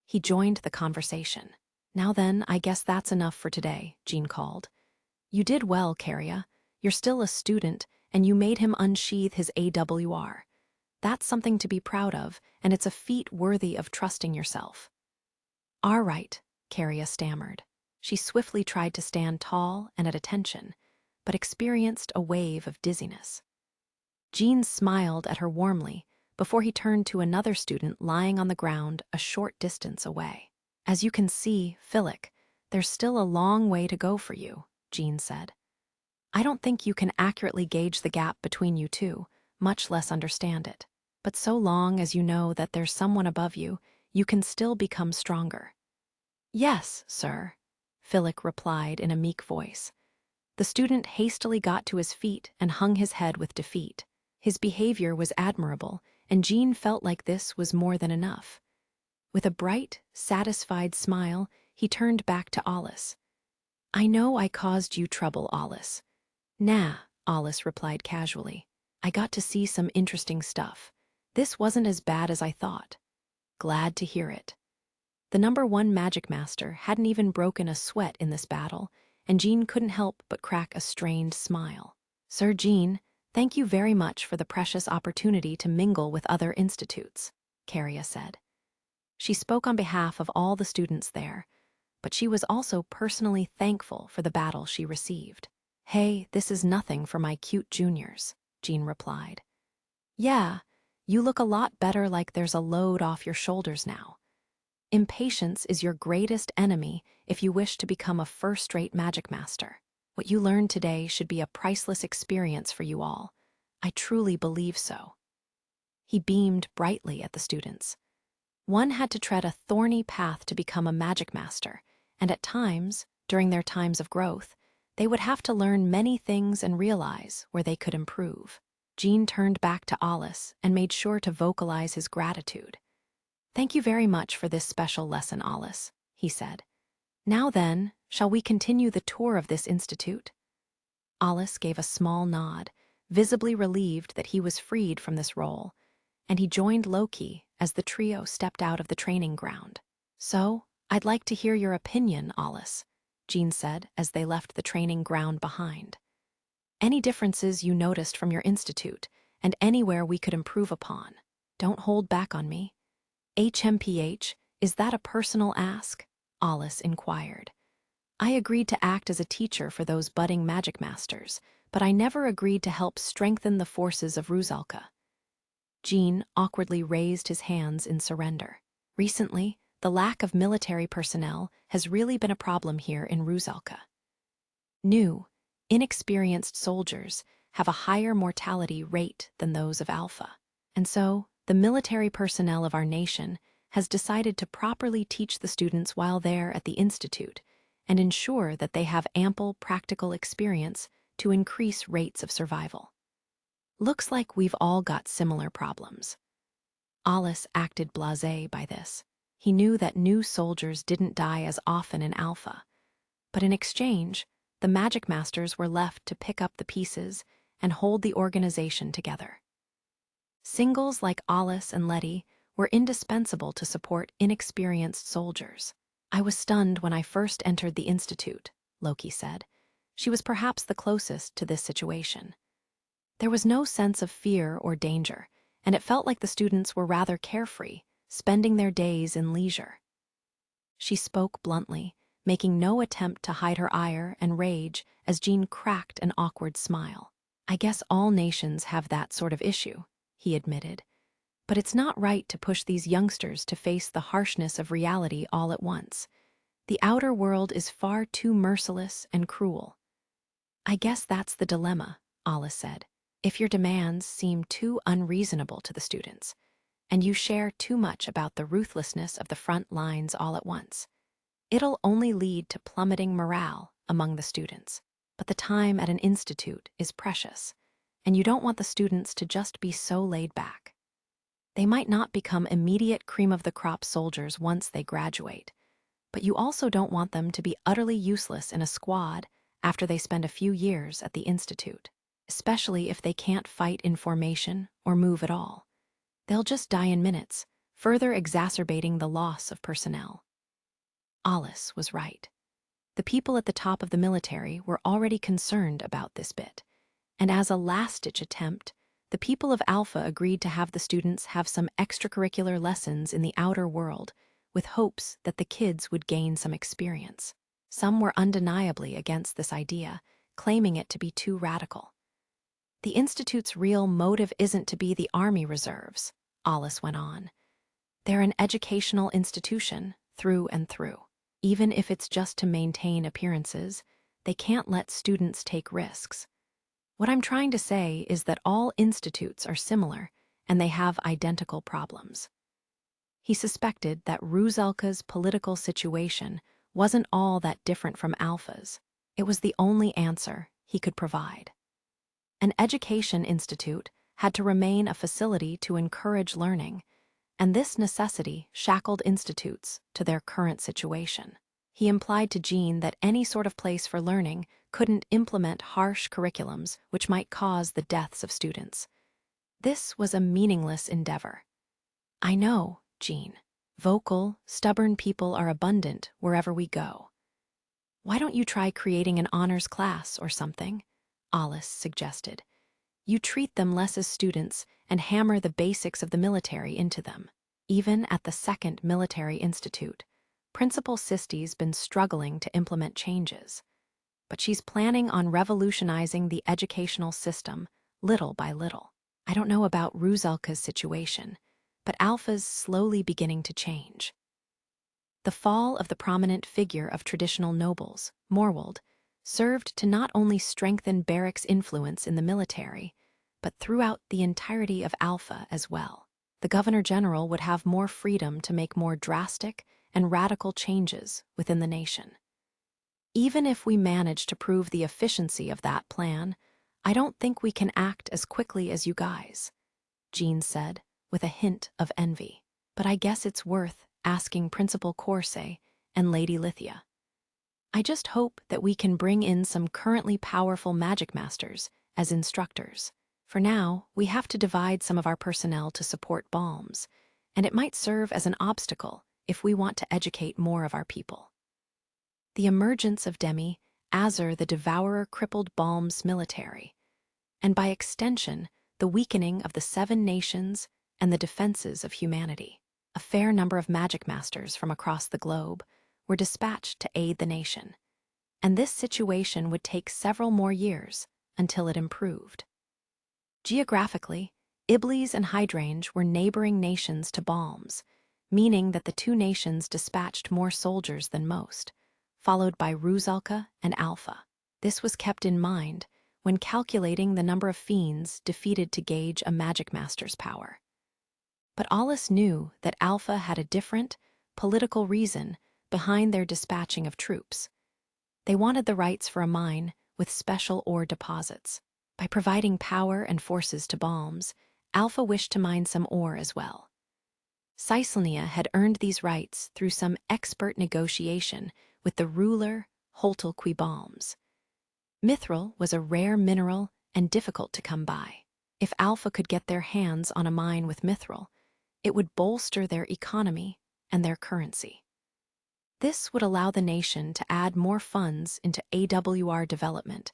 Speaker 1: He joined the conversation. Now then, I guess that's enough for today, Jean called. You did well, Caria. You're still a student, and you made him unsheath his AWR. That's something to be proud of, and it's a feat worthy of trusting yourself. All right, Caria stammered. She swiftly tried to stand tall and at attention, but experienced a wave of dizziness. Jean smiled at her warmly before he turned to another student lying on the ground a short distance away. As you can see, Philip, there's still a long way to go for you, Jean said. I don't think you can accurately gauge the gap between you two, much less understand it. But so long as you know that there's someone above you, you can still become stronger. Yes, sir, Philip replied in a meek voice. The student hastily got to his feet and hung his head with defeat. His behavior was admirable, and Jean felt like this was more than enough. With a bright, satisfied smile, he turned back to Alice. I know I caused you trouble, Alice. Nah, Alice replied casually. I got to see some interesting stuff. This wasn't as bad as I thought. Glad to hear it. The #1 Magicmaster hadn't even broken a sweat in this battle, and Jean couldn't help but crack a strained smile. Sir Jean, thank you very much for the precious opportunity to mingle with other institutes, Caria said. She spoke on behalf of all the students there, but she was also personally thankful for the battle she received. Hey, this is nothing for my cute juniors, Jean replied. Yeah, you look a lot better, like there's a load off your shoulders now. Impatience is your greatest enemy if you wish to become a first-rate Magicmaster. What you learned today should be a priceless experience for you all. I truly believe so. He beamed brightly at the students. One had to tread a thorny path to become a Magicmaster, and at times, during their times of growth, they would have to learn many things and realize where they could improve. Jean turned back to Alice and made sure to vocalize his gratitude. Thank you very much for this special lesson, Alice, he said. Now then, shall we continue the tour of this institute? Alice gave a small nod, visibly relieved that he was freed from this role, and he joined Loki as the trio stepped out of the training ground. So, I'd like to hear your opinion, Alice, Jean said as they left the training ground behind. Any differences you noticed from your institute, and anywhere we could improve upon. Don't hold back on me. HMPH, is that a personal ask? Alice inquired. I agreed to act as a teacher for those budding Magicmasters, but I never agreed to help strengthen the forces of Rusalka. Jean awkwardly raised his hands in surrender. Recently, the lack of military personnel has really been a problem here in Rusalka. New, inexperienced soldiers have a higher mortality rate than those of Alpha, and so the military personnel of our nation has decided to properly teach the students while they're at the institute and ensure that they have ample practical experience to increase rates of survival. Looks like we've all got similar problems. Alice acted blasé by this. He knew that new soldiers didn't die as often in Alpha, but in exchange, the Magicmasters were left to pick up the pieces and hold the organization together. Singles like Alice and Letty were indispensable to support inexperienced soldiers. I was stunned when I first entered the institute, Loki said. She was perhaps the closest to this situation. There was no sense of fear or danger, and it felt like the students were rather carefree, spending their days in leisure. She spoke bluntly, making no attempt to hide her ire and rage as Jean cracked an awkward smile. I guess all nations have that sort of issue, he admitted. But it's not right to push these youngsters to face the harshness of reality all at once. The outer world is far too merciless and cruel. I guess that's the dilemma, Alice said. If your demands seem too unreasonable to the students, and you share too much about the ruthlessness of the front lines all at once, it'll only lead to plummeting morale among the students. But the time at an institute is precious, and you don't want the students to just be so laid back. They might not become immediate cream-of-the-crop soldiers once they graduate, but you also don't want them to be utterly useless in a squad after they spend a few years at the institute, especially if they can't fight in formation or move at all. They'll just die in minutes, further exacerbating the loss of personnel. Alice was right. The people at the top of the military were already concerned about this bit, and as a last-ditch attempt, the people of Alpha agreed to have the students have some extracurricular lessons in the outer world, with hopes that the kids would gain some experience. Some were undeniably against this idea, claiming it to be too radical. The Institute's real motive isn't to be the Army Reserves, Alice went on. They're an educational institution, through and through. Even if it's just to maintain appearances, they can't let students take risks. What I'm trying to say is that all institutes are similar, and they have identical problems. He suspected that Rusalka's political situation wasn't all that different from Alpha's. It was the only answer he could provide. An education institute had to remain a facility to encourage learning, and this necessity shackled institutes to their current situation. He implied to Jean that any sort of place for learning couldn't implement harsh curriculums which might cause the deaths of students. This was a meaningless endeavor. I know, Jean. Vocal, stubborn people are abundant wherever we go. Why don't you try creating an honors class or something? Alice suggested. You treat them less as students and hammer the basics of the military into them. Even at the second military institute, Principal Sisti's been struggling to implement changes. But she's planning on revolutionizing the educational system little by little. I don't know about Rusalka's situation, but Alpha's slowly beginning to change. The fall of the prominent figure of traditional nobles, Morwold, served to not only strengthen Barrack's influence in the military, but throughout the entirety of Alpha as well. The Governor-General would have more freedom to make more drastic and radical changes within the nation. Even if we manage to prove the efficiency of that plan, I don't think we can act as quickly as you guys, Jean said, with a hint of envy. But I guess it's worth asking Principal Corset and Lady Lithia. I just hope that we can bring in some currently powerful Magicmasters as instructors. For now, we have to divide some of our personnel to support Balms, and it might serve as an obstacle if we want to educate more of our people. The emergence of Demi, Azur the Devourer crippled Balm's military, and by extension, the weakening of the 7 nations and the defenses of humanity. A fair number of Magicmasters from across the globe were dispatched to aid the nation, and this situation would take several more years until it improved. Geographically, Iblis and Hydrange were neighboring nations to Balms, meaning that the 2 nations dispatched more soldiers than most, followed by Rusalka and Alpha. This was kept in mind when calculating the number of fiends defeated to gauge a Magicmaster's power. But Alice knew that Alpha had a different, political reason behind their dispatching of troops. They wanted the rights for a mine with special ore deposits. By providing power and forces to Balms, Alpha wished to mine some ore as well. Caesonia had earned these rights through some expert negotiation with the ruler Holtel qui Balms. Mithril was a rare mineral and difficult to come by. If Alpha could get their hands on a mine with mithril, it would bolster their economy and their currency. This would allow the nation to add more funds into AWR development,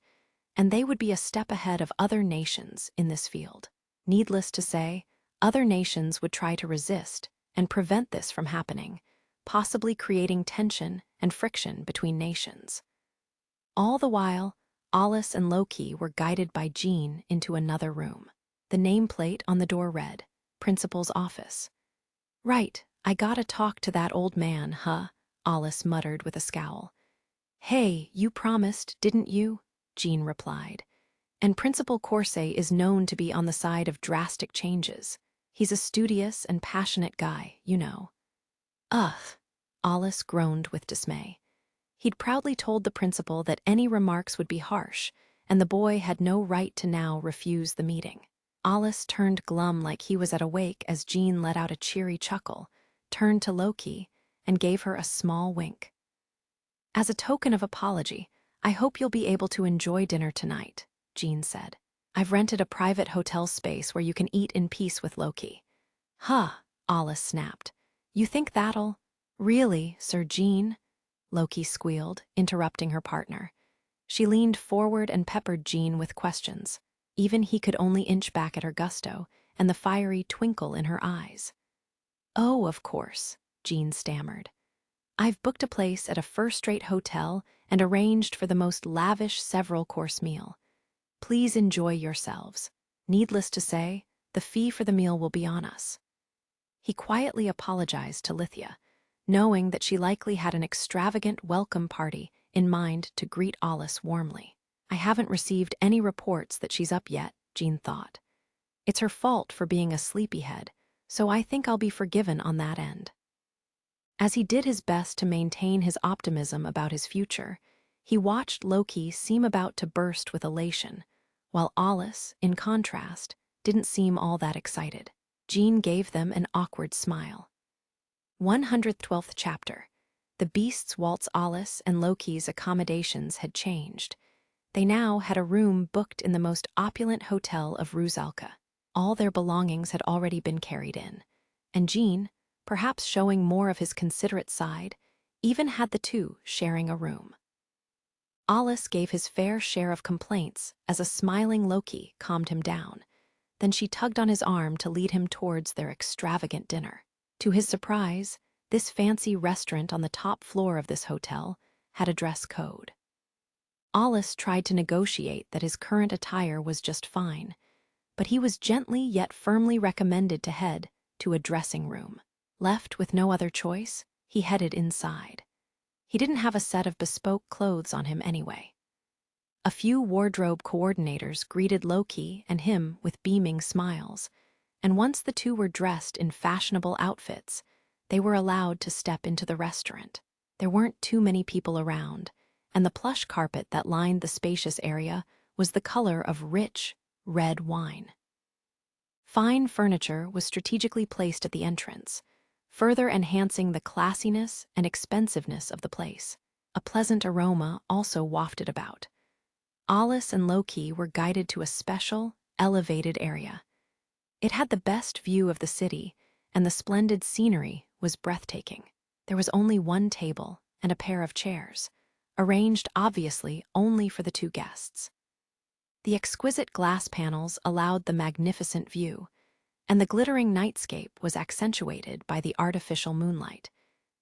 Speaker 1: and they would be a step ahead of other nations in this field. Needless to say, other nations would try to resist and prevent this from happening, possibly creating tension and friction between nations. All the while, Alice and Loki were guided by Jean into another room. The nameplate on the door read, Principal's Office. Right, I gotta talk to that old man, huh? Alice muttered with a scowl. Hey, you promised, didn't you? Jean replied. And Principal Corset is known to be on the side of drastic changes. He's a studious and passionate guy, you know. Ugh, Alice groaned with dismay. He'd proudly told the principal that any remarks would be harsh, and the boy had no right to now refuse the meeting. Alice turned glum like he was at a wake as Jean let out a cheery chuckle, turned to Loki, and gave her a small wink. As a token of apology, I hope you'll be able to enjoy dinner tonight, Jean said. I've rented a private hotel space where you can eat in peace with Loki. Huh, Alice snapped. You think that'll… Really, Sir Jean? Loki squealed, interrupting her partner. She leaned forward and peppered Jean with questions. Even he could only inch back at her gusto and the fiery twinkle in her eyes. Oh, of course, Jean stammered. I've booked a place at a first-rate hotel and arranged for the most lavish several-course meal. Please enjoy yourselves. Needless to say, the fee for the meal will be on us. He quietly apologized to Lithia, knowing that she likely had an extravagant welcome party in mind to greet Alice warmly. I haven't received any reports that she's up yet, Jean thought. It's her fault for being a sleepyhead, so I think I'll be forgiven on that end. As he did his best to maintain his optimism about his future, he watched Loki seem about to burst with elation, while Alice, in contrast, didn't seem all that excited. Jean gave them an awkward smile. 112th chapter. The beasts' waltz. Alice and Loki's accommodations had changed. They now had a room booked in the most opulent hotel of Rusalka. All their belongings had already been carried in, and Jean, perhaps showing more of his considerate side, even had the two sharing a room. Alice gave his fair share of complaints as a smiling Loki calmed him down. Then she tugged on his arm to lead him towards their extravagant dinner. To his surprise, this fancy restaurant on the top floor of this hotel had a dress code. Alice tried to negotiate that his current attire was just fine, but he was gently yet firmly recommended to head to a dressing room. Left with no other choice, he headed inside. He didn't have a set of bespoke clothes on him anyway. A few wardrobe coordinators greeted Loki and him with beaming smiles, and once the two were dressed in fashionable outfits, they were allowed to step into the restaurant. There weren't too many people around, and the plush carpet that lined the spacious area was the color of rich, red wine. Fine furniture was strategically placed at the entrance, further enhancing the classiness and expensiveness of the place. A pleasant aroma also wafted about. Alice and Loki were guided to a special, elevated area. It had the best view of the city, and the splendid scenery was breathtaking. There was only one table and a pair of chairs, arranged obviously only for the two guests. The exquisite glass panels allowed the magnificent view, and the glittering nightscape was accentuated by the artificial moonlight,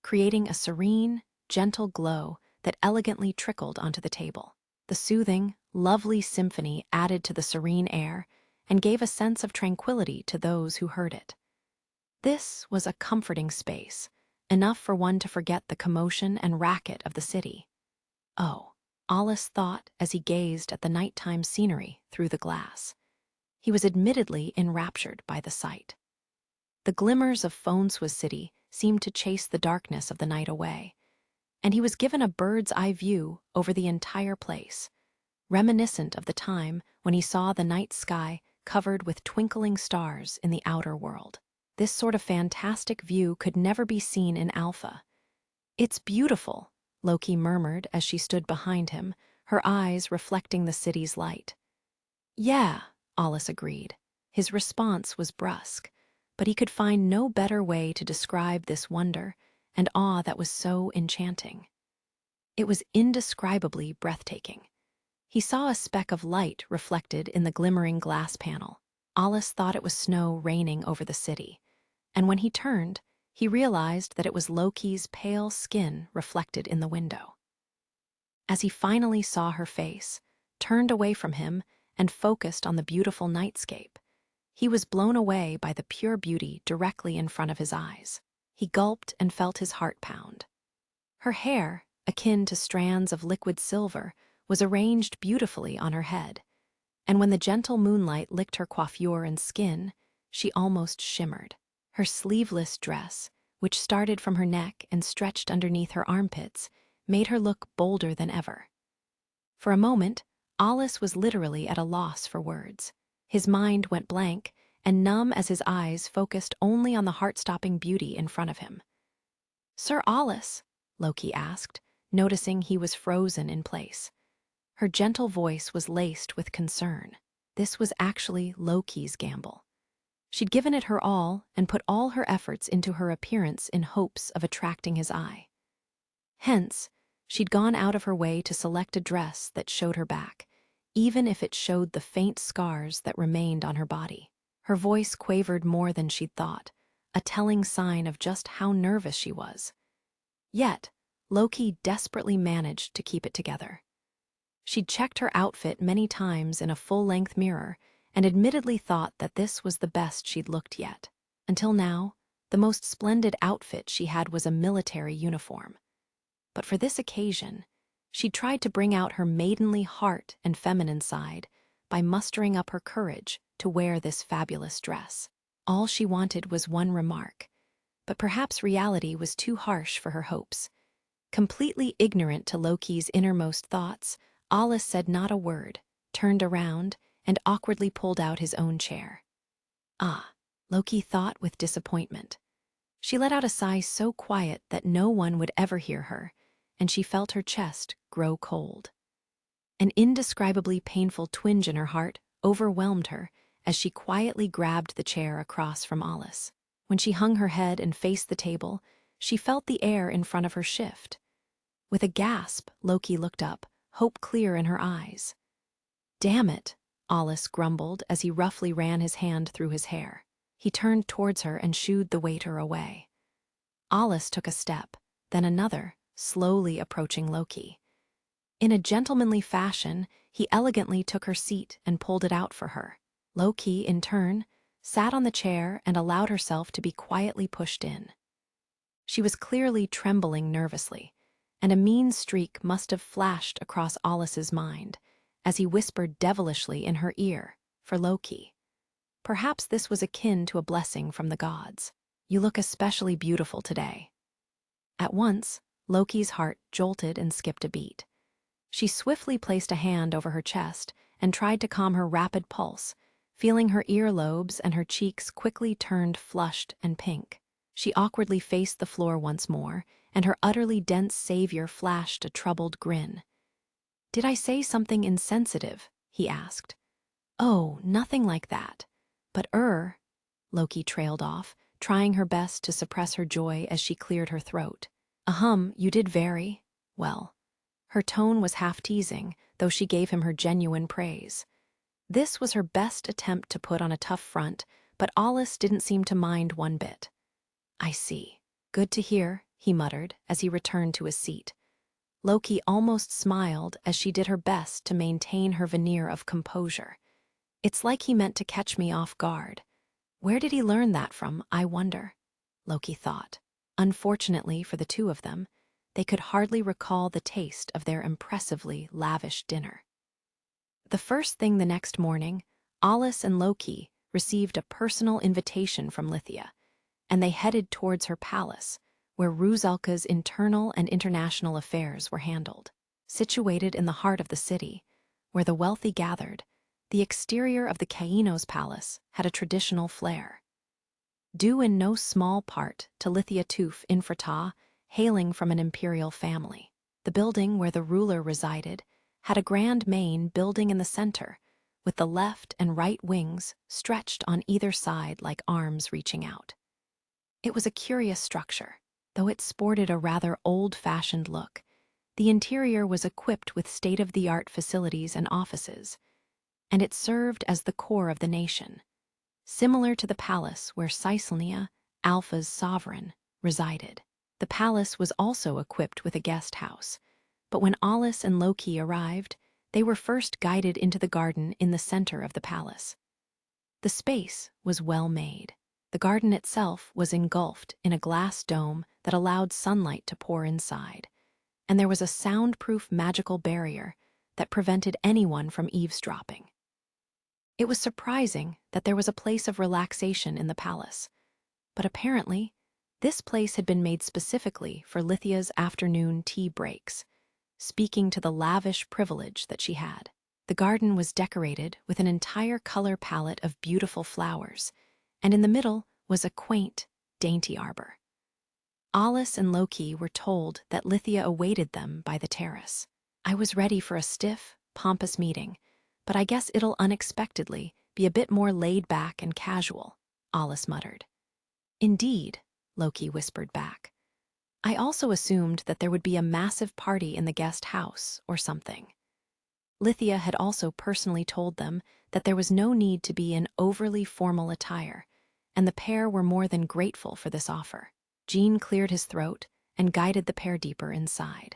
Speaker 1: creating a serene, gentle glow that elegantly trickled onto the table. The soothing, lovely symphony added to the serene air and gave a sense of tranquility to those who heard it. This was a comforting space, enough for one to forget the commotion and racket of the city. Oh, Alice thought as he gazed at the nighttime scenery through the glass. He was admittedly enraptured by the sight. The glimmers of Fonswa City seemed to chase the darkness of the night away, and he was given a bird's-eye view over the entire place, reminiscent of the time when he saw the night sky covered with twinkling stars in the outer world. This sort of fantastic view could never be seen in Alpha. It's beautiful, Loki murmured as she stood behind him, her eyes reflecting the city's light. Yeah, Alice agreed. His response was brusque, but he could find no better way to describe this wonder and awe that was so enchanting. It was indescribably breathtaking. He saw a speck of light reflected in the glimmering glass panel. Alice thought it was snow raining over the city, and when he turned, he realized that it was Loki's pale skin reflected in the window. As he finally saw her face, turned away from him, and focused on the beautiful nightscape, he was blown away by the pure beauty directly in front of his eyes. He gulped and felt his heart pound. Her hair, akin to strands of liquid silver, was arranged beautifully on her head, and when the gentle moonlight licked her coiffure and skin, she almost shimmered. Her sleeveless dress, which started from her neck and stretched underneath her armpits, made her look bolder than ever. For a moment, Alice was literally at a loss for words. His mind went blank and numb as his eyes focused only on the heart-stopping beauty in front of him. "Sir Alice?" Loki asked, noticing he was frozen in place. Her gentle voice was laced with concern. This was actually Loki's gamble. She'd given it her all and put all her efforts into her appearance in hopes of attracting his eye. Hence, she'd gone out of her way to select a dress that showed her back, even if it showed the faint scars that remained on her body. Her voice quavered more than she'd thought, a telling sign of just how nervous she was. Yet, Loki desperately managed to keep it together. She'd checked her outfit many times in a full-length mirror and admittedly thought that this was the best she'd looked yet. Until now, the most splendid outfit she had was a military uniform. But for this occasion, she tried to bring out her maidenly heart and feminine side by mustering up her courage to wear this fabulous dress. All she wanted was one remark, but perhaps reality was too harsh for her hopes. Completely ignorant to Loki's innermost thoughts, Alice said not a word, turned around, and awkwardly pulled out his own chair. Ah, Loki thought with disappointment. She let out a sigh so quiet that no one would ever hear her, and she felt her chest grow cold. An indescribably painful twinge in her heart overwhelmed her as she quietly grabbed the chair across from Alice. When she hung her head and faced the table, she felt the air in front of her shift. With a gasp, Loki looked up, hope clear in her eyes. "Damn it," Alice grumbled as he roughly ran his hand through his hair. He turned towards her and shooed the waiter away. Alice took a step, then another, slowly approaching Loki. In a gentlemanly fashion, he elegantly took her seat and pulled it out for her. Loki, in turn, sat on the chair and allowed herself to be quietly pushed in. She was clearly trembling nervously, and a mean streak must have flashed across Alice's mind as he whispered devilishly in her ear for Loki. Perhaps this was akin to a blessing from the gods. "You look especially beautiful today." At once, Loki's heart jolted and skipped a beat. She swiftly placed a hand over her chest and tried to calm her rapid pulse, feeling her earlobes and her cheeks quickly turned flushed and pink. She awkwardly faced the floor once more, and her utterly dense savior flashed a troubled grin. "Did I say something insensitive?" he asked. "Oh, nothing like that. But Loki trailed off, trying her best to suppress her joy as she cleared her throat. You did very well." Her tone was half teasing, though she gave him her genuine praise. This was her best attempt to put on a tough front, but Alice didn't seem to mind one bit. "I see. Good to hear," he muttered as he returned to his seat. Loki almost smiled as she did her best to maintain her veneer of composure. "It's like he meant to catch me off guard. Where did he learn that from, I wonder?" Loki thought. Unfortunately for the two of them, they could hardly recall the taste of their impressively lavish dinner. The first thing the next morning, Alice and Loki received a personal invitation from Lithia, and they headed towards her palace, where Rusalka's internal and international affairs were handled. Situated in the heart of the city, where the wealthy gathered, the exterior of the Kainos palace had a traditional flair. Due in no small part to Lithia Toof Infrata, hailing from an imperial family. The building where the ruler resided had a grand main building in the center, with the left and right wings stretched on either side like arms reaching out. It was a curious structure, though it sported a rather old-fashioned look. The interior was equipped with state-of-the-art facilities and offices, and it served as the core of the nation, similar to the palace where Caesalnia, Alpha's sovereign, resided. The palace was also equipped with a guest house, but when Alice and Loki arrived, they were first guided into the garden in the center of the palace. The space was well made. The garden itself was engulfed in a glass dome that allowed sunlight to pour inside, and there was a soundproof magical barrier that prevented anyone from eavesdropping. It was surprising that there was a place of relaxation in the palace, but apparently, this place had been made specifically for Lithia's afternoon tea breaks, speaking to the lavish privilege that she had. The garden was decorated with an entire color palette of beautiful flowers, and in the middle was a quaint, dainty arbor. Alice and Loki were told that Lithia awaited them by the terrace. I was ready for a stiff, pompous meeting, but I guess it'll unexpectedly be a bit more laid back and casual, Alice muttered. Indeed, Loki whispered back. I also assumed that there would be a massive party in the guest house or something. Lithia had also personally told them that there was no need to be in overly formal attire, and the pair were more than grateful for this offer. Jean cleared his throat and guided the pair deeper inside.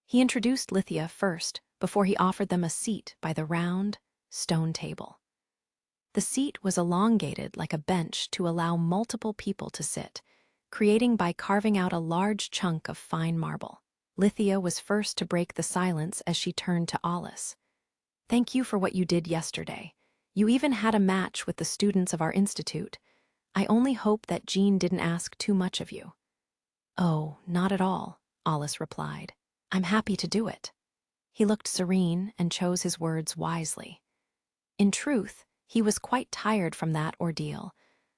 Speaker 1: He introduced Lithia first before he offered them a seat by the round, stone table. The seat was elongated like a bench to allow multiple people to sit, creating by carving out a large chunk of fine marble. Lithia was first to break the silence as she turned to Alice. Thank you for what you did yesterday. You even had a match with the students of our institute. I only hope that Jean didn't ask too much of you. Oh, not at all, Alice replied. I'm happy to do it. He looked serene and chose his words wisely. In truth, he was quite tired from that ordeal,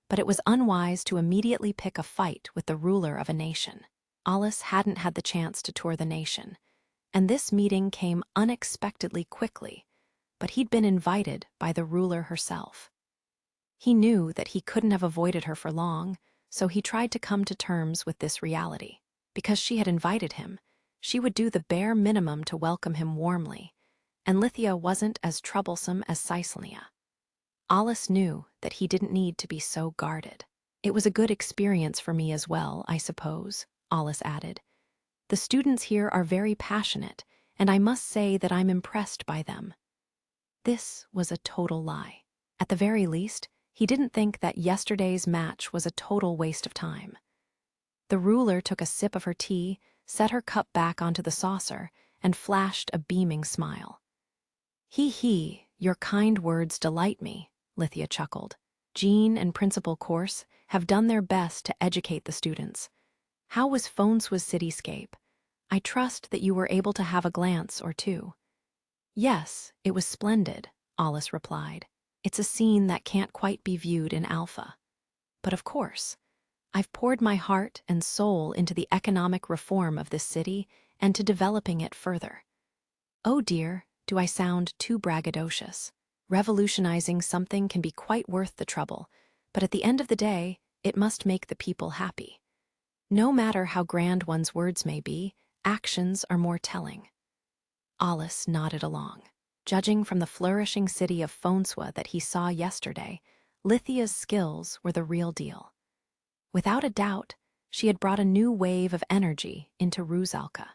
Speaker 1: but it was unwise to immediately pick a fight with the ruler of a nation. Alice hadn't had the chance to tour the nation, and this meeting came unexpectedly quickly, but he'd been invited by the ruler herself. He knew that he couldn't have avoided her for long, so he tried to come to terms with this reality. Because she had invited him, she would do the bare minimum to welcome him warmly, and Lithia wasn't as troublesome as Caesalnia. Alice knew that he didn't need to be so guarded. It was a good experience for me as well, I suppose, Alice added. The students here are very passionate, and I must say that I'm impressed by them. This was a total lie. At the very least, he didn't think that yesterday's match was a total waste of time. The ruler took a sip of her tea, set her cup back onto the saucer, and flashed a beaming smile. He, your kind words delight me, Lithia chuckled. Jean and Principal Course have done their best to educate the students. How was Fonswa's cityscape? I trust that you were able to have a glance or two. Yes, it was splendid, Alice replied. It's a scene that can't quite be viewed in Alpha. But of course, I've poured my heart and soul into the economic reform of this city and to developing it further. Oh dear, do I sound too braggadocious? Revolutionizing something can be quite worth the trouble, but at the end of the day, it must make the people happy. No matter how grand one's words may be, actions are more telling. Alice nodded along. Judging from the flourishing city of Fonswa that he saw yesterday, Lithia's skills were the real deal. Without a doubt, she had brought a new wave of energy into Rusalka.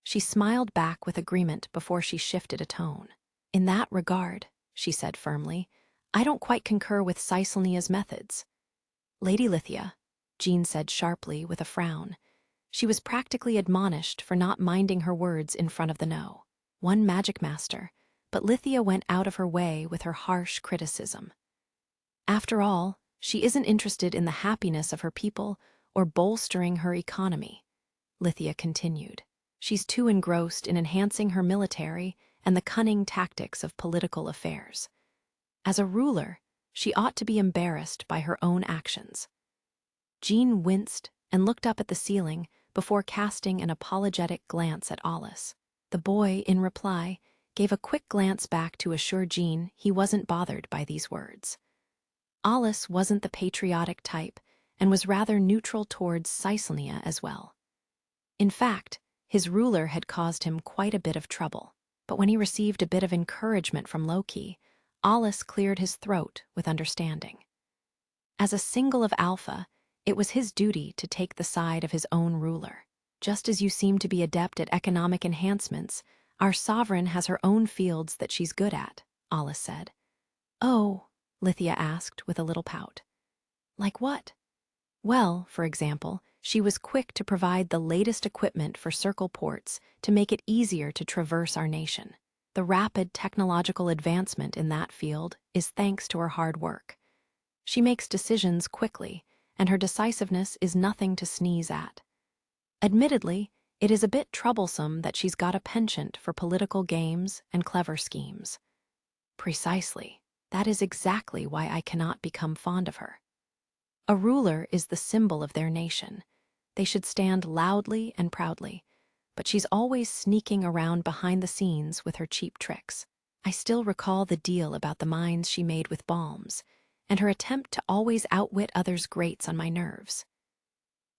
Speaker 1: She smiled back with agreement before she shifted a tone. In that regard, she said firmly, I don't quite concur with Caesalnia's methods. Lady Lithia, Jean said sharply with a frown. She was practically admonished for not minding her words in front of the no. One Magicmaster, but Lithia went out of her way with her harsh criticism. After all, she isn't interested in the happiness of her people or bolstering her economy, Lithia continued. She's too engrossed in enhancing her military and the cunning tactics of political affairs. As a ruler, she ought to be embarrassed by her own actions. Jean winced and looked up at the ceiling before casting an apologetic glance at Alice. The boy, in reply, gave a quick glance back to assure Jean he wasn't bothered by these words. Alice wasn't the patriotic type and was rather neutral towards Caesalnia as well. In fact, his ruler had caused him quite a bit of trouble, but when he received a bit of encouragement from Loki, Alice cleared his throat with understanding. As a single of Alpha, it was his duty to take the side of his own ruler. Just as you seem to be adept at economic enhancements, our sovereign has her own fields that she's good at, Alice said. Oh, Lithia asked with a little pout. Like what? Well, for example, she was quick to provide the latest equipment for circle ports to make it easier to traverse our nation. The rapid technological advancement in that field is thanks to her hard work. She makes decisions quickly, and her decisiveness is nothing to sneeze at. Admittedly, it is a bit troublesome that she's got a penchant for political games and clever schemes. Precisely. That is exactly why I cannot become fond of her. A ruler is the symbol of their nation. They should stand loudly and proudly, but she's always sneaking around behind the scenes with her cheap tricks. I still recall the deal about the mines she made with balms, and her attempt to always outwit others grates on my nerves.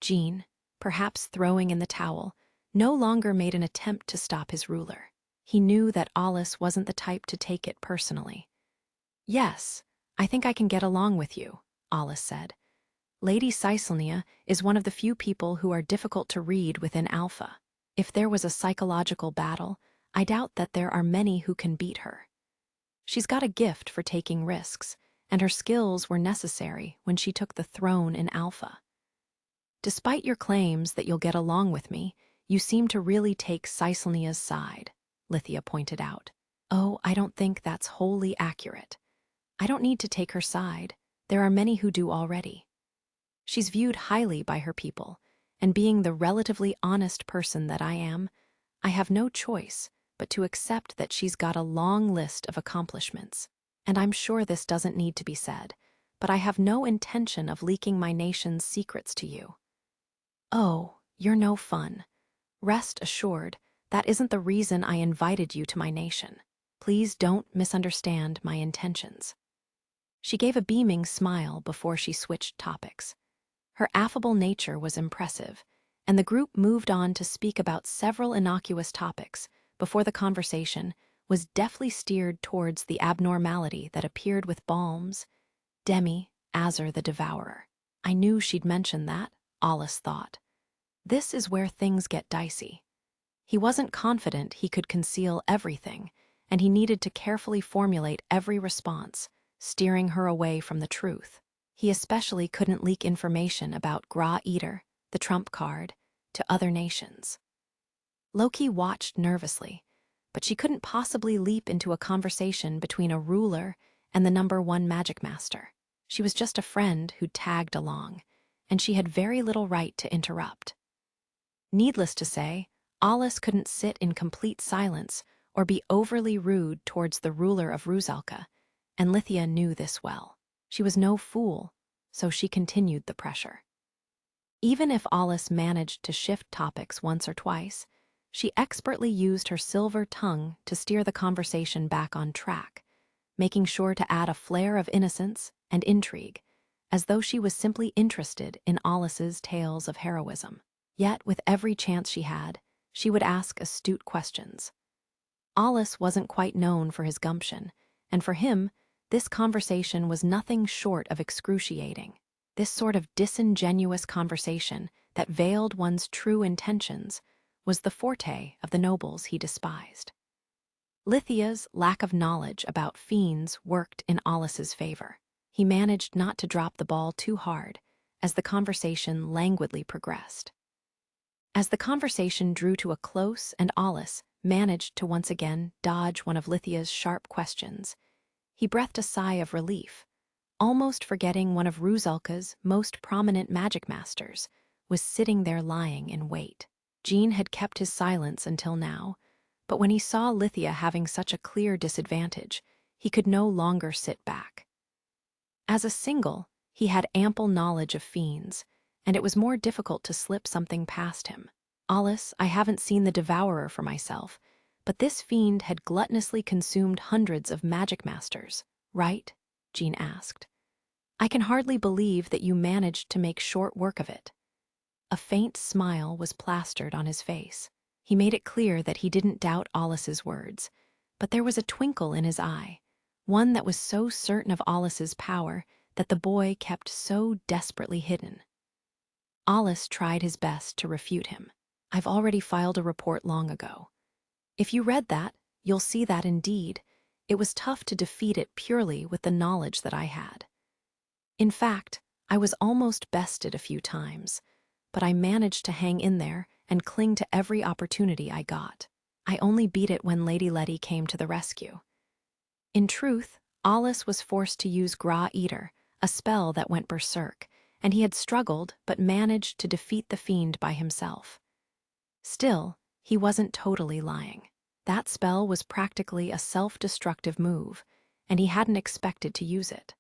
Speaker 1: Jean, perhaps throwing in the towel, no longer made an attempt to stop his ruler. He knew that Alice wasn't the type to take it personally. "Yes, I think I can get along with you," Alice said. "Lady Caesalnia is one of the few people who are difficult to read within Alpha. If there was a psychological battle, I doubt that there are many who can beat her. She's got a gift for taking risks, and her skills were necessary when she took the throne in Alpha. Despite your claims that you'll get along with me, you seem to really take Caesalnia's side," Lithia pointed out. "Oh, I don't think that's wholly accurate. I don't need to take her side. There are many who do already. She's viewed highly by her people, and being the relatively honest person that I am, I have no choice but to accept that she's got a long list of accomplishments. And I'm sure this doesn't need to be said, but I have no intention of leaking my nation's secrets to you." "Oh, you're no fun. Rest assured, that isn't the reason I invited you to my nation. Please don't misunderstand my intentions." She gave a beaming smile before she switched topics. Her affable nature was impressive, and the group moved on to speak about several innocuous topics before the conversation was deftly steered towards the abnormality that appeared with Balms, Demi, Azur the Devourer. I knew she'd mention that, Alice thought. This is where things get dicey. He wasn't confident he could conceal everything, and he needed to carefully formulate every response, steering her away from the truth. He especially couldn't leak information about Gra Eater, the trump card, to other nations. Loki watched nervously, but she couldn't possibly leap into a conversation between a ruler and the #1 Magicmaster. She was just a friend who tagged along, and she had very little right to interrupt. Needless to say, Alice couldn't sit in complete silence or be overly rude towards the ruler of Rusalka, and Lithia knew this well. She was no fool, so she continued the pressure. Even if Alice managed to shift topics once or twice, she expertly used her silver tongue to steer the conversation back on track, making sure to add a flair of innocence and intrigue, as though she was simply interested in Alice's tales of heroism. Yet, with every chance she had, she would ask astute questions. Alice wasn't quite known for his gumption, and for him, this conversation was nothing short of excruciating. This sort of disingenuous conversation that veiled one's true intentions was the forte of the nobles he despised. Lithia's lack of knowledge about fiends worked in Alice's favor. He managed not to drop the ball too hard as the conversation languidly progressed. As the conversation drew to a close and Alice managed to once again dodge one of Lithia's sharp questions, he breathed a sigh of relief, almost forgetting one of Rusalka's most prominent magic masters was sitting there lying in wait. Jean had kept his silence until now, but when he saw Lithia having such a clear disadvantage, he could no longer sit back. As a single, he had ample knowledge of fiends, and it was more difficult to slip something past him. "Alice, I haven't seen the Devourer for myself, but this fiend had gluttonously consumed hundreds of magic masters, right?" Jean asked. "I can hardly believe that you managed to make short work of it." A faint smile was plastered on his face. He made it clear that he didn't doubt Alice's words, but there was a twinkle in his eye, one that was so certain of Alice's power that the boy kept so desperately hidden. Alice tried his best to refute him. "I've already filed a report long ago. If you read that, you'll see that indeed, it was tough to defeat it purely with the knowledge that I had. In fact, I was almost bested a few times, but I managed to hang in there and cling to every opportunity I got. I only beat it when Lady Letty came to the rescue. In truth, Alice was forced to use Gra Eater, a spell that went berserk, and he had struggled but managed to defeat the fiend by himself. Still, he wasn't totally lying. That spell was practically a self-destructive move, and he hadn't expected to use it.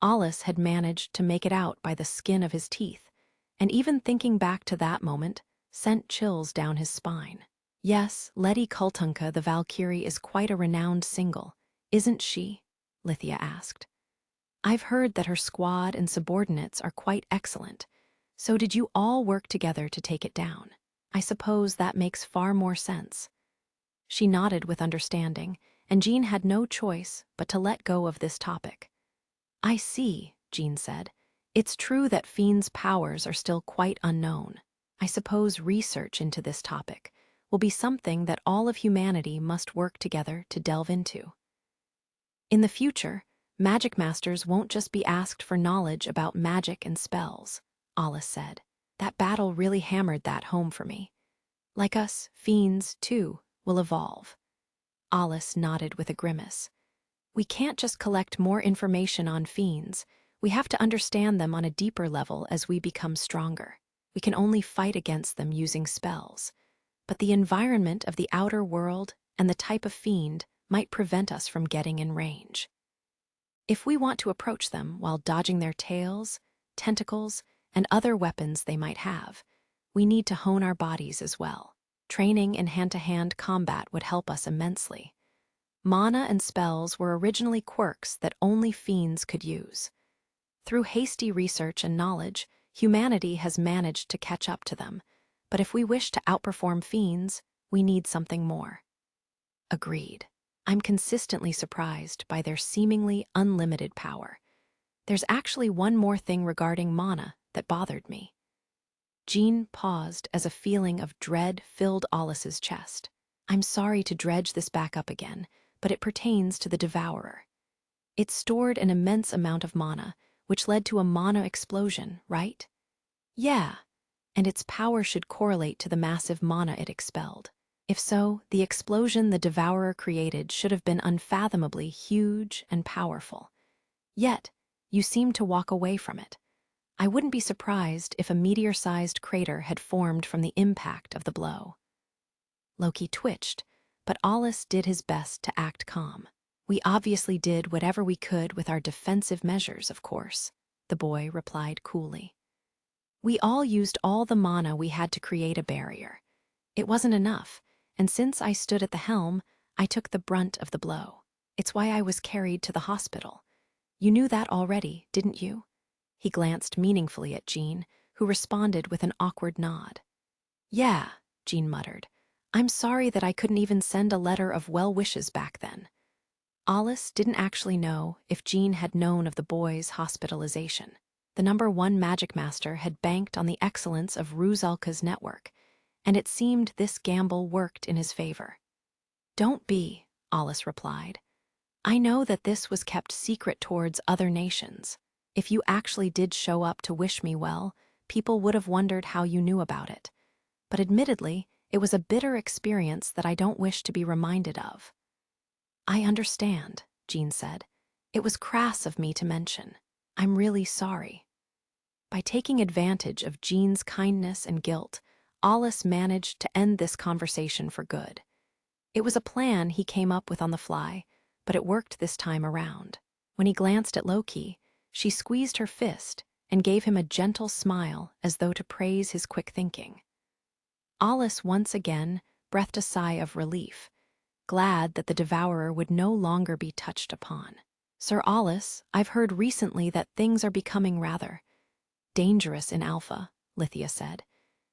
Speaker 1: Alice had managed to make it out by the skin of his teeth, and even thinking back to that moment sent chills down his spine. Yes, Letty Kultunka the Valkyrie is quite a renowned single, isn't she? Lithia asked. I've heard that her squad and subordinates are quite excellent, so did you all work together to take it down? I suppose that makes far more sense. She nodded with understanding, and Jean had no choice but to let go of this topic. I see, Jean said. It's true that fiends' powers are still quite unknown. I suppose research into this topic will be something that all of humanity must work together to delve into. In the future, magic masters won't just be asked for knowledge about magic and spells, Alice said. That battle really hammered that home for me. Like us, fiends, too, will evolve. Alice nodded with a grimace. We can't just collect more information on fiends. We have to understand them on a deeper level as we become stronger. We can only fight against them using spells. But the environment of the outer world and the type of fiend might prevent us from getting in range. If we want to approach them while dodging their tails, tentacles, and other weapons they might have, we need to hone our bodies as well. Training in hand-to-hand combat would help us immensely. Mana and spells were originally quirks that only fiends could use. Through hasty research and knowledge, humanity has managed to catch up to them, but if we wish to outperform fiends, we need something more. Agreed. I'm consistently surprised by their seemingly unlimited power. There's actually one more thing regarding mana that bothered me. Jean paused as a feeling of dread filled Alice's chest. I'm sorry to dredge this back up again, but it pertains to the Devourer. It stored an immense amount of mana, which led to a mana explosion, right? Yeah, and its power should correlate to the massive mana it expelled. If so, the explosion the Devourer created should have been unfathomably huge and powerful. Yet, you seem to walk away from it. I wouldn't be surprised if a meteor-sized crater had formed from the impact of the blow. Loki twitched, but Alice did his best to act calm. We obviously did whatever we could with our defensive measures, of course, the boy replied coolly. We all used all the mana we had to create a barrier. It wasn't enough, and since I stood at the helm, I took the brunt of the blow. It's why I was carried to the hospital. You knew that already, didn't you? He glanced meaningfully at Jean, who responded with an awkward nod. Yeah, Jean muttered. I'm sorry that I couldn't even send a letter of well wishes back then. Alice didn't actually know if Jean had known of the boy's hospitalization. The #1 Magicmaster had banked on the excellence of Rusalka's network, and it seemed this gamble worked in his favor. Don't be, Alice replied. I know that this was kept secret towards other nations. If you actually did show up to wish me well, people would have wondered how you knew about it. But admittedly, it was a bitter experience that I don't wish to be reminded of. I understand, Jean said. It was crass of me to mention. I'm really sorry. By taking advantage of Jean's kindness and guilt, Alice managed to end this conversation for good. It was a plan he came up with on the fly, but it worked this time around. When he glanced at Loki, she squeezed her fist and gave him a gentle smile as though to praise his quick thinking. Alice once again breathed a sigh of relief, glad that the Devourer would no longer be touched upon. Sir Alice, I've heard recently that things are becoming rather dangerous in Alpha, Lithia said.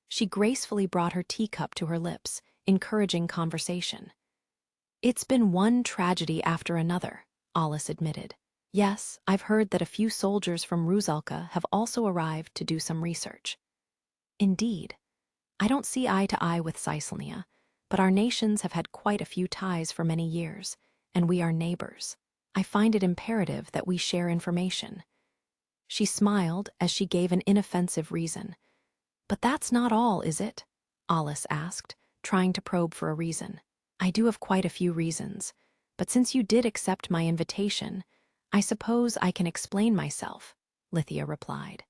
Speaker 1: She gracefully brought her teacup to her lips, encouraging conversation. It's been one tragedy after another, Alice admitted. Yes, I've heard that a few soldiers from Rusalka have also arrived to do some research. Indeed. I don't see eye to eye with Cyselnia, but our nations have had quite a few ties for many years, and we are neighbors. I find it imperative that we share information. She smiled as she gave an inoffensive reason. But that's not all, is it? Alice asked, trying to probe for a reason. I do have quite a few reasons, but since you did accept my invitation, I suppose I can explain myself, Lithia replied.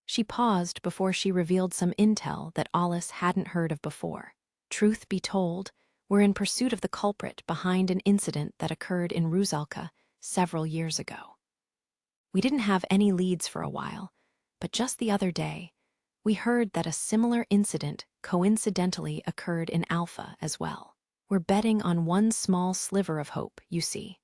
Speaker 1: She paused before she revealed some intel that Alice hadn't heard of before. Truth be told, we're in pursuit of the culprit behind an incident that occurred in Ruzalka several years ago. We didn't have any leads for a while, but just the other day, we heard that a similar incident coincidentally occurred in Alpha as well. We're betting on one small sliver of hope, you see.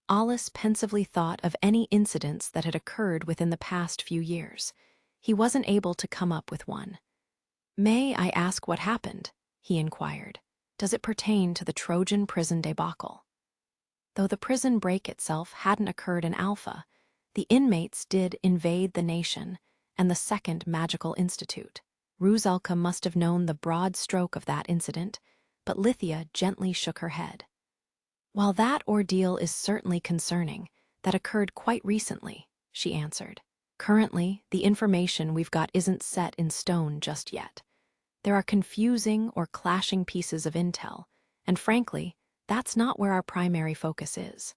Speaker 1: Alice pensively thought of any incidents that had occurred within the past few years. He wasn't able to come up with one. "May I ask what happened?" he inquired. "Does it pertain to the Trojan prison debacle?" Though the prison break itself hadn't occurred in Alpha, the inmates did invade the nation and the second magical institute. Ruzalka must have known the broad stroke of that incident, but Lithia gently shook her head. "While that ordeal is certainly concerning, that occurred quite recently," she answered. "Currently, the information we've got isn't set in stone just yet. There are confusing or clashing pieces of intel, and frankly, that's not where our primary focus is."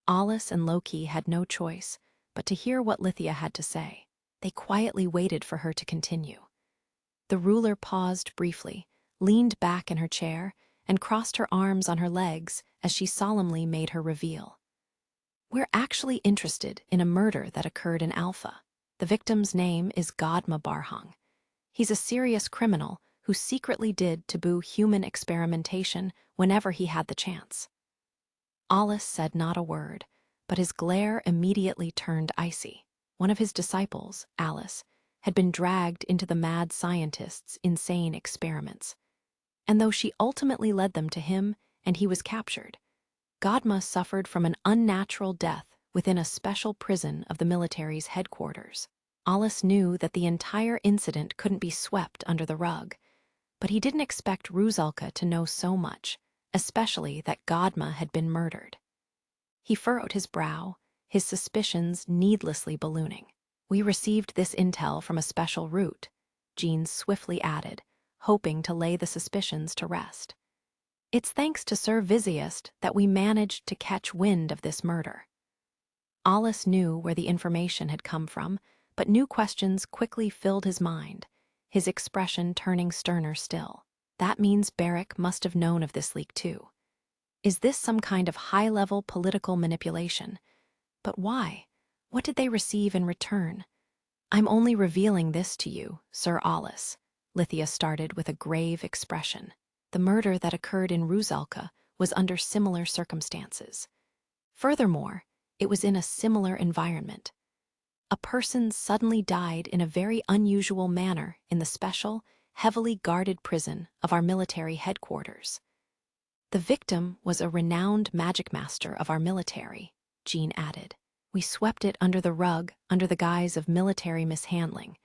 Speaker 1: Alice and Loki had no choice but to hear what Lithia had to say. They quietly waited for her to continue. The ruler paused briefly, leaned back in her chair, and crossed her arms on her legs as she solemnly made her reveal. "We're actually interested in a murder that occurred in Alpha. The victim's name is Godma Barhang. He's a serious criminal who secretly did taboo human experimentation whenever he had the chance." Alice said not a word, but his glare immediately turned icy. One of his disciples, Alice, had been dragged into the mad scientist's insane experiments. And though she ultimately led them to him and he was captured, Godma suffered from an unnatural death within a special prison of the military's headquarters. Alice knew that the entire incident couldn't be swept under the rug, but he didn't expect Ruzalka to know so much, especially that Godma had been murdered. He furrowed his brow, his suspicions needlessly ballooning. "We received this intel from a special route," Jean swiftly added, hoping to lay the suspicions to rest. "It's thanks to Sir Viziest that we managed to catch wind of this murder." Alice knew where the information had come from, but new questions quickly filled his mind, his expression turning sterner still. "That means Barrick must have known of this leak too. Is this some kind of high-level political manipulation? But why? What did they receive in return?" "I'm only revealing this to you, Sir Alice," Lithia started with a grave expression. "The murder that occurred in Ruzalka was under similar circumstances. Furthermore, it was in a similar environment. A person suddenly died in a very unusual manner in the special, heavily guarded prison of our military headquarters. The victim was a renowned Magicmaster of our military," Jean added. "We swept it under the rug under the guise of military mishandling,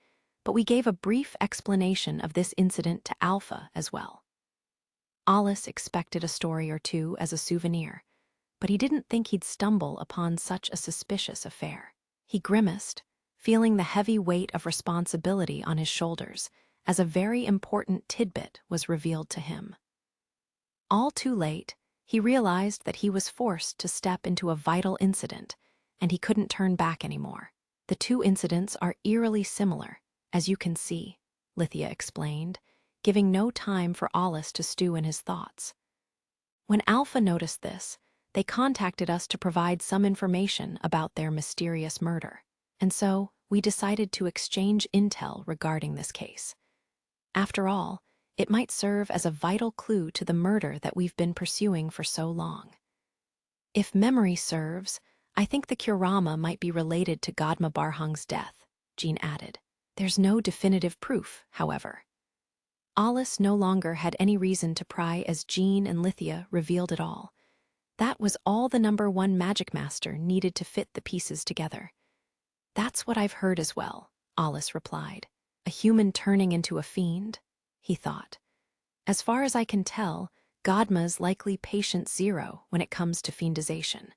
Speaker 1: but we gave a brief explanation of this incident to Alpha as well." Alice expected a story or two as a souvenir, but he didn't think he'd stumble upon such a suspicious affair. He grimaced, feeling the heavy weight of responsibility on his shoulders as a very important tidbit was revealed to him. All too late, he realized that he was forced to step into a vital incident, and he couldn't turn back anymore. "The two incidents are eerily similar, as you can see," Lithia explained, giving no time for Alice to stew in his thoughts. "When Alpha noticed this, they contacted us to provide some information about their mysterious murder, and so we decided to exchange intel regarding this case. After all, it might serve as a vital clue to the murder that we've been pursuing for so long. If memory serves, I think the Kurama might be related to Godma Barhang's death," Jean added. "There's no definitive proof, however." Alice no longer had any reason to pry as Jean and Lithia revealed it all. That was all the #1 Magicmaster needed to fit the pieces together. "That's what I've heard as well," Alice replied. "A human turning into a fiend?" he thought. "As far as I can tell, Godma's likely patient zero when it comes to fiendization.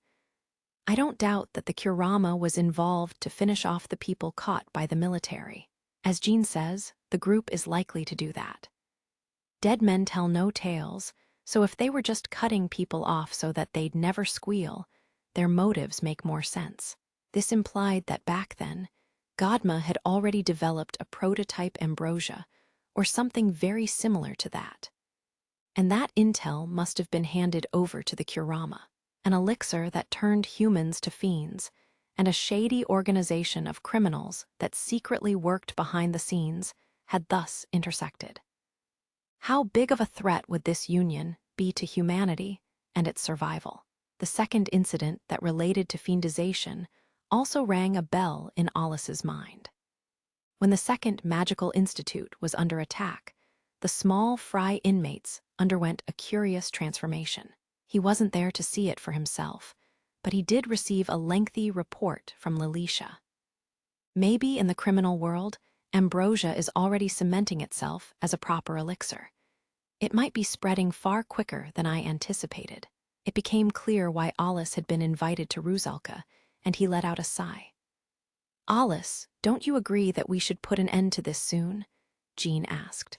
Speaker 1: I don't doubt that the Kurama was involved to finish off the people caught by the military. As Jean says, the group is likely to do that." Dead men tell no tales, so if they were just cutting people off so that they'd never squeal, their motives make more sense. This implied that back then, Godma had already developed a prototype ambrosia, or something very similar to that. And that intel must have been handed over to the Kurama, an elixir that turned humans to fiends, and a shady organization of criminals that secretly worked behind the scenes had thus intersected. How big of a threat would this union be to humanity and its survival? The second incident that related to fiendization also rang a bell in Alice's mind. When the second magical institute was under attack, the small fry inmates underwent a curious transformation. He wasn't there to see it for himself, but he did receive a lengthy report from Lilicia. Maybe in the criminal world, ambrosia is already cementing itself as a proper elixir. It might be spreading far quicker than I anticipated. It became clear why Alice had been invited to Rusalka, and he let out a sigh. Alice, don't you agree that we should put an end to this soon? Jean asked.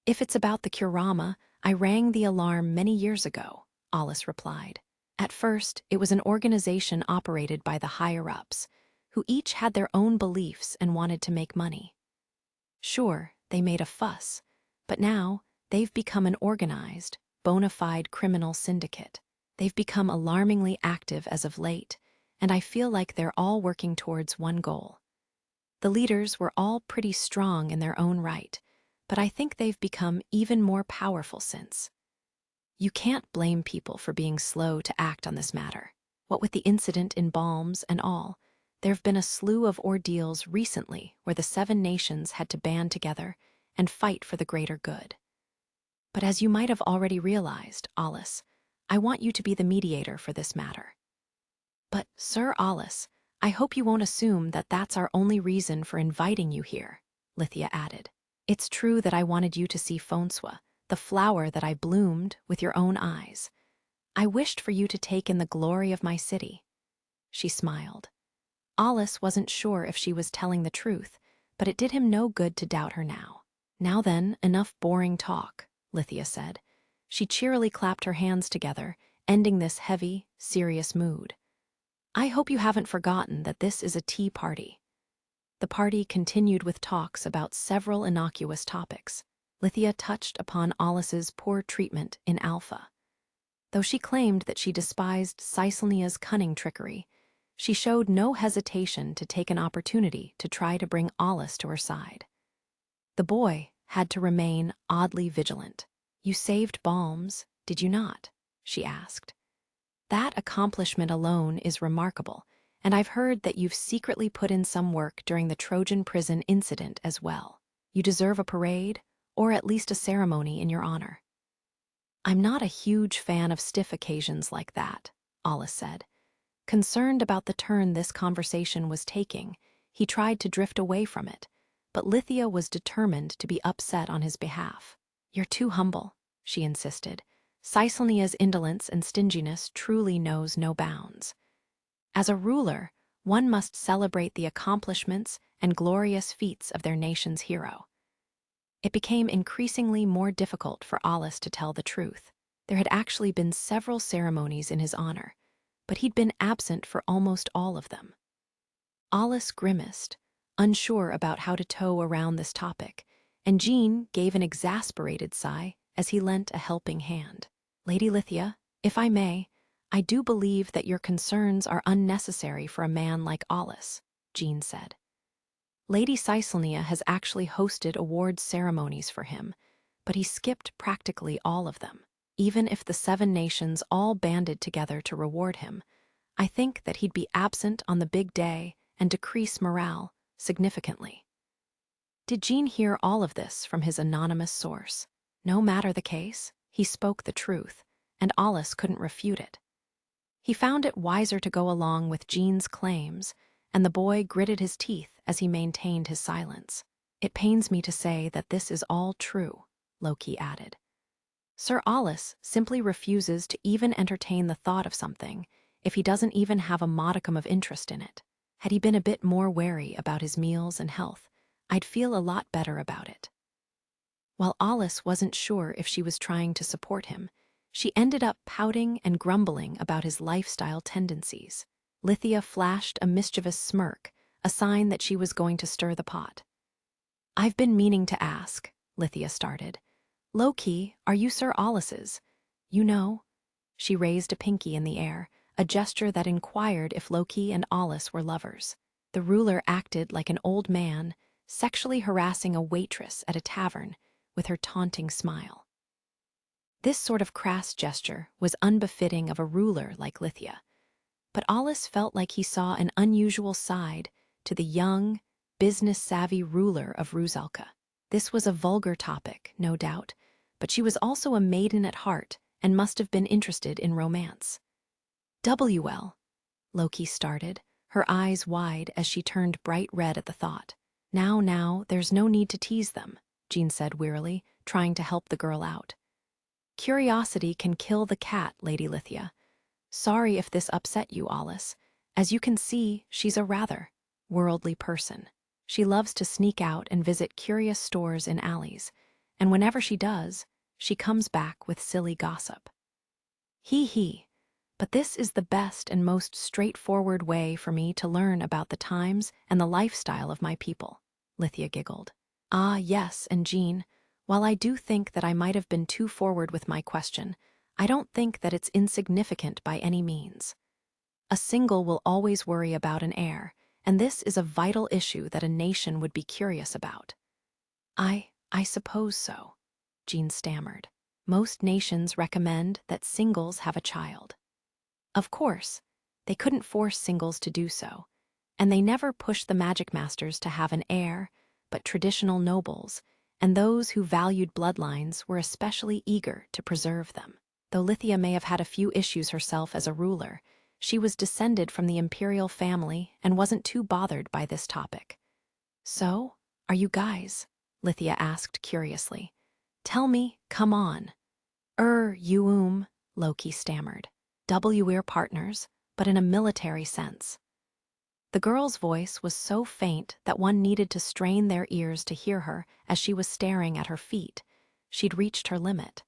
Speaker 1: If it's about the Kurama, I rang the alarm many years ago, Alice replied. At first, it was an organization operated by the higher-ups, who each had their own beliefs and wanted to make money. Sure, they made a fuss, but now they've become an organized, bona fide criminal syndicate. They've become alarmingly active as of late, and I feel like they're all working towards one goal. The leaders were all pretty strong in their own right, but I think they've become even more powerful since. You can't blame people for being slow to act on this matter. What with the incident in Balms and all, there've been a slew of ordeals recently where the 7 nations had to band together and fight for the greater good. But as you might have already realized, Alice, I want you to be the mediator for this matter. But, Sir Alice, I hope you won't assume that that's our only reason for inviting you here, Lithia added. It's true that I wanted you to see Fonswa, the flower that I bloomed, with your own eyes. I wished for you to take in the glory of my city. She smiled. Alice wasn't sure if she was telling the truth, but it did him no good to doubt her now. Now then, enough boring talk, Lithia said. She cheerily clapped her hands together, ending this heavy, serious mood. I hope you haven't forgotten that this is a tea party. The party continued with talks about several innocuous topics. Lithia touched upon Alice's poor treatment in Alpha. Though she claimed that she despised Caecilia's cunning trickery, she showed no hesitation to take an opportunity to try to bring Alice to her side. The boy had to remain oddly vigilant. You saved Balms, did you not? She asked. That accomplishment alone is remarkable, and I've heard that you've secretly put in some work during the Trojan prison incident as well. You deserve a parade, or at least a ceremony in your honor. I'm not a huge fan of stiff occasions like that, Alice said. Concerned about the turn this conversation was taking, he tried to drift away from it, but Lithia was determined to be upset on his behalf. You're too humble, she insisted. Caecilia's indolence and stinginess truly knows no bounds. As a ruler, one must celebrate the accomplishments and glorious feats of their nation's hero. It became increasingly more difficult for Alice to tell the truth. There had actually been several ceremonies in his honor, but he'd been absent for almost all of them. Alice grimaced, unsure about how to toe around this topic, and Jean gave an exasperated sigh as he lent a helping hand. Lady Lithia, if I may, I do believe that your concerns are unnecessary for a man like Alice, Jean said. Lady Caecilia has actually hosted awards ceremonies for him, but he skipped practically all of them. Even if the 7 nations all banded together to reward him, I think that he'd be absent on the big day and decrease morale significantly. Did Jean hear all of this from his anonymous source? No matter the case, he spoke the truth, and Alice couldn't refute it. He found it wiser to go along with Jean's claims, and the boy gritted his teeth as he maintained his silence. It pains me to say that this is all true, Loki added. Sir Alice simply refuses to even entertain the thought of something if he doesn't even have a modicum of interest in it. Had he been a bit more wary about his meals and health, I'd feel a lot better about it. While Alice wasn't sure if she was trying to support him, she ended up pouting and grumbling about his lifestyle tendencies. Lithia flashed a mischievous smirk, a sign that she was going to stir the pot. "I've been meaning to ask," Lithia started. "Loki, are you Sir Alice's? You know?" She raised a pinky in the air, a gesture that inquired if Loki and Alice were lovers. The ruler acted like an old man, sexually harassing a waitress at a tavern with her taunting smile. This sort of crass gesture was unbefitting of a ruler like Lithia, but Alice felt like he saw an unusual side to the young, business-savvy ruler of Rusalka. This was a vulgar topic, no doubt, but she was also a maiden at heart and must have been interested in romance. "WL," Loki started, her eyes wide as she turned bright red at the thought. Now, there's no need to tease them," Jean said wearily, trying to help the girl out. "Curiosity can kill the cat, Lady Lithia. Sorry if this upset you, Alice. As you can see, she's a rather worldly person. She loves to sneak out and visit curious stores in alleys, and whenever she does, she comes back with silly gossip." He. But this is the best and most straightforward way for me to learn about the times and the lifestyle of my people," Lithia giggled. "Ah, yes, and Jean, while I do think that I might have been too forward with my question, I don't think that it's insignificant by any means. A single will always worry about an heir, and this is a vital issue that a nation would be curious about." I suppose so," Jean stammered. "Most nations recommend that singles have a child. Of course, they couldn't force singles to do so, and they never pushed the Magicmasters to have an heir, but traditional nobles, and those who valued bloodlines were especially eager to preserve them. Though Lithia may have had a few issues herself as a ruler, she was descended from the imperial family and wasn't too bothered by this topic. "So, are you guys?" Lithia asked curiously. "Tell me, come on." Loki stammered. "We're partners, but in a military sense." The girl's voice was so faint that one needed to strain their ears to hear her as she was staring at her feet. She'd reached her limit.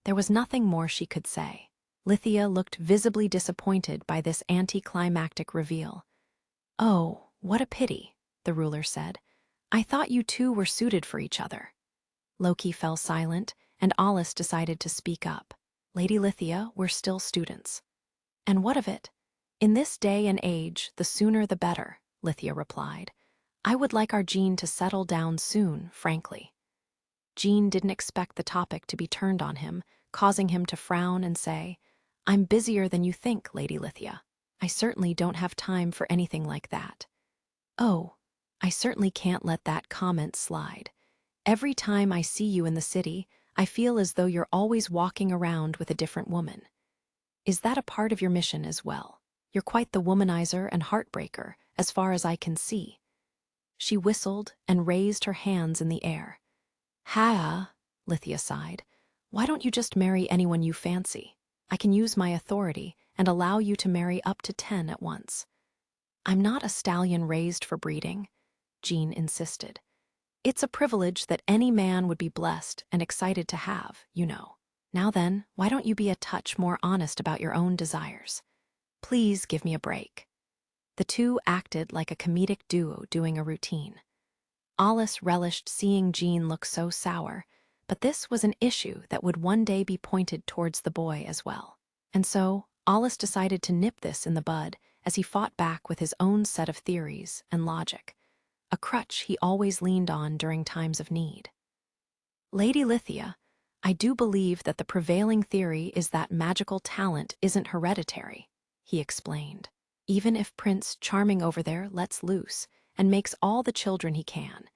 Speaker 1: There was nothing more she could say. Lithia looked visibly disappointed by this anticlimactic reveal. "Oh, what a pity," the ruler said. "I thought you two were suited for each other." Loki fell silent, and Alice decided to speak up. "Lady Lithia, we're still students." "And what of it? In this day and age, the sooner the better," Lithia replied. "I would like our Jean to settle down soon, frankly." Jean didn't expect the topic to be turned on him, causing him to frown and say, "I'm busier than you think, Lady Lithia. I certainly don't have time for anything like that." "Oh, I certainly can't let that comment slide. Every time I see you in the city, I feel as though you're always walking around with a different woman. Is that a part of your mission as well? You're quite the womanizer and heartbreaker, as far as I can see." She whistled and raised her hands in the air. Lithia sighed. "Why don't you just marry anyone you fancy? I can use my authority and allow you to marry up to 10 at once." "I'm not a stallion raised for breeding," Jean insisted. "It's a privilege that any man would be blessed and excited to have, you know. Now then, why don't you be a touch more honest about your own desires? Please give me a break." The two acted like a comedic duo doing a routine. Alice relished seeing Jean look so sour, but this was an issue that would one day be pointed towards the boy as well. And so, Alice decided to nip this in the bud as he fought back with his own set of theories and logic, a crutch he always leaned on during times of need. "Lady Lithia, I do believe that the prevailing theory is that magical talent isn't hereditary," he explained. "Even if Prince Charming over there lets loose and makes all the children he can,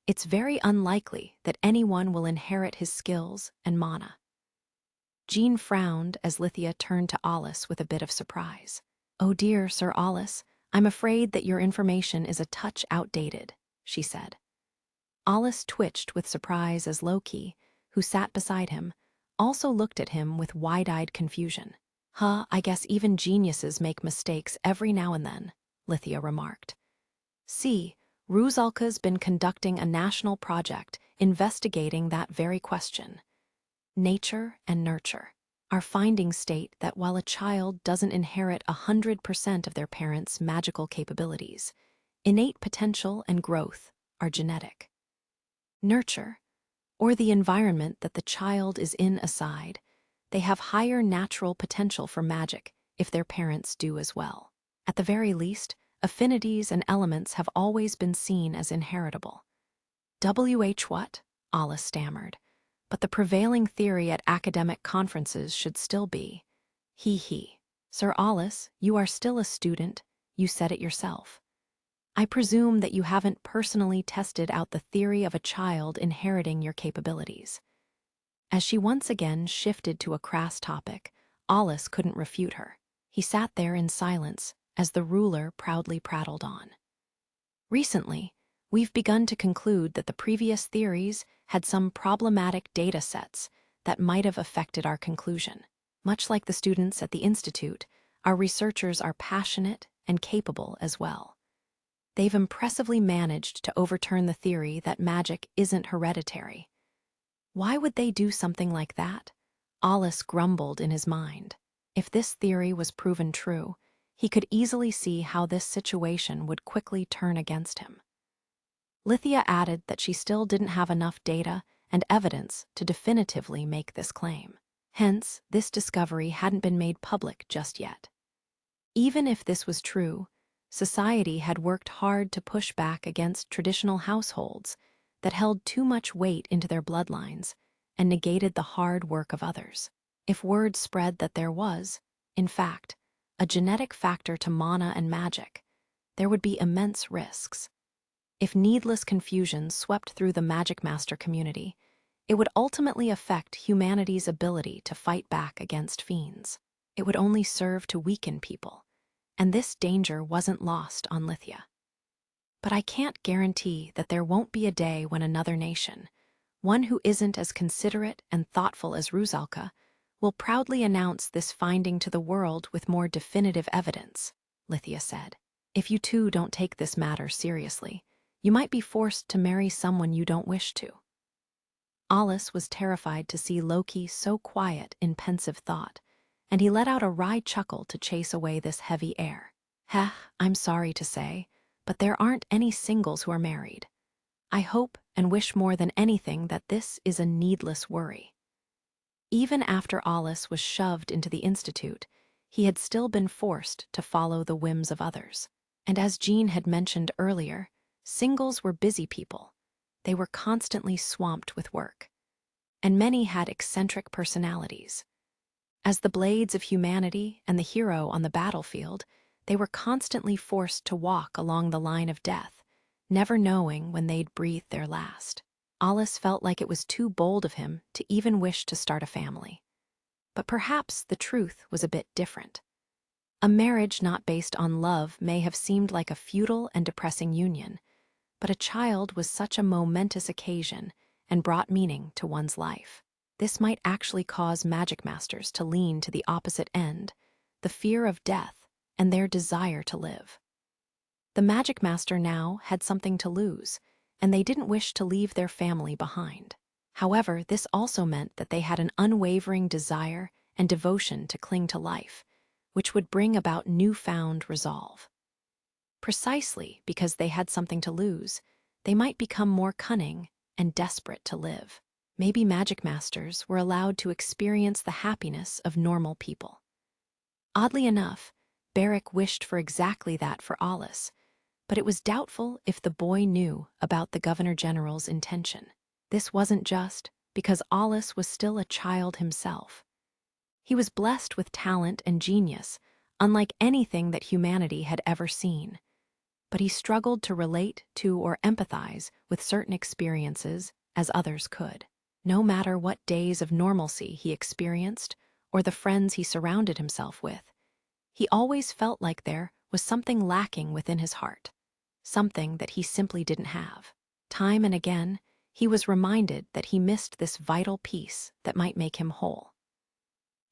Speaker 1: it's very unlikely that anyone will inherit his skills and mana." Jean frowned as Lithia turned to Alice with a bit of surprise. "Oh dear, Sir Alice, I'm afraid that your information is a touch outdated," she said. Alice twitched with surprise as Loki, who sat beside him, also looked at him with wide-eyed confusion. I guess even geniuses make mistakes every now and then," Lithia remarked. "See, Rusalka's been conducting a national project investigating that very question. Nature and nurture. Our findings state that while a child doesn't inherit 100% of their parents' magical capabilities, innate potential and growth are genetic. Nurture, or the environment that the child is in aside, they have higher natural potential for magic if their parents do as well. At the very least, affinities and elements have always been seen as inheritable. What? Alice stammered. But the prevailing theory at academic conferences should still be. Sir Alice, you are still a student, you said it yourself. I presume that you haven't personally tested out the theory of a child inheriting your capabilities. As she once again shifted to a crass topic, Alice couldn't refute her. He sat there in silence as the ruler proudly prattled on. Recently, we've begun to conclude that the previous theories had some problematic data sets that might have affected our conclusion. Much like the students at the Institute, our researchers are passionate and capable as well. They've impressively managed to overturn the theory that magic isn't hereditary. Why would they do something like that? Alice grumbled in his mind. If this theory was proven true, he could easily see how this situation would quickly turn against him. Lithia added that she still didn't have enough data and evidence to definitively make this claim. Hence, this discovery hadn't been made public just yet. Even if this was true, society had worked hard to push back against traditional households that held too much weight into their bloodlines and negated the hard work of others. If word spread that there was, in fact, a genetic factor to mana and magic, there would be immense risks. If needless confusion swept through the Magicmaster community, it would ultimately affect humanity's ability to fight back against fiends. It would only serve to weaken people, and this danger wasn't lost on Lithia. But I can't guarantee that there won't be a day when another nation, one who isn't as considerate and thoughtful as Rusalka, will proudly announce this finding to the world with more definitive evidence, Lithia said. If you too don't take this matter seriously, you might be forced to marry someone you don't wish to. Alice was terrified to see Loki so quiet in pensive thought, and he let out a wry chuckle to chase away this heavy air. I'm sorry to say, but there aren't any singles who are married. I hope and wish more than anything that this is a needless worry. Even after Alice was shoved into the Institute, he had still been forced to follow the whims of others. And as Jean had mentioned earlier, singles were busy people. They were constantly swamped with work. And many had eccentric personalities. As the blades of humanity and the hero on the battlefield, they were constantly forced to walk along the line of death, never knowing when they'd breathe their last. Alice felt like it was too bold of him to even wish to start a family. But perhaps the truth was a bit different. A marriage not based on love may have seemed like a futile and depressing union, but a child was such a momentous occasion and brought meaning to one's life. This might actually cause Magicmasters to lean to the opposite end, the fear of death and their desire to live. The Magicmaster now had something to lose, and they didn't wish to leave their family behind. However, this also meant that they had an unwavering desire and devotion to cling to life, which would bring about newfound resolve. Precisely because they had something to lose, they might become more cunning and desperate to live. Maybe Magicmasters were allowed to experience the happiness of normal people. Oddly enough, Barrick wished for exactly that for Alice, but it was doubtful if the boy knew about the Governor General's intention. This wasn't just because Alice was still a child himself. He was blessed with talent and genius, unlike anything that humanity had ever seen. But he struggled to relate to or empathize with certain experiences as others could. No matter what days of normalcy he experienced or the friends he surrounded himself with, he always felt like there was something lacking within his heart, something that he simply didn't have. Time and again, he was reminded that he missed this vital piece that might make him whole.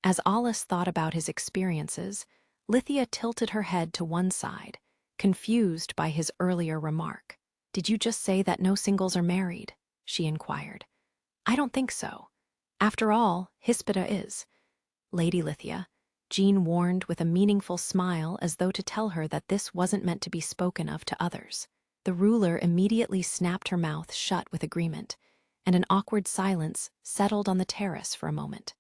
Speaker 1: As Alice thought about his experiences, Lithia tilted her head to one side, confused by his earlier remark. "Did you just say that no singles are married?" she inquired. I don't think so. After all, Hispida is. Lady Lithia, Jean warned with a meaningful smile as though to tell her that this wasn't meant to be spoken of to others. The ruler immediately snapped her mouth shut with agreement, and an awkward silence settled on the terrace for a moment.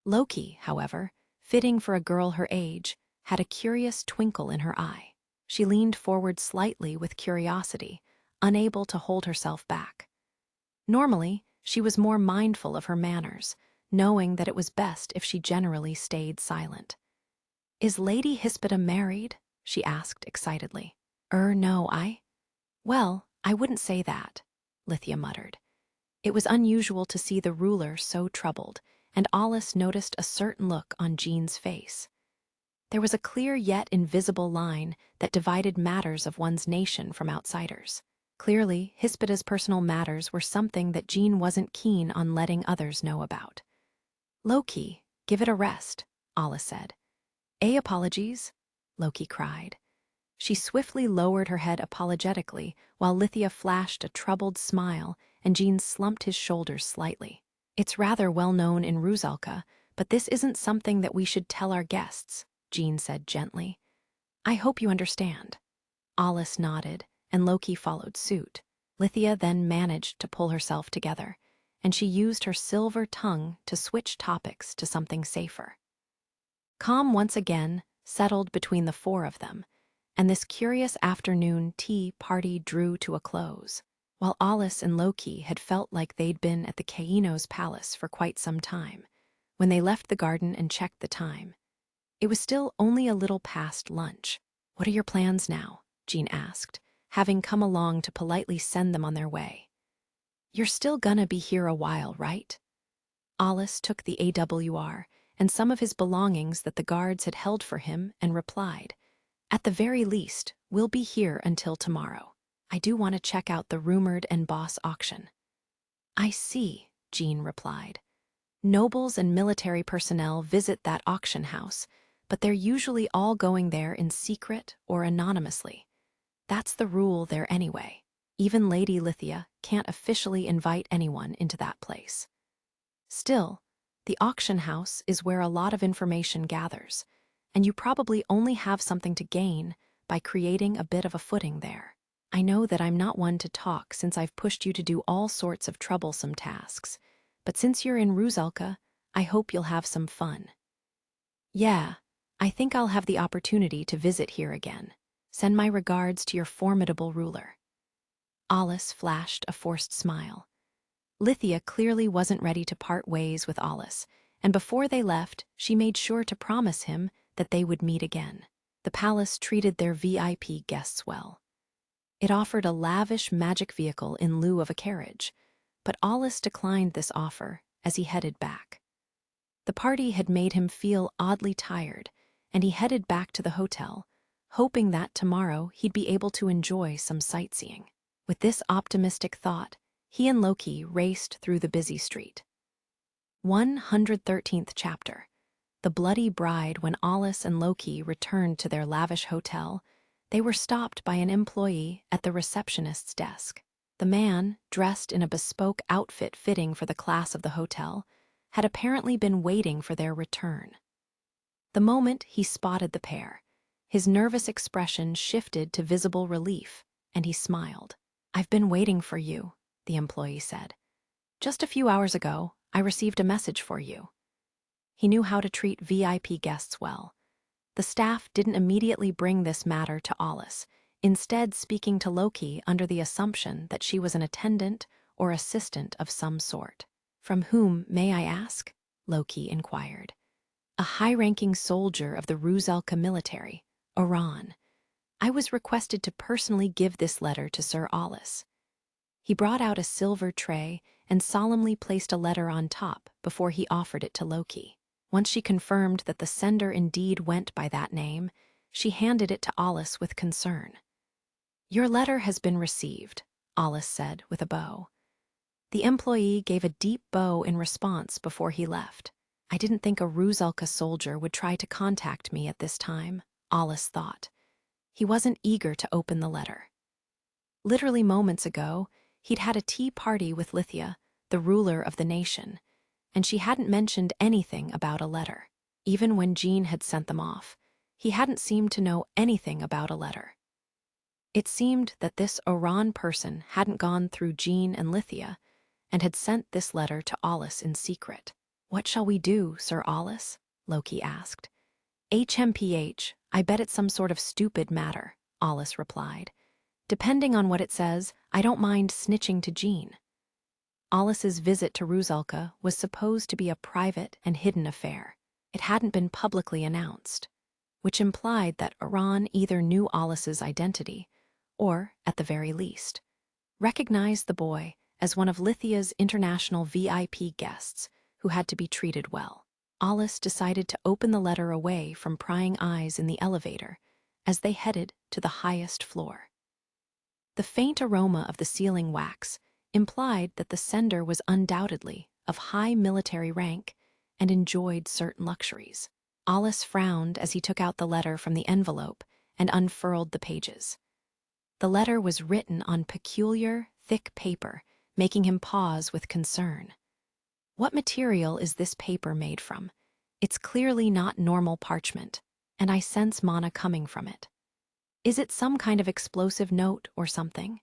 Speaker 1: Loki, however, fitting for a girl her age, had a curious twinkle in her eye. She leaned forward slightly with curiosity, unable to hold herself back. Normally, she was more mindful of her manners, knowing that it was best if she generally stayed silent. Is Lady Hispida married? She asked excitedly. No, Well, I wouldn't say that, Lithia muttered. It was unusual to see the ruler so troubled, and Alice noticed a certain look on Jean's face. There was a clear yet invisible line that divided matters of one's nation from outsiders. Clearly, Hispida's personal matters were something that Jean wasn't keen on letting others know about. Loki, give it a rest, Alice said. Apologies, Loki cried. She swiftly lowered her head apologetically while Lithia flashed a troubled smile and Jean slumped his shoulders slightly. It's rather well known in Rusalka, but this isn't something that we should tell our guests, Jean said gently. I hope you understand. Alice nodded, and Loki followed suit. Lithia then managed to pull herself together, and she used her silver tongue to switch topics to something safer. Calm once again settled between the four of them, and this curious afternoon tea party drew to a close. While Alice and Loki had felt like they'd been at the Kaino's palace for quite some time, when they left the garden and checked the time, it was still only a little past lunch. What are your plans now? Jean asked, having come along to politely send them on their way. You're still gonna be here a while, right? Alice took the AWR and some of his belongings that the guards had held for him and replied, At the very least, we'll be here until tomorrow. I do want to check out the rumored and boss auction. I see, Jean replied. Nobles and military personnel visit that auction house, but they're usually all going there in secret or anonymously. That's the rule there anyway. Even Lady Lithia can't officially invite anyone into that place. Still, the auction house is where a lot of information gathers, and you probably only have something to gain by creating a bit of a footing there. I know that I'm not one to talk since I've pushed you to do all sorts of troublesome tasks, but since you're in Rusalka, I hope you'll have some fun. Yeah, I think I'll have the opportunity to visit here again. Send my regards to your formidable ruler. Alice flashed a forced smile. Lithia clearly wasn't ready to part ways with Alice, and before they left, she made sure to promise him that they would meet again. The palace treated their VIP guests well. It offered a lavish magic vehicle in lieu of a carriage, but Alice declined this offer as he headed back. The party had made him feel oddly tired, and he headed back to the hotel, hoping that tomorrow he'd be able to enjoy some sightseeing. With this optimistic thought, he and Loki raced through the busy street. 113th chapter. The Bloody Bride. When Alice and Loki returned to their lavish hotel, they were stopped by an employee at the receptionist's desk. The man, dressed in a bespoke outfit fitting for the class of the hotel, had apparently been waiting for their return. The moment he spotted the pair, his nervous expression shifted to visible relief, and he smiled. I've been waiting for you, the employee said. Just a few hours ago, I received a message for you. He knew how to treat VIP guests well. The staff didn't immediately bring this matter to Alice, instead speaking to Loki under the assumption that she was an attendant or assistant of some sort. From whom, may I ask? Loki inquired. A high-ranking soldier of the Rusalka military, Oran. I was requested to personally give this letter to Sir Alice. He brought out a silver tray and solemnly placed a letter on top before he offered it to Loki. Once she confirmed that the sender indeed went by that name, she handed it to Alice with concern. Your letter has been received, Alice said with a bow. The employee gave a deep bow in response before he left. I didn't think a Rusalka soldier would try to contact me at this time, Alice thought. He wasn't eager to open the letter. Literally moments ago, He'd had a tea party with Lithia, the ruler of the nation, and she hadn't mentioned anything about a letter. Even when Jean had sent them off, he hadn't seemed to know anything about a letter. It seemed that this Oran person hadn't gone through Jean and Lithia and had sent this letter to Alice in secret. "What shall we do, Sir Alice?" Loki asked. "HMPH, I bet it's some sort of stupid matter," Alice replied. "Depending on what it says, I don't mind snitching to Jean." Alice's visit to Rusalka was supposed to be a private and hidden affair. It hadn't been publicly announced, which implied that Oran either knew Alice's identity or, at the very least, recognized the boy as one of Lithia's international VIP guests who had to be treated well. Alice decided to open the letter away from prying eyes in the elevator as they headed to the highest floor. The faint aroma of the sealing wax implied that the sender was undoubtedly of high military rank and enjoyed certain luxuries. Alice frowned as he took out the letter from the envelope and unfurled the pages. The letter was written on peculiar, thick paper, making him pause with concern. What material is this paper made from? It's clearly not normal parchment, and I sense mana coming from it. Is it some kind of explosive note or something?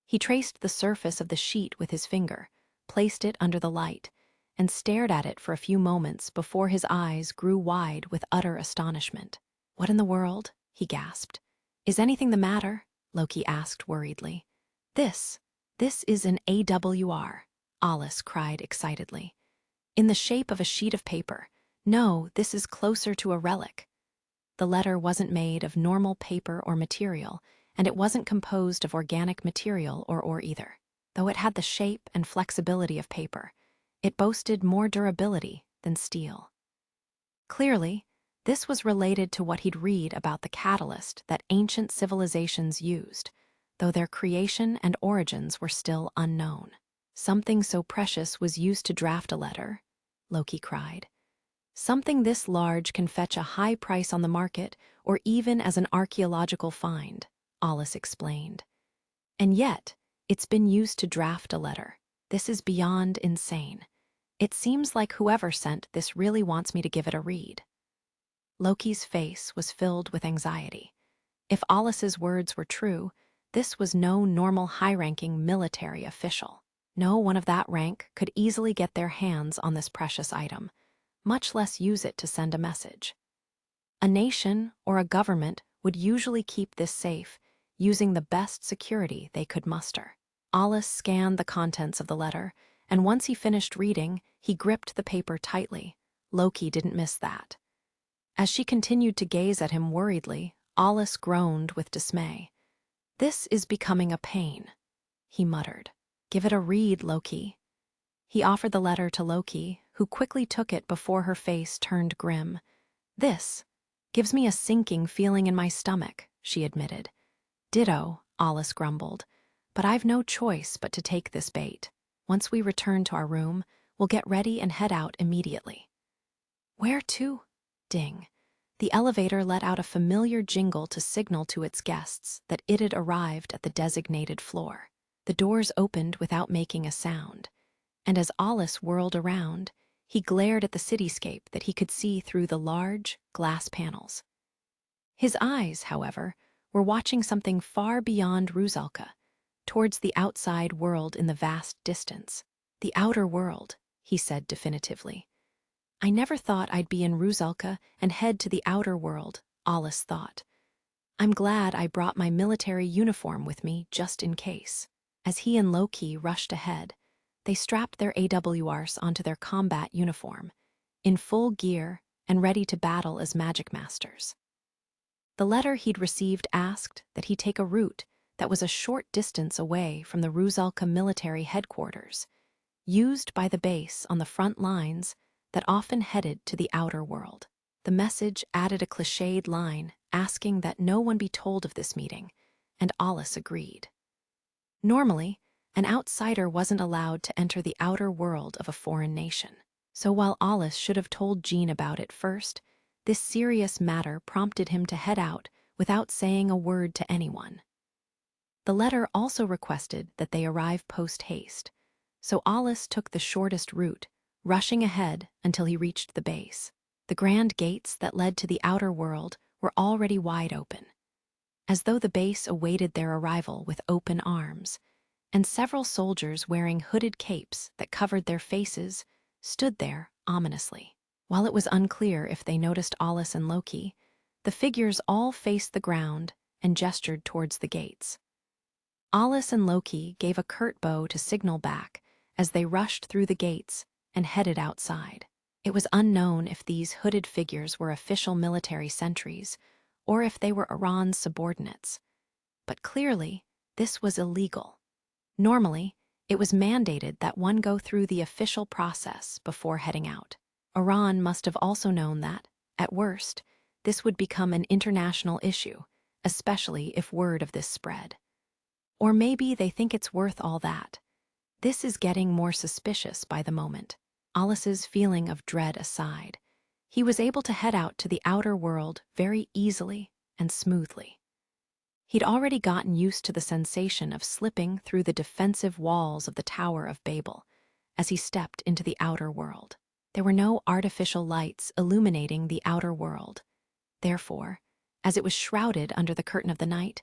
Speaker 1: He traced the surface of the sheet with his finger, placed it under the light, and stared at it for a few moments before his eyes grew wide with utter astonishment. "What in the world?" he gasped. "Is anything the matter?" Loki asked worriedly. This is an AWR, Alice cried excitedly. "In the shape of a sheet of paper. No, this is closer to a relic." The letter wasn't made of normal paper or material, and it wasn't composed of organic material or ore either. Though it had the shape and flexibility of paper, it boasted more durability than steel. Clearly, this was related to what he'd read about the catalyst that ancient civilizations used, though their creation and origins were still unknown. "Something so precious was used to draft a letter," Loki cried. "Something this large can fetch a high price on the market or even as an archaeological find," Alice explained. "And yet, it's been used to draft a letter. This is beyond insane. It seems like whoever sent this really wants me to give it a read." Loki's face was filled with anxiety. If Alice's words were true, this was no normal high-ranking military official. No one of that rank could easily get their hands on this precious item, much less use it to send a message. A nation or a government would usually keep this safe, using the best security they could muster. Alice scanned the contents of the letter, and once he finished reading, he gripped the paper tightly. Loki didn't miss that. As she continued to gaze at him worriedly, Alice groaned with dismay. "This is becoming a pain," he muttered. "Give it a read, Loki." He offered the letter to Loki, who quickly took it before her face turned grim. "This gives me a sinking feeling in my stomach," she admitted. "Ditto," Alice grumbled, "but I've no choice but to take this bait. Once we return to our room, we'll get ready and head out immediately." "Where to?" Ding. The elevator let out a familiar jingle to signal to its guests that it had arrived at the designated floor. The doors opened without making a sound, and as Alice whirled around, he glared at the cityscape that he could see through the large, glass panels. His eyes, however, were watching something far beyond Rusalka, towards the outside world in the vast distance. "The outer world," he said definitively. "I never thought I'd be in Rusalka and head to the outer world," Alice thought. "I'm glad I brought my military uniform with me just in case." As he and Loki rushed ahead, they strapped their AWRs onto their combat uniform, in full gear and ready to battle as Magicmasters. The letter he'd received asked that he take a route that was a short distance away from the Rusalka military headquarters, used by the base on the front lines that often headed to the outer world. The message added a cliched line asking that no one be told of this meeting, and Alice agreed. Normally, an outsider wasn't allowed to enter the outer world of a foreign nation. So while Alice should have told Jean about it first, this serious matter prompted him to head out without saying a word to anyone. The letter also requested that they arrive post-haste, so Alice took the shortest route, rushing ahead until he reached the base. The grand gates that led to the outer world were already wide open, as though the base awaited their arrival with open arms, and several soldiers wearing hooded capes that covered their faces stood there ominously. While it was unclear if they noticed Alice and Loki, the figures all faced the ground and gestured towards the gates. Alice and Loki gave a curt bow to signal back as they rushed through the gates and headed outside. It was unknown if these hooded figures were official military sentries or if they were Iran's subordinates. But clearly, this was illegal. Normally, it was mandated that one go through the official process before heading out. Iran must have also known that, at worst, this would become an international issue, especially if word of this spread. Or maybe they think it's worth all that. This is getting more suspicious by the moment. Alice's feeling of dread aside, he was able to head out to the outer world very easily and smoothly. He'd already gotten used to the sensation of slipping through the defensive walls of the Tower of Babel as he stepped into the outer world. There were no artificial lights illuminating the outer world. Therefore, as it was shrouded under the curtain of the night,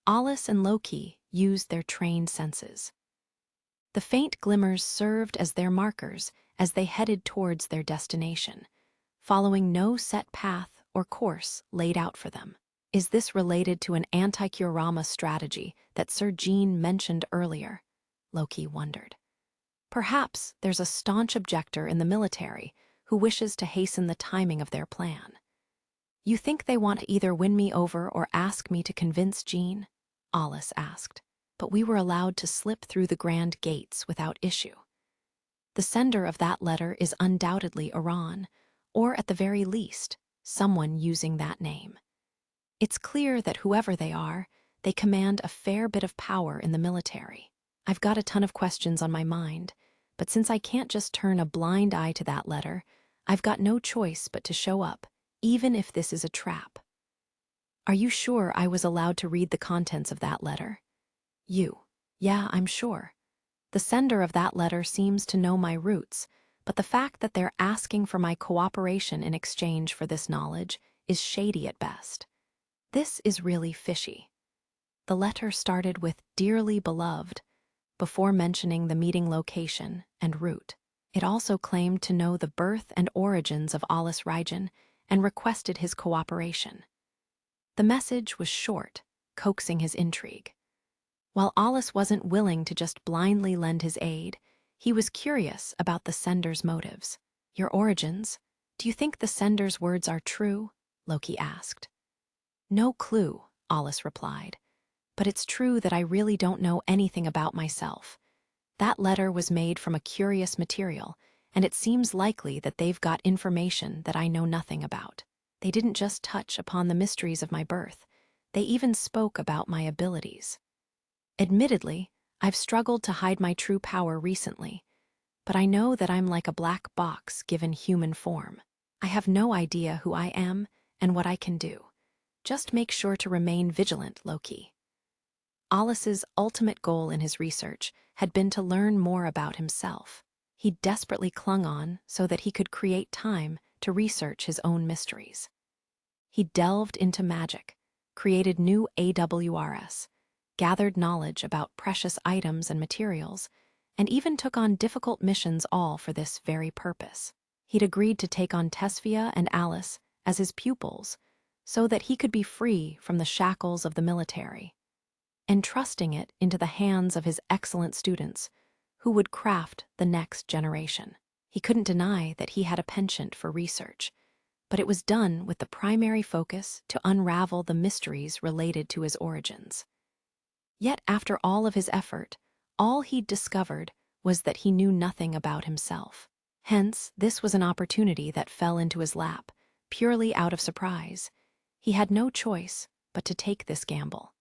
Speaker 1: Alice and Loki used their trained senses. The faint glimmers served as their markers as they headed towards their destination, following no set path or course laid out for them. Is this related to an anti-Kurama strategy that Sir Jean mentioned earlier? Loki wondered. Perhaps there's a staunch objector in the military who wishes to hasten the timing of their plan. You think they want to either win me over or ask me to convince Jean? Alice asked. But we were allowed to slip through the grand gates without issue. The sender of that letter is undoubtedly Iran, or at the very least, someone using that name. It's clear that whoever they are, they command a fair bit of power in the military. I've got a ton of questions on my mind, but since I can't just turn a blind eye to that letter, I've got no choice but to show up, even if this is a trap. Are you sure I was allowed to read the contents of that letter? Yeah, I'm sure. The sender of that letter seems to know my roots, but the fact that they're asking for my cooperation in exchange for this knowledge is shady at best. This is really fishy. The letter started with "Dearly Beloved" before mentioning the meeting location and route. It also claimed to know the birth and origins of Alice Rygen and requested his cooperation. The message was short, coaxing his intrigue. While Alice wasn't willing to just blindly lend his aid, he was curious about the sender's motives. Your origins? Do you think the sender's words are true? Loki asked. No clue, Alice replied. But it's true that I really don't know anything about myself. That letter was made from a curious material, and it seems likely that they've got information that I know nothing about. They didn't just touch upon the mysteries of my birth. They even spoke about my abilities. Admittedly, I've struggled to hide my true power recently, but I know that I'm like a black box given human form. I have no idea who I am and what I can do. Just make sure to remain vigilant, Loki. Alice's ultimate goal in his research had been to learn more about himself. He desperately clung on so that he could create time to research his own mysteries. He delved into magic, created new AWRs, gathered knowledge about precious items and materials, and even took on difficult missions all for this very purpose. He'd agreed to take on Tesvia and Alice as his pupils so that he could be free from the shackles of the military, entrusting it into the hands of his excellent students who would craft the next generation. He couldn't deny that he had a penchant for research, but it was done with the primary focus to unravel the mysteries related to his origins. Yet after all of his effort, all he'd discovered was that he knew nothing about himself. Hence, this was an opportunity that fell into his lap, purely out of surprise. He had no choice but to take this gamble.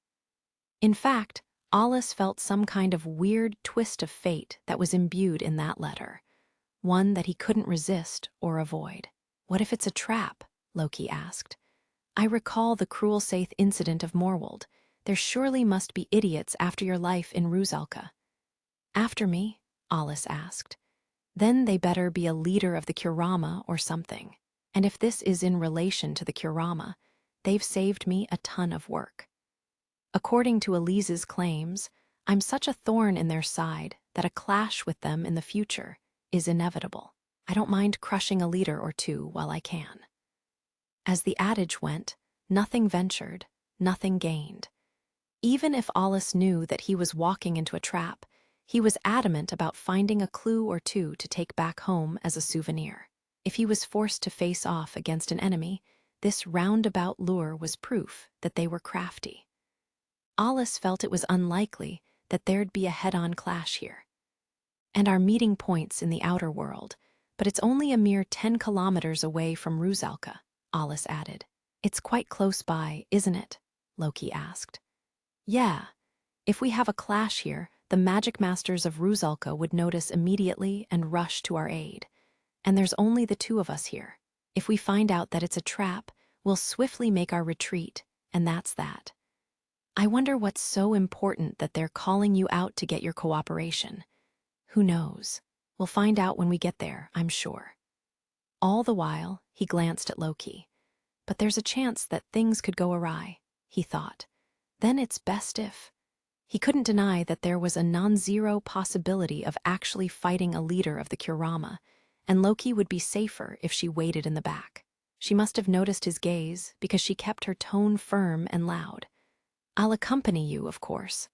Speaker 1: In fact, Alice felt some kind of weird twist of fate that was imbued in that letter, one that he couldn't resist or avoid. What if it's a trap? Loki asked. I recall the cruel Saith incident of Morwold. There surely must be idiots after your life in Rusalka. After me? Alice asked. Then they better be a leader of the Kurama or something. And if this is in relation to the Kurama, they've saved me a ton of work. According to Elise's claims, I'm such a thorn in their side that a clash with them in the future is inevitable. I don't mind crushing a leader or two while I can. As the adage went, nothing ventured, nothing gained. Even if Alice knew that he was walking into a trap, he was adamant about finding a clue or two to take back home as a souvenir. If he was forced to face off against an enemy, this roundabout lure was proof that they were crafty. Alice felt it was unlikely that there'd be a head-on clash here. And our meeting point's in the outer world, but it's only a mere 10 kilometers away from Rusalka, Alice added. It's quite close by, isn't it? Loki asked. Yeah. If we have a clash here, the Magicmasters of Rusalka would notice immediately and rush to our aid. And there's only the two of us here. If we find out that it's a trap, we'll swiftly make our retreat, and that's that. I wonder what's so important that they're calling you out to get your cooperation. Who knows? We'll find out when we get there, I'm sure. All the while, he glanced at Loki. But there's a chance that things could go awry, he thought. Then it's best if... He couldn't deny that there was a non-zero possibility of actually fighting a leader of the Kurama, and Loki would be safer if she waited in the back. She must have noticed his gaze because she kept her tone firm and loud. I'll accompany you, of course.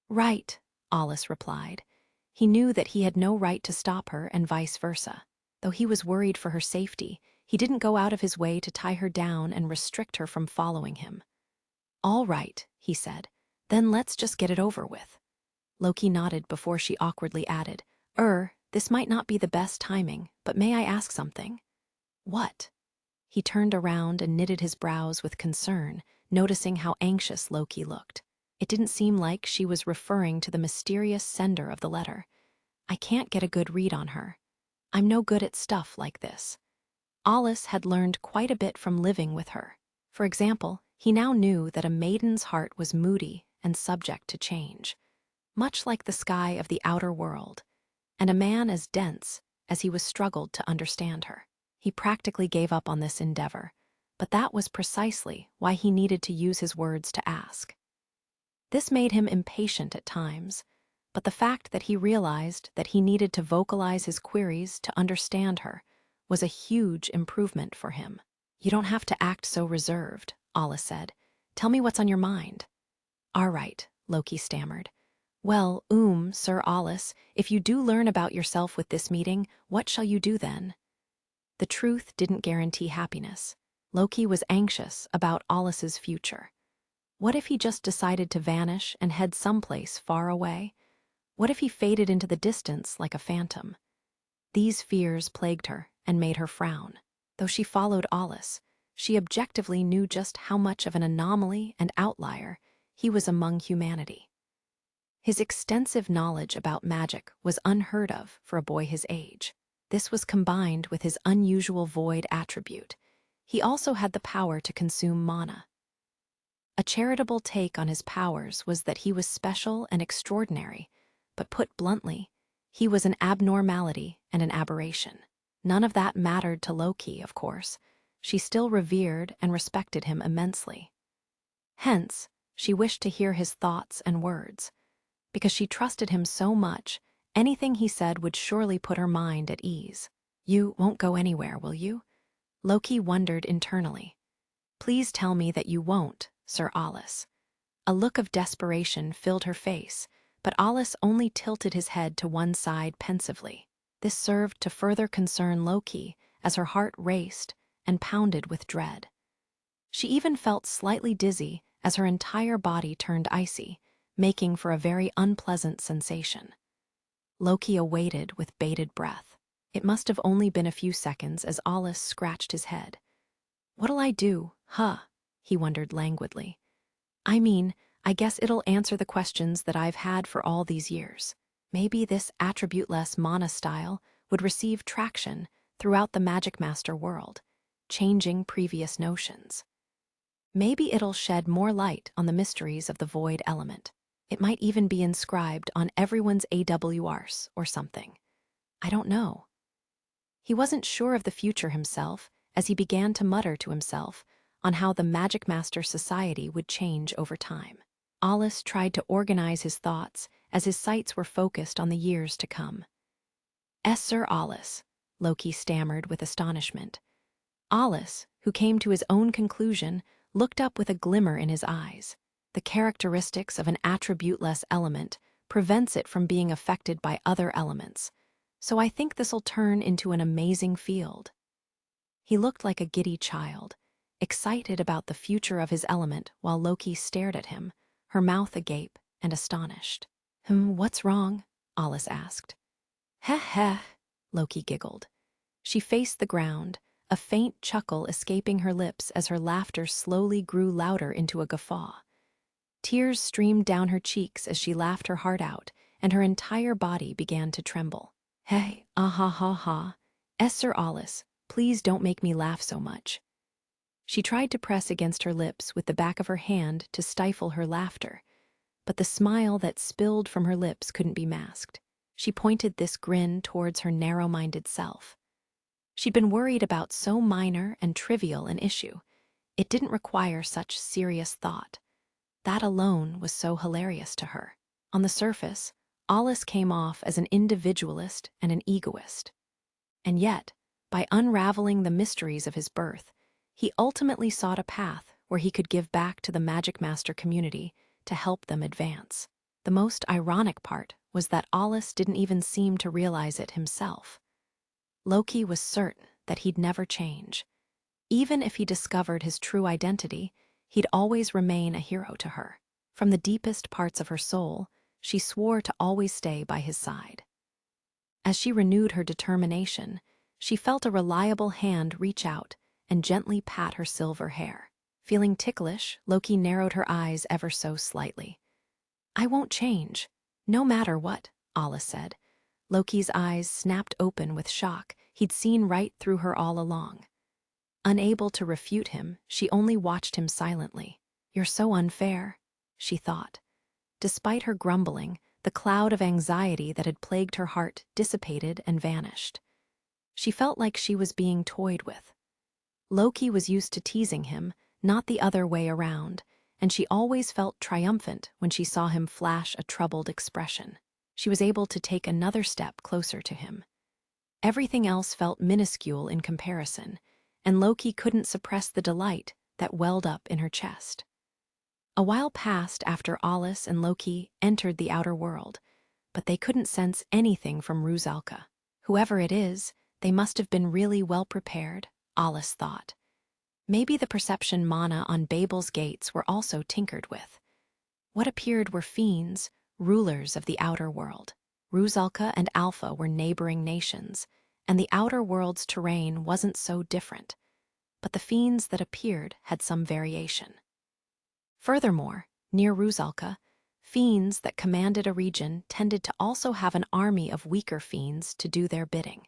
Speaker 1: Right, Alice replied. He knew that he had no right to stop her and vice versa. Though he was worried for her safety, he didn't go out of his way to tie her down and restrict her from following him. All right, he said. Then let's just get it over with. Loki nodded before she awkwardly added, this might not be the best timing, but may I ask something? What? He turned around and knitted his brows with concern, noticing how anxious Loki looked. It didn't seem like she was referring to the mysterious sender of the letter. I can't get a good read on her. I'm no good at stuff like this. Alice had learned quite a bit from living with her. For example, he now knew that a maiden's heart was moody and subject to change, much like the sky of the outer world, and a man as dense as he was struggled to understand her. He practically gave up on this endeavor, but that was precisely why he needed to use his words to ask. This made him impatient at times, but the fact that he realized that he needed to vocalize his queries to understand her was a huge improvement for him. You don't have to act so reserved, Alice said. Tell me what's on your mind. All right, Loki stammered. Well, Sir Alice, if you do learn about yourself with this meeting, what shall you do then? The truth didn't guarantee happiness. Loki was anxious about Alice's future. What if he just decided to vanish and head someplace far away? What if he faded into the distance like a phantom? These fears plagued her and made her frown. Though she followed Alice, she objectively knew just how much of an anomaly and outlier he was among humanity. His extensive knowledge about magic was unheard of for a boy his age. This was combined with his unusual void attribute. He also had the power to consume mana. A charitable take on his powers was that he was special and extraordinary, but put bluntly, he was an abnormality and an aberration. None of that mattered to Loki, of course. She still revered and respected him immensely. Hence, she wished to hear his thoughts and words. Because she trusted him so much, anything he said would surely put her mind at ease. You won't go anywhere, will you? Loki wondered internally. Please tell me that you won't, Sir Alice. A look of desperation filled her face, but Alice only tilted his head to one side pensively. This served to further concern Loki as her heart raced and pounded with dread. She even felt slightly dizzy as her entire body turned icy, making for a very unpleasant sensation. Loki awaited with bated breath. It must have only been a few seconds as Alice scratched his head. What'll I do, he wondered languidly. I mean, I guess it'll answer the questions that I've had for all these years. Maybe this attribute-less mana style would receive traction throughout the Magicmaster world, changing previous notions. Maybe it'll shed more light on the mysteries of the void element. It might even be inscribed on everyone's AWRs or something. I don't know. He wasn't sure of the future himself as he began to mutter to himself on how the Magicmaster society would change over time. Alice tried to organize his thoughts as his sights were focused on the years to come. Sir Alice, Loki stammered with astonishment. Alice, who came to his own conclusion, looked up with a glimmer in his eyes. The characteristics of an attribute-less element prevents it from being affected by other elements, so I think this'll turn into an amazing field. He looked like a giddy child, excited about the future of his element while Loki stared at him, her mouth agape and astonished. What's wrong? Alice asked. Heh heh, Loki giggled. She faced the ground, a faint chuckle escaping her lips as her laughter slowly grew louder into a guffaw. Tears streamed down her cheeks as she laughed her heart out, and her entire body began to tremble. Hey, ah ha ha ha. Sir Alice, please don't make me laugh so much. She tried to press against her lips with the back of her hand to stifle her laughter, but the smile that spilled from her lips couldn't be masked. She pointed this grin towards her narrow-minded self. She'd been worried about so minor and trivial an issue. It didn't require such serious thought. That alone was so hilarious to her. On the surface, Alice came off as an individualist and an egoist. And yet, by unraveling the mysteries of his birth, he ultimately sought a path where he could give back to the Magicmaster community to help them advance. The most ironic part was that Alice didn't even seem to realize it himself. Loki was certain that he'd never change. Even if he discovered his true identity, he'd always remain a hero to her. From the deepest parts of her soul, she swore to always stay by his side. As she renewed her determination, she felt a reliable hand reach out and gently pat her silver hair. Feeling ticklish, Loki narrowed her eyes ever so slightly. I won't change, no matter what, Alice said. Loki's eyes snapped open with shock. He'd seen right through her all along. Unable to refute him, she only watched him silently. You're so unfair, she thought. Despite her grumbling, the cloud of anxiety that had plagued her heart dissipated and vanished. She felt like she was being toyed with. Loki was used to teasing him, not the other way around, and she always felt triumphant when she saw him flash a troubled expression. She was able to take another step closer to him. Everything else felt minuscule in comparison, and Loki couldn't suppress the delight that welled up in her chest. A while passed after Alice and Loki entered the outer world, but they couldn't sense anything from Rusalka. Whoever it is, they must have been really well prepared, Alice thought. Maybe the perception mana on Babel's gates were also tinkered with. What appeared were fiends, rulers of the outer world. Rusalka and Alpha were neighboring nations, and the outer world's terrain wasn't so different, but the fiends that appeared had some variation. Furthermore, near Rusalka, fiends that commanded a region tended to also have an army of weaker fiends to do their bidding,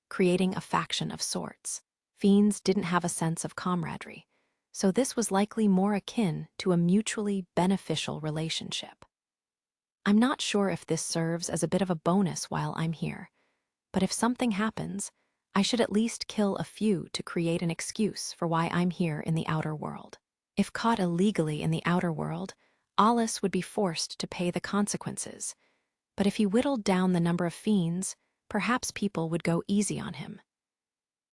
Speaker 1: creating a faction of sorts. Fiends didn't have a sense of camaraderie, so this was likely more akin to a mutually beneficial relationship. I'm not sure if this serves as a bit of a bonus while I'm here, but if something happens, I should at least kill a few to create an excuse for why I'm here in the outer world. If caught illegally in the outer world, Alice would be forced to pay the consequences, but if he whittled down the number of fiends, perhaps people would go easy on him.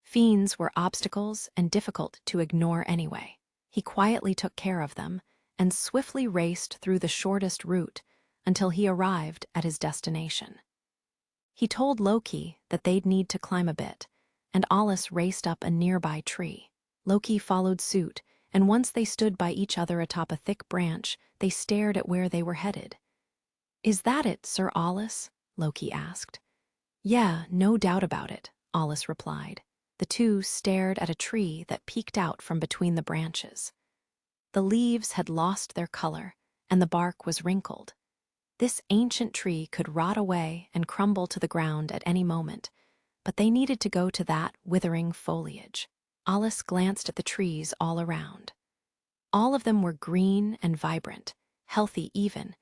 Speaker 1: Fiends were obstacles and difficult to ignore anyway. He quietly took care of them and swiftly raced through the shortest route until he arrived at his destination. He told Loki that they'd need to climb a bit, and Alice raced up a nearby tree. Loki followed suit, and once they stood by each other atop a thick branch, they stared at where they were headed. Is that it, Sir Alice? Loki asked. Yeah, no doubt about it, Alice replied. The two stared at a tree that peeked out from between the branches. The leaves had lost their color, and the bark was wrinkled. This ancient tree could rot away and crumble to the ground at any moment, but they needed to go to that withering foliage. Alice glanced at the trees all around. All of them were green and vibrant, healthy even,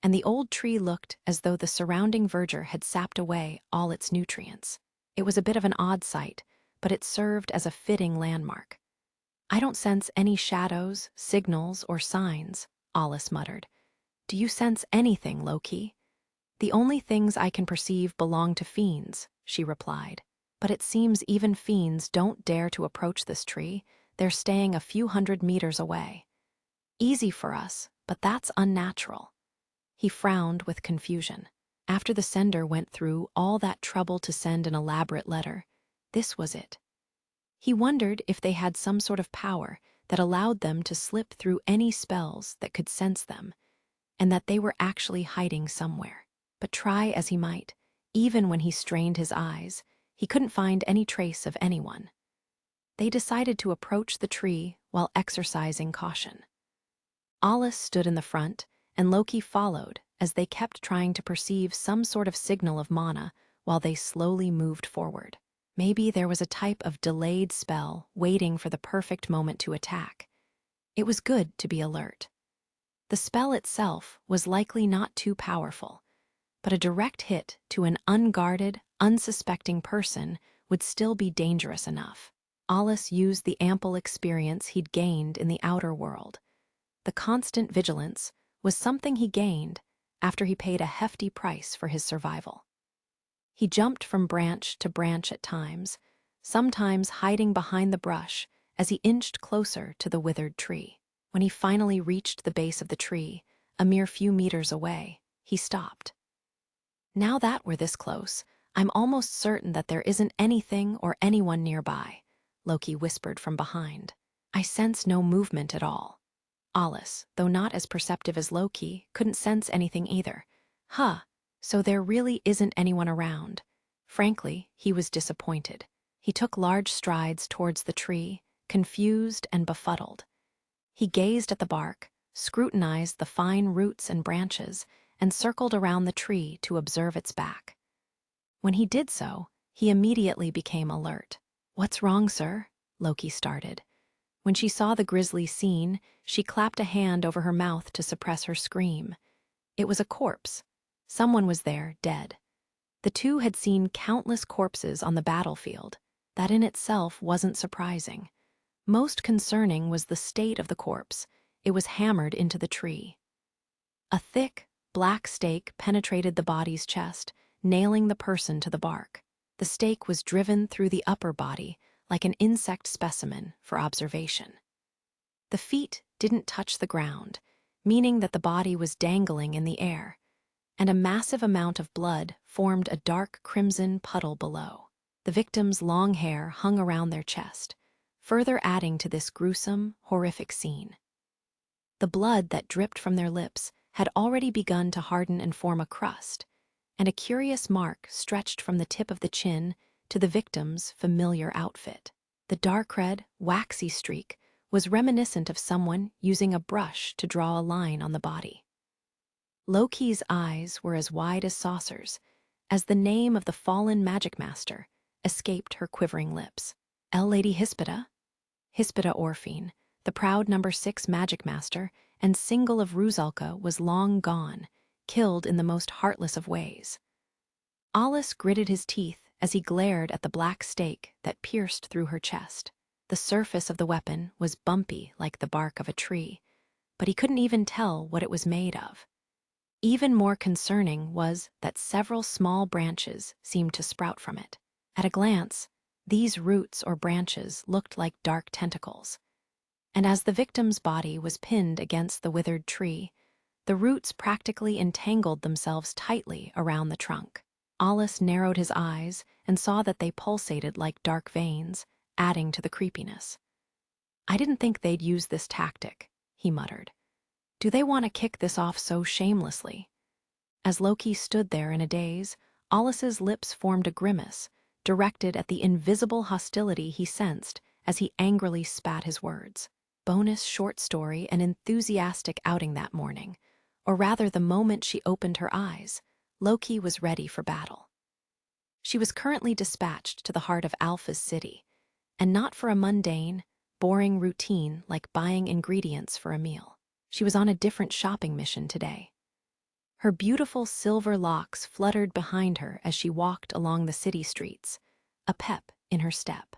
Speaker 1: and the old tree looked as though the surrounding verdure had sapped away all its nutrients. It was a bit of an odd sight, but it served as a fitting landmark. "I don't sense any shadows, signals, or signs," Alice muttered. "Do you sense anything, Loki?" "The only things I can perceive belong to fiends," she replied. "But it seems even fiends don't dare to approach this tree. They're staying a few hundred meters away. Easy for us, but that's unnatural." He frowned with confusion. After the sender went through all that trouble to send an elaborate letter, this was it. He wondered if they had some sort of power that allowed them to slip through any spells that could sense them, and that they were actually hiding somewhere. But try as he might, even when he strained his eyes, he couldn't find any trace of anyone. They decided to approach the tree while exercising caution. Alice stood in the front, and Loki followed as they kept trying to perceive some sort of signal of mana while they slowly moved forward. Maybe there was a type of delayed spell waiting for the perfect moment to attack. It was good to be alert. The spell itself was likely not too powerful, but a direct hit to an unguarded, unsuspecting person would still be dangerous enough. Alice used the ample experience he'd gained in the outer world. The constant vigilance was something he gained after he paid a hefty price for his survival. He jumped from branch to branch at times, sometimes hiding behind the brush as he inched closer to the withered tree. When he finally reached the base of the tree, a mere few meters away, he stopped. "Now that we're this close, I'm almost certain that there isn't anything or anyone nearby," Loki whispered from behind. "I sense no movement at all." Alice, though not as perceptive as Loki, couldn't sense anything either. So there really isn't anyone around. Frankly, he was disappointed. He took large strides towards the tree, confused and befuddled. He gazed at the bark, scrutinized the fine roots and branches, and circled around the tree to observe its back. When he did so, he immediately became alert. "What's wrong, sir?" Loki started. When she saw the grisly scene, she clapped a hand over her mouth to suppress her scream. It was a corpse. Someone was there, dead. The two had seen countless corpses on the battlefield. That in itself wasn't surprising. Most concerning was the state of the corpse. It was hammered into the tree. A thick, black stake penetrated the body's chest, nailing the person to the bark. The stake was driven through the upper body, like an insect specimen, for observation. The feet didn't touch the ground, meaning that the body was dangling in the air, and a massive amount of blood formed a dark crimson puddle below. The victim's long hair hung around their chest, further adding to this gruesome, horrific scene. The blood that dripped from their lips had already begun to harden and form a crust, and a curious mark stretched from the tip of the chin to the victim's familiar outfit. The dark red, waxy streak was reminiscent of someone using a brush to draw a line on the body. Loki's eyes were as wide as saucers, as the name of the fallen Magicmaster escaped her quivering lips. Lady Hispida? Hispida Orphine, the proud number 6 Magicmaster and single of Ruzalka, was long gone, killed in the most heartless of ways. Alice gritted his teeth as he glared at the black stake that pierced through her chest. The surface of the weapon was bumpy like the bark of a tree, but he couldn't even tell what it was made of. Even more concerning was that several small branches seemed to sprout from it. At a glance, these roots or branches looked like dark tentacles. And as the victim's body was pinned against the withered tree, the roots practically entangled themselves tightly around the trunk. Alice narrowed his eyes and saw that they pulsated like dark veins, adding to the creepiness. "I didn't think they'd use this tactic," he muttered. "Do they want to kick this off so shamelessly?" As Loki stood there in a daze, Alice's lips formed a grimace, directed at the invisible hostility he sensed as he angrily spat his words. Bonus short story: an enthusiastic outing that morning, or rather the moment she opened her eyes, Loki was ready for battle. She was currently dispatched to the heart of Alpha's city, and not for a mundane, boring routine like buying ingredients for a meal. She was on a different shopping mission today. Her beautiful silver locks fluttered behind her as she walked along the city streets, a pep in her step.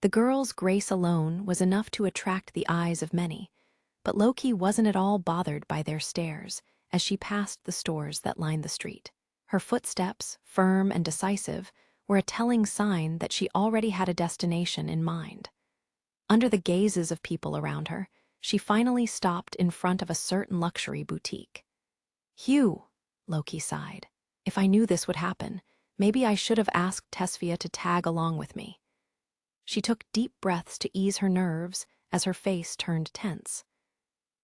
Speaker 1: The girl's grace alone was enough to attract the eyes of many, but Loki wasn't at all bothered by their stares as she passed the stores that lined the street. Her footsteps, firm and decisive, were a telling sign that she already had a destination in mind. Under the gazes of people around her, she finally stopped in front of a certain luxury boutique. "Hugh," Loki sighed. "If I knew this would happen, maybe I should have asked Tesphia to tag along with me." She took deep breaths to ease her nerves as her face turned tense.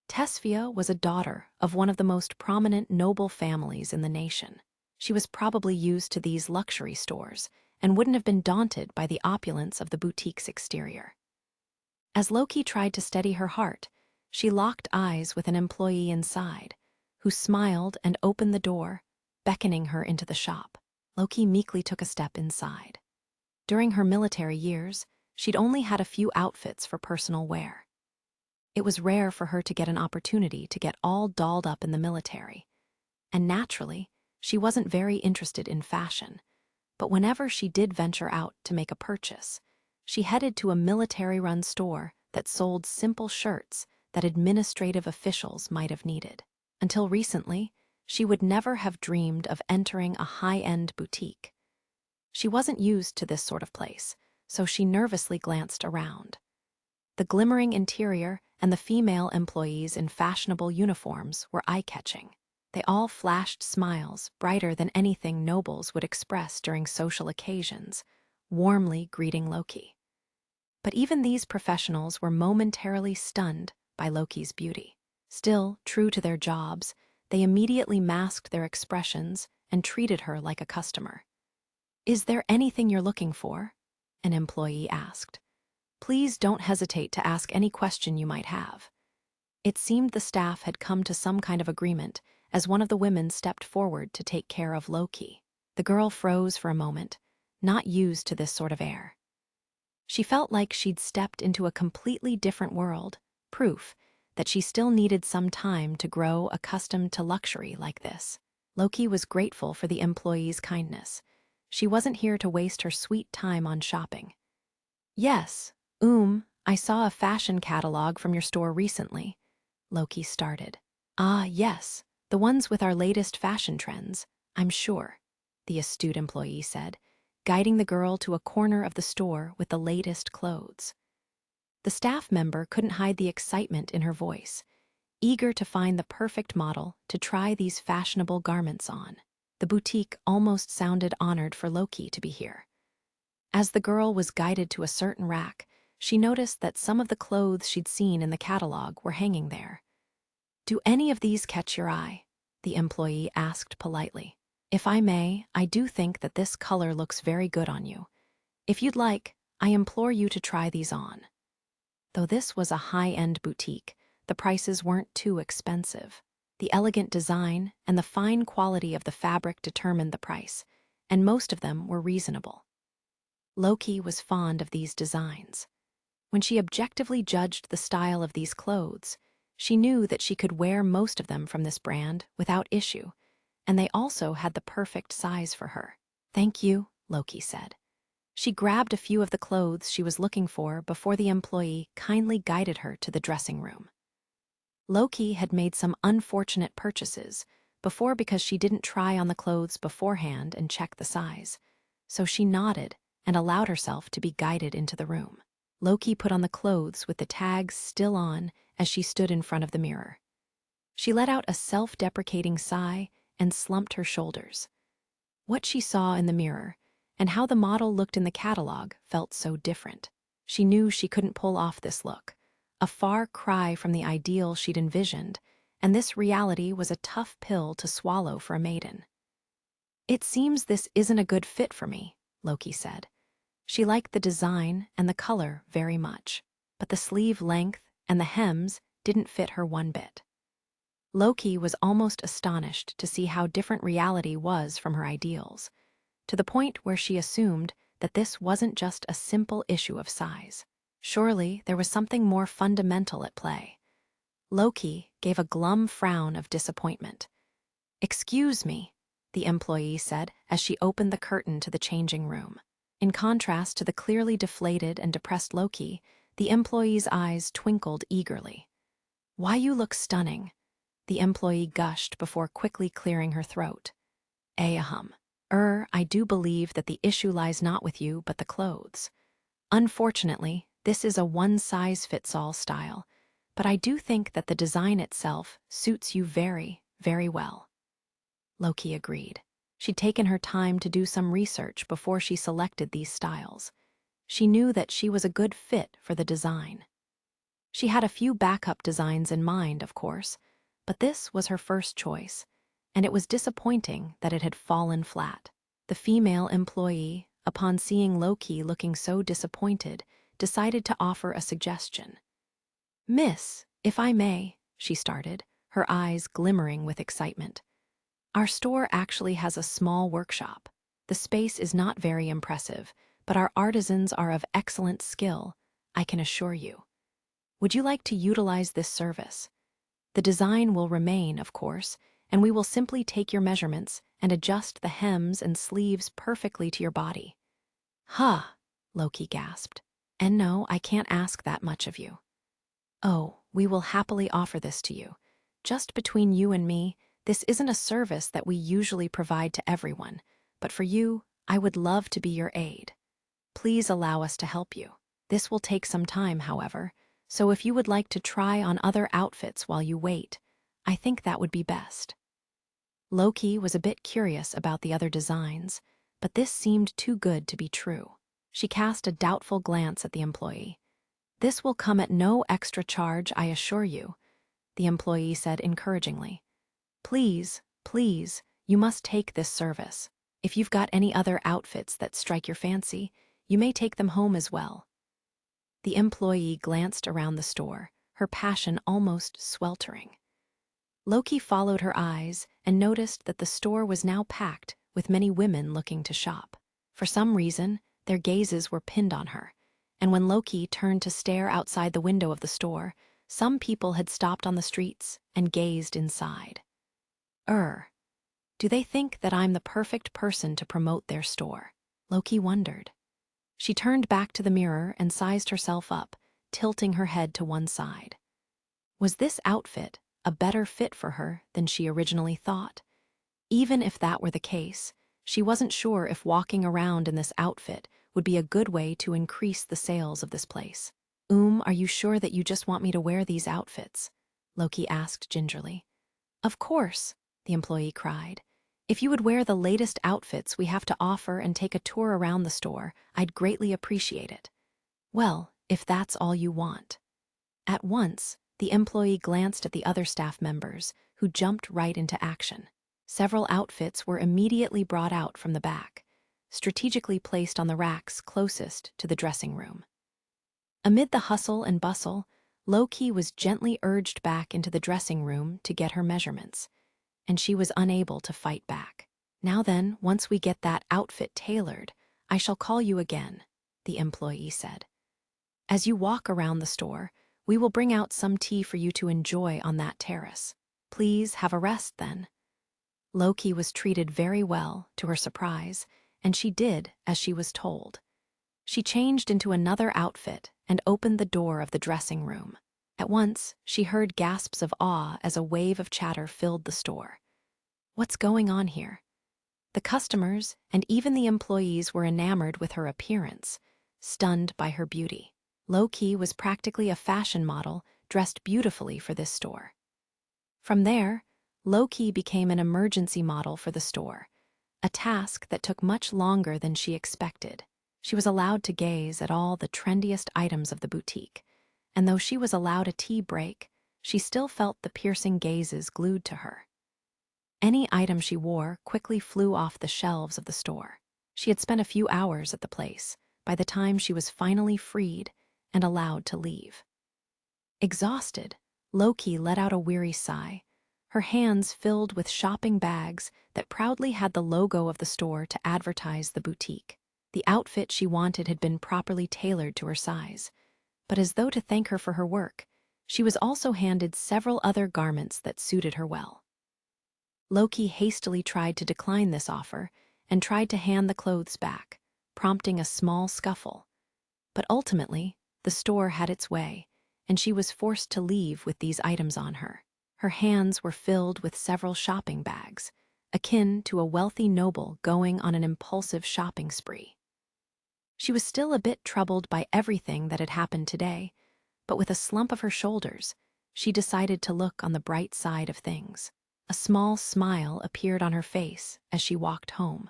Speaker 1: Tesphia was a daughter of one of the most prominent noble families in the nation. She was probably used to these luxury stores and wouldn't have been daunted by the opulence of the boutique's exterior. As Loki tried to steady her heart, she locked eyes with an employee inside, who smiled and opened the door, beckoning her into the shop. Loki meekly took a step inside. During her military years, she'd only had a few outfits for personal wear. It was rare for her to get an opportunity to get all dolled up in the military, and naturally, she wasn't very interested in fashion. But whenever she did venture out to make a purchase, she headed to a military-run store that sold simple shirts that administrative officials might have needed. Until recently, she would never have dreamed of entering a high-end boutique. She wasn't used to this sort of place, so she nervously glanced around. The glimmering interior and the female employees in fashionable uniforms were eye-catching. They all flashed smiles brighter than anything nobles would express during social occasions, warmly greeting Loki. But even these professionals were momentarily stunned by Loki's beauty. Still, true to their jobs, they immediately masked their expressions and treated her like a customer. "Is there anything you're looking for?" an employee asked. "Please don't hesitate to ask any question you might have." It seemed the staff had come to some kind of agreement as one of the women stepped forward to take care of Loki. The girl froze for a moment, not used to this sort of air. She felt like she'd stepped into a completely different world, proof that she still needed some time to grow accustomed to luxury like this. Loki was grateful for the employee's kindness. She wasn't here to waste her sweet time on shopping. "Yes, I saw a fashion catalog from your store recently," Loki started. "Ah, yes, the ones with our latest fashion trends, I'm sure," the astute employee said, guiding the girl to a corner of the store with the latest clothes. The staff member couldn't hide the excitement in her voice, eager to find the perfect model to try these fashionable garments on. The boutique almost sounded honored for Loki to be here. As the girl was guided to a certain rack, she noticed that some of the clothes she'd seen in the catalog were hanging there. "Do any of these catch your eye?" the employee asked politely. "If I may, I do think that this color looks very good on you. If you'd like, I implore you to try these on." Though this was a high-end boutique, the prices weren't too expensive. The elegant design and the fine quality of the fabric determined the price, and most of them were reasonable. Loki was fond of these designs. When she objectively judged the style of these clothes, she knew that she could wear most of them from this brand without issue, and they also had the perfect size for her. "Thank you," Loki said. She grabbed a few of the clothes she was looking for before the employee kindly guided her to the dressing room. Loki had made some unfortunate purchases before because she didn't try on the clothes beforehand and check the size, so she nodded and allowed herself to be guided into the room. Loki put on the clothes with the tags still on as she stood in front of the mirror. She let out a self-deprecating sigh and slumped her shoulders. What she saw in the mirror and how the model looked in the catalog felt so different. She knew she couldn't pull off this look, a far cry from the ideal she'd envisioned, and this reality was a tough pill to swallow for a maiden. "It seems this isn't a good fit for me," Loki said. She liked the design and the color very much, but the sleeve length and the hems didn't fit her one bit. Loki was almost astonished to see how different reality was from her ideals, to the point where she assumed that this wasn't just a simple issue of size. Surely there was something more fundamental at play. Loki gave a glum frown of disappointment. "Excuse me," the employee said as she opened the curtain to the changing room. In contrast to the clearly deflated and depressed Loki, the employee's eyes twinkled eagerly. "Why, you look stunning," the employee gushed before quickly clearing her throat. Ahem. I do believe that the issue lies not with you, but the clothes. Unfortunately, this is a one-size-fits-all style, but I do think that the design itself suits you very, very well." Loki agreed. She'd taken her time to do some research before she selected these styles. She knew that she was a good fit for the design. She had a few backup designs in mind, of course, but this was her first choice, and it was disappointing that it had fallen flat. The female employee, upon seeing Loki looking so disappointed, decided to offer a suggestion. "Miss, if I may," she started, her eyes glimmering with excitement. "Our store actually has a small workshop. The space is not very impressive, but our artisans are of excellent skill, I can assure you. Would you like to utilize this service? The design will remain, of course, and we will simply take your measurements and adjust the hems and sleeves perfectly to your body." "Huh," Loki gasped. "And no, I can't ask that much of you." "Oh, we will happily offer this to you. Just between you and me, this isn't a service that we usually provide to everyone, but for you, I would love to be your aid. Please allow us to help you. This will take some time, however, so if you would like to try on other outfits while you wait, I think that would be best." Loki was a bit curious about the other designs, but this seemed too good to be true. She cast a doubtful glance at the employee. "This will come at no extra charge, I assure you," the employee said encouragingly. Please, you must take this service. If you've got any other outfits that strike your fancy, you may take them home as well." The employee glanced around the store, her passion almost sweltering. Loki followed her eyes and noticed that the store was now packed with many women looking to shop. For some reason, their gazes were pinned on her, and when Loki turned to stare outside the window of the store, some people had stopped on the streets and gazed inside. Do they think that I'm the perfect person to promote their store?" Loki wondered. She turned back to the mirror and sized herself up, tilting her head to one side. Was this outfit a better fit for her than she originally thought? Even if that were the case, she wasn't sure if walking around in this outfit would be a good way to increase the sales of this place. Are you sure that you just want me to wear these outfits?" Loki asked gingerly. "Of course," the employee cried. "If you would wear the latest outfits we have to offer and take a tour around the store, I'd greatly appreciate it." "Well, if that's all you want." At once, the employee glanced at the other staff members, who jumped right into action. Several outfits were immediately brought out from the back, strategically placed on the racks closest to the dressing room. Amid the hustle and bustle, Loki was gently urged back into the dressing room to get her measurements, and she was unable to fight back. "Now then, once we get that outfit tailored, I shall call you again," the employee said. "As you walk around the store, we will bring out some tea for you to enjoy on that terrace. Please have a rest then." Loki was treated very well, to her surprise, and she did as she was told. She changed into another outfit and opened the door of the dressing room. At once, she heard gasps of awe as a wave of chatter filled the store. What's going on here? The customers and even the employees were enamored with her appearance, stunned by her beauty. Loki was practically a fashion model dressed beautifully for this store. From there, Loki became an emergency model for the store, a task that took much longer than she expected. She was allowed to gaze at all the trendiest items of the boutique, and though she was allowed a tea break, she still felt the piercing gazes glued to her. Any item she wore quickly flew off the shelves of the store. She had spent a few hours at the place by the time she was finally freed and allowed to leave. Exhausted, Loki let out a weary sigh, her hands filled with shopping bags that proudly had the logo of the store to advertise the boutique. The outfit she wanted had been properly tailored to her size, But as though to thank her for her work, she was also handed several other garments that suited her well. Loki hastily tried to decline this offer and tried to hand the clothes back, prompting a small scuffle. But ultimately, the store had its way, and she was forced to leave with these items on her. Her hands were filled with several shopping bags, akin to a wealthy noble going on an impulsive shopping spree. She was still a bit troubled by everything that had happened today, but with a slump of her shoulders, she decided to look on the bright side of things. A small smile appeared on her face as she walked home.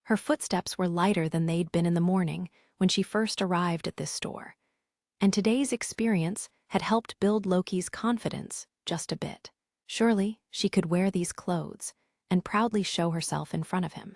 Speaker 1: Her footsteps were lighter than they'd been in the morning when she first arrived at this store, and today's experience had helped build Loki's confidence just a bit. Surely she could wear these clothes and proudly show herself in front of him.